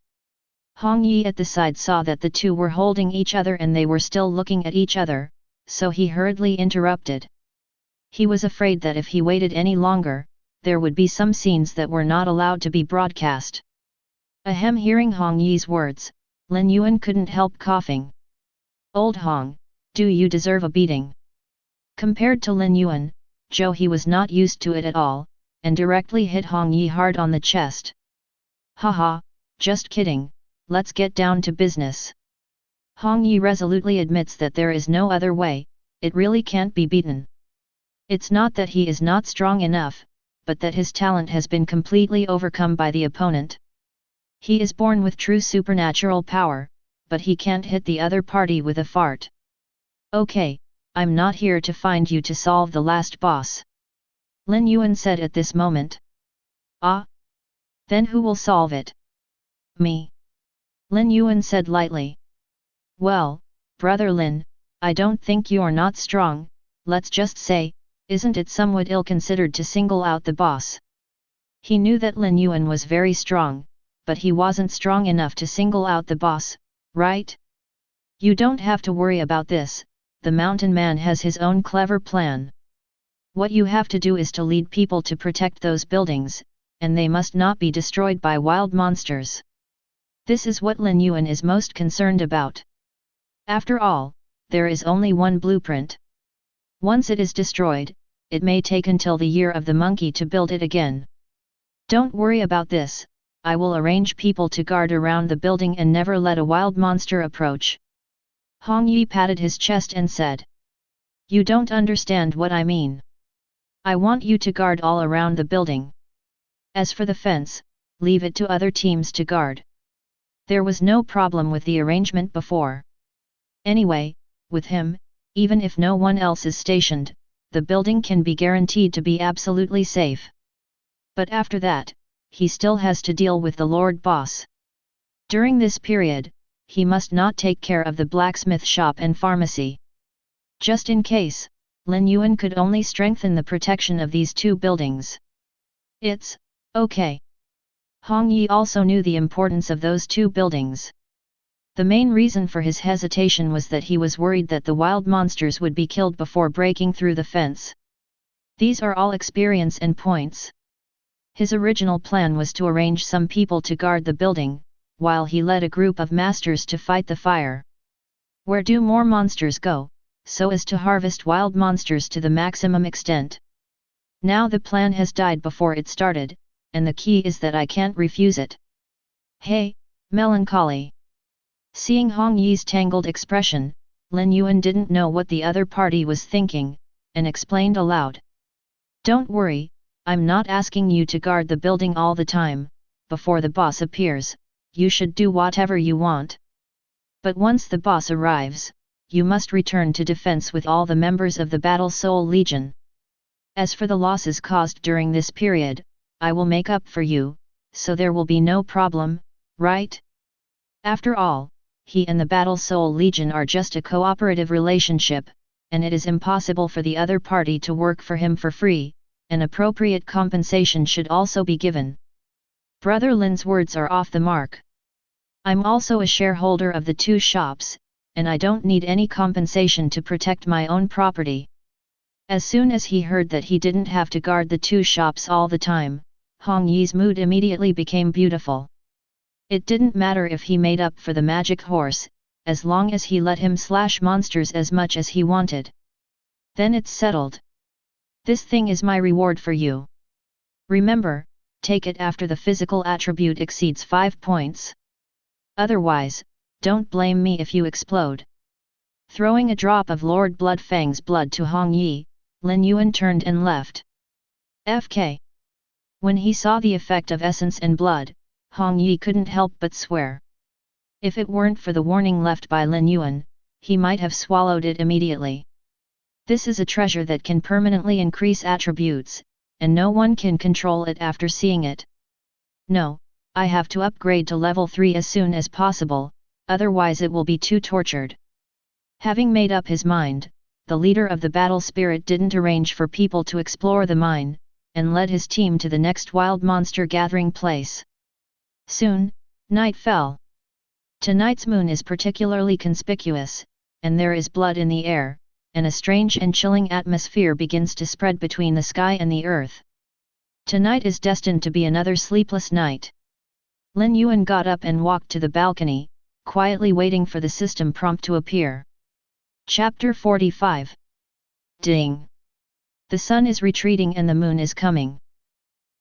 Hong Yi at the side saw that the two were holding each other and they were still looking at each other, so he hurriedly interrupted. He was afraid that if he waited any longer, there would be some scenes that were not allowed to be broadcast. Ahem, hearing Hong Yi's words, Lin Yuan couldn't help coughing. Old Hong, do you deserve a beating? Compared to Lin Yuan, Zhou He was not used to it at all, and directly hit Hong Yi hard on the chest. Haha, just kidding, let's get down to business. Hong Yi resolutely admits that there is no other way, it really can't be beaten. It's not that he is not strong enough, but that his talent has been completely overcome by the opponent. He is born with true supernatural power, but he can't hit the other party with a fart. Okay, I'm not here to find you to solve the last boss. Lin Yuan said at this moment. Ah? Then who will solve it? Me. Lin Yuan said lightly. Well, brother Lin, I don't think you're not strong, let's just say, isn't it somewhat ill-considered to single out the boss? He knew that Lin Yuan was very strong, but he wasn't strong enough to single out the boss, right? You don't have to worry about this, the mountain man has his own clever plan. What you have to do is to lead people to protect those buildings, and they must not be destroyed by wild monsters. This is what Lin Yuan is most concerned about. After all, there is only one blueprint. Once it is destroyed, it may take until the year of the monkey to build it again. Don't worry about this, I will arrange people to guard around the building and never let a wild monster approach. Hong Yi patted his chest and said. You don't understand what I mean. I want you to guard all around the building. As for the fence, leave it to other teams to guard. There was no problem with the arrangement before. Anyway, with him, even if no one else is stationed, the building can be guaranteed to be absolutely safe. But after that, he still has to deal with the Lord Boss. During this period, he must not take care of the blacksmith shop and pharmacy. Just in case, Lin Yuan could only strengthen the protection of these two buildings. It's okay. Hong Yi also knew the importance of those two buildings. The main reason for his hesitation was that he was worried that the wild monsters would be killed before breaking through the fence. These are all experience and points. His original plan was to arrange some people to guard the building, while he led a group of masters to fight the fire. Where do more monsters go, so as to harvest wild monsters to the maximum extent? Now the plan has died before it started, and the key is that I can't refuse it. Hey, melancholy. Seeing Hong Yi's tangled expression, Lin Yuan didn't know what the other party was thinking, and explained aloud. Don't worry, I'm not asking you to guard the building all the time, before the boss appears, you should do whatever you want. But once the boss arrives, you must return to defense with all the members of the Battle Soul Legion. As for the losses caused during this period, I will make up for you, so there will be no problem, right? After all, he and the Battle Soul Legion are just a cooperative relationship, and it is impossible for the other party to work for him for free, and appropriate compensation should also be given. Brother Lin's words are off the mark. I'm also a shareholder of the two shops, and I don't need any compensation to protect my own property. As soon as he heard that he didn't have to guard the two shops all the time, Hong Yi's mood immediately became beautiful. It didn't matter if he made up for the magic horse, as long as he let him slash monsters as much as he wanted. Then it's settled. This thing is my reward for you. Remember, take it after the physical attribute exceeds 5 points. Otherwise, don't blame me if you explode. Throwing a drop of Lord Bloodfang's blood to Hong Yi, Lin Yuan turned and left. FK. When he saw the effect of essence and blood, Hong Yi couldn't help but swear. If it weren't for the warning left by Lin Yuan, he might have swallowed it immediately. This is a treasure that can permanently increase attributes, and no one can control it after seeing it. No, I have to upgrade to level 3 as soon as possible, otherwise it will be too tortured. Having made up his mind, the leader of the battle spirit didn't arrange for people to explore the mine, and led his team to the next wild monster gathering place. Soon, night fell. Tonight's moon is particularly conspicuous, and there is blood in the air, and a strange and chilling atmosphere begins to spread between the sky and the earth. Tonight is destined to be another sleepless night. Lin Yuan got up and walked to the balcony, quietly waiting for the system prompt to appear. Chapter 45. Ding! The sun is retreating and the moon is coming.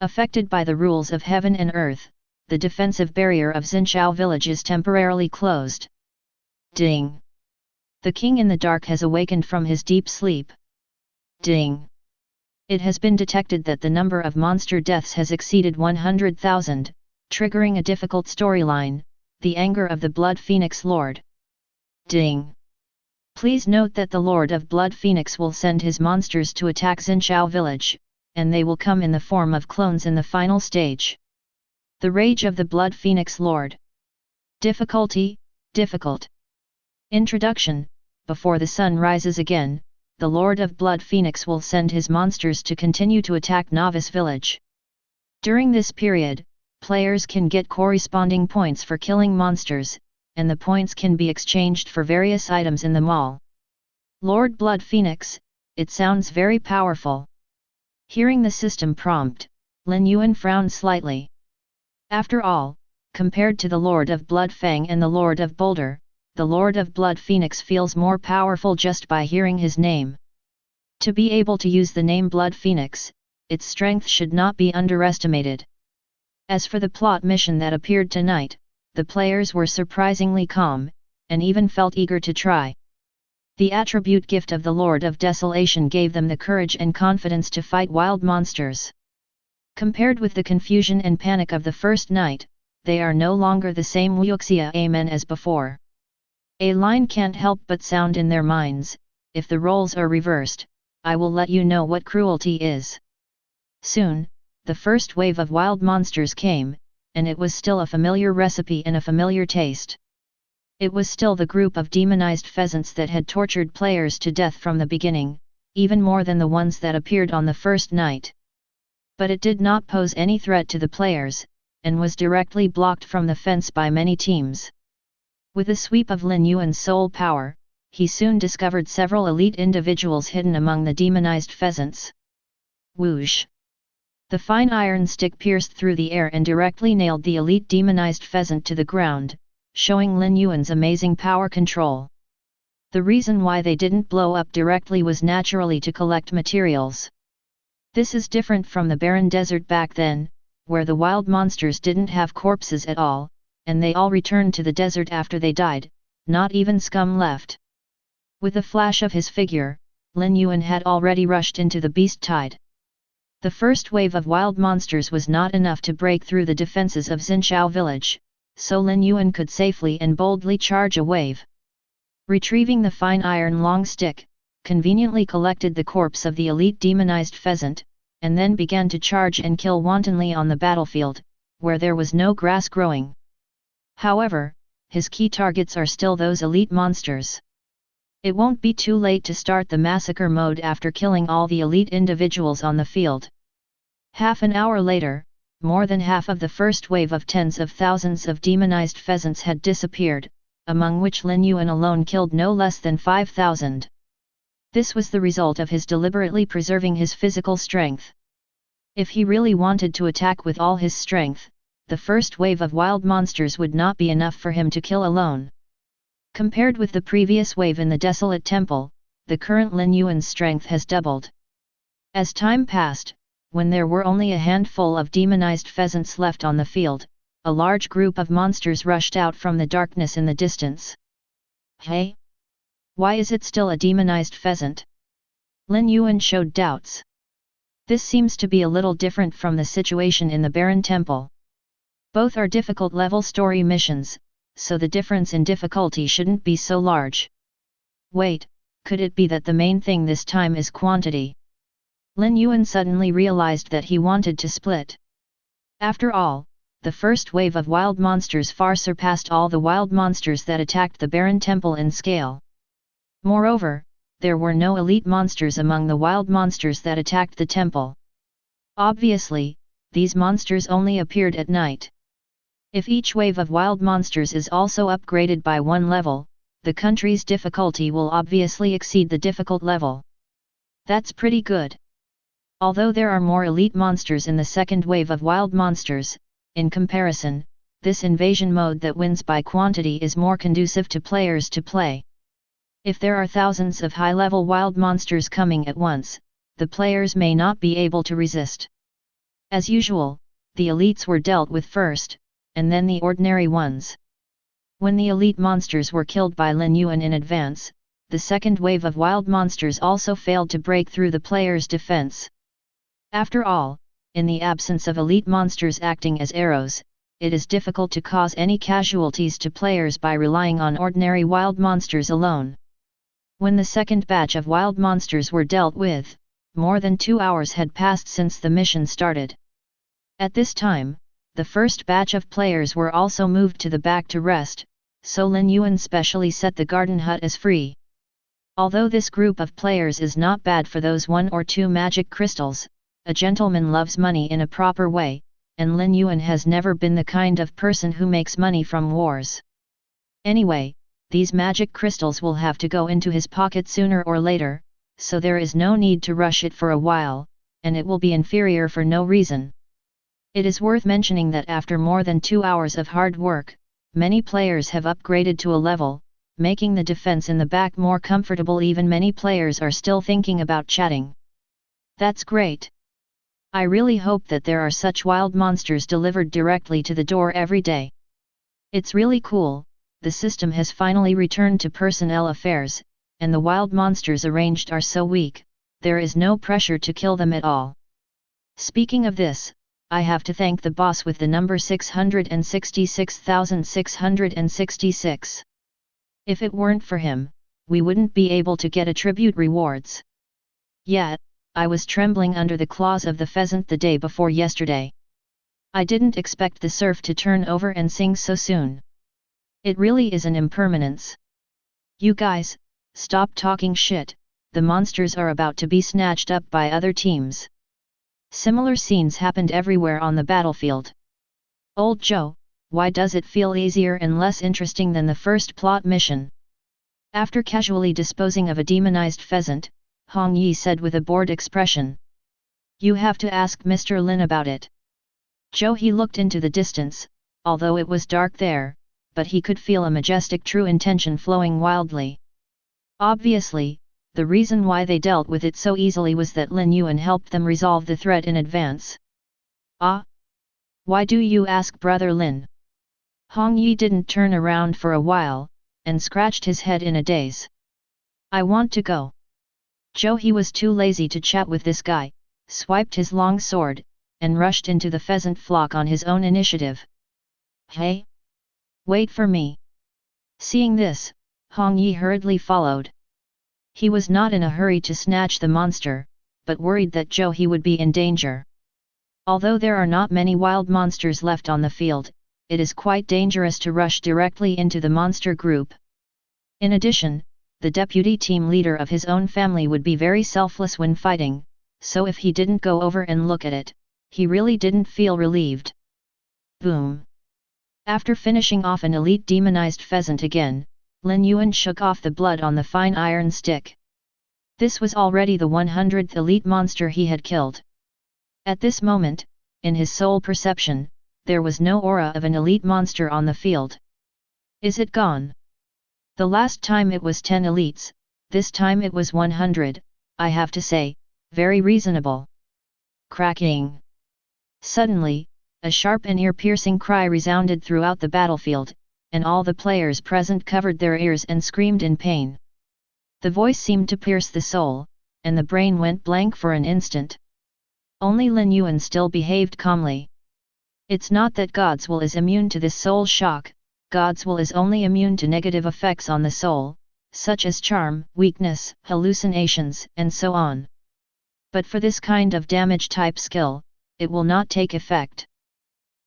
Affected by the rules of heaven and earth, the defensive barrier of Xinshou Village is temporarily closed. Ding! The king in the dark has awakened from his deep sleep. Ding! It has been detected that the number of monster deaths has exceeded 100,000, triggering a difficult storyline, the anger of the Blood Phoenix Lord. Ding! Please note that the Lord of Blood Phoenix will send his monsters to attack Xinshou Village, and they will come in the form of clones in the final stage. The Rage of the Blood Phoenix Lord. Difficulty, difficult. Introduction. Before the sun rises again, the Lord of Blood Phoenix will send his monsters to continue to attack Novice Village. During this period, players can get corresponding points for killing monsters, and the points can be exchanged for various items in the mall. Lord Blood Phoenix, it sounds very powerful. Hearing the system prompt, Lin Yuan frowned slightly. After all, compared to the Lord of Blood Fang and the Lord of Boulder, the Lord of Blood Phoenix feels more powerful just by hearing his name. To be able to use the name Blood Phoenix, its strength should not be underestimated. As for the plot mission that appeared tonight, the players were surprisingly calm, and even felt eager to try. The attribute gift of the Lord of Desolation gave them the courage and confidence to fight wild monsters. Compared with the confusion and panic of the first night, they are no longer the same Wuxia Amen as before. A line can't help but sound in their minds, if the roles are reversed, I will let you know what cruelty is. Soon, the first wave of wild monsters came, and it was still a familiar recipe and a familiar taste. It was still the group of demonized pheasants that had tortured players to death from the beginning, even more than the ones that appeared on the first night. But it did not pose any threat to the players, and was directly blocked from the fence by many teams. With a sweep of Lin Yuan's soul power, he soon discovered several elite individuals hidden among the demonized pheasants. Whoosh! The fine iron stick pierced through the air and directly nailed the elite demonized pheasant to the ground, showing Lin Yuan's amazing power control. The reason why they didn't blow up directly was naturally to collect materials. This is different from the barren desert back then, where the wild monsters didn't have corpses at all, and they all returned to the desert after they died, not even scum left. With a flash of his figure, Lin Yuan had already rushed into the beast tide. The first wave of wild monsters was not enough to break through the defenses of Xinshou Village, so Lin Yuan could safely and boldly charge a wave. Retrieving the fine iron long stick, conveniently collected the corpse of the elite demonized pheasant, and then began to charge and kill wantonly on the battlefield, where there was no grass growing. However, his key targets are still those elite monsters. It won't be too late to start the massacre mode after killing all the elite individuals on the field. Half an hour later, more than half of the first wave of tens of thousands of demonized pheasants had disappeared, among which Lin Yuan alone killed no less than 5,000. This was the result of his deliberately preserving his physical strength. If he really wanted to attack with all his strength, the first wave of wild monsters would not be enough for him to kill alone. Compared with the previous wave in the desolate temple, the current Lin Yuan's strength has doubled. As time passed, when there were only a handful of demonized pheasants left on the field, a large group of monsters rushed out from the darkness in the distance. Hey? Why is it still a demonized pheasant? Lin Yuan showed doubts. This seems to be a little different from the situation in the Barren Temple. Both are difficult level story missions, so the difference in difficulty shouldn't be so large. Wait, could it be that the main thing this time is quantity? Lin Yuan suddenly realized that he wanted to split. After all, the first wave of wild monsters far surpassed all the wild monsters that attacked the Barren Temple in scale. Moreover, there were no elite monsters among the wild monsters that attacked the temple. Obviously, these monsters only appeared at night. If each wave of wild monsters is also upgraded by one level, the country's difficulty will obviously exceed the difficult level. That's pretty good. Although there are more elite monsters in the second wave of wild monsters, in comparison, this invasion mode that wins by quantity is more conducive to players to play. If there are thousands of high-level wild monsters coming at once, the players may not be able to resist. As usual, the elites were dealt with first, and then the ordinary ones. When the elite monsters were killed by Lin Yuan in advance, the second wave of wild monsters also failed to break through the players' defense. After all, in the absence of elite monsters acting as arrows, it is difficult to cause any casualties to players by relying on ordinary wild monsters alone. When the second batch of wild monsters were dealt with, more than 2 hours had passed since the mission started. At this time, the first batch of players were also moved to the back to rest, so Lin Yuan specially set the garden hut as free. Although this group of players is not bad for those 1 or 2 magic crystals, a gentleman loves money in a proper way, and Lin Yuan has never been the kind of person who makes money from wars. Anyway, these magic crystals will have to go into his pocket sooner or later, so there is no need to rush it for a while, and it will be inferior for no reason. It is worth mentioning that after more than 2 hours of hard work, many players have upgraded to a level, making the defense in the back more comfortable. Even many players are still thinking about chatting. That's great. I really hope that there are such wild monsters delivered directly to the door every day. It's really cool. The system has finally returned to personnel affairs, and the wild monsters arranged are so weak, there is no pressure to kill them at all. Speaking of this, I have to thank the boss with the number 666,666. If it weren't for him, we wouldn't be able to get attribute rewards. Yet, I was trembling under the claws of the pheasant the day before yesterday. I didn't expect the surf to turn over and sing so soon. It really is an impermanence. You guys, stop talking shit, the monsters are about to be snatched up by other teams. Similar scenes happened everywhere on the battlefield. Old Joe, why does it feel easier and less interesting than the first plot mission? After casually disposing of a demonized pheasant, Hong Yi said with a bored expression. You have to ask Mr. Lin about it. Joe he looked into the distance, although it was dark there, but he could feel a majestic true intention flowing wildly. Obviously, the reason why they dealt with it so easily was that Lin Yuan helped them resolve the threat in advance. Ah? Why do you ask Brother Lin? Hong Yi didn't turn around for a while, and scratched his head in a daze. I want to go. Joe he was too lazy to chat with this guy, swiped his long sword, and rushed into the pheasant flock on his own initiative. Hey? Wait for me. Seeing this, Hong Yi hurriedly followed. He was not in a hurry to snatch the monster, but worried that Joe he would be in danger. Although there are not many wild monsters left on the field, it is quite dangerous to rush directly into the monster group. In addition, the deputy team leader of his own family would be very selfless when fighting, so if he didn't go over and look at it, he really didn't feel relieved. Boom! After finishing off an elite demonized pheasant again, Lin Yuan shook off the blood on the fine iron stick. This was already the 100th elite monster he had killed. At this moment, in his soul perception, there was no aura of an elite monster on the field. Is it gone? The last time it was 10 elites, this time it was 100, I have to say, very reasonable. Cracking. Suddenly, a sharp and ear-piercing cry resounded throughout the battlefield, and all the players present covered their ears and screamed in pain. The voice seemed to pierce the soul, and the brain went blank for an instant. Only Lin Yuan still behaved calmly. It's not that God's will is immune to this soul shock, God's will is only immune to negative effects on the soul, such as charm, weakness, hallucinations, and so on. But for this kind of damage-type skill, it will not take effect.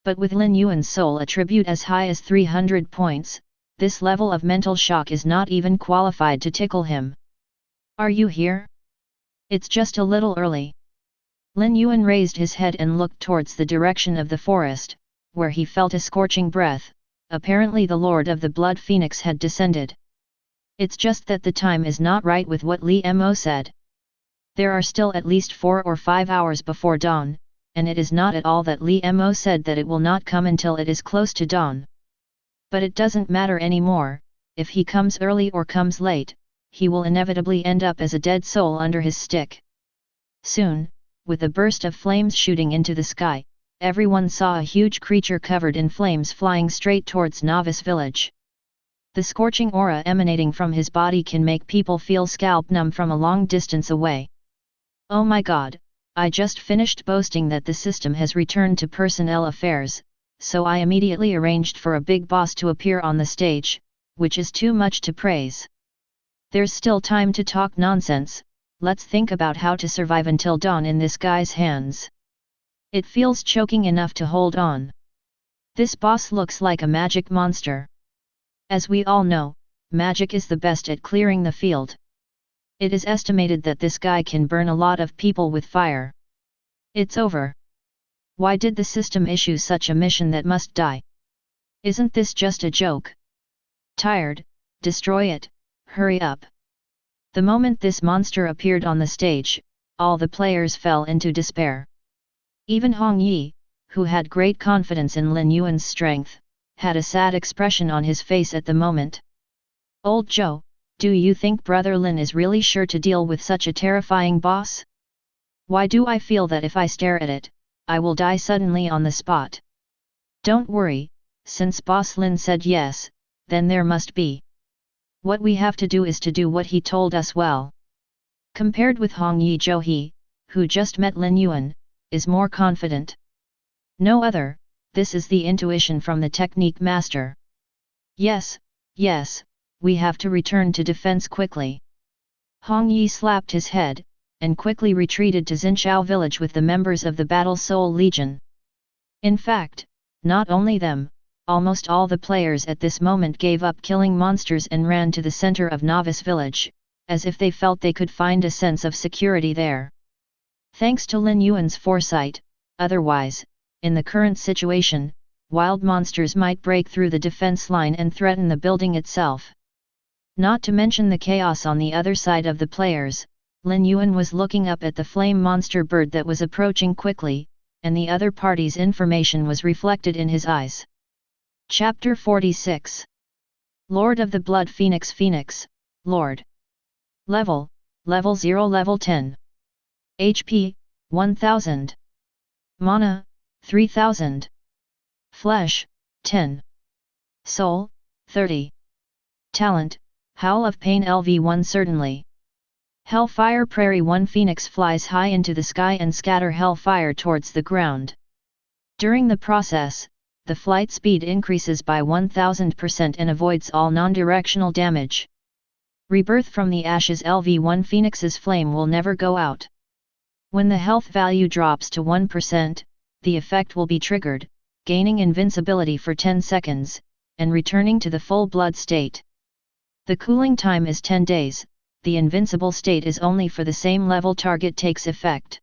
But with Lin Yuan's soul attribute as high as 300 points, this level of mental shock is not even qualified to tickle him. Are you here? It's just a little early. Lin Yuan raised his head and looked towards the direction of the forest, where he felt a scorching breath. Apparently the Lord of the Blood Phoenix had descended. It's just that the time is not right with what Li Mo said. There are still at least 4 or 5 hours before dawn, and it is not at all that Li Mo said that it will not come until it is close to dawn. But it doesn't matter anymore, if he comes early or comes late, he will inevitably end up as a dead soul under his stick. Soon, with a burst of flames shooting into the sky, everyone saw a huge creature covered in flames flying straight towards Novice Village. The scorching aura emanating from his body can make people feel scalp numb from a long distance away. Oh my god, I just finished boasting that the system has returned to personnel affairs, so I immediately arranged for a big boss to appear on the stage, which is too much to praise. There's still time to talk nonsense, let's think about how to survive until dawn in this guy's hands. It feels choking enough to hold on. This boss looks like a magic monster. As we all know, magic is the best at clearing the field. It is estimated that this guy can burn a lot of people with fire. It's over. Why did the system issue such a mission that must die? Isn't this just a joke? Tired, destroy it, hurry up. The moment this monster appeared on the stage, all the players fell into despair. Even Hong Yi, who had great confidence in Lin Yuan's strength, had a sad expression on his face at the moment. Old Zhou, do you think Brother Lin is really sure to deal with such a terrifying boss? Why do I feel that if I stare at it, I will die suddenly on the spot? Don't worry, since Boss Lin said yes, then there must be. What we have to do is to do what he told us well. Compared with Hong Yi Zhou he, who just met Lin Yuan, is more confident. No other, this is the intuition from the technique master. Yes, yes, we have to return to defense quickly. Hong Yi slapped his head, and quickly retreated to Xinshou Village with the members of the Battle Soul Legion. In fact, not only them, almost all the players at this moment gave up killing monsters and ran to the center of Novice Village, as if they felt they could find a sense of security there. Thanks to Lin Yuan's foresight, otherwise, in the current situation, wild monsters might break through the defense line and threaten the building itself. Not to mention the chaos on the other side of the players, Lin Yuan was looking up at the flame monster bird that was approaching quickly, and the other party's information was reflected in his eyes. Chapter 46. Lord of the Blood Phoenix Lord. Level 0 Level 10. HP, 1000. Mana, 3000. Flesh, 10. Soul, 30. Talent, Howl of Pain LV1 certainly. Hellfire Prairie 1 Phoenix flies high into the sky and scatter hellfire towards the ground. During the process, the flight speed increases by 1000% and avoids all non-directional damage. Rebirth from the ashes LV1 Phoenix's flame will never go out. When the health value drops to 1%, the effect will be triggered, gaining invincibility for 10 seconds, and returning to the full blood state. The cooling time is 10 days, the invincible state is only for the same level target takes effect.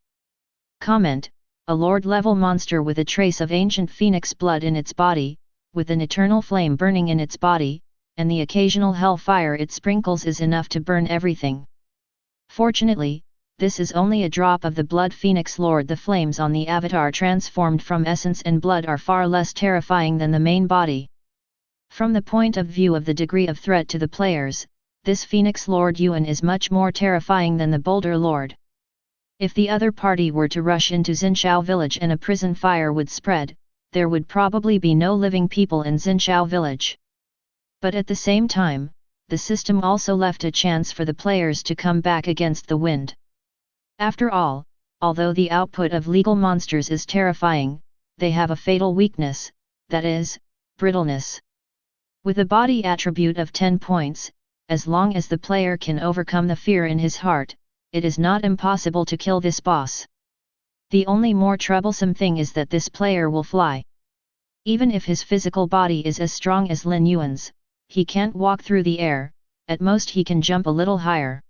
Comment: a Lord-level monster with a trace of ancient phoenix blood in its body, with an eternal flame burning in its body, and the occasional hellfire it sprinkles is enough to burn everything. Fortunately, this is only a drop of the Blood Phoenix Lord. The flames on the avatar transformed from essence and blood are far less terrifying than the main body. From the point of view of the degree of threat to the players, this Phoenix Lord Yuan is much more terrifying than the Boulder Lord. If the other party were to rush into Xinshou Village and a prison fire would spread, there would probably be no living people in Xinshou Village. But at the same time, the system also left a chance for the players to come back against the wind. After all, although the output of legal monsters is terrifying, they have a fatal weakness, that is, brittleness. With a body attribute of 10 points, as long as the player can overcome the fear in his heart, it is not impossible to kill this boss. The only more troublesome thing is that this player will fly. Even if his physical body is as strong as Lin Yuan's, he can't walk through the air, at most he can jump a little higher.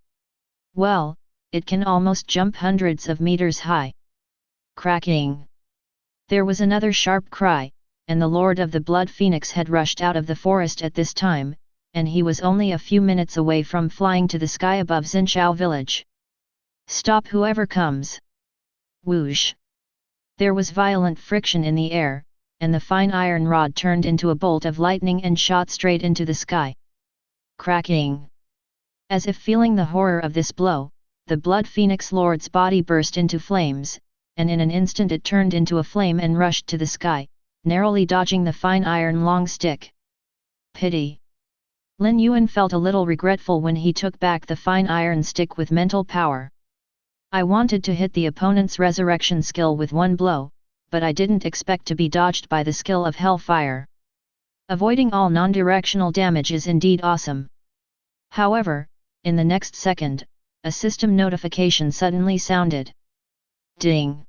Well, it can almost jump hundreds of meters high. Cracking! There was another sharp cry, and the Lord of the Blood Phoenix had rushed out of the forest at this time, and he was only a few minutes away from flying to the sky above Xinshou Village. Stop whoever comes! Whoosh! There was violent friction in the air, and the fine iron rod turned into a bolt of lightning and shot straight into the sky. Cracking! As if feeling the horror of this blow, the Blood Phoenix Lord's body burst into flames, and in an instant it turned into a flame and rushed to the sky, narrowly dodging the fine iron long stick. Pity! Lin Yuan felt a little regretful when he took back the fine iron stick with mental power. I wanted to hit the opponent's resurrection skill with one blow, but I didn't expect to be dodged by the skill of Hellfire. Avoiding all non-directional damage is indeed awesome. However, in the next second, a system notification suddenly sounded. Ding!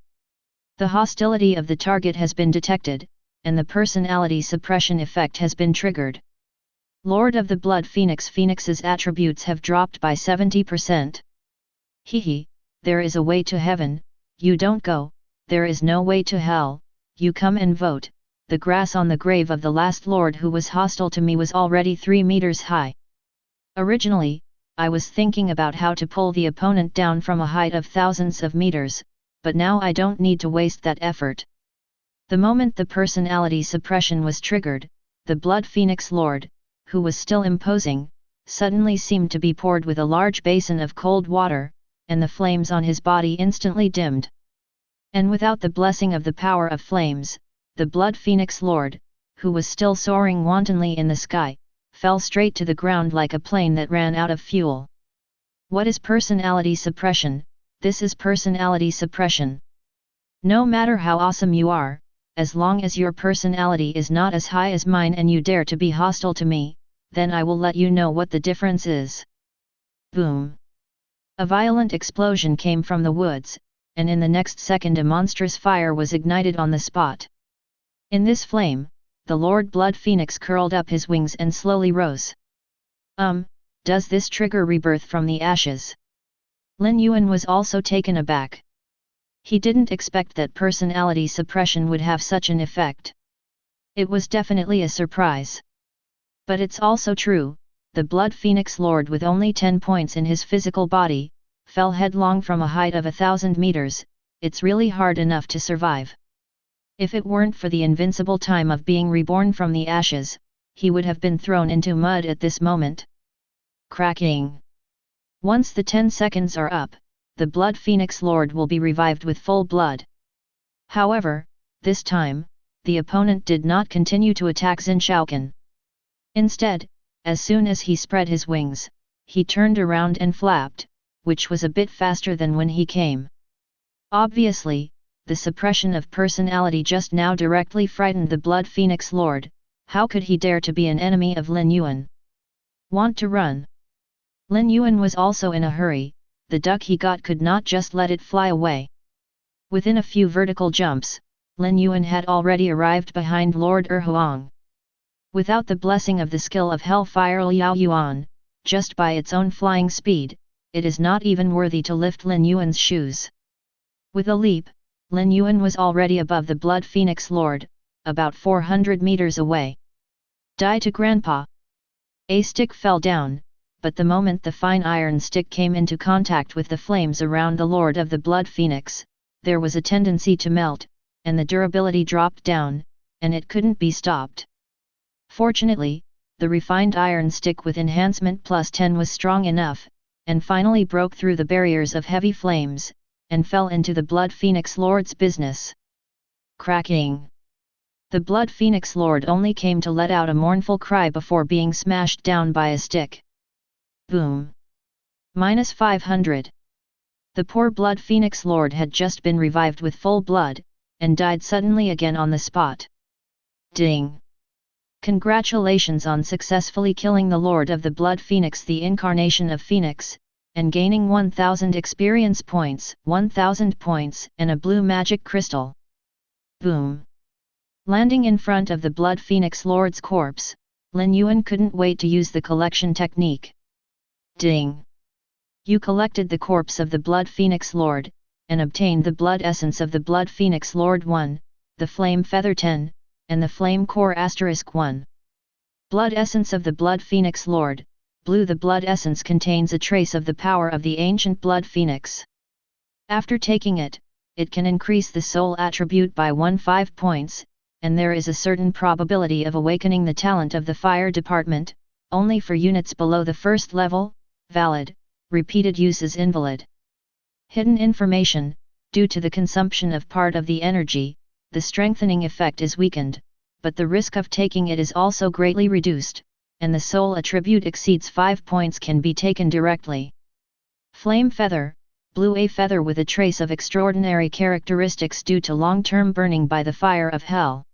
The hostility of the target has been detected, and the personality suppression effect has been triggered. Lord of the Blood Phoenix's attributes have dropped by 70%. Hehe, there is a way to heaven, you don't go, there is no way to hell, you come and vote. The grass on the grave of the last lord who was hostile to me was already 3 meters high. Originally, I was thinking about how to pull the opponent down from a height of thousands of meters, but now I don't need to waste that effort. The moment the personality suppression was triggered, the Blood Phoenix Lord, who was still imposing, suddenly seemed to be poured with a large basin of cold water, and the flames on his body instantly dimmed. And without the blessing of the power of flames, the Blood Phoenix Lord, who was still soaring wantonly in the sky, fell straight to the ground like a plane that ran out of fuel. What is personality suppression? This is personality suppression. No matter how awesome you are, as long as your personality is not as high as mine and you dare to be hostile to me, then I will let you know what the difference is. Boom! A violent explosion came from the woods, and in the next second a monstrous fire was ignited on the spot. In this flame, the Lord Blood Phoenix curled up his wings and slowly rose. Does this trigger rebirth from the ashes? Lin Yuan was also taken aback. He didn't expect that personality suppression would have such an effect. It was definitely a surprise. But it's also true, the Blood Phoenix Lord with only 10 points in his physical body, fell headlong from a height of 1,000 meters, it's really hard enough to survive. If it weren't for the invincible time of being reborn from the ashes, he would have been thrown into mud at this moment. Cracking! Once the 10 seconds are up, the Blood Phoenix Lord will be revived with full blood. However, this time, the opponent did not continue to attack Xinshou. Instead, as soon as he spread his wings, he turned around and flapped, which was a bit faster than when he came. Obviously, the suppression of personality just now directly frightened the Blood Phoenix Lord. How could he dare to be an enemy of Lin Yuan? Want to run? Lin Yuan was also in a hurry, the duck he got could not just let it fly away. Within a few vertical jumps, Lin Yuan had already arrived behind Lord Huang. Without the blessing of the skill of Hellfire Liao Yuan, just by its own flying speed, it is not even worthy to lift Lin Yuan's shoes. With a leap, Lin Yuan was already above the Blood Phoenix Lord, about 400 meters away. Die to Grandpa! A stick fell down, but the moment the fine iron stick came into contact with the flames around the Lord of the Blood Phoenix, there was a tendency to melt, and the durability dropped down, and it couldn't be stopped. Fortunately, the refined iron stick with enhancement plus 10 was strong enough, and finally broke through the barriers of heavy flames, and fell into the Blood Phoenix Lord's business. Cracking! The Blood Phoenix Lord only came to let out a mournful cry before being smashed down by a stick. Boom! -500. The poor Blood Phoenix Lord had just been revived with full blood, and died suddenly again on the spot. Ding! Congratulations on successfully killing the Lord of the Blood Phoenix, the incarnation of Phoenix, and gaining 1000 experience points, 1000 points, and a blue magic crystal. Boom! Landing in front of the Blood Phoenix Lord's corpse, Lin Yuan couldn't wait to use the collection technique. Ding! You collected the corpse of the Blood Phoenix Lord, and obtained the blood essence of the Blood Phoenix Lord 1, the Flame Feather 10, and the Flame Core *1. Blood essence of the Blood Phoenix Lord, blue. The blood essence contains a trace of the power of the ancient Blood Phoenix. After taking it, it can increase the soul attribute by 15 points, and there is a certain probability of awakening the talent of the fire department, only for units below the first level. Valid, repeated use is invalid. Hidden information: due to the consumption of part of the energy, the strengthening effect is weakened, but the risk of taking it is also greatly reduced, and the soul attribute exceeds 5 points can be taken directly. Flame Feather, blue. A feather with a trace of extraordinary characteristics due to long-term burning by the fire of hell.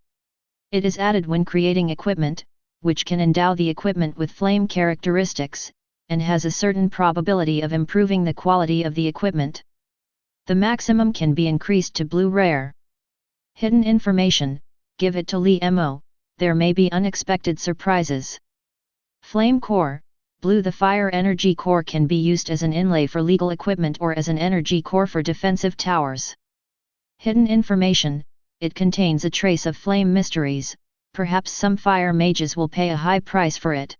It is added when creating equipment, which can endow the equipment with flame characteristics, and has a certain probability of improving the quality of the equipment. The maximum can be increased to blue rare. Hidden information: give it to Li Mo, there may be unexpected surprises. Flame Core, blue. The fire energy core can be used as an inlay for legal equipment or as an energy core for defensive towers. Hidden information: it contains a trace of flame mysteries, perhaps some fire mages will pay a high price for it.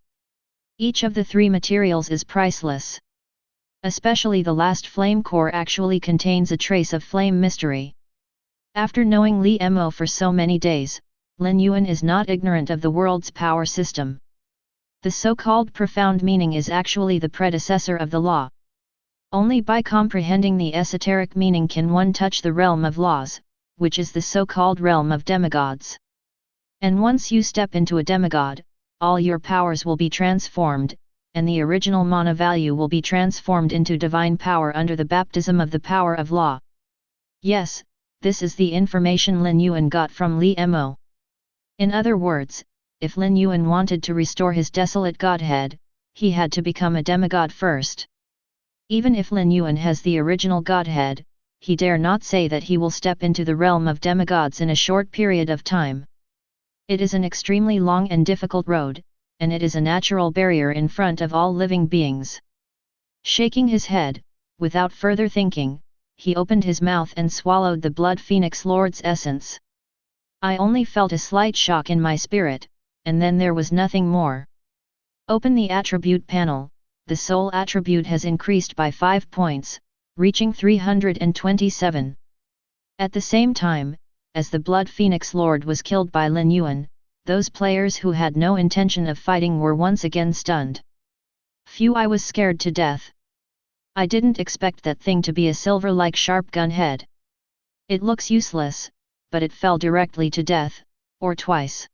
Each of the 3 materials is priceless. Especially the last Flame Core actually contains a trace of flame mystery. After knowing Li Mo for so many days, Lin Yuan is not ignorant of the world's power system. The so-called profound meaning is actually the predecessor of the law. Only by comprehending the esoteric meaning can one touch the realm of laws, which is the so-called realm of demigods. And once you step into a demigod, all your powers will be transformed, and the original mana value will be transformed into divine power under the baptism of the power of law. Yes, this is the information Lin Yuan got from Li Mo. In other words, if Lin Yuan wanted to restore his desolate godhead, he had to become a demigod first. Even if Lin Yuan has the original godhead, he dare not say that he will step into the realm of demigods in a short period of time. It is an extremely long and difficult road, and it is a natural barrier in front of all living beings. Shaking his head, without further thinking, he opened his mouth and swallowed the Blood Phoenix Lord's essence. I only felt a slight shock in my spirit, and then there was nothing more. Open the attribute panel. The soul attribute has increased by 5 points, reaching 327. At the same time, as the Blood Phoenix Lord was killed by Lin Yuan, those players who had no intention of fighting were once again stunned. Phew, I was scared to death. I didn't expect that thing to be a silver-like sharp gun head. It looks useless, but it fell directly to death, or twice.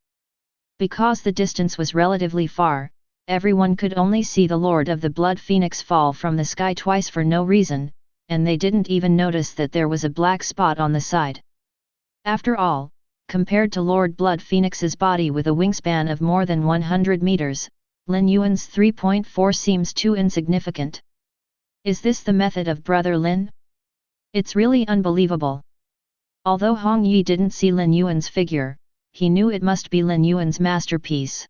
Because the distance was relatively far, everyone could only see the Lord of the Blood Phoenix fall from the sky twice for no reason, and they didn't even notice that there was a black spot on the side. After all, compared to Lord Blood Phoenix's body with a wingspan of more than 100 meters, Lin Yuan's 3.4 seems too insignificant. Is this the method of Brother Lin? It's really unbelievable. Although Hong Yi didn't see Lin Yuan's figure, he knew it must be Lin Yuan's masterpiece.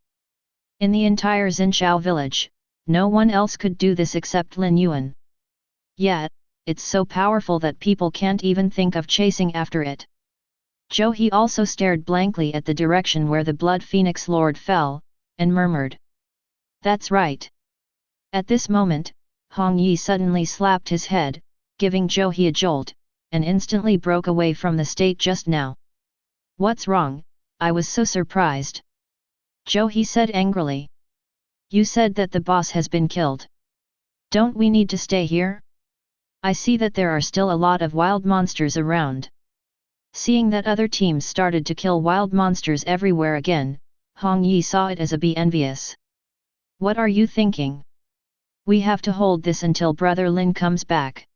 In the entire Xinshou Village, no one else could do this except Lin Yuan. Yet, it's so powerful that people can't even think of chasing after it. Zhou He also stared blankly at the direction where the Blood Phoenix Lord fell, and murmured. That's right. At this moment, Hong Yi suddenly slapped his head, giving Zhou He a jolt, and instantly broke away from the state just now. What's wrong? I was so surprised. Zhou He said angrily. You said that the boss has been killed. Don't we need to stay here? I see that there are still a lot of wild monsters around. Seeing that other teams started to kill wild monsters everywhere again, Hong Yi saw it as a bit envious. What are you thinking? We have to hold this until Brother Lin comes back.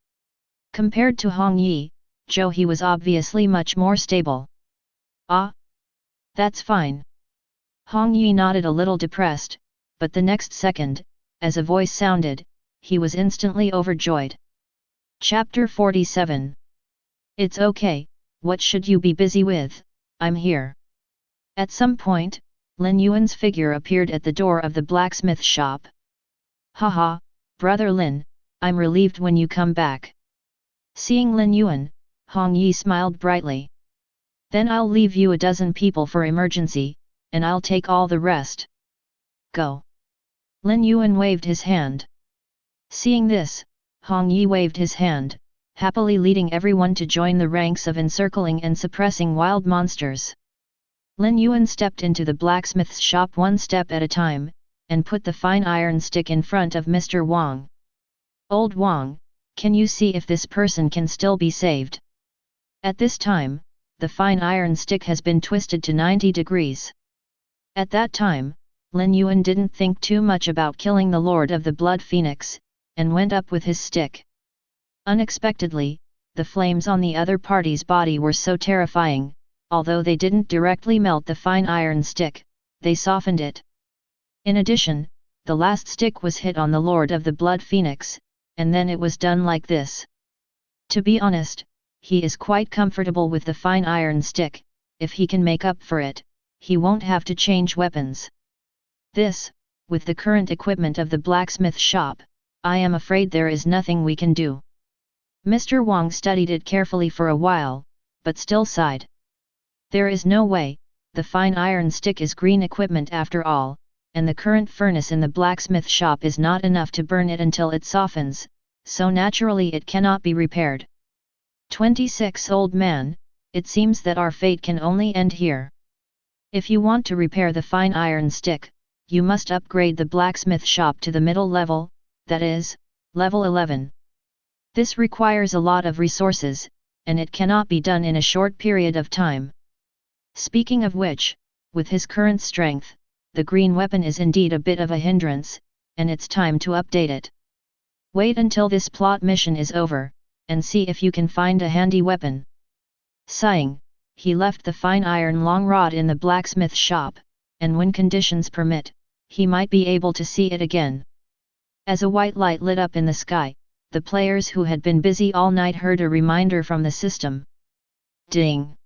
Compared to Hong Yi, Zhou He was obviously much more stable. Ah? That's fine. Hong Yi nodded a little depressed, but the next second, as a voice sounded, he was instantly overjoyed. Chapter 47. It's okay, what should you be busy with? I'm here. At some point, Lin Yuan's figure appeared at the door of the blacksmith shop. Haha, Brother Lin, I'm relieved when you come back. Seeing Lin Yuan, Hong Yi smiled brightly. Then I'll leave you a dozen people for emergency, and I'll take all the rest. Go. Lin Yuan waved his hand. Seeing this, Hong Yi waved his hand, happily leading everyone to join the ranks of encircling and suppressing wild monsters. Lin Yuan stepped into the blacksmith's shop one step at a time, and put the fine iron stick in front of Mr. Wang. Old Wang, can you see if this person can still be saved? At this time, the fine iron stick has been twisted to 90 degrees. At that time, Lin Yuan didn't think too much about killing the Lord of the Blood Phoenix, and went up with his stick. Unexpectedly, the flames on the other party's body were so terrifying, although they didn't directly melt the fine iron stick, they softened it. In addition, the last stick was hit on the Lord of the Blood Phoenix, and then it was done like this. To be honest, he is quite comfortable with the fine iron stick. If he can make up for it, he won't have to change weapons. This, with the current equipment of the blacksmith shop, I am afraid there is nothing we can do. Mr. Wang studied it carefully for a while, but still sighed. There is no way, the fine iron stick is green equipment after all, and the current furnace in the blacksmith shop is not enough to burn it until it softens, so naturally it cannot be repaired. 26 Old man, it seems that our fate can only end here. If you want to repair the fine iron stick, you must upgrade the blacksmith shop to the middle level, that is, level 11. This requires a lot of resources, and it cannot be done in a short period of time. Speaking of which, with his current strength, the green weapon is indeed a bit of a hindrance, and it's time to update it. Wait until this plot mission is over, and see if you can find a handy weapon. Sighing, he left the fine iron long rod in the blacksmith shop, and when conditions permit, he might be able to see it again. As a white light lit up in the sky, the players who had been busy all night heard a reminder from the system. Ding!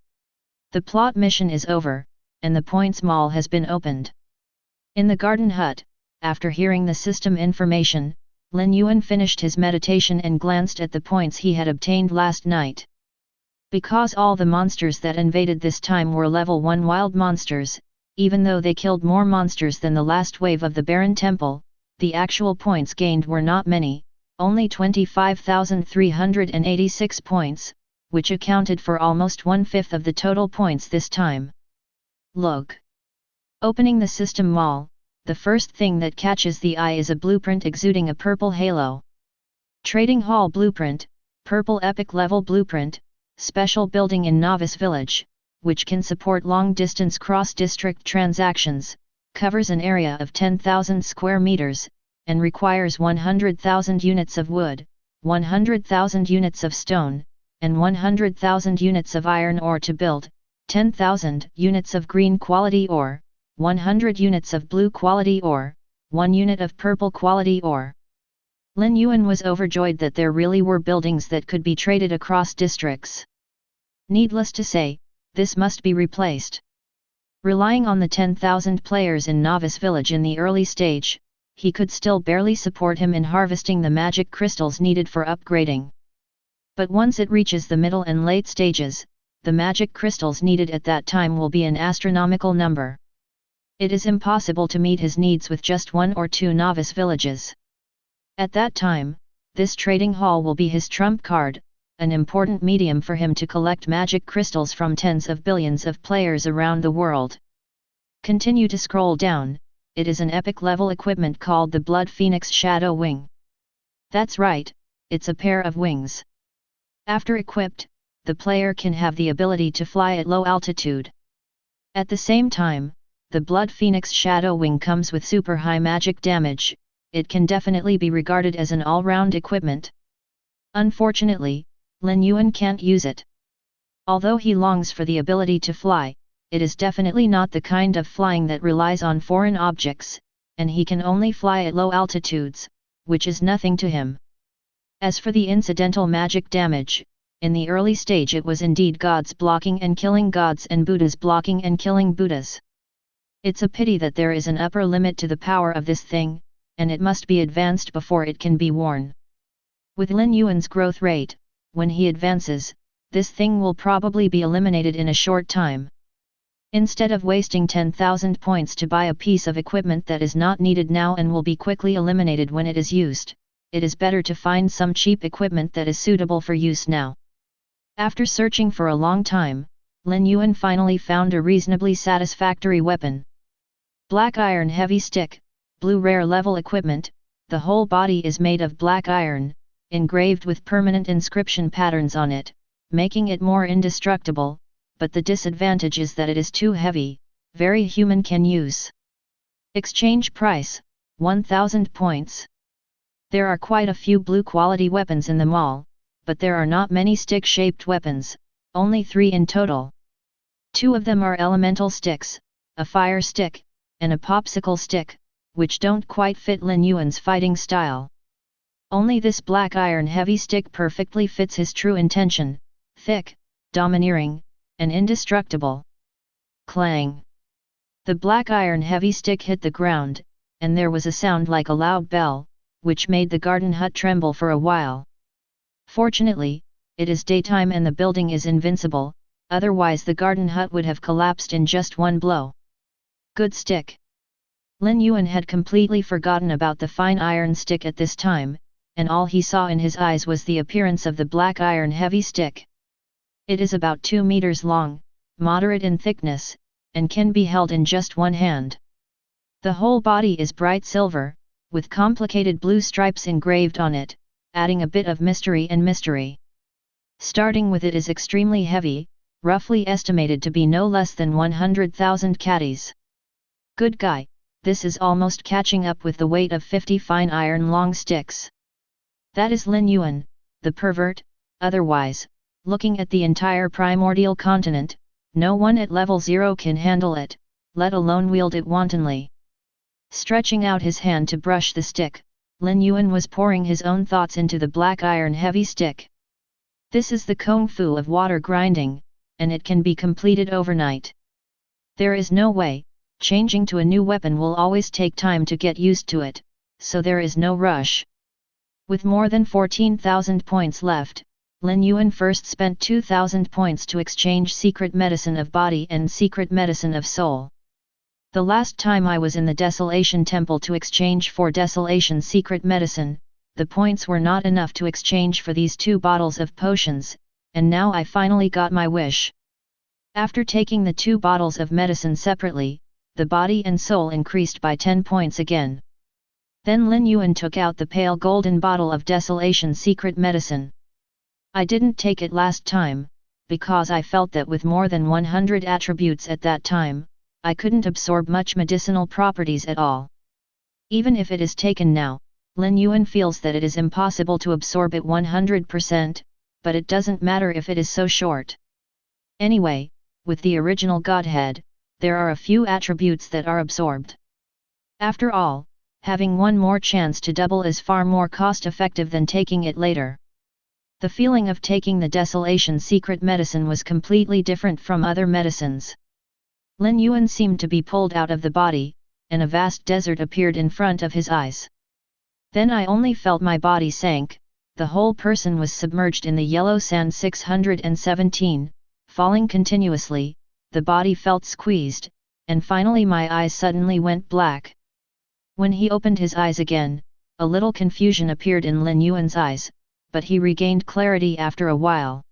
The plot mission is over, and the points mall has been opened. In the garden hut, after hearing the system information, Lin Yuan finished his meditation and glanced at the points he had obtained last night. Because all the monsters that invaded this time were level 1 wild monsters, even though they killed more monsters than the last wave of the Barren Temple, the actual points gained were not many, only 25,386 points, which accounted for almost 1/5 of the total points this time. Look! Opening the system mall, the first thing that catches the eye is a blueprint exuding a purple halo. Trading Hall Blueprint, Purple Epic Level Blueprint, Special Building in Novice Village, which can support long-distance cross-district transactions, covers an area of 10,000 square meters, and requires 100,000 units of wood, 100,000 units of stone, and 100,000 units of iron ore to build, 10,000 units of green quality ore, 100 units of blue quality ore, 1 unit of purple quality ore. Lin Yuan was overjoyed that there really were buildings that could be traded across districts. Needless to say, this must be replaced. Relying on the 10,000 players in Novice Village in the early stage, he could still barely support him in harvesting the magic crystals needed for upgrading. But once it reaches the middle and late stages, the magic crystals needed at that time will be an astronomical number. It is impossible to meet his needs with just 1 or 2 novice villages. At that time, this trading hall will be his trump card, an important medium for him to collect magic crystals from tens of billions of players around the world. Continue to scroll down, it is an epic level equipment called the Blood Phoenix Shadow Wing. That's right, it's a pair of wings. After equipped, the player can have the ability to fly at low altitude. At the same time, the Blood Phoenix Shadow Wing comes with super high magic damage. It can definitely be regarded as an all-round equipment. Unfortunately, Lin Yuan can't use it. Although he longs for the ability to fly, it is definitely not the kind of flying that relies on foreign objects, and he can only fly at low altitudes, which is nothing to him. As for the incidental magic damage, in the early stage it was indeed gods blocking and killing gods and Buddhas blocking and killing Buddhas. It's a pity that there is an upper limit to the power of this thing, and it must be advanced before it can be worn. With Lin Yuan's growth rate, when he advances, this thing will probably be eliminated in a short time. Instead of wasting 10,000 points to buy a piece of equipment that is not needed now and will be quickly eliminated when it is used, it is better to find some cheap equipment that is suitable for use now. After searching for a long time, Lin Yuan finally found a reasonably satisfactory weapon. Black iron heavy stick, blue rare level equipment, the whole body is made of black iron, engraved with permanent inscription patterns on it, making it more indestructible, but the disadvantage is that it is too heavy, very human can use. Exchange price, 1000 points. There are quite a few blue quality weapons in the mall, but there are not many stick-shaped weapons, only 3 in total. 2 of them are elemental sticks, a fire stick, and a popsicle stick, which don't quite fit Lin Yuan's fighting style. Only this black iron heavy stick perfectly fits his true intention, thick, domineering, and indestructible. Clang! The black iron heavy stick hit the ground, and there was a sound like a loud bell, which made the garden hut tremble for a while. Fortunately, it is daytime and the building is invincible, otherwise the garden hut would have collapsed in just one blow. Good stick. Lin Yuan had completely forgotten about the fine iron stick at this time, and all he saw in his eyes was the appearance of the black iron heavy stick. It is about 2 meters long, moderate in thickness, and can be held in just one hand. The whole body is bright silver, with complicated blue stripes engraved on it, adding a bit of mystery and mystery. Starting with it is extremely heavy, roughly estimated to be no less than 100,000 catties. Good guy. This is almost catching up with the weight of 50 fine iron long sticks. That is Lin Yuan, the pervert. Otherwise, looking at the entire primordial continent, no one at level 0 can handle it, let alone wield it wantonly. Stretching out his hand to brush the stick, Lin Yuan was pouring his own thoughts into the black iron heavy stick. This is the kung fu of water grinding, and it can be completed overnight. There is no way. Changing to a new weapon will always take time to get used to it, so there is no rush. With more than 14,000 points left, Lin Yuan first spent 2,000 points to exchange Secret Medicine of Body and Secret Medicine of Soul. The last time I was in the Desolation Temple to exchange for Desolation Secret Medicine, the points were not enough to exchange for these 2 bottles of potions, and now I finally got my wish. After taking the 2 bottles of medicine separately, the body and soul increased by 10 points again. Then Lin Yuan took out the pale golden bottle of Desolation Secret Medicine. I didn't take it last time, because I felt that with more than 100 attributes at that time, I couldn't absorb much medicinal properties at all. Even if it is taken now, Lin Yuan feels that it is impossible to absorb it 100%, but it doesn't matter if it is so short. Anyway, with the original godhead, there are a few attributes that are absorbed. After all, having one more chance to double is far more cost-effective than taking it later. The feeling of taking the Desolation Secret Medicine was completely different from other medicines. Lin Yuan seemed to be pulled out of the body, and a vast desert appeared in front of his eyes. Then I only felt my body sank, the whole person was submerged in the yellow sand 617, falling continuously. The body felt squeezed, and finally my eyes suddenly went black. When he opened his eyes again, a little confusion appeared in Lin Yuan's eyes, but he regained clarity after a while.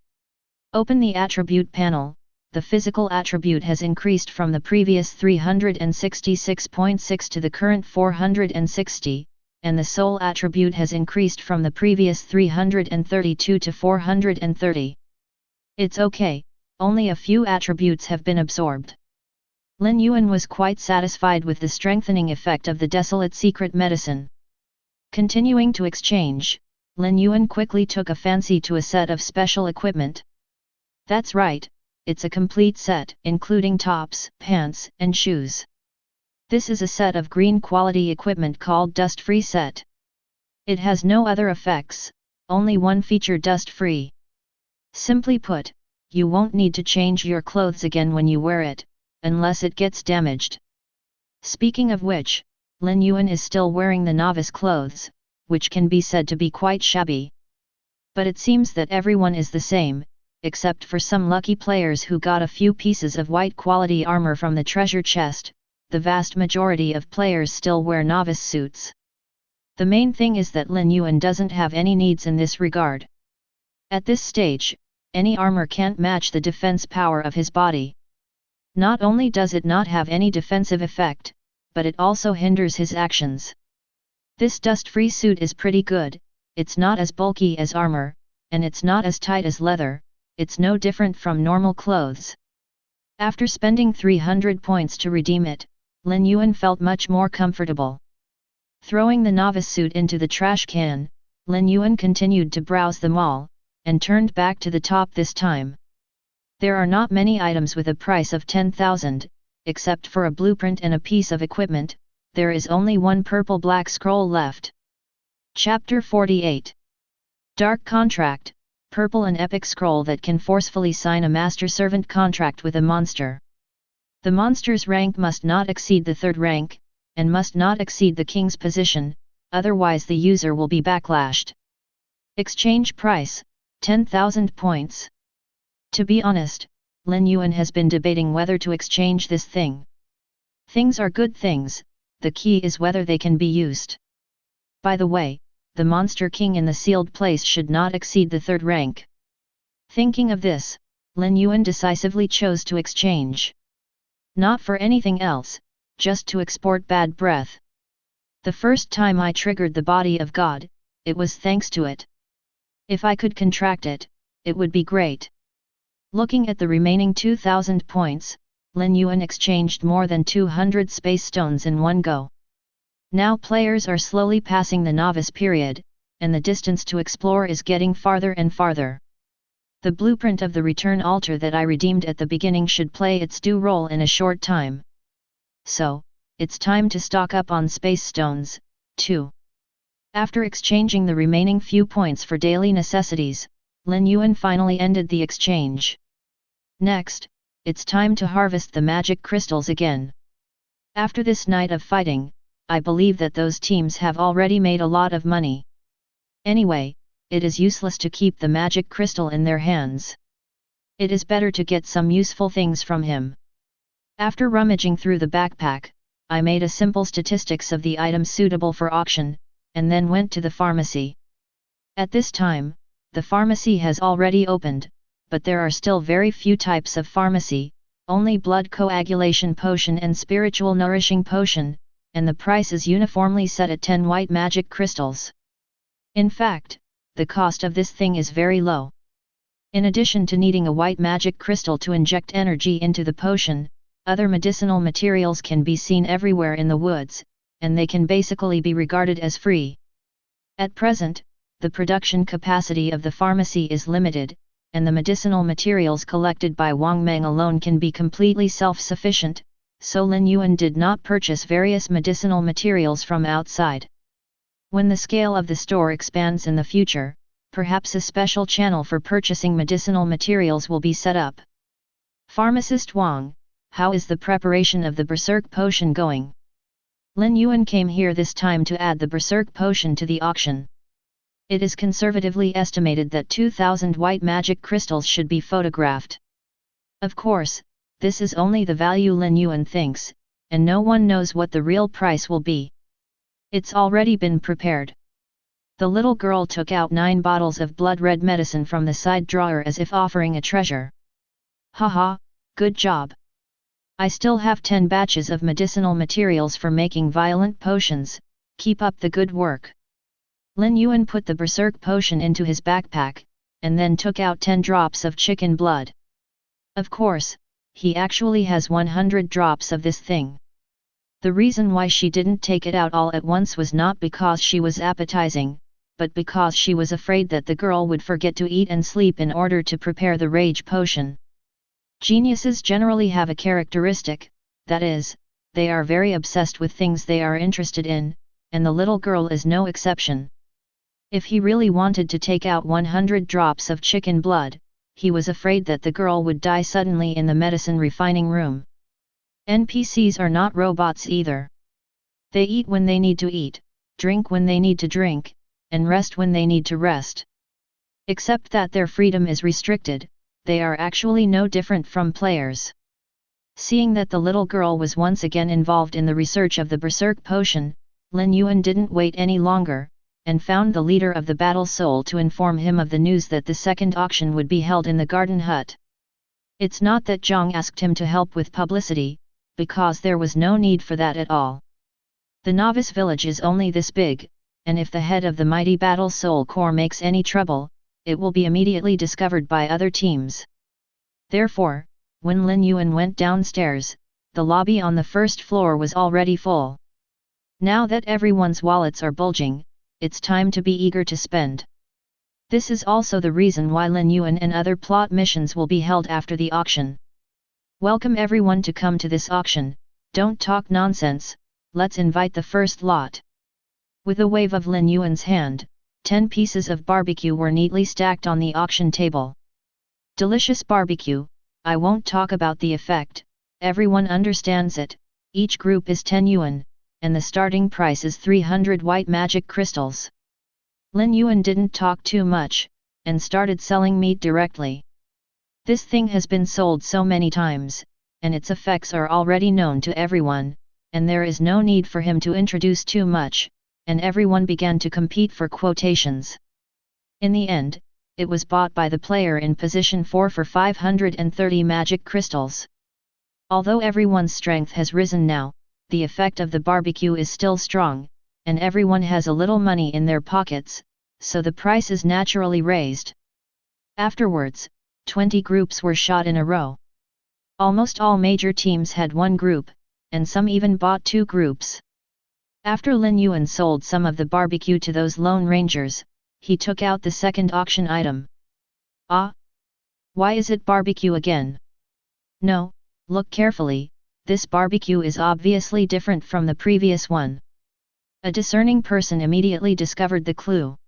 Open the attribute panel. The physical attribute has increased from the previous 366.6 to the current 460, and the soul attribute has increased from the previous 332 to 430. It's okay, only a few attributes have been absorbed. Lin Yuan was quite satisfied with the strengthening effect of the desolate secret medicine. Continuing to exchange, Lin Yuan quickly took a fancy to a set of special equipment. That's right, it's a complete set, including tops, pants, and shoes. This is a set of green quality equipment called dust-free set. It has no other effects, only one feature, dust-free. Simply put, you won't need to change your clothes again when you wear it, unless it gets damaged. Speaking of which, Lin Yuan is still wearing the novice clothes, which can be said to be quite shabby. But it seems that everyone is the same, except for some lucky players who got a few pieces of white quality armor from the treasure chest. The vast majority of players still wear novice suits. The main thing is that Lin Yuan doesn't have any needs in this regard. At this stage, any armor can't match the defense power of his body. Not only does it not have any defensive effect, but it also hinders his actions. This dust-free suit is pretty good, it's not as bulky as armor, and it's not as tight as leather, it's no different from normal clothes. After spending 300 points to redeem it, Lin Yuan felt much more comfortable. Throwing the novice suit into the trash can, Lin Yuan continued to browse them all, and turned back to the top this time. There are not many items with a price of 10,000, except for a blueprint and a piece of equipment. There is only one purple-black scroll left. Chapter 48. Dark Contract, purple, an epic scroll that can forcefully sign a master-servant contract with a monster. The monster's rank must not exceed the 3rd rank, and must not exceed the king's position, otherwise the user will be backlashed. Exchange price, 10,000 points. To be honest, Lin Yuan has been debating whether to exchange this thing. Things are good things, the key is whether they can be used. By the way, the monster king in the sealed place should not exceed the 3rd rank. Thinking of this, Lin Yuan decisively chose to exchange. Not for anything else, just to export bad breath. The first time I triggered the body of God, it was thanks to it. If I could contract it, it would be great. Looking at the remaining 2,000 points, Lin Yuan exchanged more than 200 space stones in one go. Now players are slowly passing the novice period, and the distance to explore is getting farther and farther. The blueprint of the return altar that I redeemed at the beginning should play its due role in a short time. So, it's time to stock up on space stones, too. After exchanging the remaining few points for daily necessities, Lin Yuan finally ended the exchange. Next, it's time to harvest the magic crystals again. After this night of fighting, I believe that those teams have already made a lot of money. Anyway, it is useless to keep the magic crystal in their hands. It is better to get some useful things from him. After rummaging through the backpack, I made a simple statistics of the items suitable for auction, and then went to the pharmacy. At this time, the pharmacy has already opened, but there are still very few types of pharmacy, only blood coagulation potion and spiritual nourishing potion, and the price is uniformly set at 10 white magic crystals. In fact, the cost of this thing is very low. In addition to needing a white magic crystal to inject energy into the potion, other medicinal materials can be seen everywhere in the woods, and they can basically be regarded as free. At present, the production capacity of the pharmacy is limited, and the medicinal materials collected by Wang Meng alone can be completely self-sufficient, so Lin Yuan did not purchase various medicinal materials from outside. When the scale of the store expands in the future, perhaps a special channel for purchasing medicinal materials will be set up. Pharmacist Wang, how is the preparation of the Berserk potion going? Lin Yuan came here this time to add the Berserk potion to the auction. It is conservatively estimated that 2,000 white magic crystals should be photographed. Of course, this is only the value Lin Yuan thinks, and no one knows what the real price will be. It's already been prepared. The little girl took out 9 bottles of blood-red medicine from the side drawer as if offering a treasure. Haha, good job. I still have 10 batches of medicinal materials for making violent potions, keep up the good work. Lin Yuan put the berserk potion into his backpack, and then took out 10 drops of chicken blood. Of course, he actually has 100 drops of this thing. The reason why she didn't take it out all at once was not because she was appetizing, but because she was afraid that the girl would forget to eat and sleep in order to prepare the rage potion. Geniuses generally have a characteristic, that is, they are very obsessed with things they are interested in, and the little girl is no exception. If he really wanted to take out 100 drops of chicken blood, he was afraid that the girl would die suddenly in the medicine refining room. NPCs are not robots either. They eat when they need to eat, drink when they need to drink, and rest when they need to rest. Except that their freedom is restricted, they are actually no different from players. Seeing that the little girl was once again involved in the research of the berserk potion, Lin Yuan didn't wait any longer, and found the leader of the battle soul to inform him of the news that the second auction would be held in the garden hut. It's not that Zhang asked him to help with publicity, because there was no need for that at all. The novice village is only this big, and if the head of the mighty battle soul corps makes any trouble, it will be immediately discovered by other teams. Therefore, when Lin Yuan went downstairs, the lobby on the first floor was already full. Now that everyone's wallets are bulging, it's time to be eager to spend. This is also the reason why Lin Yuan and other plot missions will be held after the auction. Welcome everyone to come to this auction, don't talk nonsense, let's invite the first lot. With a wave of Lin Yuan's hand, 10 pieces of barbecue were neatly stacked on the auction table. Delicious barbecue, I won't talk about the effect, everyone understands it, each group is 10 yuan, and the starting price is 300 white magic crystals. Lin Yuan didn't talk too much, and started selling meat directly. This thing has been sold so many times, and its effects are already known to everyone, and there is no need for him to introduce too much, and everyone began to compete for quotations. In the end, it was bought by the player in position 4 for 530 magic crystals. Although everyone's strength has risen now, the effect of the barbecue is still strong, and everyone has a little money in their pockets, so the price is naturally raised. Afterwards, 20 groups were shot in a row. Almost all major teams had one group, and some even bought 2 groups. After Lin Yuan sold some of the barbecue to those lone rangers, he took out the second auction item. Ah! Why is it barbecue again? No, look carefully, this barbecue is obviously different from the previous one. A discerning person immediately discovered the clue.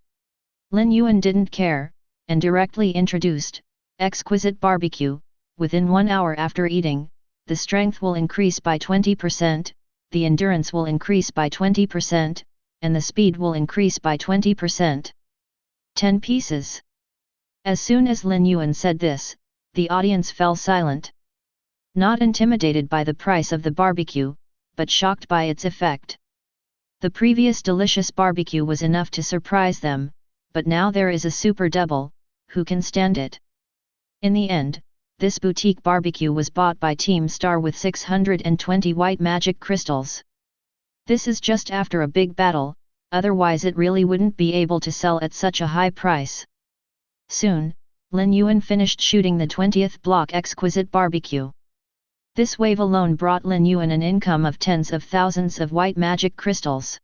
Lin Yuan didn't care, and directly introduced, exquisite barbecue, within 1 hour after eating, the strength will increase by 20%, the endurance will increase by 20%, and the speed will increase by 20%. 10 pieces. As soon as Lin Yuan said this, the audience fell silent. Not intimidated by the price of the barbecue, but shocked by its effect. The previous delicious barbecue was enough to surprise them, but now there is a super double, who can stand it? In the end, this boutique barbecue was bought by Team Star with 620 white magic crystals. This is just after a big battle, otherwise it really wouldn't be able to sell at such a high price. Soon, Lin Yuan finished shooting the 20th block exquisite barbecue. This wave alone brought Lin Yuan an income of tens of thousands of white magic crystals.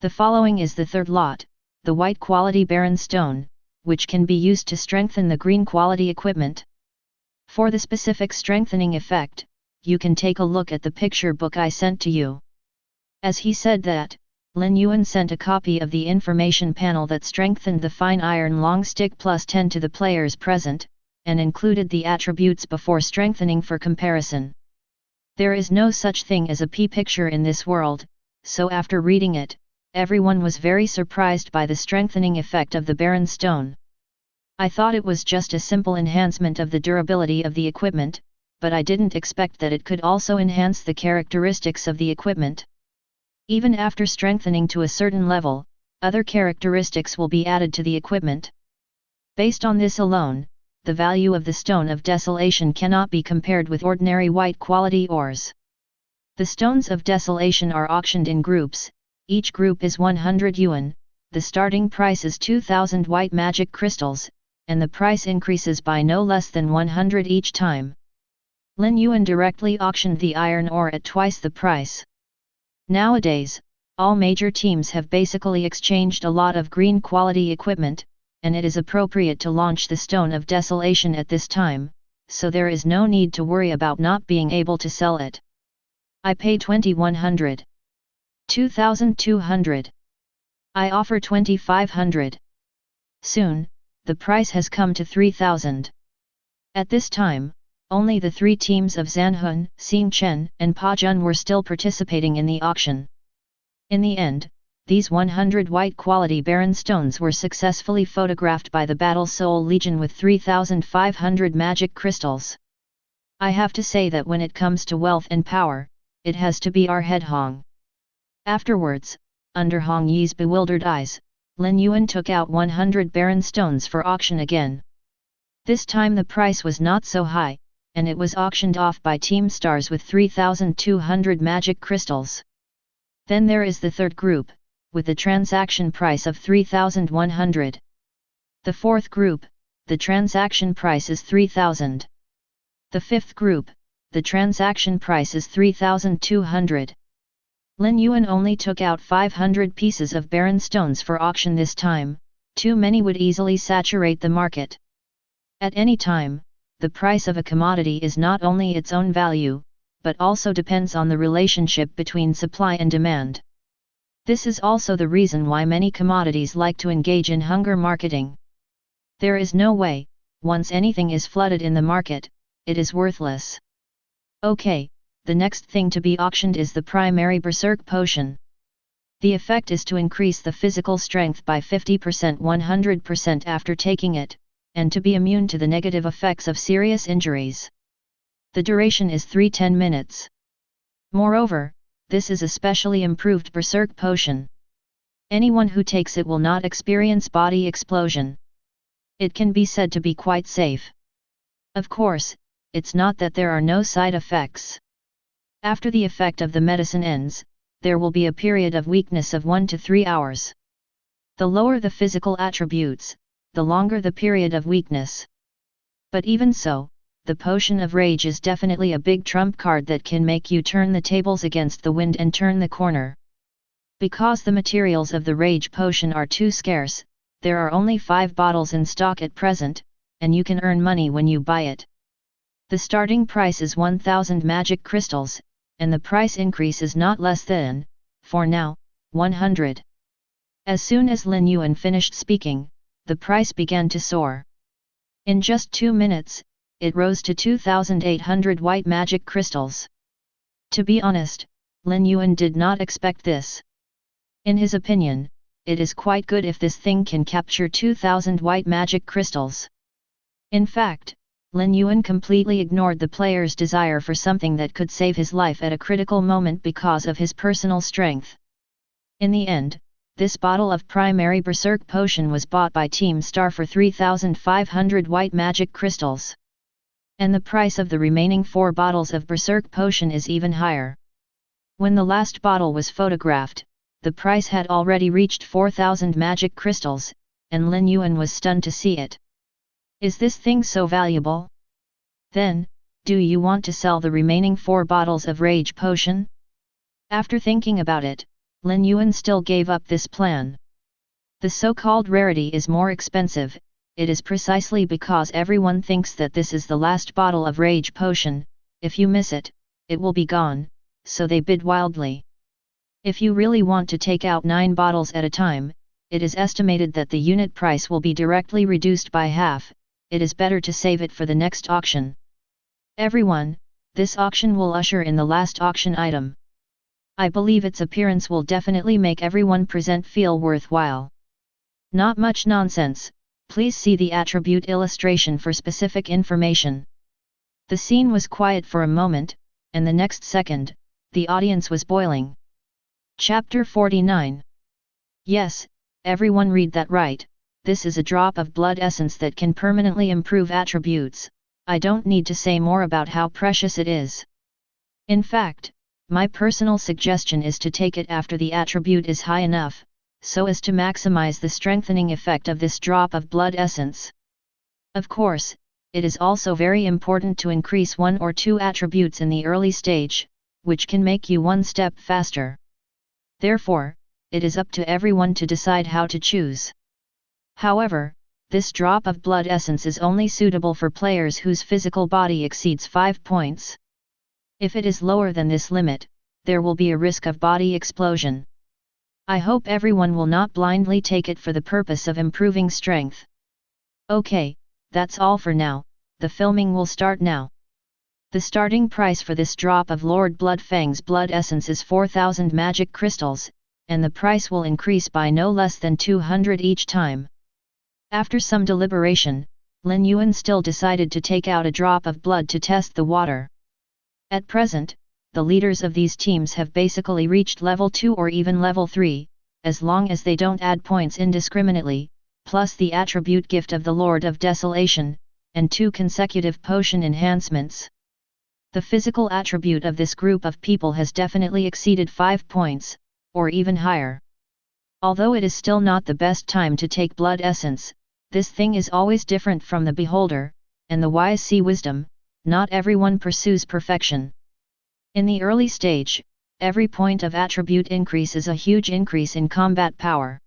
The following is the third lot, the white quality barren stone, which can be used to strengthen the green quality equipment. For the specific strengthening effect, you can take a look at the picture book I sent to you. As he said that, Lin Yuan sent a copy of the information panel that strengthened the fine iron long stick plus 10 to the players present, and included the attributes before strengthening for comparison. There is no such thing as a P-picture in this world, so after reading it, everyone was very surprised by the strengthening effect of the barren stone. I thought it was just a simple enhancement of the durability of the equipment, but I didn't expect that it could also enhance the characteristics of the equipment. Even after strengthening to a certain level, other characteristics will be added to the equipment. Based on this alone, the value of the Stone of Desolation cannot be compared with ordinary white quality ores. The Stones of Desolation are auctioned in groups, each group is 100 yuan, the starting price is 2000 white magic crystals, and the price increases by no less than 100 each time. Lin Yuan directly auctioned the iron ore at twice the price. Nowadays, all major teams have basically exchanged a lot of green quality equipment, and it is appropriate to launch the Stone of Desolation at this time, so there is no need to worry about not being able to sell it. I pay 2100. 2200. I offer 2500. Soon, the price has come to 3000. At this time, only the three teams of Zanhun, Xingchen, and Pajun were still participating in the auction. In the end, these 100 white quality barren stones were successfully photographed by the Battle Soul Legion with 3500 magic crystals. I have to say that when it comes to wealth and power, it has to be our head Hong. Afterwards, under Hong Yi's bewildered eyes, Lin Yuan took out 100 barren stones for auction again. This time the price was not so high, and it was auctioned off by Team Stars with 3200 magic crystals. Then there is the third group, with the transaction price of 3100. The fourth group, the transaction price is 3000. The fifth group, the transaction price is 3200. Lin Yuan only took out 500 pieces of barren stones for auction this time, too many would easily saturate the market. At any time, the price of a commodity is not only its own value, but also depends on the relationship between supply and demand. This is also the reason why many commodities like to engage in hunger marketing. There is no way, once anything is flooded in the market, it is worthless. Okay, the next thing to be auctioned is the primary berserk potion. The effect is to increase the physical strength by 50% 100% after taking it, and to be immune to the negative effects of serious injuries. The duration is 3-10 minutes. Moreover, this is a specially improved berserk potion. Anyone who takes it will not experience body explosion. It can be said to be quite safe. Of course, it's not that there are no side effects. After the effect of the medicine ends, there will be a period of weakness of 1 to 3 hours. The lower the physical attributes, the longer the period of weakness. But even so, the potion of rage is definitely a big trump card that can make you turn the tables against the wind and turn the corner. Because the materials of the rage potion are too scarce, there are only 5 bottles in stock at present, and you can earn money when you buy it. The starting price is 1000 magic crystals, and the price increase is not less than, for now, 100. As soon as Lin Yuan finished speaking, the price began to soar. In just 2 minutes, it rose to 2800 white magic crystals. To be honest, Lin Yuan did not expect this. In his opinion, it is quite good if this thing can capture 2000 white magic crystals. In fact, Lin Yuan completely ignored the player's desire for something that could save his life at a critical moment because of his personal strength. In the end, this bottle of primary berserk potion was bought by Team Star for 3500 white magic crystals. And the price of the remaining 4 bottles of berserk potion is even higher. When the last bottle was photographed, the price had already reached 4000 magic crystals, and Lin Yuan was stunned to see it. Is this thing so valuable? Then, do you want to sell the remaining 4 bottles of rage potion? After thinking about it, Lin Yuan still gave up this plan. The so-called rarity is more expensive. It is precisely because everyone thinks that this is the last bottle of rage potion. If you miss it, it will be gone, so they bid wildly. If you really want to take out 9 bottles at a time, it is estimated that the unit price will be directly reduced by half. It is better to save it for the next auction. Everyone, this auction will usher in the last auction item. I believe its appearance will definitely make everyone present feel worthwhile. Not much nonsense. Please see the attribute illustration for specific information. The scene was quiet for a moment, and the next second, the audience was boiling. Chapter 49. Yes, everyone read that right. This is a drop of blood essence that can permanently improve attributes. I don't need to say more about how precious it is. In fact, my personal suggestion is to take it after the attribute is high enough, so as to maximize the strengthening effect of this drop of blood essence. Of course, it is also very important to increase one or two attributes in the early stage, which can make you one step faster. Therefore, it is up to everyone to decide how to choose. However, this drop of blood essence is only suitable for players whose physical body exceeds 5 points. If it is lower than this limit, there will be a risk of body explosion. I hope everyone will not blindly take it for the purpose of improving strength. Okay, that's all for now, the filming will start now. The starting price for this drop of Lord Bloodfang's blood essence is 4,000 magic crystals, and the price will increase by no less than 200 each time. After some deliberation, Lin Yuan still decided to take out a drop of blood to test the water. At present, the leaders of these teams have basically reached level 2 or even level 3, as long as they don't add points indiscriminately, plus the attribute gift of the Lord of Desolation, and 2 consecutive potion enhancements. The physical attribute of this group of people has definitely exceeded 5 points, or even higher. Although it is still not the best time to take blood essence, this thing is always different from the beholder, and the wise see wisdom, not everyone pursues perfection. In the early stage, every point of attribute increase is a huge increase in combat power.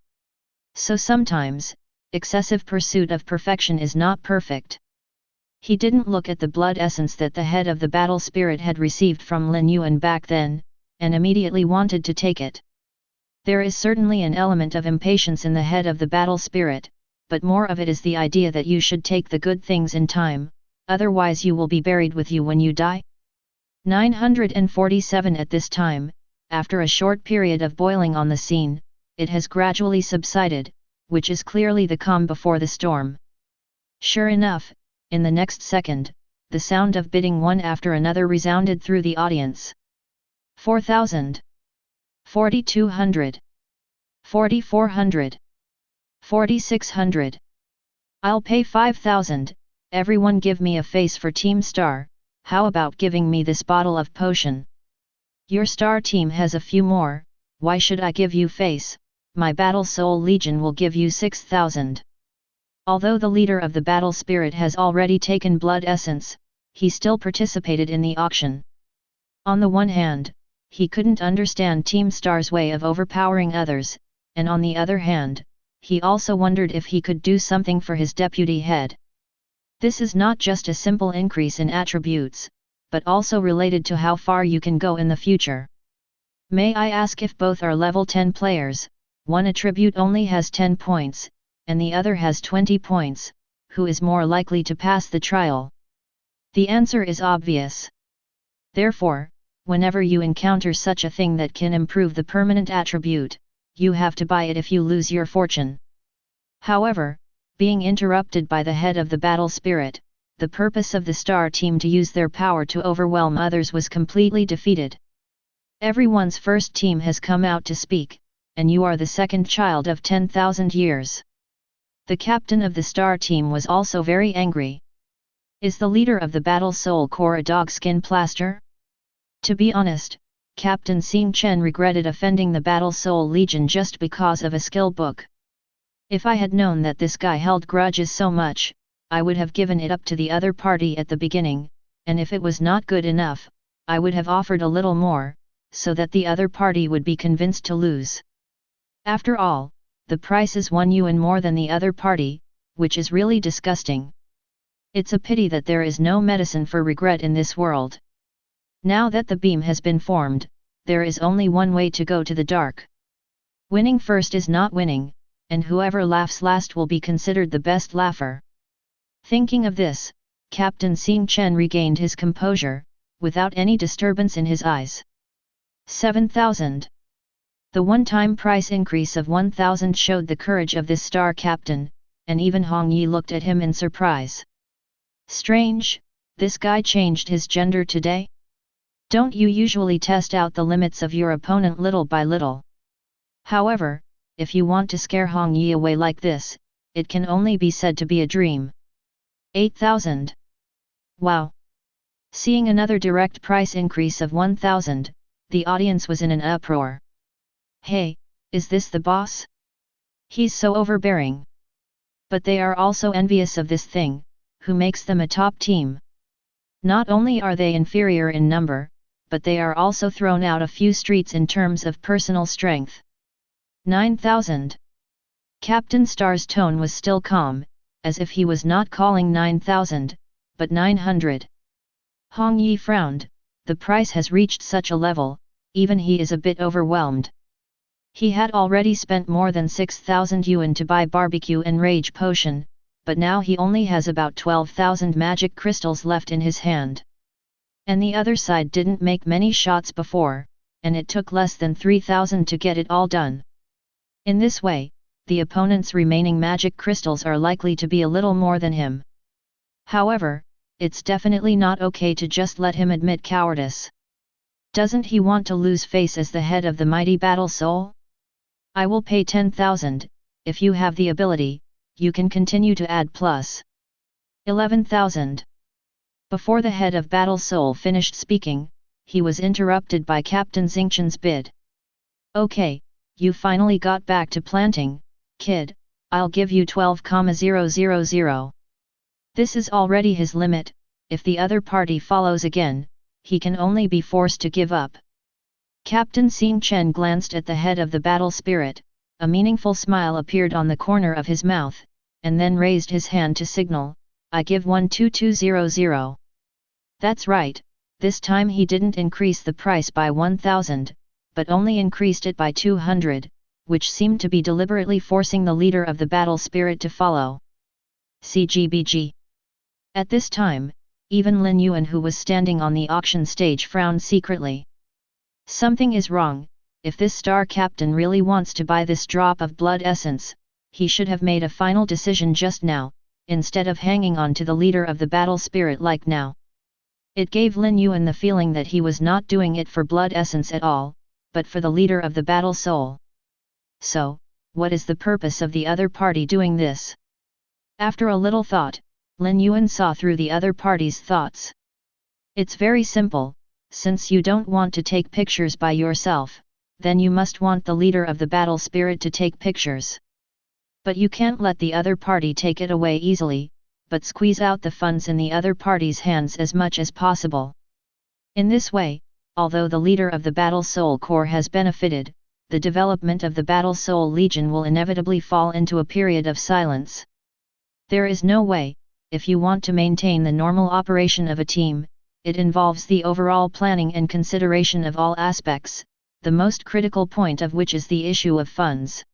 So sometimes, excessive pursuit of perfection is not perfect. He didn't look at the blood essence that the head of the battle spirit had received from Lin Yuan back then, and immediately wanted to take it. There is certainly an element of impatience in the head of the battle spirit, but more of it is the idea that you should take the good things in time, otherwise you will be buried with you when you die. 947 At this time, after a short period of boiling on the scene, it has gradually subsided, which is clearly the calm before the storm. Sure enough, in the next second, the sound of bidding one after another resounded through the audience. 4,000. 4,200. 4,400. 4,600. I'll pay 5,000, everyone give me a face for Team Star, how about giving me this bottle of potion? Your star team has a few more, why should I give you face? My Battle Soul Legion will give you 6,000. Although the leader of the battle spirit has already taken blood essence, he still participated in the auction. On the one hand, he couldn't understand Team Star's way of overpowering others, and on the other hand, he also wondered if he could do something for his deputy head. This is not just a simple increase in attributes, but also related to how far you can go in the future. May I ask, if both are level 10 players, one attribute only has 10 points, and the other has 20 points, who is more likely to pass the trial? The answer is obvious. Therefore, whenever you encounter such a thing that can improve the permanent attribute, you have to buy it if you lose your fortune. However, being interrupted by the head of the battle spirit, the purpose of the star team to use their power to overwhelm others was completely defeated. Everyone's first team has come out to speak, and you are the second child of 10,000 years. The captain of the star team was also very angry. Is the leader of the battle soul core a dogskin plaster? To be honest, Captain Xing Chen regretted offending the Battle Soul Legion just because of a skill book. If I had known that this guy held grudges so much, I would have given it up to the other party at the beginning, and if it was not good enough, I would have offered a little more, so that the other party would be convinced to lose. After all, the price is 1 yuan more than the other party, which is really disgusting. It's a pity that there is no medicine for regret in this world. Now that the beam has been formed, there is only one way to go to the dark. Winning first is not winning, and whoever laughs last will be considered the best laugher. Thinking of this, Captain Xing Chen regained his composure, without any disturbance in his eyes. 7,000. The one-time price increase of 1,000 showed the courage of this star captain, and even Hong Yi looked at him in surprise. Strange, this guy changed his gender today? Don't you usually test out the limits of your opponent little by little? However, if you want to scare Hong Yi away like this, it can only be said to be a dream. 8,000. Wow! Seeing another direct price increase of 1,000, the audience was in an uproar. Hey, is this the boss? He's so overbearing. But they are also envious of this thing, who makes them a top team. Not only are they inferior in number, but they are also thrown out a few streets in terms of personal strength. 9,000. Captain Star's tone was still calm, as if he was not calling 9,000, but 900. Hong Yi frowned. The price has reached such a level, even he is a bit overwhelmed. He had already spent more than 6,000 yuan to buy barbecue and rage potion, but now he only has about 12,000 magic crystals left in his hand. And the other side didn't make many shots before, and it took less than 3,000 to get it all done. In this way, the opponent's remaining magic crystals are likely to be a little more than him. However, it's definitely not okay to just let him admit cowardice. Doesn't he want to lose face as the head of the mighty battle soul? I will pay 10,000, if you have the ability, you can continue to add plus 11,000. Before the head of Battle Soul finished speaking, he was interrupted by Captain Xingchen's bid. Okay, you finally got back to planting, kid, I'll give you 12,000. This is already his limit, if the other party follows again, he can only be forced to give up. Captain Xingchen glanced at the head of the battle spirit, a meaningful smile appeared on the corner of his mouth, and then raised his hand to signal, I give 12200. That's right, this time he didn't increase the price by 1,000, but only increased it by 200, which seemed to be deliberately forcing the leader of the battle spirit to follow. CGBG. At this time, even Lin Yuan, who was standing on the auction stage, frowned secretly. Something is wrong. If this star captain really wants to buy this drop of blood essence, he should have made a final decision just now, instead of hanging on to the leader of the battle spirit like now. It gave Lin Yuan the feeling that he was not doing it for blood essence at all, but for the leader of the battle soul. So, what is the purpose of the other party doing this? After a little thought, Lin Yuan saw through the other party's thoughts. It's very simple, since you don't want to take pictures by yourself, then you must want the leader of the battle spirit to take pictures. But you can't let the other party take it away easily, but squeeze out the funds in the other party's hands as much as possible. In this way, although the leader of the Battle Soul Corps has benefited, the development of the Battle Soul Legion will inevitably fall into a period of silence. There is no way, if you want to maintain the normal operation of a team, it involves the overall planning and consideration of all aspects, the most critical point of which is the issue of funds.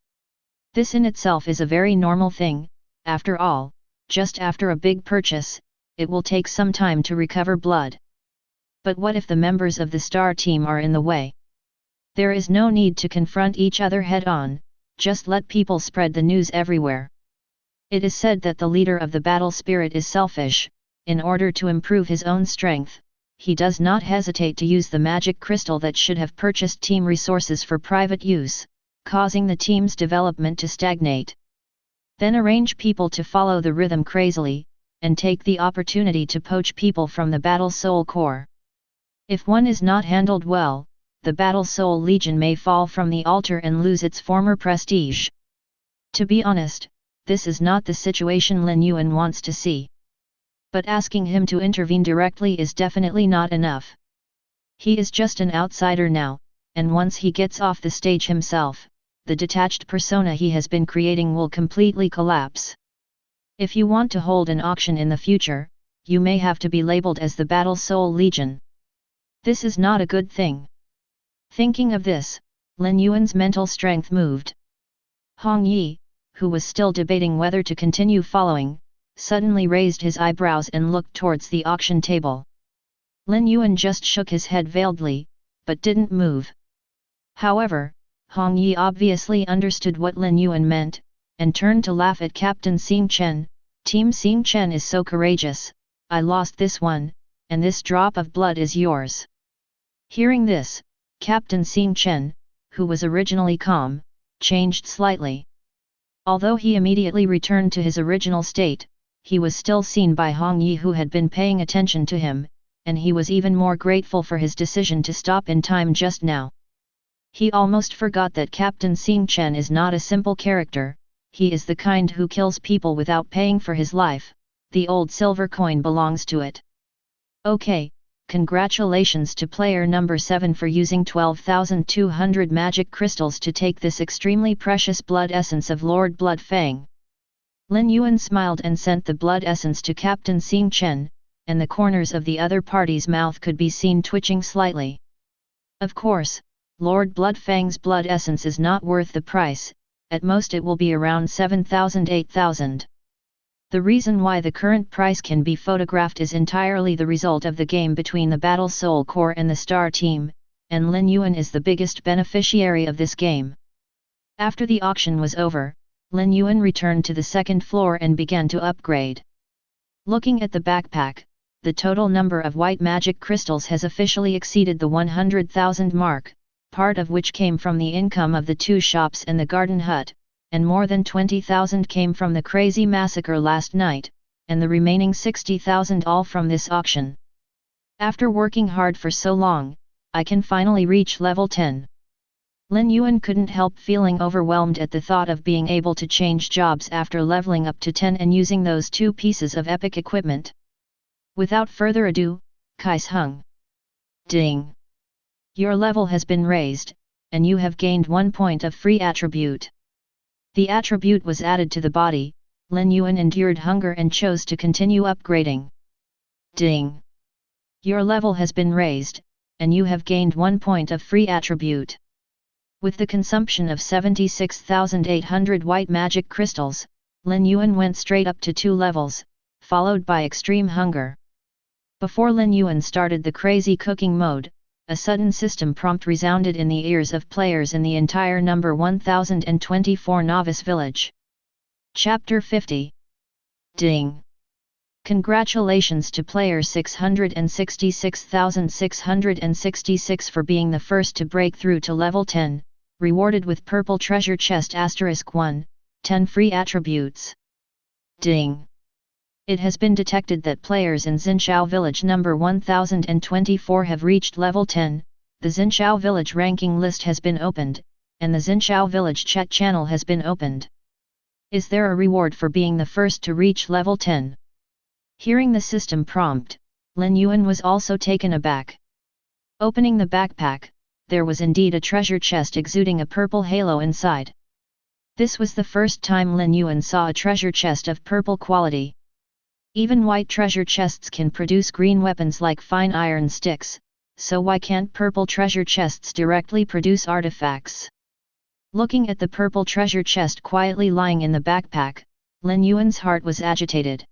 This in itself is a very normal thing. After all, just after a big purchase, it will take some time to recover blood. But what if the members of the star team are in the way? There is no need to confront each other head-on, just let people spread the news everywhere. It is said that the leader of the battle spirit is selfish. In order to improve his own strength, he does not hesitate to use the magic crystal that should have purchased team resources for private use, causing the team's development to stagnate. Then arrange people to follow the rhythm crazily, and take the opportunity to poach people from the Battle Soul Corps. If one is not handled well, the Battle Soul Legion may fall from the altar and lose its former prestige. To be honest, this is not the situation Lin Yuan wants to see. But asking him to intervene directly is definitely not enough. He is just an outsider now, and once he gets off the stage himself, the detached persona he has been creating will completely collapse. If you want to hold an auction in the future, you may have to be labeled as the Battle Soul Legion. This is not a good thing. Thinking of this, Lin Yuan's mental strength moved. Hong Yi, who was still debating whether to continue following, suddenly raised his eyebrows and looked towards the auction table. Lin Yuan just shook his head veiledly, but didn't move. However, Hong Yi obviously understood what Lin Yuan meant, and turned to laugh at Captain Xingchen. Team Xingchen is so courageous, I lost this one, and this drop of blood is yours. Hearing this, Captain Xing, who was originally calm, changed slightly. Although he immediately returned to his original state, he was still seen by Hong Yi, who had been paying attention to him, and he was even more grateful for his decision to stop in time just now. He almost forgot that Captain Xing is not a simple character, he is the kind who kills people without paying for his life. The old silver coin belongs to it. Okay, congratulations to player number 7 for using 12,200 magic crystals to take this extremely precious blood essence of Lord Blood Fang. Lin Yuan smiled and sent the blood essence to Captain Xing, and the corners of the other party's mouth could be seen twitching slightly. Of course, Lord Blood Fang's blood essence is not worth the price, at most it will be around 7,000–8,000. The reason why the current price can be photographed is entirely the result of the game between the Battle Soul Core and the Star Team, and Lin Yuan is the biggest beneficiary of this game. After the auction was over, Lin Yuan returned to the second floor and began to upgrade. Looking at the backpack, the total number of white magic crystals has officially exceeded the 100,000 mark, part of which came from the income of the 2 shops and the garden hut, and more than 20,000 came from the crazy massacre last night, and the remaining 60,000 all from this auction. After working hard for so long, I can finally reach level 10. Lin Yuan couldn't help feeling overwhelmed at the thought of being able to change jobs after leveling up to 10 and using those 2 pieces of epic equipment. Without further ado, Kais Hung. Ding! Your level has been raised, and you have gained 1 point of free attribute. The attribute was added to the body. Lin Yuan endured hunger and chose to continue upgrading. Ding! Your level has been raised, and you have gained 1 point of free attribute. With the consumption of 76,800 white magic crystals, Lin Yuan went straight up to 2 levels, followed by extreme hunger. Before Lin Yuan started the crazy cooking mode, a sudden system prompt resounded in the ears of players in the entire number 1024 Novice Village. Chapter 50. Ding! Congratulations to player 666,666 for being the first to break through to level 10, rewarded with purple treasure chest *1, 10 free attributes. Ding! It has been detected that players in Xinshou Village number 1024 have reached level 10, the Xinshou Village ranking list has been opened, and the Xinshou Village chat channel has been opened. Is there a reward for being the first to reach level 10? Hearing the system prompt, Lin Yuan was also taken aback. Opening the backpack, there was indeed a treasure chest exuding a purple halo inside. This was the first time Lin Yuan saw a treasure chest of purple quality. Even white treasure chests can produce green weapons like fine iron sticks, so why can't purple treasure chests directly produce artifacts? Looking at the purple treasure chest quietly lying in the backpack, Lin Yuan's heart was agitated.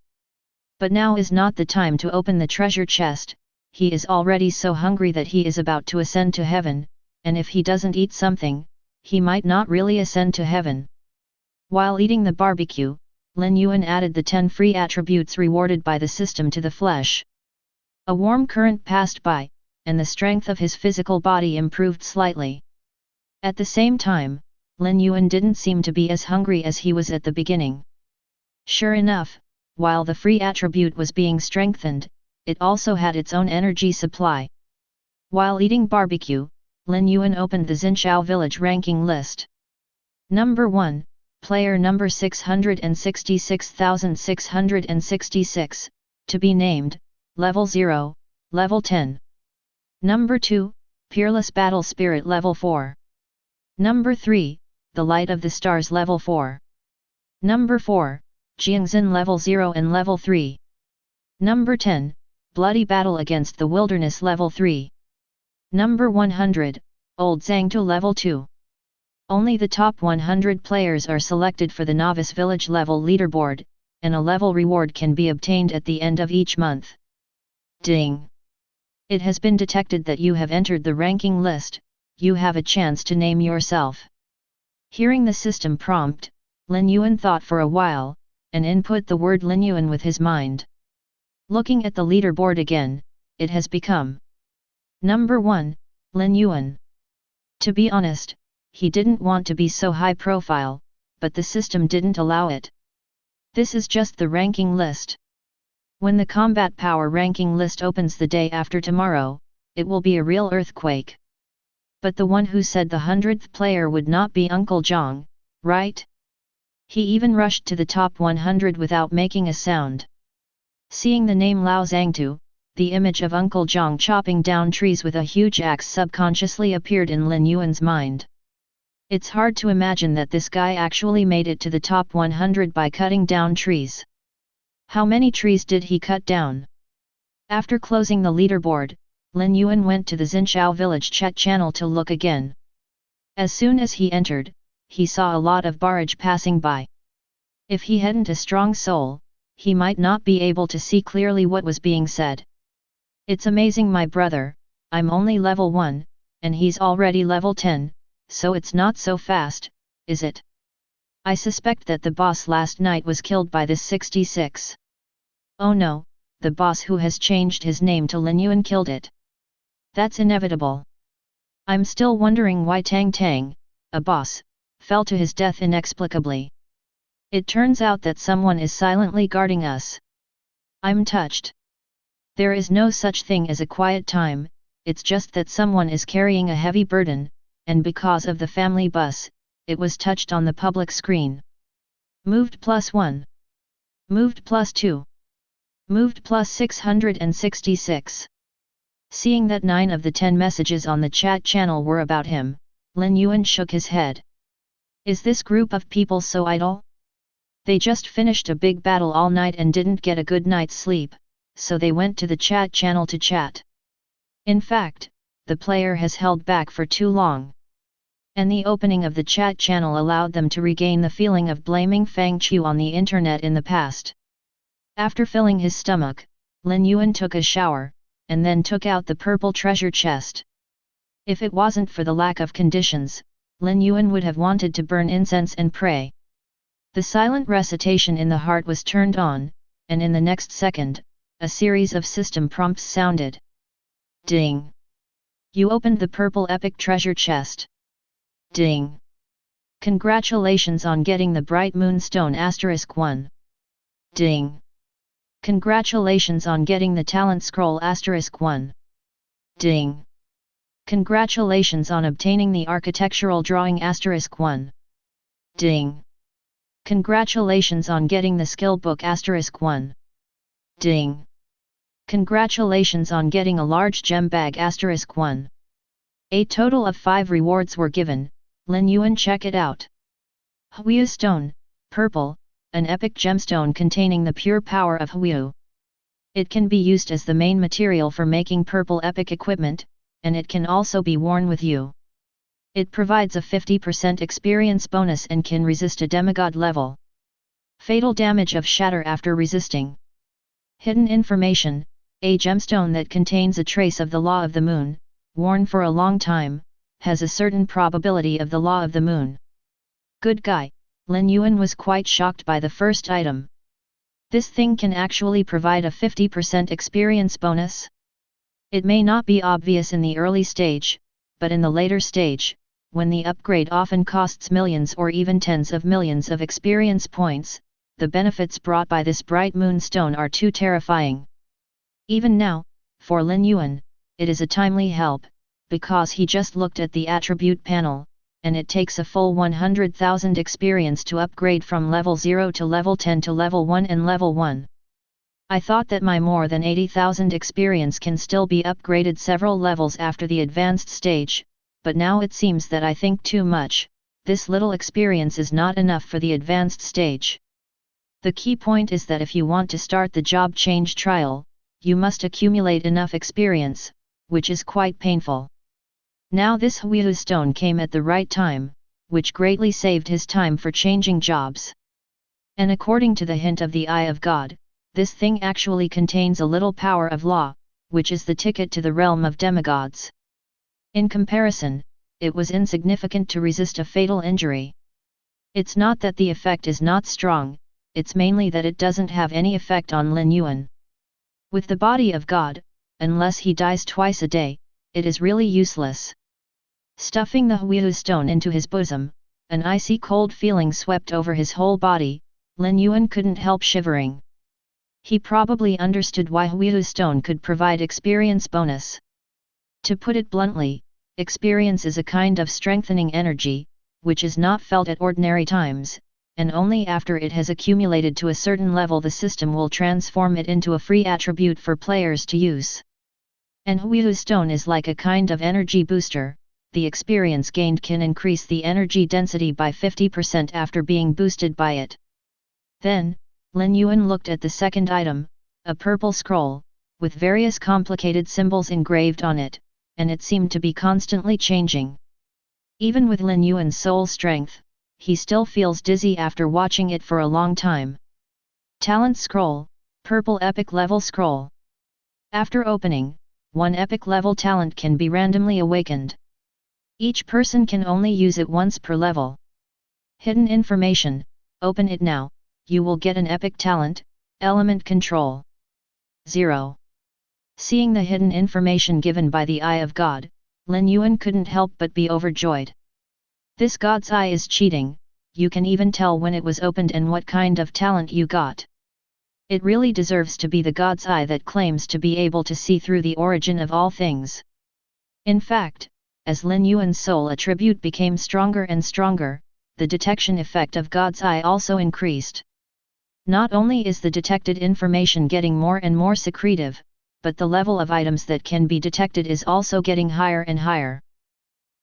But now is not the time to open the treasure chest, he is already so hungry that he is about to ascend to heaven, and if he doesn't eat something, he might not really ascend to heaven. While eating the barbecue, Lin Yuan added the 10 free attributes rewarded by the system to the flesh. A warm current passed by, and the strength of his physical body improved slightly. At the same time, Lin Yuan didn't seem to be as hungry as he was at the beginning. Sure enough, while the free attribute was being strengthened, it also had its own energy supply. While eating barbecue, Lin Yuan opened the Xinshou Village ranking list. Number 1. Player number 666,666, to be named, level 0, level 10. Number 2, Peerless Battle Spirit level 4. Number 3, The Light of the Stars level 4. Number 4, Jiangxin level 0 and level 3. Number 10, Bloody Battle Against the Wilderness level 3. Number 100, Old Zhangtu level 2. Only the top 100 players are selected for the Novice Village level leaderboard, and a level reward can be obtained at the end of each month. Ding! It has been detected that you have entered the ranking list, you have a chance to name yourself. Hearing the system prompt, Lin Yuan thought for a while, and input the word Lin Yuan with his mind. Looking at the leaderboard again, it has become Number 1, Lin Yuan. To be honest, he didn't want to be so high profile, but the system didn't allow it. This is just the ranking list. When the combat power ranking list opens the day after tomorrow, it will be a real earthquake. But the one who said the 100th player would not be Uncle Zhang, right? He even rushed to the top 100 without making a sound. Seeing the name Lao Zhangtu, the image of Uncle Zhang chopping down trees with a huge axe subconsciously appeared in Lin Yuan's mind. It's hard to imagine that this guy actually made it to the top 100 by cutting down trees. How many trees did he cut down? After closing the leaderboard, Lin Yuan went to the Xinshou Village chat channel to look again. As soon as he entered, he saw a lot of barrage passing by. If he hadn't a strong soul, he might not be able to see clearly what was being said. It's amazing, my brother, I'm only level 1, and he's already level 10, so it's not so fast, is it? I suspect that the boss last night was killed by this 66. Oh no, the boss who has changed his name to Lin Yuan killed it. That's inevitable. I'm still wondering why Tang Tang, a boss, fell to his death inexplicably. It turns out that someone is silently guarding us. I'm touched. There is no such thing as a quiet time, it's just that someone is carrying a heavy burden, and because of the family bus, it was touched on the public screen. Moved +1. Moved +2. Moved +666. Seeing that 9 of the 10 messages on the chat channel were about him, Lin Yuan shook his head. Is this group of people so idle? They just finished a big battle all night and didn't get a good night's sleep, so they went to the chat channel to chat. In fact, the player has held back for too long. And the opening of the chat channel allowed them to regain the feeling of blaming Fang Qiu on the internet in the past. After filling his stomach, Lin Yuan took a shower, and then took out the purple treasure chest. If it wasn't for the lack of conditions, Lin Yuan would have wanted to burn incense and pray. The silent recitation in the heart was turned on, and in the next second, a series of system prompts sounded. Ding! You opened the purple epic treasure chest. Ding! Congratulations on getting the bright moonstone *1. Ding! Congratulations on getting the talent scroll *1. Ding! Congratulations on obtaining the architectural drawing *1. Ding! Congratulations on getting the skill book *1. Ding! Congratulations on getting a large gem bag *1. A total of 5 rewards were given. Lin Yuan, check it out. Huiyu Stone, purple, an epic gemstone containing the pure power of Huiyu. It can be used as the main material for making purple epic equipment, and it can also be worn with you. It provides a 50% experience bonus and can resist a demigod level. Fatal damage of shatter after resisting. Hidden information, a gemstone that contains a trace of the law of the moon, worn for a long time, has a certain probability of the law of the moon. Good guy, Lin Yuan was quite shocked by the first item. This thing can actually provide a 50% experience bonus? It may not be obvious in the early stage, but in the later stage, when the upgrade often costs millions or even tens of millions of experience points, the benefits brought by this bright moonstone are too terrifying. Even now, for Lin Yuan, it is a timely help, because he just looked at the attribute panel, and it takes a full 100,000 experience to upgrade from level 0 to level 10 to level 1 and level 1. I thought that my more than 80,000 experience can still be upgraded several levels after the advanced stage, but now it seems that I think too much. This little experience is not enough for the advanced stage. The key point is that if you want to start the job change trial, you must accumulate enough experience, which is quite painful. Now this Huiyu stone came at the right time, which greatly saved his time for changing jobs. And according to the hint of the Eye of God, this thing actually contains a little power of law, which is the ticket to the realm of demigods. In comparison, it was insignificant to resist a fatal injury. It's not that the effect is not strong, it's mainly that it doesn't have any effect on Lin Yuan. With the body of God, unless he dies twice a day, it is really useless. Stuffing the Huiyu stone into his bosom, an icy cold feeling swept over his whole body. Lin Yuan couldn't help shivering. He probably understood why Huiyu stone could provide experience bonus. To put it bluntly, experience is a kind of strengthening energy, which is not felt at ordinary times, and only after it has accumulated to a certain level the system will transform it into a free attribute for players to use. And Huiyu stone is like a kind of energy booster. The experience gained can increase the energy density by 50% after being boosted by it. Then, Lin Yuan looked at the second item, a purple scroll, with various complicated symbols engraved on it, and it seemed to be constantly changing. Even with Lin Yuan's soul strength, he still feels dizzy after watching it for a long time. Talent Scroll, Purple Epic Level Scroll. After opening, one epic level talent can be randomly awakened. Each person can only use it once per level. Hidden information, open it now, you will get an epic talent, Element Control. 0. Seeing the hidden information given by the Eye of God, Lin Yuan couldn't help but be overjoyed. This God's Eye is cheating, you can even tell when it was opened and what kind of talent you got. It really deserves to be the God's Eye that claims to be able to see through the origin of all things. In fact, as Lin Yuan's soul attribute became stronger and stronger, the detection effect of God's Eye also increased. Not only is the detected information getting more and more secretive, but the level of items that can be detected is also getting higher and higher.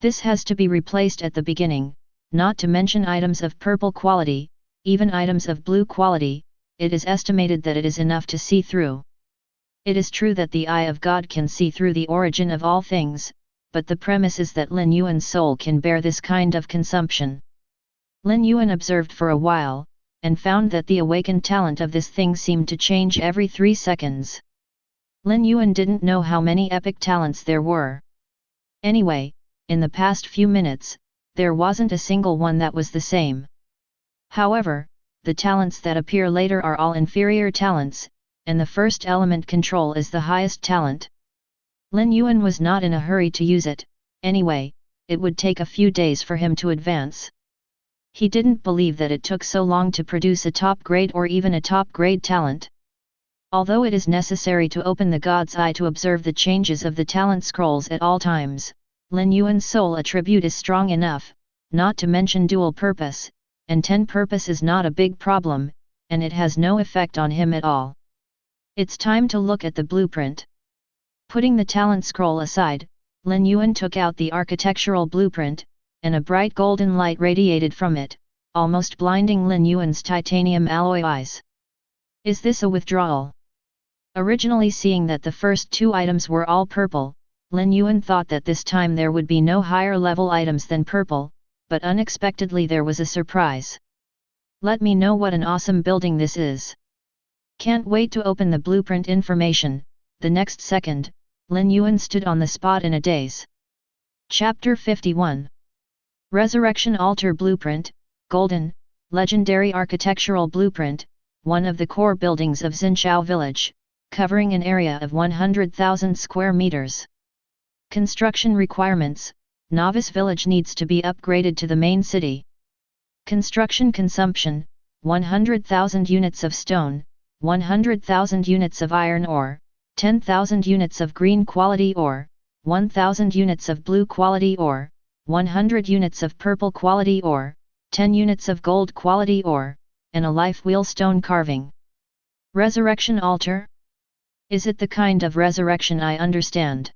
This has to be replaced at the beginning, not to mention items of purple quality, even items of blue quality. It is estimated that it is enough to see through. It is true that the Eye of God can see through the origin of all things, but the premise is that Lin Yuan's soul can bear this kind of consumption. Lin Yuan observed for a while, and found that the awakened talent of this thing seemed to change every 3 seconds. Lin Yuan didn't know how many epic talents there were. Anyway, in the past few minutes, there wasn't a single one that was the same. However, the talents that appear later are all inferior talents, and the first element control is the highest talent. Lin Yuan was not in a hurry to use it, anyway, it would take a few days for him to advance. He didn't believe that it took so long to produce a top grade or even a top grade talent. Although it is necessary to open the God's Eye to observe the changes of the talent scrolls at all times, Lin Yuan's soul attribute is strong enough, not to mention dual purpose, and 10 purpose is not a big problem, and it has no effect on him at all. It's time to look at the blueprint. Putting the talent scroll aside, Lin Yuan took out the architectural blueprint, and a bright golden light radiated from it, almost blinding Lin Yuan's titanium alloy eyes. Is this a withdrawal? Originally seeing that the first 2 items were all purple, Lin Yuan thought that this time there would be no higher level items than purple, but unexpectedly there was a surprise. Let me know what an awesome building this is. Can't wait to open the blueprint information. The next second, Lin Yuan stood on the spot in a daze. Chapter 51. Resurrection Altar Blueprint, Golden, Legendary Architectural Blueprint, one of the core buildings of Xinshou Village, covering an area of 100,000 square meters. Construction requirements: Novice Village needs to be upgraded to the main city. Construction consumption: 100,000 units of stone, 100,000 units of iron ore, 10,000 units of green quality ore, 1,000 units of blue quality ore, 100 units of purple quality ore, 10 units of gold quality ore, and a life wheel stone carving. Resurrection altar? Is it the kind of resurrection I understand?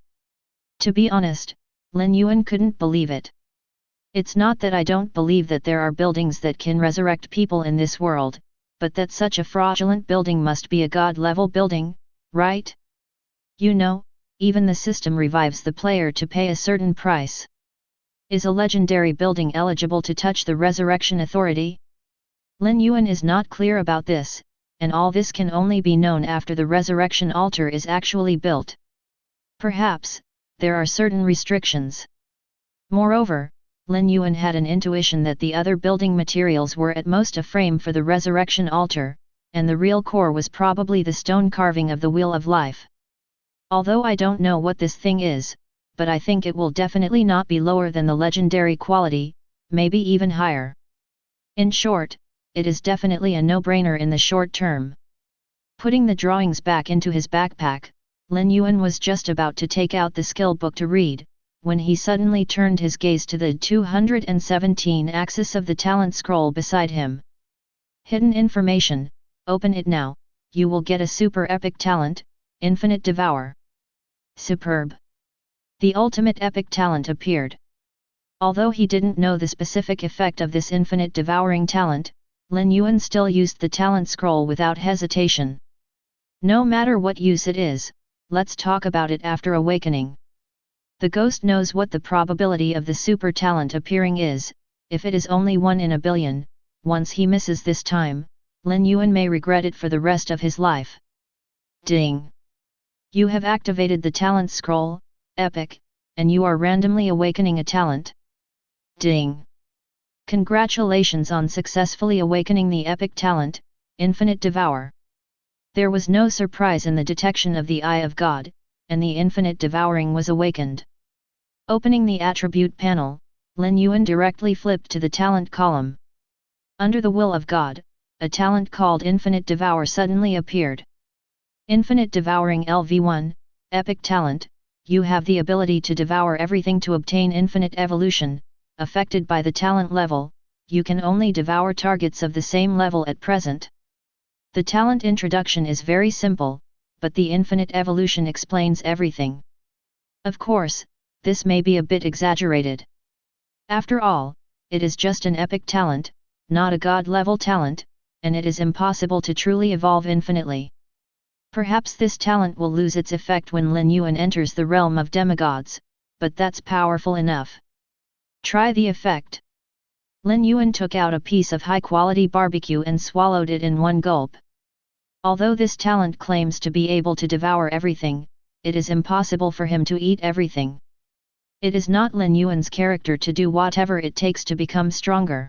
To be honest, Lin Yuan couldn't believe it. It's not that I don't believe that there are buildings that can resurrect people in this world, but that such a fraudulent building must be a god-level building, right? You know, even the system revives the player to pay a certain price. Is a legendary building eligible to touch the resurrection authority? Lin Yuan is not clear about this, and all this can only be known after the resurrection altar is actually built. Perhaps, there are certain restrictions. Moreover, Lin Yuan had an intuition that the other building materials were at most a frame for the resurrection altar, and the real core was probably the stone carving of the Wheel of Life. Although I don't know what this thing is, but I think it will definitely not be lower than the legendary quality, maybe even higher. In short, it is definitely a no-brainer in the short term. Putting the drawings back into his backpack, Lin Yuan was just about to take out the skill book to read, when he suddenly turned his gaze to the 217 axis of the talent scroll beside him. Hidden information, open it now, you will get a super epic talent, Infinite Devour. Superb! The ultimate epic talent appeared. Although he didn't know the specific effect of this infinite devouring talent, Lin Yuan still used the talent scroll without hesitation. No matter what use it is, let's talk about it after awakening. The ghost knows what the probability of the super talent appearing is. If it is only 1 in a billion, once he misses this time, Lin Yuan may regret it for the rest of his life. Ding! You have activated the talent scroll, epic, and you are randomly awakening a talent. Ding! Congratulations on successfully awakening the epic talent, Infinite Devour. There was no surprise in the detection of the Eye of God, and the Infinite Devouring was awakened. Opening the attribute panel, Lin Yuan directly flipped to the talent column. Under the will of God, a talent called Infinite Devour suddenly appeared. Infinite Devouring LV1, Epic Talent, you have the ability to devour everything to obtain infinite evolution. Affected by the talent level, you can only devour targets of the same level at present. The talent introduction is very simple, but the infinite evolution explains everything. Of course, this may be a bit exaggerated. After all, it is just an epic talent, not a god-level talent, and it is impossible to truly evolve infinitely. Perhaps this talent will lose its effect when Lin Yuan enters the realm of demigods, but that's powerful enough. Try the effect. Lin Yuan took out a piece of high-quality barbecue and swallowed it in one gulp. Although this talent claims to be able to devour everything, it is impossible for him to eat everything. It is not Lin Yuan's character to do whatever it takes to become stronger.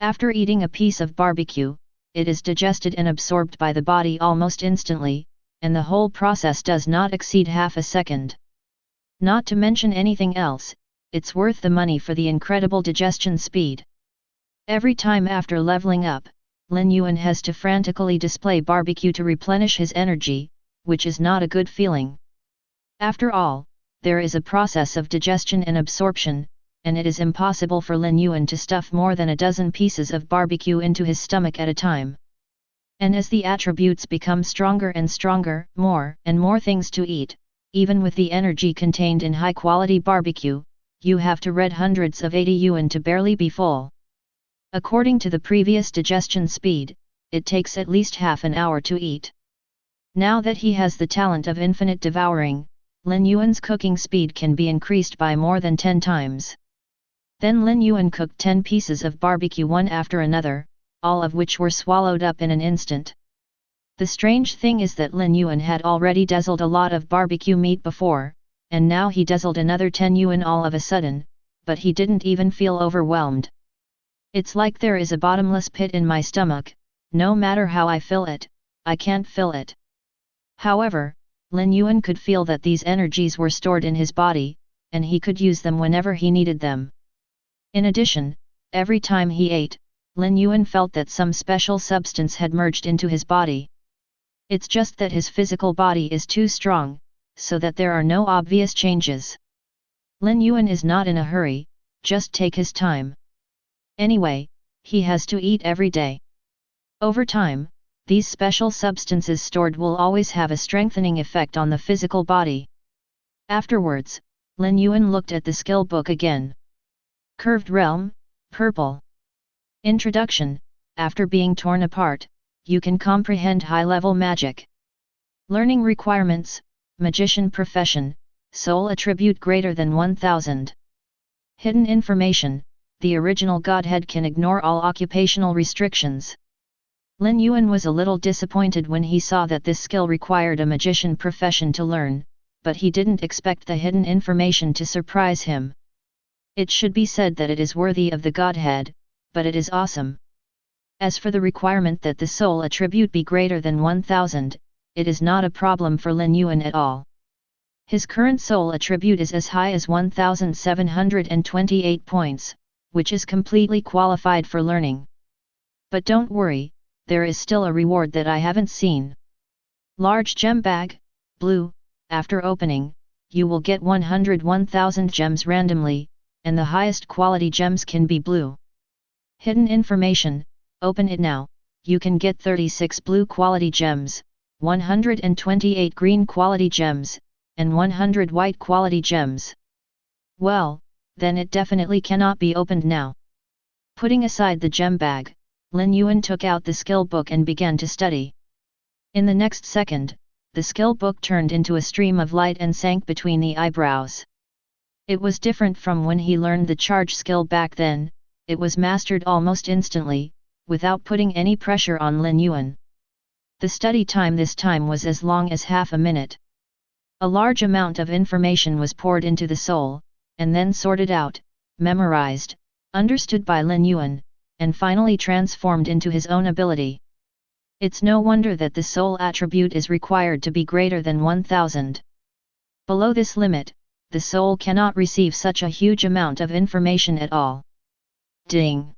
After eating a piece of barbecue, it is digested and absorbed by the body almost instantly, and the whole process does not exceed half a second. Not to mention anything else, it's worth the money for the incredible digestion speed. Every time after leveling up, Lin Yuan has to frantically display barbecue to replenish his energy, which is not a good feeling. After all, there is a process of digestion and absorption, and it is impossible for Lin Yuan to stuff more than a dozen pieces of barbecue into his stomach at a time. And as the attributes become stronger and stronger, more and more things to eat, even with the energy contained in high-quality barbecue, you have to read hundreds of 80 yuan to barely be full. According to the previous digestion speed, it takes at least half an hour to eat. Now that he has the talent of infinite devouring, Lin Yuan's cooking speed can be increased by more than 10 times. Then Lin Yuan cooked 10 pieces of barbecue one after another, all of which were swallowed up in an instant. The strange thing is that Lin Yuan had already desoled a lot of barbecue meat before, and now he desoled another 10 yuan all of a sudden, but he didn't even feel overwhelmed. It's like there is a bottomless pit in my stomach, no matter how I fill it, I can't fill it. However, Lin Yuan could feel that these energies were stored in his body, and he could use them whenever he needed them. In addition, every time he ate, Lin Yuan felt that some special substance had merged into his body. It's just that his physical body is too strong, so that there are no obvious changes. Lin Yuan is not in a hurry, just take his time. Anyway, he has to eat every day. Over time, these special substances stored will always have a strengthening effect on the physical body. Afterwards, Lin Yuan looked at the skill book again. Curved Realm, Purple. Introduction: after being torn apart, you can comprehend high-level magic. Learning requirements: Magician profession, soul attribute greater than 1000. Hidden information: the original godhead can ignore all occupational restrictions. Lin Yuan was a little disappointed when he saw that this skill required a magician profession to learn, but he didn't expect the hidden information to surprise him. It should be said that it is worthy of the godhead, but it is awesome. As for the requirement that the soul attribute be greater than 1000, it is not a problem for Lin Yuan at all. His current soul attribute is as high as 1728 points, which is completely qualified for learning. But don't worry, there is still a reward that I haven't seen. Large gem bag, blue, after opening, you will get 101,000 gems randomly, and the highest quality gems can be blue. Hidden information, open it now, you can get 36 blue quality gems, 128 green quality gems, and 100 white quality gems. Well, then it definitely cannot be opened now. Putting aside the gem bag, Lin Yuan took out the skill book and began to study. In the next second, the skill book turned into a stream of light and sank between the eyebrows. It was different from when he learned the charge skill back then, it was mastered almost instantly, without putting any pressure on Lin Yuan. The study time this time was as long as half a minute. A large amount of information was poured into the soul, and then sorted out, memorized, understood by Lin Yuan, and finally transformed into his own ability. It's no wonder that the soul attribute is required to be greater than 1000. Below this limit, the soul cannot receive such a huge amount of information at all. Ding!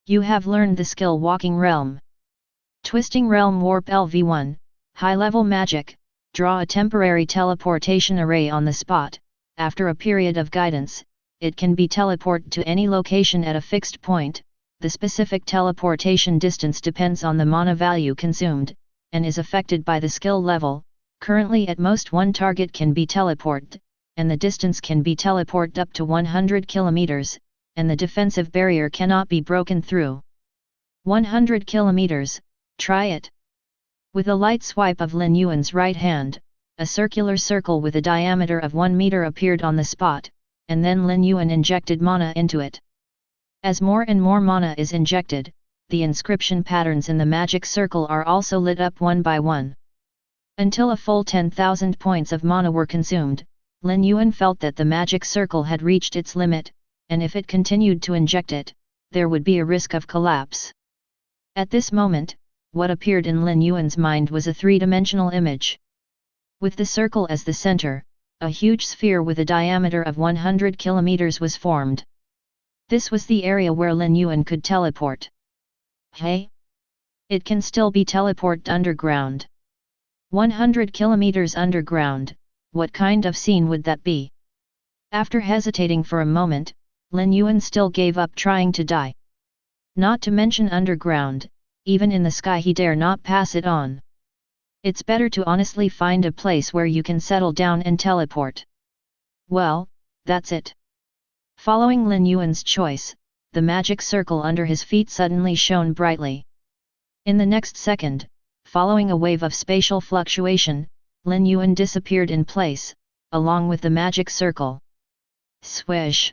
You have learned the skill Walking Realm. Twisting Realm Warp LV1, high-level magic, draw a temporary teleportation array on the spot. After a period of guidance, it can be teleported to any location at a fixed point. The specific teleportation distance depends on the mana value consumed, and is affected by the skill level. Currently at most one target can be teleported, and the distance can be teleported up to 100 kilometers, and the defensive barrier cannot be broken through. 100 kilometers, try it. With a light swipe of Lin Yuan's right hand, a circular circle with a diameter of 1 meter appeared on the spot, and then Lin Yuan injected mana into it. As more and more mana is injected, the inscription patterns in the magic circle are also lit up one by one. Until a full 10,000 points of mana were consumed, Lin Yuan felt that the magic circle had reached its limit, and if it continued to inject it, there would be a risk of collapse. At this moment, what appeared in Lin Yuan's mind was a three-dimensional image. With the circle as the center, a huge sphere with a diameter of 100 kilometers was formed. This was the area where Lin Yuan could teleport. Hey! It can still be teleported underground. 100 kilometers underground, what kind of scene would that be? After hesitating for a moment, Lin Yuan still gave up trying to die. Not to mention underground, even in the sky he dare not pass it on. It's better to honestly find a place where you can settle down and teleport. Well, that's it. Following Lin Yuan's choice, the magic circle under his feet suddenly shone brightly. In the next second, following a wave of spatial fluctuation, Lin Yuan disappeared in place, along with the magic circle. Swish!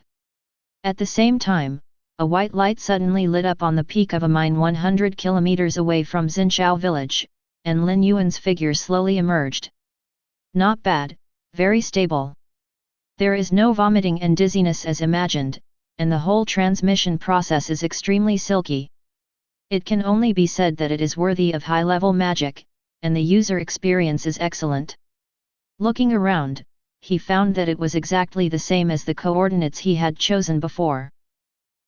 At the same time, a white light suddenly lit up on the peak of a mine 100 kilometers away from Xinshou Village, and Lin Yuan's figure slowly emerged. Not bad, very stable. There is no vomiting and dizziness as imagined, and the whole transmission process is extremely silky. It can only be said that it is worthy of high-level magic, and the user experience is excellent. Looking around, he found that it was exactly the same as the coordinates he had chosen before.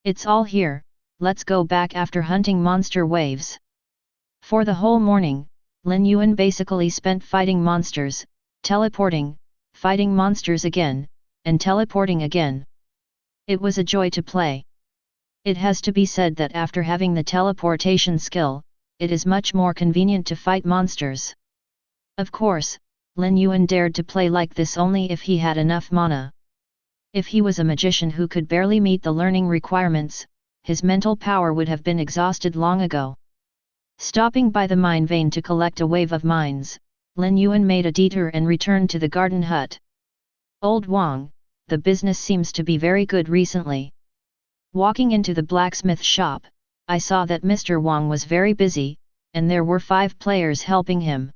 It's all here, let's go back after hunting monster waves. For the whole morning, Lin Yuan basically spent fighting monsters, teleporting, fighting monsters again, and teleporting again. It was a joy to play. It has to be said that after having the teleportation skill, it is much more convenient to fight monsters. Of course, Lin Yuan dared to play like this only if he had enough mana. If he was a magician who could barely meet the learning requirements, his mental power would have been exhausted long ago. Stopping by the mine vein to collect a wave of mines, Lin Yuan made a detour and returned to the garden hut. Old Wang, the business seems to be very good recently. Walking into the blacksmith shop, I saw that Mr. Wang was very busy, and there were 5 players helping him.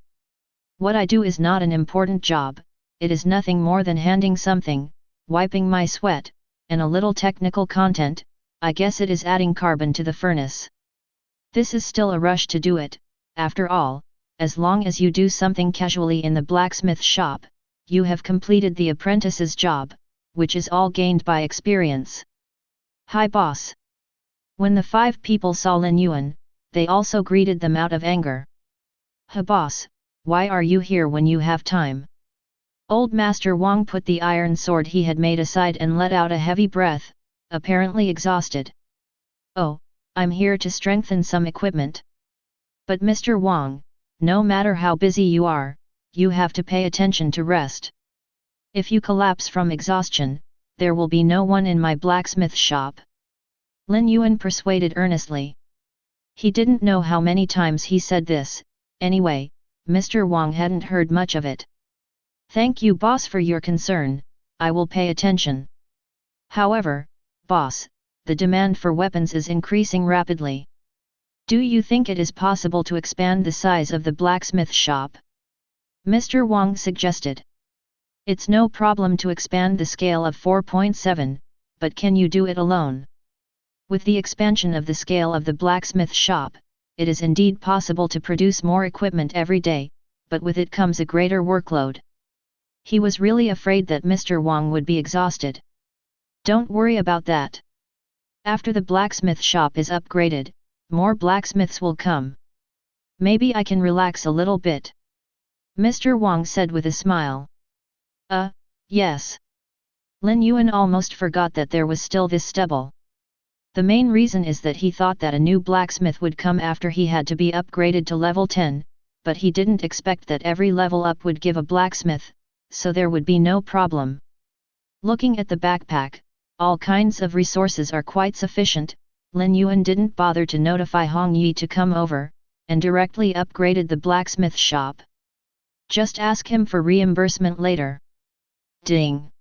What I do is not an important job, it is nothing more than handing something, wiping my sweat, and a little technical content. I guess it is adding carbon to the furnace. This is still a rush to do it, after all, as long as you do something casually in the blacksmith shop, you have completed the apprentice's job, which is all gained by experience. Hi boss! When the 5 people saw Lin Yuan, they also greeted them out of anger. Ha boss, why are you here when you have time? Old Master Wang put the iron sword he had made aside and let out a heavy breath, apparently exhausted. Oh, I'm here to strengthen some equipment. But Mr. Wang, no matter how busy you are, you have to pay attention to rest. If you collapse from exhaustion, there will be no one in my blacksmith shop. Lin Yuan persuaded earnestly. He didn't know how many times he said this, anyway, Mr. Wang hadn't heard much of it. Thank you boss for your concern, I will pay attention. However, boss, the demand for weapons is increasing rapidly. Do you think it is possible to expand the size of the blacksmith shop? Mr. Wang suggested. It's no problem to expand the scale of 4.7, but can you do it alone? With the expansion of the scale of the blacksmith shop, it is indeed possible to produce more equipment every day, but with it comes a greater workload. He was really afraid that Mr. Wang would be exhausted. Don't worry about that. After the blacksmith shop is upgraded, more blacksmiths will come. Maybe I can relax a little bit. Mr. Wang said with a smile. Yes. Lin Yuan almost forgot that there was still this stubble. The main reason is that he thought that a new blacksmith would come after he had to be upgraded to level 10, but he didn't expect that every level up would give a blacksmith, so there would be no problem. Looking at the backpack, all kinds of resources are quite sufficient. Lin Yuan didn't bother to notify Hong Yi to come over, and directly upgraded the blacksmith shop. Just ask him for reimbursement later. Ding!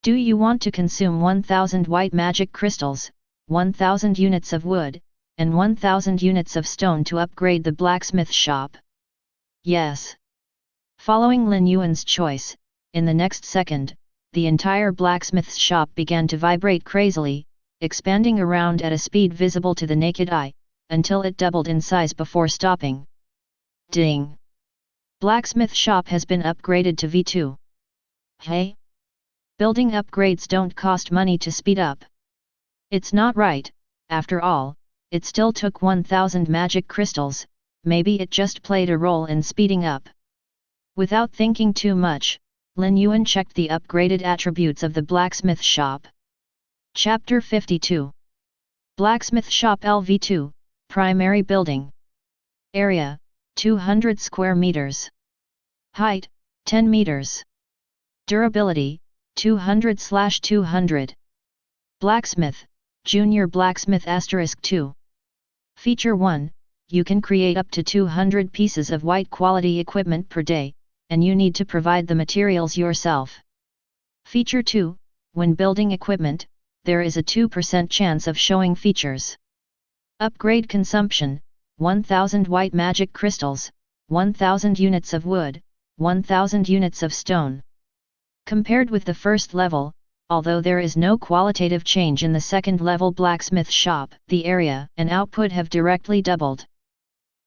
Do you want to consume 1000 white magic crystals, 1000 units of wood, and 1000 units of stone to upgrade the blacksmith shop? Yes. Following Lin Yuan's choice, in the next second, the entire blacksmith's shop began to vibrate crazily, expanding around at a speed visible to the naked eye, until it doubled in size before stopping. Ding! Blacksmith shop has been upgraded to V2. Hey? Building upgrades don't cost money to speed up. It's not right, after all, it still took 1000 magic crystals, maybe it just played a role in speeding up. Without thinking too much, Lin Yuan checked the upgraded attributes of the blacksmith shop. Chapter 52. Blacksmith Shop LV2, Primary Building. Area, 200 square meters. Height, 10 meters. Durability, 200/200. Blacksmith, Junior Blacksmith *2. Feature 1, you can create up to 200 pieces of white quality equipment per day, and you need to provide the materials yourself. Feature 2, when building equipment, there is a 2% chance of showing features. Upgrade consumption, 1000 white magic crystals, 1000 units of wood, 1000 units of stone. Compared with the first level, although there is no qualitative change in the second level blacksmith shop, the area and output have directly doubled.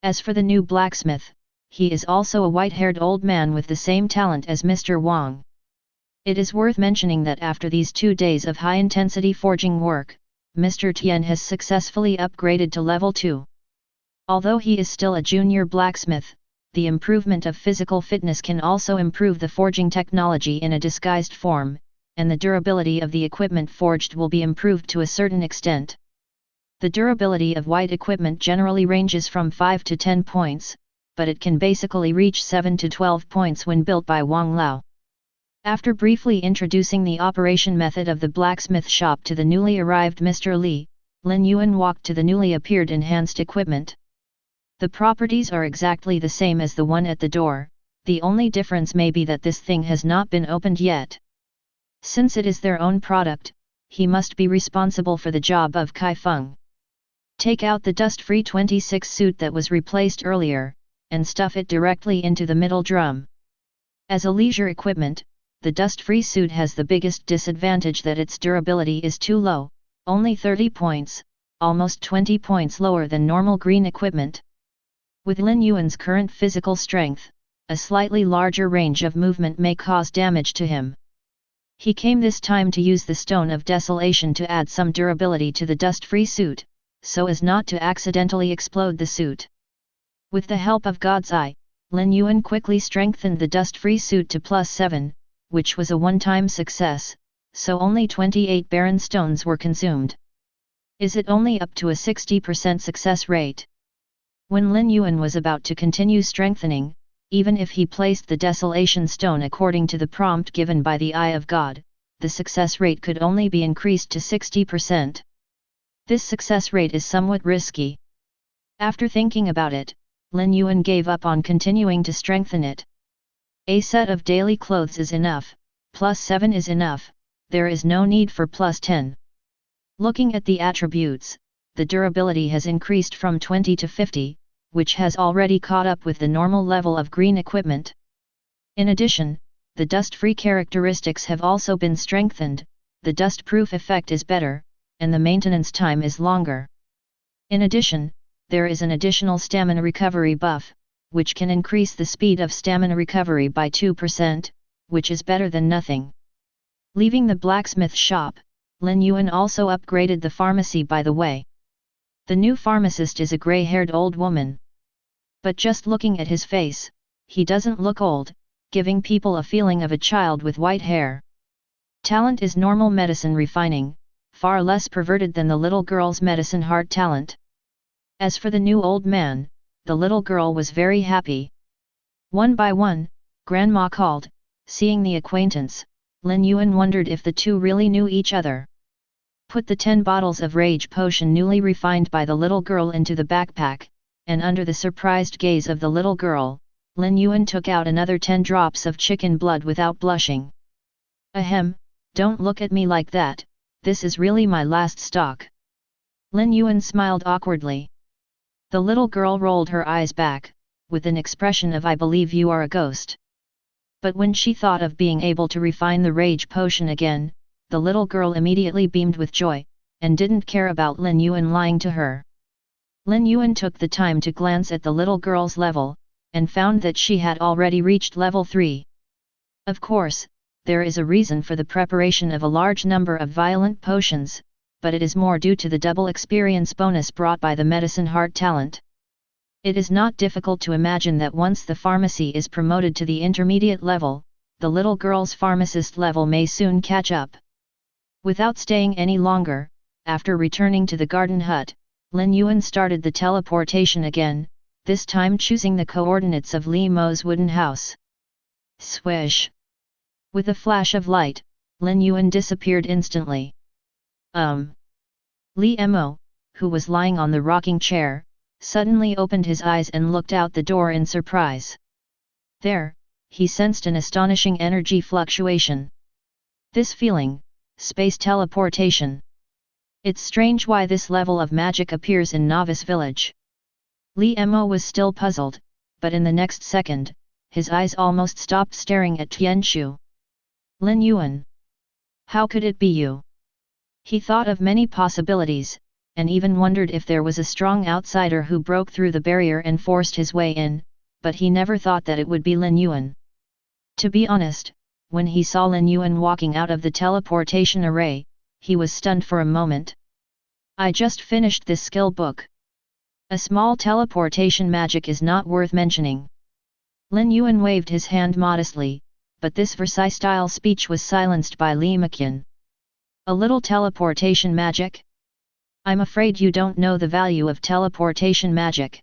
As for the new blacksmith, he is also a white-haired old man with the same talent as Mr. Wang. It is worth mentioning that after these 2 days of high-intensity forging work, Mr. Tian has successfully upgraded to level 2. Although he is still a junior blacksmith, the improvement of physical fitness can also improve the forging technology in a disguised form, and the durability of the equipment forged will be improved to a certain extent. The durability of white equipment generally ranges from 5 to 10 points, but it can basically reach 7 to 12 points when built by Wang Lao. After briefly introducing the operation method of the blacksmith shop to the newly arrived Mr. Li, Lin Yuan walked to the newly appeared enhanced equipment. The properties are exactly the same as the one at the door, the only difference may be that this thing has not been opened yet. Since it is their own product, he must be responsible for the job of Kai Feng. Take out the dust-free 26 suit that was replaced earlier, and stuff it directly into the middle drum. As a leisure equipment, the dust-free suit has the biggest disadvantage that its durability is too low, only 30 points, almost 20 points lower than normal green equipment. With Lin Yuan's current physical strength, a slightly larger range of movement may cause damage to him. He came this time to use the Stone of Desolation to add some durability to the dust-free suit, so as not to accidentally explode the suit. With the help of God's Eye, Lin Yuan quickly strengthened the dust-free suit to +7, which was a one-time success, so only 28 barren stones were consumed. Is it only up to a 60% success rate? When Lin Yuan was about to continue strengthening, even if he placed the desolation stone according to the prompt given by the Eye of God, the success rate could only be increased to 60%. This success rate is somewhat risky. After thinking about it, Lin Yuan gave up on continuing to strengthen it. A set of daily clothes is enough, +7 is enough, there is no need for +10. Looking at the attributes, the durability has increased from 20 to 50, which has already caught up with the normal level of green equipment. In addition, the dust-free characteristics have also been strengthened, the dust-proof effect is better, and the maintenance time is longer. In addition, there is an additional stamina recovery buff, which can increase the speed of stamina recovery by 2%, which is better than nothing. Leaving the blacksmith shop, Lin Yuan also upgraded the pharmacy by the way. The new pharmacist is a grey-haired old woman. But just looking at his face, he doesn't look old, giving people a feeling of a child with white hair. Talent is normal medicine refining, far less perverted than the little girl's medicine heart talent. As for the new old man, the little girl was very happy. One by one, Grandma called, seeing the acquaintance, Lin Yuan wondered if the two really knew each other. Put the 10 bottles of rage potion newly refined by the little girl into the backpack, and under the surprised gaze of the little girl, Lin Yuan took out another 10 drops of chicken blood without blushing. Ahem, don't look at me like that, this is really my last stock. Lin Yuan smiled awkwardly. The little girl rolled her eyes back, with an expression of I believe you are a ghost. But when she thought of being able to refine the rage potion again, the little girl immediately beamed with joy, and didn't care about Lin Yuan lying to her. Lin Yuan took the time to glance at the little girl's level, and found that she had already reached level 3. Of course, there is a reason for the preparation of a large number of violent potions, but it is more due to the double experience bonus brought by the medicine heart talent. It is not difficult to imagine that once the pharmacy is promoted to the intermediate level, the little girl's pharmacist level may soon catch up. Without staying any longer, after returning to the garden hut, Lin Yuan started the teleportation again, this time choosing the coordinates of Li Mo's wooden house. Swish! With a flash of light, Lin Yuan disappeared instantly. Li Mo, who was lying on the rocking chair, suddenly opened his eyes and looked out the door in surprise. There, he sensed an astonishing energy fluctuation. This feeling, space teleportation. It's strange why this level of magic appears in Novice Village. Li Mo was still puzzled, but in the next second, his eyes almost stopped staring at Xinshou. Lin Yuan. How could it be you? He thought of many possibilities, and even wondered if there was a strong outsider who broke through the barrier and forced his way in, but he never thought that it would be Lin Yuan. To be honest, when he saw Lin Yuan walking out of the teleportation array, he was stunned for a moment. I just finished this skill book. A small teleportation magic is not worth mentioning. Lin Yuan waved his hand modestly, but this Versailles-style speech was silenced by Li Meqian. A little teleportation magic? I'm afraid you don't know the value of teleportation magic.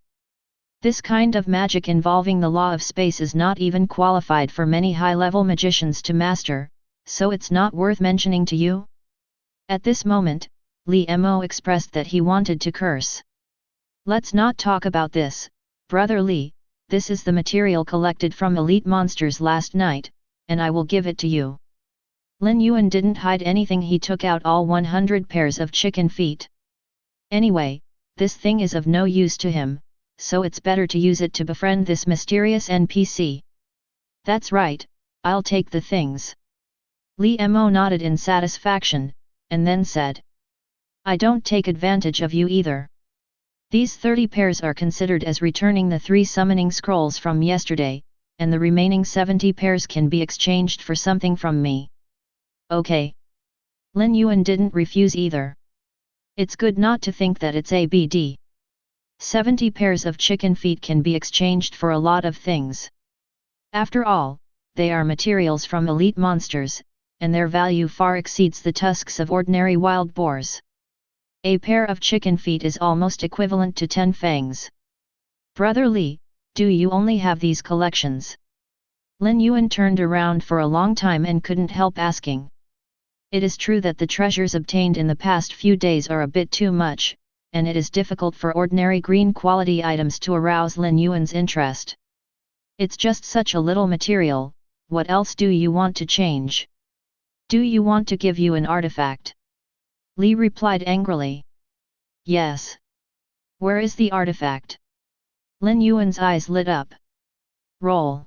This kind of magic involving the law of space is not even qualified for many high-level magicians to master, so it's not worth mentioning to you? At this moment, Li Mo expressed that he wanted to curse. Let's not talk about this, brother Li, this is the material collected from elite monsters last night, and I will give it to you. Lin Yuan didn't hide anything, he took out all 100 pairs of chicken feet. Anyway, this thing is of no use to him, so it's better to use it to befriend this mysterious NPC. That's right, I'll take the things. Li Mo nodded in satisfaction, and then said. I don't take advantage of you either. These 30 pairs are considered as returning the 3 summoning scrolls from yesterday, and the remaining 70 pairs can be exchanged for something from me. Okay. Lin Yuan didn't refuse either. It's good not to think that it's ABD. 70 pairs of chicken feet can be exchanged for a lot of things. After all, they are materials from elite monsters, and their value far exceeds the tusks of ordinary wild boars. A pair of chicken feet is almost equivalent to 10 fangs. Brother Li, do you only have these collections? Lin Yuan turned around for a long time and couldn't help asking. It is true that the treasures obtained in the past few days are a bit too much, and it is difficult for ordinary green quality items to arouse Lin Yuan's interest. It's just such a little material, what else do you want to change? Do you want to give you an artifact? Li replied angrily. Yes. Where is the artifact? Lin Yuan's eyes lit up. Roll.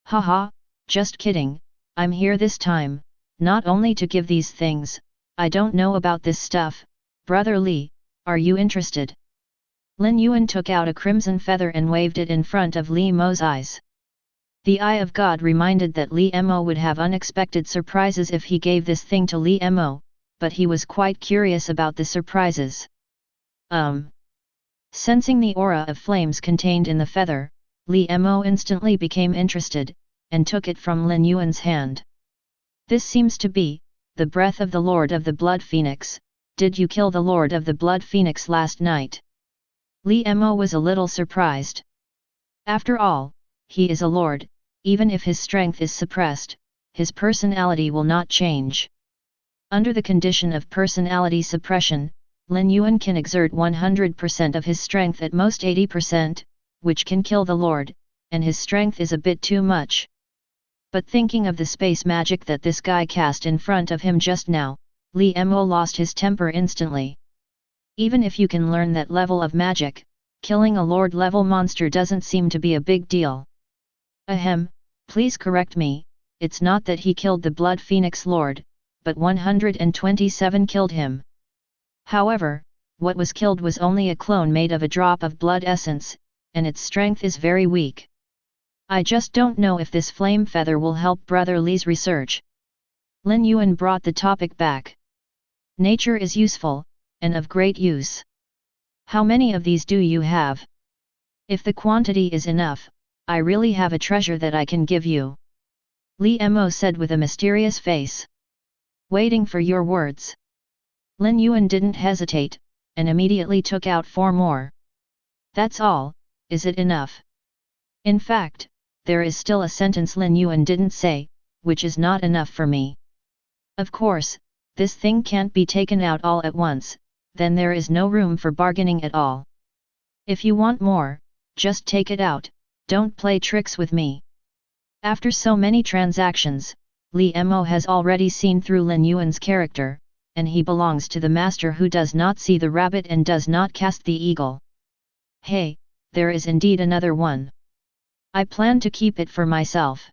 Haha, just kidding, I'm here this time, not only to give these things. I don't know about this stuff, Brother Li, are you interested? Lin Yuan took out a crimson feather and waved it in front of Li Mo's eyes. The Eye of God reminded that Li Mo would have unexpected surprises if he gave this thing to Li Mo, but he was quite curious about the surprises. Sensing the aura of flames contained in the feather, Li Mo instantly became interested, and took it from Lin Yuan's hand. This seems to be the breath of the Lord of the Blood Phoenix. Did you kill the Lord of the Blood Phoenix last night? Li Mo was a little surprised. After all, he is a lord, even if his strength is suppressed, his personality will not change. Under the condition of personality suppression, Lin Yuan can exert 100% of his strength at most 80%, which can kill the lord, and his strength is a bit too much. But thinking of the space magic that this guy cast in front of him just now, Li Mo lost his temper instantly. Even if you can learn that level of magic, killing a lord-level monster doesn't seem to be a big deal. Ahem, please correct me, it's not that he killed the Blood Phoenix Lord, but 127 killed him. However, what was killed was only a clone made of a drop of blood essence, and its strength is very weak. I just don't know if this flame feather will help Brother Li's research. Lin Yuan brought the topic back. Nature is useful, and of great use. How many of these do you have? If the quantity is enough, I really have a treasure that I can give you. Li Mo said with a mysterious face. Waiting for your words. Lin Yuan didn't hesitate, and immediately took out 4 more. That's all, is it enough? In fact, there is still a sentence Lin Yuan didn't say, which is not enough for me. Of course, this thing can't be taken out all at once, then there is no room for bargaining at all. If you want more, just take it out, don't play tricks with me. After so many transactions, Li Mo has already seen through Lin Yuan's character, and he belongs to the master who does not see the rabbit and does not cast the eagle. Hey, there is indeed another one. I plan to keep it for myself.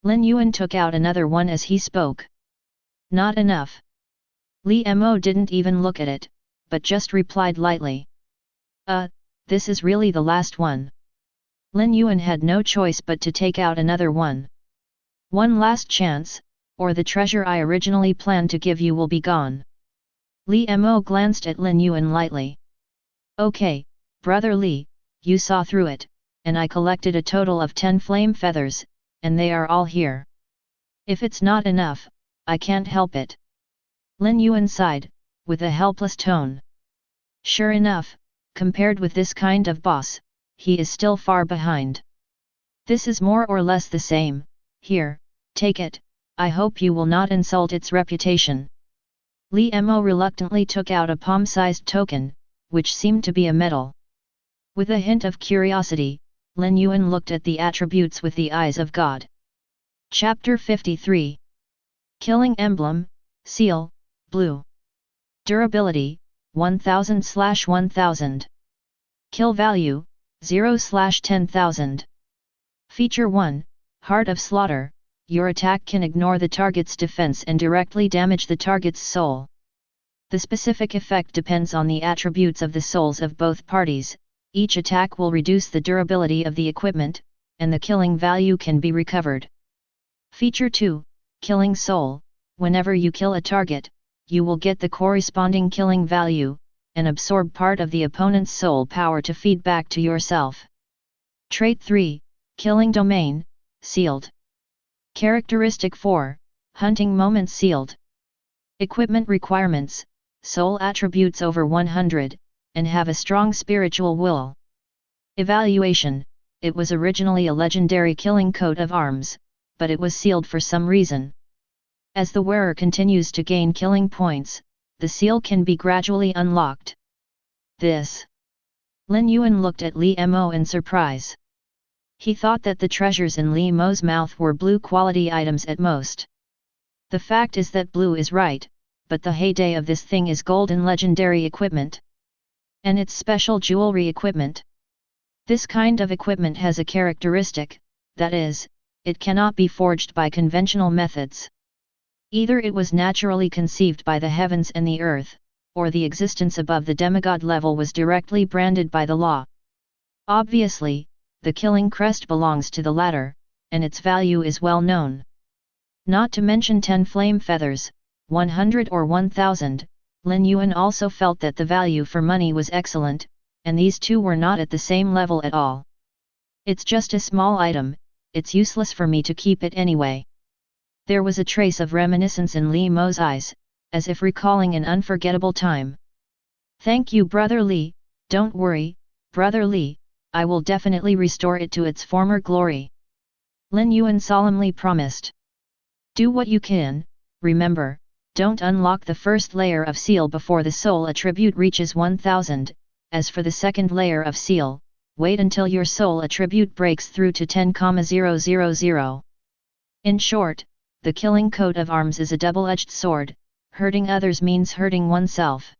Lin Yuan took out another one as he spoke. Not enough. Li Mo didn't even look at it, but just replied lightly. This is really the last one. Lin Yuan had no choice but to take out another one. One last chance, or the treasure I originally planned to give you will be gone. Li Mo glanced at Lin Yuan lightly. Okay, Brother Li, you saw through it, and I collected a total of 10 flame feathers, and they are all here. If it's not enough, I can't help it. Lin Yuan sighed, with a helpless tone. Sure enough, compared with this kind of boss, he is still far behind. This is more or less the same. Here, take it, I hope you will not insult its reputation. Li Mo reluctantly took out a palm-sized token, which seemed to be a medal. With a hint of curiosity, Lin Yuan looked at the attributes with the eyes of God. Chapter 53. Killing Emblem, Seal, Blue. Durability, 1000/1000. Kill Value, 0/10,000. Feature 1, Heart of Slaughter. Your attack can ignore the target's defense and directly damage the target's soul. The specific effect depends on the attributes of the souls of both parties. Each attack will reduce the durability of the equipment, and the killing value can be recovered. Feature 2, Killing Soul. Whenever you kill a target, you will get the corresponding killing value, and absorb part of the opponent's soul power to feed back to yourself. Trait 3, Killing Domain, Sealed. Characteristic 4, Hunting Moment Sealed. Equipment requirements, soul attributes over 100, and have a strong spiritual will. Evaluation, it was originally a legendary killing coat of arms, but it was sealed for some reason. As the wearer continues to gain killing points, the seal can be gradually unlocked. This. Lin Yuan looked at Li Mo in surprise. He thought that the treasures in Li Mo's mouth were blue quality items at most. The fact is that blue is right, but the heyday of this thing is gold and legendary equipment. And it's special jewelry equipment. This kind of equipment has a characteristic, that is, it cannot be forged by conventional methods. Either it was naturally conceived by the heavens and the earth, or the existence above the demigod level was directly branded by the law. Obviously, the killing crest belongs to the latter, and its value is well known. Not to mention 10 flame feathers, 100 or 1000, Lin Yuan also felt that the value for money was excellent, and these two were not at the same level at all. It's just a small item, it's useless for me to keep it anyway. There was a trace of reminiscence in Li Mo's eyes, as if recalling an unforgettable time. Thank you, Brother Li. Don't worry, Brother Li, I will definitely restore it to its former glory. Lin Yuan solemnly promised. Do what you can, remember, don't unlock the first layer of seal before the soul attribute reaches 1000, as for the second layer of seal, wait until your soul attribute breaks through to 10,000. In short, the killing coat of arms is a double-edged sword, hurting others means hurting oneself.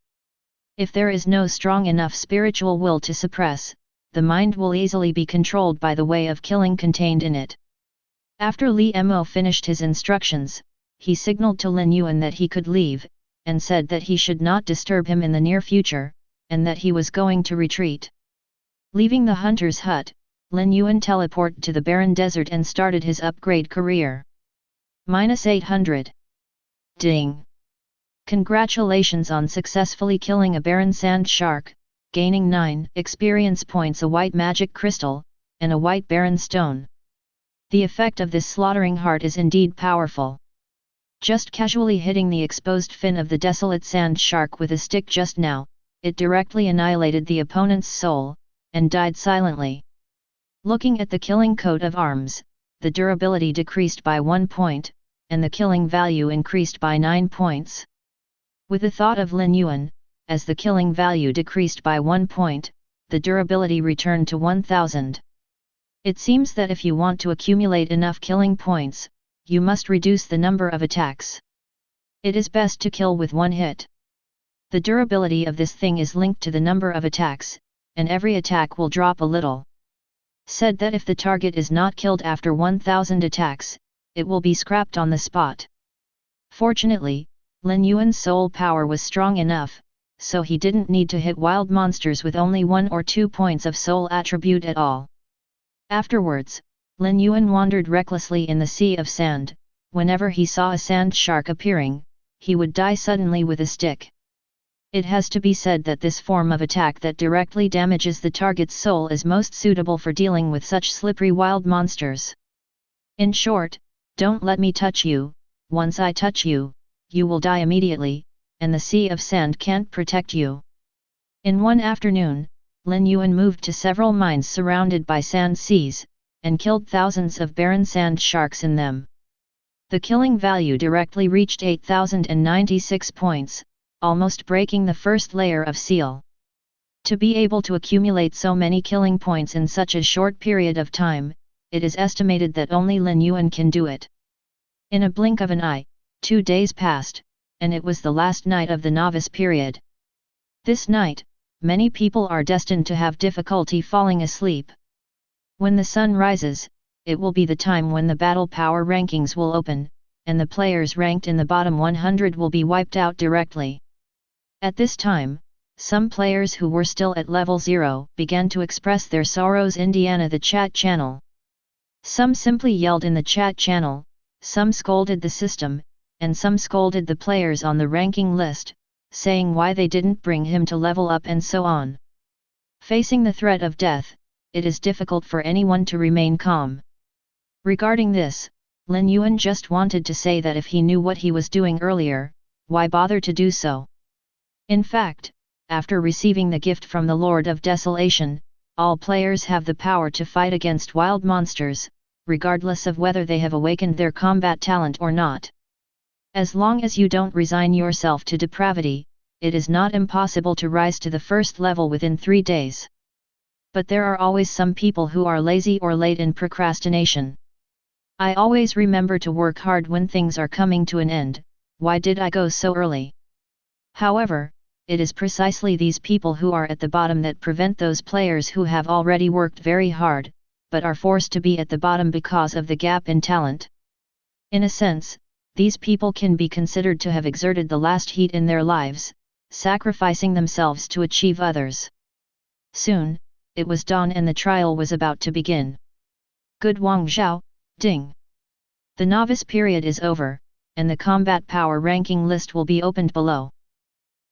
If there is no strong enough spiritual will to suppress, the mind will easily be controlled by the way of killing contained in it. After Li Mo finished his instructions, he signaled to Lin Yuan that he could leave, and said that he should not disturb him in the near future, and that he was going to retreat. Leaving the hunter's hut, Lin Yuan teleported to the barren desert and started his upgrade career. -800. Ding! Congratulations on successfully killing a barren sand shark, gaining 9 experience points, a white magic crystal, and a white barren stone. The effect of this slaughtering heart is indeed powerful. Just casually hitting the exposed fin of the desolate sand shark with a stick just now, it directly annihilated the opponent's soul, and died silently. Looking at the killing coat of arms, the durability decreased by 1 point, and the killing value increased by 9 points. With the thought of Lin Yuan, as the killing value decreased by 1 point, the durability returned to 1000. It seems that if you want to accumulate enough killing points, you must reduce the number of attacks. It is best to kill with one hit. The durability of this thing is linked to the number of attacks, and every attack will drop a little. Said that if the target is not killed after 1000 attacks, it will be scrapped on the spot. Fortunately, Lin Yuan's soul power was strong enough, so he didn't need to hit wild monsters with only 1 or 2 points of soul attribute at all. Afterwards, Lin Yuan wandered recklessly in the sea of sand. Whenever he saw a sand shark appearing, he would die suddenly with a stick. It has to be said that this form of attack that directly damages the target's soul is most suitable for dealing with such slippery wild monsters. In short, don't let me touch you. Once I touch you, you will die immediately, and the sea of sand can't protect you. In one afternoon, Lin Yuan moved to several mines surrounded by sand seas, and killed thousands of barren sand sharks in them. The killing value directly reached 8096 points, almost breaking the first layer of seal. To be able to accumulate so many killing points in such a short period of time, it is estimated that only Lin Yuan can do it. In a blink of an eye, 2 days passed, and it was the last night of the novice period. This night, many people are destined to have difficulty falling asleep. When the sun rises, it will be the time when the battle power rankings will open, and the players ranked in the bottom 100 will be wiped out directly. At this time, some players who were still at level 0 began to express their sorrows in the chat channel. Some simply yelled in the chat channel, some scolded the system, and some scolded the players on the ranking list, saying why they didn't bring him to level up and so on. Facing the threat of death, it is difficult for anyone to remain calm. Regarding this, Lin Yuan just wanted to say that if he knew what he was doing earlier, why bother to do so? In fact, after receiving the gift from the Lord of Desolation, all players have the power to fight against wild monsters, regardless of whether they have awakened their combat talent or not. As long as you don't resign yourself to depravity, it is not impossible to rise to the first level within 3 days. But there are always some people who are lazy or late in procrastination. I always remember to work hard when things are coming to an end. Why did I go so early? However, it is precisely these people who are at the bottom that prevent those players who have already worked very hard, but are forced to be at the bottom because of the gap in talent. In a sense, these people can be considered to have exerted the last heat in their lives, sacrificing themselves to achieve others. Soon, it was dawn and the trial was about to begin. Good Wang Zhao, ding! The novice period is over, and the combat power ranking list will be opened below.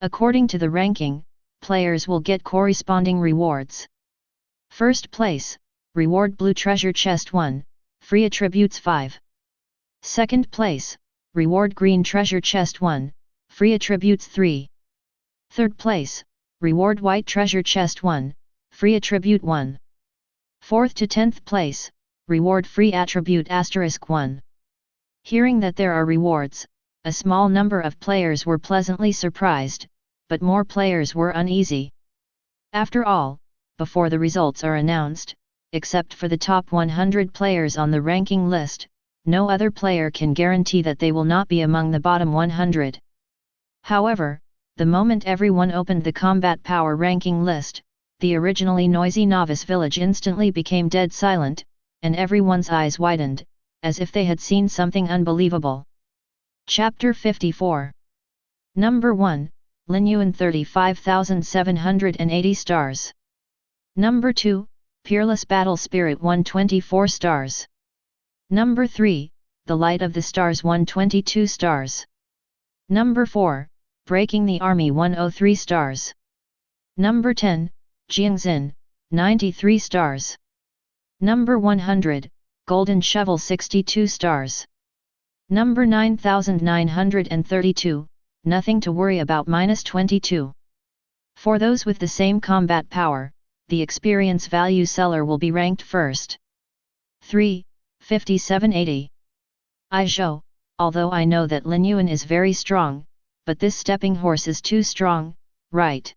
According to the ranking, players will get corresponding rewards. First place, reward Blue Treasure Chest 1, free attributes 5. Second place, reward Green Treasure Chest 1, free attributes 3. Third place, reward White Treasure Chest 1, free attribute 1. Fourth to 10th place, reward free attribute * 1. Hearing that there are rewards, a small number of players were pleasantly surprised, but more players were uneasy. After all, before the results are announced, except for the top 100 players on the ranking list, no other player can guarantee that they will not be among the bottom 100. However, the moment everyone opened the combat power ranking list, the originally noisy novice village instantly became dead silent, and everyone's eyes widened, as if they had seen something unbelievable. Chapter 54. Number 1, Lin Yuan 35,780 stars. Number 2, Peerless Battle Spirit 124 stars. Number 3, The Light of the Stars 122 stars. Number 4, Breaking the Army 103 stars. Number 10, Jiangxin, 93 stars. Number 100, Golden Shovel 62 stars. Number 9932, Nothing to Worry About -22. For those with the same combat power, the experience value seller will be ranked first. 3, 5780. Zhou, although I know that Lin Yuan is very strong, but this stepping horse is too strong, right?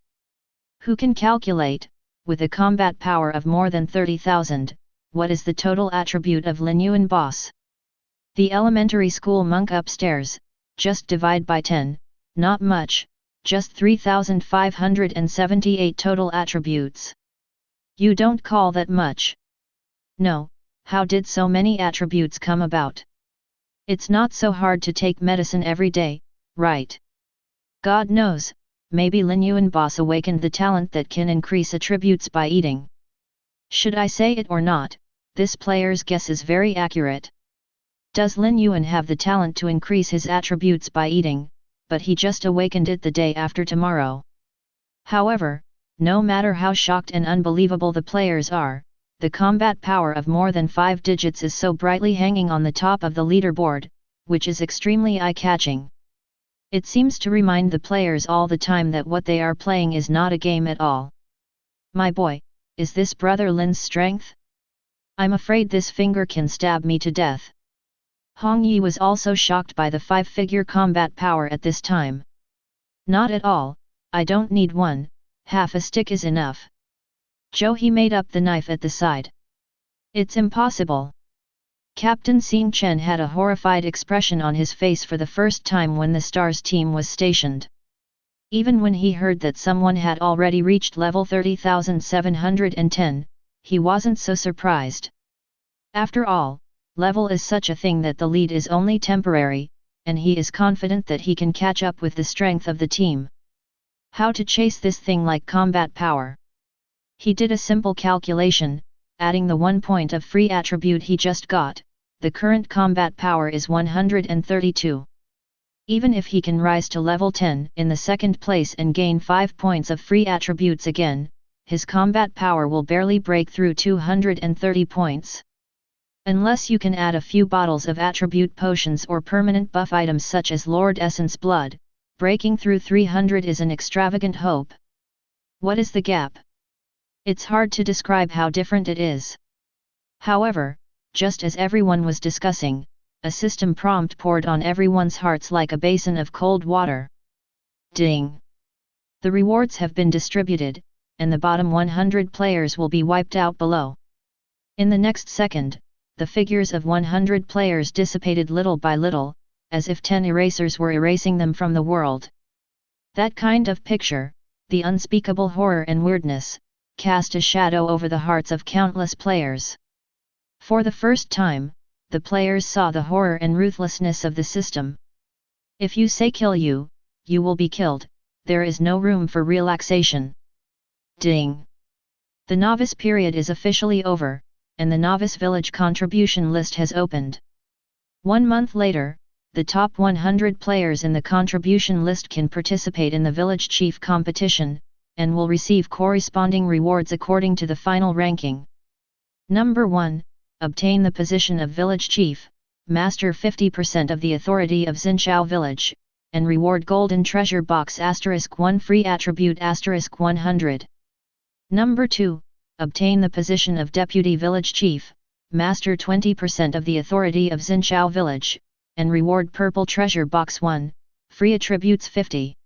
Who can calculate, with a combat power of more than 30,000, what is the total attribute of Lin Yuan boss? The elementary school monk upstairs, just divide by 10, not much, just 3,578 total attributes. You don't call that much? No, how did so many attributes come about? It's not so hard to take medicine every day, right? God knows, maybe Lin Yuan boss awakened the talent that can increase attributes by eating. Should I say it or not, this player's guess is very accurate. Does Lin Yuan have the talent to increase his attributes by eating, but he just awakened it the day after tomorrow? However, no matter how shocked and unbelievable the players are, the combat power of more than 5 digits is so brightly hanging on the top of the leaderboard, which is extremely eye-catching. It seems to remind the players all the time that what they are playing is not a game at all. My boy, is this brother Lin's strength? I'm afraid this finger can stab me to death. Hong Yi was also shocked by the 5-figure combat power at this time. Not at all, I don't need one, half a stick is enough. Zhou He made up the knife at the side. It's impossible. Captain Xing Chen had a horrified expression on his face for the first time when the Stars team was stationed. Even when he heard that someone had already reached level 30,710, he wasn't so surprised. After all, level is such a thing that the lead is only temporary, and he is confident that he can catch up with the strength of the team. How to chase this thing like combat power? He did a simple calculation, adding the 1 point of free attribute he just got, the current combat power is 132. Even if he can rise to level 10 in the second place and gain 5 points of free attributes again, his combat power will barely break through 230 points. Unless you can add a few bottles of attribute potions or permanent buff items such as Lord Essence Blood, breaking through 300 is an extravagant hope. What is the gap? It's hard to describe how different it is. However, just as everyone was discussing, a system prompt poured on everyone's hearts like a basin of cold water. Ding! The rewards have been distributed, and the bottom 100 players will be wiped out below. In the next second, the figures of 100 players dissipated little by little, as if 10 erasers were erasing them from the world. That kind of picture, the unspeakable horror and weirdness, cast a shadow over the hearts of countless players. For the first time, the players saw the horror and ruthlessness of the system. If you say kill you, you will be killed, there is no room for relaxation. Ding! The novice period is officially over, and the novice village contribution list has opened. 1 month later, the top 100 players in the contribution list can participate in the village chief competition, and will receive corresponding rewards according to the final ranking. Number 1. Obtain the position of village chief, master 50% of the authority of Xinshou Village, and reward golden treasure box *1 free attribute *100. Number 2. Obtain the position of deputy village chief, master 20% of the authority of Xinshou Village, and reward purple treasure box 1, free attributes 50.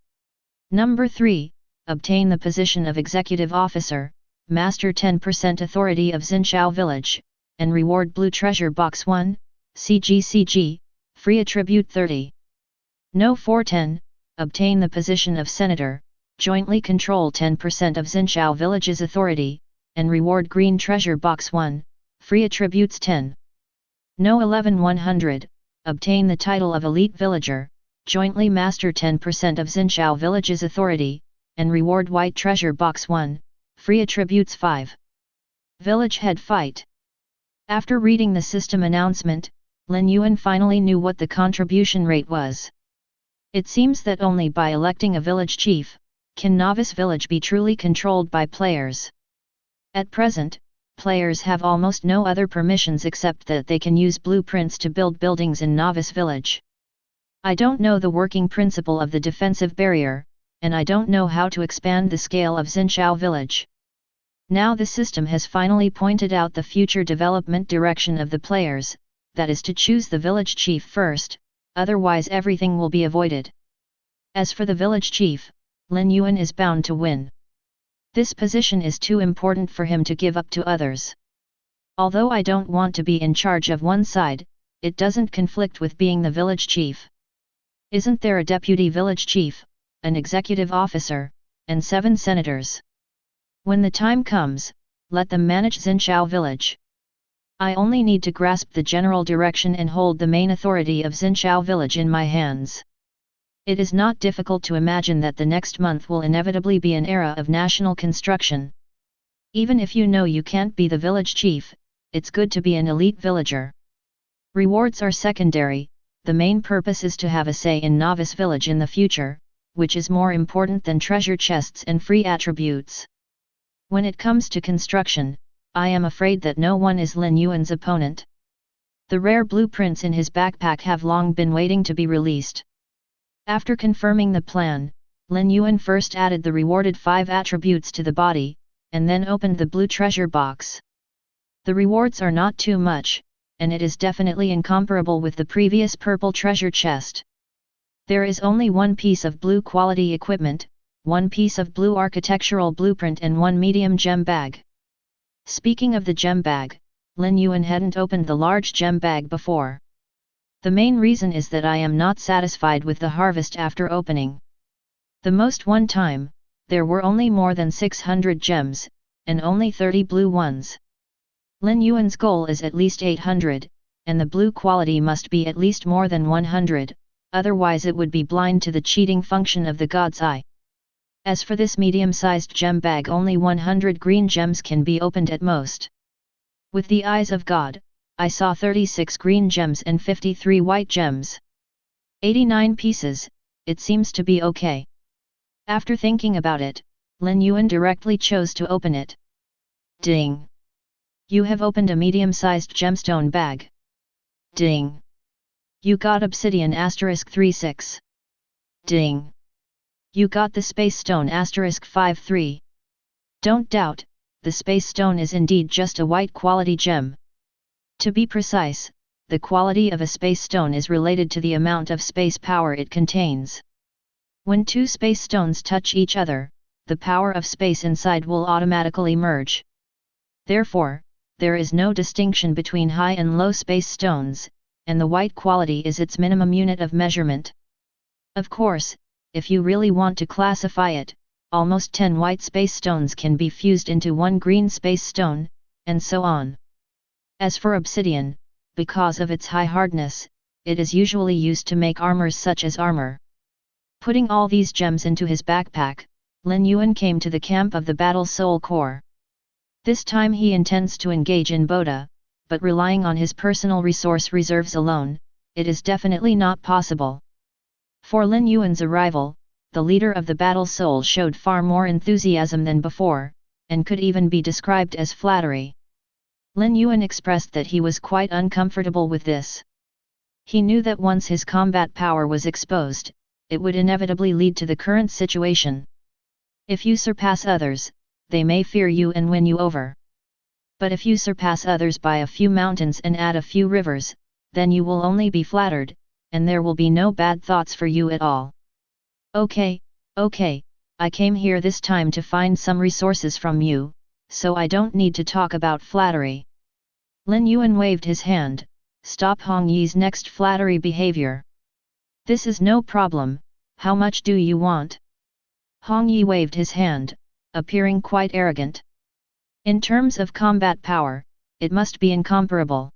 Number 3. Obtain the position of executive officer, master 10% authority of Xinshou Village, and reward blue treasure box 1, CGCG, free attribute 30. No 410, obtain the position of senator, jointly control 10% of Xinshou Village's authority, and reward green treasure box 1, free attributes 10. No 11100, obtain the title of elite villager, jointly master 10% of Xinshou Village's authority, and reward white treasure box 1, free attributes 5. Village head fight. After reading the system announcement, Lin Yuan finally knew what the contribution rate was. It seems that only by electing a village chief, can novice village be truly controlled by players. At present, players have almost no other permissions except that they can use blueprints to build buildings in novice village. I don't know the working principle of the defensive barrier, and I don't know how to expand the scale of Xinshou Village. Now the system has finally pointed out the future development direction of the players, that is to choose the village chief first, otherwise everything will be avoided. As for the village chief, Lin Yuan is bound to win. This position is too important for him to give up to others. Although I don't want to be in charge of one side, it doesn't conflict with being the village chief. Isn't there a deputy village chief, an executive officer, and 7 senators? When the time comes, let them manage Xinshou Village. I only need to grasp the general direction and hold the main authority of Xinshou Village in my hands. It is not difficult to imagine that the next month will inevitably be an era of national construction. Even if you know you can't be the village chief, it's good to be an elite villager. Rewards are secondary, the main purpose is to have a say in novice village in the future, which is more important than treasure chests and free attributes. When it comes to construction, I am afraid that no one is Lin Yuan's opponent. The rare blueprints in his backpack have long been waiting to be released. After confirming the plan, Lin Yuan first added the rewarded 5 attributes to the body, and then opened the blue treasure box. The rewards are not too much, and it is definitely incomparable with the previous purple treasure chest. There is only 1 piece of blue quality equipment, 1 piece of blue architectural blueprint and 1 medium gem bag. Speaking of the gem bag, Lin Yuan hadn't opened the large gem bag before. The main reason is that I am not satisfied with the harvest after opening. The most one time, there were only more than 600 gems, and only 30 blue ones. Lin Yuan's goal is at least 800, and the blue quality must be at least more than 100, otherwise it would be blind to the cheating function of the God's Eye. As for this medium-sized gem bag, only 100 green gems can be opened at most. With the eyes of God, I saw 36 green gems and 53 white gems. 89 pieces, it seems to be okay. After thinking about it, Lin Yuan directly chose to open it. Ding! You have opened a medium-sized gemstone bag. Ding! You got obsidian *36. Ding! You got the space stone *53. Don't doubt, the space stone is indeed just a white quality gem. To be precise, the quality of a space stone is related to the amount of space power it contains. When two space stones touch each other, the power of space inside will automatically merge. Therefore, there is no distinction between high and low space stones, and the white quality is its minimum unit of measurement. Of course, if you really want to classify it, almost 10 white space stones can be fused into one green space stone, and so on. As for obsidian, because of its high hardness, it is usually used to make armors such as armor. Putting all these gems into his backpack, Lin Yuan came to the camp of the Battle Soul Core. This time he intends to engage in Boda, but relying on his personal resource reserves alone, it is definitely not possible. For Lin Yuan's arrival, the leader of the Battle Soul showed far more enthusiasm than before, and could even be described as flattery. Lin Yuan expressed that he was quite uncomfortable with this. He knew that once his combat power was exposed, it would inevitably lead to the current situation. If you surpass others, they may fear you and win you over. But if you surpass others by a few mountains and add a few rivers, then you will only be flattered, and there will be no bad thoughts for you at all. Okay, I came here this time to find some resources from you, so I don't need to talk about flattery. Lin Yuan waved his hand, stop Hong Yi's next flattery behavior. This is no problem, how much do you want? Hong Yi waved his hand, appearing quite arrogant. In terms of combat power, it must be incomparable.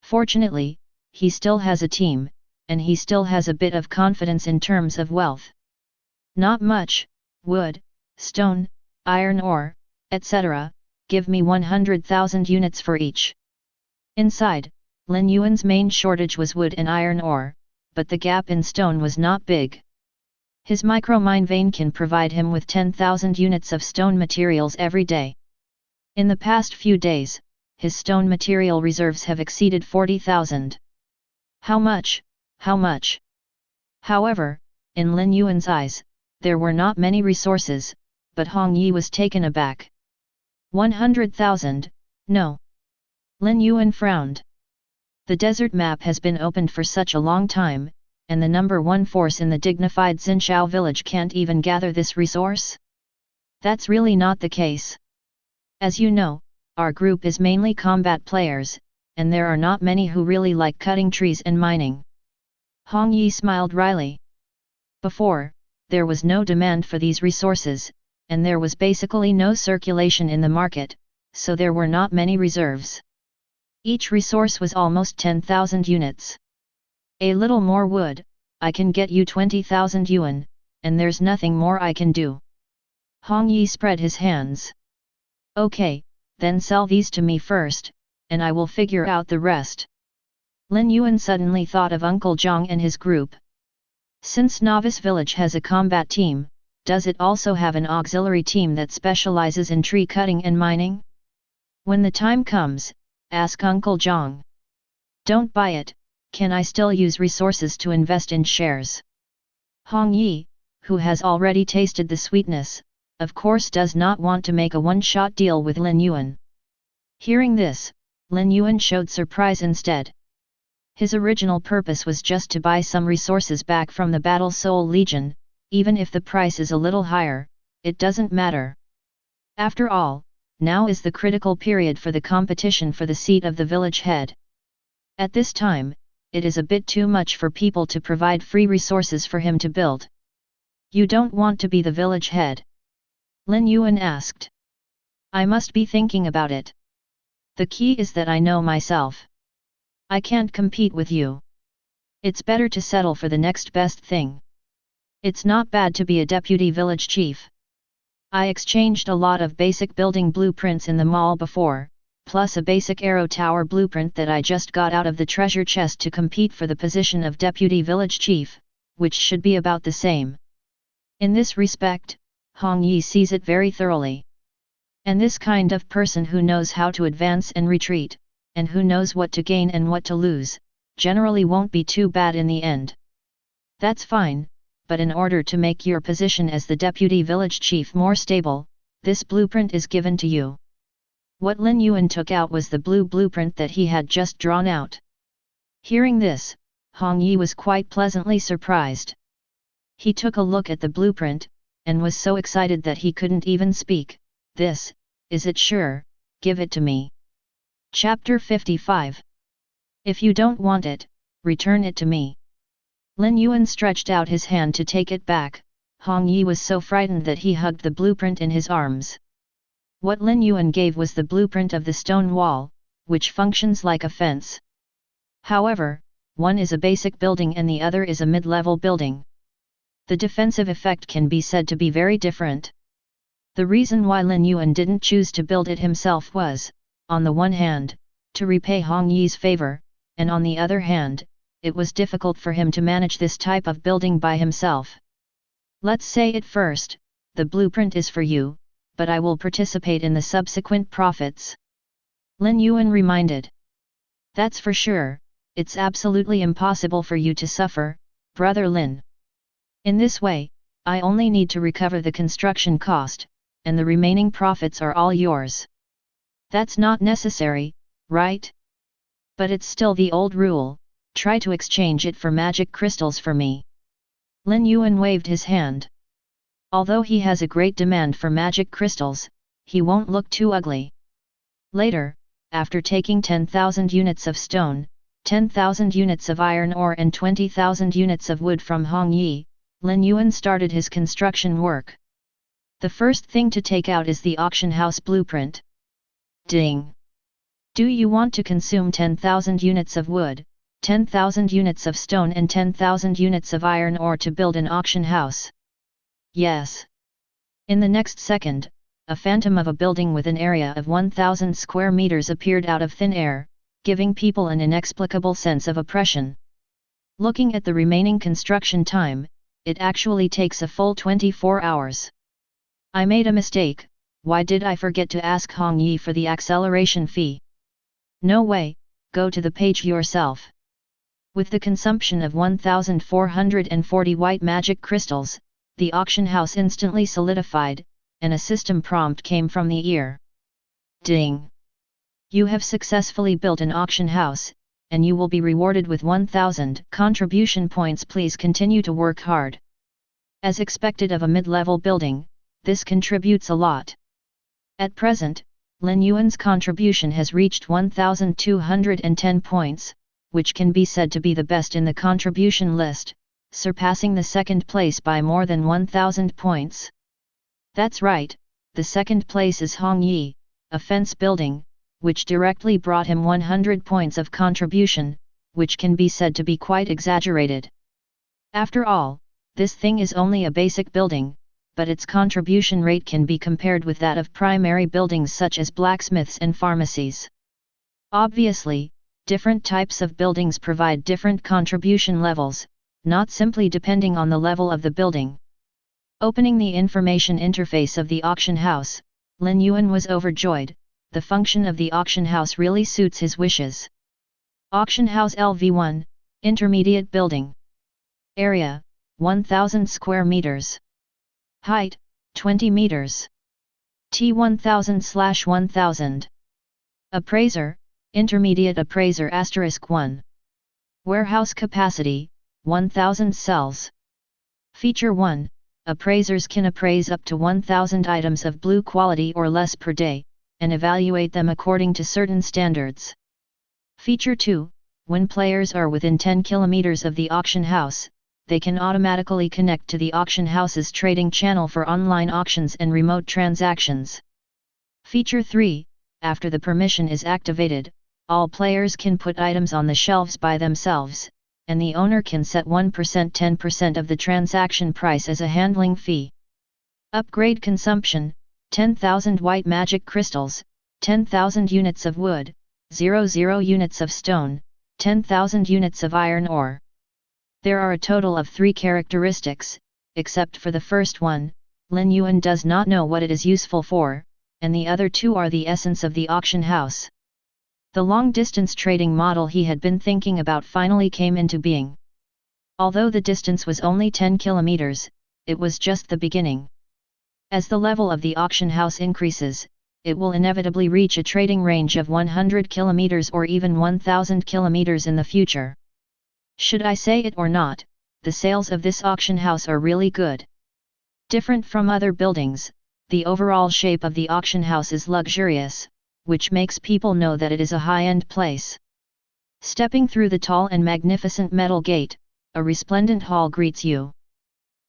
Fortunately, he still has a team, and he still has a bit of confidence in terms of wealth. Not much, wood, stone, iron ore, etc., give me 100,000 units for each. Inside, Lin Yuan's main shortage was wood and iron ore, but the gap in stone was not big. His micromine vein can provide him with 10,000 units of stone materials every day. In the past few days, his stone material reserves have exceeded 40,000. How much? How much? However, in Lin Yuan's eyes, there were not many resources, but Hong Yi was taken aback. 100,000, no. Lin Yuan frowned. The desert map has been opened for such a long time, and the number one force in the dignified Xinshou Village can't even gather this resource? That's really not the case. As you know, our group is mainly combat players, and there are not many who really like cutting trees and mining. Hong Yi smiled wryly. Before, there was no demand for these resources, and there was basically no circulation in the market, so there were not many reserves. Each resource was almost 10,000 units. A little more wood, I can get you 20,000 yuan, and there's nothing more I can do. Hong Yi spread his hands. Okay, then sell these to me first, and I will figure out the rest. Lin Yuan suddenly thought of Uncle Zhang and his group. Since Novice Village has a combat team, does it also have an auxiliary team that specializes in tree cutting and mining? When the time comes, ask Uncle Zhang. Don't buy it, can I still use resources to invest in shares? Hong Yi, who has already tasted the sweetness, of course does not want to make a one-shot deal with Lin Yuan. Hearing this, Lin Yuan showed surprise instead. His original purpose was just to buy some resources back from the Battle Soul Legion, even if the price is a little higher, it doesn't matter. After all, now is the critical period for the competition for the seat of the village head. At this time, it is a bit too much for people to provide free resources for him to build. You don't want to be the village head? Lin Yuan asked. I must be thinking about it. The key is that I know myself. I can't compete with you. It's better to settle for the next best thing. It's not bad to be a deputy village chief. I exchanged a lot of basic building blueprints in the mall before, plus a basic arrow tower blueprint that I just got out of the treasure chest to compete for the position of deputy village chief, which should be about the same. In this respect, Hong Yi sees it very thoroughly. And this kind of person who knows how to advance and retreat, and who knows what to gain and what to lose, generally won't be too bad in the end. That's fine, but in order to make your position as the deputy village chief more stable, this blueprint is given to you. What Lin Yuan took out was the blue blueprint that he had just drawn out. Hearing this, Hong Yi was quite pleasantly surprised. He took a look at the blueprint, and was so excited that he couldn't even speak. This, is it sure? Give it to me. Chapter 55. If you don't want it, return it to me. Lin Yuan stretched out his hand to take it back. Hong Yi was so frightened that he hugged the blueprint in his arms. What Lin Yuan gave was the blueprint of the stone wall, which functions like a fence. However, one is a basic building and the other is a mid-level building. The defensive effect can be said to be very different. The reason why Lin Yuan didn't choose to build it himself was, on the one hand, to repay Hong Yi's favor, and on the other hand, it was difficult for him to manage this type of building by himself. Let's say it first, the blueprint is for you, but I will participate in the subsequent profits. Lin Yuan reminded. That's for sure, it's absolutely impossible for you to suffer, brother Lin. In this way, I only need to recover the construction cost, and the remaining profits are all yours. That's not necessary, right? But it's still the old rule, try to exchange it for magic crystals for me. Lin Yuan waved his hand. Although he has a great demand for magic crystals, he won't look too ugly. Later, after taking 10,000 units of stone, 10,000 units of iron ore and 20,000 units of wood from Hong Yi, Lin Yuan started his construction work. The first thing to take out is the auction house blueprint. Ding! Do you want to consume 10,000 units of wood, 10,000 units of stone and 10,000 units of iron ore to build an auction house? Yes. In the next second, a phantom of a building with an area of 1,000 square meters appeared out of thin air, giving people an inexplicable sense of oppression. Looking at the remaining construction time, it actually takes a full 24 hours. I made a mistake. Why did I forget to ask Hong Yi for the acceleration fee? No way, go to the page yourself. With the consumption of 1,440 white magic crystals, the auction house instantly solidified, and a system prompt came from the ear. Ding! You have successfully built an auction house, and you will be rewarded with 1,000 contribution points. Please continue to work hard. As expected of a mid-level building, this contributes a lot. At present, Lin Yuan's contribution has reached 1,210 points, which can be said to be the best in the contribution list, surpassing the second place by more than 1,000 points. That's right, the second place is Hong Yi, a fence building, which directly brought him 100 points of contribution, which can be said to be quite exaggerated. After all, this thing is only a basic building, but its contribution rate can be compared with that of primary buildings such as blacksmiths and pharmacies. Obviously, different types of buildings provide different contribution levels, not simply depending on the level of the building. Opening the information interface of the auction house, Lin Yuan was overjoyed. The function of the auction house really suits his wishes. Auction House LV1, Intermediate Building. Area, 1,000 square meters. Height, 20 meters. T1000/1000. Appraiser, Intermediate Appraiser *1. Warehouse capacity, 1,000 cells. Feature 1, appraisers can appraise up to 1,000 items of blue quality or less per day, and evaluate them according to certain standards. Feature 2, when players are within 10 km of the auction house, they can automatically connect to the auction house's trading channel for online auctions and remote transactions. Feature 3, after the permission is activated, all players can put items on the shelves by themselves, and the owner can set 1% 10% of the transaction price as a handling fee. Upgrade consumption, 10,000 white magic crystals, 10,000 units of wood, 00 units of stone, 10,000 units of iron ore. There are a total of 3 characteristics, except for the first one, Lin Yuan does not know what it is useful for, and the other 2 are the essence of the auction house. The long-distance trading model he had been thinking about finally came into being. Although the distance was only 10 kilometers, it was just the beginning. As the level of the auction house increases, it will inevitably reach a trading range of 100 kilometers or even 1000 kilometers in the future. Should I say it or not, the sales of this auction house are really good. Different from other buildings, the overall shape of the auction house is luxurious, which makes people know that it is a high-end place. Stepping through the tall and magnificent metal gate, a resplendent hall greets you.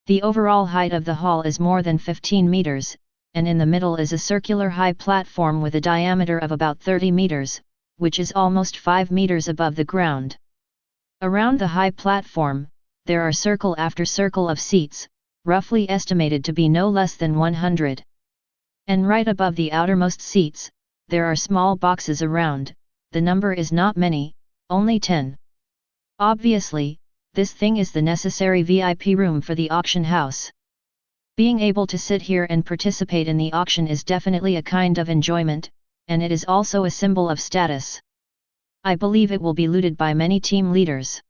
The overall height of the hall is more than 15 meters, and in the middle is a circular high platform with a diameter of about 30 meters, which is almost 5 meters above the ground. Around the high platform, there are circle after circle of seats, roughly estimated to be no less than 100. And right above the outermost seats, there are small boxes around, the number is not many, only 10. Obviously, this thing is the necessary VIP room for the auction house. Being able to sit here and participate in the auction is definitely a kind of enjoyment, and it is also a symbol of status. I believe it will be looted by many team leaders.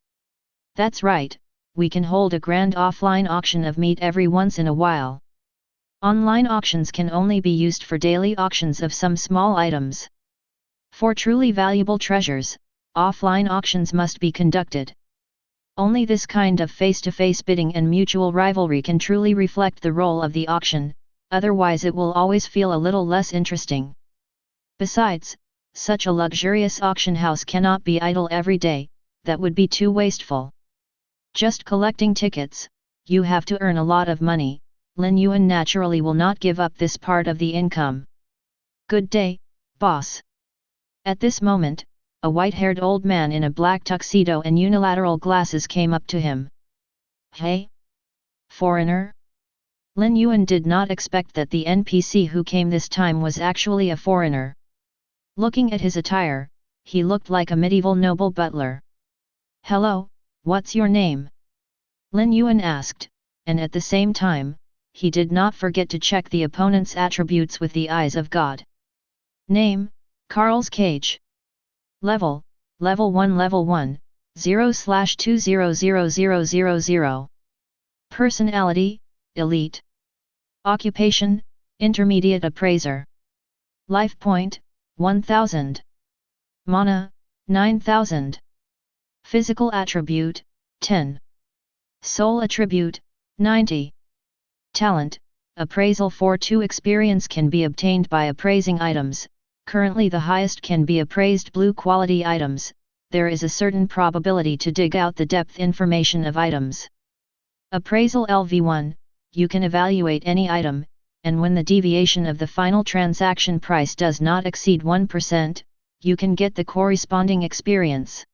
That's right, we can hold a grand offline auction of meat every once in a while. Online auctions can only be used for daily auctions of some small items. For truly valuable treasures, offline auctions must be conducted. Only this kind of face-to-face bidding and mutual rivalry can truly reflect the role of the auction, otherwise it will always feel a little less interesting. Besides, such a luxurious auction house cannot be idle every day, that would be too wasteful. Just collecting tickets, you have to earn a lot of money. Lin Yuan naturally will not give up this part of the income. Good day, boss. At this moment, a white-haired old man in a black tuxedo and unilateral glasses came up to him. Hey? Foreigner? Lin Yuan did not expect that the NPC who came this time was actually a foreigner. Looking at his attire, he looked like a medieval noble butler. Hello, what's your name? Lin Yuan asked, and at the same time, he did not forget to check the opponent's attributes with the eyes of God. Name, Carl's Cage. Level 1 Level 1, 0/200000. Personality, Elite. Occupation, Intermediate Appraiser. Life Point, 1000. Mana, 9000. Physical Attribute, 10. Soul Attribute, 90. Talent, Appraisal 4-2 experience can be obtained by appraising items. Currently the highest can be appraised blue quality items. There is a certain probability to dig out the depth information of items. Appraisal LV1, you can evaluate any item, and when the deviation of the final transaction price does not exceed 1%, you can get the corresponding experience.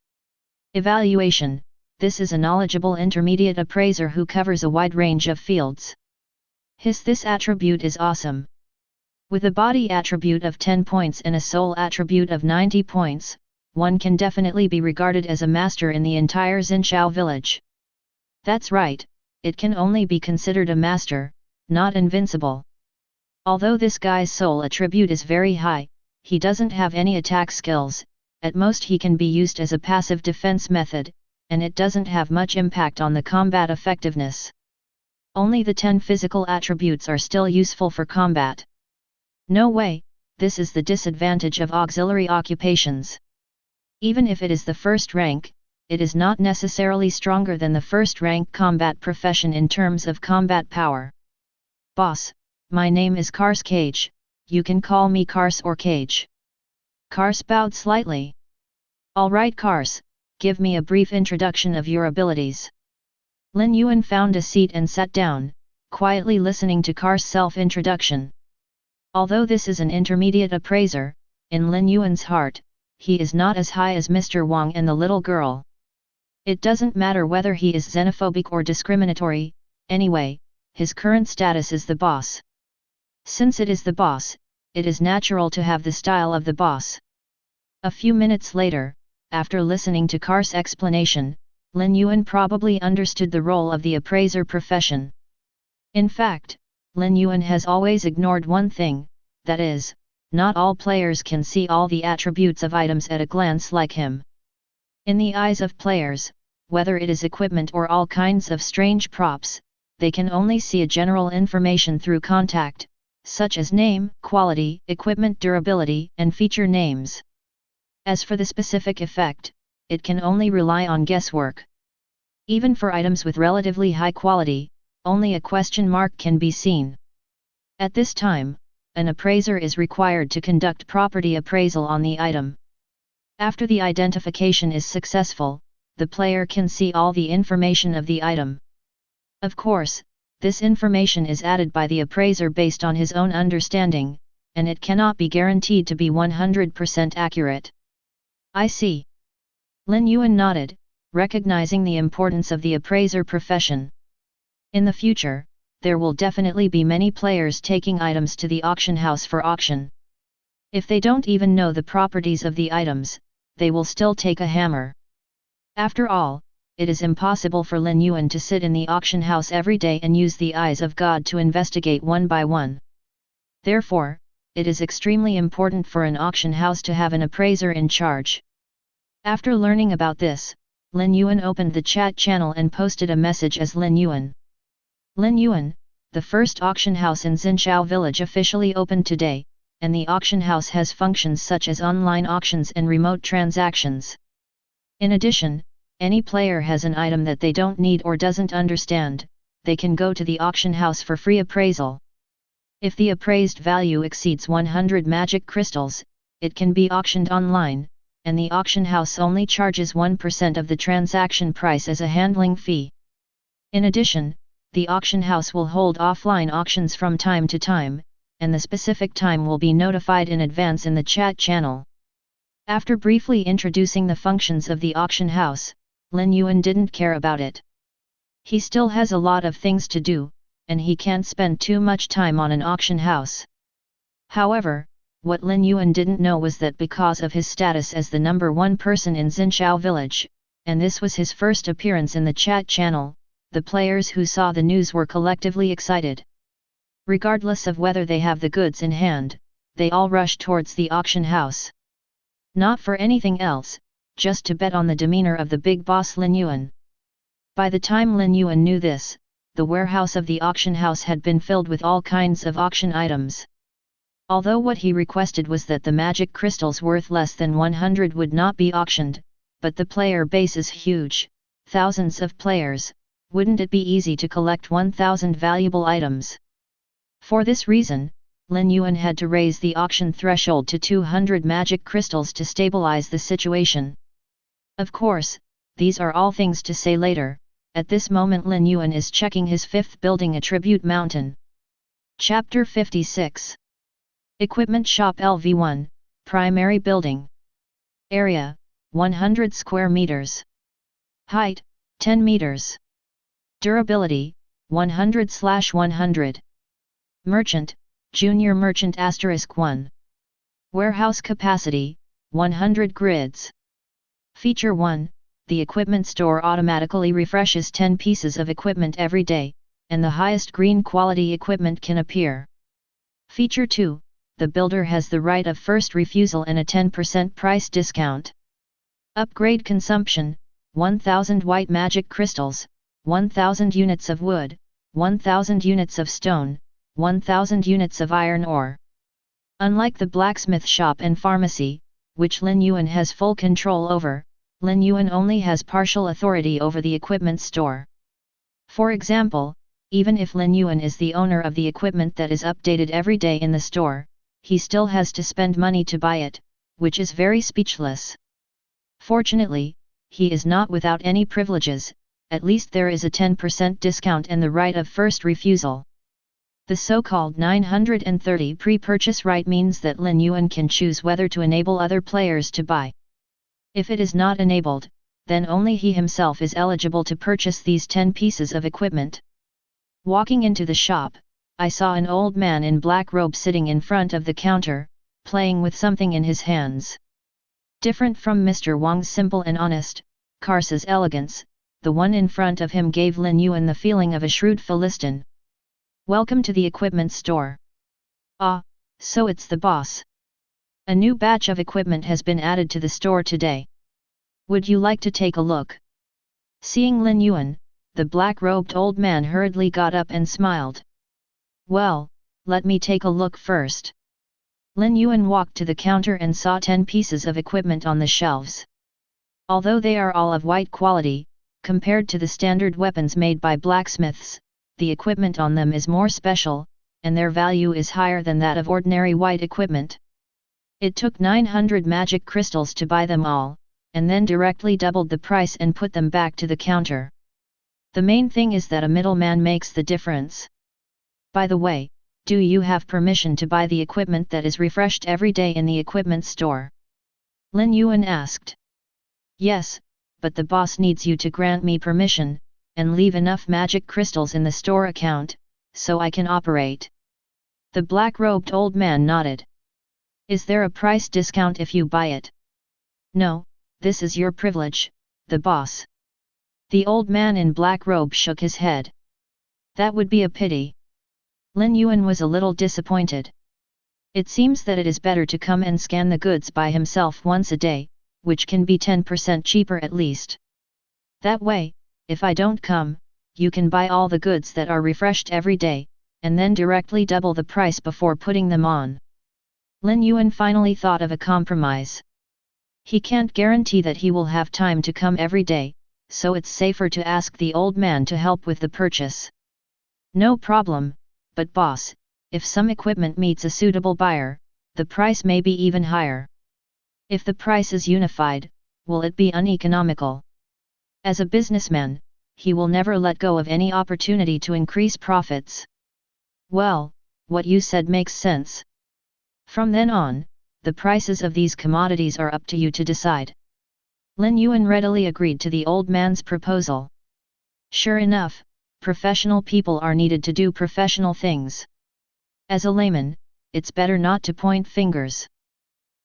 Evaluation, this is a knowledgeable intermediate appraiser who covers a wide range of fields. This attribute is awesome. With a body attribute of 10 points and a soul attribute of 90 points, one can definitely be regarded as a master in the entire Xinshou Village. That's right, it can only be considered a master, not invincible. Although this guy's soul attribute is very high, he doesn't have any attack skills, at most he can be used as a passive defense method, and it doesn't have much impact on the combat effectiveness. Only the 10 physical attributes are still useful for combat. No way, this is the disadvantage of auxiliary occupations. Even if it is the first rank, it is not necessarily stronger than the first rank combat profession in terms of combat power. Boss, my name is Kars Cage, you can call me Kars or Cage. Kars bowed slightly. Alright Kars, give me a brief introduction of your abilities. Lin Yuan found a seat and sat down, quietly listening to Kars' self-introduction. Although this is an intermediate appraiser, in Lin Yuan's heart, he is not as high as Mr. Wang and the little girl. It doesn't matter whether he is xenophobic or discriminatory, anyway, his current status is the boss. Since it is the boss, it is natural to have the style of the boss. A few minutes later, after listening to Kar's explanation, Lin Yuan probably understood the role of the appraiser profession. In fact, Lin Yuan has always ignored one thing, that is, not all players can see all the attributes of items at a glance like him. In the eyes of players, whether it is equipment or all kinds of strange props, they can only see a general information through contact, such as name, quality, equipment durability, and feature names. As for the specific effect, it can only rely on guesswork. Even for items with relatively high quality, only a question mark can be seen. At this time, an appraiser is required to conduct property appraisal on the item. After the identification is successful, the player can see all the information of the item. Of course, this information is added by the appraiser based on his own understanding, and it cannot be guaranteed to be 100% accurate. I see. Lin Yuan nodded, recognizing the importance of the appraiser profession. In the future, there will definitely be many players taking items to the auction house for auction. If they don't even know the properties of the items, they will still take a hammer. After all, it is impossible for Lin Yuan to sit in the auction house every day and use the eyes of God to investigate one by one. Therefore, it is extremely important for an auction house to have an appraiser in charge. After learning about this, Lin Yuan opened the chat channel and posted a message as Lin Yuan. Lin Yuan, the first auction house in Xinshou Village officially opened today, and the auction house has functions such as online auctions and remote transactions. In addition, any player has an item that they don't need or doesn't understand, they can go to the auction house for free appraisal. If the appraised value exceeds 100 magic crystals, it can be auctioned online, and the auction house only charges 1% of the transaction price as a handling fee. In addition, the auction house will hold offline auctions from time to time, and the specific time will be notified in advance in the chat channel. After briefly introducing the functions of the auction house, Lin Yuan didn't care about it. He still has a lot of things to do, and he can't spend too much time on an auction house. However, what Lin Yuan didn't know was that because of his status as the number one person in Xinshou Village, and this was his first appearance in the chat channel, the players who saw the news were collectively excited. Regardless of whether they have the goods in hand, they all rush towards the auction house. Not for anything else, just to bet on the demeanor of the big boss Lin Yuan. By the time Lin Yuan knew this, the warehouse of the auction house had been filled with all kinds of auction items. Although what he requested was that the magic crystals worth less than 100 would not be auctioned, but the player base is huge, thousands of players, wouldn't it be easy to collect 1,000 valuable items? For this reason, Lin Yuan had to raise the auction threshold to 200 magic crystals to stabilize the situation. Of course, these are all things to say later. At this moment Lin Yuan is checking his 5th building attribute mountain. Chapter 56. Equipment Shop LV1, Primary Building. Area, 100 square meters. Height, 10 meters. Durability, 100/100. Merchant, Junior Merchant *1. Warehouse capacity, 100 grids. Feature 1, the equipment store automatically refreshes 10 pieces of equipment every day, and the highest green quality equipment can appear. Feature 2, the builder has the right of first refusal and a 10% price discount. Upgrade consumption, 1000 white magic crystals, 1000 units of wood, 1000 units of stone, 1000 units of iron ore. Unlike the blacksmith shop and pharmacy, which Lin Yuan has full control over, Lin Yuan only has partial authority over the equipment store. For example, even if Lin Yuan is the owner of the equipment that is updated every day in the store, he still has to spend money to buy it, which is very speechless. Fortunately, he is not without any privileges, at least there is a 10% discount and the right of first refusal. The so-called 930 pre-purchase right means that Lin Yuan can choose whether to enable other players to buy. If it is not enabled, then only he himself is eligible to purchase these 10 pieces of equipment. Walking into the shop, I saw an old man in black robe sitting in front of the counter, playing with something in his hands. Different from Mr. Wang's simple and honest, Karsa's elegance, the one in front of him gave Lin Yuan the feeling of a shrewd Philistine. Welcome to the equipment store. Ah, so it's the boss. A new batch of equipment has been added to the store today. Would you like to take a look? Seeing Lin Yuan, the black-robed old man hurriedly got up and smiled. Well, let me take a look first. Lin Yuan walked to the counter and saw 10 pieces of equipment on the shelves. Although they are all of white quality, compared to the standard weapons made by blacksmiths, the equipment on them is more special, and their value is higher than that of ordinary white equipment. It took 900 magic crystals to buy them all, and then directly doubled the price and put them back to the counter. The main thing is that a middleman makes the difference. By the way, do you have permission to buy the equipment that is refreshed every day in the equipment store? Lin Yuan asked. Yes, but the boss needs you to grant me permission, and leave enough magic crystals in the store account, so I can operate. The black-robed old man nodded. Is there a price discount if you buy it? No, this is your privilege, the boss. The old man in black robe shook his head. That would be a pity. Lin Yuan was a little disappointed. It seems that it is better to come and scan the goods by himself once a day, which can be 10% cheaper at least. That way, if I don't come, you can buy all the goods that are refreshed every day, and then directly double the price before putting them on. Lin Yuan finally thought of a compromise. He can't guarantee that he will have time to come every day, so it's safer to ask the old man to help with the purchase. No problem, but boss, if some equipment meets a suitable buyer, the price may be even higher. If the price is unified, will it be uneconomical? As a businessman, he will never let go of any opportunity to increase profits. Well, what you said makes sense. From then on, the prices of these commodities are up to you to decide. Lin Yuan readily agreed to the old man's proposal. Sure enough, professional people are needed to do professional things. As a layman, it's better not to point fingers.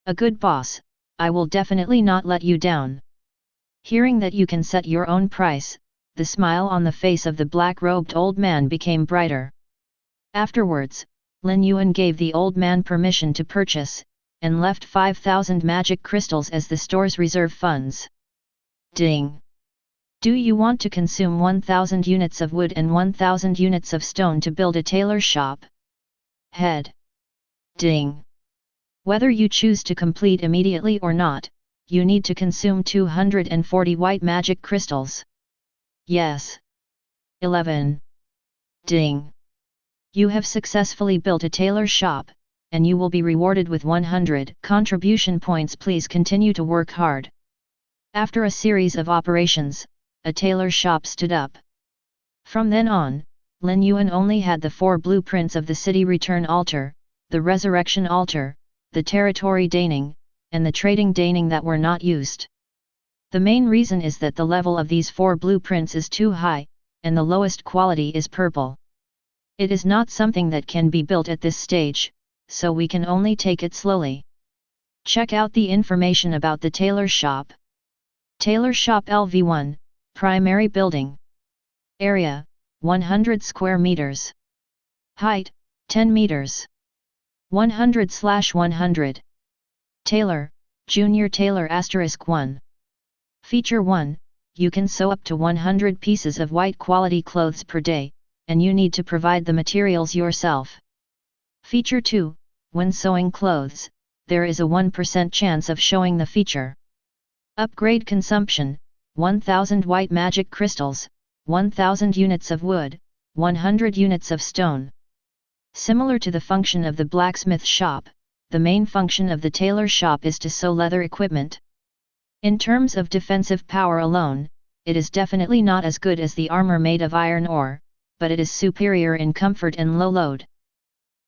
A good boss, I will definitely not let you down. Hearing that you can set your own price, the smile on the face of the black-robed old man became brighter. Afterwards, Lin Yuan gave the old man permission to purchase, and left 5,000 magic crystals as the store's reserve funds. Ding! Do you want to consume 1,000 units of wood and 1,000 units of stone to build a tailor shop? Head. Ding! Whether you choose to complete immediately or not, you need to consume 240 white magic crystals. Yes. 11. Ding! You have successfully built a tailor shop, and you will be rewarded with 100 contribution points. Please continue to work hard. After a series of operations, a tailor shop stood up. From then on, Lin Yuan only had the 4 blueprints of the city return altar, the resurrection altar, the territory daning, and the trading daning that were not used. The main reason is that the level of these 4 blueprints is too high, and the lowest quality is purple. It is not something that can be built at this stage, so we can only take it slowly. Check out the information about the tailor shop. Tailor shop LV1, primary building. Area, 100 square meters. Height, 10 meters. 100/100. Tailor, Junior Tailor *1. Feature 1, you can sew up to 100 pieces of white quality clothes per day, and you need to provide the materials yourself. Feature 2, when sewing clothes, there is a 1% chance of showing the feature. Upgrade consumption, 1000 white magic crystals, 1000 units of wood, 100 units of stone. Similar to the function of the blacksmith shop, the main function of the tailor shop is to sew leather equipment. In terms of defensive power alone, it is definitely not as good as the armor made of iron ore, but it is superior in comfort and low load.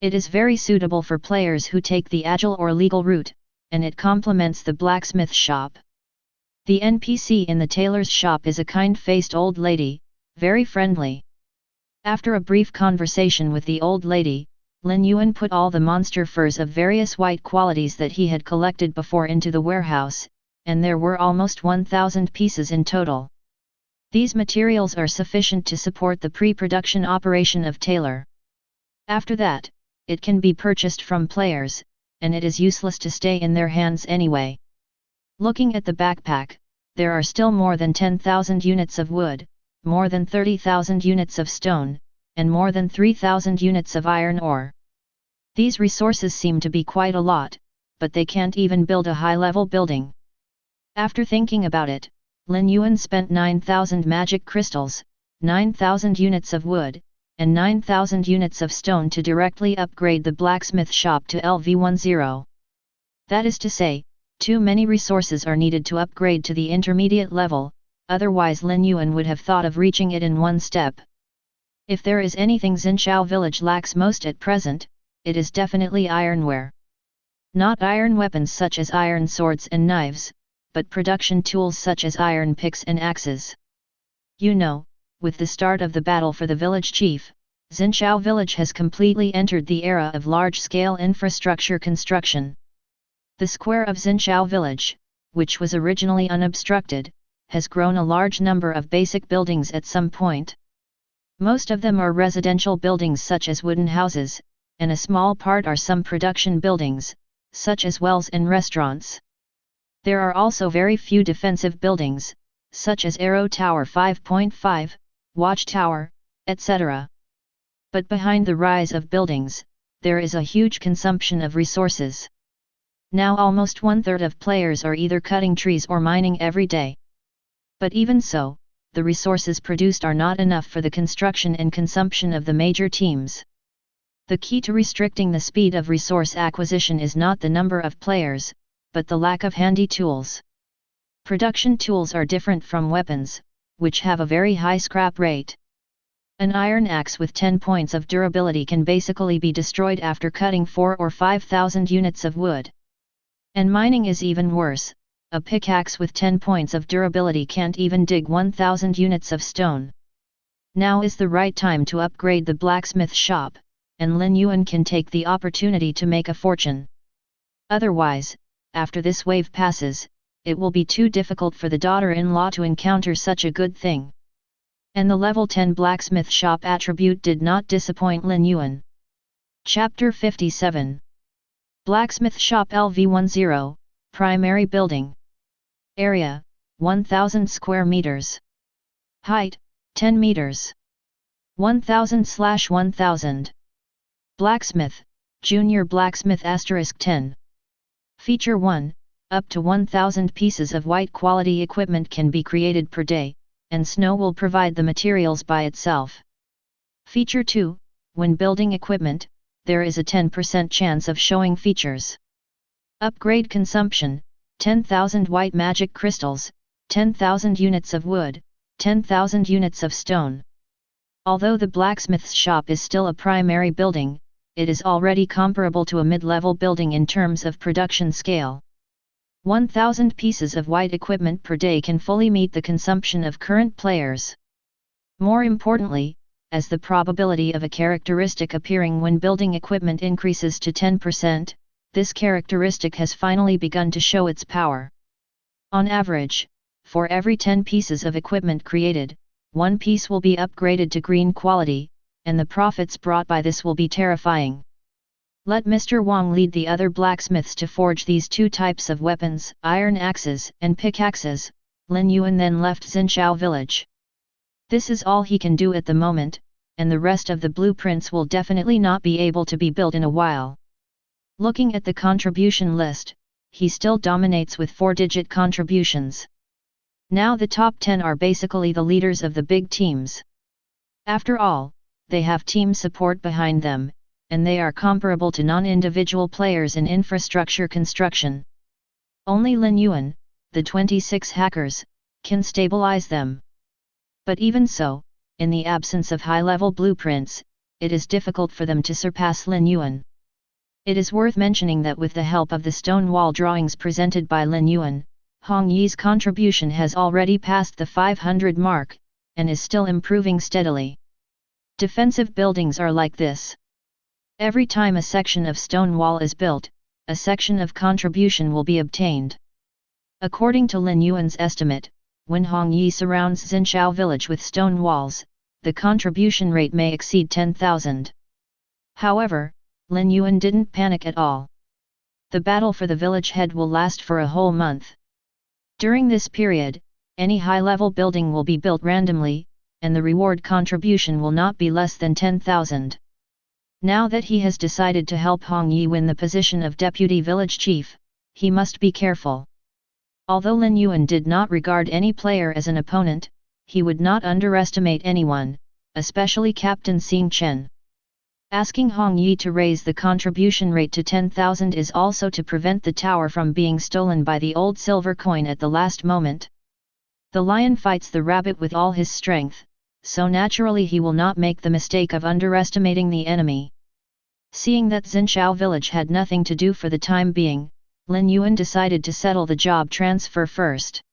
It is very suitable for players who take the agile or legal route, and it complements the blacksmith shop. The NPC in the tailor's shop is a kind-faced old lady, very friendly. After a brief conversation with the old lady, Lin Yuan put all the monster furs of various white qualities that he had collected before into the warehouse, and there were almost 1,000 pieces in total. These materials are sufficient to support the pre-production operation of tailor. After that, it can be purchased from players, and it is useless to stay in their hands anyway. Looking at the backpack, there are still more than 10,000 units of wood, more than 30,000 units of stone, and more than 3,000 units of iron ore. These resources seem to be quite a lot, but they can't even build a high-level building. After thinking about it, Lin Yuan spent 9,000 magic crystals, 9,000 units of wood, and 9,000 units of stone to directly upgrade the blacksmith shop to LV10. That is to say, too many resources are needed to upgrade to the intermediate level, otherwise Lin Yuan would have thought of reaching it in one step. If there is anything Xinshou Village lacks most at present, it is definitely ironware. Not iron weapons such as iron swords and knives, but production tools such as iron picks and axes. You know, with the start of the battle for the village chief, Xinshou Village has completely entered the era of large-scale infrastructure construction. The square of Xinshou Village, which was originally unobstructed, has grown a large number of basic buildings at some point. Most of them are residential buildings such as wooden houses, and a small part are some production buildings, such as wells and restaurants. There are also very few defensive buildings, such as Arrow Tower 5.5, Watchtower, etc. But behind the rise of buildings, there is a huge consumption of resources. Now almost one-third of players are either cutting trees or mining every day. But even so, the resources produced are not enough for the construction and consumption of the major teams. The key to restricting the speed of resource acquisition is not the number of players, but the lack of handy tools. Production tools are different from weapons, which have a very high scrap rate. An iron axe with 10 points of durability can basically be destroyed after cutting 4,000 or 5,000 units of wood. And mining is even worse, a pickaxe with 10 points of durability can't even dig 1,000 units of stone. Now is the right time to upgrade the blacksmith shop, and Lin Yuan can take the opportunity to make a fortune. Otherwise, after this wave passes, it will be too difficult for the daughter-in-law to encounter such a good thing. And the level 10 blacksmith shop attribute did not disappoint Lin Yuan. Chapter 57. Blacksmith Shop LV10, Primary Building. Area, 1000 square meters. Height, 10 meters. 1000/1000. Blacksmith, Junior Blacksmith *10. Feature 1, up to 1000 pieces of white quality equipment can be created per day, and snow will provide the materials by itself. Feature 2, when building equipment, there is a 10% chance of showing features. Upgrade consumption, 10,000 white magic crystals, 10,000 units of wood, 10,000 units of stone. Although the blacksmith's shop is still a primary building, it is already comparable to a mid-level building in terms of production scale. 1,000 pieces of white equipment per day can fully meet the consumption of current players. More importantly, as the probability of a characteristic appearing when building equipment increases to 10%, this characteristic has finally begun to show its power. On average, for every 10 pieces of equipment created, one piece will be upgraded to green quality, and the profits brought by this will be terrifying. Let Mr. Wang lead the other blacksmiths to forge these two types of weapons, iron axes and pickaxes. Lin Yuan then left Xinshou Village. This is all he can do at the moment, and the rest of the blueprints will definitely not be able to be built in a while. Looking at the contribution list, he still dominates with 4-digit contributions. Now the top 10 are basically the leaders of the big teams. After all, they have team support behind them, and they are comparable to non-individual players in infrastructure construction. Only Lin Yuan, the 26 hackers, can stabilize them. But even so, in the absence of high-level blueprints, it is difficult for them to surpass Lin Yuan. It is worth mentioning that with the help of the stone wall drawings presented by Lin Yuan, Hong Yi's contribution has already passed the 500 mark, and is still improving steadily. Defensive buildings are like this. Every time a section of stone wall is built, a section of contribution will be obtained. According to Lin Yuan's estimate, when Hong Yi surrounds Xinshou Village with stone walls, the contribution rate may exceed 10,000. However, Lin Yuan didn't panic at all. The battle for the village head will last for a whole month. During this period, any high-level building will be built randomly, and the reward contribution will not be less than 10,000. Now that he has decided to help Hong Yi win the position of deputy village chief, he must be careful. Although Lin Yuan did not regard any player as an opponent, he would not underestimate anyone, especially Captain Xing Chen. Asking Hong Yi to raise the contribution rate to 10,000 is also to prevent the tower from being stolen by the old silver coin at the last moment. The lion fights the rabbit with all his strength, so naturally he will not make the mistake of underestimating the enemy. Seeing that Xinshou Village had nothing to do for the time being, Lin Yuan decided to settle the job transfer first.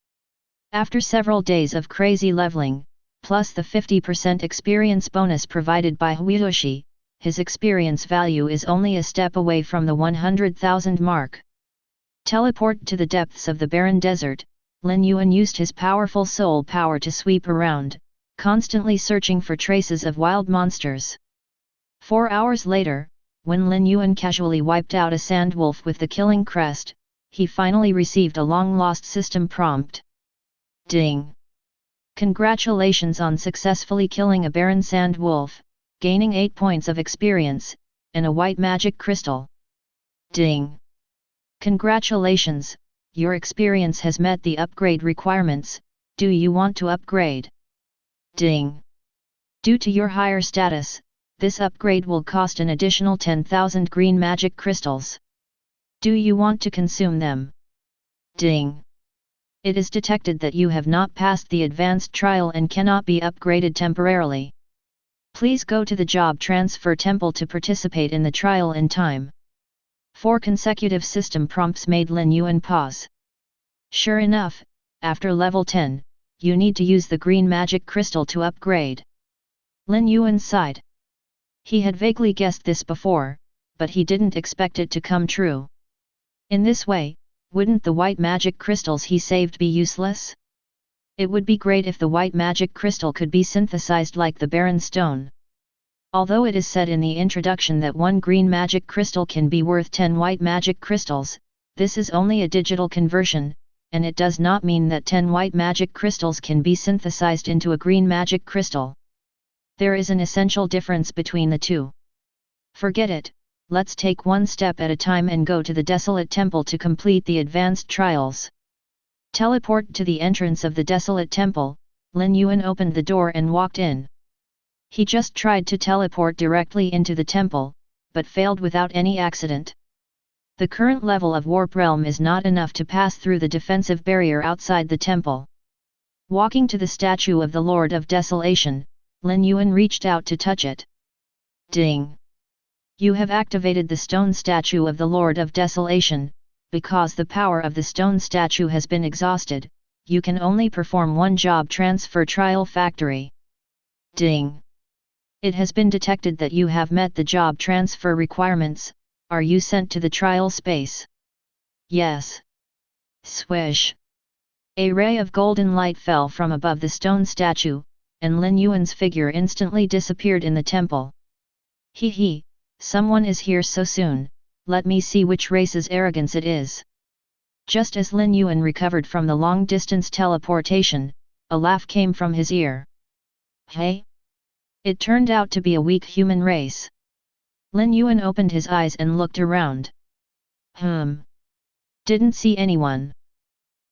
After several days of crazy leveling, plus the 50% experience bonus provided by Huidoshi, his experience value is only a step away from the 100,000 mark. Teleport to the depths of the barren desert, Lin Yuan used his powerful soul power to sweep around, constantly searching for traces of wild monsters. 4 hours later, when Lin Yuan casually wiped out a sandwolf with the killing crest, he finally received a long-lost system prompt. Ding! Congratulations on successfully killing a barren sandwolf, gaining 8 points of experience, and a white magic crystal. Ding! Congratulations, your experience has met the upgrade requirements, do you want to upgrade? Ding! Due to your higher status, this upgrade will cost an additional 10,000 green magic crystals. Do you want to consume them? Ding! It is detected that you have not passed the advanced trial and cannot be upgraded temporarily. Please go to the job transfer temple to participate in the trial in time. 4 consecutive system prompts made Lin Yuan pause. Sure enough, after level 10, you need to use the green magic crystal to upgrade. Lin Yuan sighed. He had vaguely guessed this before, but he didn't expect it to come true. In this way, wouldn't the white magic crystals he saved be useless? It would be great if the white magic crystal could be synthesized like the barren stone. Although it is said in the introduction that 1 green magic crystal can be worth 10 white magic crystals, this is only a digital conversion, and it does not mean that 10 white magic crystals can be synthesized into a green magic crystal. There is an essential difference between the two. Forget it, let's take one step at a time and go to the desolate temple to complete the advanced trials. Teleport to the entrance of the desolate temple, Lin Yuan opened the door and walked in. He just tried to teleport directly into the temple, but failed without any accident. The current level of Warp Realm is not enough to pass through the defensive barrier outside the temple. Walking to the statue of the Lord of Desolation, Lin Yuan reached out to touch it. Ding! You have activated the stone statue of the Lord of Desolation. Because the power of the stone statue has been exhausted, you can only perform one job transfer trial factory. Ding! It has been detected that you have met the job transfer requirements. Are you sent to the trial space? Yes. Swish! A ray of golden light fell from above the stone statue, and Lin Yuan's figure instantly disappeared in the temple. Hee hee, someone is here so soon. Let me see which race's arrogance it is. Just as Lin Yuan recovered from the long-distance teleportation, a laugh came from his ear. Hey? It turned out to be a weak human race. Lin Yuan opened his eyes and looked around. Didn't see anyone.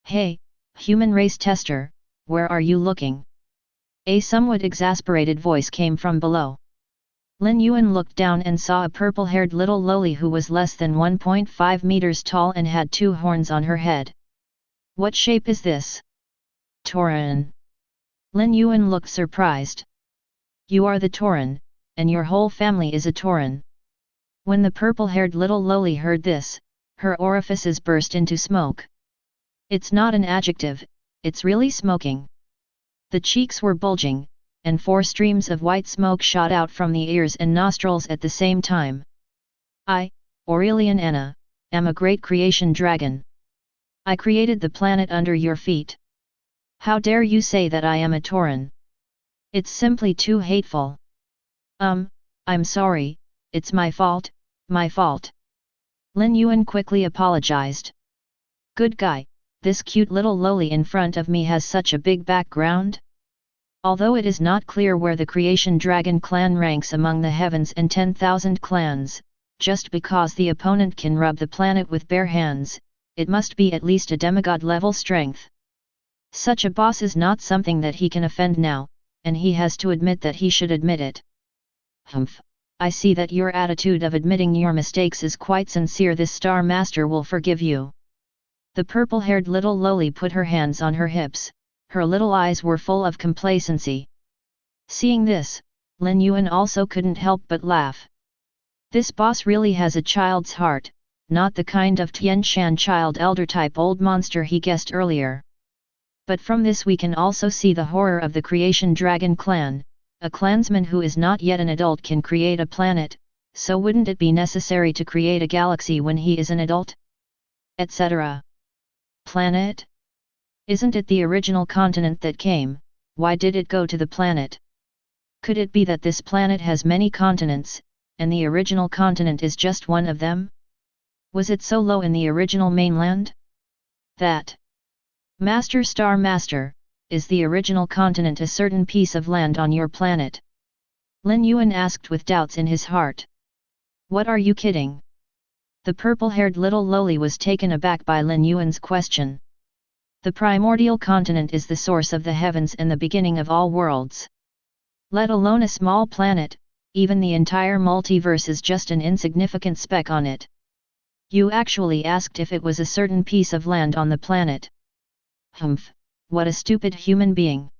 Hey, human race tester, where are you looking? A somewhat exasperated voice came from below. Lin Yuan looked down and saw a purple-haired little loli who was less than 1.5 meters tall and had 2 horns on her head. What shape is this? Tauren. Lin Yuan looked surprised. You are the Tauren, and your whole family is a Tauren. When the purple-haired little loli heard this, her orifices burst into smoke. It's not an adjective, it's really smoking. The cheeks were bulging, and 4 streams of white smoke shot out from the ears and nostrils at the same time. I, Aurelian Anna, am a great creation dragon. I created the planet under your feet. How dare you say that I am a Tauran? It's simply too hateful. I'm sorry, it's my fault, my fault. Lin Yuan quickly apologized. Good guy, this cute little loli in front of me has such a big background? Although it is not clear where the creation dragon clan ranks among the heavens and 10,000 clans, just because the opponent can rub the planet with bare hands, it must be at least a demigod level strength. Such a boss is not something that he can offend now, and he has to admit that he should admit it. Humph, I see that your attitude of admitting your mistakes is quite sincere. This Star Master will forgive you. The purple-haired little loli put her hands on her hips, her little eyes were full of complacency. Seeing this, Lin Yuan also couldn't help but laugh. This boss really has a child's heart, not the kind of Tianshan child elder type old monster he guessed earlier. But from this we can also see the horror of the creation dragon clan. A clansman who is not yet an adult can create a planet, so wouldn't it be necessary to create a galaxy when he is an adult? Etc. Planet? Isn't it the original continent that came? Why did it go to the planet? Could it be that this planet has many continents, and the original continent is just one of them? Was it so low in the original mainland? That Master Star Master, is the original continent a certain piece of land on your planet? Lin Yuan asked with doubts in his heart. What are you kidding? The purple-haired little loli was taken aback by Lin Yuan's question. The primordial continent is the source of the heavens and the beginning of all worlds. Let alone a small planet, even the entire multiverse is just an insignificant speck on it. You actually asked if it was a certain piece of land on the planet. Humph, what a stupid human being.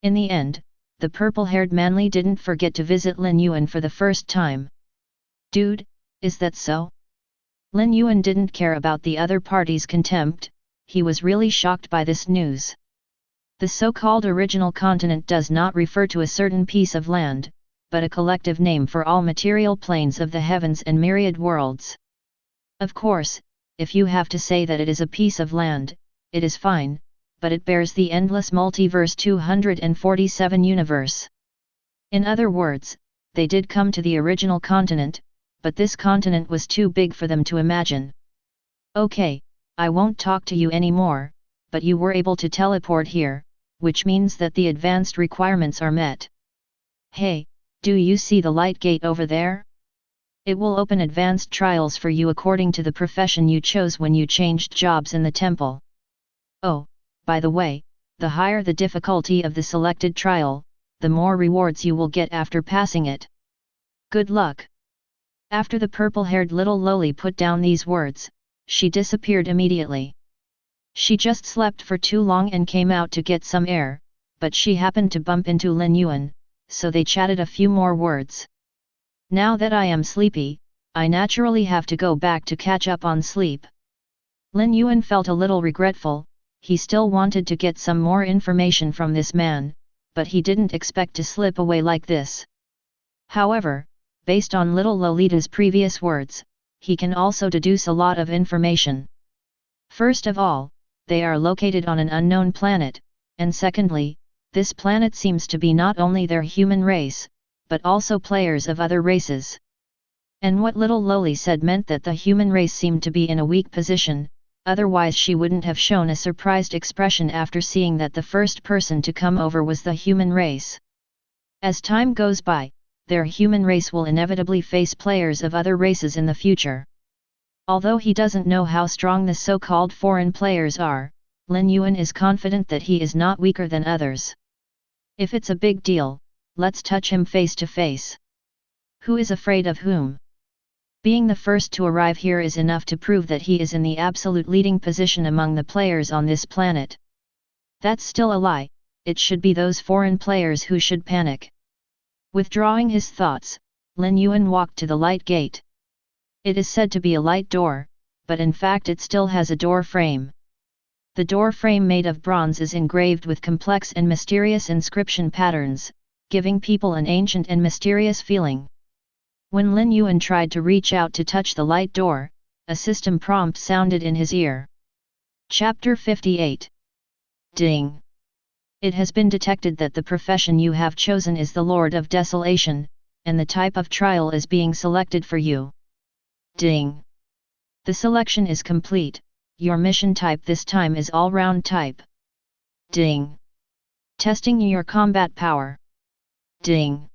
In the end, the purple-haired manly didn't forget to visit Lin Yuan for the first time. Dude, is that so? Lin Yuan didn't care about the other party's contempt, he was really shocked by this news. The so-called original continent does not refer to a certain piece of land, but a collective name for all material planes of the heavens and myriad worlds. Of course, if you have to say that it is a piece of land, it is fine, but it bears the endless multiverse 247 universe. In other words, they did come to the original continent, but this continent was too big for them to imagine. Okay, I won't talk to you anymore, but you were able to teleport here, which means that the advanced requirements are met. Hey, do you see the light gate over there? It will open advanced trials for you according to the profession you chose when you changed jobs in the temple. Oh, by the way, the higher the difficulty of the selected trial, the more rewards you will get after passing it. Good luck! After the purple-haired little loli put down these words, she disappeared immediately. She just slept for too long and came out to get some air, but she happened to bump into Lin Yuan, so they chatted a few more words. Now that I am sleepy, I naturally have to go back to catch up on sleep. Lin Yuan felt a little regretful. He still wanted to get some more information from this man, but he didn't expect to slip away like this. However, based on little Lolita's previous words, he can also deduce a lot of information. First of all, they are located on an unknown planet, and secondly, this planet seems to be not only their human race, but also players of other races. And what little Loli said meant that the human race seemed to be in a weak position, otherwise she wouldn't have shown a surprised expression after seeing that the first person to come over was the human race. As time goes by, their human race will inevitably face players of other races in the future. Although he doesn't know how strong the so-called foreign players are, Lin Yuan is confident that he is not weaker than others. If it's a big deal, let's touch him face to face. Who is afraid of whom? Being the first to arrive here is enough to prove that he is in the absolute leading position among the players on this planet. That's still a lie, it should be those foreign players who should panic. Withdrawing his thoughts, Lin Yuan walked to the light gate. It is said to be a light door, but in fact it still has a door frame. The door frame made of bronze is engraved with complex and mysterious inscription patterns, giving people an ancient and mysterious feeling. When Lin Yuan tried to reach out to touch the light door, a system prompt sounded in his ear. Chapter 58. Ding! It has been detected that the profession you have chosen is the Lord of Desolation, and the type of trial is being selected for you. Ding! The selection is complete. Your mission type this time is all-round type. Ding! Testing your combat power. Ding!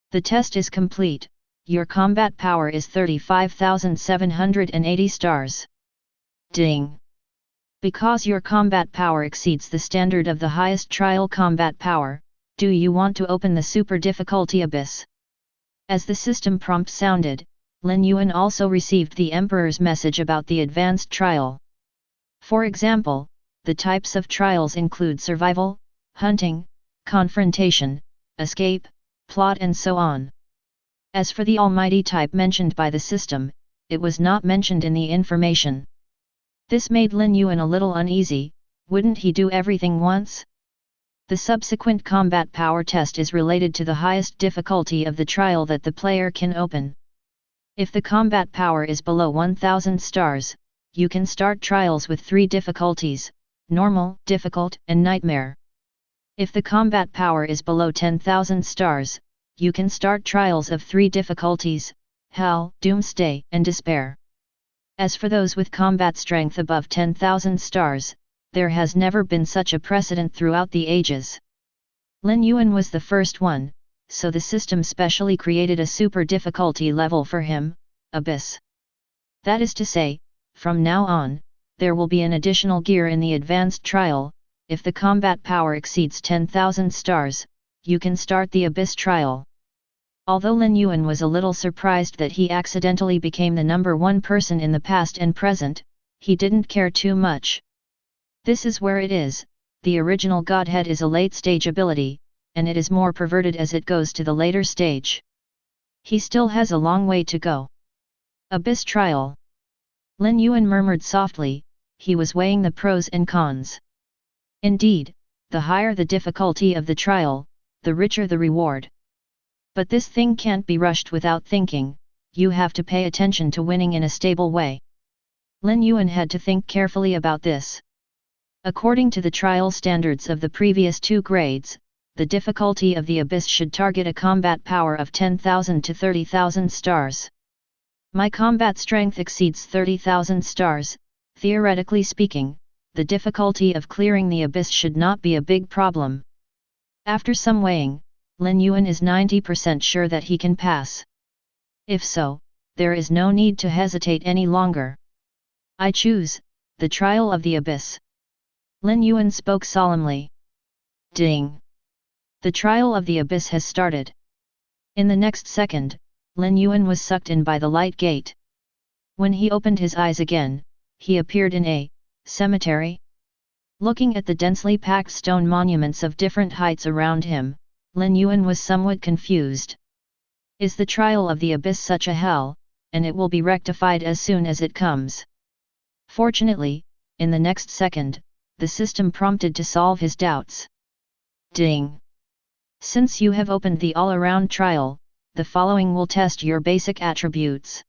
The test is complete. Your combat power is 35,780 stars. Ding! Because your combat power exceeds the standard of the highest trial combat power, do you want to open the super difficulty abyss? As the system prompt sounded, Lin Yuan also received the Emperor's message about the advanced trial. For example, the types of trials include survival, hunting, confrontation, escape, plot and so on. As for the almighty type mentioned by the system, it was not mentioned in the information. This made Lin Yuan a little uneasy. Wouldn't he do everything once? The subsequent combat power test is related to the highest difficulty of the trial that the player can open. If the combat power is below 1000 stars, you can start trials with 3 difficulties: normal, difficult, and nightmare. If the combat power is below 10,000 stars, you can start trials of 3 difficulties: hell, doomsday, and despair. As for those with combat strength above 10,000 stars, there has never been such a precedent throughout the ages. Lin Yuan was the first one, so the system specially created a super difficulty level for him, Abyss. That is to say, from now on, there will be an additional gear in the advanced trial. If the combat power exceeds 10,000 stars, you can start the Abyss trial. Although Lin Yuan was a little surprised that he accidentally became the number 1 person in the past and present, he didn't care too much. This is where it is. The original godhead is a late-stage ability, and it is more perverted as it goes to the later stage. He still has a long way to go. Abyss trial. Lin Yuan murmured softly. He was weighing the pros and cons. Indeed, the higher the difficulty of the trial, the richer the reward. But this thing can't be rushed without thinking. You have to pay attention to winning in a stable way. Lin Yuan had to think carefully about this. According to the trial standards of the previous 2 grades, the difficulty of the Abyss should target a combat power of 10,000 to 30,000 stars. My combat strength exceeds 30,000 stars. Theoretically speaking, the difficulty of clearing the Abyss should not be a big problem. After some weighing, Lin Yuan is 90% sure that he can pass. If so, there is no need to hesitate any longer. I choose the trial of the Abyss. Lin Yuan spoke solemnly. Ding! The trial of the Abyss has started. In the next second, Lin Yuan was sucked in by the light gate. When he opened his eyes again, he appeared in a cemetery. Looking at the densely packed stone monuments of different heights around him, Lin Yuan was somewhat confused. Is the trial of the Abyss such a hell, and it will be rectified as soon as it comes? Fortunately, in the next second, the system prompted to solve his doubts. Ding! Since you have opened the all-around trial, the following will test your basic attributes.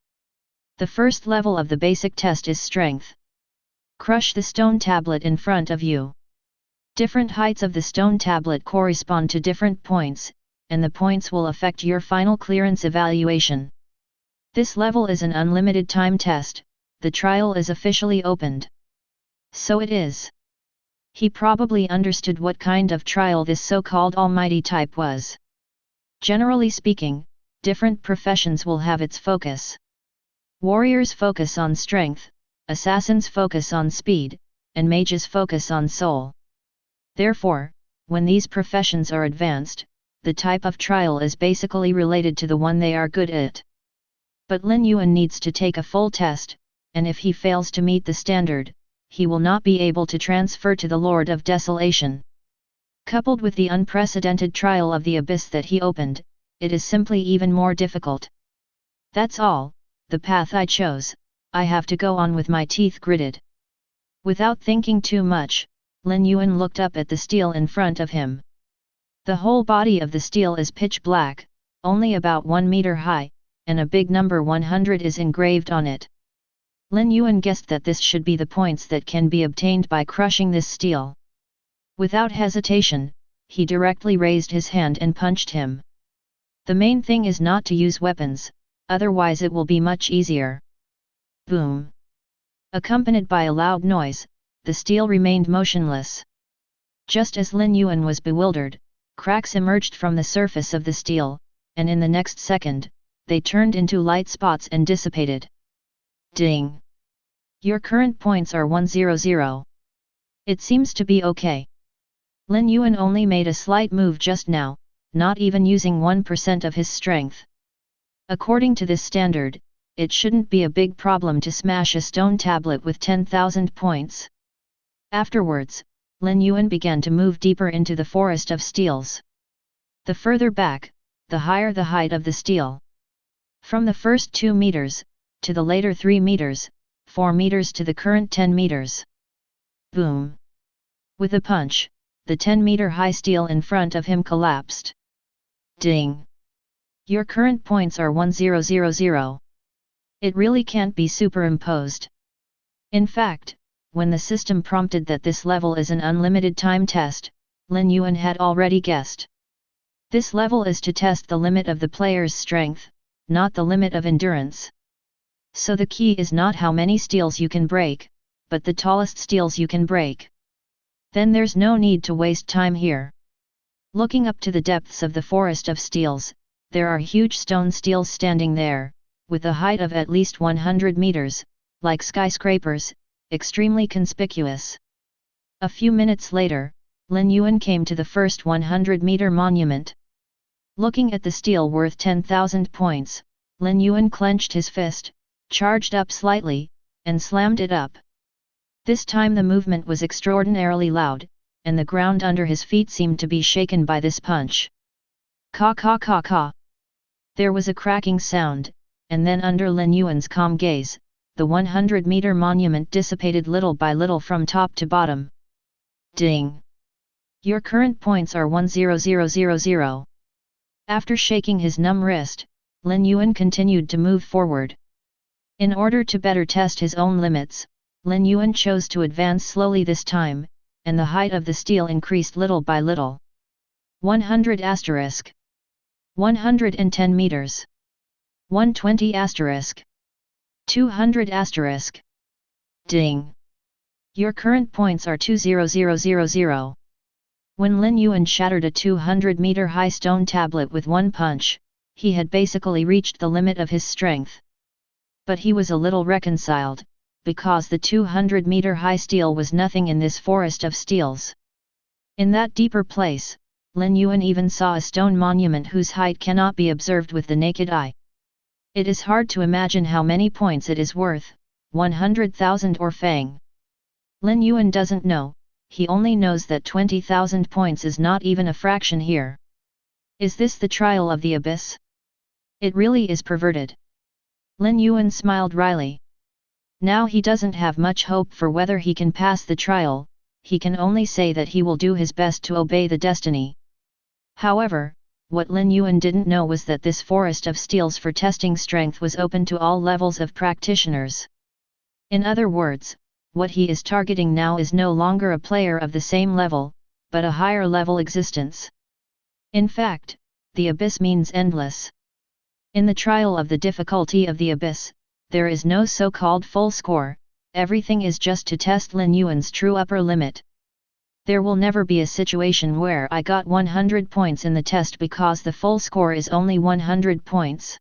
The first level of the basic test is strength. Crush the stone tablet in front of you. Different heights of the stone tablet correspond to different points, and the points will affect your final clearance evaluation. This level is an unlimited time test. The trial is officially opened. So it is. He probably understood what kind of trial this so-called almighty type was. Generally speaking, different professions will have its focus. Warriors focus on strength, assassins focus on speed, and mages focus on soul. Therefore, when these professions are advanced, the type of trial is basically related to the one they are good at. But Lin Yuan needs to take a full test, and if he fails to meet the standard, he will not be able to transfer to the Lord of Desolation. Coupled with the unprecedented trial of the Abyss that he opened, it is simply even more difficult. That's all, the path I chose. I have to go on with my teeth gritted. Without thinking too much, Lin Yuan looked up at the steel in front of him. The whole body of the steel is pitch black, only about 1 meter high, and a big number 100 is engraved on it. Lin Yuan guessed that this should be the points that can be obtained by crushing this steel. Without hesitation, he directly raised his hand and punched him. The main thing is not to use weapons, otherwise it will be much easier. Boom! Accompanied by a loud noise, the steel remained motionless. Just as Lin Yuan was bewildered, cracks emerged from the surface of the steel, and in the next second, they turned into light spots and dissipated. Ding! Your current points are 100. It seems to be okay. Lin Yuan only made a slight move just now, not even using 1% of his strength. According to this standard, it shouldn't be a big problem to smash a stone tablet with 10,000 points. Afterwards, Lin Yuan began to move deeper into the forest of steels. The further back, the higher the height of the steel. From the first 2 meters, to the later 3 meters, 4 meters to the current 10 meters. Boom! With a punch, the 10-meter high steel in front of him collapsed. Ding! Your current points are 1000. It really can't be superimposed. In fact, when the system prompted that this level is an unlimited time test, Lin Yuan had already guessed. This level is to test the limit of the player's strength, not the limit of endurance. So the key is not how many steels you can break, but the tallest steels you can break. Then there's no need to waste time here. Looking up to the depths of the forest of steels, there are huge stone steels standing there, with a height of at least 100 meters, like skyscrapers, extremely conspicuous. A few minutes later, Lin Yuan came to the first 100-meter monument. Looking at the steel worth 10,000 points, Lin Yuan clenched his fist, charged up slightly, and slammed it up. This time the movement was extraordinarily loud, and the ground under his feet seemed to be shaken by this punch. Ka ka ka ka. There was a cracking sound, and then under Lin Yuan's calm gaze, the 100-meter monument dissipated little by little from top to bottom. Ding! Your current points are 10000. After shaking his numb wrist, Lin Yuan continued to move forward. In order to better test his own limits, Lin Yuan chose to advance slowly this time, and the height of the steel increased little by little. 100 asterisk. 110 meters. 120 asterisk. 200 asterisk. Ding! Your current points are 20000. When Lin Yuan shattered a 200-meter high stone tablet with one punch, he had basically reached the limit of his strength. But he was a little reconciled, because the 200-meter high steel was nothing in this forest of steels. In that deeper place, Lin Yuan even saw a stone monument whose height cannot be observed with the naked eye. It is hard to imagine how many points it is worth, 100,000 or fang. Lin Yuan doesn't know, he only knows that 20,000 points is not even a fraction here. Is this the trial of the abyss? It really is perverted. Lin Yuan smiled wryly. Now he doesn't have much hope for whether he can pass the trial, he can only say that he will do his best to obey the destiny. However, what Lin Yuan didn't know was that this forest of steels for testing strength was open to all levels of practitioners. In other words, what he is targeting now is no longer a player of the same level, but a higher level existence. In fact, the abyss means endless. In the trial of the difficulty of the abyss, there is no so-called full score, everything is just to test Lin Yuan's true upper limit. There will never be a situation where I got 100 points in the test because the full score is only 100 points.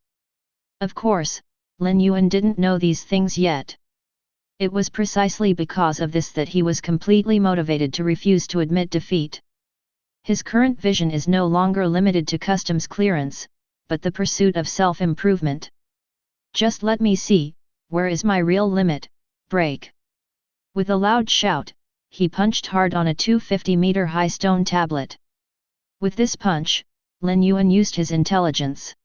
Of course, Lin Yuan didn't know these things yet. It was precisely because of this that he was completely motivated to refuse to admit defeat. His current vision is no longer limited to customs clearance, but the pursuit of self-improvement. Just let me see, where is my real limit, break. With a loud shout, he punched hard on a 250-meter high stone tablet. With this punch, Lin Yuan used his intelligence.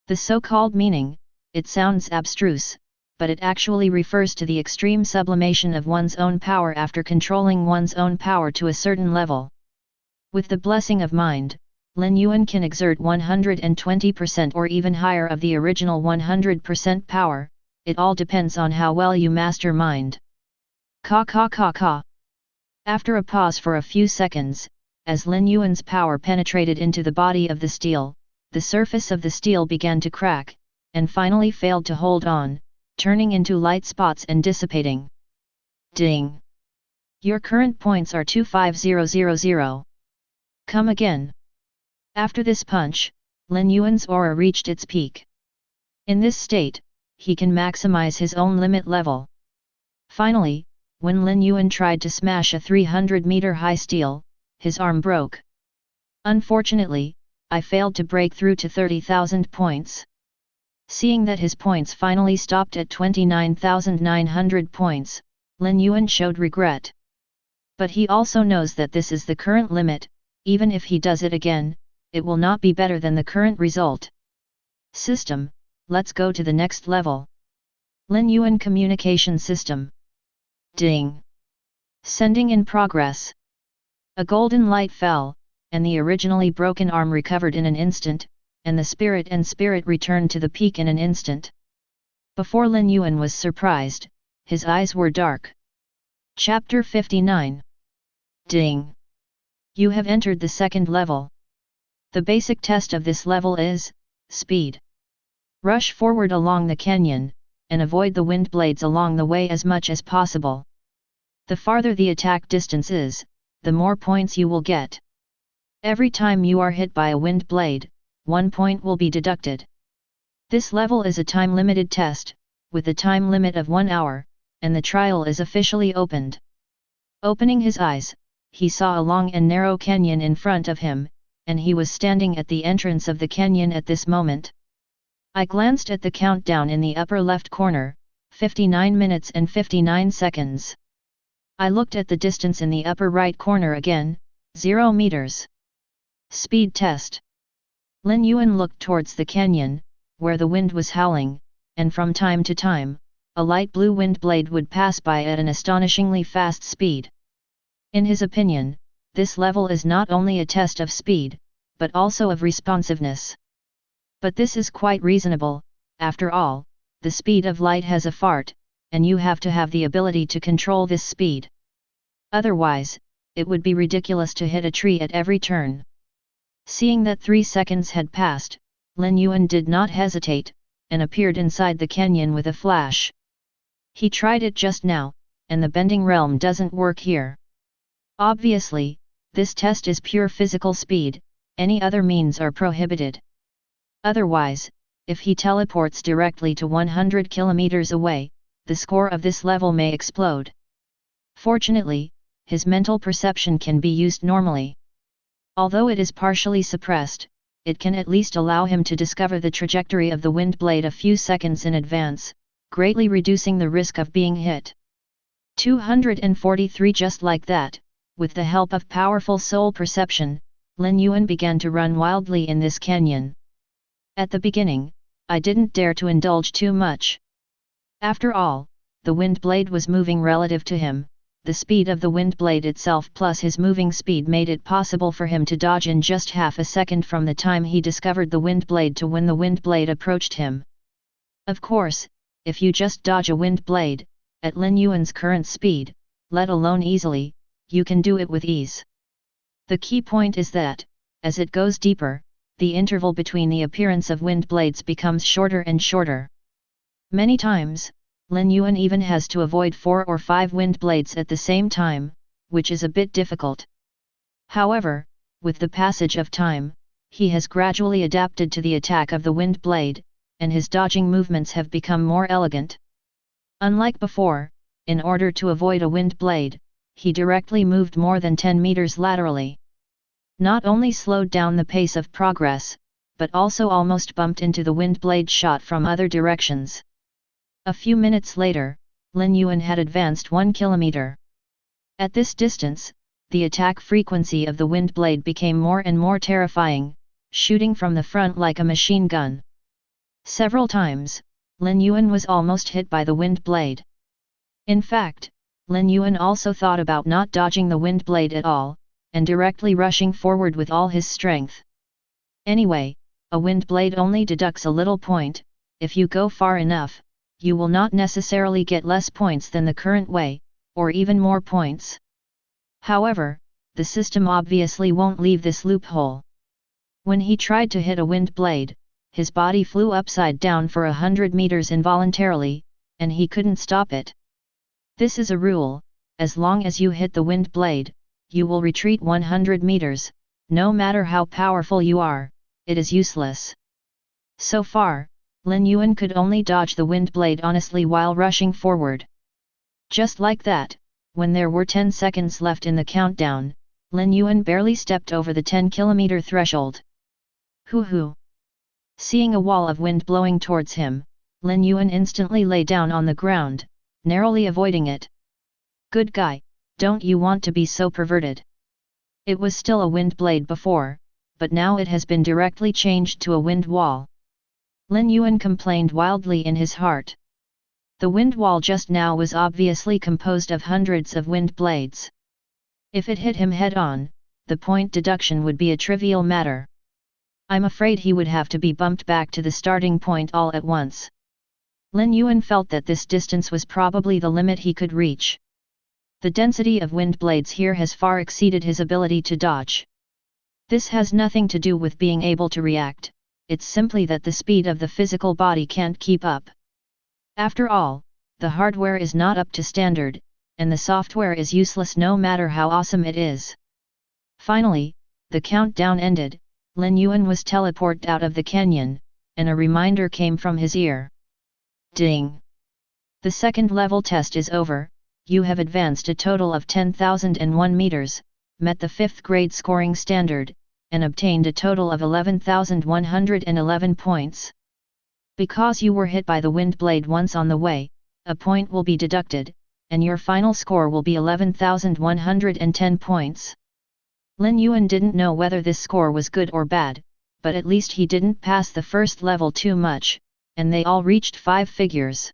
The so-called meaning, it sounds abstruse, but it actually refers to the extreme sublimation of one's own power after controlling one's own power to a certain level. With the blessing of mind, Lin Yuan can exert 120% or even higher of the original 100% power. It all depends on how well you master mind. Ka ka ka ka. After a pause for a few seconds, as Lin Yuan's power penetrated into the body of the steel, the surface of the steel began to crack, and finally failed to hold on, turning into light spots and dissipating. Ding! Your current points are 25000. Come again. After this punch, Lin Yuan's aura reached its peak. In this state, he can maximize his own limit level. Finally, when Lin Yuan tried to smash a 300-meter high steel, his arm broke. Unfortunately, I failed to break through to 30,000 points. Seeing that his points finally stopped at 29,900 points, Lin Yuan showed regret. But he also knows that this is the current limit. Even if he does it again, it will not be better than the current result. System, let's go to the next level. Lin Yuan Communication System. Ding! Sending in progress. A golden light fell, and the originally broken arm recovered in an instant, and the spirit returned to the peak in an instant. Before Lin Yuan was surprised, his eyes were dark. Chapter 59. Ding! You have entered the second level. The basic test of this level is speed. Rush forward along the canyon, and avoid the wind blades along the way as much as possible. The farther the attack distance is, the more points you will get. Every time you are hit by a wind blade, 1 point will be deducted. This level is a time-limited test, with a time limit of 1 hour, and the trial is officially opened. Opening his eyes, he saw a long and narrow canyon in front of him, and he was standing at the entrance of the canyon at this moment. I glanced at the countdown in the upper left corner, 59 minutes and 59 seconds. I looked at the distance in the upper right corner again, 0 meters. Speed test. Lin Yuan looked towards the canyon, where the wind was howling, and from time to time, a light blue wind blade would pass by at an astonishingly fast speed. In his opinion, this level is not only a test of speed, but also of responsiveness. But this is quite reasonable. After all, the speed of light has a fart, and you have to have the ability to control this speed. Otherwise, it would be ridiculous to hit a tree at every turn. Seeing that 3 seconds had passed, Lin Yuan did not hesitate, and appeared inside the canyon with a flash. He tried it just now, and the bending realm doesn't work here. Obviously, this test is pure physical speed, any other means are prohibited. Otherwise, if he teleports directly to 100 kilometers away, the score of this level may explode. Fortunately, his mental perception can be used normally. Although it is partially suppressed, it can at least allow him to discover the trajectory of the wind blade a few seconds in advance, greatly reducing the risk of being hit. 243. Just like that, with the help of powerful soul perception, Lin Yuan began to run wildly in this canyon. At the beginning, I didn't dare to indulge too much. After all, the wind blade was moving relative to him. The speed of the wind blade itself plus his moving speed made it possible for him to dodge in just half a second from the time he discovered the wind blade to when the wind blade approached him. Of course, if you just dodge a wind blade, at Lin Yuan's current speed, let alone easily, you can do it with ease. The key point is that, as it goes deeper, the interval between the appearance of wind blades becomes shorter and shorter. Many times, Lin Yuan even has to avoid 4 or 5 wind blades at the same time, which is a bit difficult. However, with the passage of time, he has gradually adapted to the attack of the wind blade, and his dodging movements have become more elegant. Unlike before, in order to avoid a wind blade, he directly moved more than 10 meters laterally. Not only slowed down the pace of progress, but also almost bumped into the wind blade shot from other directions. A few minutes later, Lin Yuan had advanced 1 kilometer. At this distance, the attack frequency of the wind blade became more and more terrifying, shooting from the front like a machine gun. Several times, Lin Yuan was almost hit by the wind blade. In fact, Lin Yuan also thought about not dodging the wind blade at all, and directly rushing forward with all his strength. Anyway, a wind blade only deducts a little point. If you go far enough, you will not necessarily get less points than the current way, or even more points. However, the system obviously won't leave this loophole. When he tried to hit a wind blade, his body flew upside down for 100 meters involuntarily, and he couldn't stop it. This is a rule: as long as you hit the wind blade, you will retreat 100 meters, no matter how powerful you are, it is useless. So far, Lin Yuan could only dodge the wind blade honestly while rushing forward. Just like that, when there were 10 seconds left in the countdown, Lin Yuan barely stepped over the 10-kilometer threshold. Hoo-hoo! Seeing a wall of wind blowing towards him, Lin Yuan instantly lay down on the ground, narrowly avoiding it. Good guy, don't you want to be so perverted? It was still a wind blade before, but now it has been directly changed to a wind wall. Lin Yuan complained wildly in his heart. The wind wall just now was obviously composed of hundreds of wind blades. If it hit him head-on, the point deduction would be a trivial matter. I'm afraid he would have to be bumped back to the starting point all at once. Lin Yuan felt that this distance was probably the limit he could reach. The density of wind blades here has far exceeded his ability to dodge. This has nothing to do with being able to react, it's simply that the speed of the physical body can't keep up. After all, the hardware is not up to standard, and the software is useless no matter how awesome it is. Finally, the countdown ended, Lin Yuan was teleported out of the canyon, and a reminder came from his ear. Ding! The second level test is over, you have advanced a total of 10,001 meters, met the 5th grade scoring standard, and obtained a total of 11,111 points. Because you were hit by the wind blade once on the way, a point will be deducted, and your final score will be 11,110 points. Lin Yuan didn't know whether this score was good or bad, but at least he didn't pass the first level too much, and they all reached 5 figures.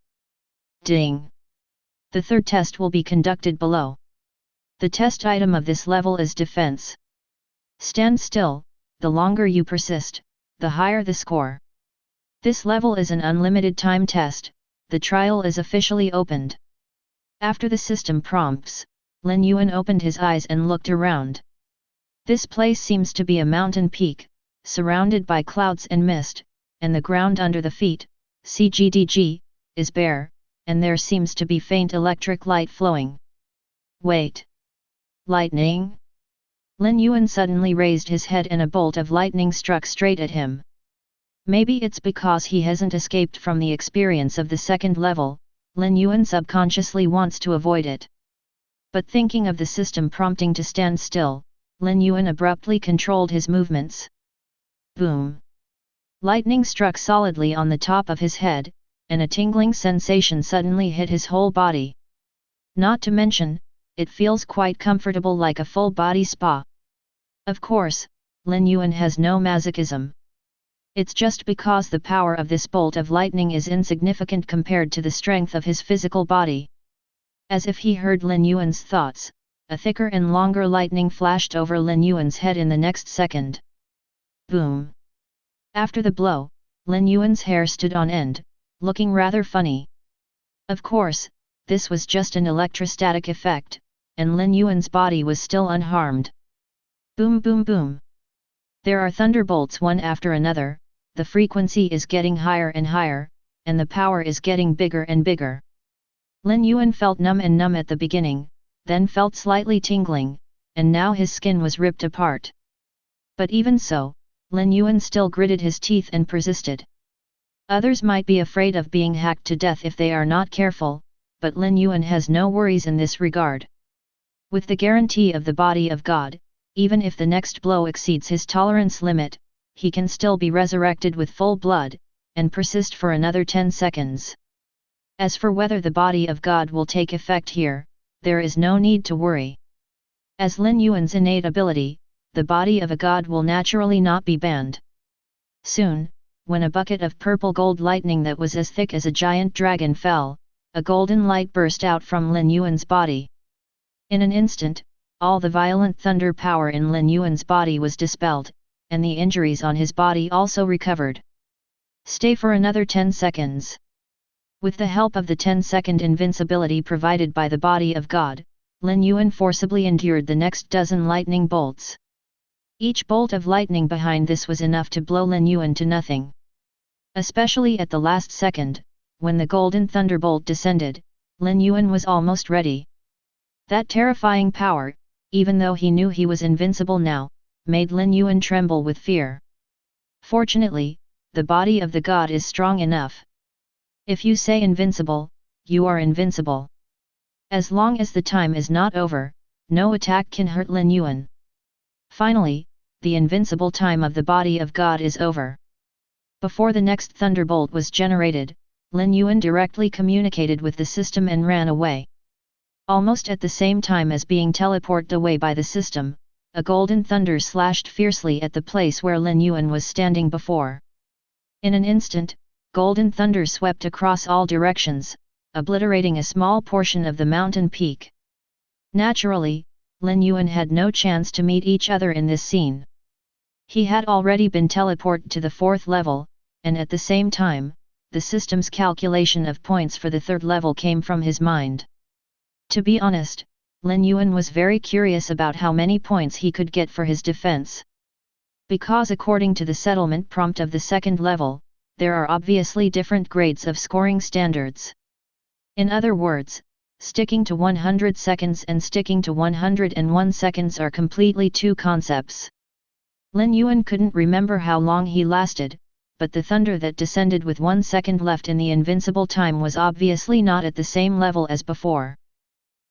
Ding! The third test will be conducted below. The test item of this level is defense. Stand still, the longer you persist, the higher the score. This level is an unlimited time test, the trial is officially opened. After the system prompts, Lin Yuan opened his eyes and looked around. This place seems to be a mountain peak, surrounded by clouds and mist, and the ground under the feet, CGDG, is bare, and there seems to be faint electric light flowing. Wait! Lightning? Lin Yuan suddenly raised his head and a bolt of lightning struck straight at him. Maybe it's because he hasn't escaped from the experience of the second level, Lin Yuan subconsciously wants to avoid it. But thinking of the system prompting to stand still, Lin Yuan abruptly controlled his movements. Boom! Lightning struck solidly on the top of his head, and a tingling sensation suddenly hit his whole body. Not to mention, it feels quite comfortable like a full-body spa. Of course, Lin Yuan has no masochism. It's just because the power of this bolt of lightning is insignificant compared to the strength of his physical body. As if he heard Lin Yuan's thoughts, a thicker and longer lightning flashed over Lin Yuan's head in the next second. Boom! After the blow, Lin Yuan's hair stood on end, looking rather funny. Of course, this was just an electrostatic effect, and Lin Yuan's body was still unharmed. Boom boom boom! There are thunderbolts one after another, the frequency is getting higher and higher, and the power is getting bigger and bigger. Lin Yuan felt numb at the beginning, then felt slightly tingling, and now his skin was ripped apart. But even so, Lin Yuan still gritted his teeth and persisted. Others might be afraid of being hacked to death if they are not careful, but Lin Yuan has no worries in this regard. With the guarantee of the body of God, even if the next blow exceeds his tolerance limit, he can still be resurrected with full blood, and persist for another 10 seconds. As for whether the body of God will take effect here, there is no need to worry. As Lin Yuan's innate ability, the body of a god will naturally not be banned. Soon, when a bucket of purple gold lightning that was as thick as a giant dragon fell, a golden light burst out from Lin Yuan's body. In an instant, all the violent thunder power in Lin Yuan's body was dispelled, and the injuries on his body also recovered. Stay for another 10 seconds. With the help of the 10-second invincibility provided by the body of God, Lin Yuan forcibly endured the next dozen lightning bolts. Each bolt of lightning behind this was enough to blow Lin Yuan to nothing. Especially at the last second, when the golden thunderbolt descended, Lin Yuan was almost ready. That terrifying power, even though he knew he was invincible now, made Lin Yuan tremble with fear. Fortunately, the body of the god is strong enough. If you say invincible, you are invincible. As long as the time is not over, no attack can hurt Lin Yuan. Finally, the invincible time of the body of God is over. Before the next thunderbolt was generated, Lin Yuan directly communicated with the system and ran away. Almost at the same time as being teleported away by the system, a golden thunder slashed fiercely at the place where Lin Yuan was standing before. In an instant, golden thunder swept across all directions, obliterating a small portion of the mountain peak. Naturally, Lin Yuan had no chance to meet each other in this scene. He had already been teleported to the 4th level, and at the same time, the system's calculation of points for the 3rd level came from his mind. To be honest, Lin Yuan was very curious about how many points he could get for his defense. Because according to the settlement prompt of the 2nd level, there are obviously different grades of scoring standards. In other words, sticking to 100 seconds and sticking to 101 seconds are completely two concepts. Lin Yuan couldn't remember how long he lasted, but the thunder that descended with 1 second left in the invincible time was obviously not at the same level as before.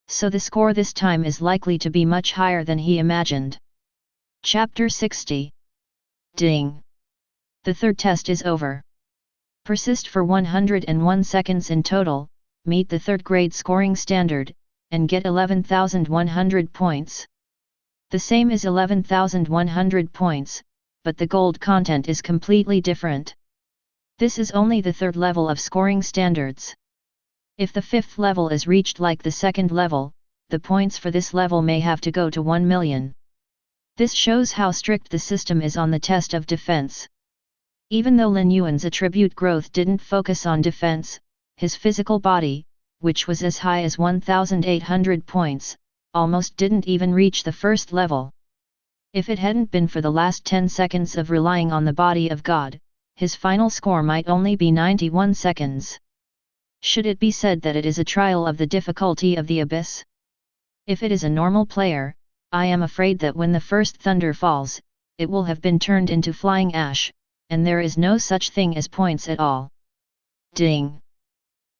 So the score this time is likely to be much higher than he imagined. Chapter 60. Ding! The 3rd test is over. Persist for 101 seconds in total, meet the 3rd grade scoring standard, and get 11,100 points. The same as 11,100 points, but the gold content is completely different. This is only the 3rd level of scoring standards. If the 5th level is reached like the 2nd level, the points for this level may have to go to 1 million. This shows how strict the system is on the test of defense. Even though Lin Yuan's attribute growth didn't focus on defense, his physical body, which was as high as 1,800 points, almost didn't even reach the 1st level. If it hadn't been for the last 10 seconds of relying on the body of God, his final score might only be 91 seconds. Should it be said that it is a trial of the difficulty of the abyss? If it is a normal player, I am afraid that when the first thunder falls, it will have been turned into flying ash, and there is no such thing as points at all. Ding!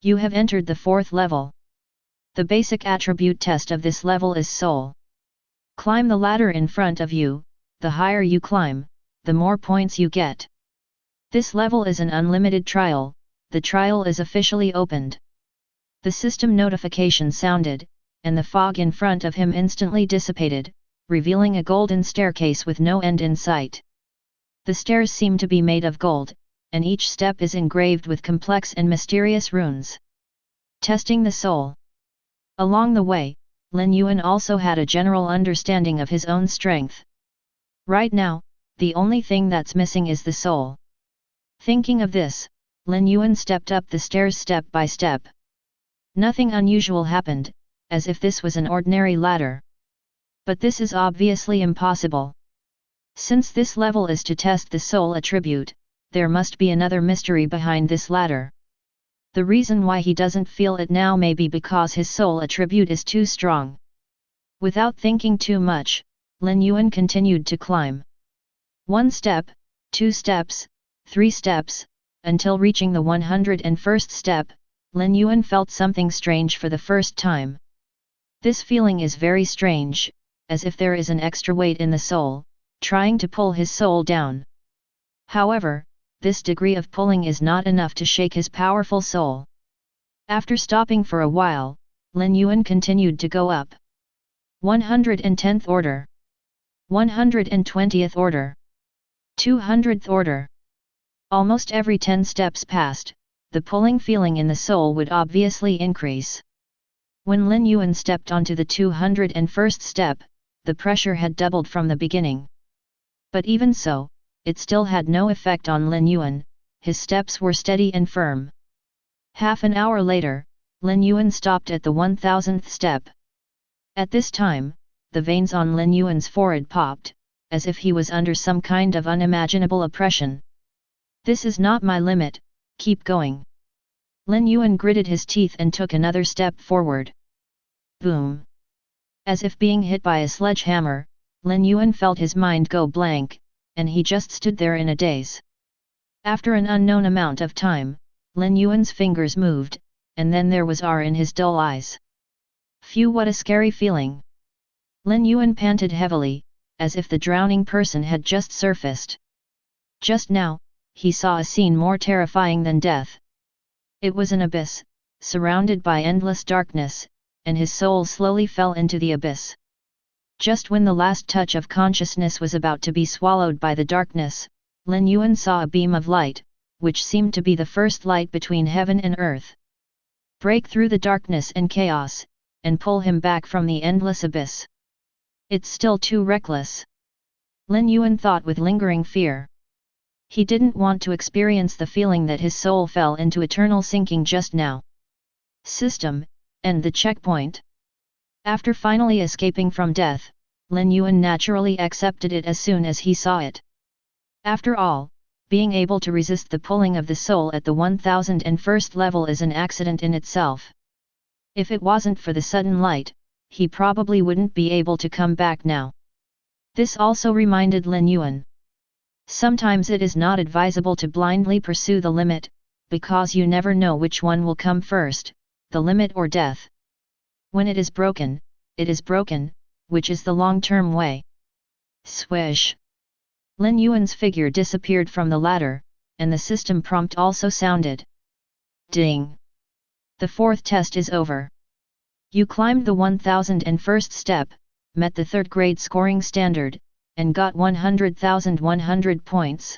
You have entered the 4th level. The basic attribute test of this level is soul. Climb the ladder in front of you, the higher you climb, the more points you get. This level is an unlimited trial, the trial is officially opened. The system notification sounded, and the fog in front of him instantly dissipated, revealing a golden staircase with no end in sight. The stairs seem to be made of gold, and each step is engraved with complex and mysterious runes. Testing the soul. Along the way, Lin Yuan also had a general understanding of his own strength. Right now, the only thing that's missing is the soul. Thinking of this, Lin Yuan stepped up the stairs step by step. Nothing unusual happened, as if this was an ordinary ladder. But this is obviously impossible. Since this level is to test the soul attribute, there must be another mystery behind this ladder. The reason why he doesn't feel it now may be because his soul attribute is too strong. Without thinking too much, Lin Yuan continued to climb. 1 step, 2 steps, 3 steps, until reaching the 101st step, Lin Yuan felt something strange for the first time. This feeling is very strange, as if there is an extra weight in the soul, trying to pull his soul down. However, this degree of pulling is not enough to shake his powerful soul. After stopping for a while, Lin Yuan continued to go up. 110th order. 120th order. 200th order. Almost every 10 steps passed, the pulling feeling in the soul would obviously increase. When Lin Yuan stepped onto the 201st step, the pressure had doubled from the beginning. But even so, it still had no effect on Lin Yuan, his steps were steady and firm. Half an hour later, Lin Yuan stopped at the 1000th step. At this time, the veins on Lin Yuan's forehead popped, as if he was under some kind of unimaginable oppression. "This is not my limit, keep going." Lin Yuan gritted his teeth and took another step forward. Boom! As if being hit by a sledgehammer, Lin Yuan felt his mind go blank, and he just stood there in a daze. After an unknown amount of time, Lin Yuan's fingers moved, and then there was awe in his dull eyes. Phew, what a scary feeling! Lin Yuan panted heavily, as if the drowning person had just surfaced. Just now, he saw a scene more terrifying than death. It was an abyss, surrounded by endless darkness, and his soul slowly fell into the abyss. Just when the last touch of consciousness was about to be swallowed by the darkness, Lin Yuan saw a beam of light, which seemed to be the first light between heaven and earth. Break through the darkness and chaos, and pull him back from the endless abyss. It's still too reckless. Lin Yuan thought with lingering fear. He didn't want to experience the feeling that his soul fell into eternal sinking just now. System, end the checkpoint. After finally escaping from death, Lin Yuan naturally accepted it as soon as he saw it. After all, being able to resist the pulling of the soul at the 1001st level is an accident in itself. If it wasn't for the sudden light, he probably wouldn't be able to come back now. This also reminded Lin Yuan. Sometimes it is not advisable to blindly pursue the limit, because you never know which one will come first, the limit or death. When it is broken, which is the long-term way. Swish! Lin Yuan's figure disappeared from the ladder, and the system prompt also sounded. Ding! The fourth test is over. You climbed the 1001st step, met the third grade scoring standard, and got 100,100 points.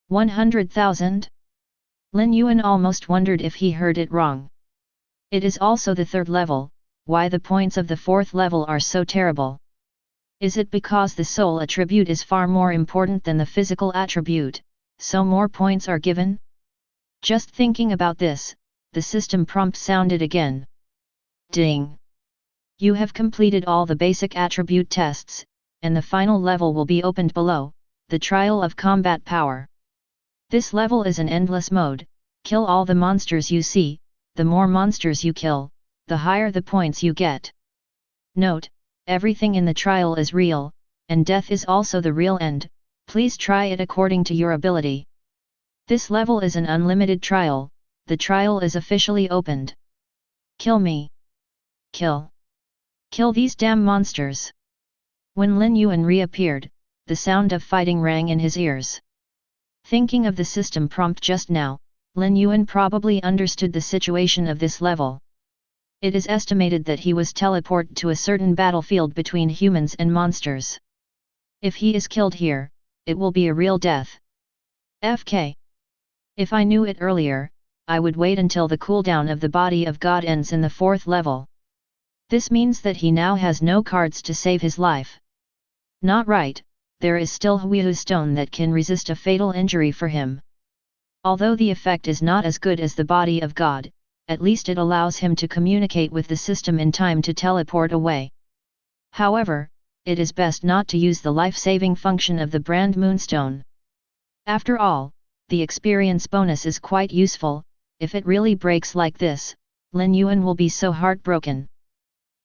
100,000? Lin Yuan almost wondered if he heard it wrong. It is also the third level, why the points of the fourth level are so terrible? Is it because the soul attribute is far more important than the physical attribute, so more points are given? Just thinking about this, the system prompt sounded again. Ding! You have completed all the basic attribute tests, and the final level will be opened below, the trial of combat power. This level is an endless mode, kill all the monsters you see, the more monsters you kill, the higher the points you get. Note, everything in the trial is real, and death is also the real end, please try it according to your ability. This level is an unlimited trial, the trial is officially opened. Kill me. Kill. Kill these damn monsters. When Lin Yuan reappeared, the sound of fighting rang in his ears. Thinking of the system prompt just now, Lin Yuan probably understood the situation of this level. It is estimated that he was teleported to a certain battlefield between humans and monsters. If he is killed here, it will be a real death. FK. If I knew it earlier, I would wait until the cooldown of the body of God ends in the fourth level. This means that he now has no cards to save his life. Not right, there is still Huihu stone that can resist a fatal injury for him. Although the effect is not as good as the body of God, at least it allows him to communicate with the system in time to teleport away. However, it is best not to use the life-saving function of the Brand Moonstone. After all, the experience bonus is quite useful. If it really breaks like this, Lin Yuan will be so heartbroken.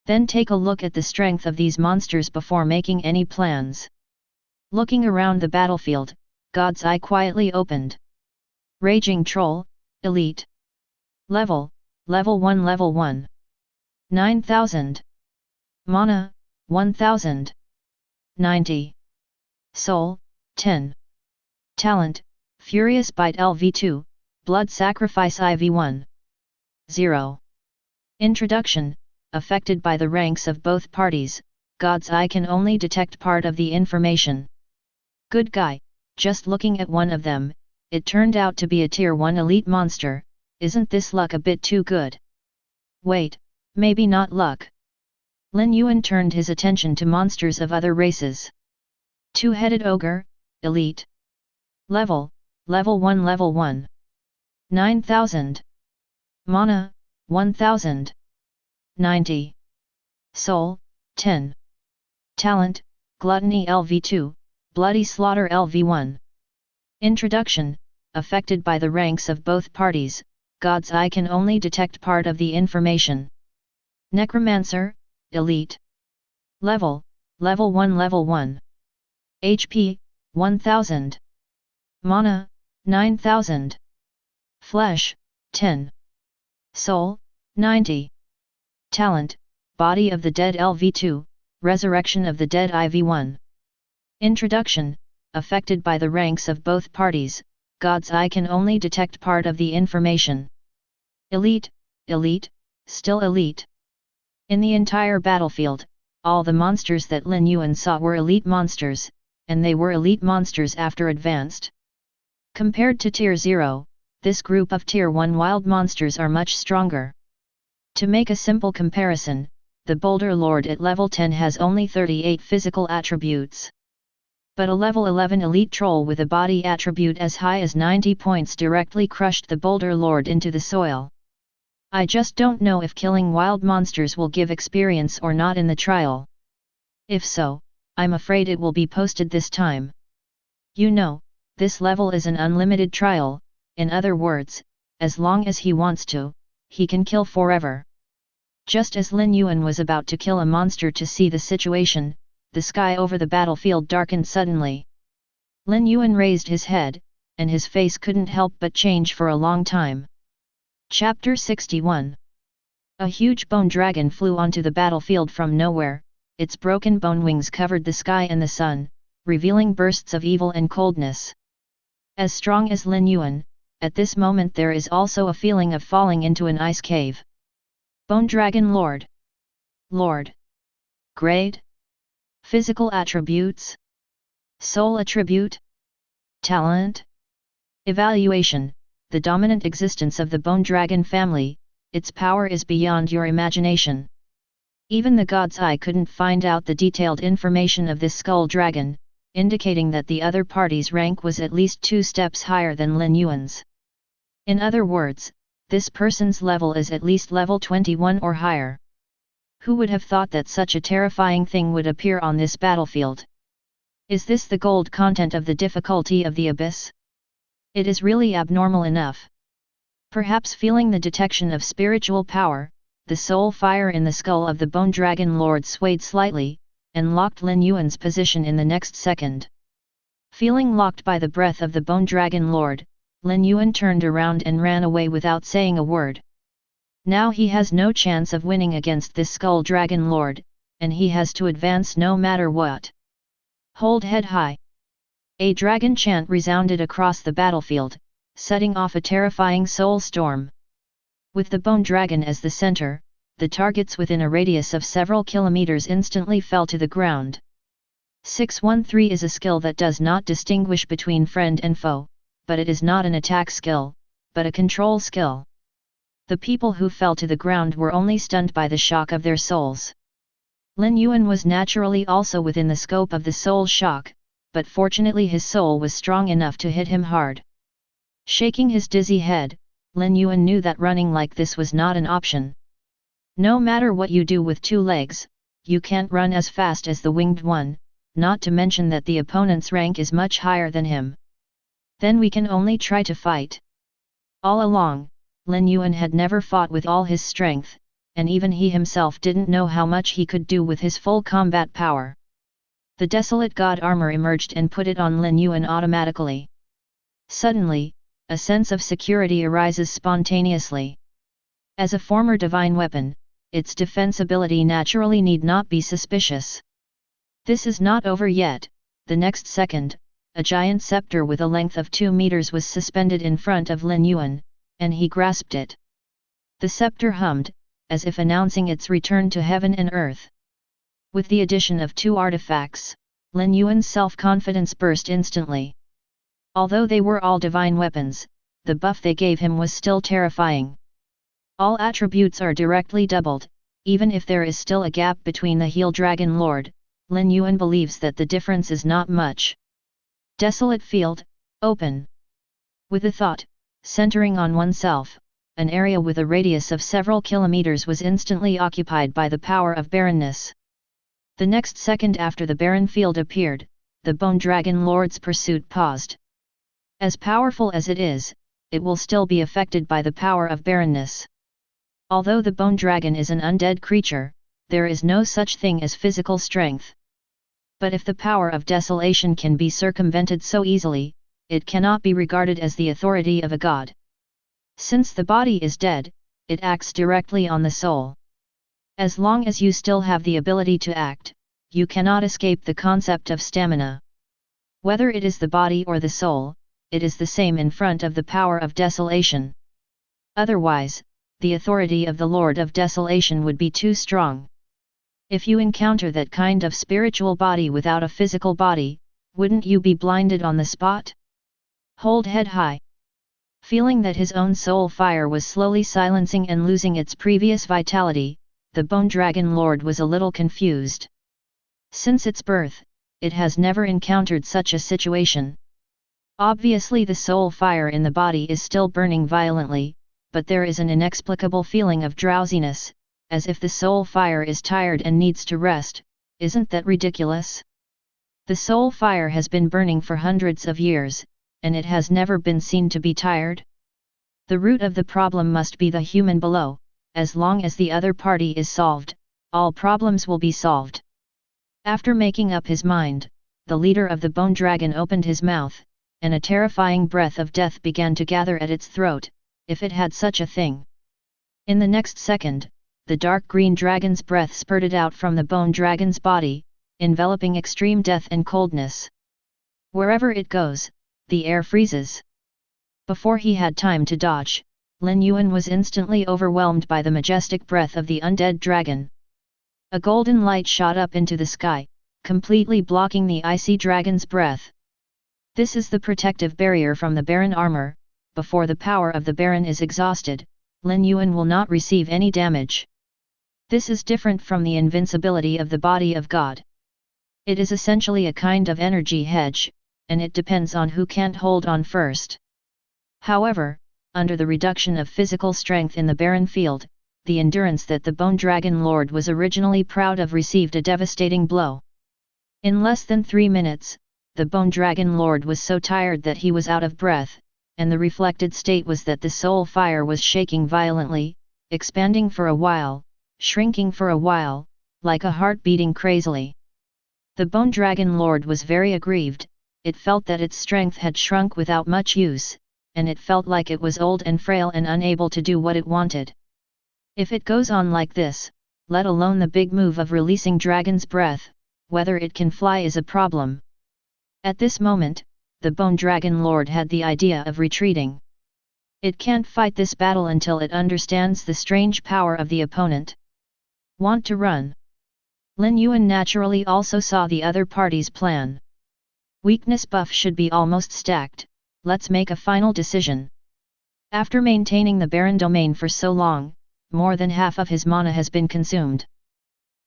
Then take a look at the strength of these monsters before making any plans. Looking around the battlefield, God's eye quietly opened. Raging Troll, Elite. Level 1 Level 1. 9,000. Mana, 1,000. 90. Soul, 10. Talent, Furious Bite LV2, Blood Sacrifice IV1. 0. Introduction, affected by the ranks of both parties, God's eye can only detect part of the information. Good guy, just looking at one of them, it turned out to be a Tier 1 elite monster. Isn't this luck a bit too good? Wait, maybe not luck. Lin Yuan turned his attention to monsters of other races. Two-headed ogre, elite. Level 1 level 1. 9000. Mana, 1000. 90. Soul, 10. Talent, Gluttony LV2, Bloody Slaughter LV1. Introduction, affected by the ranks of both parties, God's Eye can only detect part of the information. Necromancer, elite. Level 1 level 1. HP, 1000. Mana, 9000. Flesh, 10. Soul, 90. Talent, Body of the Dead LV2, Resurrection of the Dead IV1. Introduction, affected by the ranks of both parties, God's Eye can only detect part of the information. Elite, still elite. In the entire battlefield, all the monsters that Lin Yuan saw were elite monsters, and they were elite monsters after advanced. Compared to Tier 0, this group of Tier 1 wild monsters are much stronger. To make a simple comparison, the Boulder Lord at level 10 has only 38 physical attributes. But a level 11 elite troll with a body attribute as high as 90 points directly crushed the Boulder Lord into the soil. I just don't know if killing wild monsters will give experience or not in the trial. If so, I'm afraid it will be posted this time. You know, this level is an unlimited trial, in other words, as long as he wants to, he can kill forever. Just as Lin Yuan was about to kill a monster to see the situation, the sky over the battlefield darkened suddenly. Lin Yuan raised his head, and his face couldn't help but change for a long time. Chapter 61. A huge bone dragon flew onto the battlefield from nowhere, its broken bone wings covered the sky and the sun, revealing bursts of evil and coldness. As strong as Lin Yuan, at this moment there is also a feeling of falling into an ice cave. Bone Dragon Lord. Grade. Physical attributes. Soul attribute. Talent. Evaluation. The dominant existence of the Bone Dragon family, its power is beyond your imagination. Even the God's Eye couldn't find out the detailed information of this skull dragon, indicating that the other party's rank was at least 2 steps higher than Lin Yuan's. In other words, this person's level is at least level 21 or higher. Who would have thought that such a terrifying thing would appear on this battlefield? Is this the gold content of the difficulty of the abyss? It is really abnormal enough. Perhaps feeling the detection of spiritual power, the soul fire in the skull of the Bone Dragon Lord swayed slightly, and locked Lin Yuan's position in the next second. Feeling locked by the breath of the Bone Dragon Lord, Lin Yuan turned around and ran away without saying a word. Now he has no chance of winning against this Skull Dragon Lord, and he has to advance no matter what. Hold head high. A dragon chant resounded across the battlefield, setting off a terrifying soul storm. With the Bone Dragon as the center, the targets within a radius of several kilometers instantly fell to the ground. 613 is a skill that does not distinguish between friend and foe, but it is not an attack skill, but a control skill. The people who fell to the ground were only stunned by the shock of their souls. Lin Yuan was naturally also within the scope of the soul shock, but fortunately his soul was strong enough to hit him hard. Shaking his dizzy head, Lin Yuan knew that running like this was not an option. No matter what you do with 2 legs, you can't run as fast as the winged one, not to mention that the opponent's rank is much higher than him. Then we can only try to fight. All along, Lin Yuan had never fought with all his strength, and even he himself didn't know how much he could do with his full combat power. The desolate god armor emerged and put it on Lin Yuan automatically. Suddenly, a sense of security arises spontaneously. As a former divine weapon, its defensibility naturally need not be suspicious. This is not over yet. The next second, a giant scepter with a length of 2 meters was suspended in front of Lin Yuan, and he grasped it. The scepter hummed, as if announcing its return to heaven and earth. With the addition of 2 artifacts, Lin Yuan's self-confidence burst instantly. Although they were all divine weapons, the buff they gave him was still terrifying. All attributes are directly doubled, even if there is still a gap between the Heel Dragon Lord. Lin Yuan believes that the difference is not much. Desolate field, open. With a thought, centering on oneself, an area with a radius of several kilometers was instantly occupied by the power of barrenness. The next second after the barren field appeared, the Bone Dragon Lord's pursuit paused. As powerful as it is, it will still be affected by the power of barrenness. Although the Bone Dragon is an undead creature, there is no such thing as physical strength. But if the power of desolation can be circumvented so easily, it cannot be regarded as the authority of a god. Since the body is dead, it acts directly on the soul. As long as you still have the ability to act, you cannot escape the concept of stamina. Whether it is the body or the soul, it is the same in front of the power of desolation. Otherwise, the authority of the Lord of Desolation would be too strong. If you encounter that kind of spiritual body without a physical body, wouldn't you be blinded on the spot? Hold head high. Feeling that his own soul fire was slowly silencing and losing its previous vitality, the Bone Dragon Lord was a little confused. Since its birth, it has never encountered such a situation. Obviously the soul fire in the body is still burning violently, but there is an inexplicable feeling of drowsiness, as if the soul fire is tired and needs to rest. Isn't that ridiculous? The soul fire has been burning for hundreds of years, and it has never been seen to be tired. The root of the problem must be the human below. As long as the other party is solved, all problems will be solved. After making up his mind, the leader of the Bone Dragon opened his mouth, and a terrifying breath of death began to gather at its throat, if it had such a thing. In the next second, the dark green dragon's breath spurted out from the Bone Dragon's body, enveloping extreme death and coldness. Wherever it goes, the air freezes. Before he had time to dodge, Lin Yuan was instantly overwhelmed by the majestic breath of the undead dragon. A golden light shot up into the sky, completely blocking the icy dragon's breath. This is the protective barrier from the Baron armor. Before the power of the Baron is exhausted, Lin Yuan will not receive any damage. This is different from the invincibility of the body of God. It is essentially a kind of energy hedge, and it depends on who can't hold on first. However, under the reduction of physical strength in the barren field, the endurance that the Bone Dragon Lord was originally proud of received a devastating blow. In less than 3 minutes, the Bone Dragon Lord was so tired that he was out of breath, and the reflected state was that the soul fire was shaking violently, expanding for a while, shrinking for a while, like a heart beating crazily. The Bone Dragon Lord was very aggrieved. It felt that its strength had shrunk without much use, and it felt like it was old and frail and unable to do what it wanted. If it goes on like this, let alone the big move of releasing dragon's breath, whether it can fly is a problem. At this moment, the Bone Dragon Lord had the idea of retreating. It can't fight this battle until it understands the strange power of the opponent. Want to run? Lin Yuan naturally also saw the other party's plan. Weakness buff should be almost stacked. Let's make a final decision. After maintaining the barren domain for so long, more than half of his mana has been consumed.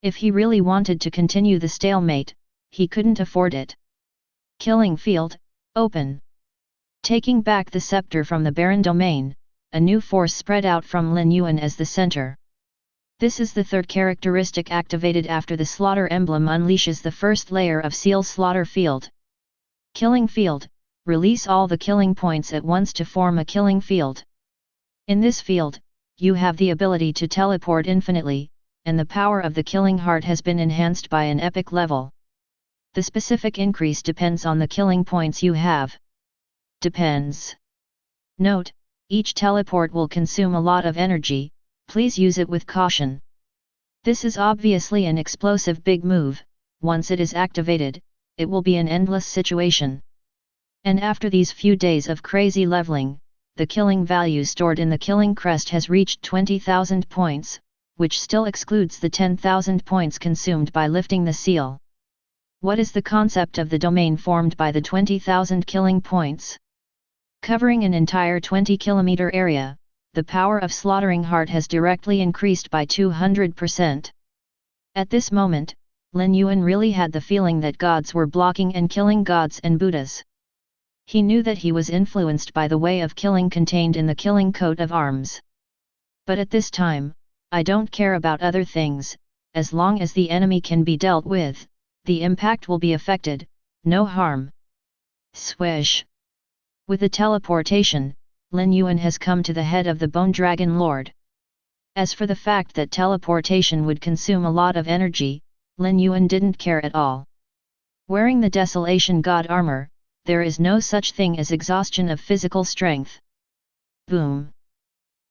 If he really wanted to continue the stalemate, he couldn't afford it. Killing field, open. Taking back the scepter from the barren domain, a new force spread out from Lin Yuan as the center. This is the third characteristic activated after the slaughter emblem unleashes the first layer of Seal's slaughter field. Killing field, release all the killing points at once to form a killing field. In this field, you have the ability to teleport infinitely, and the power of the killing heart has been enhanced by an epic level. The specific increase depends on the killing points you have. Depends. Note, each teleport will consume a lot of energy, please use it with caution. This is obviously an explosive big move. Once it is activated, it will be an endless situation. And after these few days of crazy leveling, the killing value stored in the killing crest has reached 20,000 points, which still excludes the 10,000 points consumed by lifting the seal. What is the concept of the domain formed by the 20,000 killing points? Covering an entire 20-kilometer area, the power of slaughtering heart has directly increased by 200%. At this moment, Lin Yuan really had the feeling that gods were blocking and killing gods and Buddhas. He knew that he was influenced by the way of killing contained in the killing coat of arms. But at this time, I don't care about other things, as long as the enemy can be dealt with, the impact will be affected, no harm. Swish! With the teleportation, Lin Yuan has come to the head of the Bone Dragon Lord. As for the fact that teleportation would consume a lot of energy, Lin Yuan didn't care at all. Wearing the Desolation God armor, there is no such thing as exhaustion of physical strength. Boom!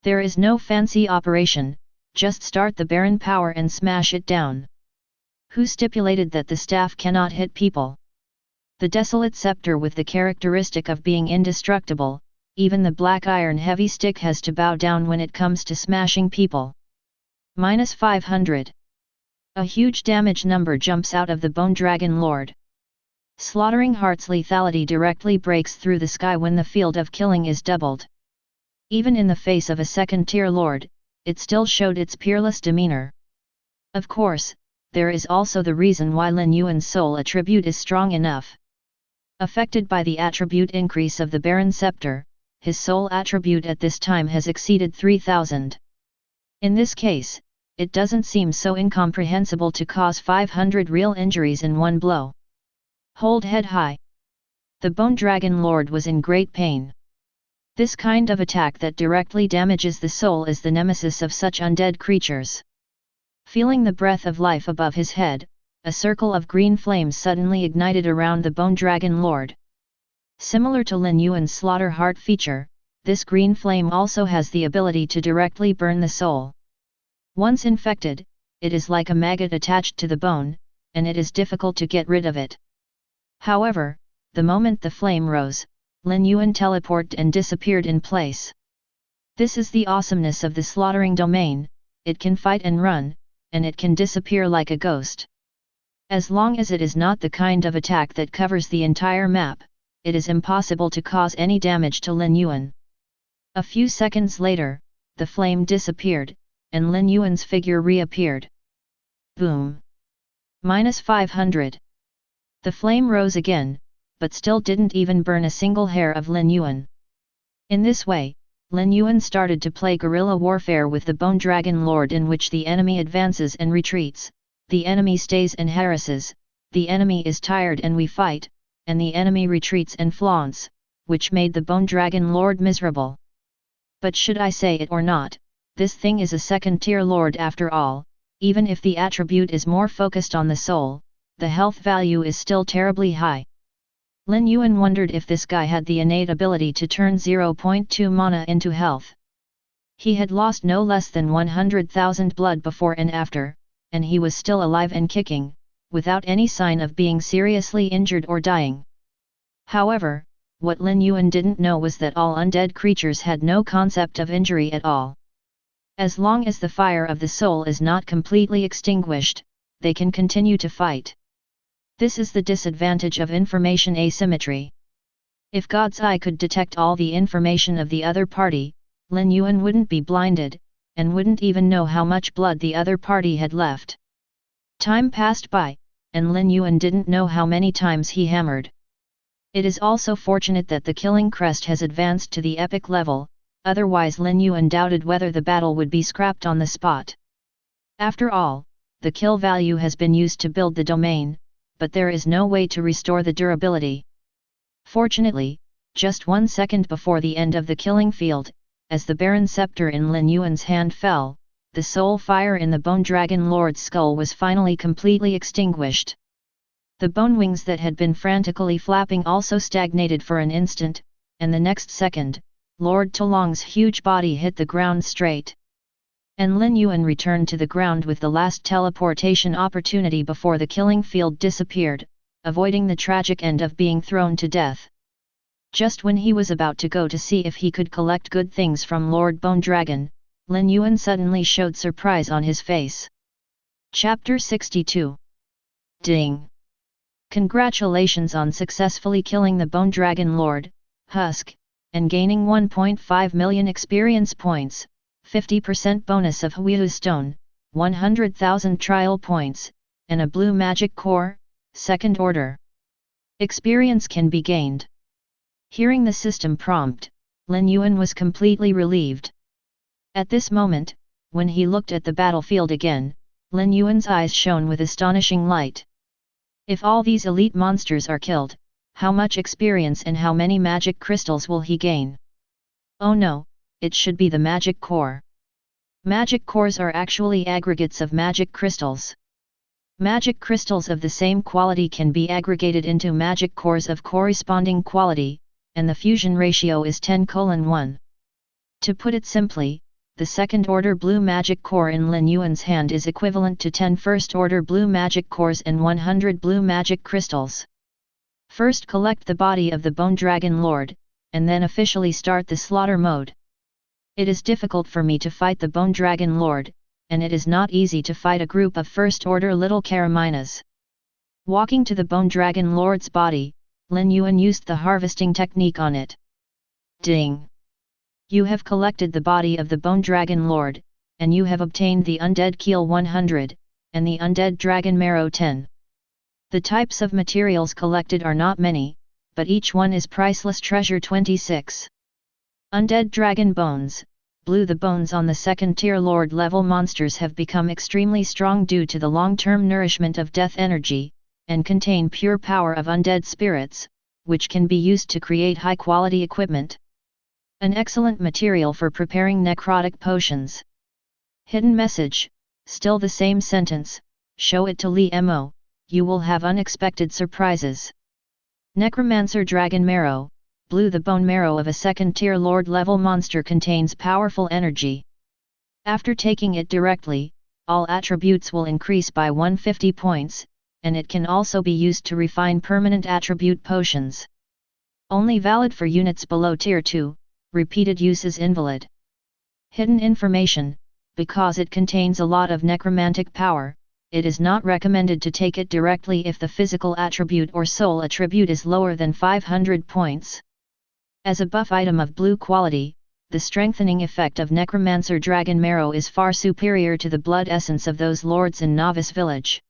There is no fancy operation, just start the barren power and smash it down. Who stipulated that the staff cannot hit people? The desolate scepter with the characteristic of being indestructible, even the black iron heavy stick has to bow down when it comes to smashing people. -500. A huge damage number jumps out of the Bone Dragon Lord. Slaughtering heart's lethality directly breaks through the sky when the field of killing is doubled. Even in the face of a second-tier lord, it still showed its peerless demeanor. Of course, there is also the reason why Lin Yuan's soul attribute is strong enough. Affected by the attribute increase of the Barren Scepter, his soul attribute at this time has exceeded 3,000. In this case, it doesn't seem so incomprehensible to cause 500 real injuries in one blow. Hold head high. The Bone Dragon Lord was in great pain. This kind of attack that directly damages the soul is the nemesis of such undead creatures. Feeling the breath of life above his head, a circle of green flames suddenly ignited around the Bone Dragon Lord. Similar to Lin Yuan's slaughter heart feature, this green flame also has the ability to directly burn the soul. Once infected, it is like a maggot attached to the bone, and it is difficult to get rid of it. However, the moment the flame rose, Lin Yuan teleported and disappeared in place. This is the awesomeness of the slaughtering domain, it can fight and run, and it can disappear like a ghost. As long as it is not the kind of attack that covers the entire map, it is impossible to cause any damage to Lin Yuan. A few seconds later, the flame disappeared, and Lin Yuan's figure reappeared. Boom! -500. The flame rose again, but still didn't even burn a single hair of Lin Yuan. In this way, Lin Yuan started to play guerrilla warfare with the Bone Dragon Lord, in which the enemy advances and retreats, the enemy stays and harasses, the enemy is tired and we fight, and the enemy retreats and flaunts, which made the Bone Dragon Lord miserable. But should I say it or not, this thing is a second-tier lord after all. Even if the attribute is more focused on the soul, the health value is still terribly high. Lin Yuan wondered if this guy had the innate ability to turn 0.2 mana into health. He had lost no less than 100,000 blood before and after, and he was still alive and kicking, without any sign of being seriously injured or dying. However, what Lin Yuan didn't know was that all undead creatures had no concept of injury at all. As long as the fire of the soul is not completely extinguished, they can continue to fight. This is the disadvantage of information asymmetry. If God's eye could detect all the information of the other party, Lin Yuan wouldn't be blinded, and wouldn't even know how much blood the other party had left. Time passed by, and Lin Yuan didn't know how many times he hammered. It is also fortunate that the killing crest has advanced to the epic level, otherwise Lin Yuan doubted whether the battle would be scrapped on the spot. After all, the kill value has been used to build the domain, but there is no way to restore the durability. Fortunately, just 1 second before the end of the killing field, as the Barren Scepter in Lin Yuan's hand fell, the soul fire in the Bone Dragon Lord's skull was finally completely extinguished. The bone wings that had been frantically flapping also stagnated for an instant, and the next second, Lord Tolong's huge body hit the ground straight. And Lin Yuan returned to the ground with the last teleportation opportunity before the killing field disappeared, avoiding the tragic end of being thrown to death. Just when he was about to go to see if he could collect good things from Lord Bone Dragon, Lin Yuan suddenly showed surprise on his face. Chapter 62. Ding! Congratulations on successfully killing the Bone Dragon Lord, Husk, and gaining 1.5 million experience points, 50% bonus of Huiyu Stone, 100,000 trial points, and a blue magic core, second order. Experience can be gained. Hearing the system prompt, Lin Yuan was completely relieved. At this moment, when he looked at the battlefield again, Lin Yuan's eyes shone with astonishing light. If all these elite monsters are killed, how much experience and how many magic crystals will he gain? Oh no, it should be the magic core. Magic cores are actually aggregates of magic crystals. Magic crystals of the same quality can be aggregated into magic cores of corresponding quality, and the fusion ratio is 10:1. To put it simply, the second-order blue magic core in Lin Yuan's hand is equivalent to 10 first-order blue magic cores and 100 blue magic crystals. First collect the body of the Bone Dragon Lord, and then officially start the slaughter mode. It is difficult for me to fight the Bone Dragon Lord, and it is not easy to fight a group of first-order little Karaminas. Walking to the Bone Dragon Lord's body, Lin Yuan used the harvesting technique on it. Ding! You have collected the body of the Bone Dragon Lord, and you have obtained the Undead Keel 100, and the Undead Dragon Marrow 10. The types of materials collected are not many, but each one is priceless treasure 26. Undead Dragon Bones, Blue. The bones on the second-tier Lord level monsters have become extremely strong due to the long-term nourishment of death energy, and contain pure power of undead spirits, which can be used to create high-quality equipment. An excellent material for preparing necrotic potions. Hidden message, still the same sentence, show it to Li Mo, you will have unexpected surprises. Necromancer Dragon Marrow, Blue. The bone marrow of a second-tier Lord level monster contains powerful energy. After taking it directly, all attributes will increase by 150 points, and it can also be used to refine permanent attribute potions. Only valid for units below Tier 2. Repeated use is invalid. Hidden information, because it contains a lot of necromantic power, it is not recommended to take it directly if the physical attribute or soul attribute is lower than 500 points. As a buff item of blue quality, the strengthening effect of Necromancer Dragon Marrow is far superior to the blood essence of those lords in Novice Village.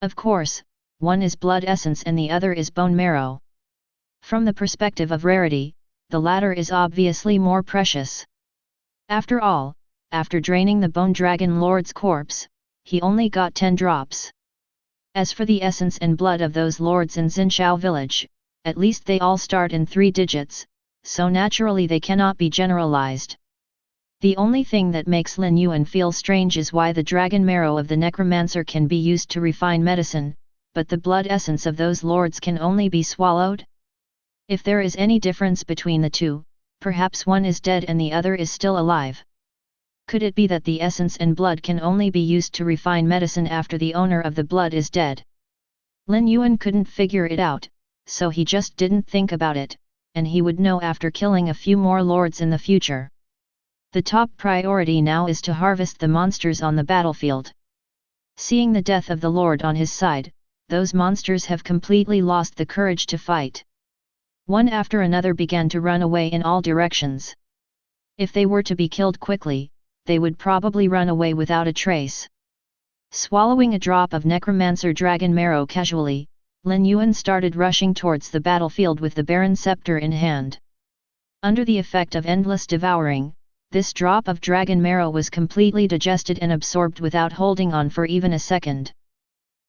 Of course, one is blood essence and the other is bone marrow. From the perspective of rarity, the latter is obviously more precious. After all, after draining the Bone Dragon Lord's corpse, he only got 10 drops. As for the essence and blood of those lords in Xinshou Village, at least they all start in 3 digits, so naturally they cannot be generalized. The only thing that makes Lin Yuan feel strange is why the dragon marrow of the necromancer can be used to refine medicine, but the blood essence of those lords can only be swallowed? If there is any difference between the two, perhaps one is dead and the other is still alive. Could it be that the essence and blood can only be used to refine medicine after the owner of the blood is dead? Lin Yuan couldn't figure it out, so he just didn't think about it, and he would know after killing a few more lords in the future. The top priority now is to harvest the monsters on the battlefield. Seeing the death of the lord on his side, those monsters have completely lost the courage to fight. One after another began to run away in all directions. If they were to be killed quickly, they would probably run away without a trace. Swallowing a drop of Necromancer Dragon Marrow casually, Lin Yuan started rushing towards the battlefield with the Baron Scepter in hand. Under the effect of endless devouring, this drop of Dragon Marrow was completely digested and absorbed without holding on for even a second.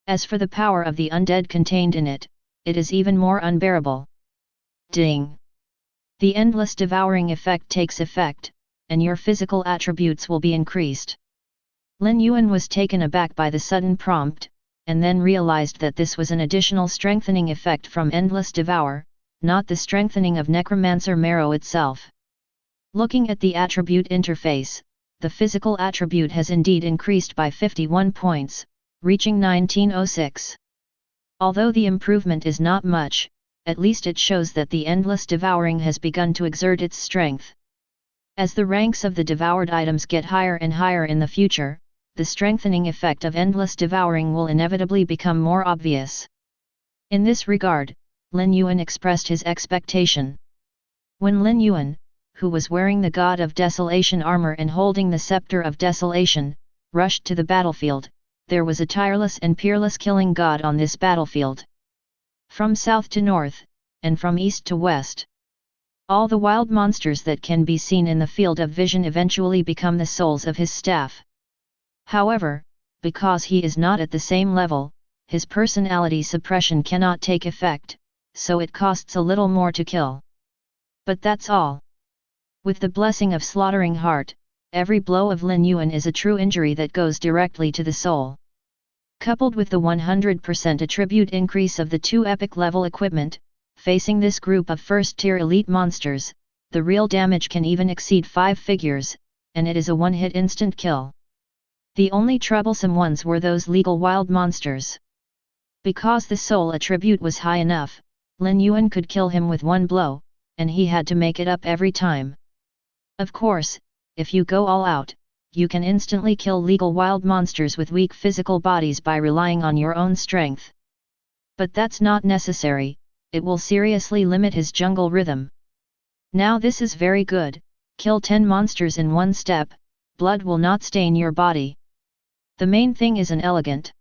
As for the power of the undead contained in it, it is even more unbearable. Ding! The endless devouring effect takes effect, and your physical attributes will be increased. Lin Yuan was taken aback by the sudden prompt, and then realized that this was an additional strengthening effect from endless devour, not the strengthening of Necromancer Marrow itself. Looking at the attribute interface, the physical attribute has indeed increased by 51 points, reaching 1906. Although the improvement is not much, at least it shows that the endless devouring has begun to exert its strength. As the ranks of the devoured items get higher and higher in the future, the strengthening effect of endless devouring will inevitably become more obvious. In this regard, Lin Yuan expressed his expectation. When Lin Yuan, who was wearing the God of Desolation armor and holding the scepter of desolation, rushed to the battlefield, there was a tireless and peerless killing god on this battlefield. From south to north, and from east to west, all the wild monsters that can be seen in the field of vision eventually become the souls of his staff. However, because he is not at the same level, his personality suppression cannot take effect, so it costs a little more to kill. But that's all. With the blessing of Slaughtering Heart, every blow of Lin Yuan is a true injury that goes directly to the soul. Coupled with the 100% attribute increase of the 2 epic level equipment, facing this group of first-tier elite monsters, the real damage can even exceed 5 figures, and it is a one-hit instant kill. The only troublesome ones were those legal wild monsters. Because the soul attribute was high enough, Lin Yuan could kill him with one blow, and he had to make it up every time. Of course, if you go all out, you can instantly kill legal wild monsters with weak physical bodies by relying on your own strength. But that's not necessary, it will seriously limit his jungle rhythm. Now this is very good, kill 10 monsters in one step, blood will not stain your body. The main thing is an elegant.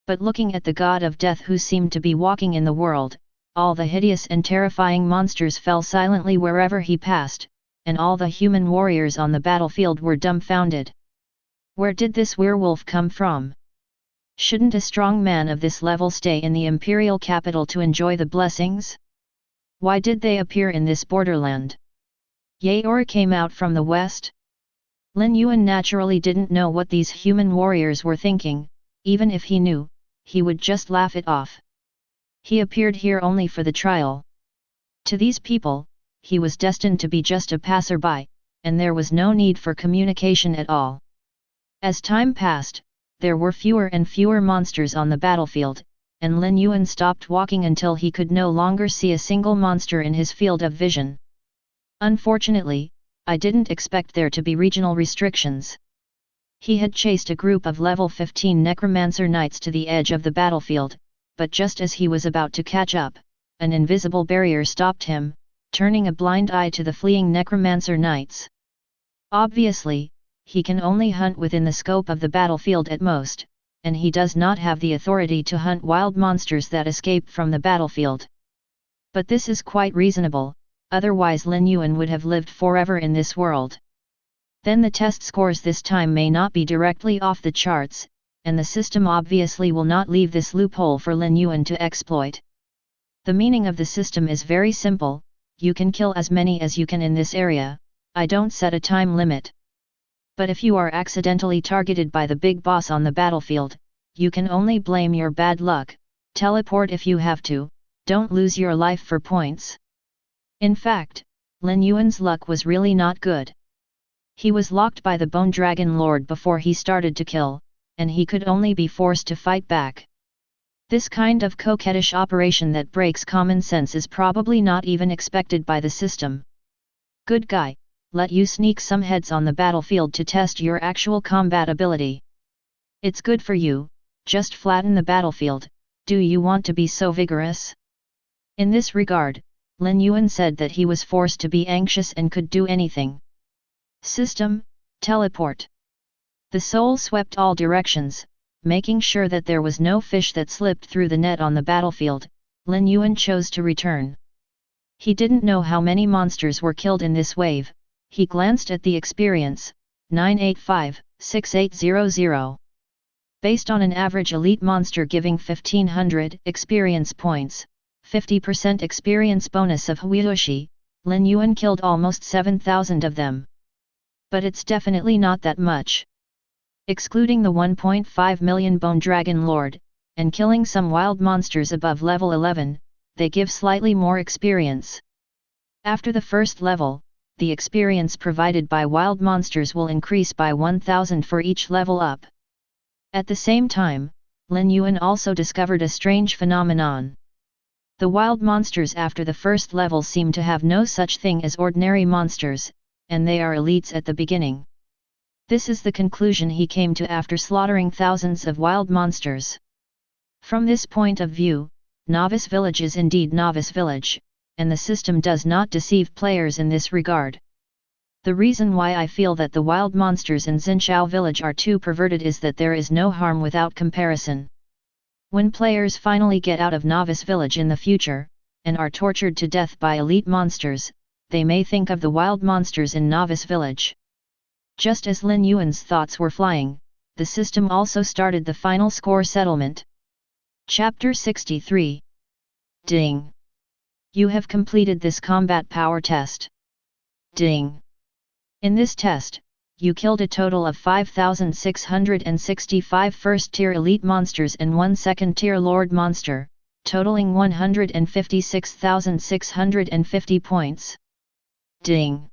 But looking at the god of death who seemed to be walking in the world, all the hideous and terrifying monsters fell silently wherever he passed, and all the human warriors on the battlefield were dumbfounded. Where did this werewolf come from? Shouldn't a strong man of this level stay in the imperial capital to enjoy the blessings? Why did they appear in this borderland? Yaora came out from the west? Lin Yuan naturally didn't know what these human warriors were thinking. Even if he knew, he would just laugh it off. He appeared here only for the trial. To these people, he was destined to be just a passerby, and there was no need for communication at all. As time passed, there were fewer and fewer monsters on the battlefield, and Lin Yuan stopped walking until he could no longer see a single monster in his field of vision. Unfortunately, I didn't expect there to be regional restrictions. He had chased a group of level 15 necromancer knights to the edge of the battlefield, but just as he was about to catch up, an invisible barrier stopped him, turning a blind eye to the fleeing necromancer knights. Obviously, he can only hunt within the scope of the battlefield at most, and he does not have the authority to hunt wild monsters that escape from the battlefield. But this is quite reasonable, otherwise Lin Yuan would have lived forever in this world. Then the test scores this time may not be directly off the charts, and the system obviously will not leave this loophole for Lin Yuan to exploit. The meaning of the system is very simple: you can kill as many as you can in this area, I don't set a time limit. But if you are accidentally targeted by the big boss on the battlefield, you can only blame your bad luck, teleport if you have to, don't lose your life for points. In fact, Lin Yuan's luck was really not good. He was locked by the Bone Dragon Lord before he started to kill, and he could only be forced to fight back. This kind of coquettish operation that breaks common sense is probably not even expected by the system. Good guy, let you sneak some heads on the battlefield to test your actual combat ability. It's good for you, just flatten the battlefield, do you want to be so vigorous? In this regard, Lin Yuan said that he was forced to be anxious and could do anything. System, teleport. The soul swept all directions, making sure that there was no fish that slipped through the net on the battlefield. Lin Yuan chose to return. He didn't know how many monsters were killed in this wave. He glanced at the experience, 985-6800. Based on an average elite monster giving 1500 experience points, 50% experience bonus of Huiyoshi, Lin Yuan killed almost 7,000 of them. But it's definitely not that much. Excluding the 1.5 million Bone Dragon Lord, and killing some wild monsters above level 11, they give slightly more experience. After the first level, the experience provided by wild monsters will increase by 1000 for each level up. At the same time, Lin Yuan also discovered a strange phenomenon. The wild monsters after the first level seem to have no such thing as ordinary monsters, and they are elites at the beginning. This is the conclusion he came to after slaughtering thousands of wild monsters. From this point of view, Novice Village is indeed Novice Village, and the system does not deceive players in this regard. The reason why I feel that the wild monsters in Xinshou Village are too perverted is that there is no harm without comparison. When players finally get out of Novice Village in the future, and are tortured to death by elite monsters, they may think of the wild monsters in Novice Village. Just as Lin Yuan's thoughts were flying, the system also started the final score settlement. Chapter 63. Ding! You have completed this combat power test. Ding! In this test, you killed a total of 5,665 first-tier elite monsters and 1 second-tier lord monster, totaling 156,650 points. Ding!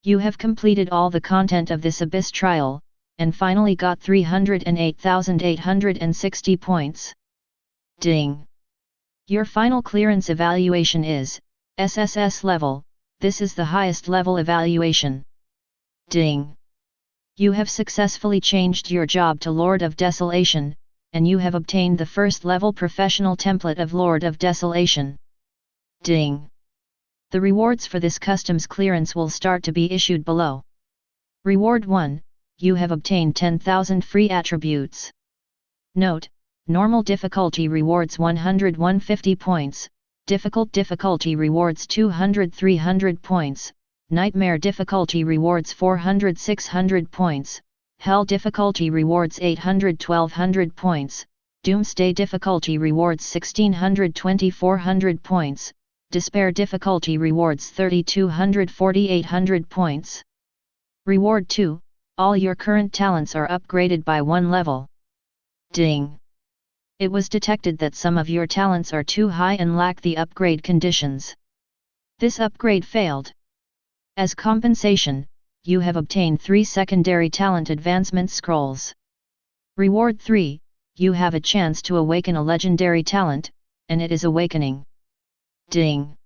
You have completed all the content of this abyss trial, and finally got 308,860 points. Ding! Your final clearance evaluation is SSS level. This is the highest level evaluation. Ding! You have successfully changed your job to Lord of Desolation, and you have obtained the first level professional template of Lord of Desolation. Ding! The rewards for this customs clearance will start to be issued below. Reward 1, you have obtained 10,000 free attributes. Note: Normal difficulty rewards 150 points, difficult difficulty rewards 200-300 points, nightmare difficulty rewards 400-600 points, hell difficulty rewards 800-1200 points, doomsday difficulty rewards 1600-2400 points, despair difficulty rewards 3200-4800 points. Reward 2, all your current talents are upgraded by 1 level. Ding! It was detected that some of your talents are too high and lack the upgrade conditions. This upgrade failed. As compensation, you have obtained 3 secondary talent advancement scrolls. Reward 3, you have a chance to awaken a legendary talent, and it is awakening. Ding!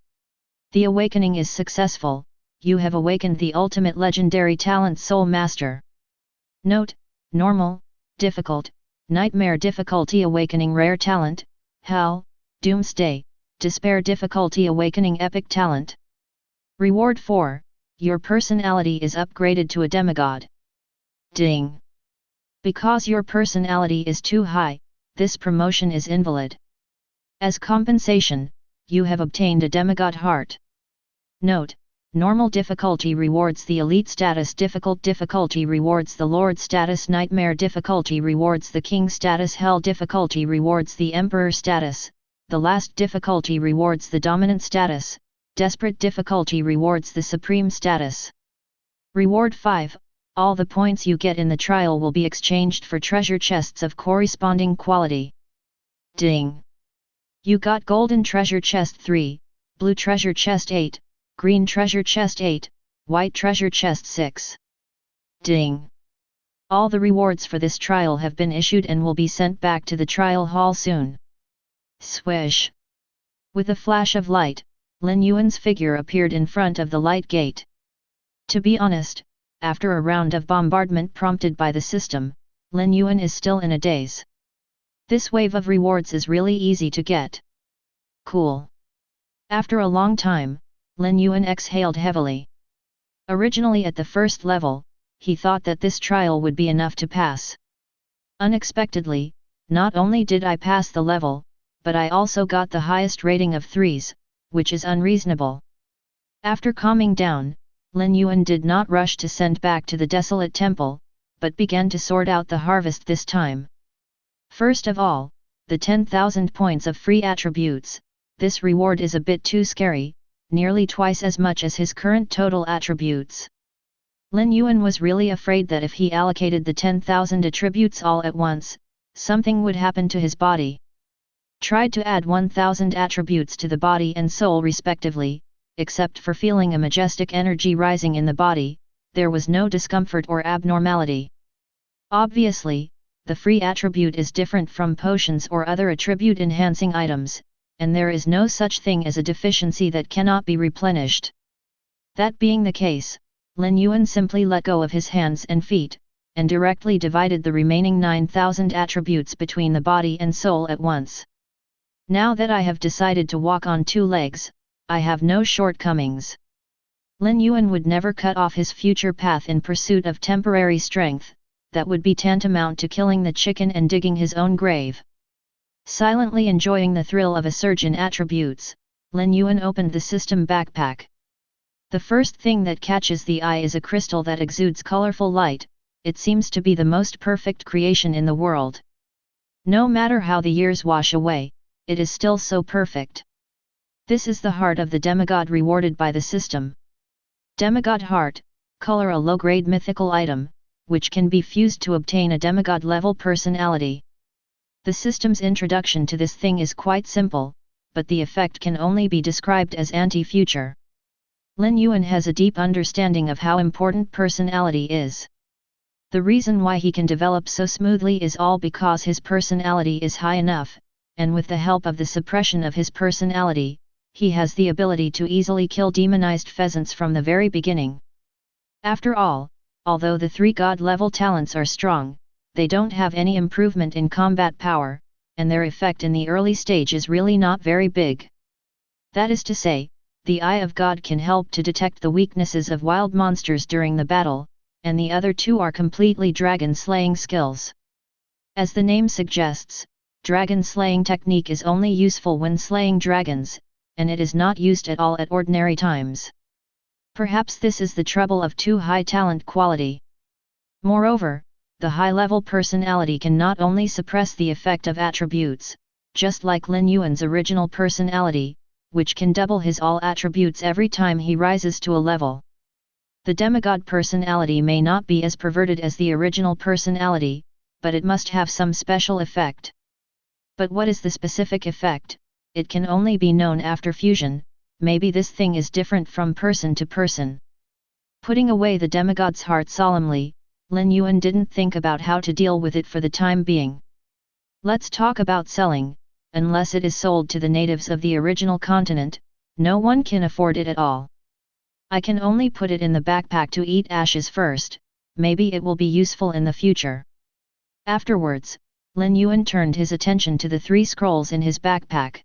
The awakening is successful, you have awakened the ultimate legendary talent Soul Master. Note: Normal, difficult, nightmare difficulty awakening rare talent, hell, doomsday, despair difficulty awakening epic talent. Reward 4, your personality is upgraded to a demigod. Ding! Because your personality is too high, this promotion is invalid. As compensation, you have obtained a demigod heart. Note: Normal difficulty rewards the elite status, difficult difficulty rewards the lord status, nightmare difficulty rewards the king status, hell difficulty rewards the emperor status, the last difficulty rewards the dominant status, desperate difficulty rewards the supreme status. Reward 5, all the points you get in the trial will be exchanged for treasure chests of corresponding quality. Ding! You got golden treasure chest 3, blue treasure chest 8, green treasure chest 8, white treasure chest 6. Ding! All the rewards for this trial have been issued and will be sent back to the trial hall soon. Swish! With a flash of light, Lin Yuan's figure appeared in front of the light gate. To be honest, after a round of bombardment prompted by the system, Lin Yuan is still in a daze. This wave of rewards is really easy to get. Cool. After a long time, Lin Yuan exhaled heavily. Originally at the first level, he thought that this trial would be enough to pass. Unexpectedly, not only did I pass the level, but I also got the highest rating of 3s, which is unreasonable. After calming down, Lin Yuan did not rush to send back to the desolate temple, but began to sort out the harvest this time. First of all, the 10,000 points of free attributes. This reward is a bit too scary, nearly twice as much as his current total attributes. Lin Yuan was really afraid that if he allocated the 10,000 attributes all at once, something would happen to his body. Tried to add 1,000 attributes to the body and soul respectively, except for feeling a majestic energy rising in the body, there was no discomfort or abnormality. Obviously, the free attribute is different from potions or other attribute-enhancing items, and there is no such thing as a deficiency that cannot be replenished. That being the case, Lin Yuan simply let go of his hands and feet, and directly divided the remaining 9,000 attributes between the body and soul at once. Now that I have decided to walk on two legs, I have no shortcomings. Lin Yuan would never cut off his future path in pursuit of temporary strength, that would be tantamount to killing the chicken and digging his own grave. Silently enjoying the thrill of a surge in attributes, Lin Yuan opened the system backpack. The first thing that catches the eye is a crystal that exudes colorful light. It seems to be the most perfect creation in the world. No matter how the years wash away, it is still so perfect. This is the heart of the demigod rewarded by the system. Demigod heart, color a low-grade mythical item, which can be fused to obtain a demigod-level personality. The system's introduction to this thing is quite simple, but the effect can only be described as anti-future. Lin Yuan has a deep understanding of how important personality is. The reason why he can develop so smoothly is all because his personality is high enough, and with the help of the suppression of his personality, he has the ability to easily kill demonized pheasants from the very beginning. After all, although the 3 god-level talents are strong, they don't have any improvement in combat power, and their effect in the early stage is really not very big. That is to say, the Eye of God can help to detect the weaknesses of wild monsters during the battle, and the other 2 are completely dragon-slaying skills. As the name suggests, dragon-slaying technique is only useful when slaying dragons, and it is not used at all at ordinary times. Perhaps this is the trouble of too high talent quality. Moreover, the high-level personality can not only suppress the effect of attributes, just like Lin Yuan's original personality, which can double his all attributes every time he rises to a level. The demigod personality may not be as perverted as the original personality, but it must have some special effect. But what is the specific effect? It can only be known after fusion. Maybe this thing is different from person to person. Putting away the demigod's heart solemnly, Lin Yuan didn't think about how to deal with it for the time being. Let's talk about selling. Unless it is sold to the natives of the original continent, no one can afford it at all. I can only put it in the backpack to eat ashes first, maybe it will be useful in the future. Afterwards, Lin Yuan turned his attention to the 3 scrolls in his backpack.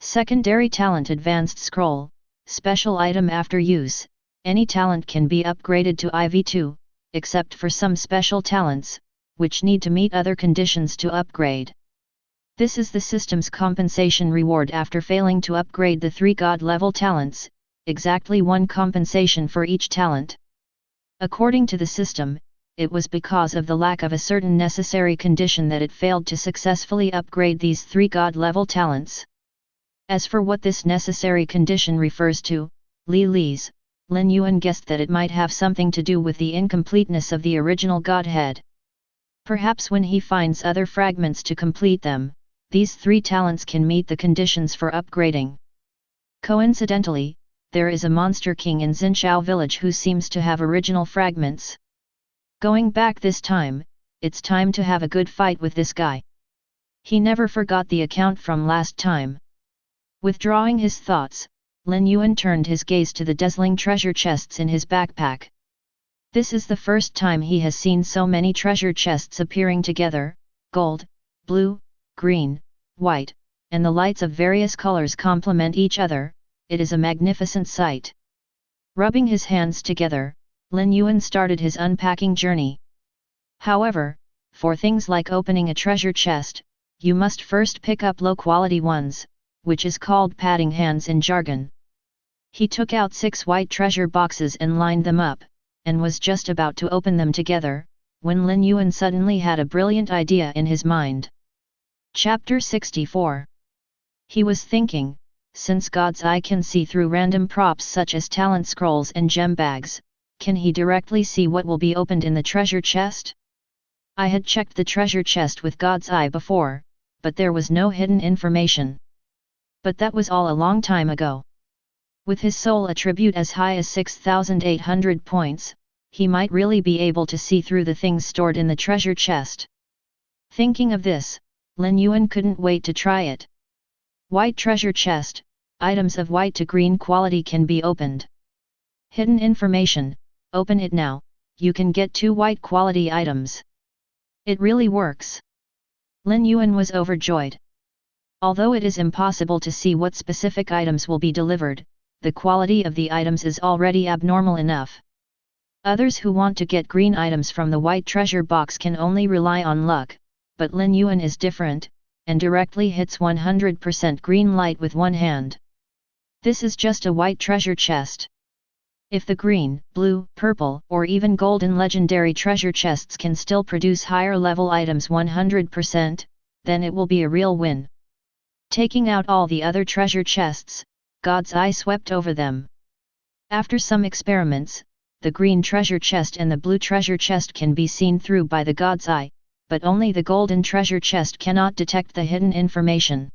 Secondary talent advanced scroll, special item after use. Any talent can be upgraded to IV2, except for some special talents, which need to meet other conditions to upgrade. This is the system's compensation reward after failing to upgrade the 3 god-level talents, exactly 1 compensation for each talent. According to the system, it was because of the lack of a certain necessary condition that it failed to successfully upgrade these 3 god-level talents. As for what this necessary condition refers to, Lin Yuan guessed that it might have something to do with the incompleteness of the original godhead. Perhaps when he finds other fragments to complete them, these 3 talents can meet the conditions for upgrading. Coincidentally, there is a monster king in Xinshou Village who seems to have original fragments. Going back this time, it's time to have a good fight with this guy. He never forgot the account from last time. Withdrawing his thoughts, Lin Yuan turned his gaze to the dazzling treasure chests in his backpack. This is the first time he has seen so many treasure chests appearing together, gold, blue, green, white, and the lights of various colors complement each other. It is a magnificent sight. Rubbing his hands together, Lin Yuan started his unpacking journey. However, for things like opening a treasure chest, you must first pick up low-quality ones, which is called padding hands in jargon. He took out 6 white treasure boxes and lined them up, and was just about to open them together, when Lin Yuan suddenly had a brilliant idea in his mind. Chapter 64. He was thinking, since God's eye can see through random props such as talent scrolls and gem bags, can he directly see what will be opened in the treasure chest? I had checked the treasure chest with God's eye before, but there was no hidden information. But that was all a long time ago. With his soul attribute as high as 6,800 points, he might really be able to see through the things stored in the treasure chest. Thinking of this, Lin Yuan couldn't wait to try it. White treasure chest, items of white to green quality can be opened. Hidden information, open it now, you can get 2 white quality items. It really works. Lin Yuan was overjoyed. Although it is impossible to see what specific items will be delivered, the quality of the items is already abnormal enough. Others who want to get green items from the white treasure box can only rely on luck, but Lin Yuan is different, and directly hits 100% green light with one hand. This is just a white treasure chest. If the green, blue, purple, or even golden legendary treasure chests can still produce higher level items 100%, then it will be a real win. Taking out all the other treasure chests, God's eye swept over them. After some experiments, the green treasure chest and the blue treasure chest can be seen through by the God's eye, but only the golden treasure chest cannot detect the hidden information.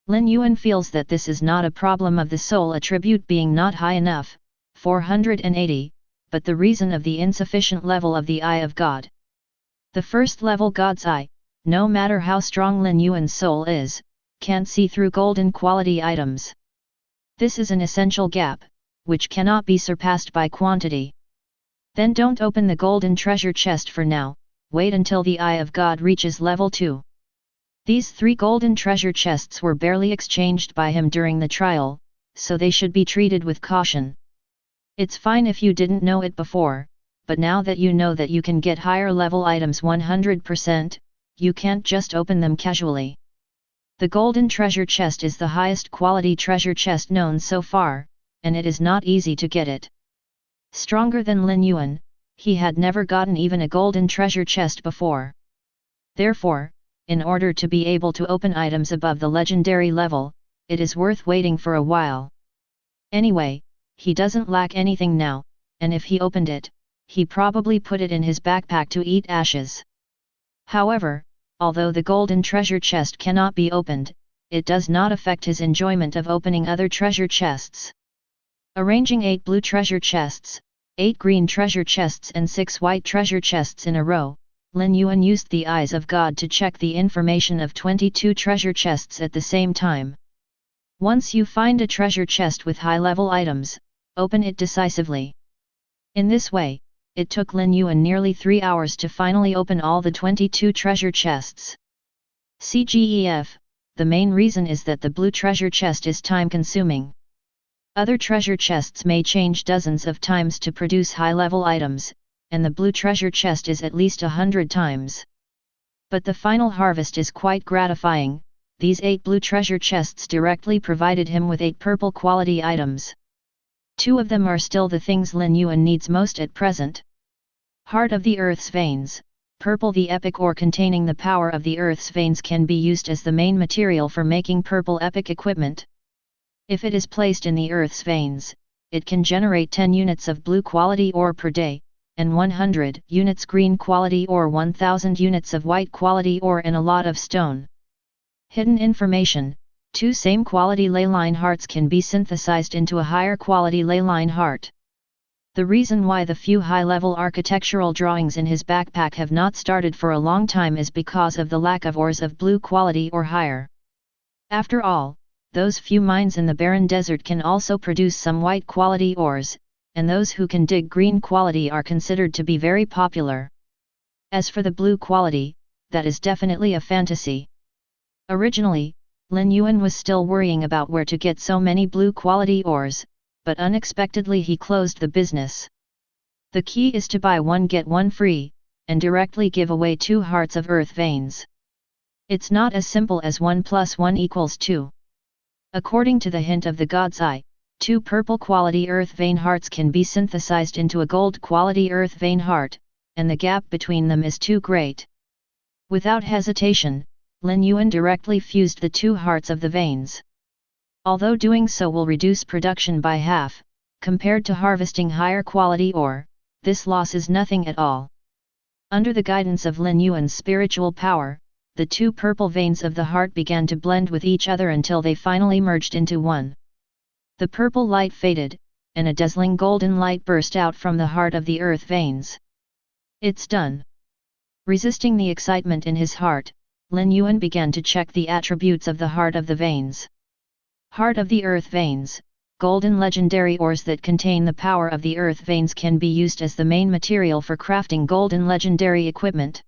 Lin Yuan feels that this is not a problem of the soul attribute being not high enough, 480, but the reason of the insufficient level of the eye of God. The first level God's eye, no matter how strong Lin Yuan's soul is, can't see through golden quality items. This is an essential gap, which cannot be surpassed by quantity. Then don't open the golden treasure chest for now, wait until the eye of God reaches level 2. These 3 golden treasure chests were barely exchanged by him during the trial, so they should be treated with caution. It's fine if you didn't know it before, but now that you know that you can get higher level items 100%, you can't just open them casually. The golden treasure chest is the highest quality treasure chest known so far, and it is not easy to get it. Stronger than Lin Yuan, he had never gotten even a golden treasure chest before. Therefore, in order to be able to open items above the legendary level, it is worth waiting for a while. Anyway, he doesn't lack anything now, and if he opened it, he probably put it in his backpack to eat ashes. However, although the golden treasure chest cannot be opened, it does not affect his enjoyment of opening other treasure chests. Arranging 8 blue treasure chests, 8 green treasure chests and 6 white treasure chests in a row, Lin Yuan used the eyes of God to check the information of 22 treasure chests at the same time. Once you find a treasure chest with high-level items, open it decisively. In this way, it took Lin Yuan nearly 3 hours to finally open all the 22 treasure chests. CGEF, the main reason is that the blue treasure chest is time-consuming. Other treasure chests may change dozens of times to produce high-level items, and the blue treasure chest is at least 100 times. But the final harvest is quite gratifying. These 8 blue treasure chests directly provided him with 8 purple quality items. 2 of them are still the things Lin Yuan needs most at present. Heart of the Earth's Veins, purple. The epic ore containing the power of the Earth's veins can be used as the main material for making purple epic equipment. If it is placed in the Earth's veins, it can generate 10 units of blue quality ore per day, and 100 units green quality ore, 1000 units of white quality ore, and a lot of stone. Hidden information: 2 same quality ley line hearts can be synthesized into a higher quality ley line heart. The reason why the few high-level architectural drawings in his backpack have not started for a long time is because of the lack of ores of blue quality or higher. After all, those few mines in the barren desert can also produce some white quality ores, and those who can dig green quality are considered to be very popular. As for the blue quality, that is definitely a fantasy. Originally, Lin Yuan was still worrying about where to get so many blue quality ores, but unexpectedly he closed the business. The key is to buy 1 get 1 free, and directly give away 2 hearts of earth veins. It's not as simple as 1 + 1 = 2. According to the hint of the God's eye, 2 purple quality earth vein hearts can be synthesized into a gold quality earth vein heart, and the gap between them is too great. Without hesitation, Lin Yuan directly fused the 2 hearts of the veins. Although doing so will reduce production by half, compared to harvesting higher quality ore, this loss is nothing at all. Under the guidance of Lin Yuan's spiritual power, the 2 purple veins of the heart began to blend with each other until they finally merged into one. The purple light faded, and a dazzling golden light burst out from the heart of the earth veins. It's done. Resisting the excitement in his heart, Lin Yuan began to check the attributes of the heart of the veins. Heart of the earth veins, golden legendary ores that contain the power of the earth veins can be used as the main material for crafting golden legendary equipment.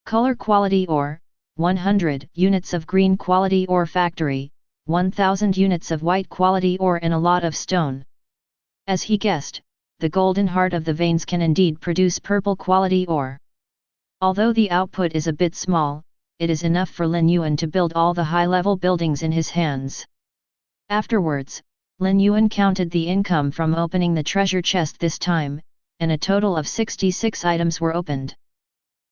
Color quality ore, 100 units of green quality ore factory, 1000 units of white quality ore and a lot of stone. As he guessed, the golden heart of the veins can indeed produce purple quality ore. Although the output is a bit small, it is enough for Lin Yuan to build all the high-level buildings in his hands. Afterwards, Lin Yuan counted the income from opening the treasure chest this time, and a total of 66 items were opened.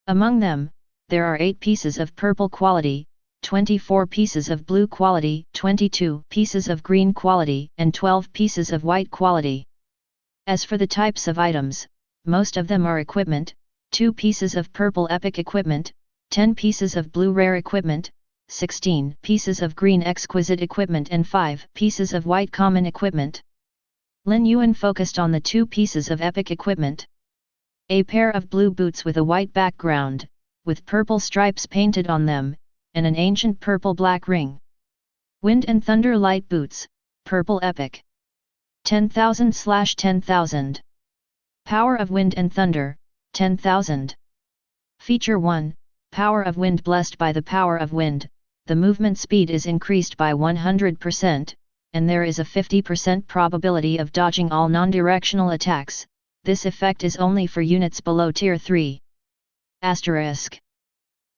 Among them, there are 8 pieces of purple quality, 24 pieces of blue quality, 22 pieces of green quality, and 12 pieces of white quality. As for the types of items, most of them are equipment, 2 pieces of purple epic equipment, 10 pieces of blue rare equipment, 16 pieces of green exquisite equipment and 5 pieces of white common equipment. Lin Yuan focused on the 2 pieces of epic equipment. A pair of blue boots with a white background, with purple stripes painted on them, and an ancient purple black ring. Wind and Thunder light boots, purple epic. 10,000/10,000. Power of Wind and Thunder, 10,000. Feature 1, Power of Wind. Blessed by the power of wind, the movement speed is increased by 100%, and there is a 50% probability of dodging all non-directional attacks. This effect is only for units below Tier 3. Asterisk.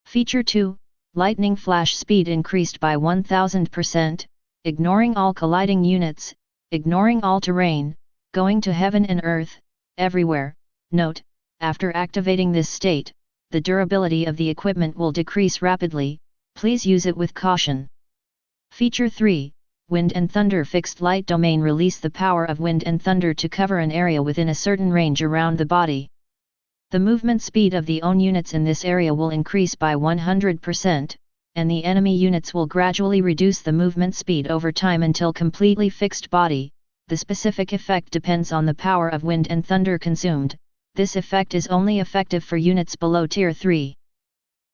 Feature 2, Lightning Flash. Speed increased by 1000%, ignoring all colliding units, ignoring all terrain, going to heaven and earth, everywhere. Note, after activating this state, the durability of the equipment will decrease rapidly, please use it with caution. Feature 3, Wind and Thunder. Fixed light domain. Release the power of wind and thunder to cover an area within a certain range around the body. The movement speed of the own units in this area will increase by 100%, and the enemy units will gradually reduce the movement speed over time until completely fixed body. The specific effect depends on the power of wind and thunder consumed. This effect is only effective for units below Tier 3.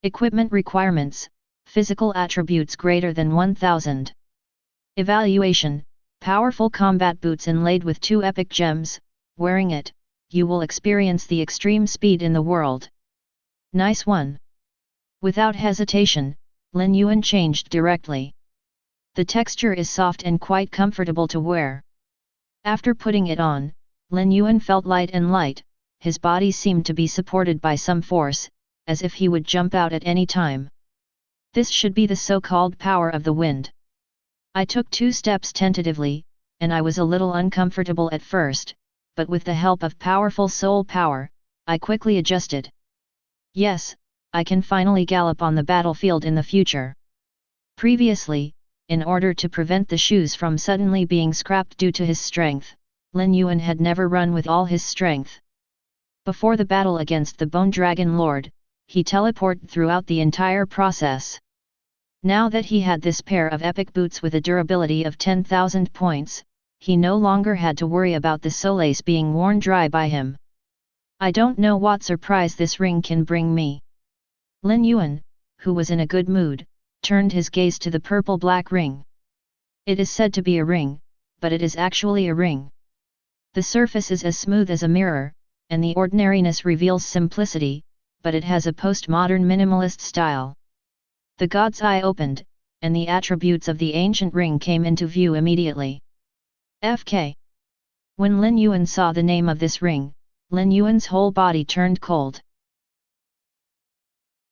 Equipment requirements, physical attributes greater than 1000. Evaluation, powerful combat boots inlaid with 2 epic gems. Wearing it, you will experience the extreme speed in the world. Nice one. Without hesitation, Lin Yuan changed directly. The texture is soft and quite comfortable to wear. After putting it on, Lin Yuan felt light and light. His body seemed to be supported by some force, as if he would jump out at any time. This should be the so-called power of the wind. I took 2 steps tentatively, and I was a little uncomfortable at first, but with the help of powerful soul power, I quickly adjusted. Yes, I can finally gallop on the battlefield in the future. Previously, in order to prevent the shoes from suddenly being scrapped due to his strength, Lin Yuan had never run with all his strength. Before the battle against the Bone Dragon Lord, he teleported throughout the entire process. Now that he had this pair of epic boots with a durability of 10,000 points, he no longer had to worry about the solace being worn dry by him. I don't know what surprise this ring can bring me. Lin Yuan, who was in a good mood, turned his gaze to the purple-black ring. It is said to be a ring, but it is actually a ring. The surface is as smooth as a mirror, and the ordinariness reveals simplicity, but it has a postmodern minimalist style. The god's eye opened, and the attributes of the ancient ring came into view immediately. FK. When Lin Yuan saw the name of this ring, Lin Yuan's whole body turned cold.